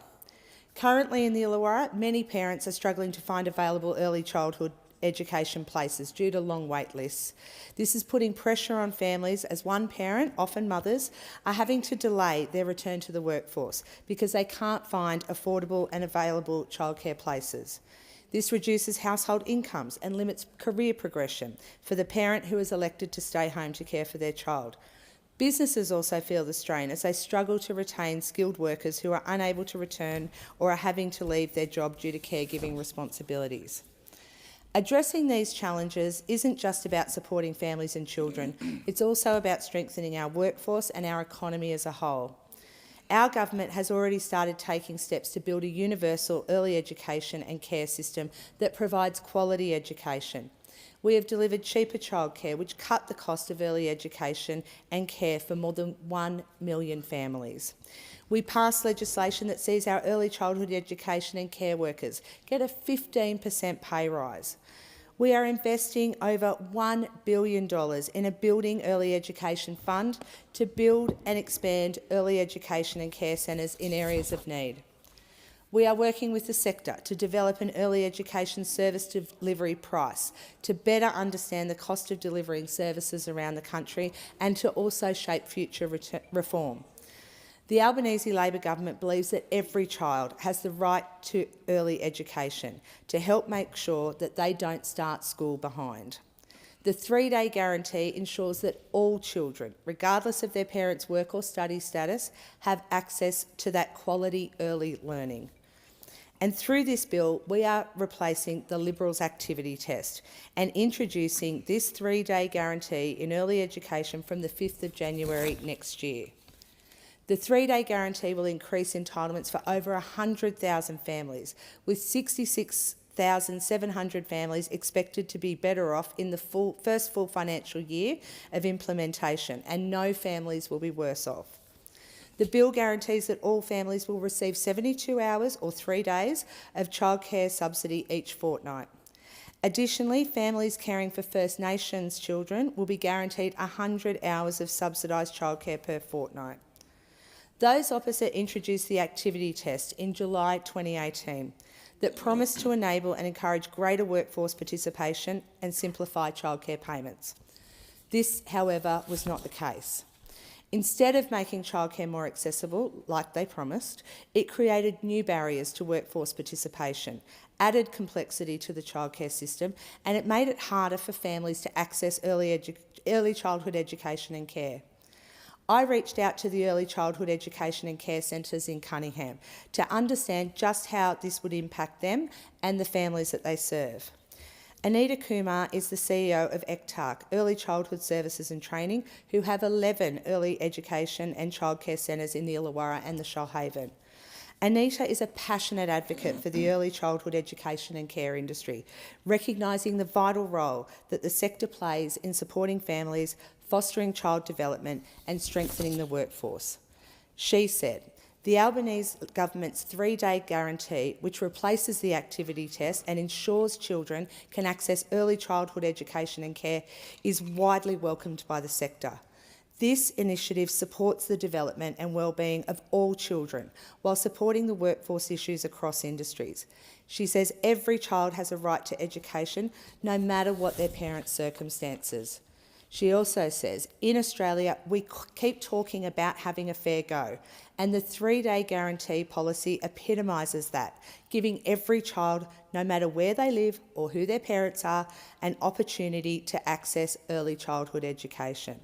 Currently in the Illawarra, many parents are struggling to find available early childhood education places due to long wait lists. This is putting pressure on families as one parent, often mothers, are having to delay their return to the workforce because they can't find affordable and available childcare places. This reduces household incomes and limits career progression for the parent who is elected to stay home to care for their child. Businesses also feel the strain as they struggle to retain skilled workers who are unable to return or are having to leave their job due to caregiving responsibilities. Addressing these challenges isn't just about supporting families and children, it's also about strengthening our workforce and our economy as a whole. Our government has already started taking steps to build a universal early education and care system that provides quality education. We have delivered cheaper childcare, which cut the cost of early education and care for more than 1 million families. We passed legislation that sees our early childhood education and care workers get a 15% pay rise. We are investing over $1 billion in a Building Early Education Fund to build and expand early education and care centres in areas of need. We are working with the sector to develop an early education service delivery price to better understand the cost of delivering services around the country and to also shape future reform. The Albanese Labor government believes that every child has the right to early education to help make sure that they don't start school behind. The 3-day guarantee ensures that all children, regardless of their parents' work or study status, have access to that quality early learning. And through this bill, we are replacing the Liberals' activity test and introducing this 3-day guarantee in early education from the 5th of January next year. The 3-day guarantee will increase entitlements for over 100,000 families, with 66,700 families expected to be better off in the first full financial year of implementation, and no families will be worse off. The bill guarantees that all families will receive 72 hours or 3 days of childcare subsidy each fortnight. Additionally, families caring for First Nations children will be guaranteed 100 hours of subsidised childcare per fortnight. Those opposite introduced the activity test in July 2018 that promised to enable and encourage greater workforce participation and simplify childcare payments. This, however, was not the case. Instead of making childcare more accessible, like they promised, it created new barriers to workforce participation, added complexity to the childcare system, and it made it harder for families to access early childhood education and care. I reached out to the early childhood education and care centres in Cunningham to understand just how this would impact them and the families that they serve. Anita Kumar is the CEO of ECTARC, Early Childhood Services and Training, who have 11 early education and childcare centres in the Illawarra and the Shoalhaven. Anita is a passionate advocate for the early childhood education and care industry, recognising the vital role that the sector plays in supporting families, fostering child development and strengthening the workforce. She said, the Albanese government's 3-day guarantee, which replaces the activity test and ensures children can access early childhood education and care, is widely welcomed by the sector. This initiative supports the development and well-being of all children while supporting the workforce issues across industries. She says every child has a right to education, no matter what their parents' circumstances. She also says, in Australia, we keep talking about having a fair go, and the 3-day guarantee policy epitomises that, giving every child, no matter where they live or who their parents are, an opportunity to access early childhood education.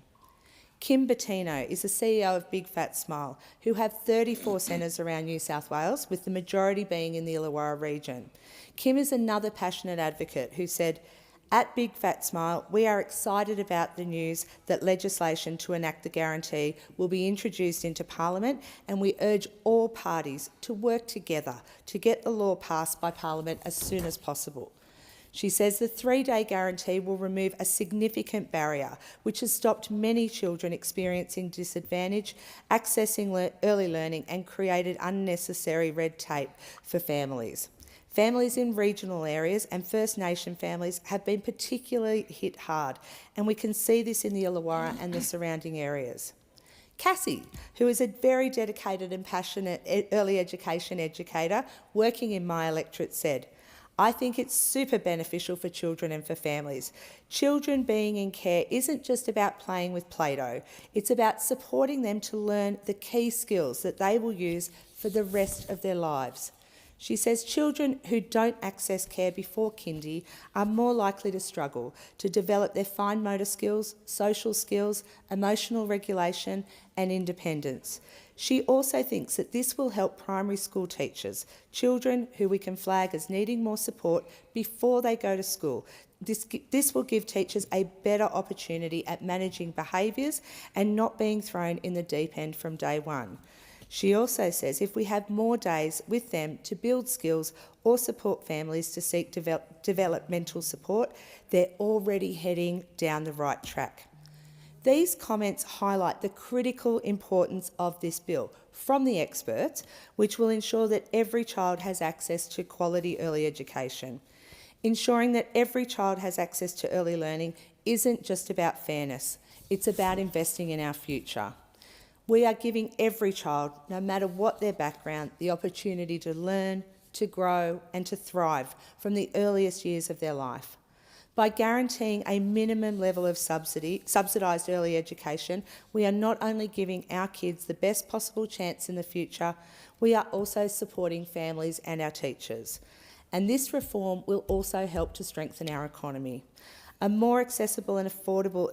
Kim Bettino is the CEO of Big Fat Smile, who have 34 centres around New South Wales, with the majority being in the Illawarra region. Kim is another passionate advocate who said, at Big Fat Smile, we are excited about the news that legislation to enact the guarantee will be introduced into Parliament, and we urge all parties to work together to get the law passed by Parliament as soon as possible. She says the 3-day guarantee will remove a significant barrier which has stopped many children experiencing disadvantage, accessing early learning, and created unnecessary red tape for families. Families in regional areas and First Nation families have been particularly hit hard, and we can see this in the Illawarra and the surrounding areas. Cassie, who is a very dedicated and passionate early education educator working in my electorate, said, I think it's super beneficial for children and for families. Children being in care isn't just about playing with Play-Doh. It's about supporting them to learn the key skills that they will use for the rest of their lives. She says children who don't access care before kindy are more likely to struggle to develop their fine motor skills, social skills, emotional regulation and independence. She also thinks that this will help primary school teachers, children who we can flag as needing more support before they go to school. This will give teachers a better opportunity at managing behaviours and not being thrown in the deep end from day one. She also says if we have more days with them to build skills or support families to seek developmental support, they're already heading down the right track. These comments highlight the critical importance of this bill from the experts, which will ensure that every child has access to quality early education. Ensuring that every child has access to early learning isn't just about fairness, it's about investing in our future. We are giving every child, no matter what their background, the opportunity to learn, to grow and to thrive from the earliest years of their life. By guaranteeing a minimum level of subsidised early education, we are not only giving our kids the best possible chance in the future, we are also supporting families and our teachers. And this reform will also help to strengthen our economy. A more accessible and affordable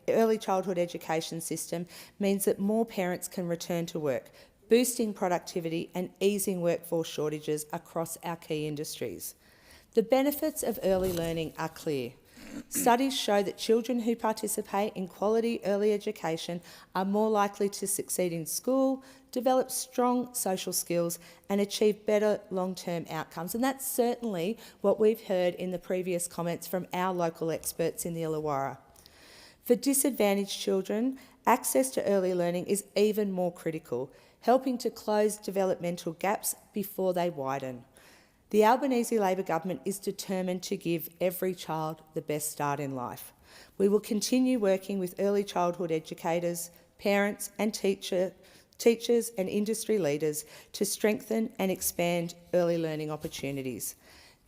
early childhood education system means that more parents can return to work, boosting productivity and easing workforce shortages across our key industries. The benefits of early learning are clear. Studies show that children who participate in quality early education are more likely to succeed in school, develop strong social skills and achieve better long-term outcomes. And that's certainly what we've heard in the previous comments from our local experts in the Illawarra. For disadvantaged children, access to early learning is even more critical, helping to close developmental gaps before they widen. The Albanese Labor government is determined to give every child the best start in life. We will continue working with early childhood educators, parents and teachers and industry leaders to strengthen and expand early learning opportunities.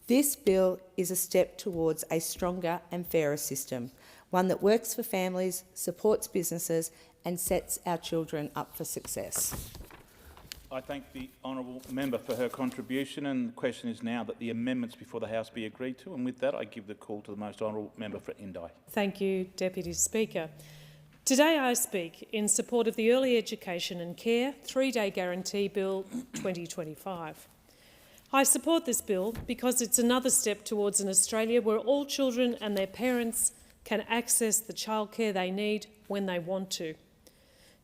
This bill is a step towards a stronger and fairer system, one that works for families, supports businesses and sets our children up for success. I thank the honourable member for her contribution, and the question is now that the amendments before the House be agreed to, and with that I give the call to the most honourable member for Indi. Thank you, Deputy Speaker. Today I speak in support of the Early Education and Care 3-Day Guarantee Bill 2025. I support this bill because it's another step towards an Australia where all children and their parents can access the childcare they need when they want to.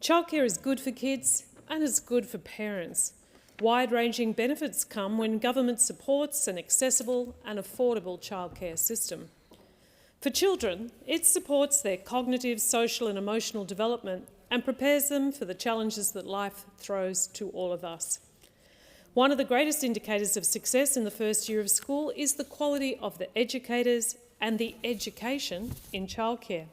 Childcare is good for kids and it's good for parents. Wide-ranging benefits come when government supports an accessible and affordable childcare system. For children, it supports their cognitive, social and emotional development and prepares them for the challenges that life throws to all of us. One of the greatest indicators of success in the first year of school is the quality of the educators and the education in childcare.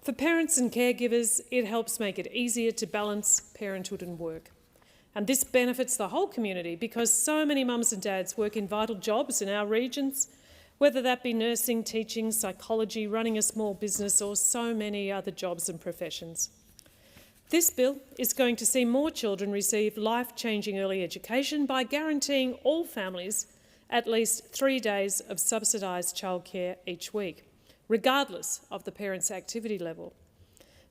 For parents and caregivers, it helps make it easier to balance parenthood and work. And this benefits the whole community because so many mums and dads work in vital jobs in our regions, whether that be nursing, teaching, psychology, running a small business or so many other jobs and professions. This bill is going to see more children receive life-changing early education by guaranteeing all families at least 3 days of subsidised childcare each week, regardless of the parent's activity level.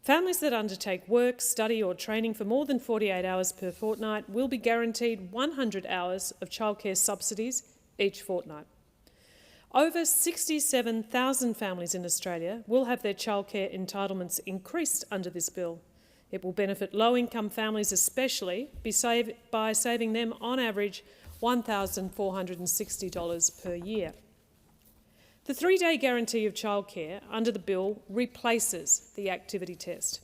Families that undertake work, study or training for more than 48 hours per fortnight will be guaranteed 100 hours of childcare subsidies each fortnight. Over 67,000 families in Australia will have their childcare entitlements increased under this bill. It will benefit low-income families especially by saving them on average $1,460 per year. The 3-day guarantee of childcare under the bill replaces the activity test.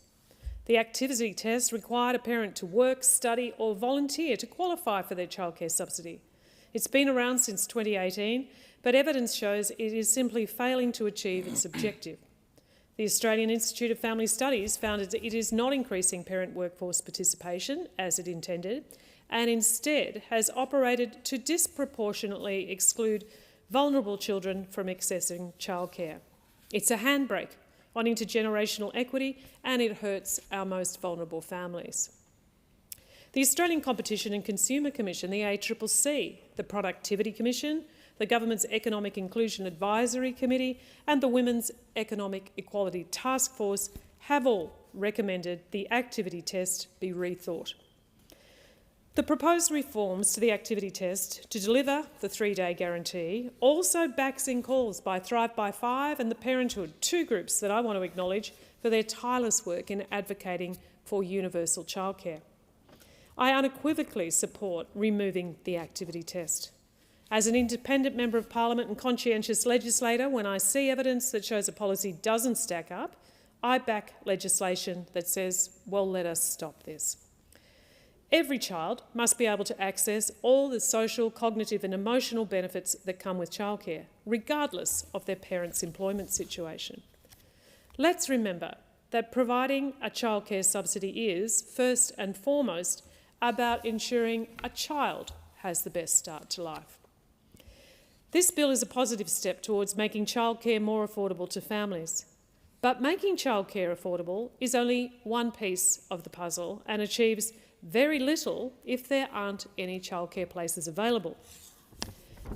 The activity test required a parent to work, study or volunteer to qualify for their childcare subsidy. It's been around since 2018, but evidence shows it is simply failing to achieve its objective. The Australian Institute of Family Studies found that it is not increasing parent workforce participation as it intended, and instead has operated to disproportionately exclude vulnerable children from accessing childcare. It's a handbrake on intergenerational equity and it hurts our most vulnerable families. The Australian Competition and Consumer Commission, the ACCC, the Productivity Commission, the Government's Economic Inclusion Advisory Committee and the Women's Economic Equality Task Force have all recommended the activity test be rethought. The proposed reforms to the activity test to deliver the 3-day guarantee also backs in calls by Thrive by 5 and the Parenthood, two groups that I want to acknowledge for their tireless work in advocating for universal childcare. I unequivocally support removing the activity test. As an independent member of Parliament and conscientious legislator, when I see evidence that shows a policy doesn't stack up, I back legislation that says, well, let us stop this. Every child must be able to access all the social, cognitive and emotional benefits that come with childcare, regardless of their parents' employment situation. Let's remember that providing a childcare subsidy is, first and foremost, about ensuring a child has the best start to life. This bill is a positive step towards making childcare more affordable to families. But making childcare affordable is only one piece of the puzzle and achieves very little if there aren't any childcare places available.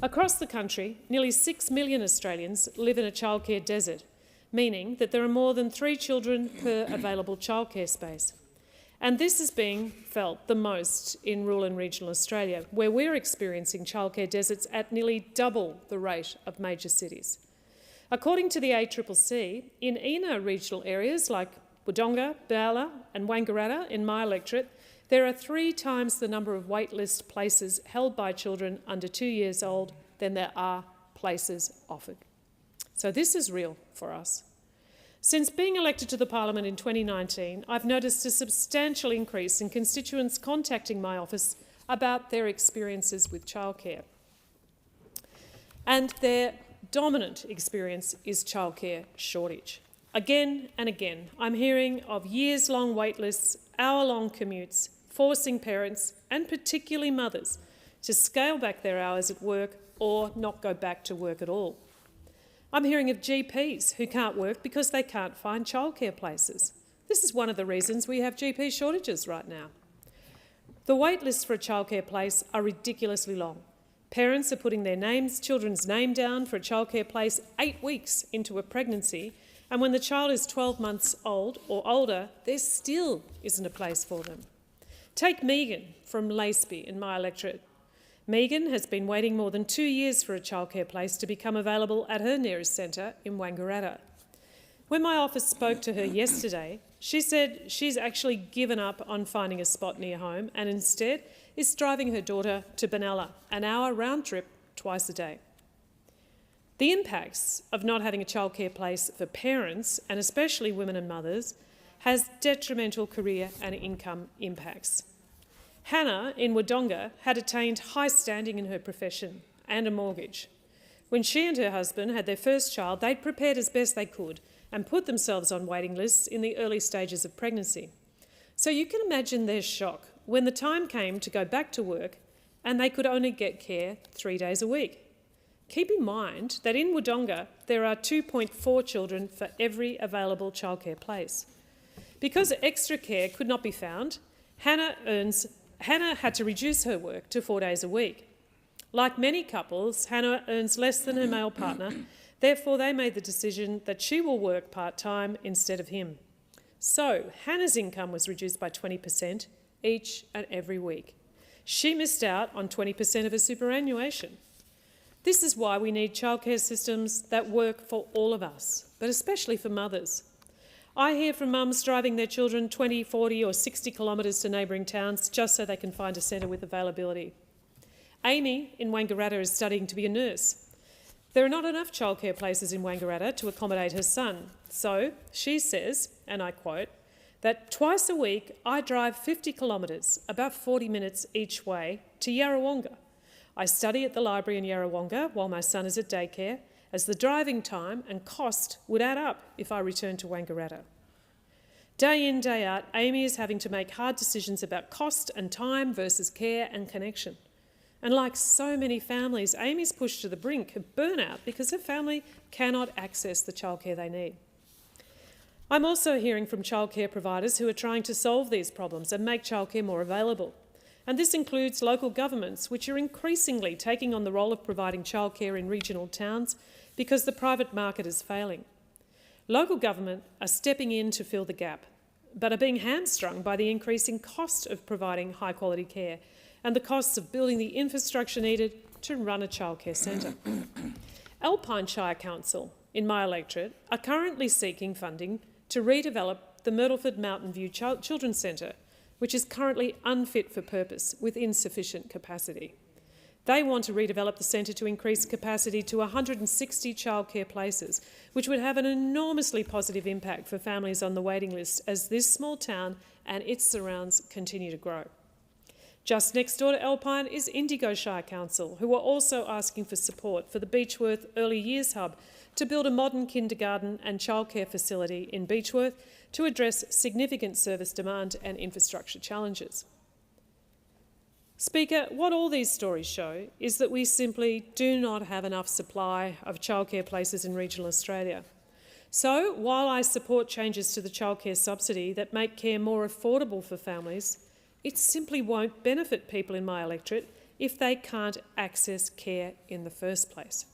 Across the country, nearly 6 million Australians live in a childcare desert, meaning that there are more than 3 children per available childcare space. And this is being felt the most in rural and regional Australia, where we're experiencing childcare deserts at nearly double the rate of major cities. According to the ACCC, in inner regional areas like Wodonga, Bowler and Wangaratta in my electorate, there are 3 times the number of waitlist places held by children under 2 years old than there are places offered. So this is real for us. Since being elected to the Parliament in 2019, I've noticed a substantial increase in constituents contacting my office about their experiences with childcare. And their dominant experience is childcare shortage. Again and again, I'm hearing of years-long waitlists, hour-long commutes, forcing parents, and particularly mothers, to scale back their hours at work or not go back to work at all. I'm hearing of GPs who can't work because they can't find childcare places. This is one of the reasons we have GP shortages right now. The wait lists for a childcare place are ridiculously long. Parents are putting their children's name down for a childcare place 8 weeks into a pregnancy, And when the child is 12 months old or older, there still isn't a place for them. Take Megan from Laceby in my electorate. Megan has been waiting more than 2 years for a childcare place to become available at her nearest centre in Wangaratta. When my office spoke to her yesterday, she said she's actually given up on finding a spot near home and instead is driving her daughter to Benalla, an hour round trip twice a day. The impacts of not having a childcare place for parents, and especially women and mothers, has detrimental career and income impacts. Hannah in Wodonga had attained high standing in her profession and a mortgage. When she and her husband had their first child, they'd prepared as best they could and put themselves on waiting lists in the early stages of pregnancy. So you can imagine their shock when the time came to go back to work and they could only get care 3 days a week. Keep in mind that in Wodonga there are 2.4 children for every available childcare place. Because extra care could not be found, Hannah had to reduce her work to 4 days a week. Like many couples, Hannah earns less than her male partner. Therefore, they made the decision that she will work part-time instead of him. So, Hannah's income was reduced by 20% each and every week. She missed out on 20% of her superannuation. This is why we need childcare systems that work for all of us, but especially for mothers. I hear from mums driving their children 20, 40 or 60 kilometres to neighbouring towns just so they can find a centre with availability. Amy in Wangaratta is studying to be a nurse. There are not enough childcare places in Wangaratta to accommodate her son. So she says, and I quote, that twice a week I drive 50 kilometres, about 40 minutes each way, to Yarrawonga. I study at the library in Yarrawonga while my son is at daycare, as the driving time and cost would add up if I returned to Wangaratta. Day in, day out, Amy is having to make hard decisions about cost and time versus care and connection. And like so many families, Amy's pushed to the brink of burnout because her family cannot access the childcare they need. I'm also hearing from childcare providers who are trying to solve these problems and make childcare more available. And this includes local governments, which are increasingly taking on the role of providing childcare in regional towns because the private market is failing. Local government are stepping in to fill the gap, but are being hamstrung by the increasing cost of providing high-quality care and the costs of building the infrastructure needed to run a childcare centre. Alpine Shire Council, in my electorate, are currently seeking funding to redevelop the Myrtleford Mountain View Children's Centre, which is currently unfit for purpose with insufficient capacity. They want to redevelop the centre to increase capacity to 160 childcare places, which would have an enormously positive impact for families on the waiting list as this small town and its surrounds continue to grow. Just next door to Alpine is Indigo Shire Council, who are also asking for support for the Beechworth Early Years Hub to build a modern kindergarten and childcare facility in Beechworth to address significant service demand and infrastructure challenges. Speaker, what all these stories show is that we simply do not have enough supply of childcare places in regional Australia. So, while I support changes to the childcare subsidy that make care more affordable for families, it simply won't benefit people in my electorate if they can't access care in the first place.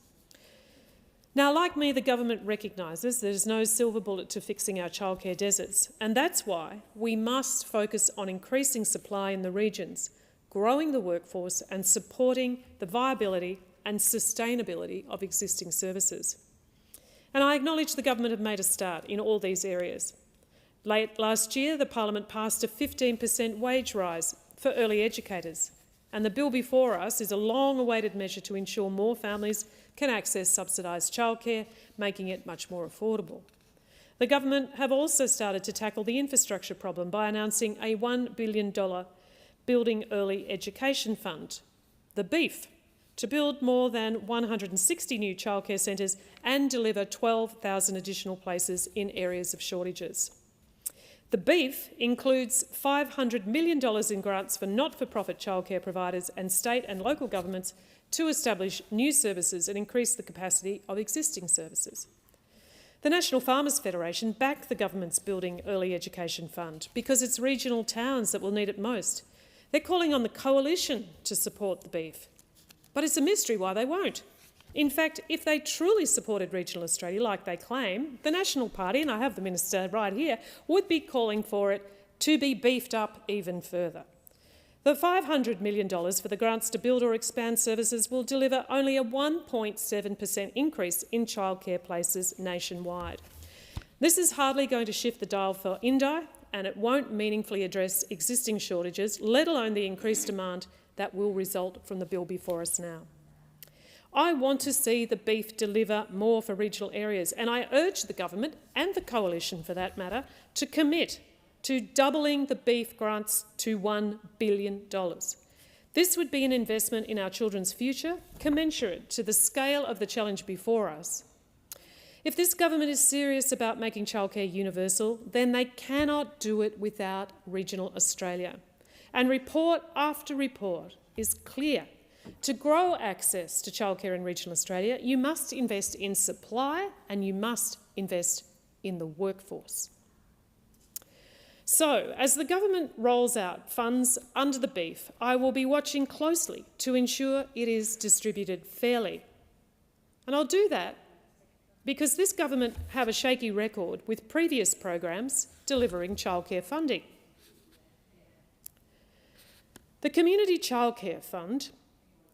Now, like me, the government recognises there's no silver bullet to fixing our childcare deserts, and that's why we must focus on increasing supply in the regions, growing the workforce and supporting the viability and sustainability of existing services. And I acknowledge the government have made a start in all these areas. Late last year, the Parliament passed a 15% wage rise for early educators, and the bill before us is a long-awaited measure to ensure more families can access subsidised childcare, making it much more affordable. The government have also started to tackle the infrastructure problem by announcing a $1 billion Building Early Education Fund, the BEEF, to build more than 160 new childcare centres and deliver 12,000 additional places in areas of shortages. The BEEF includes $500 million in grants for not-for-profit childcare providers and state and local governments to establish new services and increase the capacity of existing services. The National Farmers Federation backed the government's Building Early Education Fund because it's regional towns that will need it most. They're calling on the Coalition to support the BEEF, but it's a mystery why they won't. In fact, if they truly supported regional Australia like they claim, the National Party, and I have the minister right here, would be calling for it to be beefed up even further. The $500 million for the grants to build or expand services will deliver only a 1.7% increase in childcare places nationwide. This is hardly going to shift the dial for Indi, and it won't meaningfully address existing shortages, let alone the increased demand that will result from the bill before us now. I want to see the beef deliver more for regional areas, and I urge the government, and the coalition for that matter, to commit to doubling the beef grants to $1 billion. This would be an investment in our children's future, commensurate to the scale of the challenge before us. If this government is serious about making childcare universal, then they cannot do it without regional Australia. And report after report is clear. To grow access to childcare in regional Australia, you must invest in supply and you must invest in the workforce. So, as the government rolls out funds under the beef, I will be watching closely to ensure it is distributed fairly. And I'll do that because this government have a shaky record with previous programs delivering childcare funding. The Community Childcare Fund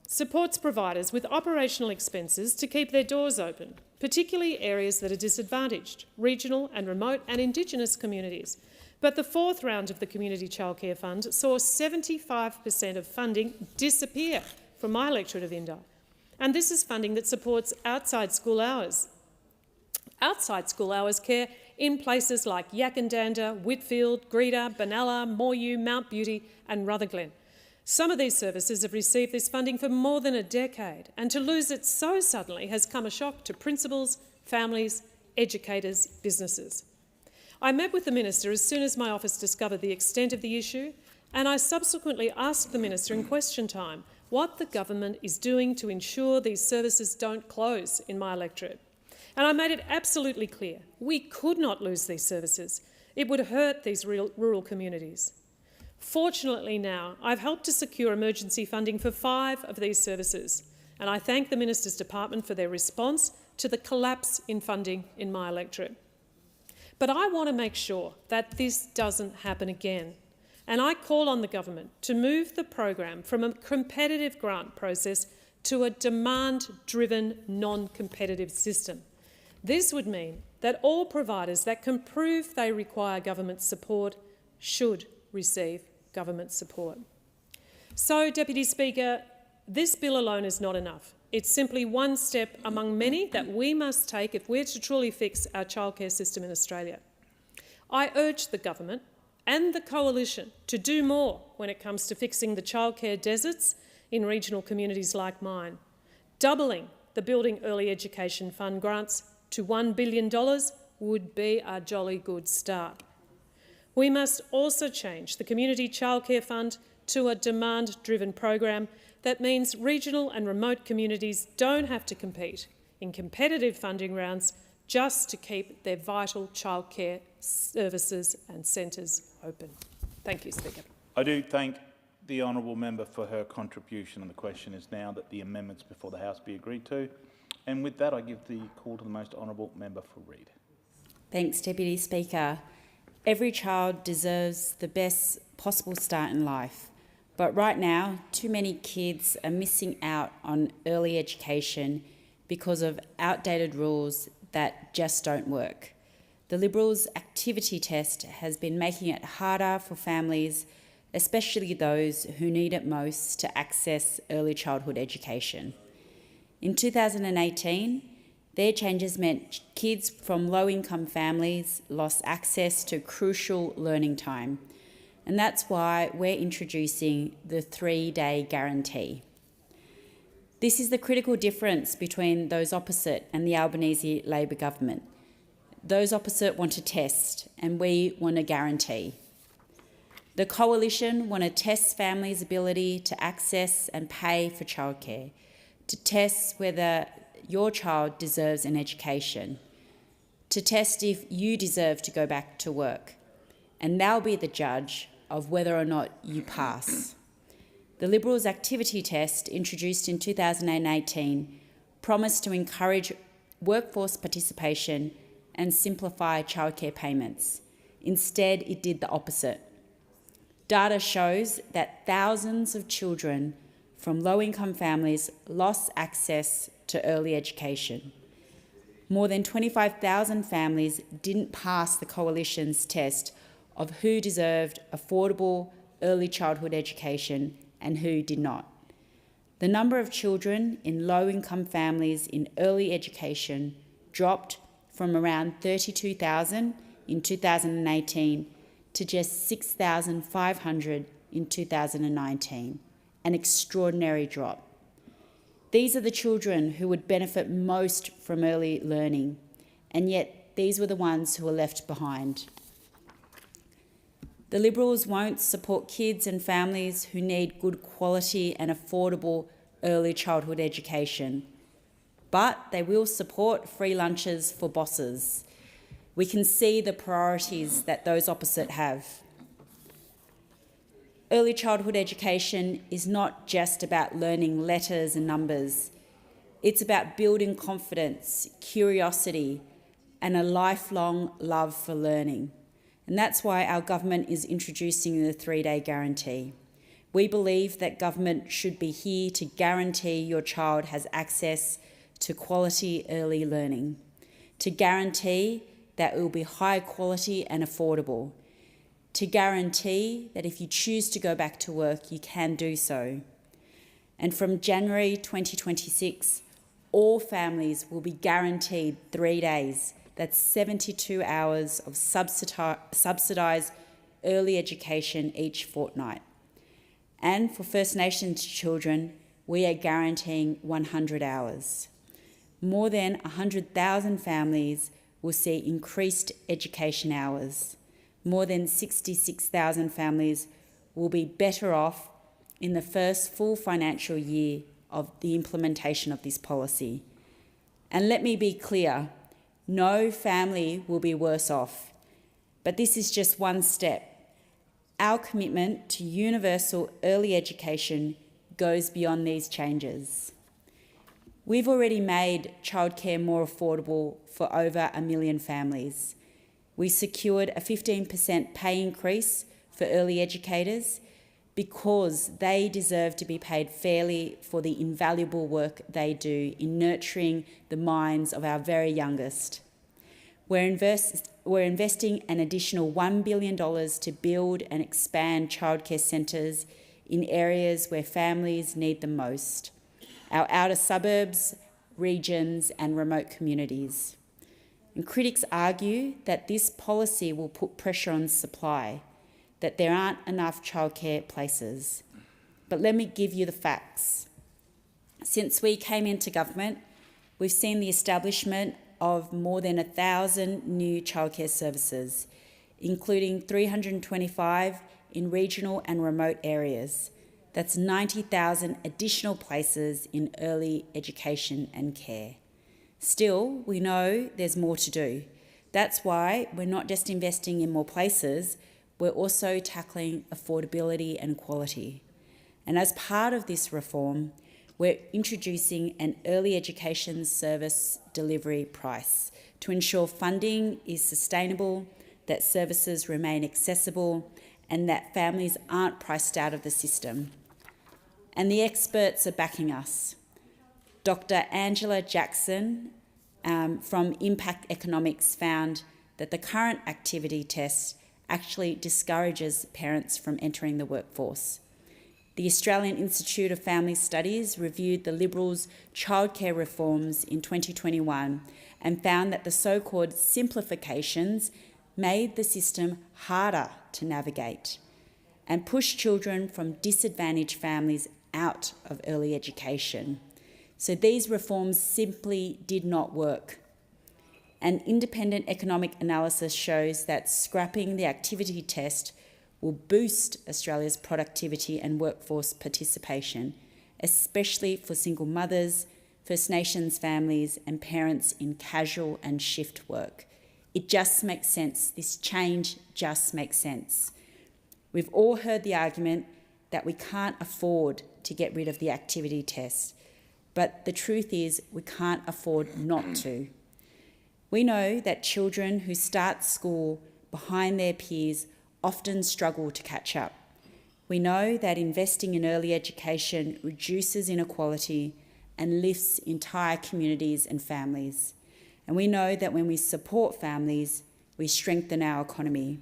supports providers with operational expenses to keep their doors open, particularly areas that are disadvantaged, regional and remote and Indigenous communities. But the fourth round of the Community Childcare Fund saw 75% of funding disappear from my electorate of Indi. And this is funding that supports outside school hours care in places like Yakandanda, Whitfield, Greta, Benalla, Moreau, Mount Beauty and Rutherglen. Some of these services have received this funding for more than a decade, and to lose it so suddenly has come a shock to principals, families, educators, businesses. I met with the Minister as soon as my office discovered the extent of the issue, and I subsequently asked the Minister in question time what the government is doing to ensure these services don't close in my electorate. And I made it absolutely clear we could not lose these services. It would hurt these rural communities. Fortunately now, I've helped to secure emergency funding for 5 of these services, and I thank the Minister's Department for their response to the collapse in funding in my electorate. But I want to make sure that this doesn't happen again, and I call on the government to move the program from a competitive grant process to a demand-driven, non-competitive system. This would mean that all providers that can prove they require government support should receive government support. So, Deputy Speaker, this bill alone is not enough. It's simply one step among many that we must take if we're to truly fix our childcare system in Australia. I urge the government and the coalition to do more when it comes to fixing the childcare deserts in regional communities like mine. Doubling the Building Early Education Fund grants to $1 billion would be a jolly good start. We must also change the Community Childcare Fund to a demand-driven program that means regional and remote communities don't have to compete in competitive funding rounds just to keep their vital childcare services and centres open. Thank you, Speaker. I do thank the honourable member for her contribution, and the question is now that the amendments before the House be agreed to. And with that, I give the call to the most honourable member for Reid. Thanks, Deputy Speaker. Every child deserves the best possible start in life. But right now, too many kids are missing out on early education because of outdated rules that just don't work. The Liberals' activity test has been making it harder for families, especially those who need it most, to access early childhood education. In 2018, their changes meant kids from low-income families lost access to crucial learning time. And that's why we're introducing the 3-day guarantee. This is the critical difference between those opposite and the Albanese Labor government. Those opposite want a test and we want a guarantee. The coalition want to test families' ability to access and pay for childcare, to test whether your child deserves an education, to test if you deserve to go back to work. And they'll be the judge of whether or not you pass. The Liberals' activity test, introduced in 2018, promised to encourage workforce participation and simplify childcare payments. Instead, it did the opposite. Data shows that thousands of children from low-income families lost access to early education. More than 25,000 families didn't pass the Coalition's test of who deserved affordable early childhood education and who did not. The number of children in low-income families in early education dropped from around 32,000 in 2018 to just 6,500 in 2019, an extraordinary drop. These are the children who would benefit most from early learning, and yet these were the ones who were left behind. The Liberals won't support kids and families who need good quality and affordable early childhood education, but they will support free lunches for bosses. We can see the priorities that those opposite have. Early childhood education is not just about learning letters and numbers. It's about building confidence, curiosity, and a lifelong love for learning. And that's why our government is introducing the 3-day guarantee. We believe that government should be here to guarantee your child has access to quality early learning, to guarantee that it will be high quality and affordable, to guarantee that if you choose to go back to work, you can do so. And from January 2026, all families will be guaranteed 3 days. That's 72 hours of subsidised early education each fortnight. And for First Nations children, we are guaranteeing 100 hours. More than 100,000 families will see increased education hours. More than 66,000 families will be better off in the first full financial year of the implementation of this policy. And let me be clear, no family will be worse off. But this is just one step. Our commitment to universal early education goes beyond these changes. We've already made childcare more affordable for over 1 million families. We secured a 15% pay increase for early educators because they deserve to be paid fairly for the invaluable work they do in nurturing the minds of our very youngest. We're investing an additional $1 billion to build and expand childcare centres in areas where families need them most, our outer suburbs, regions and remote communities. And critics argue that this policy will put pressure on supply, that there aren't enough childcare places. But let me give you the facts. Since we came into government, we've seen the establishment of more than 1,000 new childcare services, including 325 in regional and remote areas. That's 90,000 additional places in early education and care. Still, we know there's more to do. That's why we're not just investing in more places, we're also tackling affordability and quality. And as part of this reform, we're introducing an early education service delivery price to ensure funding is sustainable, that services remain accessible, and that families aren't priced out of the system. And the experts are backing us. Dr. Angela Jackson from Impact Economics found that the current activity test actually discourages parents from entering the workforce. The Australian Institute of Family Studies reviewed the Liberals' childcare reforms in 2021 and found that the so-called simplifications made the system harder to navigate and pushed children from disadvantaged families out of early education. So these reforms simply did not work. An independent economic analysis shows that scrapping the activity test will boost Australia's productivity and workforce participation, especially for single mothers, First Nations families and parents in casual and shift work. It just makes sense. This change just makes sense. We've all heard the argument that we can't afford to get rid of the activity test, but the truth is we can't afford not to. We know that children who start school behind their peers often struggle to catch up. We know that investing in early education reduces inequality and lifts entire communities and families. And we know that when we support families, we strengthen our economy.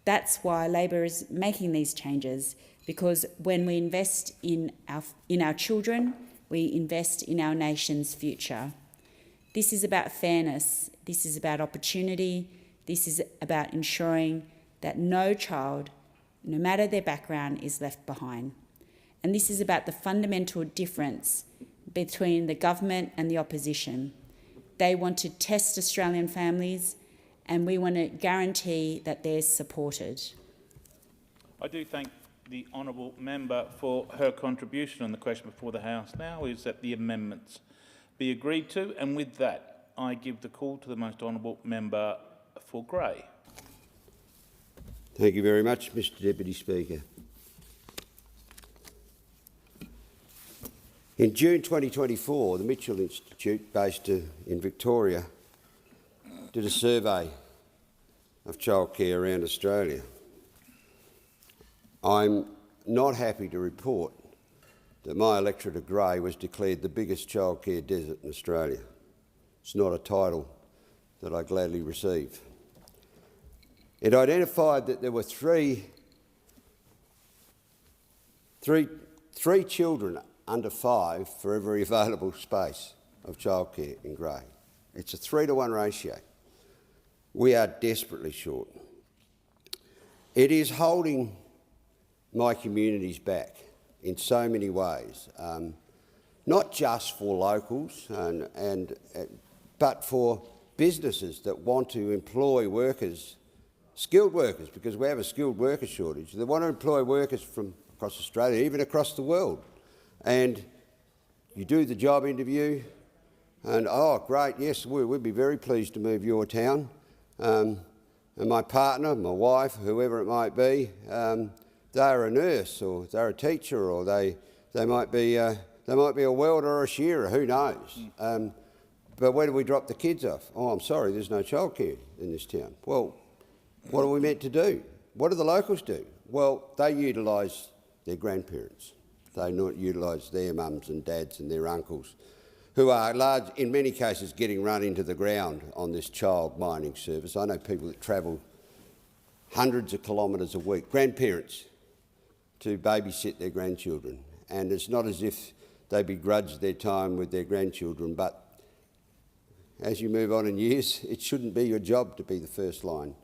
That's why Labor is making these changes, because when we invest in our children, we invest in our nation's future. This is about fairness, this is about opportunity, this is about ensuring that no child, no matter their background, is left behind. And this is about the fundamental difference between the government and the opposition. They want to test Australian families, and we want to guarantee that they're supported. I do thank the honourable member for her contribution on the question before the House. Now is that the amendments be agreed to, and with that I give the call to the most honourable member for Grey. Thank you very much, Mr Deputy Speaker. In June 2024, the Mitchell Institute, based in Victoria, did a survey of childcare around Australia. I'm not happy to report that my electorate of Grey was declared the biggest childcare desert in Australia. It's not a title that I gladly receive. It identified that there were three children under 5 for every available space of childcare in Grey. It's a 3-to-1 ratio. We are desperately short. It is holding my communities back in so many ways, not just for locals, but for businesses that want to employ workers, skilled workers, because we have a skilled worker shortage. They want to employ workers from across Australia, even across the world. And you do the job interview and, oh, great, yes, we'd be very pleased to move your town. And my partner, my wife, whoever it might be, they're a nurse or they're a teacher or they might be a welder or a shearer, who knows. But where do we drop the kids off? Oh, I'm sorry, there's no childcare in this town. Well, what are we meant to do? What do the locals do? Well, they utilise their grandparents. They not utilise their mums and dads and their uncles, who are in many cases getting run into the ground on this child mining service. I know people that travel hundreds of kilometres a week, grandparents, to babysit their grandchildren. And it's not as if they begrudge their time with their grandchildren, but as you move on in years, it shouldn't be your job to be the first-line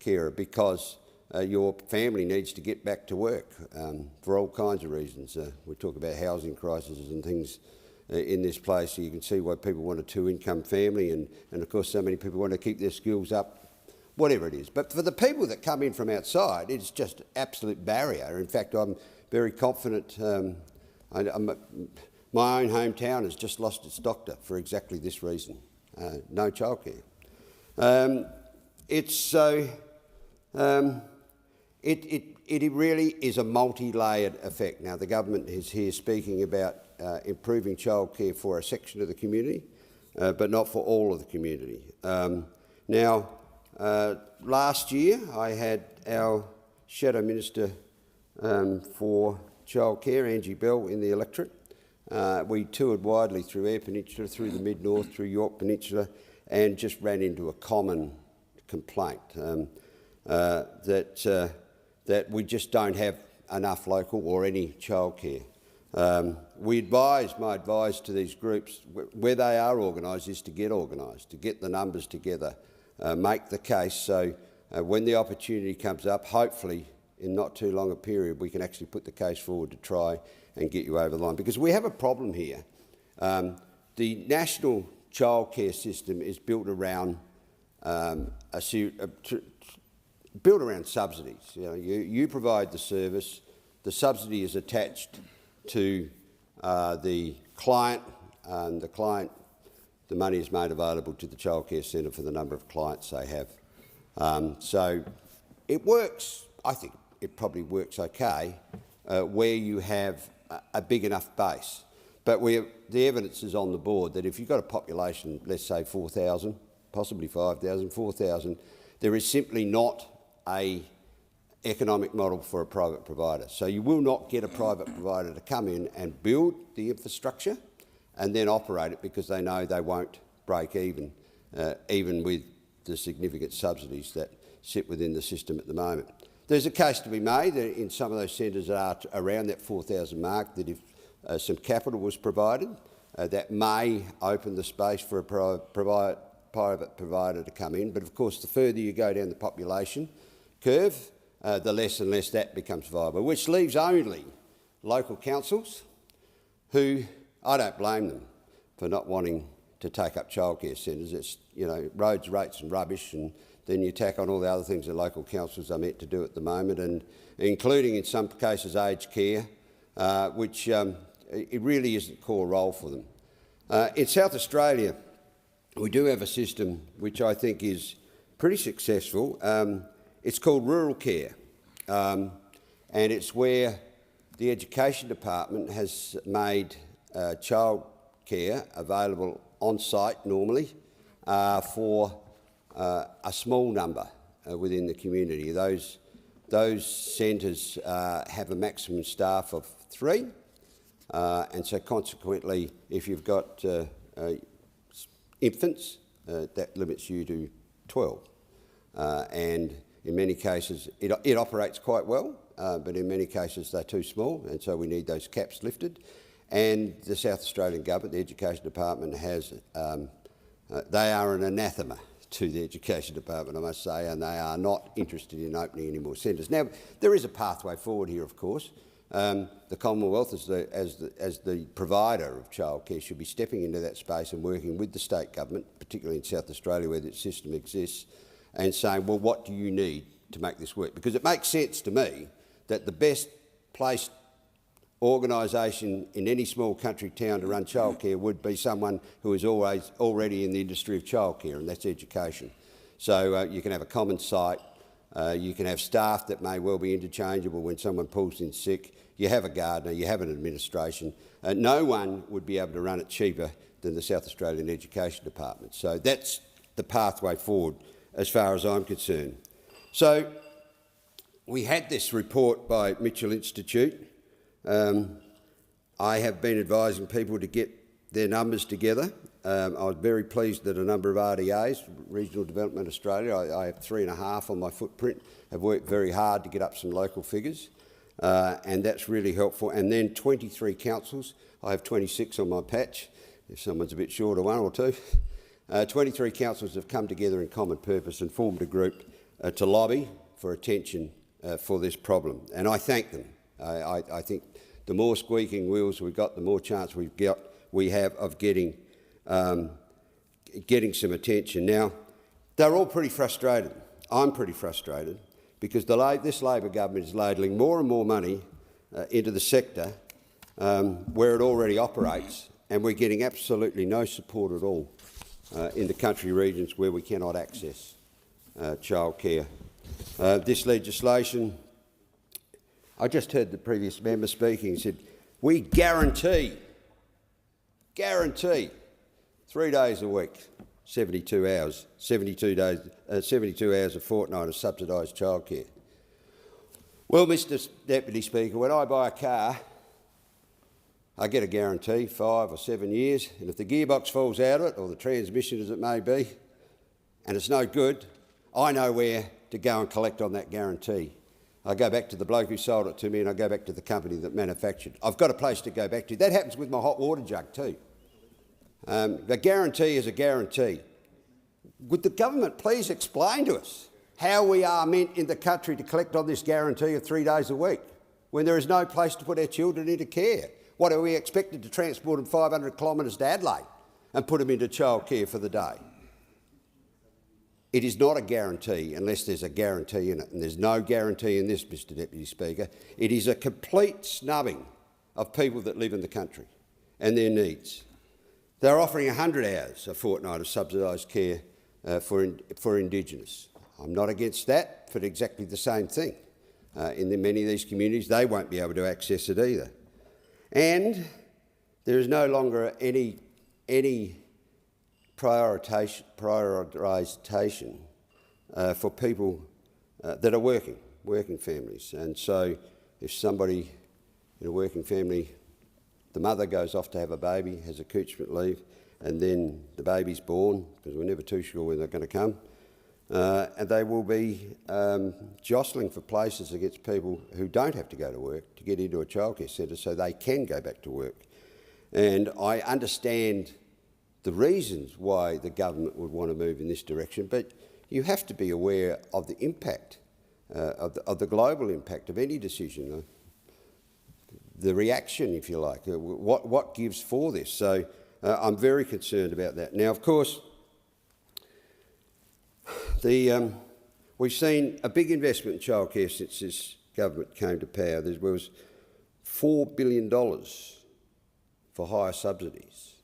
carer, because your family needs to get back to work for all kinds of reasons. We talk about housing crises and things in this place, so you can see why people want a 2-income family, and of course so many people want to keep their skills up, whatever it is. But for the people that come in from outside, it's just an absolute barrier. In fact, I'm very confident. My own hometown has just lost its doctor for exactly this reason. No childcare. It really is a multi-layered effect. Now, the government is here speaking about improving childcare for a section of the community, but not for all of the community. Last year I had our Shadow Minister for Childcare, Angie Bell, in the electorate. We toured widely through Eyre Peninsula, through the Mid-North, through York Peninsula, and just ran into a common complaint that we just don't have enough local or any childcare. My advice to these groups, where they are organised, is to get organised, to get the numbers together, make the case so when the opportunity comes up, hopefully in not too long a period, we can actually put the case forward to try and get you over the line. Because we have a problem here. The national childcare system is built around built around subsidies. You provide the service, the subsidy is attached to the client, and the money is made available to the childcare centre for the number of clients they have. So it works. I think it probably works okay where you have a big enough base. But the evidence is on the board that if you've got a population, let's say 4,000, possibly 5,000, 4,000, there is simply not an economic model for a private provider. So you will not get a private provider to come in and build the infrastructure and then operate it because they know they won't break even, even with the significant subsidies that sit within the system at the moment. There's a case to be made that in some of those centres that are around that 4,000 mark that if some capital was provided, that may open the space for a private provider to come in. But of course, the further you go down the population curve, the less and less that becomes viable, which leaves only local councils who, I don't blame them for not wanting to take up childcare centres. It's, you know, roads, rates and rubbish, and then you tack on all the other things that local councils are meant to do at the moment, and including in some cases aged care, which it really isn't a core role for them. In South Australia, we do have a system which I think is pretty successful. It's called rural care, and it's where the Education Department has made child care available on site normally for a small number within the community. Those centres have a maximum staff of 3, and so consequently, if you've got infants, that limits you to 12. And in many cases, it operates quite well, but in many cases they're too small, and so we need those caps lifted. And the South Australian Government, the Education Department, has they are an anathema to the Education Department, I must say, and they are not interested in opening any more centres. Now, there is a pathway forward here, of course. The Commonwealth, as the provider of childcare, should be stepping into that space and working with the state government, particularly in South Australia where that system exists, and saying, well, what do you need to make this work? Because it makes sense to me that the best placed organisation in any small country town to run childcare would be someone who is already in the industry of childcare, and that's education. So you can have a common site, you can have staff that may well be interchangeable when someone pulls in sick, you have a gardener, you have an administration. No one would be able to run it cheaper than the South Australian Education Department. So that's the pathway forward as far as I'm concerned. So we had this report by Mitchell Institute. I have been advising people to get their numbers together. I was very pleased that a number of RDAs, Regional Development Australia, I have 3.5 on my footprint, have worked very hard to get up some local figures, and that's really helpful. And then 23 councils, I have 26 on my patch, if someone's a bit short of 1 or 2. 23 councils have come together in common purpose and formed a group to lobby for attention for this problem, and I thank them. I think the more squeaking wheels we've got, the more chance we have of getting some attention. Now, they're all pretty frustrated. I'm pretty frustrated because this Labor government is ladling more and more money into the sector where it already operates, and we're getting absolutely no support at all in the country regions where we cannot access childcare. This legislation, I just heard the previous member speaking, said, we guarantee 3 days a week, 72 hours, 72 hours a fortnight of subsidised childcare. Well, Mr Deputy Speaker, when I buy a car, I get a guarantee, 5 or 7 years, and if the gearbox falls out of it, or the transmission as it may be, and it's no good, I know where to go and collect on that guarantee. I go back to the bloke who sold it to me, and I go back to the company that manufactured. I've got a place to go back to. That happens with my hot water jug too. The guarantee is a guarantee. Would the government please explain to us how we are meant in the country to collect on this guarantee of 3 days a week when there is no place to put our children into care? What, are we expected to transport them 500 kilometres to Adelaide and put them into childcare for the day? It is not a guarantee unless there's a guarantee in it, and there's no guarantee in this, Mr Deputy Speaker. It is a complete snubbing of people that live in the country and their needs. They're offering 100 hours a fortnight of subsidised care for Indigenous. I'm not against that for exactly the same thing. In many of these communities, they won't be able to access it either. And there is no longer any prioritisation for people that are working families. And so if somebody in a working family, the mother goes off to have a baby, has accouchement leave, and then the baby's born, because we're never too sure when they're going to come, and they will be jostling for places against people who don't have to go to work to get into a childcare centre so they can go back to work. And I understand the reasons why the government would want to move in this direction, but you have to be aware of the impact, of the global impact of any decision, the reaction, if you like, what gives for this. So I'm very concerned about that. Now, of course, we've seen a big investment in childcare since this government came to power. There was $4 billion for higher subsidies.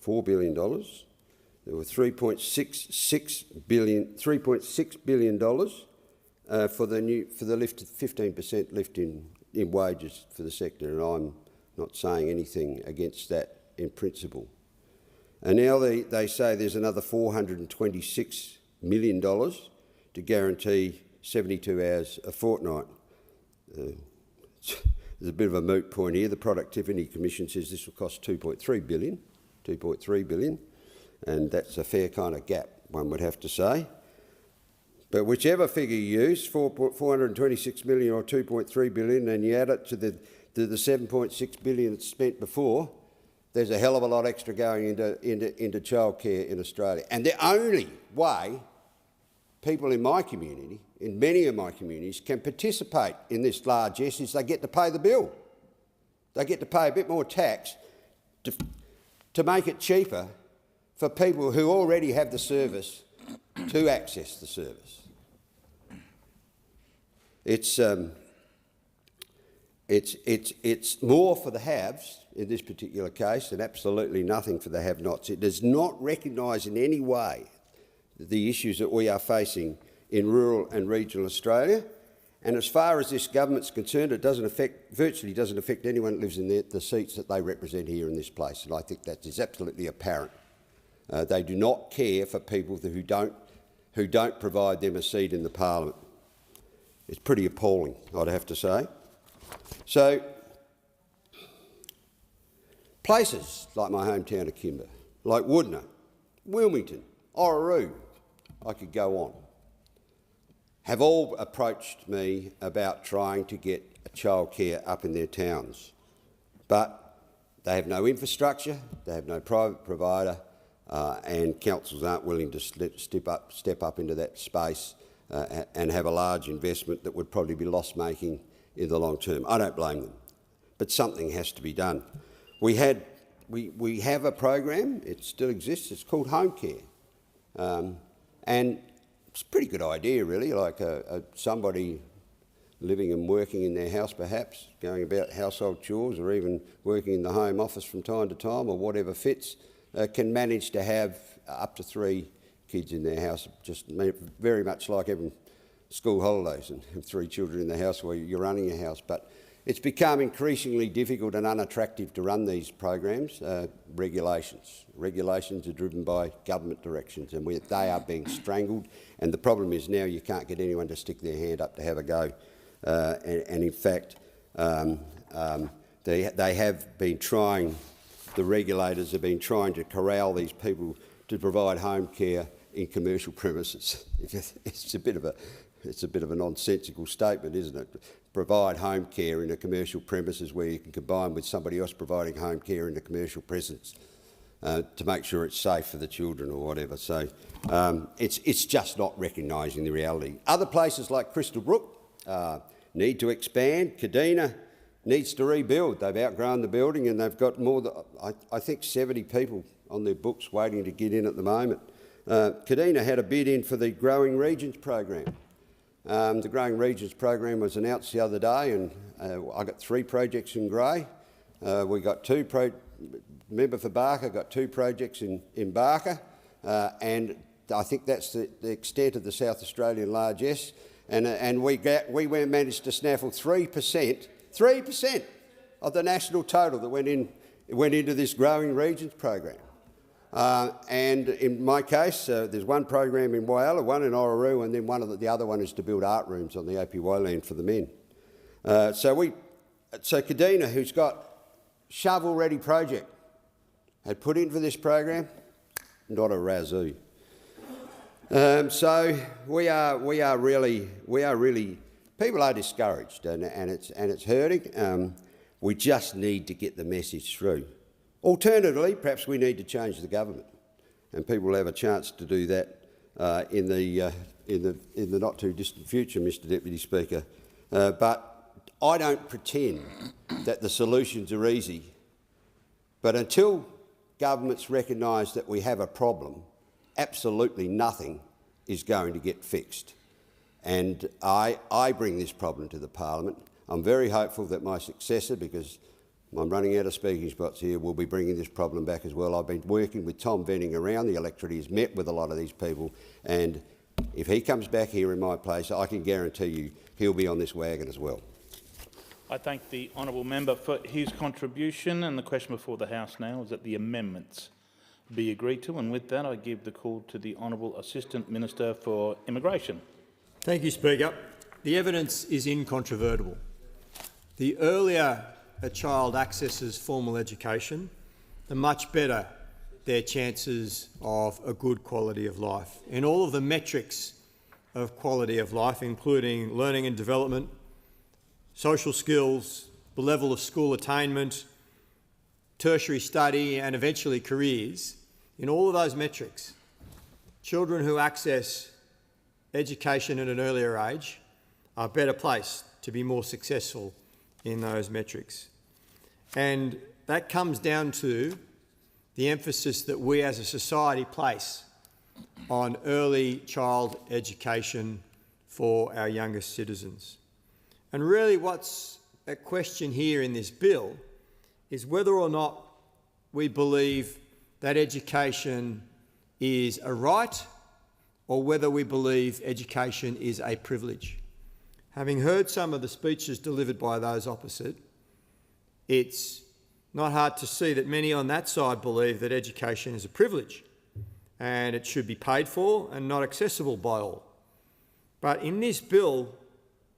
$4 billion. There were $3.6 billion for the lift, 15% lift in wages for the sector, and I'm not saying anything against that in principle. And now they say there's another $426 million to guarantee 72 hours a fortnight. There's a bit of a moot point here. The Productivity Commission says this will cost $2.3 billion, and that's a fair kind of gap, one would have to say. But whichever figure you use, 426 million or 2.3 billion, and you add it to the 7.6 billion that's spent before, there's a hell of a lot extra going into childcare in Australia. And the only way people in my community, in many of my communities, can participate in this largesse is they get to pay the bill. They get to pay a bit more tax to make it cheaper for people who already have the service to access the service. It's more for the haves in this particular case and absolutely nothing for the have-nots. It does not recognise in any way the issues that we are facing in rural and regional Australia. And as far as this government's concerned, it virtually doesn't affect anyone that lives in the seats that they represent here in this place. And I think that is absolutely apparent. They do not care for people who don't provide them a seat in the Parliament. It's pretty appalling, I'd have to say. So, places like my hometown of Kimber, like Woodner, Wilmington, Orroroo, I could go on, have all approached me about trying to get a childcare up in their towns. But they have no infrastructure, they have no private provider, and councils aren't willing to step up into that space and have a large investment that would probably be loss-making in the long term. I don't blame them, but something has to be done. We have a program, it still exists, it's called Home Care, and it's a pretty good idea really, like somebody living and working in their house perhaps, going about household chores or even working in the Home Office from time to time or whatever fits, can manage to have up to 3 kids in their house, just very much like having school holidays and have 3 children in the house where you're running a house. But it's become increasingly difficult and unattractive to run these programs. Regulations are driven by government directions, and they are being strangled. And the problem is now you can't get anyone to stick their hand up to have a go. And in fact, they have been trying. The regulators have been trying to corral these people to provide home care in commercial premises. It's a bit of a nonsensical statement, isn't it? Provide home care in a commercial premises where you can combine with somebody else providing home care in a commercial presence to make sure it's safe for the children or whatever. So it's just not recognising the reality. Other places like Crystal Brook need to expand. Kadina needs to rebuild. They've outgrown the building and they've got more than, I think, 70 people on their books waiting to get in at the moment. Kadina had a bid in for the Growing Regions program. The Growing Regions program was announced the other day, and I got 3 projects in Grey. We got 2 member for Barker got 2 projects in Barker, and I think that's the extent of the South Australian largesse. And we managed to snaffle 3% of the national total that went went into this Growing Regions program. And in my case, there's one program in Whyalla, one in Orroroo, and then the other one is to build art rooms on the APY land for the men. So Kadina, who's got shovel-ready project, had put in for this program, not a razoo. So we are really, people are discouraged, and it's hurting. We just need to get the message through. Alternatively, perhaps we need to change the government, and people will have a chance to do that in the not too distant future, Mr. Deputy Speaker. But I don't pretend that the solutions are easy, but until governments recognise that we have a problem, absolutely nothing is going to get fixed. And I bring this problem to the Parliament. I'm very hopeful that my successor, because I'm running out of speaking spots here, will be bringing this problem back as well. I've been working with Tom Venning around the electorate. He's met with a lot of these people, and if he comes back here in my place, I can guarantee you he'll be on this wagon as well. I thank the honourable member for his contribution, and the question before the House now is that the amendments be agreed to, and with that I give the call to the Honourable Assistant Minister for Immigration. Thank you, Speaker. The evidence is incontrovertible. The earlier a child accesses formal education, the much better their chances of a good quality of life. In all of the metrics of quality of life, including learning and development, social skills, the level of school attainment, tertiary study and eventually careers, in all of those metrics, children who access education at an earlier age are better placed to be more successful in those metrics. And that comes down to the emphasis that we as a society place on early child education for our youngest citizens. And really what's at question here in this bill is whether or not we believe that education is a right or whether we believe education is a privilege. Having heard some of the speeches delivered by those opposite, it's not hard to see that many on that side believe that education is a privilege and it should be paid for and not accessible by all. But in this bill,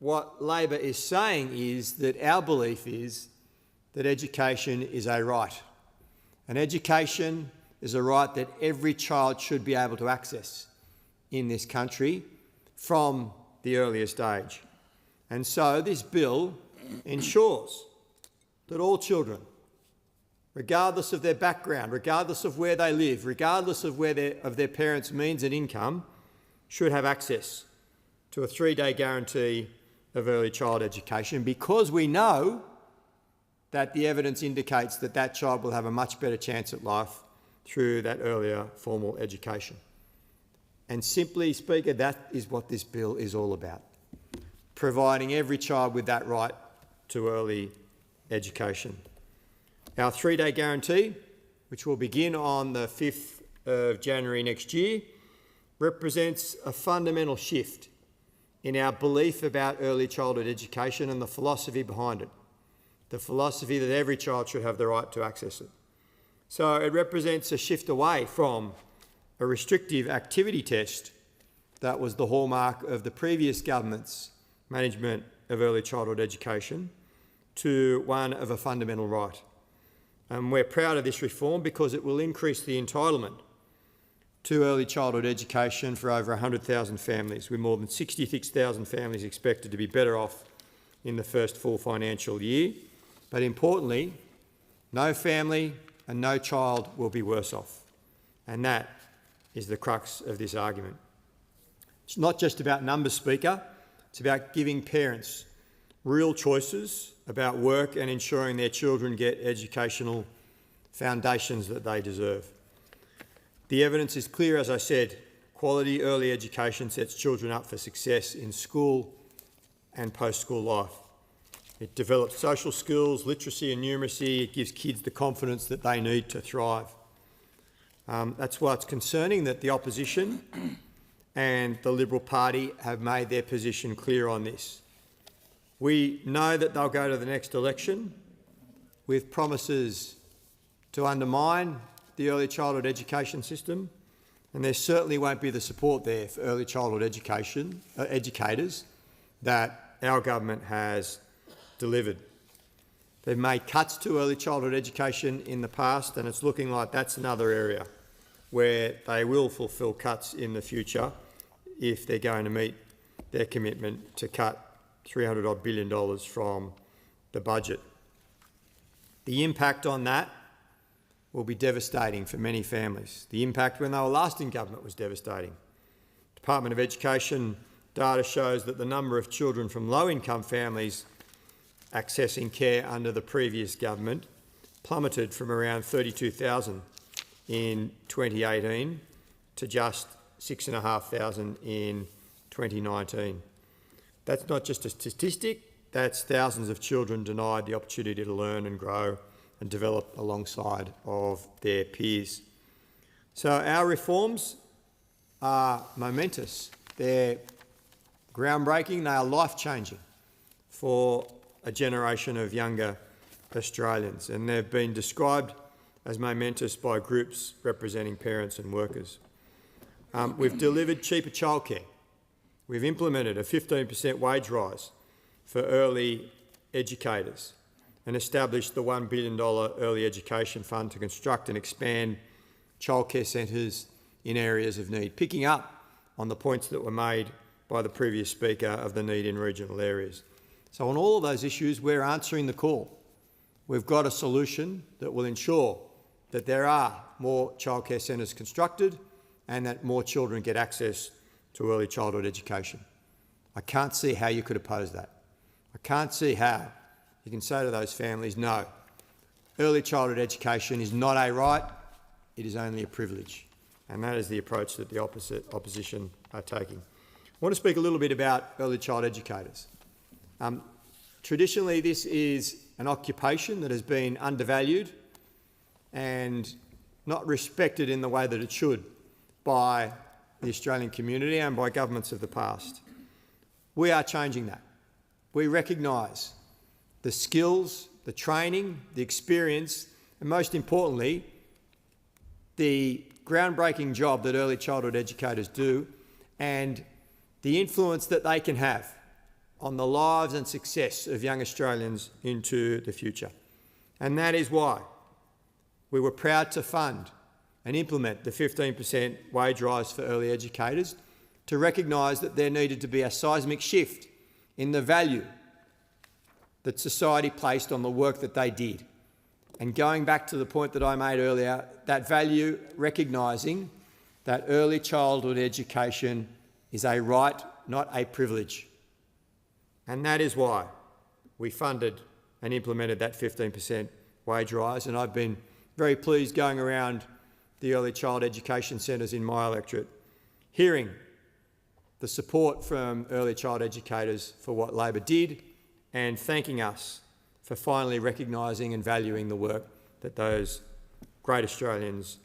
what Labor is saying is that our belief is that education is a right. And education is a right that every child should be able to access in this country from the earliest age. And so this bill ensures that all children, regardless of their background, regardless of where they live, regardless of their parents' means and income, should have access to a 3-day guarantee of early child education, because we know that the evidence indicates that that child will have a much better chance at life through that earlier formal education. And simply, Speaker, that is what this bill is all about, providing every child with that right to early education. Our 3-day guarantee, which will begin on the 5th of January next year, represents a fundamental shift in our belief about early childhood education and the philosophy behind it, the philosophy that every child should have the right to access it. So it represents a shift away from a restrictive activity test that was the hallmark of the previous government's management of early childhood education to one of a fundamental right. And we're proud of this reform because it will increase the entitlement to early childhood education for over 100,000 families, with more than 66,000 families expected to be better off in the first full financial year. But importantly, no family and no child will be worse off. And that is the crux of this argument. It's not just about numbers, Speaker. It's about giving parents real choices about work and ensuring their children get educational foundations that they deserve. The evidence is clear, as I said. Quality early education sets children up for success in school and post-school life. It develops social skills, literacy and numeracy. It gives kids the confidence that they need to thrive. That's why it's concerning that the opposition and the Liberal Party have made their position clear on this. We know that they'll go to the next election with promises to undermine the early childhood education system, and there certainly won't be the support there for early childhood education educators that our government has delivered. They've made cuts to early childhood education in the past, and it's looking like that's another area where they will fulfil cuts in the future if they're going to meet their commitment to cut $300 billion from the budget. The impact on that will be devastating for many families. The impact when they were last in government was devastating. Department of Education data shows that the number of children from low-income families accessing care under the previous government plummeted from around 32,000 in 2018 to just 6,500 in 2019. That's not just a statistic, that's thousands of children denied the opportunity to learn and grow and develop alongside of their peers. So our reforms are momentous. They're groundbreaking, they are life-changing for a generation of younger Australians, and they've been described as momentous by groups representing parents and workers. We've delivered cheaper childcare. We've implemented a 15% wage rise for early educators and established the $1 billion Early Education Fund to construct and expand childcare centres in areas of need, picking up on the points that were made by the previous speaker of the need in regional areas. So on all of those issues, we're answering the call. We've got a solution that will ensure that there are more childcare centres constructed and that more children get access to early childhood education. I can't see how you could oppose that. I can't see how you can say to those families, no, early childhood education is not a right, it is only a privilege. And that is the approach that the opposition are taking. I want to speak a little bit about early child educators. Traditionally, this is an occupation that has been undervalued and not respected in the way that it should by the Australian community and by governments of the past. We are changing that. We recognise the skills, the training, the experience, and most importantly, the groundbreaking job that early childhood educators do and the influence that they can have on the lives and success of young Australians into the future. And that is why we were proud to fund and implement the 15% wage rise for early educators, to recognise that there needed to be a seismic shift in the value that society placed on the work that they did. And going back to the point that I made earlier, that value recognising that early childhood education is a right, not a privilege. And that is why we funded and implemented that 15% wage rise. And I've been very pleased going around the early child education centres in my electorate, hearing the support from early child educators for what Labor did and thanking us for finally recognising and valuing the work that those great Australians,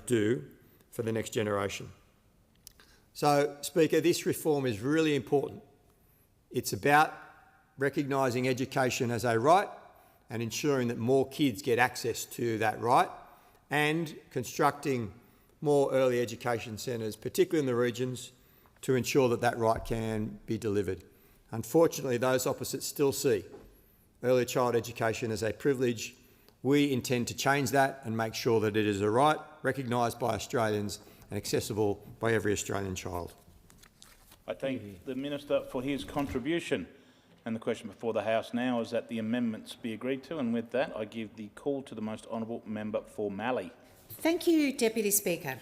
do for the next generation. So, Speaker, this reform is really important. It's about recognising education as a right and ensuring that more kids get access to that right and constructing more early education centres, particularly in the regions, to ensure that that right can be delivered. Unfortunately, those opposites still see early child education as a privilege. We intend to change that and make sure that it is a right recognised by Australians and accessible by every Australian child. I thank the Minister for his contribution. And the question before the House now is that the amendments be agreed to, and with that I give the call to the most honourable member for Mallee. Thank you, Deputy Speaker.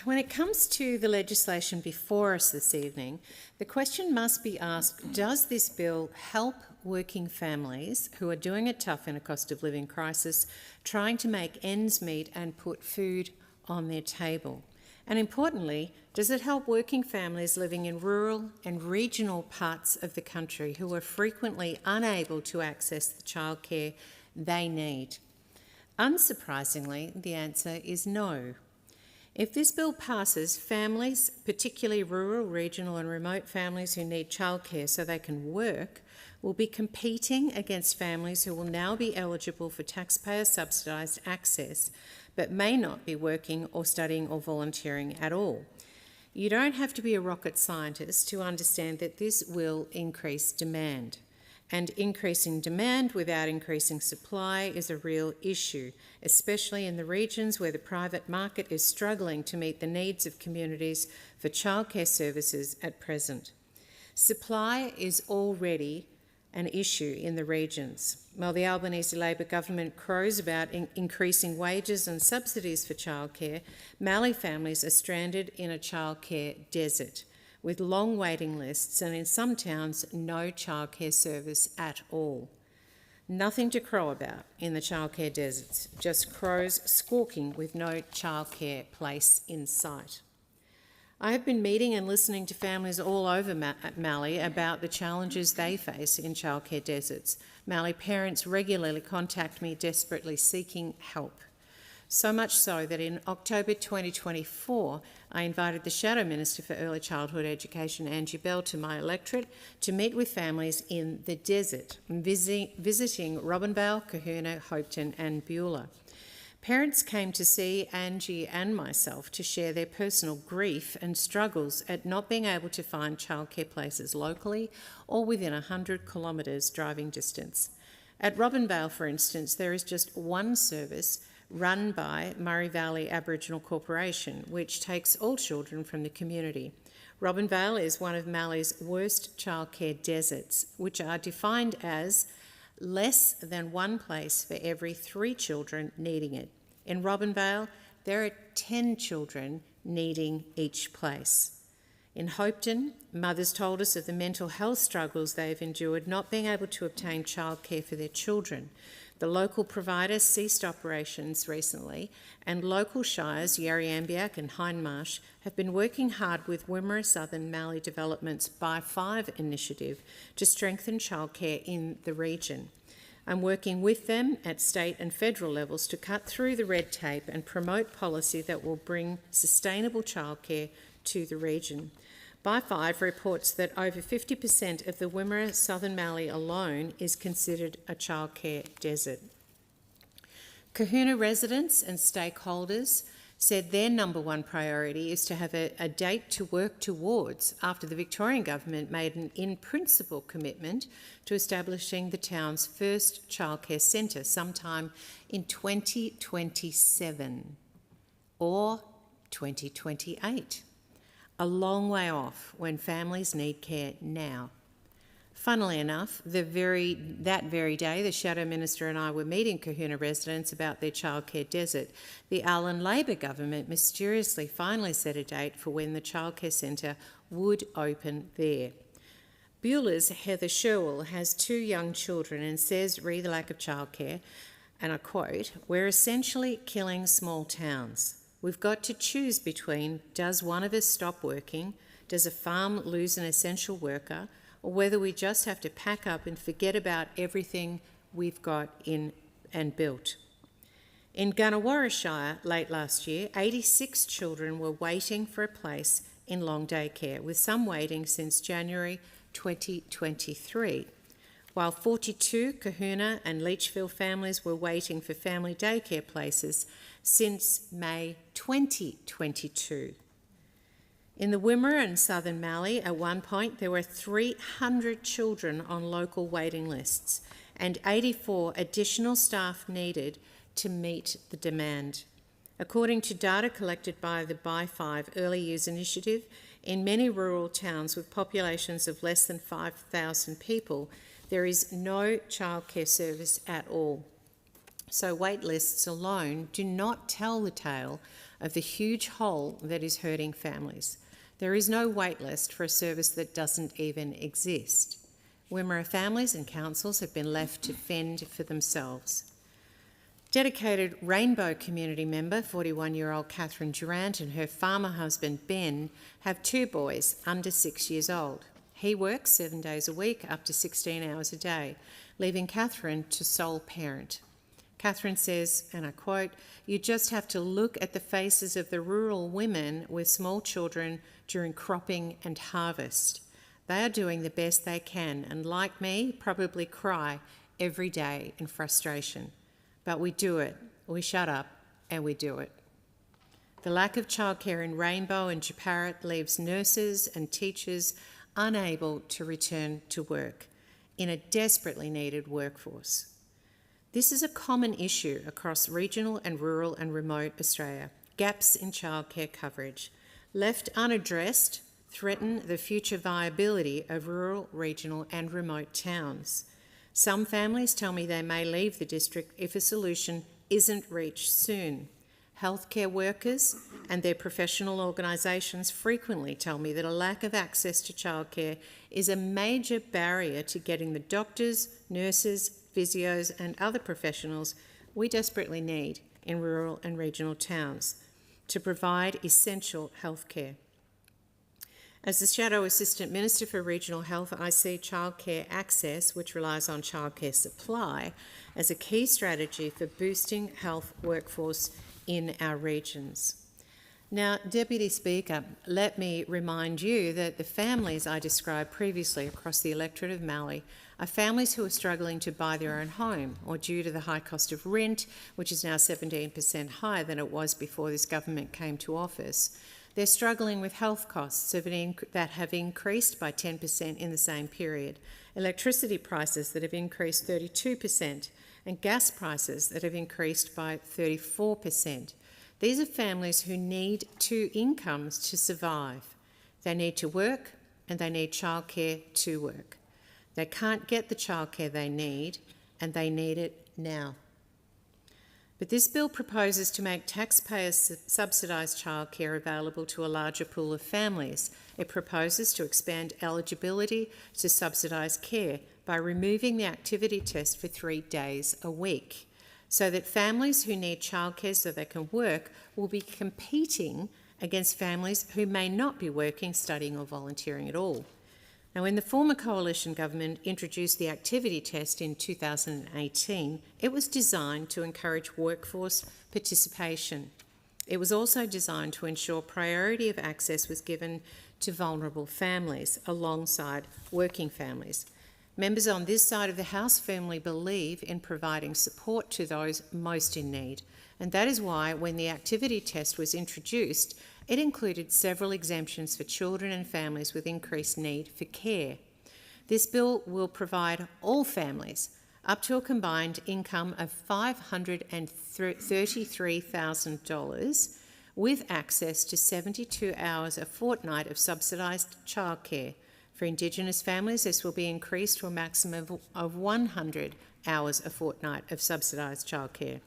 When it comes to the legislation before us this evening, the question must be asked, does this bill help working families who are doing it tough in a cost of living crisis, trying to make ends meet and put food on their table? And importantly, does it help working families living in rural and regional parts of the country who are frequently unable to access the childcare they need? Unsurprisingly, the answer is no. If this bill passes, families, particularly rural, regional and remote families who need childcare so they can work, will be competing against families who will now be eligible for taxpayer subsidised access but may not be working or studying or volunteering at all. You don't have to be a rocket scientist to understand that this will increase demand. And increasing demand without increasing supply is a real issue, especially in the regions where the private market is struggling to meet the needs of communities for childcare services at present. Supply is already an issue in the regions. While the Albanese Labor government crows about increasing wages and subsidies for childcare, Mallee families are stranded in a childcare desert, with long waiting lists and in some towns no childcare service at all. Nothing to crow about in the childcare deserts, just crows squawking with no childcare place in sight. I have been meeting and listening to families all over Mallee about the challenges they face in childcare deserts. Mallee parents regularly contact me desperately seeking help. So much so that in October 2024, I invited the Shadow Minister for Early Childhood Education, Angie Bell, to my electorate to meet with families in the desert, visiting Robinvale, Kahuna, Hopetoun and Beulah. Parents came to see Angie and myself to share their personal grief and struggles at not being able to find childcare places locally or within 100 kilometres driving distance. At Robinvale, for instance, there is just one service run by Murray Valley Aboriginal Corporation, which takes all children from the community. Robinvale is one of Malley's worst childcare deserts, which are defined as less than one place for every 3 children needing it. In Robinvale, there are 10 children needing each place. In Hopetoun, mothers told us of the mental health struggles they've endured not being able to obtain childcare for their children. The local provider ceased operations recently, and local shires, Yarriambiack and Hindmarsh, have been working hard with Wimmera Southern Mallee Development's By 5 initiative to strengthen childcare in the region. I'm working with them at state and federal levels to cut through the red tape and promote policy that will bring sustainable childcare to the region. By 5 reports that over 50% of the Wimmera Southern Mallee alone is considered a childcare desert. Kahuna residents and stakeholders said their number one priority is to have a date to work towards after the Victorian government made an in-principle commitment to establishing the town's first childcare centre sometime in 2027 or 2028. A long way off when families need care now. Funnily enough, that very day, the Shadow Minister and I were meeting Kahuna residents about their childcare desert. The Allan Labor government mysteriously finally set a date for when the childcare centre would open there. Beulah's Heather Sherwell has 2 young children and says, re the lack of childcare, and I quote, "We're essentially killing small towns. We've got to choose between, does one of us stop working, does a farm lose an essential worker, or whether we just have to pack up and forget about everything we've got in and built." In Gunawarra Shire late last year, 86 children were waiting for a place in long day care, with some waiting since January 2023, while 42 Kahuna and Leachville families were waiting for family daycare places since May 2022. In the Wimmera and Southern Mallee, at one point, there were 300 children on local waiting lists and 84 additional staff needed to meet the demand. According to data collected by the By 5 Early Years Initiative, in many rural towns with populations of less than 5,000 people, there is no childcare service at all. So wait lists alone do not tell the tale of the huge hole that is hurting families. There is no wait list for a service that doesn't even exist. Wimmera families and councils have been left to fend for themselves. Dedicated Rainbow community member, 41-year-old Catherine Durant, and her farmer husband Ben have 2 boys under 6 years old. He works 7 days a week, up to 16 hours a day, leaving Catherine to sole parent. Catherine says, and I quote, "You just have to look at the faces of the rural women with small children during cropping and harvest. They are doing the best they can and, like me, probably cry every day in frustration. But we do it. We shut up and we do it." The lack of childcare in Rainbow and Japarit leaves nurses and teachers unable to return to work in a desperately needed workforce. This is a common issue across regional and rural and remote Australia. Gaps in childcare coverage, left unaddressed, threaten the future viability of rural, regional and remote towns. Some families tell me they may leave the district if a solution isn't reached soon. Healthcare workers and their professional organisations frequently tell me that a lack of access to childcare is a major barrier to getting the doctors, nurses, physios and other professionals we desperately need in rural and regional towns to provide essential healthcare. As the Shadow Assistant Minister for Regional Health, I see childcare access, which relies on childcare supply, as a key strategy for boosting health workforce in our regions. Now, Deputy Speaker, let me remind you that the families I described previously across the electorate of Mallee are families who are struggling to buy their own home, or due to the high cost of rent, which is now 17% higher than it was before this government came to office. They're struggling with health costs that have increased by 10% in the same period, electricity prices that have increased 32%, and gas prices that have increased by 34%. These are families who need two incomes to survive. They need to work and they need childcare to work. They can't get the childcare they need and they need it now. But this bill proposes to make taxpayers subsidised childcare available to a larger pool of families. It proposes to expand eligibility to subsidised care by removing the activity test for 3 days a week, so that families who need childcare so they can work will be competing against families who may not be working, studying or volunteering at all. Now, when the former coalition government introduced the activity test in 2018, it was designed to encourage workforce participation. It was also designed to ensure priority of access was given to vulnerable families alongside working families. Members on this side of the House firmly believe in providing support to those most in need, and that is why when the activity test was introduced, it included several exemptions for children and families with increased need for care. This bill will provide all families up to a combined income of $533,000 with access to 72 hours a fortnight of subsidised childcare. For Indigenous families, this will be increased to a maximum of 100 hours a fortnight of subsidised childcare.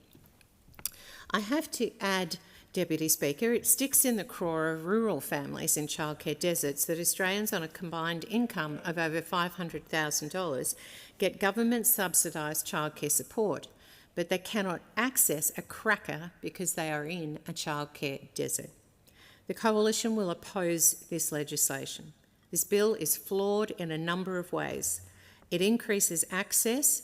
I have to add, Deputy Speaker, it sticks in the craw of rural families in childcare deserts that Australians on a combined income of over $500,000 get government subsidised childcare support, but they cannot access a cracker because they are in a childcare desert. The Coalition will oppose this legislation. This bill is flawed in a number of ways. It increases access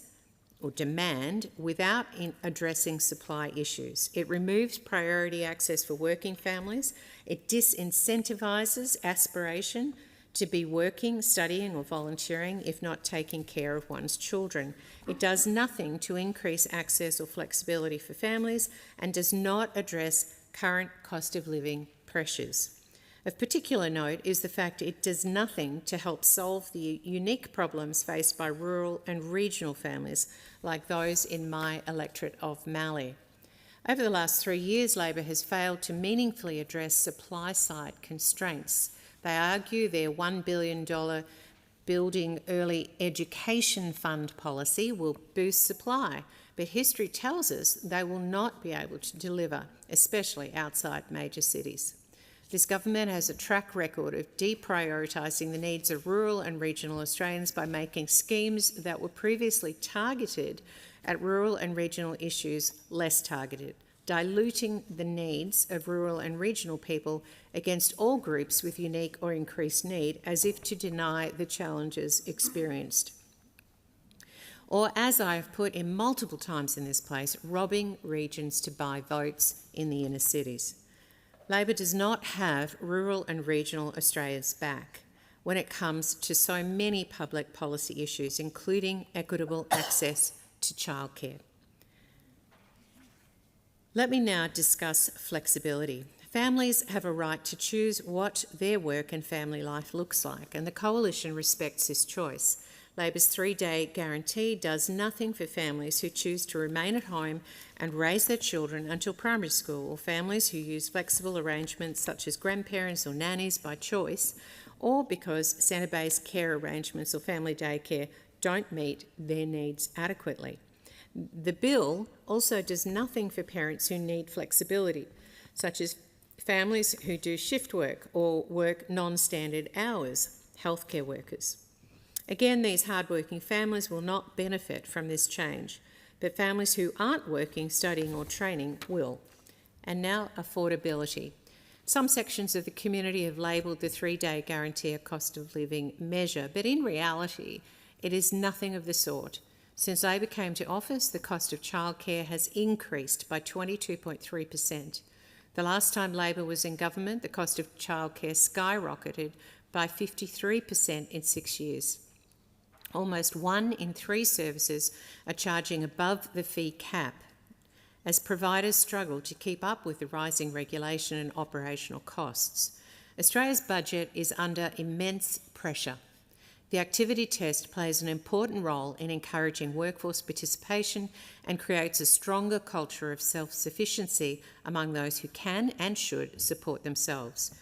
or demand without addressing supply issues. It removes priority access for working families. It disincentivises aspiration to be working, studying or volunteering if not taking care of one's children. It does nothing to increase access or flexibility for families and does not address current cost of living pressures. Of particular note is the fact it does nothing to help solve the unique problems faced by rural and regional families like those in my electorate of Mallee. Over the last 3 years, Labor has failed to meaningfully address supply-side constraints. They argue their $1 billion Building Early Education Fund policy will boost supply, but history tells us they will not be able to deliver, especially outside major cities. This government has a track record of deprioritising the needs of rural and regional Australians by making schemes that were previously targeted at rural and regional issues less targeted, diluting the needs of rural and regional people against all groups with unique or increased need, as if to deny the challenges experienced. or, as I have put in multiple times in this place, robbing regions to buy votes in the inner cities. Labor does not have rural and regional Australians back when it comes to so many public policy issues, including equitable access to childcare. Let me now discuss flexibility. Families have a right to choose what their work and family life looks like, and the Coalition respects this choice. Labor's 3-day guarantee does nothing for families who choose to remain at home and raise their children until primary school, or families who use flexible arrangements such as grandparents or nannies by choice, or because centre-based care arrangements or family daycare don't meet their needs adequately. The bill also does nothing for parents who need flexibility, such as families who do shift work or work non-standard hours, healthcare workers. Again, these hard-working families will not benefit from this change, but families who aren't working, studying or training will. And now, affordability. Some sections of the community have labelled the 3-day guarantee a cost of living measure, but in reality, it is nothing of the sort. Since Labor came to office, the cost of childcare has increased by 22.3%. The last time Labor was in government, the cost of childcare skyrocketed by 53% in 6 years. Almost 1 in 3 services are charging above the fee cap as providers struggle to keep up with the rising regulation and operational costs. Australia's budget is under immense pressure. The activity test plays an important role in encouraging workforce participation and creates a stronger culture of self-sufficiency among those who can and should support themselves.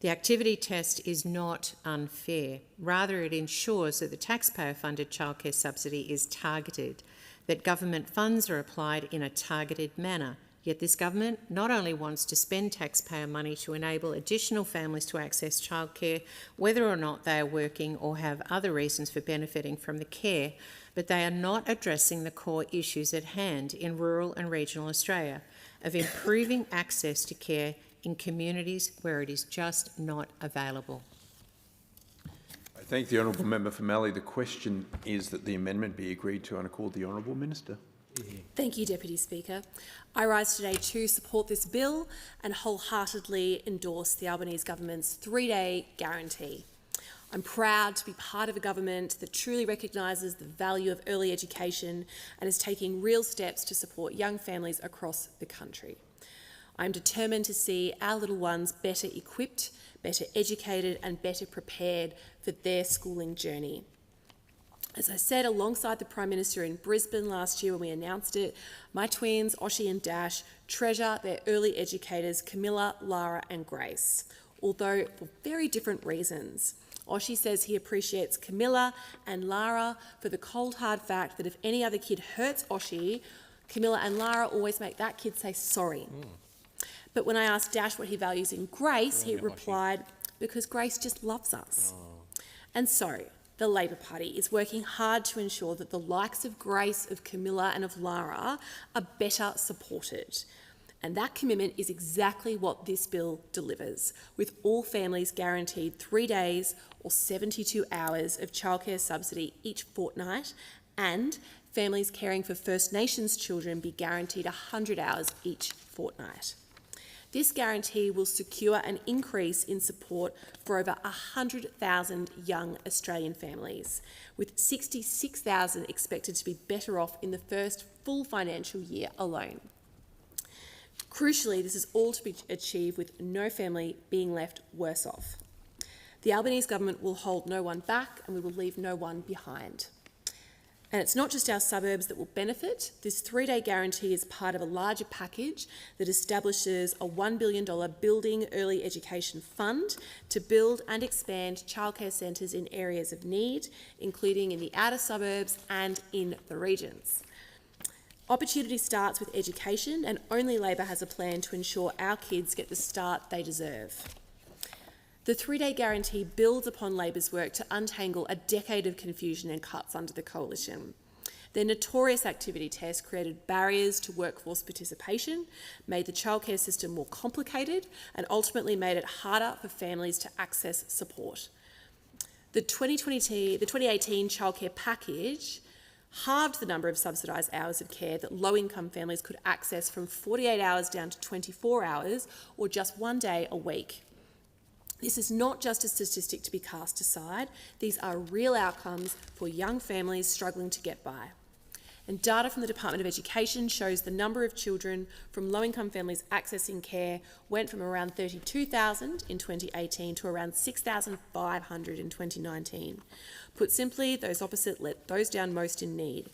The activity test is not unfair. Rather, it ensures that the taxpayer-funded childcare subsidy is targeted, that government funds are applied in a targeted manner. Yet this government not only wants to spend taxpayer money to enable additional families to access childcare, whether or not they are working or have other reasons for benefiting from the care, but they are not addressing the core issues at hand in rural and regional Australia of improving access to care in communities where it is just not available. I thank the honourable member for Mallee. The question is that the amendment be agreed to, and I call the honourable minister. Thank you, Deputy Speaker. I rise today to support this bill and wholeheartedly endorse the Albanese government's 3-day guarantee. I'm proud to be part of a government that truly recognises the value of early education and is taking real steps to support young families across the country. I'm determined to see our little ones better equipped, better educated and better prepared for their schooling journey. As I said alongside the Prime Minister in Brisbane last year when we announced it, my twins, Oshie and Dash, treasure their early educators, Camilla, Lara and Grace, although for very different reasons. Oshie says he appreciates Camilla and Lara for the cold hard fact that if any other kid hurts Oshie, Camilla and Lara always make that kid say sorry. But when I asked Dash what he values in Grace, he replied, because Grace just loves us. And so, the Labor Party is working hard to ensure that the likes of Grace, of Camilla and of Lara are better supported. And that commitment is exactly what this bill delivers, with all families guaranteed 3 days or 72 hours of childcare subsidy each fortnight, and families caring for First Nations children be guaranteed 100 hours each fortnight. This guarantee will secure an increase in support for over 100,000 young Australian families, with 66,000 expected to be better off in the first full financial year alone. Crucially, this is all to be achieved with no family being left worse off. The Albanese government will hold no one back and we will leave no one behind. And it's not just our suburbs that will benefit. This 3-day guarantee is part of a larger package that establishes a $1 billion Building Early Education Fund to build and expand childcare centres in areas of need, including in the outer suburbs and in the regions. Opportunity starts with education, and only Labor has a plan to ensure our kids get the start they deserve. The 3-day guarantee builds upon Labor's work to untangle a decade of confusion and cuts under the Coalition. Their notorious activity test created barriers to workforce participation, made the childcare system more complicated, and ultimately made it harder for families to access support. The 2018 childcare package halved the number of subsidised hours of care that low-income families could access from 48 hours down to 24 hours, or just 1 day a week. This is not just a statistic to be cast aside. These are real outcomes for young families struggling to get by. And data from the Department of Education shows the number of children from low-income families accessing care went from around 32,000 in 2018 to around 6,500 in 2019. Put simply, those opposite let those down most in need.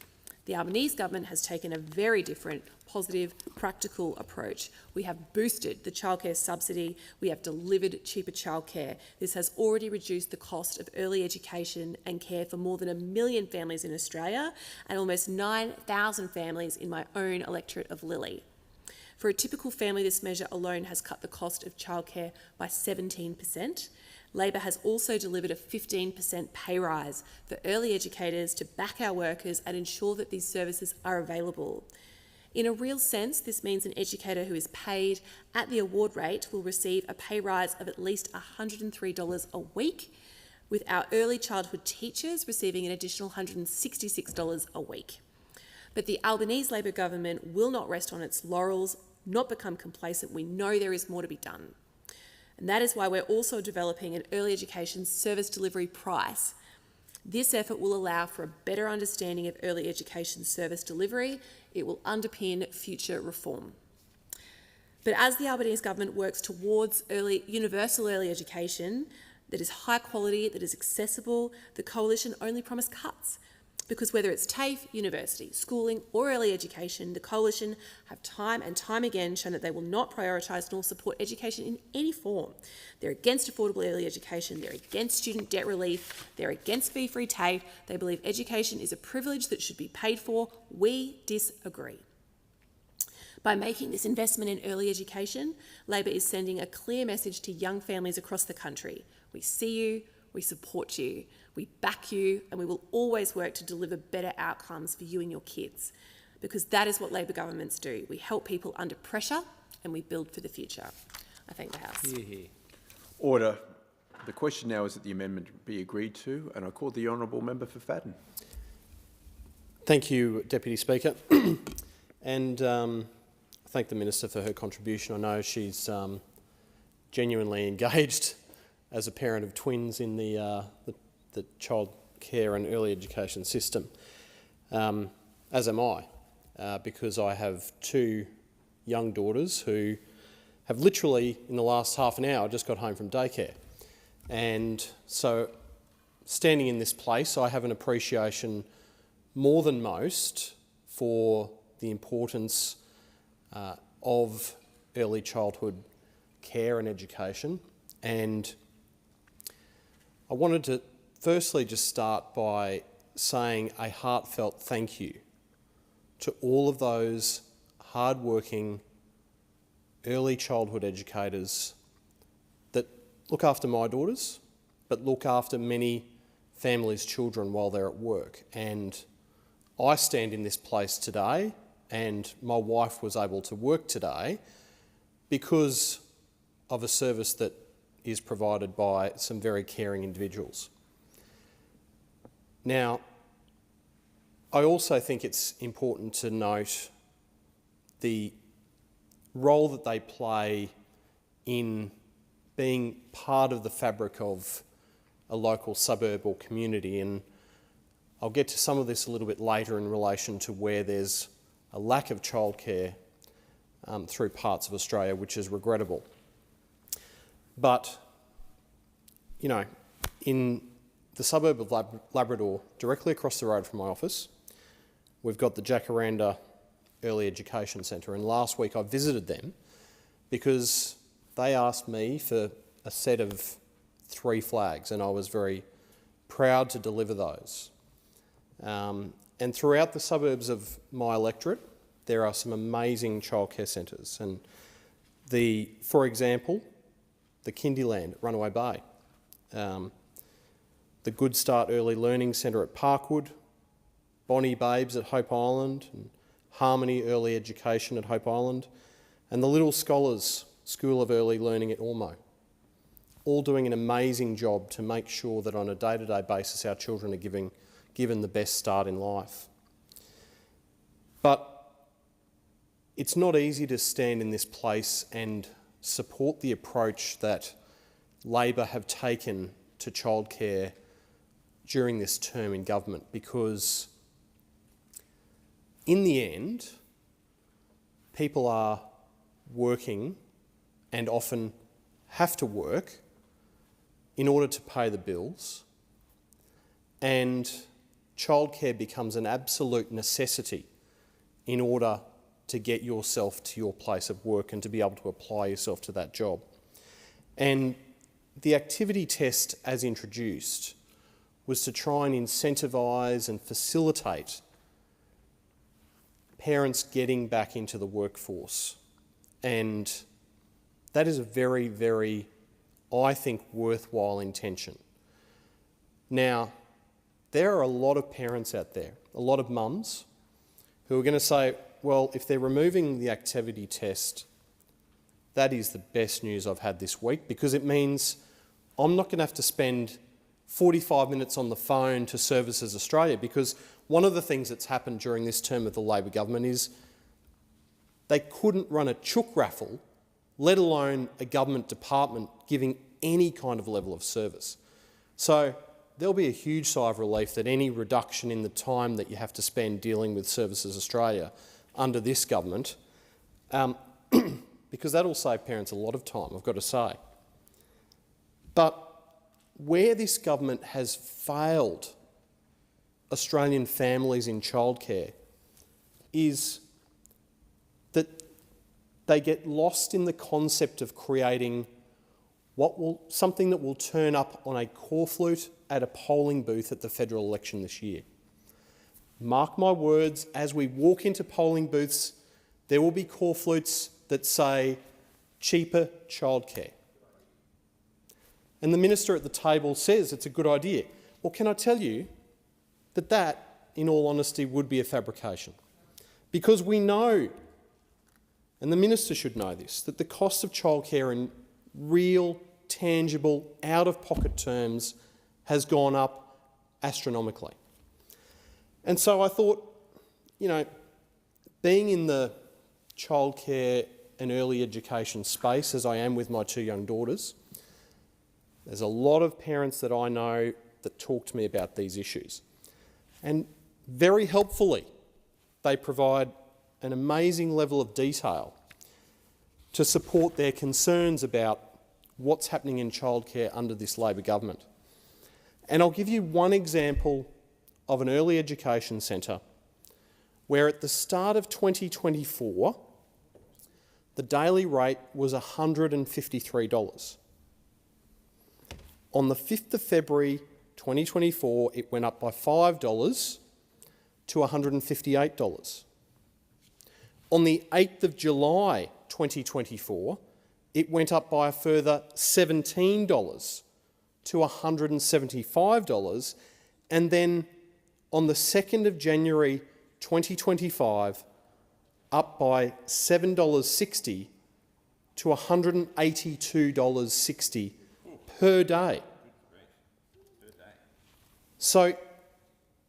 The Albanese government has taken a very different, positive, practical approach. We have boosted the childcare subsidy. We have delivered cheaper childcare. This has already reduced the cost of early education and care for more than 1 million families in Australia and almost 9,000 families in my own electorate of Lilley. For a typical family, this measure alone has cut the cost of childcare by 17%. Labor has also delivered a 15% pay rise for early educators to back our workers and ensure that these services are available. In a real sense, this means an educator who is paid at the award rate will receive a pay rise of at least $103 a week, with our early childhood teachers receiving an additional $166 a week. But the Albanese Labor government will not rest on its laurels, not become complacent. We know there is more to be done. And that is why we're also developing an early education service delivery price. This effort will allow for a better understanding of early education service delivery. It will underpin future reform. But as the Albanese government works towards universal early education that is high quality, that is accessible, the coalition only promised cuts. Because whether it's TAFE, university, schooling or early education, the coalition have time and time again shown that they will not prioritise nor support education in any form. They're against affordable early education, they're against student debt relief, they're against fee-free TAFE. They believe education is a privilege that should be paid for. We disagree. By making this investment in early education, Labor is sending a clear message to young families across the country. We see you, we support you, we back you, and we will always work to deliver better outcomes for you and your kids, because that is what Labor governments do. We help people under pressure and we build for the future. I thank the House. Hear, hear. Order. The question now is that the amendment be agreed to, and I call the honourable member for Fadden. Thank you, Deputy Speaker. And I thank the Minister for her contribution. I know she's genuinely engaged as a parent of twins in the child care and early education system, as am I, because I have two young daughters who have literally, in the last half an hour, just got home from daycare. And so, standing in this place, I have an appreciation more than most for the importance of early childhood care and education. And I wanted to firstly just start by saying a heartfelt thank you to all of those hard-working early childhood educators that look after my daughters, but look after many families' children while they're at work. And I stand in this place today, and my wife was able to work today because of a service that is provided by some very caring individuals. Now, I also think it's important to note the role that they play in being part of the fabric of a local suburb or community, and I'll get to some of this a little bit later in relation to where there's a lack of childcare through parts of Australia, which is regrettable. But, you know, in the suburb of Labrador, directly across the road from my office, we've got the Jacaranda Early Education Centre, and last week I visited them because they asked me for a set of 3 flags, and I was very proud to deliver those. And throughout the suburbs of my electorate, there are some amazing childcare centres. And for example, the Kindyland at Runaway Bay, the Good Start Early Learning Centre at Parkwood, Bonnie Babes at Hope Island, and Harmony Early Education at Hope Island, and the Little Scholars School of Early Learning at Ormeau, all doing an amazing job to make sure that on a day-to-day basis our children are given the best start in life. But it's not easy to stand in this place and support the approach that Labor have taken to childcare during this term in government, because in the end, people are working and often have to work in order to pay the bills, and childcare becomes an absolute necessity in order to get yourself to your place of work and to be able to apply yourself to that job. And the activity test, as introduced, was to try and incentivise and facilitate parents getting back into the workforce. And that is a very, very, I think, worthwhile intention. Now, there are a lot of parents out there, a lot of mums, who are going to say, well, if they're removing the activity test, that is the best news I've had this week, because it means I'm not going to have to spend 45 minutes on the phone to Services Australia, because one of the things that's happened during this term of the Labor government is they couldn't run a chook raffle, let alone a government department giving any kind of level of service. So there'll be a huge sigh of relief that any reduction in the time that you have to spend dealing with Services Australia under this government, because that'll save parents a lot of time, I've got to say. But where this government has failed Australian families in childcare is that they get lost in the concept of creating something that will turn up on a corflute at a polling booth at the federal election this year. Mark my words, as we walk into polling booths, there will be corflutes that say cheaper childcare. And the minister at the table says it's a good idea. Well, can I tell you that that, in all honesty, would be a fabrication? Because we know, and the minister should know this, that the cost of childcare in real, tangible, out-of-pocket terms has gone up astronomically. And so I thought, being in the childcare and early education space, as I am with my two young daughters, there's a lot of parents that I know that talk to me about these issues. And very helpfully, they provide an amazing level of detail to support their concerns about what's happening in childcare under this Labor government. And I'll give you one example of an early education centre where at the start of 2024, the daily rate was $153. On the 5th of February 2024, it went up by $5 to $158. On the 8th of July 2024, it went up by a further $17 to $175, and then on the 2nd of January 2025, up by $7.60 to $182.60 per day. So,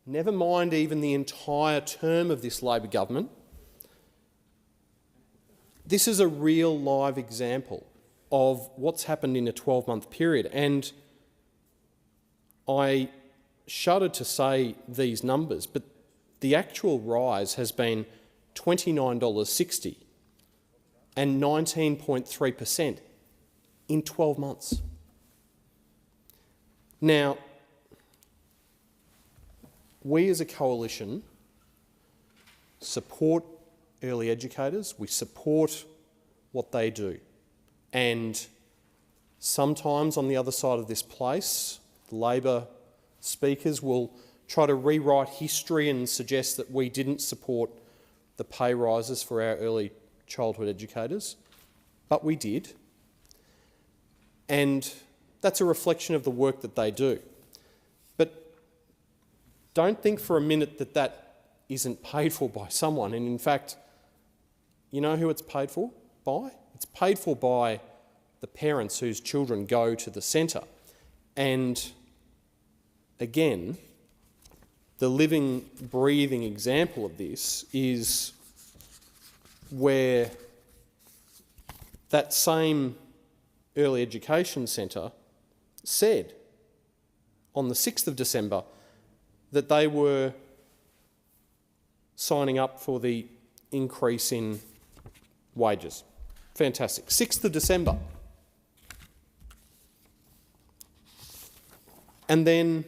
never mind even the entire term of this Labor government, this is a real live example of what's happened in a 12-month period. And I shudder to say these numbers, but the actual rise has been $29.60 and 19.3% in 12 months. Now, we as a coalition support early educators, we support what they do. And sometimes on the other side of this place, Labor speakers will try to rewrite history and suggest that we didn't support the pay rises for our early childhood educators, but we did. And that's a reflection of the work that they do. But don't think for a minute that that isn't paid for by someone. And in fact, you know who it's paid for by? It's paid for by the parents whose children go to the centre. And again, the living, breathing example of this is where that same early education centre said on the 6th of December that they were signing up for the increase in wages. Fantastic. 6th of December. And then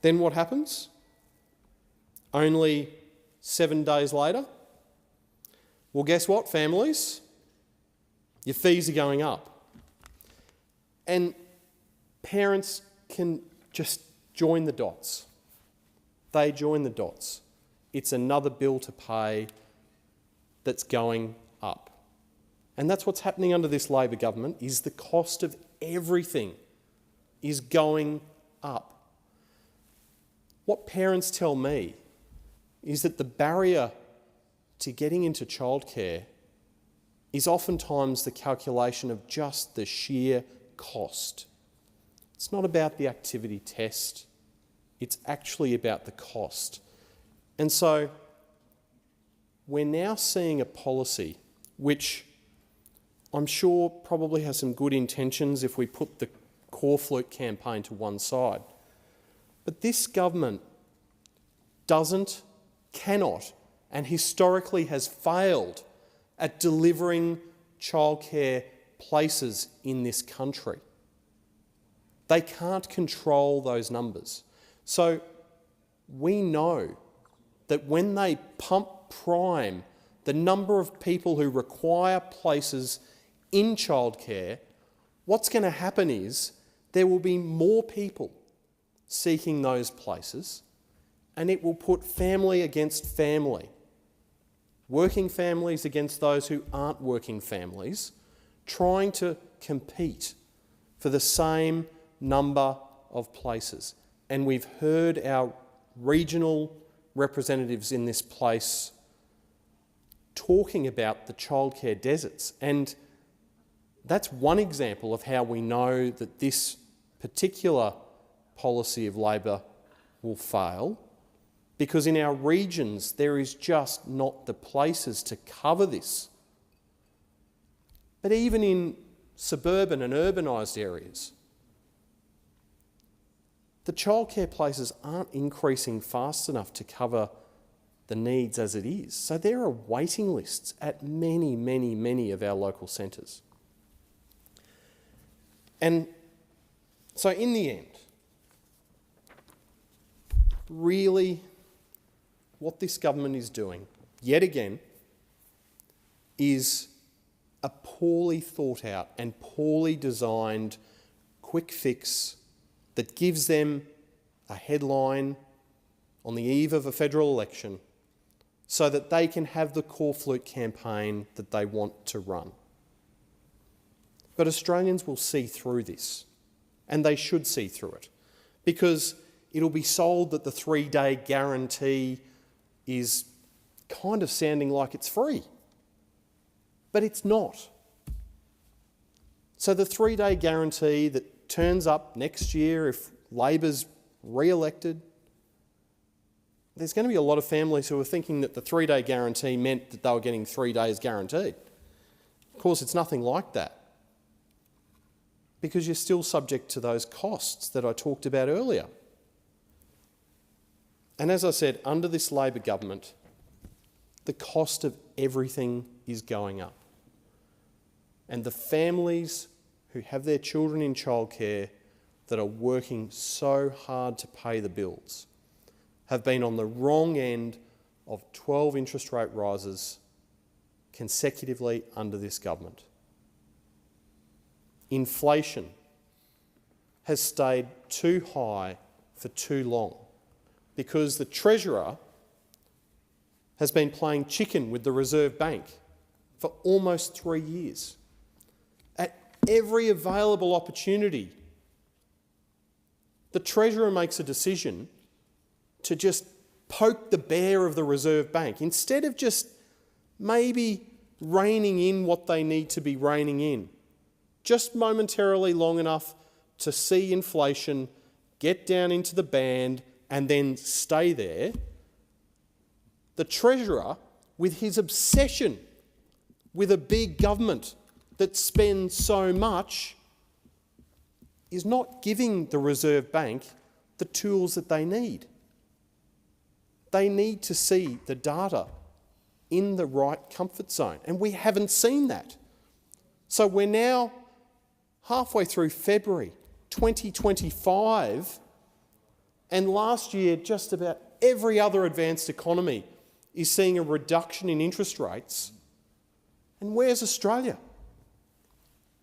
what happens? Only 7 days later? Well, guess what, families? Your fees are going up. And parents can just join the dots. They join the dots. It's another bill to pay that's going up. And that's what's happening under this Labor government, is the cost of everything is going up. What parents tell me is that the barrier to getting into childcare is oftentimes the calculation of just the sheer cost. It's not about the activity test, it's actually about the cost. And so we're now seeing a policy which I'm sure probably has some good intentions if we put the corflute campaign to one side. But this government doesn't, cannot, and historically has failed at delivering childcare places in this country. They can't control those numbers. So we know that when they pump prime the number of people who require places in childcare, what's going to happen is there will be more people seeking those places, and it will put family against family, working families against those who aren't working families, trying to compete for the same number of places. And we've heard our regional representatives in this place talking about the childcare deserts, and that's one example of how we know that this particular policy of Labor will fail, because in our regions there is just not the places to cover this. But even in suburban and urbanised areas, the childcare places aren't increasing fast enough to cover the needs as it is. So there are waiting lists at many, many, many of our local centres. And so in the end, really what this government is doing, yet again, is a poorly thought out and poorly designed quick fix that gives them a headline on the eve of a federal election so that they can have the corflute campaign that they want to run. But Australians will see through this, and they should see through it, because it'll be sold that the 3-day guarantee is kind of sounding like it's free, but it's not. So the 3-day guarantee that turns up next year if Labor's re-elected, there's going to be a lot of families who are thinking that the 3-day guarantee meant that they were getting 3 days guaranteed. Of course, it's nothing like that, because you're still subject to those costs that I talked about earlier. And as I said, under this Labor government, the cost of everything is going up. And the families who have their children in childcare that are working so hard to pay the bills have been on the wrong end of 12 interest rate rises consecutively under this government. Inflation has stayed too high for too long because the Treasurer has been playing chicken with the Reserve Bank for almost 3 years. At every available opportunity, the Treasurer makes a decision to just poke the bear of the Reserve Bank instead of just maybe reining in what they need to be reining in, just momentarily long enough to see inflation get down into the band and then stay there, the Treasurer, with his obsession with a big government that spends so much, is not giving the Reserve Bank the tools that they need. They need to see the data in the right comfort zone, and we haven't seen that. So we're now halfway through February 2025, and last year just about every other advanced economy is seeing a reduction in interest rates. And where's Australia?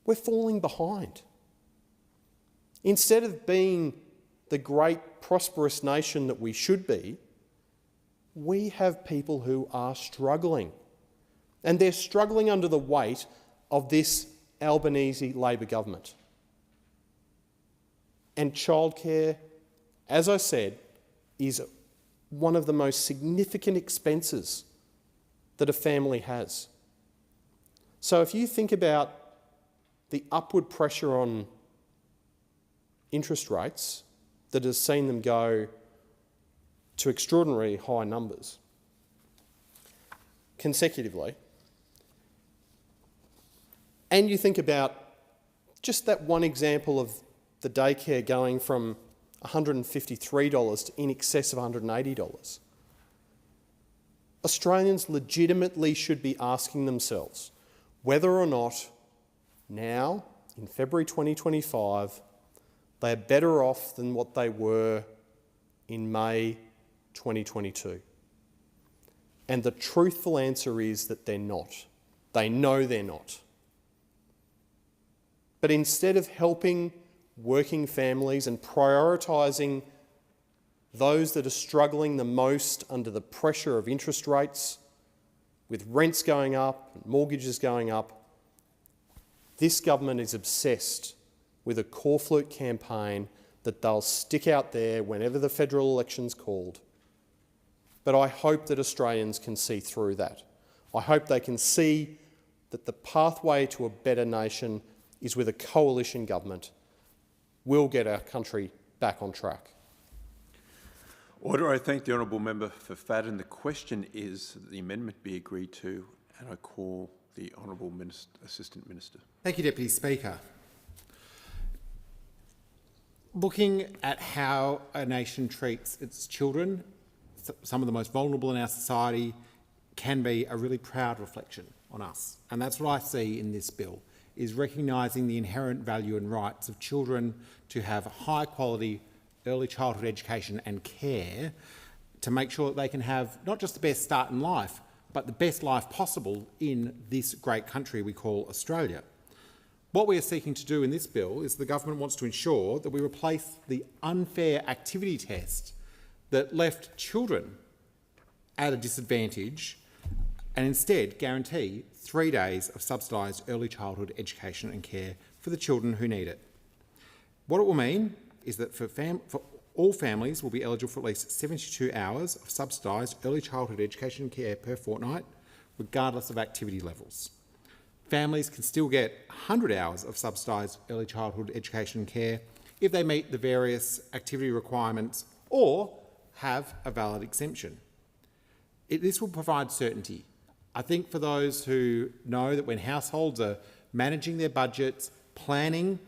We're falling behind. Instead of being the great prosperous nation that we should be, we have people who are struggling. And they're struggling under the weight of this Albanese Labor government. And childcare, as I said, is one of the most significant expenses that a family has. So if you think about the upward pressure on interest rates that has seen them go to extraordinarily high numbers consecutively, and you think about just that one example of the daycare going from $153 to in excess of $180, Australians legitimately should be asking themselves whether or not now, in February 2025, they are better off than what they were in May 2022. And the truthful answer is that they're not. They know they're not. But instead of helping working families and prioritising those that are struggling the most under the pressure of interest rates, with rents going up and mortgages going up, this government is obsessed with a corflute campaign that they'll stick out there whenever the federal election's called. But I hope that Australians can see through that. I hope they can see that the pathway to a better nation is with a coalition government. We'll get our country back on track. Order. I thank the honourable member for Fadden. The question is that the amendment be agreed to, and I call the honourable Assistant Minister. Thank you, Deputy Speaker. Looking at how a nation treats its children, some of the most vulnerable in our society, can be a really proud reflection on us. And that's what I see in this bill, is recognising the inherent value and rights of children to have high quality early childhood education and care, to make sure that they can have not just the best start in life, but the best life possible in this great country we call Australia. What we are seeking to do in this bill is the government wants to ensure that we replace the unfair activity test that left children at a disadvantage and instead guarantee 3 days of subsidised early childhood education and care for the children who need it. What it will mean is that for all families will be eligible for at least 72 hours of subsidised early childhood education and care per fortnight, regardless of activity levels. Families can still get 100 hours of subsidised early childhood education and care if they meet the various activity requirements or have a valid exemption. This will provide certainty. I think for those who know that when households are managing their budgets, planning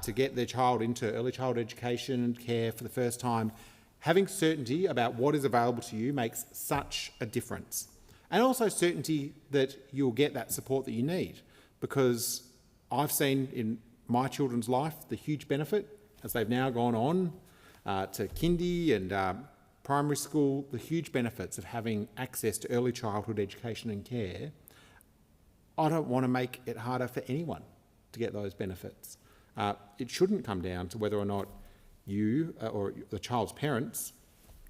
to get their child into early childhood education and care for the first time, having certainty about what is available to you makes such a difference. And also certainty that you'll get that support that you need, because I've seen in my children's life the huge benefit as they've now gone on to kindy and primary school, the huge benefits of having access to early childhood education and care. I don't want to make it harder for anyone to get those benefits. It shouldn't come down to whether or not you or the child's parents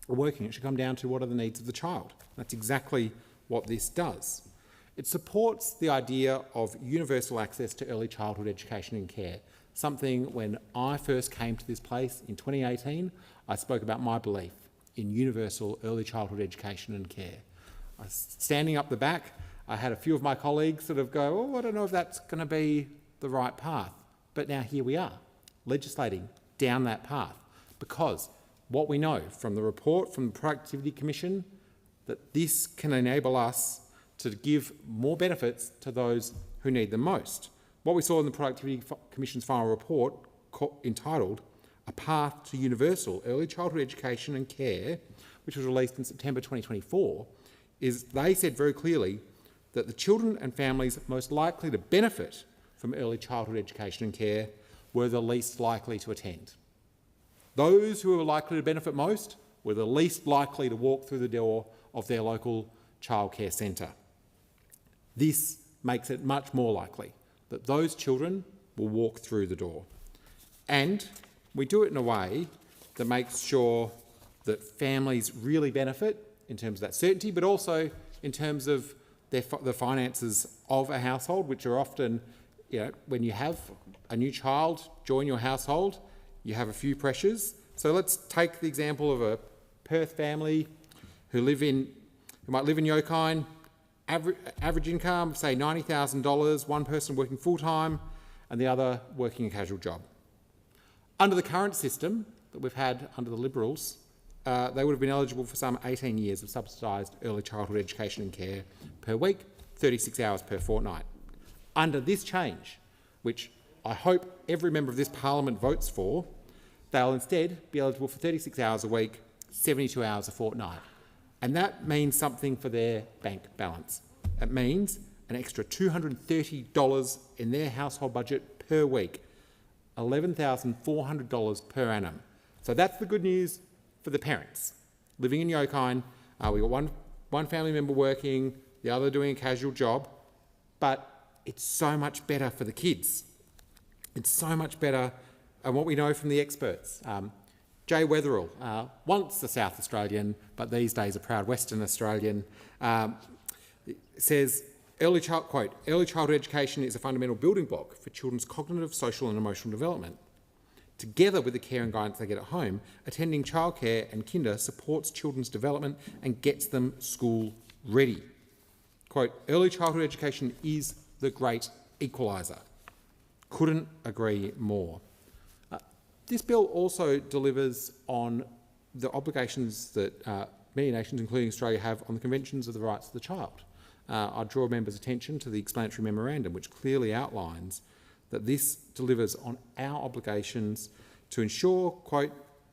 are working. It should come down to what are the needs of the child. That's exactly what this does. It supports the idea of universal access to early childhood education and care, something when I first came to this place in 2018, I spoke about my belief in universal early childhood education and care. I was standing up the back, I had a few of my colleagues sort of go, oh, I don't know if that's going to be the right path. But now here we are, legislating down that path, because what we know from the report from the Productivity Commission, that this can enable us to give more benefits to those who need them most. What we saw in the Productivity Commission's final report, entitled A Path to Universal Early Childhood Education and Care, which was released in September 2024, is they said very clearly that the children and families most likely to benefit from early childhood education and care were the least likely to attend. Those who were likely to benefit most were the least likely to walk through the door of their local childcare centre. This makes it much more likely that those children will walk through the door. And we do it in a way that makes sure that families really benefit in terms of that certainty, but also in terms of the finances of a household, which are often, when you have a new child join your household, you have a few pressures. So let's take the example of a Perth family who might live in Yokine, average income, say $90,000, one person working full-time and the other working a casual job. Under the current system that we've had under the Liberals, they would have been eligible for some 18 years of subsidised early childhood education and care per week, 36 hours per fortnight. Under this change, which I hope every member of this parliament votes for, they'll instead be eligible for 36 hours a week, 72 hours a fortnight. And that means something for their bank balance. It means an extra $230 in their household budget per week, $11,400 per annum. So that's the good news for the parents. Living in Yokine, we've got one family member working, the other doing a casual job, but it's so much better for the kids. It's so much better, and what we know from the experts. Jay Weatherill, once a South Australian, but these days a proud Western Australian, says, quote, early childhood education is a fundamental building block for children's cognitive, social and emotional development. Together with the care and guidance they get at home, attending childcare and kinder supports children's development and gets them school ready. Quote, early childhood education is the great equaliser. Couldn't agree more. This bill also delivers on the obligations that many nations, including Australia, have on the Conventions of the Rights of the Child. I draw members' attention to the explanatory memorandum, which clearly outlines that this delivers on our obligations to ensure, quote,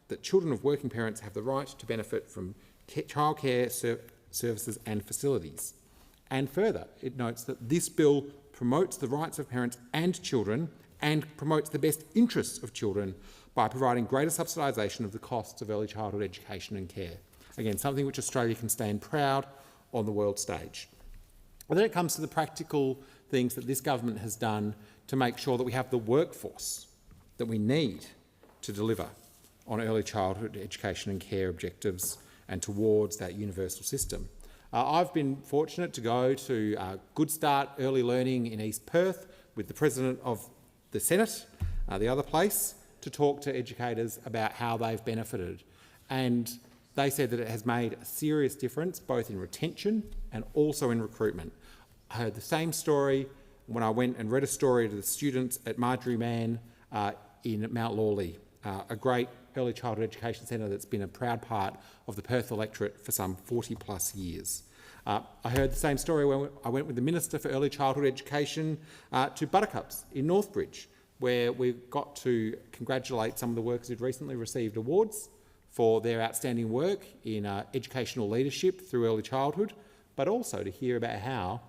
that children of working parents have the right to benefit from childcare services and facilities. And further, it notes that this bill promotes the rights of parents and children and promotes the best interests of children by providing greater subsidisation of the costs of early childhood education and care. Again, something which Australia can stand proud on the world stage. And then it comes to the practical things that this government has done to make sure that we have the workforce that we need to deliver on early childhood education and care objectives and towards that universal system. I've been fortunate to go to Good Start Early Learning in East Perth with the President of the Senate, the other place, to talk to educators about how they've benefited. And they said that it has made a serious difference both in retention and also in recruitment. I heard the same story when I went and read a story to the students at Marjorie Mann in Mount Lawley, a great early childhood education centre that's been a proud part of the Perth electorate for some 40 plus years. I heard the same story when I went with the Minister for Early Childhood Education to Buttercups in Northbridge, where we got to congratulate some of the workers who'd recently received awards for their outstanding work in educational leadership through early childhood, but also to hear about how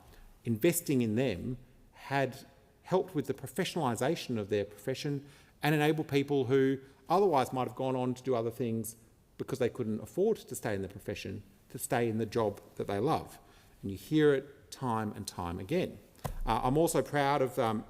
investing in them had helped with the professionalisation of their profession and enabled people who otherwise might have gone on to do other things because they couldn't afford to stay in the profession, to stay in the job that they love. And you hear it time and time again. I'm also proud of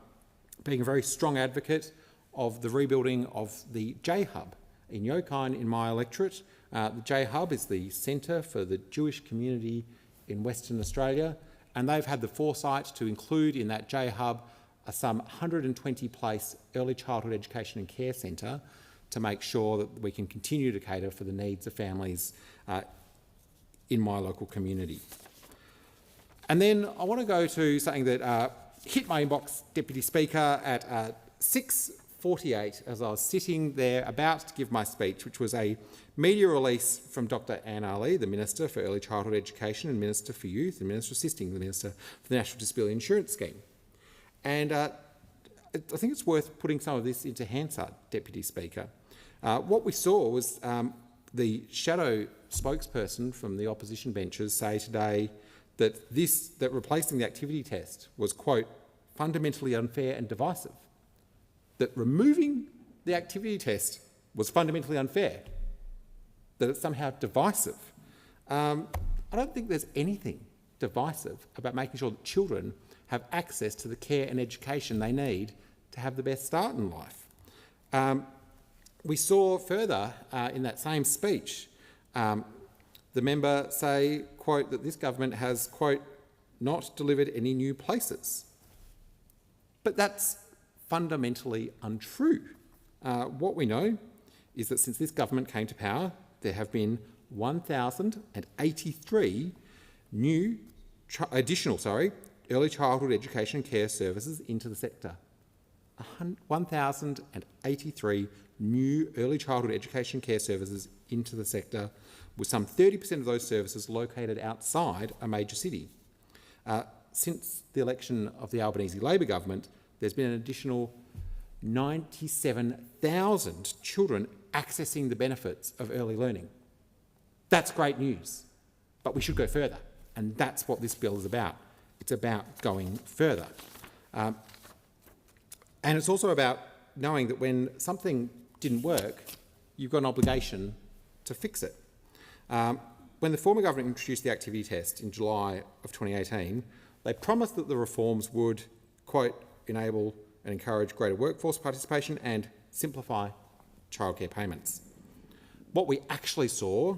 being a very strong advocate of the rebuilding of the J-Hub in Yokine in my electorate. The J-Hub is the centre for the Jewish community in Western Australia, and they've had the foresight to include in that J-Hub some 120-place early childhood education and care centre to make sure that we can continue to cater for the needs of families in my local community. And then I want to go to something that hit my inbox, Deputy Speaker, at 6 48 as I was sitting there about to give my speech, which was a media release from Dr Anne Ali, the Minister for Early Childhood Education and Minister for Youth, and Minister assisting the Minister for the National Disability Insurance Scheme. And I think it's worth putting some of this into Hansard, Deputy Speaker. What we saw was the shadow spokesperson from the opposition benches say today that replacing the activity test was, quote, fundamentally unfair and divisive. That removing the activity test was fundamentally unfair. That it's somehow divisive. I don't think there's anything divisive about making sure that children have access to the care and education they need to have the best start in life. We saw further in that same speech the member say, quote, that this government has, quote, not delivered any new places. But that's fundamentally untrue. What we know is that since this government came to power, there have been 1,083 new additional early childhood education and care services into the sector. 1,083 new early childhood education care services into the sector, with some 30% of those services located outside a major city. Since the election of the Albanese Labor government, there's been an additional 97,000 children accessing the benefits of early learning. That's great news, but we should go further, and that's what this bill is about. It's about going further. And it's also about knowing that when something didn't work, you've got an obligation to fix it. When the former government introduced the activity test in July of 2018, they promised that the reforms would, quote, enable and encourage greater workforce participation and simplify childcare payments. What we actually saw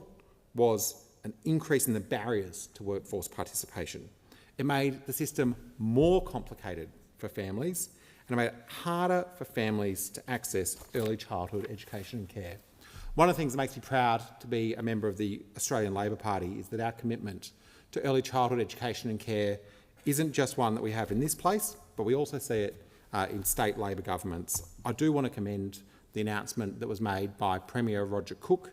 was an increase in the barriers to workforce participation. It made the system more complicated for families, and it made it harder for families to access early childhood education and care. One of the things that makes me proud to be a member of the Australian Labor Party is that our commitment to early childhood education and care isn't just one that we have in this place, but we also see it in state Labor governments. I do want to commend the announcement that was made by Premier Roger Cook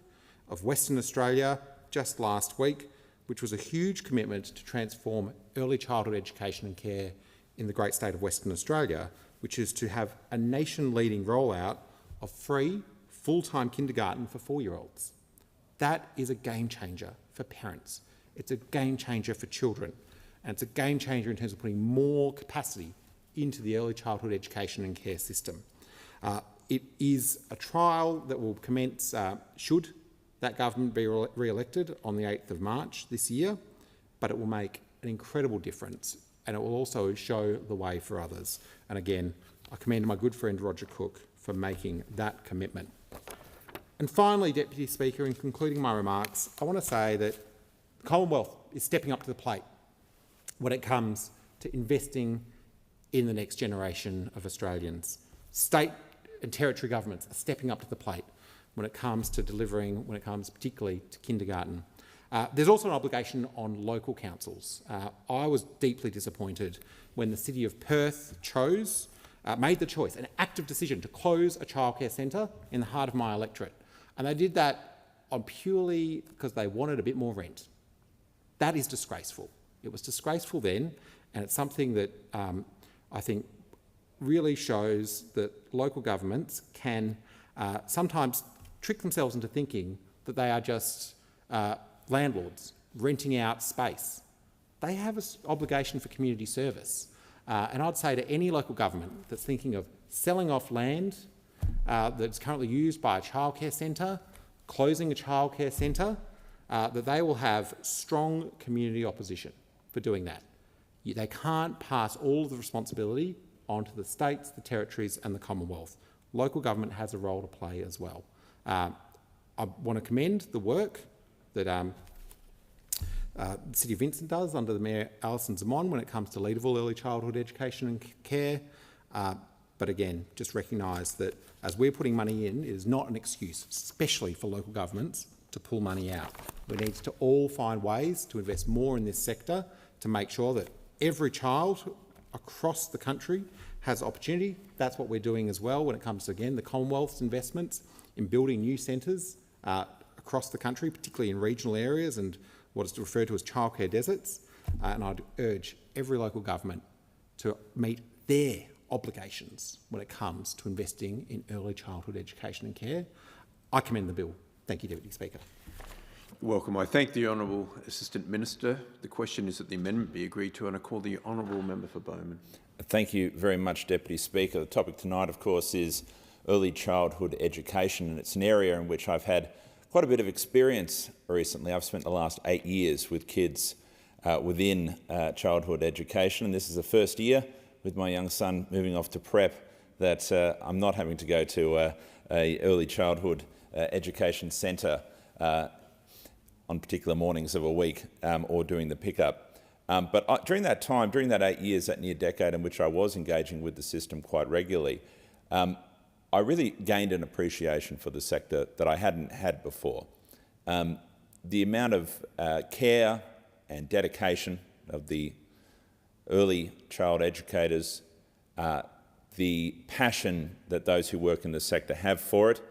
of Western Australia just last week, which was a huge commitment to transform early childhood education and care in the great state of Western Australia, which is to have a nation-leading rollout of free, full-time kindergarten for 4-year-olds. That is a game changer for parents. It's a game changer for children. And it's a game changer in terms of putting more capacity into the early childhood education and care system. It is a trial that will commence should that government be re-elected on the 8th of March this year, but it will make an incredible difference, and it will also show the way for others. And again, I commend my good friend Roger Cook for making that commitment. And finally, Deputy Speaker, in concluding my remarks, I want to say that the Commonwealth is stepping up to the plate when it comes to investing in the next generation of Australians. State and territory governments are stepping up to the plate when it comes to delivering, when it comes particularly to kindergarten. There's also an obligation on local councils. I was deeply disappointed when the City of Perth made the choice, an active decision, to close a childcare centre in the heart of my electorate. And they did that on purely because they wanted a bit more rent. That is disgraceful. It was disgraceful then, and it's something that I think really shows that local governments can sometimes trick themselves into thinking that they are just landlords renting out space. They have an obligation for community service. And I'd say to any local government that's thinking of selling off land that's currently used by a childcare centre, closing a childcare centre, that they will have strong community opposition for doing that. They can't pass all of the responsibility onto the states, the territories and the Commonwealth. Local government has a role to play as well. I want to commend the work that the City of Vincent does under the Mayor Alison Zamon when it comes to Leederville early childhood education and care. But again, just recognise that as we're putting money in, it is not an excuse, especially for local governments, to pull money out. We need to all find ways to invest more in this sector to make sure that every child across the country has opportunity. That's what we're doing as well when it comes to, again, the Commonwealth's investments in building new centres across the country, particularly in regional areas and what is referred to as childcare deserts. And I'd urge every local government to meet their obligations when it comes to investing in early childhood education and care. I commend the bill. Thank you, Deputy Speaker. You're welcome. I thank the Honourable Assistant Minister. The question is that the amendment be agreed to, and I call the Honourable Member for Bowman. Thank you very much, Deputy Speaker. The topic tonight, of course, is early childhood education, and it's an area in which I've had quite a bit of experience recently. I've spent the last 8 years with kids within childhood education, and this is the first year with my young son moving off to prep that I'm not having to go to a early childhood education centre on particular mornings of a week or doing the pickup. But during that time, during that 8 years, that near decade in which I was engaging with the system quite regularly, I really gained an appreciation for the sector that I hadn't had before. The amount of care and dedication of the early child educators, the passion that those who work in the sector have for it,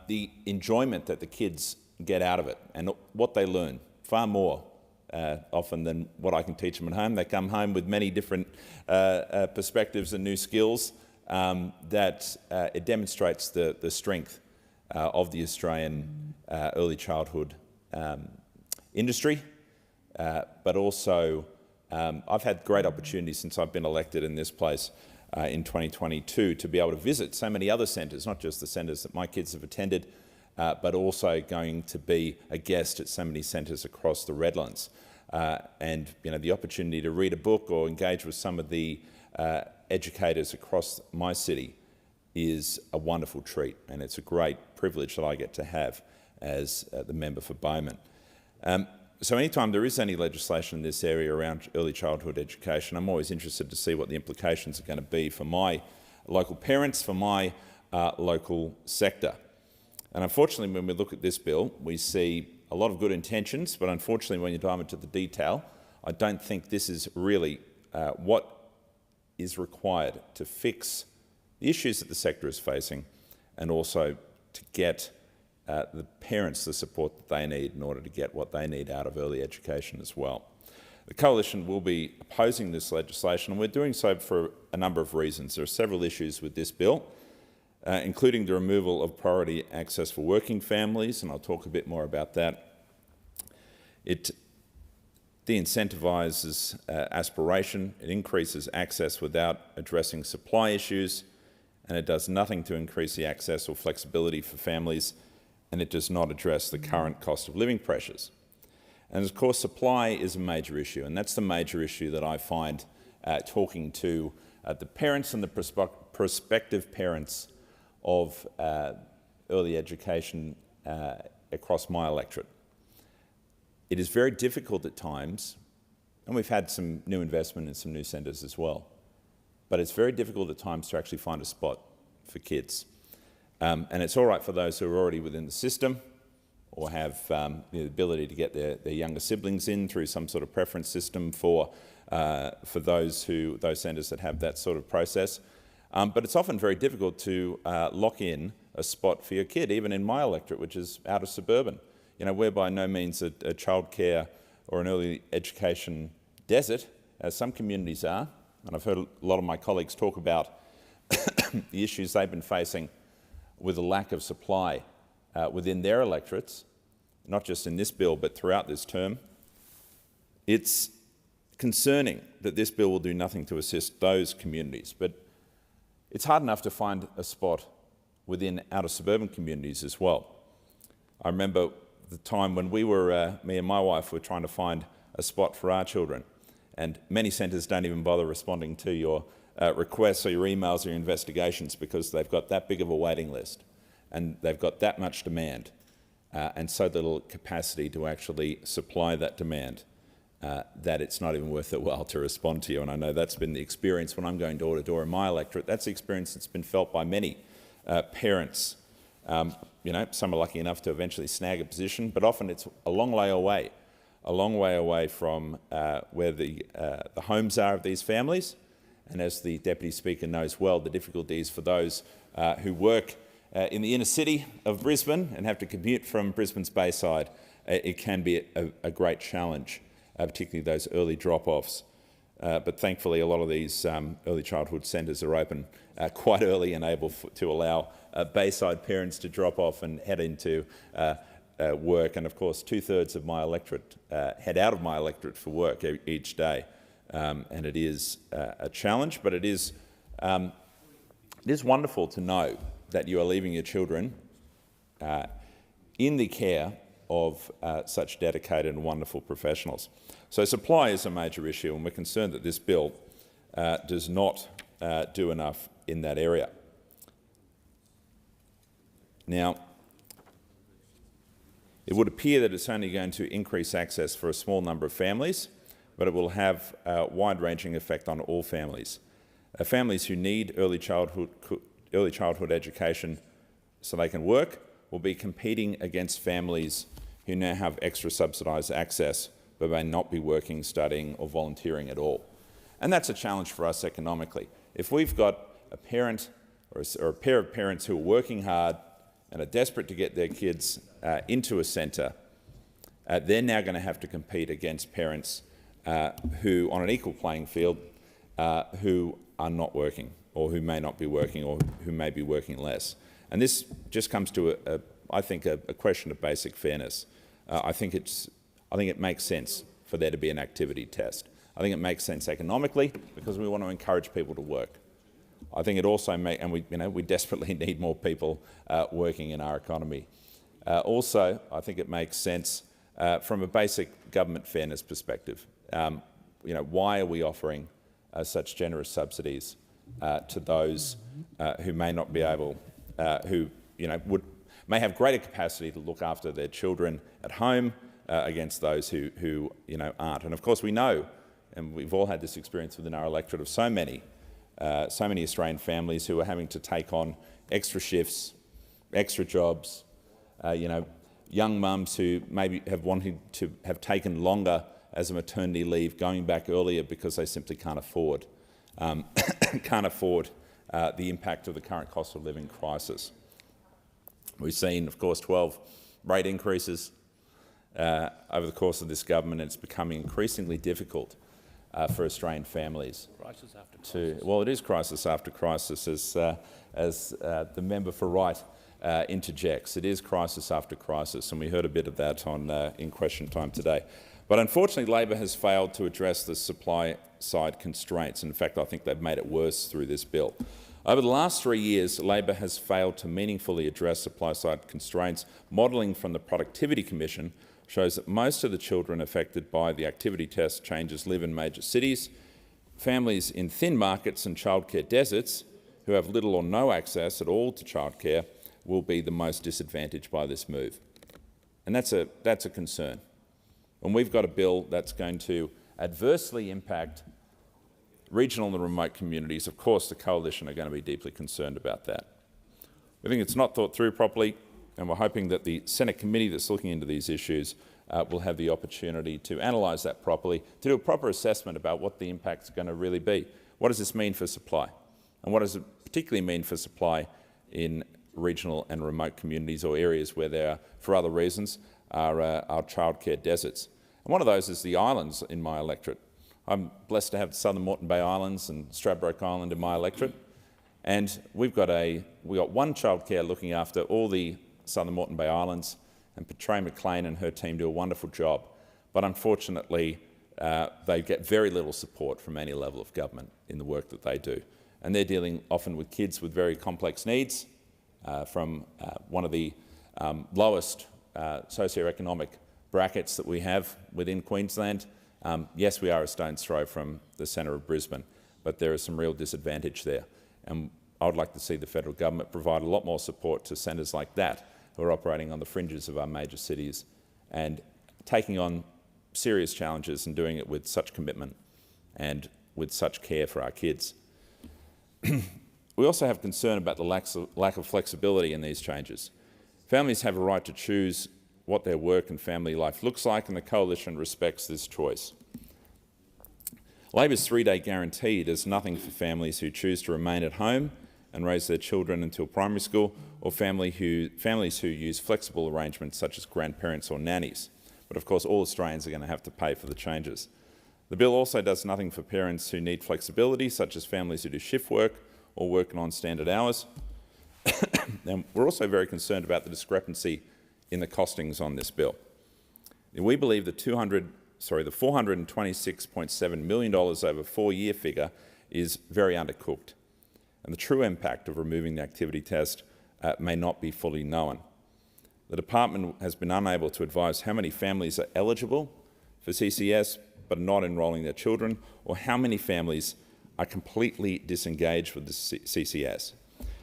the enjoyment that the kids get out of it and what they learn, far more often than what I can teach them at home. They come home with many different perspectives and new skills that it demonstrates the strength of the Australian early childhood industry, but also I've had great opportunities since I've been elected in this place in 2022 to be able to visit so many other centres, not just the centres that my kids have attended, but also going to be a guest at so many centres across the Redlands. And the opportunity to read a book or engage with some of the educators across my city is a wonderful treat, and it's a great privilege that I get to have as the member for Bowman. So anytime there is any legislation in this area around early childhood education, I'm always interested to see what the implications are going to be for my local parents, for my local sector. And unfortunately, when we look at this bill, we see a lot of good intentions, but unfortunately, when you dive into the detail, I don't think this is really what is required to fix the issues that the sector is facing and also to get the parents the support that they need in order to get what they need out of early education as well. The Coalition will be opposing this legislation, and we're doing so for a number of reasons. There are several issues with this bill, including the removal of priority access for working families, and I'll talk a bit more about that. It de-incentivises aspiration, it increases access without addressing supply issues, and it does nothing to increase the access or flexibility for families, and it does not address the current cost of living pressures. And of course, supply is a major issue, and that's the major issue that I find talking to the parents and the prospective parents of early education across my electorate. It is very difficult at times, and we've had some new investment in some new centres as well, but it's very difficult at times to actually find a spot for kids. And it's all right for those who are already within the system or have the ability to get their younger siblings in through some sort of preference system for those centres that have that sort of process. But it's often very difficult to lock in a spot for your kid, even in my electorate, which is out of suburban. We're by no means a childcare or an early education desert, as some communities are. And I've heard a lot of my colleagues talk about the issues they've been facing with a lack of supply within their electorates, not just in this bill but throughout this term. It's concerning that this bill will do nothing to assist those communities, but it's hard enough to find a spot within outer suburban communities as well. I remember the time when me and my wife were trying to find a spot for our children, and many centres don't even bother responding to your requests or your emails or your investigations because they've got that big of a waiting list and they've got that much demand and so little capacity to actually supply that demand that it's not even worth their while to respond to you. And I know that's been the experience when I'm going door to door in my electorate. That's the experience that's been felt by many parents. Some are lucky enough to eventually snag a position, but often it's a long way away from where the homes are of these families, And as the Deputy Speaker knows well, the difficulties for those who work in the inner city of Brisbane and have to commute from Brisbane's Bayside, it can be a great challenge, particularly those early drop-offs. But thankfully, a lot of these early childhood centres are open quite early and able to allow Bayside parents to drop off and head into work. And of course, 2/3 of my electorate head out of my electorate for work each day. And it is a challenge, but it is wonderful to know that you are leaving your children in the care of such dedicated and wonderful professionals. So supply is a major issue, and we're concerned that this bill does not do enough in that area. Now, it would appear that it's only going to increase access for a small number of families, but it will have a wide-ranging effect on all families. Families who need early childhood education so they can work will be competing against families who now have extra subsidised access but may not be working, studying or volunteering at all. And that's a challenge for us economically. If we've got a parent or a pair of parents who are working hard and are desperate to get their kids into a centre, they're now going to have to compete against parents who, on an equal playing field, who are not working or who may not be working or who may be working less. And this just comes to, I think, a question of basic fairness. I think it makes sense for there to be an activity test. I think it makes sense economically because we want to encourage people to work. I think it also and we desperately need more people working in our economy. Also, I think it makes sense from a basic government fairness perspective. Why are we offering such generous subsidies to those who may not be able, who may have greater capacity to look after their children at home against those who aren't? And of course, we know, and we've all had this experience within our electorate of so many Australian families who are having to take on extra shifts, extra jobs. Young mums who maybe have wanted to have taken longer as a maternity leave, going back earlier because they simply can't afford the impact of the current cost of living crisis. We've seen, of course, 12 rate increases over the course of this government, and it's becoming increasingly difficult for Australian families. Crisis after crisis. Well, it is crisis after crisis, as the member for Wright interjects. It is crisis after crisis, and we heard a bit of that in question time today. But unfortunately, Labor has failed to address the supply-side constraints. In fact, I think they've made it worse through this bill. Over the last 3 years, Labor has failed to meaningfully address supply-side constraints. Modelling from the Productivity Commission shows that most of the children affected by the activity test changes live in major cities. Families in thin markets and childcare deserts who have little or no access at all to childcare will be the most disadvantaged by this move. And that's a concern. And we've got a bill that's going to adversely impact regional and remote communities. Of course, the Coalition are going to be deeply concerned about that. We think it's not thought through properly, and we're hoping that the Senate committee that's looking into these issues will have the opportunity to analyse that properly, to do a proper assessment about what the impact's going to really be. What does this mean for supply? And what does it particularly mean for supply in regional and remote communities or areas where there are, for other reasons, are childcare deserts? And one of those is the islands in my electorate. I'm blessed to have the Southern Moreton Bay Islands and Stradbroke Island in my electorate, and we've got one childcare looking after all the Southern Moreton Bay Islands, and Patrae McLean and her team do a wonderful job. But unfortunately, they get very little support from any level of government in the work that they do. And they're dealing often with kids with very complex needs from one of the lowest socioeconomic brackets that we have within Queensland. Yes, we are a stone's throw from the centre of Brisbane, but there is some real disadvantage there. And I would like to see the federal government provide a lot more support to centres like that who are operating on the fringes of our major cities and taking on serious challenges and doing it with such commitment and with such care for our kids. We also have concern about the lack of flexibility in these changes. Families have a right to choose what their work and family life looks like, and the Coalition respects this choice. Labor's 3-day guarantee does nothing for families who choose to remain at home and raise their children until primary school, or families who use flexible arrangements such as grandparents or nannies. But of course, all Australians are going to have to pay for the changes. The bill also does nothing for parents who need flexibility, such as families who do shift work or work non-standard hours. And we're also very concerned about the discrepancy in the costings on this bill. And we believe the $426.7 million over a 4-year figure is very undercooked, and the true impact of removing the activity test may not be fully known. The department has been unable to advise how many families are eligible for CCS but not enrolling their children, or how many families are completely disengaged with the CCS.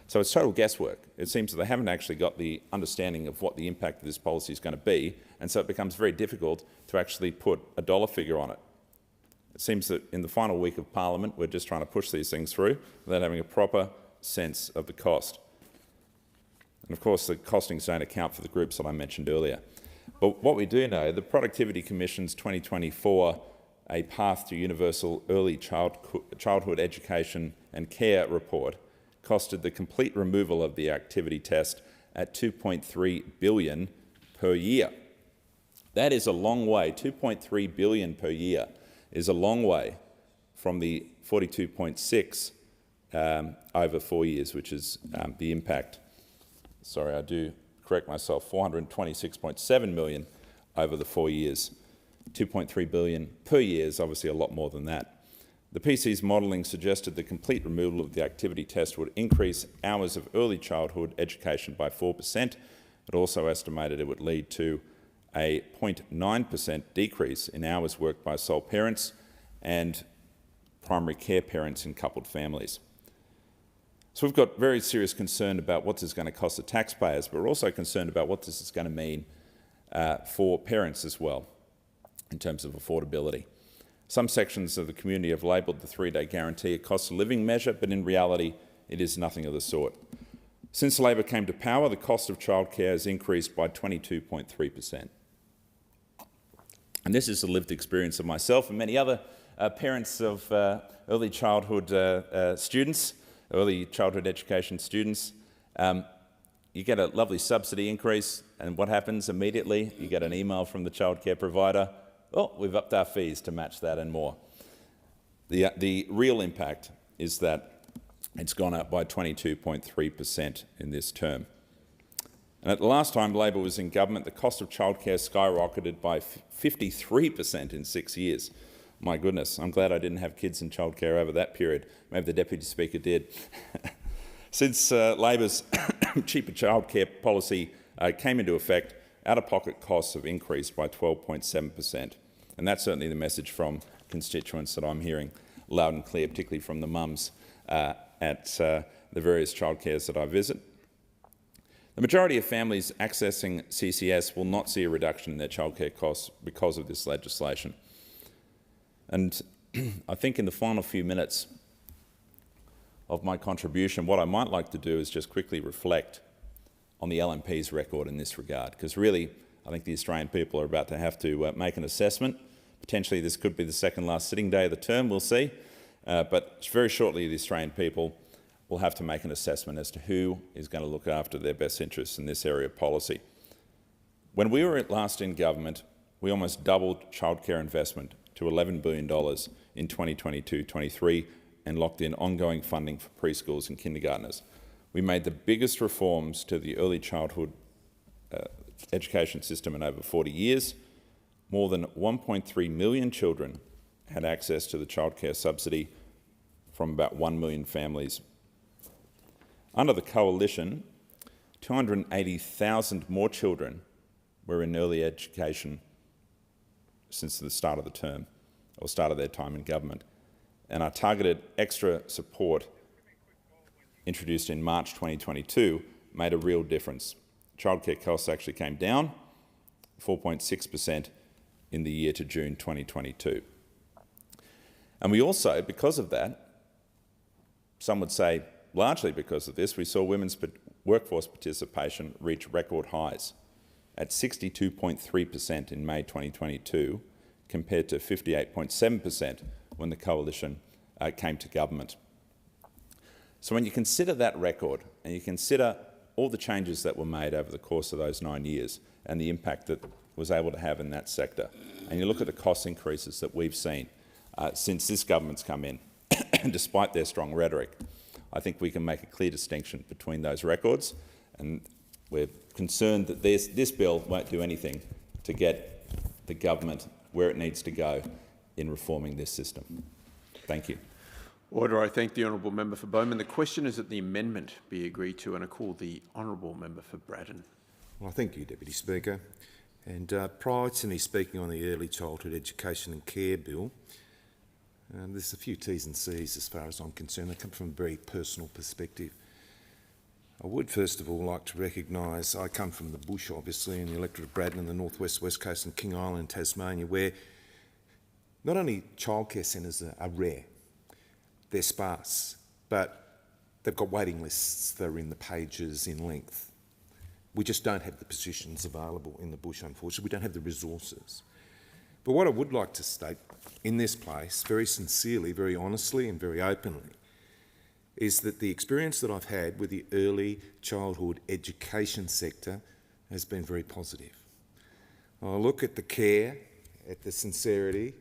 So it's total guesswork. It seems that they haven't actually got the understanding of what the impact of this policy is going to be, and so it becomes very difficult to actually put a dollar figure on it. It seems that in the final week of Parliament, we're just trying to push these things through without having a proper sense of the cost. And of course, the costings don't account for the groups that I mentioned earlier. But what we do know, the Productivity Commission's 2024 A Path to Universal Early Childhood Education and Care report costed the complete removal of the activity test at $2.3 billion per year. That is a long way. $2.3 billion per year is a long way from the 42.6 over 4 years, which is the impact. Sorry, I do correct myself, 426.7 million over the 4 years. 2.3 billion per year is obviously a lot more than that. The PC's modelling suggested the complete removal of the activity test would increase hours of early childhood education by 4%. It also estimated it would lead to a 0.9% decrease in hours worked by sole parents and primary care parents in coupled families. So we've got very serious concern about what this is going to cost the taxpayers, but we're also concerned about what this is going to mean for parents as well in terms of affordability. Some sections of the community have labelled the 3-day guarantee a cost of living measure, but in reality it is nothing of the sort. Since Labor came to power, the cost of childcare has increased by 22.3%. And this is the lived experience of myself and many other parents of early childhood students, early childhood education students. You get a lovely subsidy increase, and what happens immediately? You get an email from the childcare provider, oh, we've upped our fees to match that and more. The real impact is that it's gone up by 22.3% in this term. And at the last time Labor was in government, the cost of childcare skyrocketed by 53% in 6 years. My goodness, I'm glad I didn't have kids in childcare over that period. Maybe the Deputy Speaker did. Since Labor's cheaper childcare policy came into effect, out-of-pocket costs have increased by 12.7%. And that's certainly the message from constituents that I'm hearing loud and clear, particularly from the mums at the various childcares that I visit. The majority of families accessing CCS will not see a reduction in their childcare costs because of this legislation. And I think in the final few minutes of my contribution, what I might like to do is just quickly reflect on the LNP's record in this regard, because really I think the Australian people are about to have to make an assessment. Potentially this could be the second last sitting day of the term, we'll see. But very shortly the Australian people will have to make an assessment as to who is going to look after their best interests in this area of policy. When we were last in government, we almost doubled childcare investment to $11 billion in 2022-23 and locked in ongoing funding for preschools and kindergartners. We made the biggest reforms to the early childhood education system in over 40 years. More than 1.3 million children had access to the childcare subsidy from about 1 million families. Under the coalition, 280,000 more children were in early education since the start of the term, or start of their time in government. And our targeted extra support introduced in March 2022 made a real difference. Childcare costs actually came down 4.6% in the year to June 2022. And we also, because of that, some would say largely because of this, we saw women's workforce participation reach record highs at 62.3% in May 2022 compared to 58.7% when the coalition came to government. So when you consider that record and you consider all the changes that were made over the course of those 9 years and the impact that was able to have in that sector, and you look at the cost increases that we've seen since this government's come in, despite their strong rhetoric, I think we can make a clear distinction between those records, and we're concerned that this bill won't do anything to get the government where it needs to go in reforming this system. Thank you. Order. I thank the honourable member for Bowman. The question is that the amendment be agreed to, and I call the honourable member for Braddon. Well, thank you, Deputy Speaker. And prior to me speaking on the Early Childhood Education and Care Bill, there's a few T's and C's as far as I'm concerned. They come from a very personal perspective. I would first of all like to recognise I come from the bush, obviously, in the electorate of Braddon and the northwest West Coast and King Island, Tasmania, where not only childcare centres are rare, they're sparse, but they've got waiting lists that are in the pages in length. We just don't have the positions available in the bush, unfortunately. We don't have the resources. But what I would like to state in this place, very sincerely, very honestly and very openly, is that the experience that I've had with the early childhood education sector has been very positive. I look at the care, at the sincerity,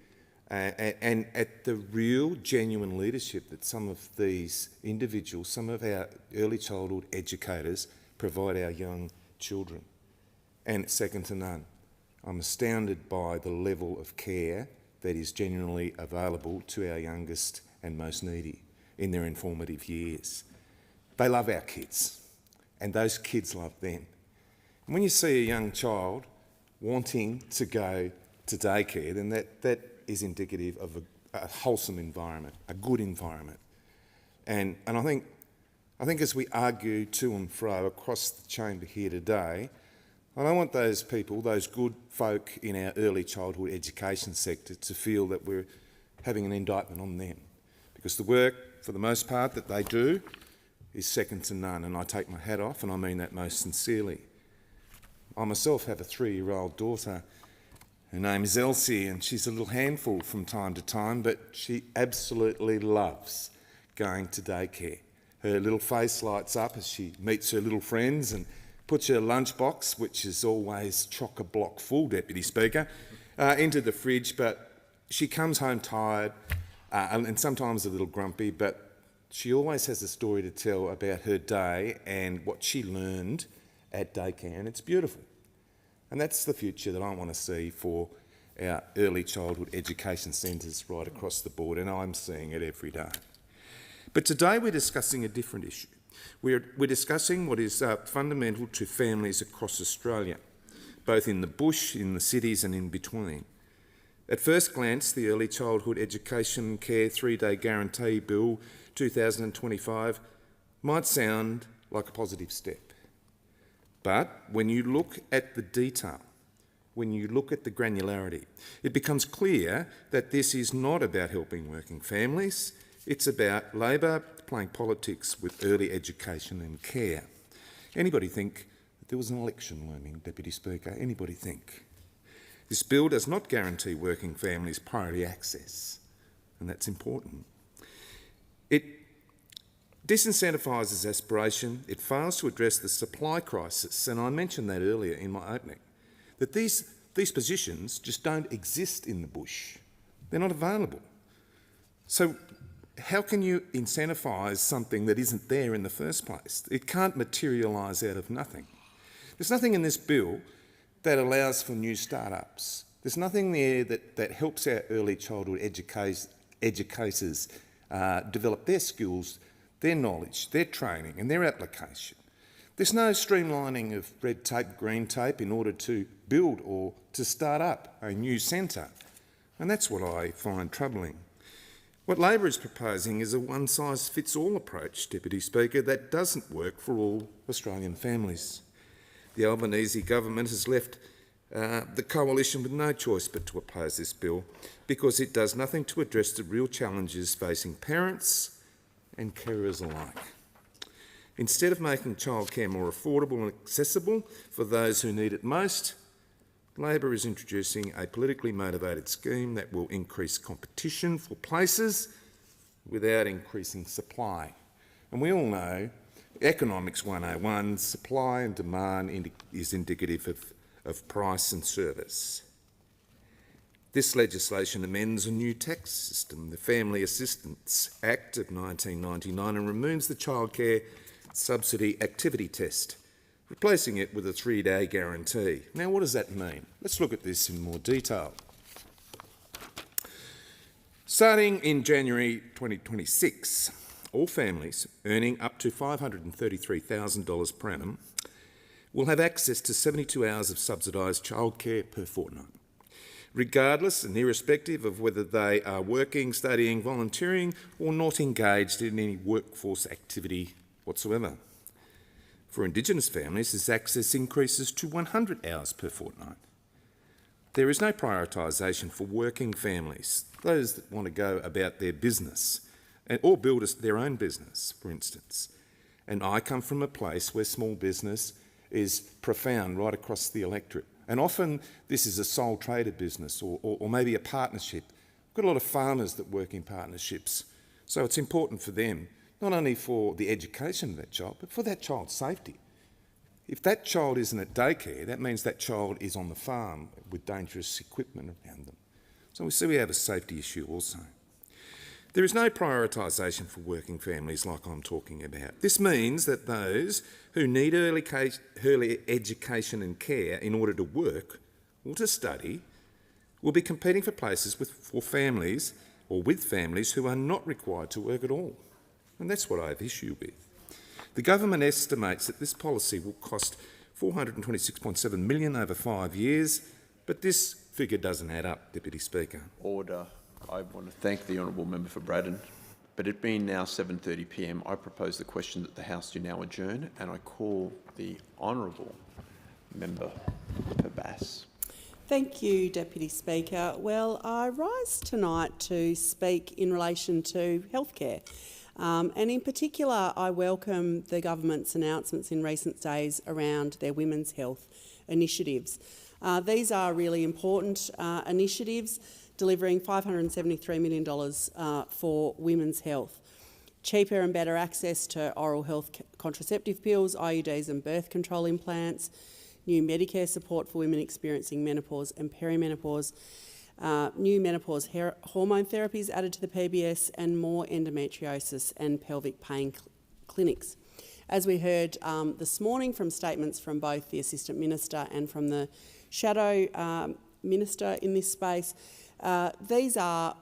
and at the real, genuine leadership that some of these individuals, some of our early childhood educators provide our young children. And it's second to none. I'm astounded by the level of care that is genuinely available to our youngest and most needy in their informative years. They love our kids, and those kids love them. And when you see a young child wanting to go to daycare, then that is indicative of a wholesome environment, a good environment. And I think as we argue to and fro across the chamber here today, I don't want those people, those good folk in our early childhood education sector, to feel that we're having an indictment on them, because the work, for the most part, that they do is second to none, and I take my hat off, and I mean that most sincerely. I myself have a 3-year-old daughter. Her name is Elsie, and she's a little handful from time to time, but she absolutely loves going to daycare. Her little face lights up as she meets her little friends and puts her lunchbox, which is always chock-a-block full, Deputy Speaker, into the fridge, but she comes home tired and sometimes a little grumpy, but she always has a story to tell about her day and what she learned at daycare, and it's beautiful. And that's the future that I want to see for our early childhood education centres right across the board, and I'm seeing it every day. But today we're discussing a different issue. We're discussing what is fundamental to families across Australia, both in the bush, in the cities and in between. At first glance, the Early Childhood Education and Care 3-Day Guarantee Bill 2025 might sound like a positive step. But when you look at the detail, when you look at the granularity, it becomes clear that this is not about helping working families. It's about Labor playing politics with early education and care. Anybody think that there was an election looming, Deputy Speaker? Anybody think? This bill does not guarantee working families priority access, and that's important. It disincentivises aspiration. It fails to address the supply crisis, and I mentioned that earlier in my opening, that these positions just don't exist in the bush. They're not available. So how can you incentivise something that isn't there in the first place? It can't materialise out of nothing. There's nothing in this bill that allows for new start-ups. There's nothing there that helps our early childhood educators develop their skills, their knowledge, their training and their application. There's no streamlining of red tape, green tape in order to build or to start up a new centre, and that's what I find troubling. What Labor is proposing is a one-size-fits-all approach, Deputy Speaker, that doesn't work for all Australian families. The Albanese government has left the coalition with no choice but to oppose this bill because it does nothing to address the real challenges facing parents and carers alike. Instead of making childcare more affordable and accessible for those who need it most, Labor is introducing a politically motivated scheme that will increase competition for places without increasing supply. And we all know, Economics 101, supply and demand is indicative of price and service. This legislation amends a new tax system, the Family Assistance Act of 1999, and removes the childcare subsidy activity test, replacing it with a 3-day guarantee. Now, what does that mean? Let's look at this in more detail. Starting in January 2026, all families earning up to $533,000 per annum will have access to 72 hours of subsidised childcare per fortnight, regardless and irrespective of whether they are working, studying, volunteering or not engaged in any workforce activity whatsoever. For Indigenous families, this access increases to 100 hours per fortnight. There is no prioritisation for working families, those that want to go about their business or build their own business, for instance. And I come from a place where small business is profound right across the electorate. And often this is a sole trader business or maybe a partnership. We've got a lot of farmers that work in partnerships. So it's important for them, not only for the education of that child, but for that child's safety. If that child isn't at daycare, that means that child is on the farm with dangerous equipment around them. So we see we have a safety issue also. There is no prioritisation for working families like I'm talking about. This means that those who need early education and care in order to work or to study will be competing for places with families who are not required to work at all. And that's what I have issue with. The government estimates that this policy will cost $426.7 million over 5 years, but this figure doesn't add up, Deputy Speaker. Order. I want to thank the honourable member for Braddon, but it being now 7:30 p.m, I propose the question that the House do now adjourn, and I call the honourable member for Bass. Thank you, Deputy Speaker. Well, I rise tonight to speak in relation to healthcare. And in particular, I welcome the government's announcements in recent days around their women's health initiatives. These are really important initiatives, delivering $573 million for women's health. Cheaper and better access to oral health contraceptive pills, IUDs and birth control implants, new Medicare support for women experiencing menopause and perimenopause, new menopause hormone therapies added to the PBS, and more endometriosis and pelvic pain clinics. As we heard this morning from statements from both the Assistant Minister and from the Shadow Minister in this space, these are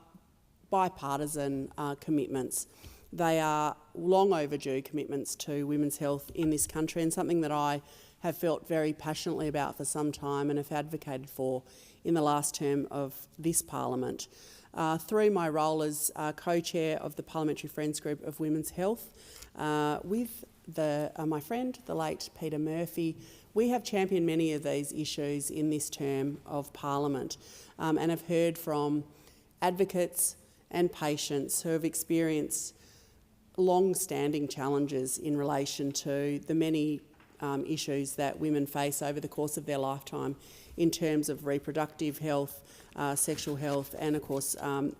bipartisan commitments. They are long overdue commitments to women's health in this country, and something that I have felt very passionately about for some time and have advocated for in the last term of this Parliament. Through my role as co-chair of the Parliamentary Friends Group of Women's Health, with my friend, the late Peter Murphy, we have championed many of these issues in this term of Parliament, and have heard from advocates and patients who have experienced long-standing challenges in relation to the many issues that women face over the course of their lifetime in terms of reproductive health, sexual health and, of course,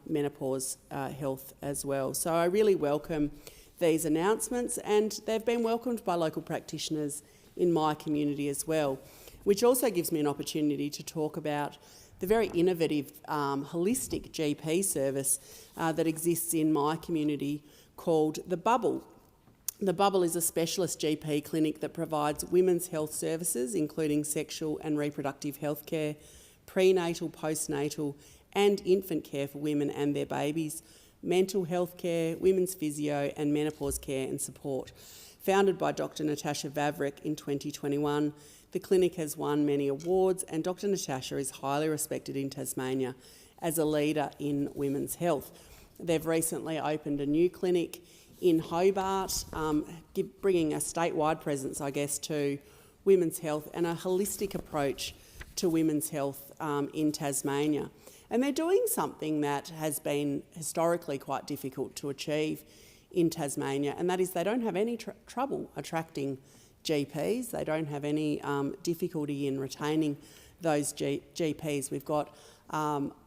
menopause health as well. So I really welcome these announcements, and they've been welcomed by local practitioners in my community as well, which also gives me an opportunity to talk about the very innovative holistic GP service that exists in my community called The Bubble. The Bubble is a specialist GP clinic that provides women's health services, including sexual and reproductive health care, prenatal, postnatal and infant care for women and their babies, mental health care, women's physio and menopause care and support. Founded by Dr Natasha Vavrick in 2021, the clinic has won many awards, and Dr Natasha is highly respected in Tasmania as a leader in women's health. They've recently opened a new clinic in Hobart, bringing a statewide presence, I guess, to women's health and a holistic approach to women's health in Tasmania. And they're doing something that has been historically quite difficult to achieve in Tasmania, and that is they don't have any trouble attracting GPs. They don't have any difficulty in retaining those GPs. We've got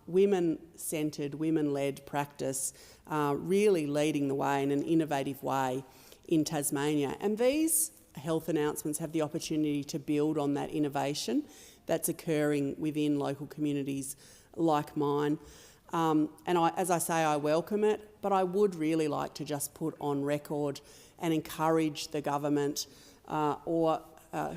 women-centred, women-led practice really leading the way in an innovative way in Tasmania. And these health announcements have the opportunity to build on that innovation that's occurring within local communities like mine. As I say, I welcome it, but I would really like to just put on record and encourage the government or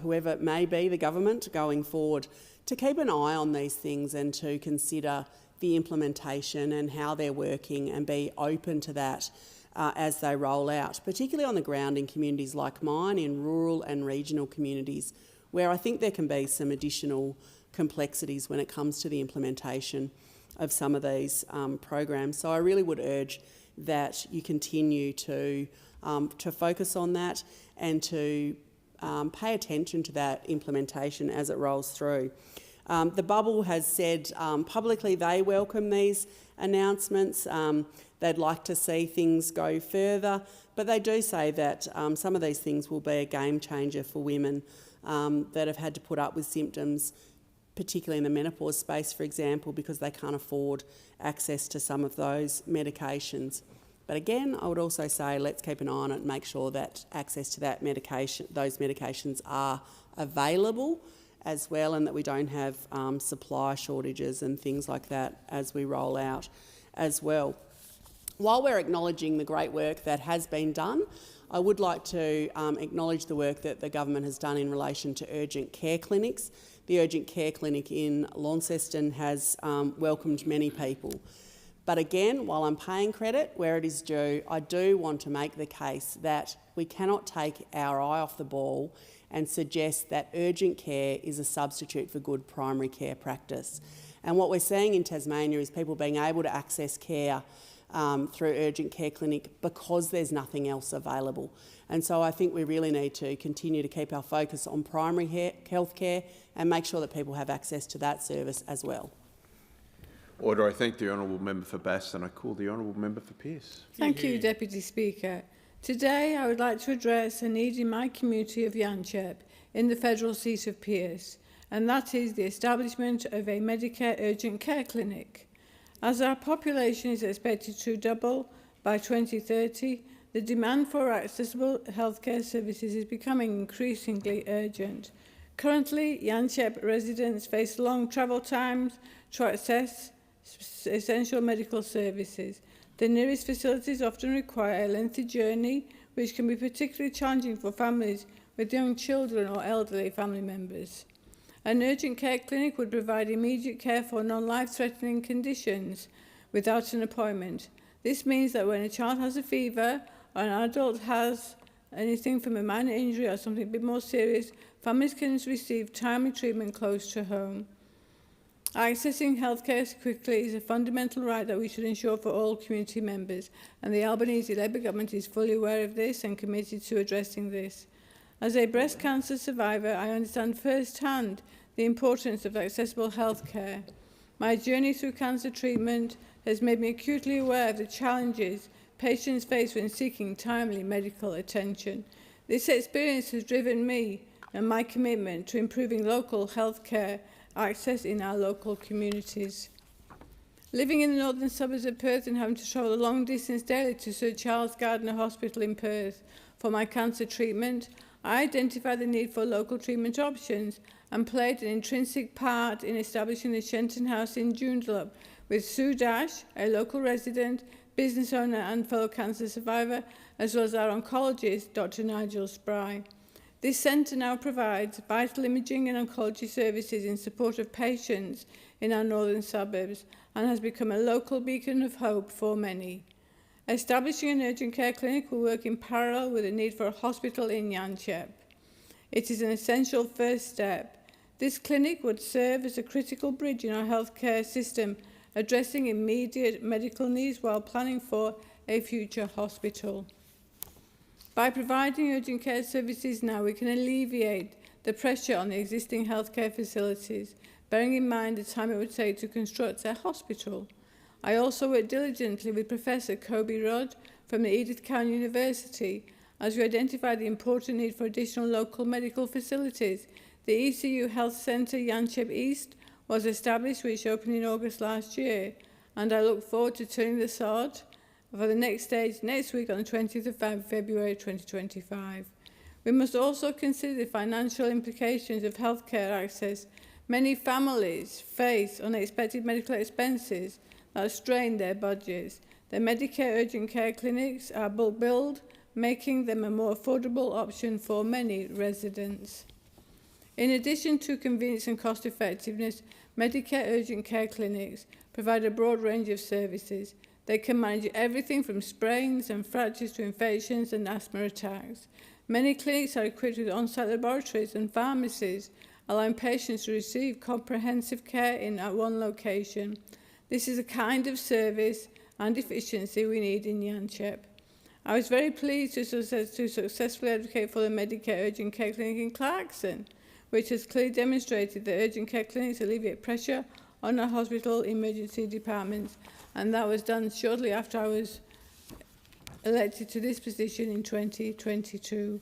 whoever it may be, the government going forward, to keep an eye on these things and to consider the implementation and how they're working and be open to that as they roll out, particularly on the ground in communities like mine, in rural and regional communities, where I think there can be some additional complexities when it comes to the implementation of some of these programs. So I really would urge that you continue to focus on that and to pay attention to that implementation as it rolls through. The Bubble has said publicly they welcome these announcements. They'd like to see things go further, but they do say that some of these things will be a game changer for women that have had to put up with symptoms, particularly in the menopause space, for example, because they can't afford access to some of those medications. But again, I would also say let's keep an eye on it and make sure that access to that medication, those medications are available as well, and that we don't have supply shortages and things like that as we roll out as well. While we're acknowledging the great work that has been done, I would like to acknowledge the work that the government has done in relation to urgent care clinics. The urgent care clinic in Launceston has welcomed many people. But again, while I'm paying credit where it is due, I do want to make the case that we cannot take our eye off the ball and suggest that urgent care is a substitute for good primary care practice. And what we're seeing in Tasmania is people being able to access care through urgent care clinic because there's nothing else available. And so I think we really need to continue to keep our focus on primary health care and make sure that people have access to that service as well. Order. I thank the honourable member for Bass and I call the honourable member for Pearce. Thank you, Deputy Speaker. Today I would like to address a need in my community of Yanchep in the federal seat of Pearce, and that is the establishment of a Medicare urgent care clinic. As our population is expected to double by 2030, the demand for accessible healthcare services is becoming increasingly urgent. Currently, Yanchep residents face long travel times to access essential medical services. The nearest facilities often require a lengthy journey, which can be particularly challenging for families with young children or elderly family members. An urgent care clinic would provide immediate care for non-life-threatening conditions without an appointment. This means that when a child has a fever or an adult has anything from a minor injury or something a bit more serious, families can receive timely treatment close to home. Accessing healthcare quickly is a fundamental right that we should ensure for all community members, and the Albanese Labour government is fully aware of this and committed to addressing this. As a breast cancer survivor, I understand firsthand the importance of accessible healthcare. My journey through cancer treatment has made me acutely aware of the challenges patients face when seeking timely medical attention. This experience has driven me and my commitment to improving local healthcare access in our local communities. Living in the northern suburbs of Perth and having to travel a long distance daily to Sir Charles Gardner Hospital in Perth for my cancer treatment, I identified the need for local treatment options and played an intrinsic part in establishing the Shenton House in Joondalup with Sue Dash, a local resident, business owner and fellow cancer survivor, as well as our oncologist, Dr. Nigel Spry. This centre now provides vital imaging and oncology services in support of patients in our northern suburbs and has become a local beacon of hope for many. Establishing an urgent care clinic will work in parallel with the need for a hospital in Yanchep. It is an essential first step. This clinic would serve as a critical bridge in our healthcare system, addressing immediate medical needs while planning for a future hospital. By providing urgent care services now, we can alleviate the pressure on the existing healthcare facilities, bearing in mind the time it would take to construct a hospital. I also worked diligently with Professor Kobe Rudd from the Edith Cowan University as we identified the important need for additional local medical facilities. The ECU Health Centre Yanchep East was established, which opened in August last year, and I look forward to turning the sod for the next stage next week on the 20th of February 2025. We must also consider the financial implications of healthcare access. Many families face unexpected medical expenses that strain their budgets. The Medicare urgent care clinics are bulk billed, making them a more affordable option for many residents. In addition to convenience and cost effectiveness, Medicare urgent care clinics provide a broad range of services. They can manage everything from sprains and fractures to infections and asthma attacks. Many clinics are equipped with on-site laboratories and pharmacies, allowing patients to receive comprehensive care in one location. This is a kind of service and efficiency we need in Yanchep. I was very pleased to successfully advocate for the Medicare urgent care clinic in Clarkson, which has clearly demonstrated that urgent care clinics alleviate pressure on our hospital emergency departments, and that was done shortly after I was elected to this position in 2022.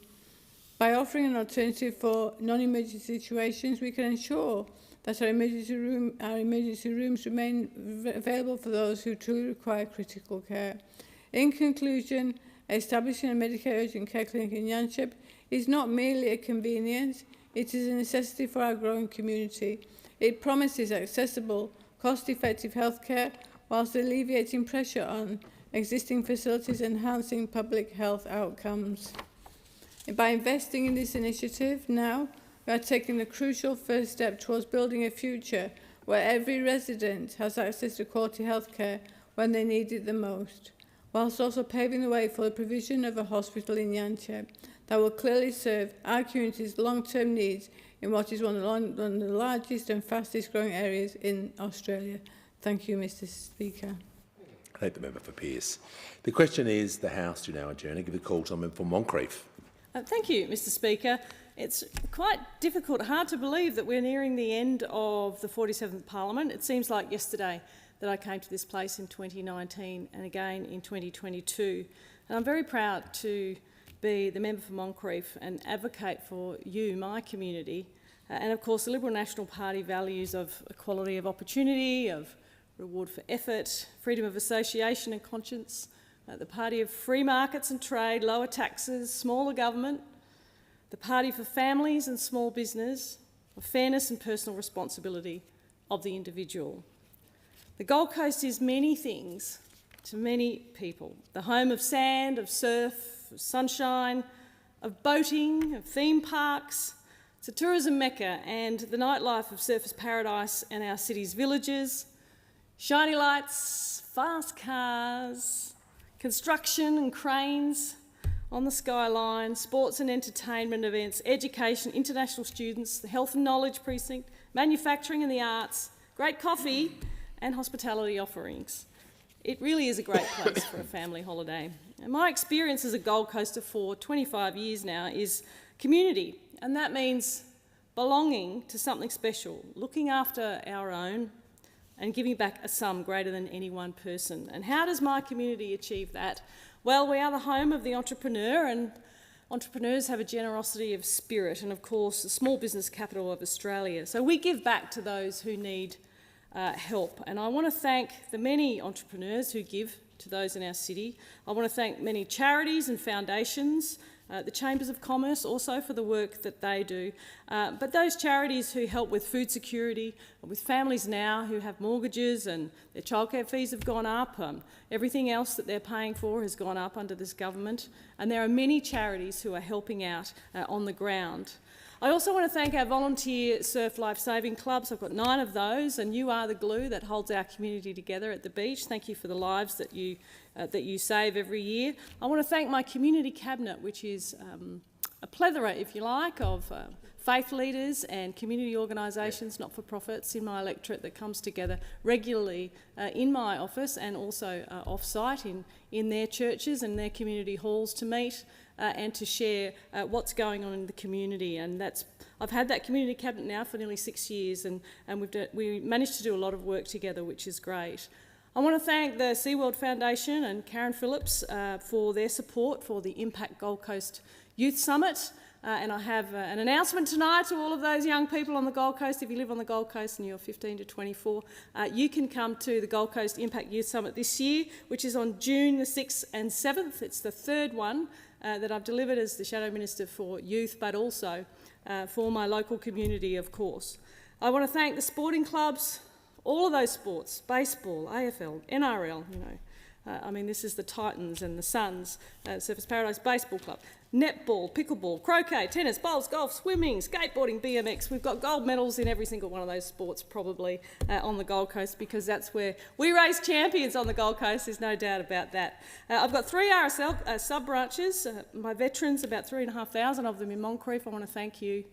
By offering an alternative for non-emergency situations, we can ensure that our emergency rooms remain available for those who truly require critical care. In conclusion, establishing a Medicare urgent care clinic in Yanchep is not merely a convenience, it is a necessity for our growing community. It promises accessible, cost-effective healthcare whilst alleviating pressure on existing facilities, enhancing public health outcomes. By investing in this initiative now, we are taking the crucial first step towards building a future where every resident has access to quality healthcare when they need it the most, whilst also paving the way for the provision of a hospital in Yanchep that will clearly serve our community's long-term needs in what is one of the largest and fastest growing areas in Australia. Thank you, Mr. Speaker. I thank the member for Pearce. The question is the House to now adjourn. I give the call to the member for Moncrieff. Thank you, Mr. Speaker. It's quite difficult, hard to believe that we're nearing the end of the 47th Parliament. It seems like yesterday that I came to this place in 2019 and again in 2022. And I'm very proud to be the member for Moncrieff and advocate for you, my community, and of course the Liberal National Party values of equality of opportunity, of reward for effort, freedom of association and conscience, the party of free markets and trade, lower taxes, smaller government, the party for families and small business, of fairness and personal responsibility of the individual. The Gold Coast is many things to many people. The home of sand, of surf, of sunshine, of boating, of theme parks. It's a tourism mecca and the nightlife of Surfers Paradise and our city's villages. Shiny lights, fast cars, construction and cranes on the skyline, sports and entertainment events, education, international students, the health and knowledge precinct, manufacturing and the arts, great coffee and hospitality offerings. It really is a great place for a family holiday. And my experience as a Gold Coaster for 25 years now is community, and that means belonging to something special, looking after our own and giving back a sum greater than any one person. And how does my community achieve that? Well, we are the home of the entrepreneur, and entrepreneurs have a generosity of spirit and, of course, the small business capital of Australia. So we give back to those who need help. And I want to thank the many entrepreneurs who give to those in our city. I want to thank many charities and foundations, the Chambers of Commerce also for the work that they do, but those charities who help with food security, with families now who have mortgages and their childcare fees have gone up, everything else that they're paying for has gone up under this government, and there are many charities who are helping out on the ground. I also want to thank our volunteer surf lifesaving clubs. I've got 9 of those, and you are the glue that holds our community together at the beach. Thank you for the lives that you save every year. I want to thank my community cabinet, which is a plethora, if you like, of faith leaders and community organisations, not-for-profits in my electorate that comes together regularly in my office and also off-site in their churches and their community halls to meet and to share what's going on in the community. And I've had that community cabinet now for nearly 6 years, and we managed to do a lot of work together, which is great. I want to thank the SeaWorld Foundation and Karen Phillips for their support for the Impact Gold Coast Youth Summit. and I have an announcement tonight to all of those young people on the Gold Coast. If you live on the Gold Coast and you're 15 to 24, you can come to the Gold Coast Impact Youth Summit this year, which is on June the 6th and 7th. It's the third one that I've delivered as the Shadow Minister for Youth, but also for my local community, of course. I want to thank the sporting clubs, all of those sports, baseball, AFL, NRL, I mean, this is the Titans and the Suns, Surfers Paradise Baseball Club, netball, pickleball, croquet, tennis, bowls, golf, swimming, skateboarding, BMX. We've got gold medals in every single one of those sports probably on the Gold Coast, because that's where we raise champions on the Gold Coast, there's no doubt about that. I've got 3 RSL sub-branches, my veterans, about 3,500 of them in Moncrief. I want to thank you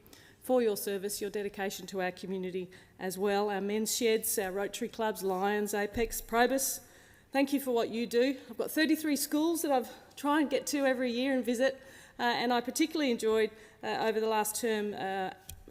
for your service, your dedication to our community as well. Our men's sheds, our Rotary clubs, Lions, Apex, Probus. Thank you for what you do. I've got 33 schools that I've tried and get to every year and visit, and I particularly enjoyed over the last term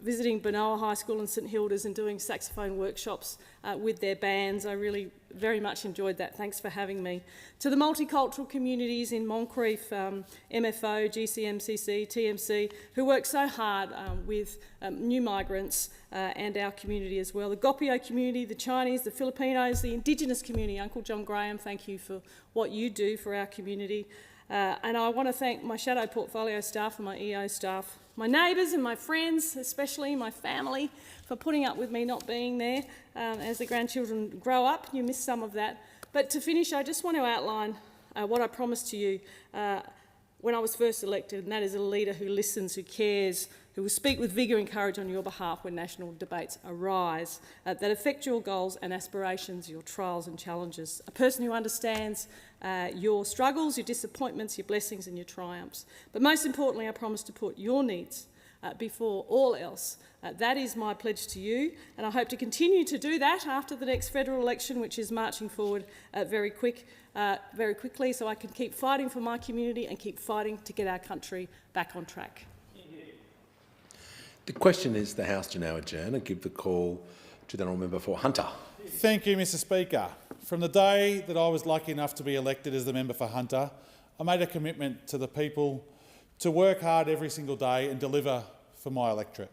visiting Benoa High School and St Hilda's and doing saxophone workshops with their bands. I really very much enjoyed that. Thanks for having me. To the multicultural communities in Moncrief, MFO, GCMCC, TMC, who work so hard with new migrants and our community as well. The Gopio community, the Chinese, the Filipinos, the Indigenous community. Uncle John Graham, thank you for what you do for our community. And I want to thank my Shadow Portfolio staff and my EO staff, my neighbours and my friends, especially my family, for putting up with me not being there. As the grandchildren grow up, you miss some of that. But to finish, I just want to outline what I promised to you when I was first elected, and that is a leader who listens, who cares, who will speak with vigour and courage on your behalf when national debates arise that affect your goals and aspirations, your trials and challenges. A person who understands your struggles, your disappointments, your blessings and your triumphs. But most importantly, I promise to put your needs before all else. That is my pledge to you, and I hope to continue to do that after the next federal election, which is marching forward very quickly, so I can keep fighting for my community and keep fighting to get our country back on track. The question is the House to now adjourn and give the call to the Honourable Member for Hunter. Thank you, Mr Speaker. From the day that I was lucky enough to be elected as the member for Hunter, I made a commitment to the people to work hard every single day and deliver for my electorate.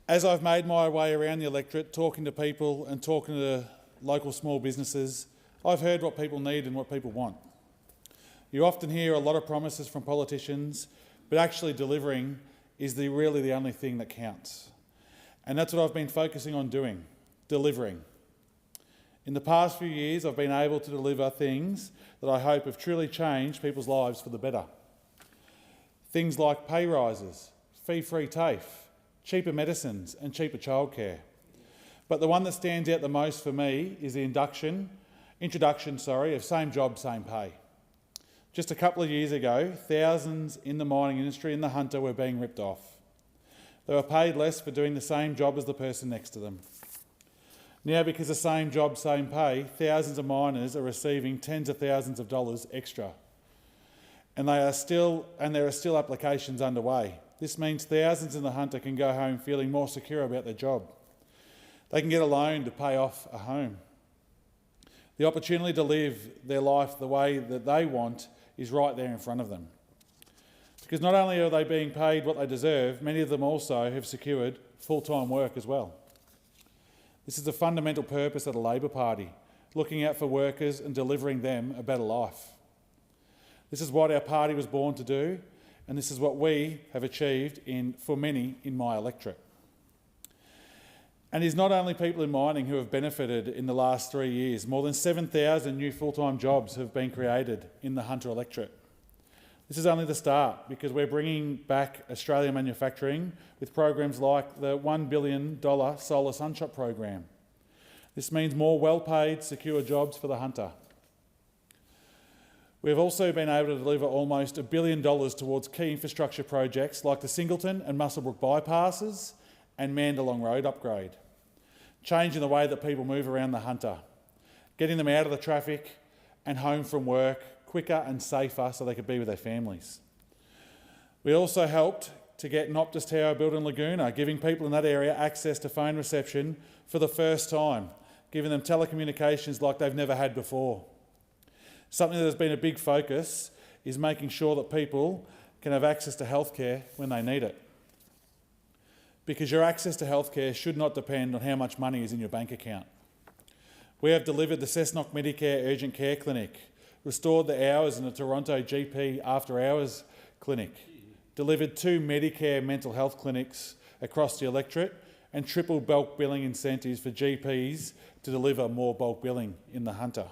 As I've made my way around the electorate, talking to people and talking to local small businesses, I've heard what people need and what people want. You often hear a lot of promises from politicians, but actually delivering is really the only thing that counts. And that's what I've been focusing on doing, delivering. In the past few years, I've been able to deliver things that I hope have truly changed people's lives for the better. Things like pay rises, fee-free TAFE, cheaper medicines and cheaper childcare. But the one that stands out the most for me is the introduction of same job, same pay. Just a couple of years ago, thousands in the mining industry and the Hunter were being ripped off. They were paid less for doing the same job as the person next to them. Now, because of same job, same pay, thousands of miners are receiving tens of thousands of dollars extra. And there are still applications underway. This means thousands in the Hunter can go home feeling more secure about their job. They can get a loan to pay off a home. The opportunity to live their life the way that they want is right there in front of them. Because not only are they being paid what they deserve, many of them also have secured full-time work as well. This is the fundamental purpose of the Labor Party, looking out for workers and delivering them a better life. This is what our party was born to do, and this is what we have achieved for many in my electorate. And it's not only people in mining who have benefited in the last 3 years. More than 7,000 new full-time jobs have been created in the Hunter electorate. This is only the start, because we're bringing back Australian manufacturing with programs like the $1 billion Solar Sunshot program. This means more well-paid, secure jobs for the Hunter. We've also been able to deliver almost $1 billion towards key infrastructure projects like the Singleton and Muswellbrook bypasses and Mandalong Road upgrade, changing the way that people move around the Hunter, getting them out of the traffic and home from work quicker and safer so they could be with their families. We also helped to get an Optus Tower built in Laguna, giving people in that area access to phone reception for the first time, giving them telecommunications like they've never had before. Something that has been a big focus is making sure that people can have access to healthcare when they need it. Because your access to healthcare should not depend on how much money is in your bank account. We have delivered the Cessnock Medicare Urgent Care Clinic, restored the hours in the Toronto GP After Hours Clinic, delivered 2 Medicare mental health clinics across the electorate, and tripled bulk billing incentives for GPs to deliver more bulk billing in the Hunter.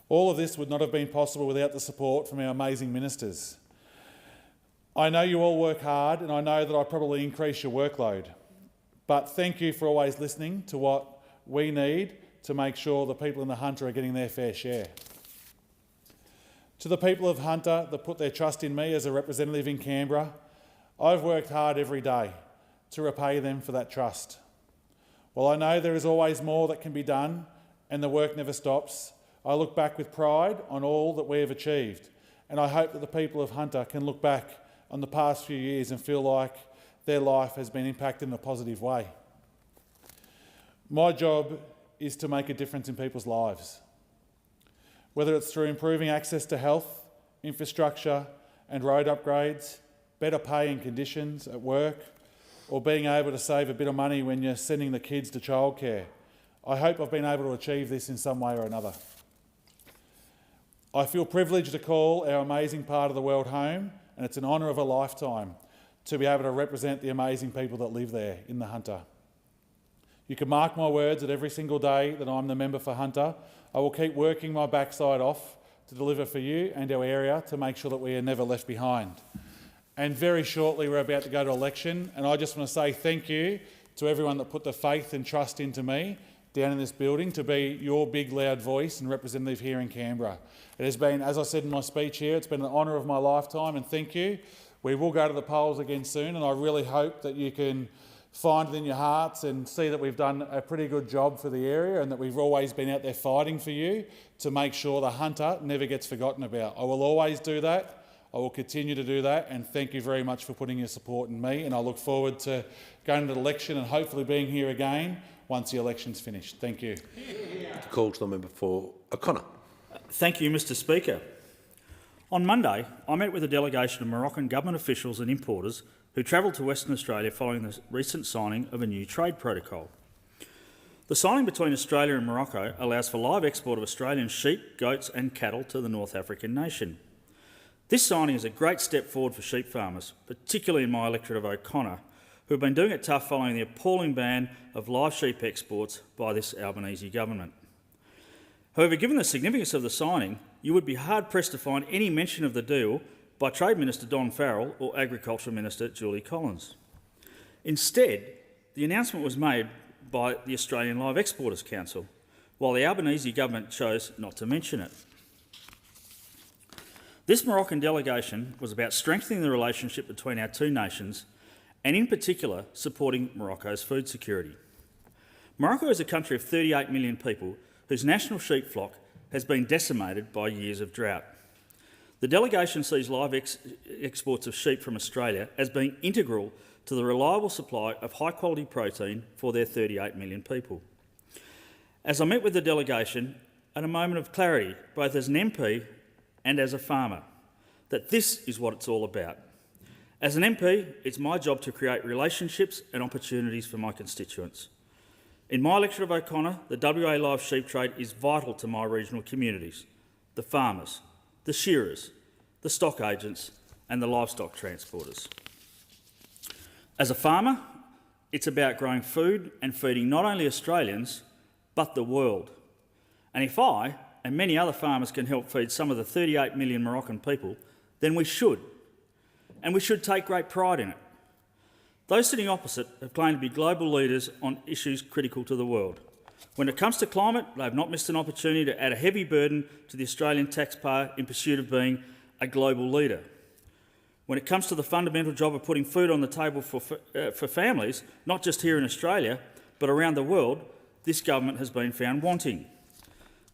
All of this would not have been possible without the support from our amazing ministers. I know you all work hard, and I know that I probably increase your workload, but thank you for always listening to what we need to make sure the people in the Hunter are getting their fair share. To the people of Hunter that put their trust in me as a representative in Canberra, I've worked hard every day to repay them for that trust. While I know there is always more that can be done and the work never stops, I look back with pride on all that we have achieved, and I hope that the people of Hunter can look back on the past few years and feel like their life has been impacted in a positive way. My job is to make a difference in people's lives, whether it's through improving access to health, infrastructure and road upgrades, better pay and conditions at work, or being able to save a bit of money when you're sending the kids to childcare. I hope I've been able to achieve this in some way or another. I feel privileged to call our amazing part of the world home, and it's an honour of a lifetime to be able to represent the amazing people that live there in the Hunter. You can mark my words that every single day that I'm the member for Hunter, I will keep working my backside off to deliver for you and our area to make sure that we are never left behind. And very shortly we're about to go to election, and I just want to say thank you to everyone that put the faith and trust into me down in this building to be your big loud voice and representative here in Canberra. It has been, as I said in my speech here, it's been an honour of my lifetime, and thank you. We will go to the polls again soon, and I really hope that you can find it in your hearts and see that we've done a pretty good job for the area and that we've always been out there fighting for you to make sure the Hunter never gets forgotten about. I will always do that. I will continue to do that, and thank you very much for putting your support in me, and I look forward to going to the election and hopefully being here again once the election's finished. Thank you. The call to the member for O'Connor. Thank you, Mr Speaker. On Monday, I met with a delegation of Moroccan government officials and importers who travelled to Western Australia following the recent signing of a new trade protocol. The signing between Australia and Morocco allows for live export of Australian sheep, goats and cattle to the North African nation. This signing is a great step forward for sheep farmers, particularly in my electorate of O'Connor, who have been doing it tough following the appalling ban of live sheep exports by this Albanese government. However, given the significance of the signing, you would be hard-pressed to find any mention of the deal by Trade Minister Don Farrell or Agriculture Minister Julie Collins. Instead, the announcement was made by the Australian Live Exporters Council, while the Albanese government chose not to mention it. This Moroccan delegation was about strengthening the relationship between our two nations and in particular supporting Morocco's food security. Morocco is a country of 38 million people whose national sheep flock has been decimated by years of drought. The delegation sees live exports of sheep from Australia as being integral to the reliable supply of high-quality protein for their 38 million people. As I met with the delegation, at a moment of clarity, both as an MP and as a farmer, that this is what it's all about. As an MP, it's my job to create relationships and opportunities for my constituents. In my electorate of O'Connor, the WA live sheep trade is vital to my regional communities, the farmers, the shearers, the stock agents and the livestock transporters. As a farmer, it's about growing food and feeding not only Australians, but the world. And if I and many other farmers can help feed some of the 38 million Moroccan people, then we should. And we should take great pride in it. Those sitting opposite have claimed to be global leaders on issues critical to the world. When it comes to climate, they have not missed an opportunity to add a heavy burden to the Australian taxpayer in pursuit of being a global leader. When it comes to the fundamental job of putting food on the table for families, not just here in Australia, but around the world, this government has been found wanting.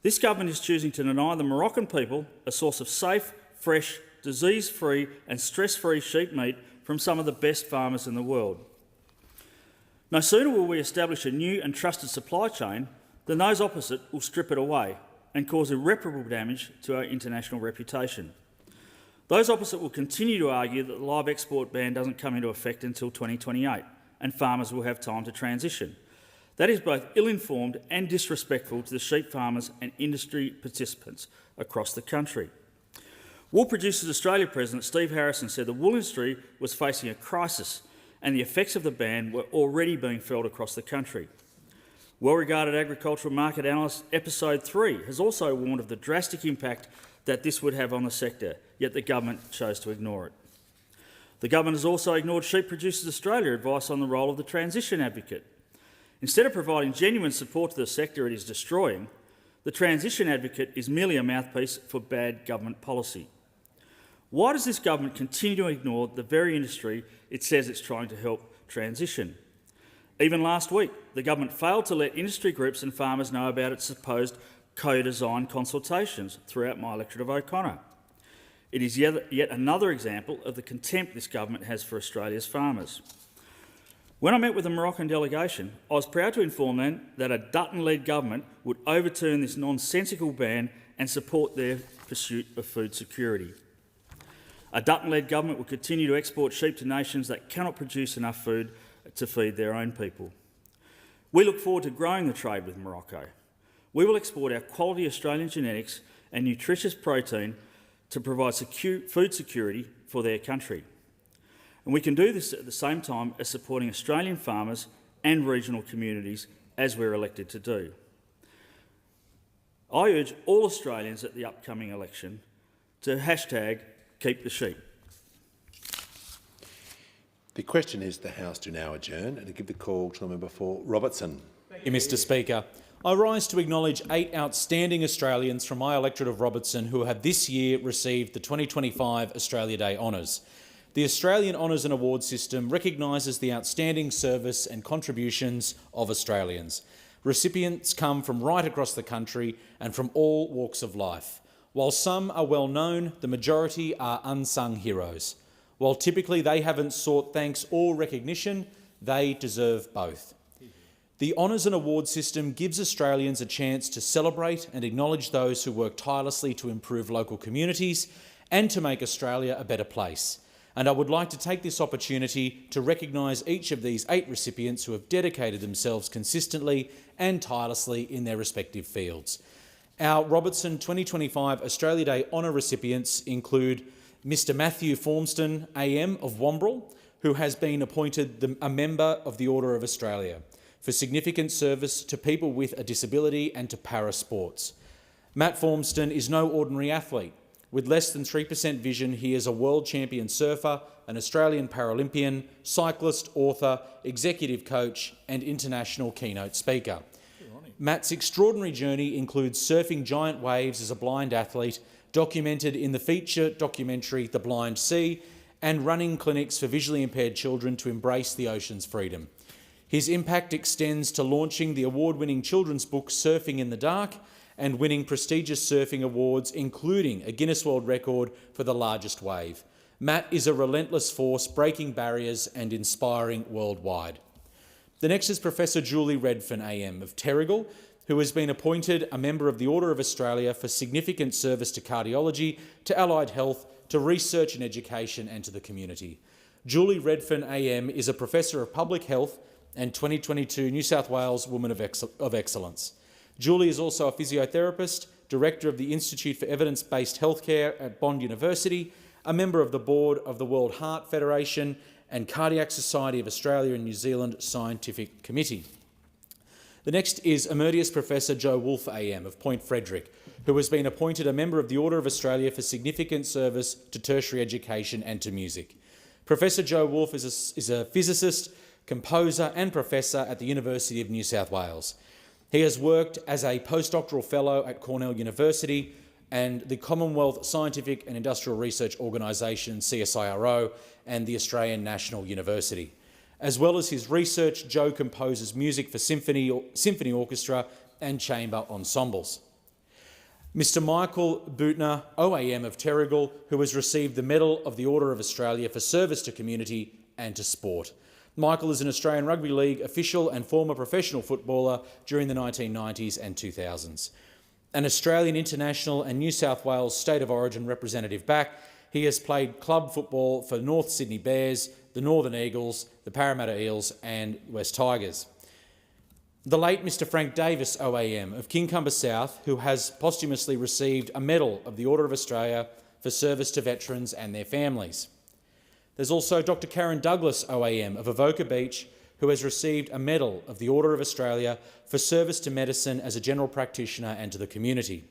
This government is choosing to deny the Moroccan people a source of safe, fresh, disease-free and stress-free sheep meat from some of the best farmers in the world. No sooner will we establish a new and trusted supply chain than those opposite will strip it away and cause irreparable damage to our international reputation. Those opposite will continue to argue that the live export ban doesn't come into effect until 2028 and farmers will have time to transition. That is both ill-informed and disrespectful to the sheep farmers and industry participants across the country. Wool Producers Australia President Steve Harrison said the wool industry was facing a crisis and the effects of the ban were already being felt across the country. Well-regarded agricultural market analyst Episode 3 has also warned of the drastic impact that this would have on the sector, yet the government chose to ignore it. The government has also ignored Sheep Producers Australia advice on the role of the transition advocate. Instead of providing genuine support to the sector it is destroying, the transition advocate is merely a mouthpiece for bad government policy. Why does this government continue to ignore the very industry it says it's trying to help transition? Even last week, the government failed to let industry groups and farmers know about its supposed co-design consultations throughout my electorate of O'Connor. It is yet another example of the contempt this government has for Australia's farmers. When I met with the Moroccan delegation, I was proud to inform them that a Dutton-led government would overturn this nonsensical ban and support their pursuit of food security. A Dutton-led government will continue to export sheep to nations that cannot produce enough food to feed their own people. We look forward to growing the trade with Morocco. We will export our quality Australian genetics and nutritious protein to provide food security for their country. And we can do this at the same time as supporting Australian farmers and regional communities, as we're elected to do. I urge all Australians at the upcoming election to #KeepTheSheep. The question is the House do now adjourn and to give the call to the member for Robertson. Thank you, Mr Speaker. I rise to acknowledge 8 outstanding Australians from my electorate of Robertson who have this year received the 2025 Australia Day honours. The Australian Honours and Awards system recognises the outstanding service and contributions of Australians. Recipients come from right across the country and from all walks of life. While some are well known, the majority are unsung heroes. While typically they haven't sought thanks or recognition, they deserve both. The Honours and Awards system gives Australians a chance to celebrate and acknowledge those who work tirelessly to improve local communities and to make Australia a better place. And I would like to take this opportunity to recognise each of these 8 recipients who have dedicated themselves consistently and tirelessly in their respective fields. Our Robertson 2025 Australia Day honour recipients include Mr Matthew Formston AM of Wombrel, who has been appointed a member of the Order of Australia for significant service to people with a disability and to para-sports. Matt Formston is no ordinary athlete. With less than 3% vision, he is a world champion surfer, an Australian Paralympian, cyclist, author, executive coach and international keynote speaker. Matt's extraordinary journey includes surfing giant waves as a blind athlete, documented in the feature documentary The Blind Sea, and running clinics for visually impaired children to embrace the ocean's freedom. His impact extends to launching the award-winning children's book Surfing in the Dark and winning prestigious surfing awards, including a Guinness World Record for the largest wave. Matt is a relentless force, breaking barriers and inspiring worldwide. The next is Professor Julie Redfern AM of Terrigal, who has been appointed a member of the Order of Australia for significant service to cardiology, to allied health, to research and education and to the community. Julie Redfern AM is a Professor of Public Health and 2022 New South Wales Woman of Excellence. Julie is also a physiotherapist, Director of the Institute for Evidence-Based Healthcare at Bond University, a member of the board of the World Heart Federation and Cardiac Society of Australia and New Zealand Scientific Committee. The next is Emeritus Professor Joe Wolfe AM of Point Frederick, who has been appointed a member of the Order of Australia for significant service to tertiary education and to music. Professor Joe Wolfe is a physicist, composer and professor at the University of New South Wales. He has worked as a postdoctoral fellow at Cornell University and the Commonwealth Scientific and Industrial Research Organisation, CSIRO, and the Australian National University. As well as his research, Joe composes music for symphony orchestra and chamber ensembles. Mr Michael Bootner, OAM of Terrigal, who has received the Medal of the Order of Australia for service to community and to sport. Michael is an Australian Rugby League official and former professional footballer during the 1990s and 2000s. An Australian international and New South Wales State of Origin representative back, he has played club football for North Sydney Bears, the Northern Eagles, the Parramatta Eels and West Tigers. The late Mr Frank Davis OAM of Kincumber South, who has posthumously received a Medal of the Order of Australia for service to veterans and their families. There's also Dr Karen Douglas OAM of Avoca Beach, who has received a Medal of the Order of Australia for service to medicine as a general practitioner and to the community.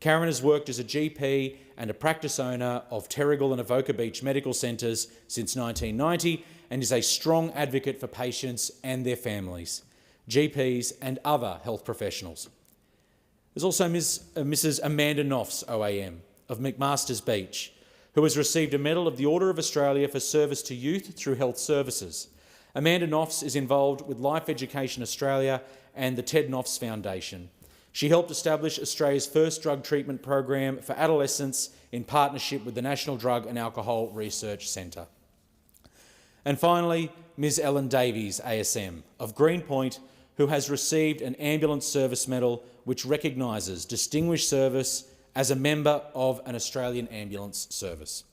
Karen has worked as a GP and a practice owner of Terrigal and Avoca Beach medical centres since 1990 and is a strong advocate for patients and their families, GPs and other health professionals. There's also Mrs Amanda Knopfs OAM of McMaster's Beach, who has received a Medal of the Order of Australia for service to youth through health services. Amanda Knopfs is involved with Life Education Australia and the Ted Knopfs Foundation. She helped establish Australia's first drug treatment program for adolescents in partnership with the National Drug and Alcohol Research Centre. And finally, Ms Ellen Davies ASM of Greenpoint, who has received an Ambulance Service Medal which recognises distinguished service as a member of an Australian ambulance service.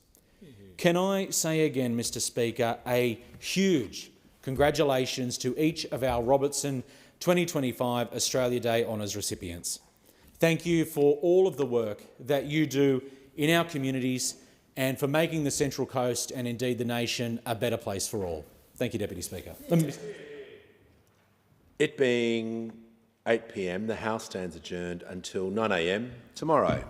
Can I say again, Mr Speaker, a huge congratulations to each of our Robertson 2025 Australia Day Honours recipients. Thank you for all of the work that you do in our communities and for making the Central Coast and indeed the nation a better place for all. Thank you, Deputy Speaker. It being 8 p.m, the House stands adjourned until 9 a.m. tomorrow.